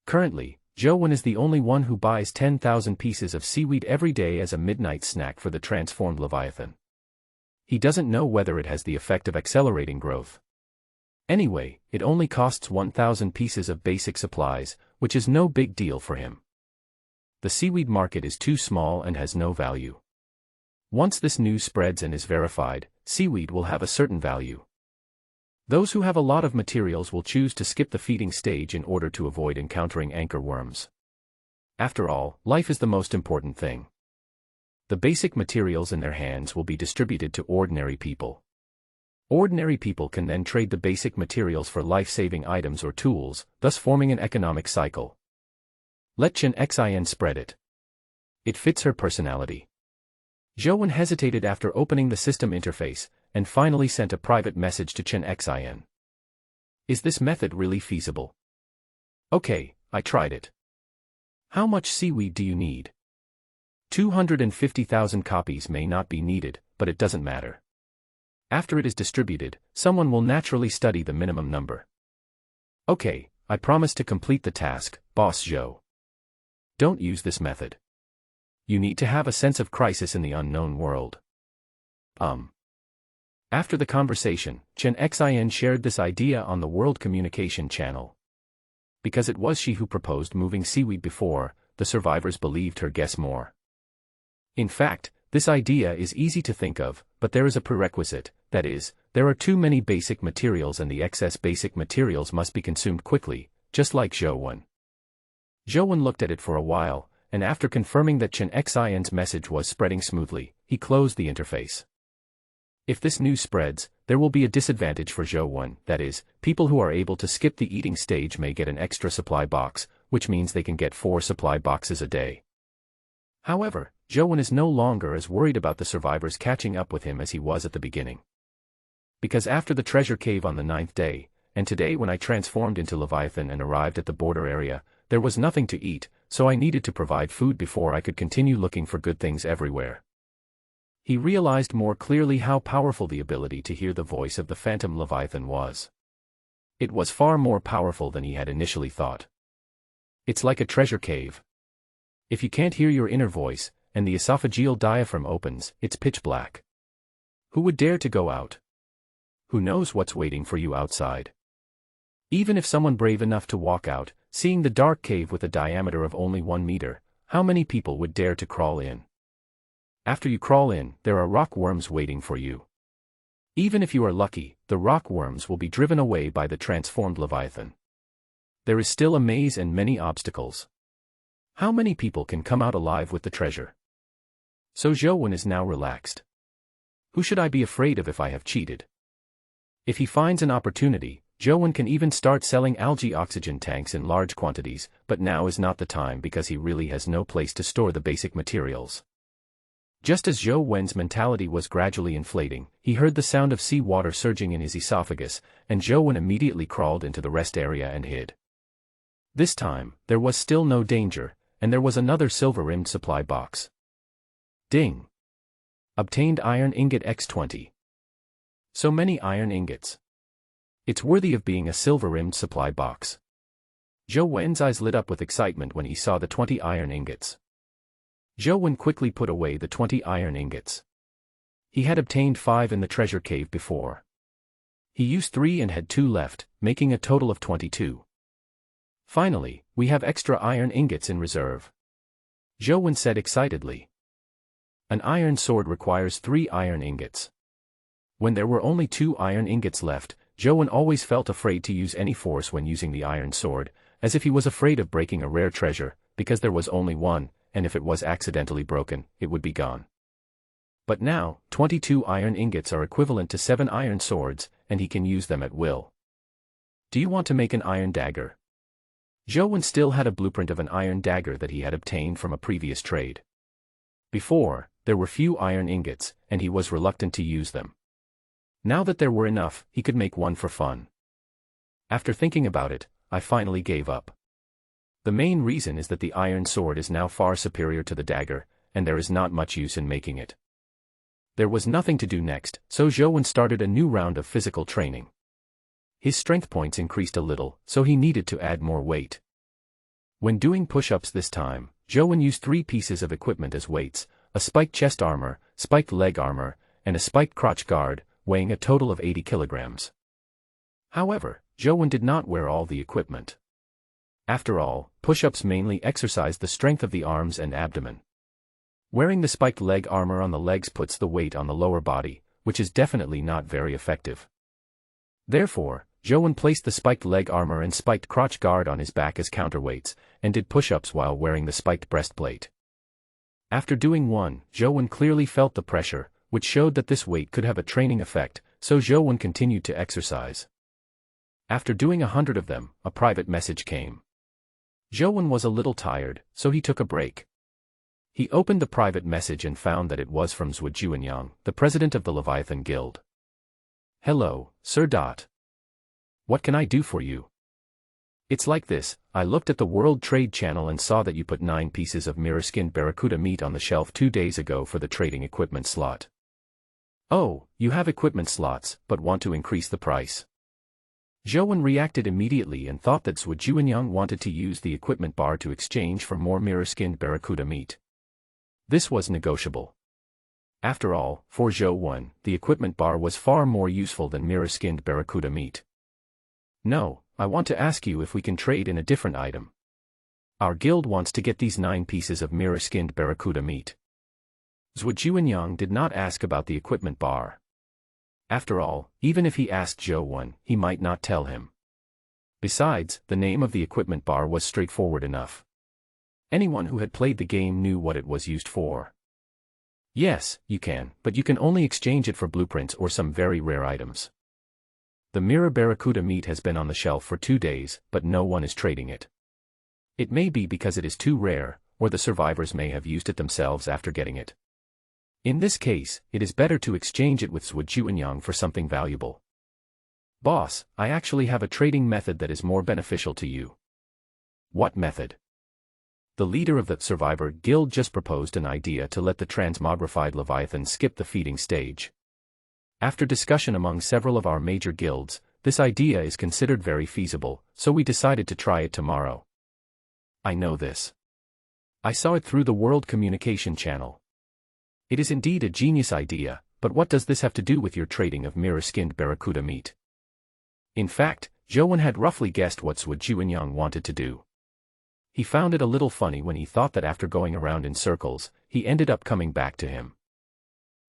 Currently, Zhou Wen is the only one who buys 10,000 pieces of seaweed every day as a midnight snack for the transformed Leviathan. He doesn't know whether it has the effect of accelerating growth. Anyway, it only costs 1,000 pieces of basic supplies, which is no big deal for him. The seaweed market is too small and has no value. Once this news spreads and is verified, seaweed will have a certain value. Those who have a lot of materials will choose to skip the feeding stage in order to avoid encountering anchor worms. After all, life is the most important thing. The basic materials in their hands will be distributed to ordinary people. Ordinary people can then trade the basic materials for life-saving items or tools, thus forming an economic cycle. Let Chen Xin spread it. It fits her personality. Zhou hesitated after opening the system interface, and finally sent a private message to Chen Xin. Is this method really feasible? Okay, I tried it. How much seaweed do you need? 250,000 copies may not be needed, but it doesn't matter. After it is distributed, someone will naturally study the minimum number. Okay, I promise to complete the task, Boss Zhou. Don't use this method. You need to have a sense of crisis in the unknown world. After the conversation, Chen Xin shared this idea on the World Communication Channel. Because it was she who proposed moving seaweed before, the survivors believed her guess more. In fact, this idea is easy to think of, but there is a prerequisite, that is, there are too many basic materials and the excess basic materials must be consumed quickly, just like Zhou. Zhou looked at it for a while, and after confirming that Chen Xin's message was spreading smoothly, he closed the interface. If this news spreads, there will be a disadvantage for Zhou, that is, people who are able to skip the eating stage may get an extra supply box, which means they can get 4 supply boxes a day. However, Zhou is no longer as worried about the survivors catching up with him as he was at the beginning. Because after the treasure cave on the 9th day, and today when I transformed into Leviathan and arrived at the border area, there was nothing to eat, so I needed to provide food before I could continue looking for good things everywhere. He realized more clearly how powerful the ability to hear the voice of the Phantom Leviathan was. It was far more powerful than he had initially thought. It's like a treasure cave. If you can't hear your inner voice, and the esophageal diaphragm opens, it's pitch black. Who would dare to go out? Who knows what's waiting for you outside? Even if someone brave enough to walk out, seeing the dark cave with a diameter of only 1 meter, how many people would dare to crawl in? After you crawl in, there are rock worms waiting for you. Even if you are lucky, the rock worms will be driven away by the transformed Leviathan. There is still a maze and many obstacles. How many people can come out alive with the treasure? So Zhou is now relaxed. Who should I be afraid of if I have cheated? If he finds an opportunity, Zhou can even start selling algae oxygen tanks in large quantities, but now is not the time because he really has no place to store the basic materials. Just as Zhou's mentality was gradually inflating, he heard the sound of sea water surging in his esophagus, and Zhou immediately crawled into the rest area and hid. This time, there was still no danger, and there was another silver-rimmed supply box. Ding! Obtained iron ingot X20. So many iron ingots. It's worthy of being a silver-rimmed supply box. Zhou's eyes lit up with excitement when he saw the 20 iron ingots. Zhou quickly put away the 20 iron ingots. He had obtained 5 in the treasure cave before. He used 3 and had 2 left, making a total of 22. Finally, we have extra iron ingots in reserve. Zhou said excitedly. An iron sword requires 3 iron ingots. When there were only 2 iron ingots left, Zhou always felt afraid to use any force when using the iron sword, as if he was afraid of breaking a rare treasure, because there was only 1, and if it was accidentally broken, it would be gone. But now, 22 iron ingots are equivalent to 7 iron swords, and he can use them at will. Do you want to make an iron dagger? Zhou still had a blueprint of an iron dagger that he had obtained from a previous trade. Before, there were few iron ingots, and he was reluctant to use them. Now that there were enough, he could make one for fun. After thinking about it, I finally gave up. The main reason is that the iron sword is now far superior to the dagger, and there is not much use in making it. There was nothing to do next, so Zhou started a new round of physical training. His strength points increased a little, so he needed to add more weight. When doing push-ups this time, Zhou used 3 pieces of equipment as weights: a spiked chest armor, spiked leg armor, and a spiked crotch guard, weighing a total of 80 kilograms. However, Zhou did not wear all the equipment. After all, push-ups mainly exercise the strength of the arms and abdomen. Wearing the spiked leg armor on the legs puts the weight on the lower body, which is definitely not very effective. Therefore, Joan placed the spiked leg armor and spiked crotch guard on his back as counterweights, and did push-ups while wearing the spiked breastplate. After doing one, Joan clearly felt the pressure, which showed that this weight could have a training effect, so Joan continued to exercise. After doing 100 of them, a private message came. Joan was a little tired, so he took a break. He opened the private message and found that it was from Zhu Juanyang, the president of the Leviathan Guild. "Hello, Sir. What can I do for you? It's like this, I looked at the World Trade Channel and saw that you put 9 pieces of mirror-skinned barracuda meat on the shelf 2 days ago for the trading equipment slot. Oh, you have equipment slots, but want to increase the price." Joan reacted immediately and thought that Zhu Juanyang wanted to use the equipment bar to exchange for more mirror-skinned barracuda meat. This was negotiable. After all, for Joan, the equipment bar was far more useful than mirror-skinned barracuda meat. "No, I want to ask you if we can trade in a different item. Our guild wants to get these 9 pieces of mirror-skinned barracuda meat." Zhu Juanyang did not ask about the equipment bar. After all, even if he asked Joan, he might not tell him. Besides, the name of the equipment bar was straightforward enough. Anyone who had played the game knew what it was used for. "Yes, you can, but you can only exchange it for blueprints or some very rare items. The mirror barracuda meat has been on the shelf for 2 days, but no one is trading it. It may be because it is too rare, or the survivors may have used it themselves after getting it. In this case, it is better to exchange it with Zhu Juanyang for something valuable. Boss, I actually have a trading method that is more beneficial to you." "What method?" The leader of the Survivor Guild just proposed an idea to let the transmogrified Leviathan skip the feeding stage. After discussion among several of our major guilds, this idea is considered very feasible, so we decided to try it tomorrow. "I know this. I saw it through the World Communication Channel. It is indeed a genius idea, but what does this have to do with your trading of mirror-skinned barracuda meat?" In fact, Joan had roughly guessed what Zhu Juanyang wanted to do. He found it a little funny when he thought that after going around in circles, he ended up coming back to him.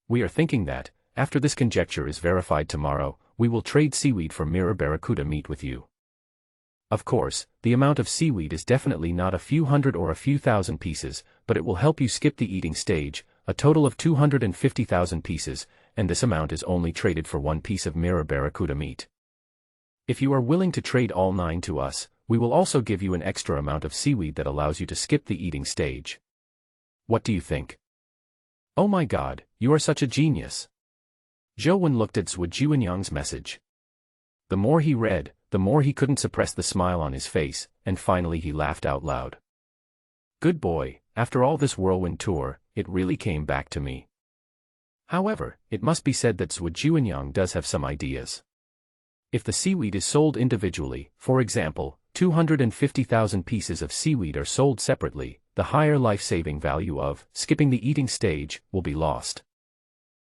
"We are thinking that, after this conjecture is verified tomorrow, we will trade seaweed for mirror barracuda meat with you. Of course, the amount of seaweed is definitely not a few hundred or a few thousand pieces, but it will help you skip the eating stage, a total of 250,000 pieces, and this amount is only traded for 1 piece of mirror barracuda meat. If you are willing to trade all 9 to us, we will also give you an extra amount of seaweed that allows you to skip the eating stage. What do you think?" "Oh my God, you are such a genius." Joan looked at Zhu Juanyang's message. The more he read, the more he couldn't suppress the smile on his face, and finally he laughed out loud. "Good boy, after all this whirlwind tour, it really came back to me." However, it must be said that Zhu Juanyang does have some ideas. If the seaweed is sold individually, for example, 250,000 pieces of seaweed are sold separately, the higher life-saving value of skipping the eating stage will be lost.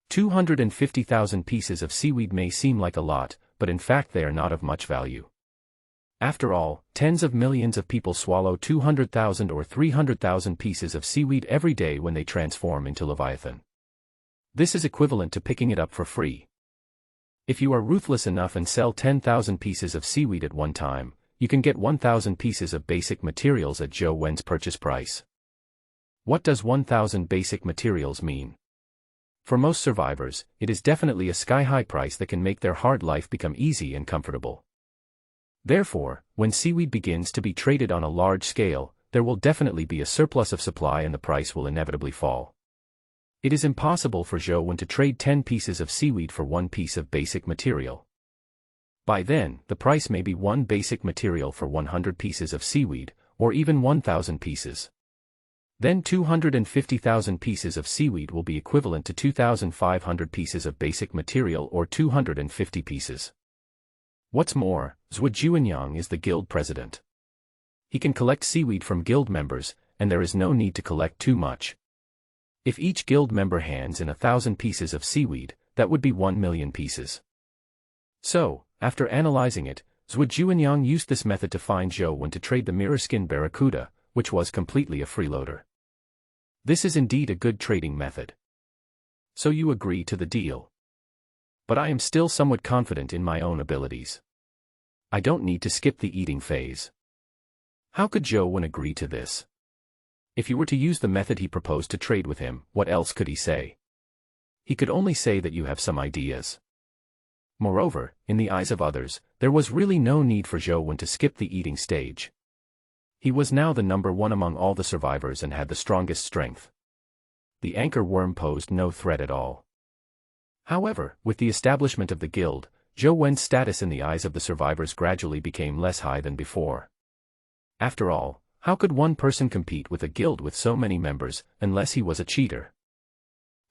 250,000 pieces of seaweed may seem like a lot, but in fact they are not of much value. After all, tens of millions of people swallow 200,000 or 300,000 pieces of seaweed every day when they transform into Leviathan. This is equivalent to picking it up for free. If you are ruthless enough and sell 10,000 pieces of seaweed at one time, you can get 1,000 pieces of basic materials at Joan's purchase price. What does 1,000 basic materials mean? For most survivors, it is definitely a sky-high price that can make their hard life become easy and comfortable. Therefore, when seaweed begins to be traded on a large scale, there will definitely be a surplus of supply and the price will inevitably fall. It is impossible for Joan to trade 10 pieces of seaweed for 1 piece of basic material. By then, the price may be 1 basic material for 100 pieces of seaweed, or even 1,000 pieces. Then 250,000 pieces of seaweed will be equivalent to 2,500 pieces of basic material or 250 pieces. What's more, Zhu Juanyang is the guild president. He can collect seaweed from guild members, and there is no need to collect too much. If each guild member hands in 1,000 pieces of seaweed, that would be 1 million pieces. So, after analyzing it, Zhuo Juanyang used this method to find Zhou Wen to trade the mirror-skinned barracuda, which was completely a freeloader. This is indeed a good trading method. So you agree to the deal. But I am still somewhat confident in my own abilities. I don't need to skip the eating phase. How could Zhou Wen agree to this? If you were to use the method he proposed to trade with him, what else could he say? He could only say that you have some ideas. Moreover, in the eyes of others, there was really no need for Zhou Wen to skip the eating stage. He was now the number one among all the survivors and had the strongest strength. The anchor worm posed no threat at all. However, with the establishment of the guild, Zhou Wen's status in the eyes of the survivors gradually became less high than before. After all, how could one person compete with a guild with so many members, unless he was a cheater?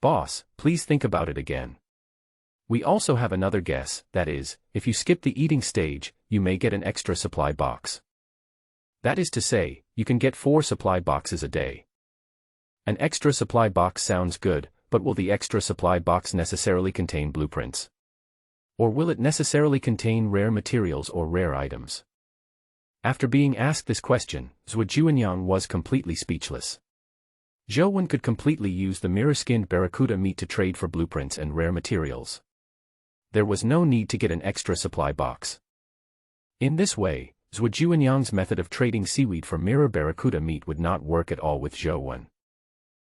Boss, please think about it again. We also have another guess, that is, if you skip the eating stage, you may get an extra supply box. That is to say, you can get 4 supply boxes a day. An extra supply box sounds good, but will the extra supply box necessarily contain blueprints? Or will it necessarily contain rare materials or rare items? After being asked this question, Zhuo Juanyang was completely speechless. Zhou Wen could completely use the mirror-skinned barracuda meat to trade for blueprints and rare materials. There was no need to get an extra supply box. In this way, Zhuo Juanyang's method of trading seaweed for mirror barracuda meat would not work at all with Zhou Wen.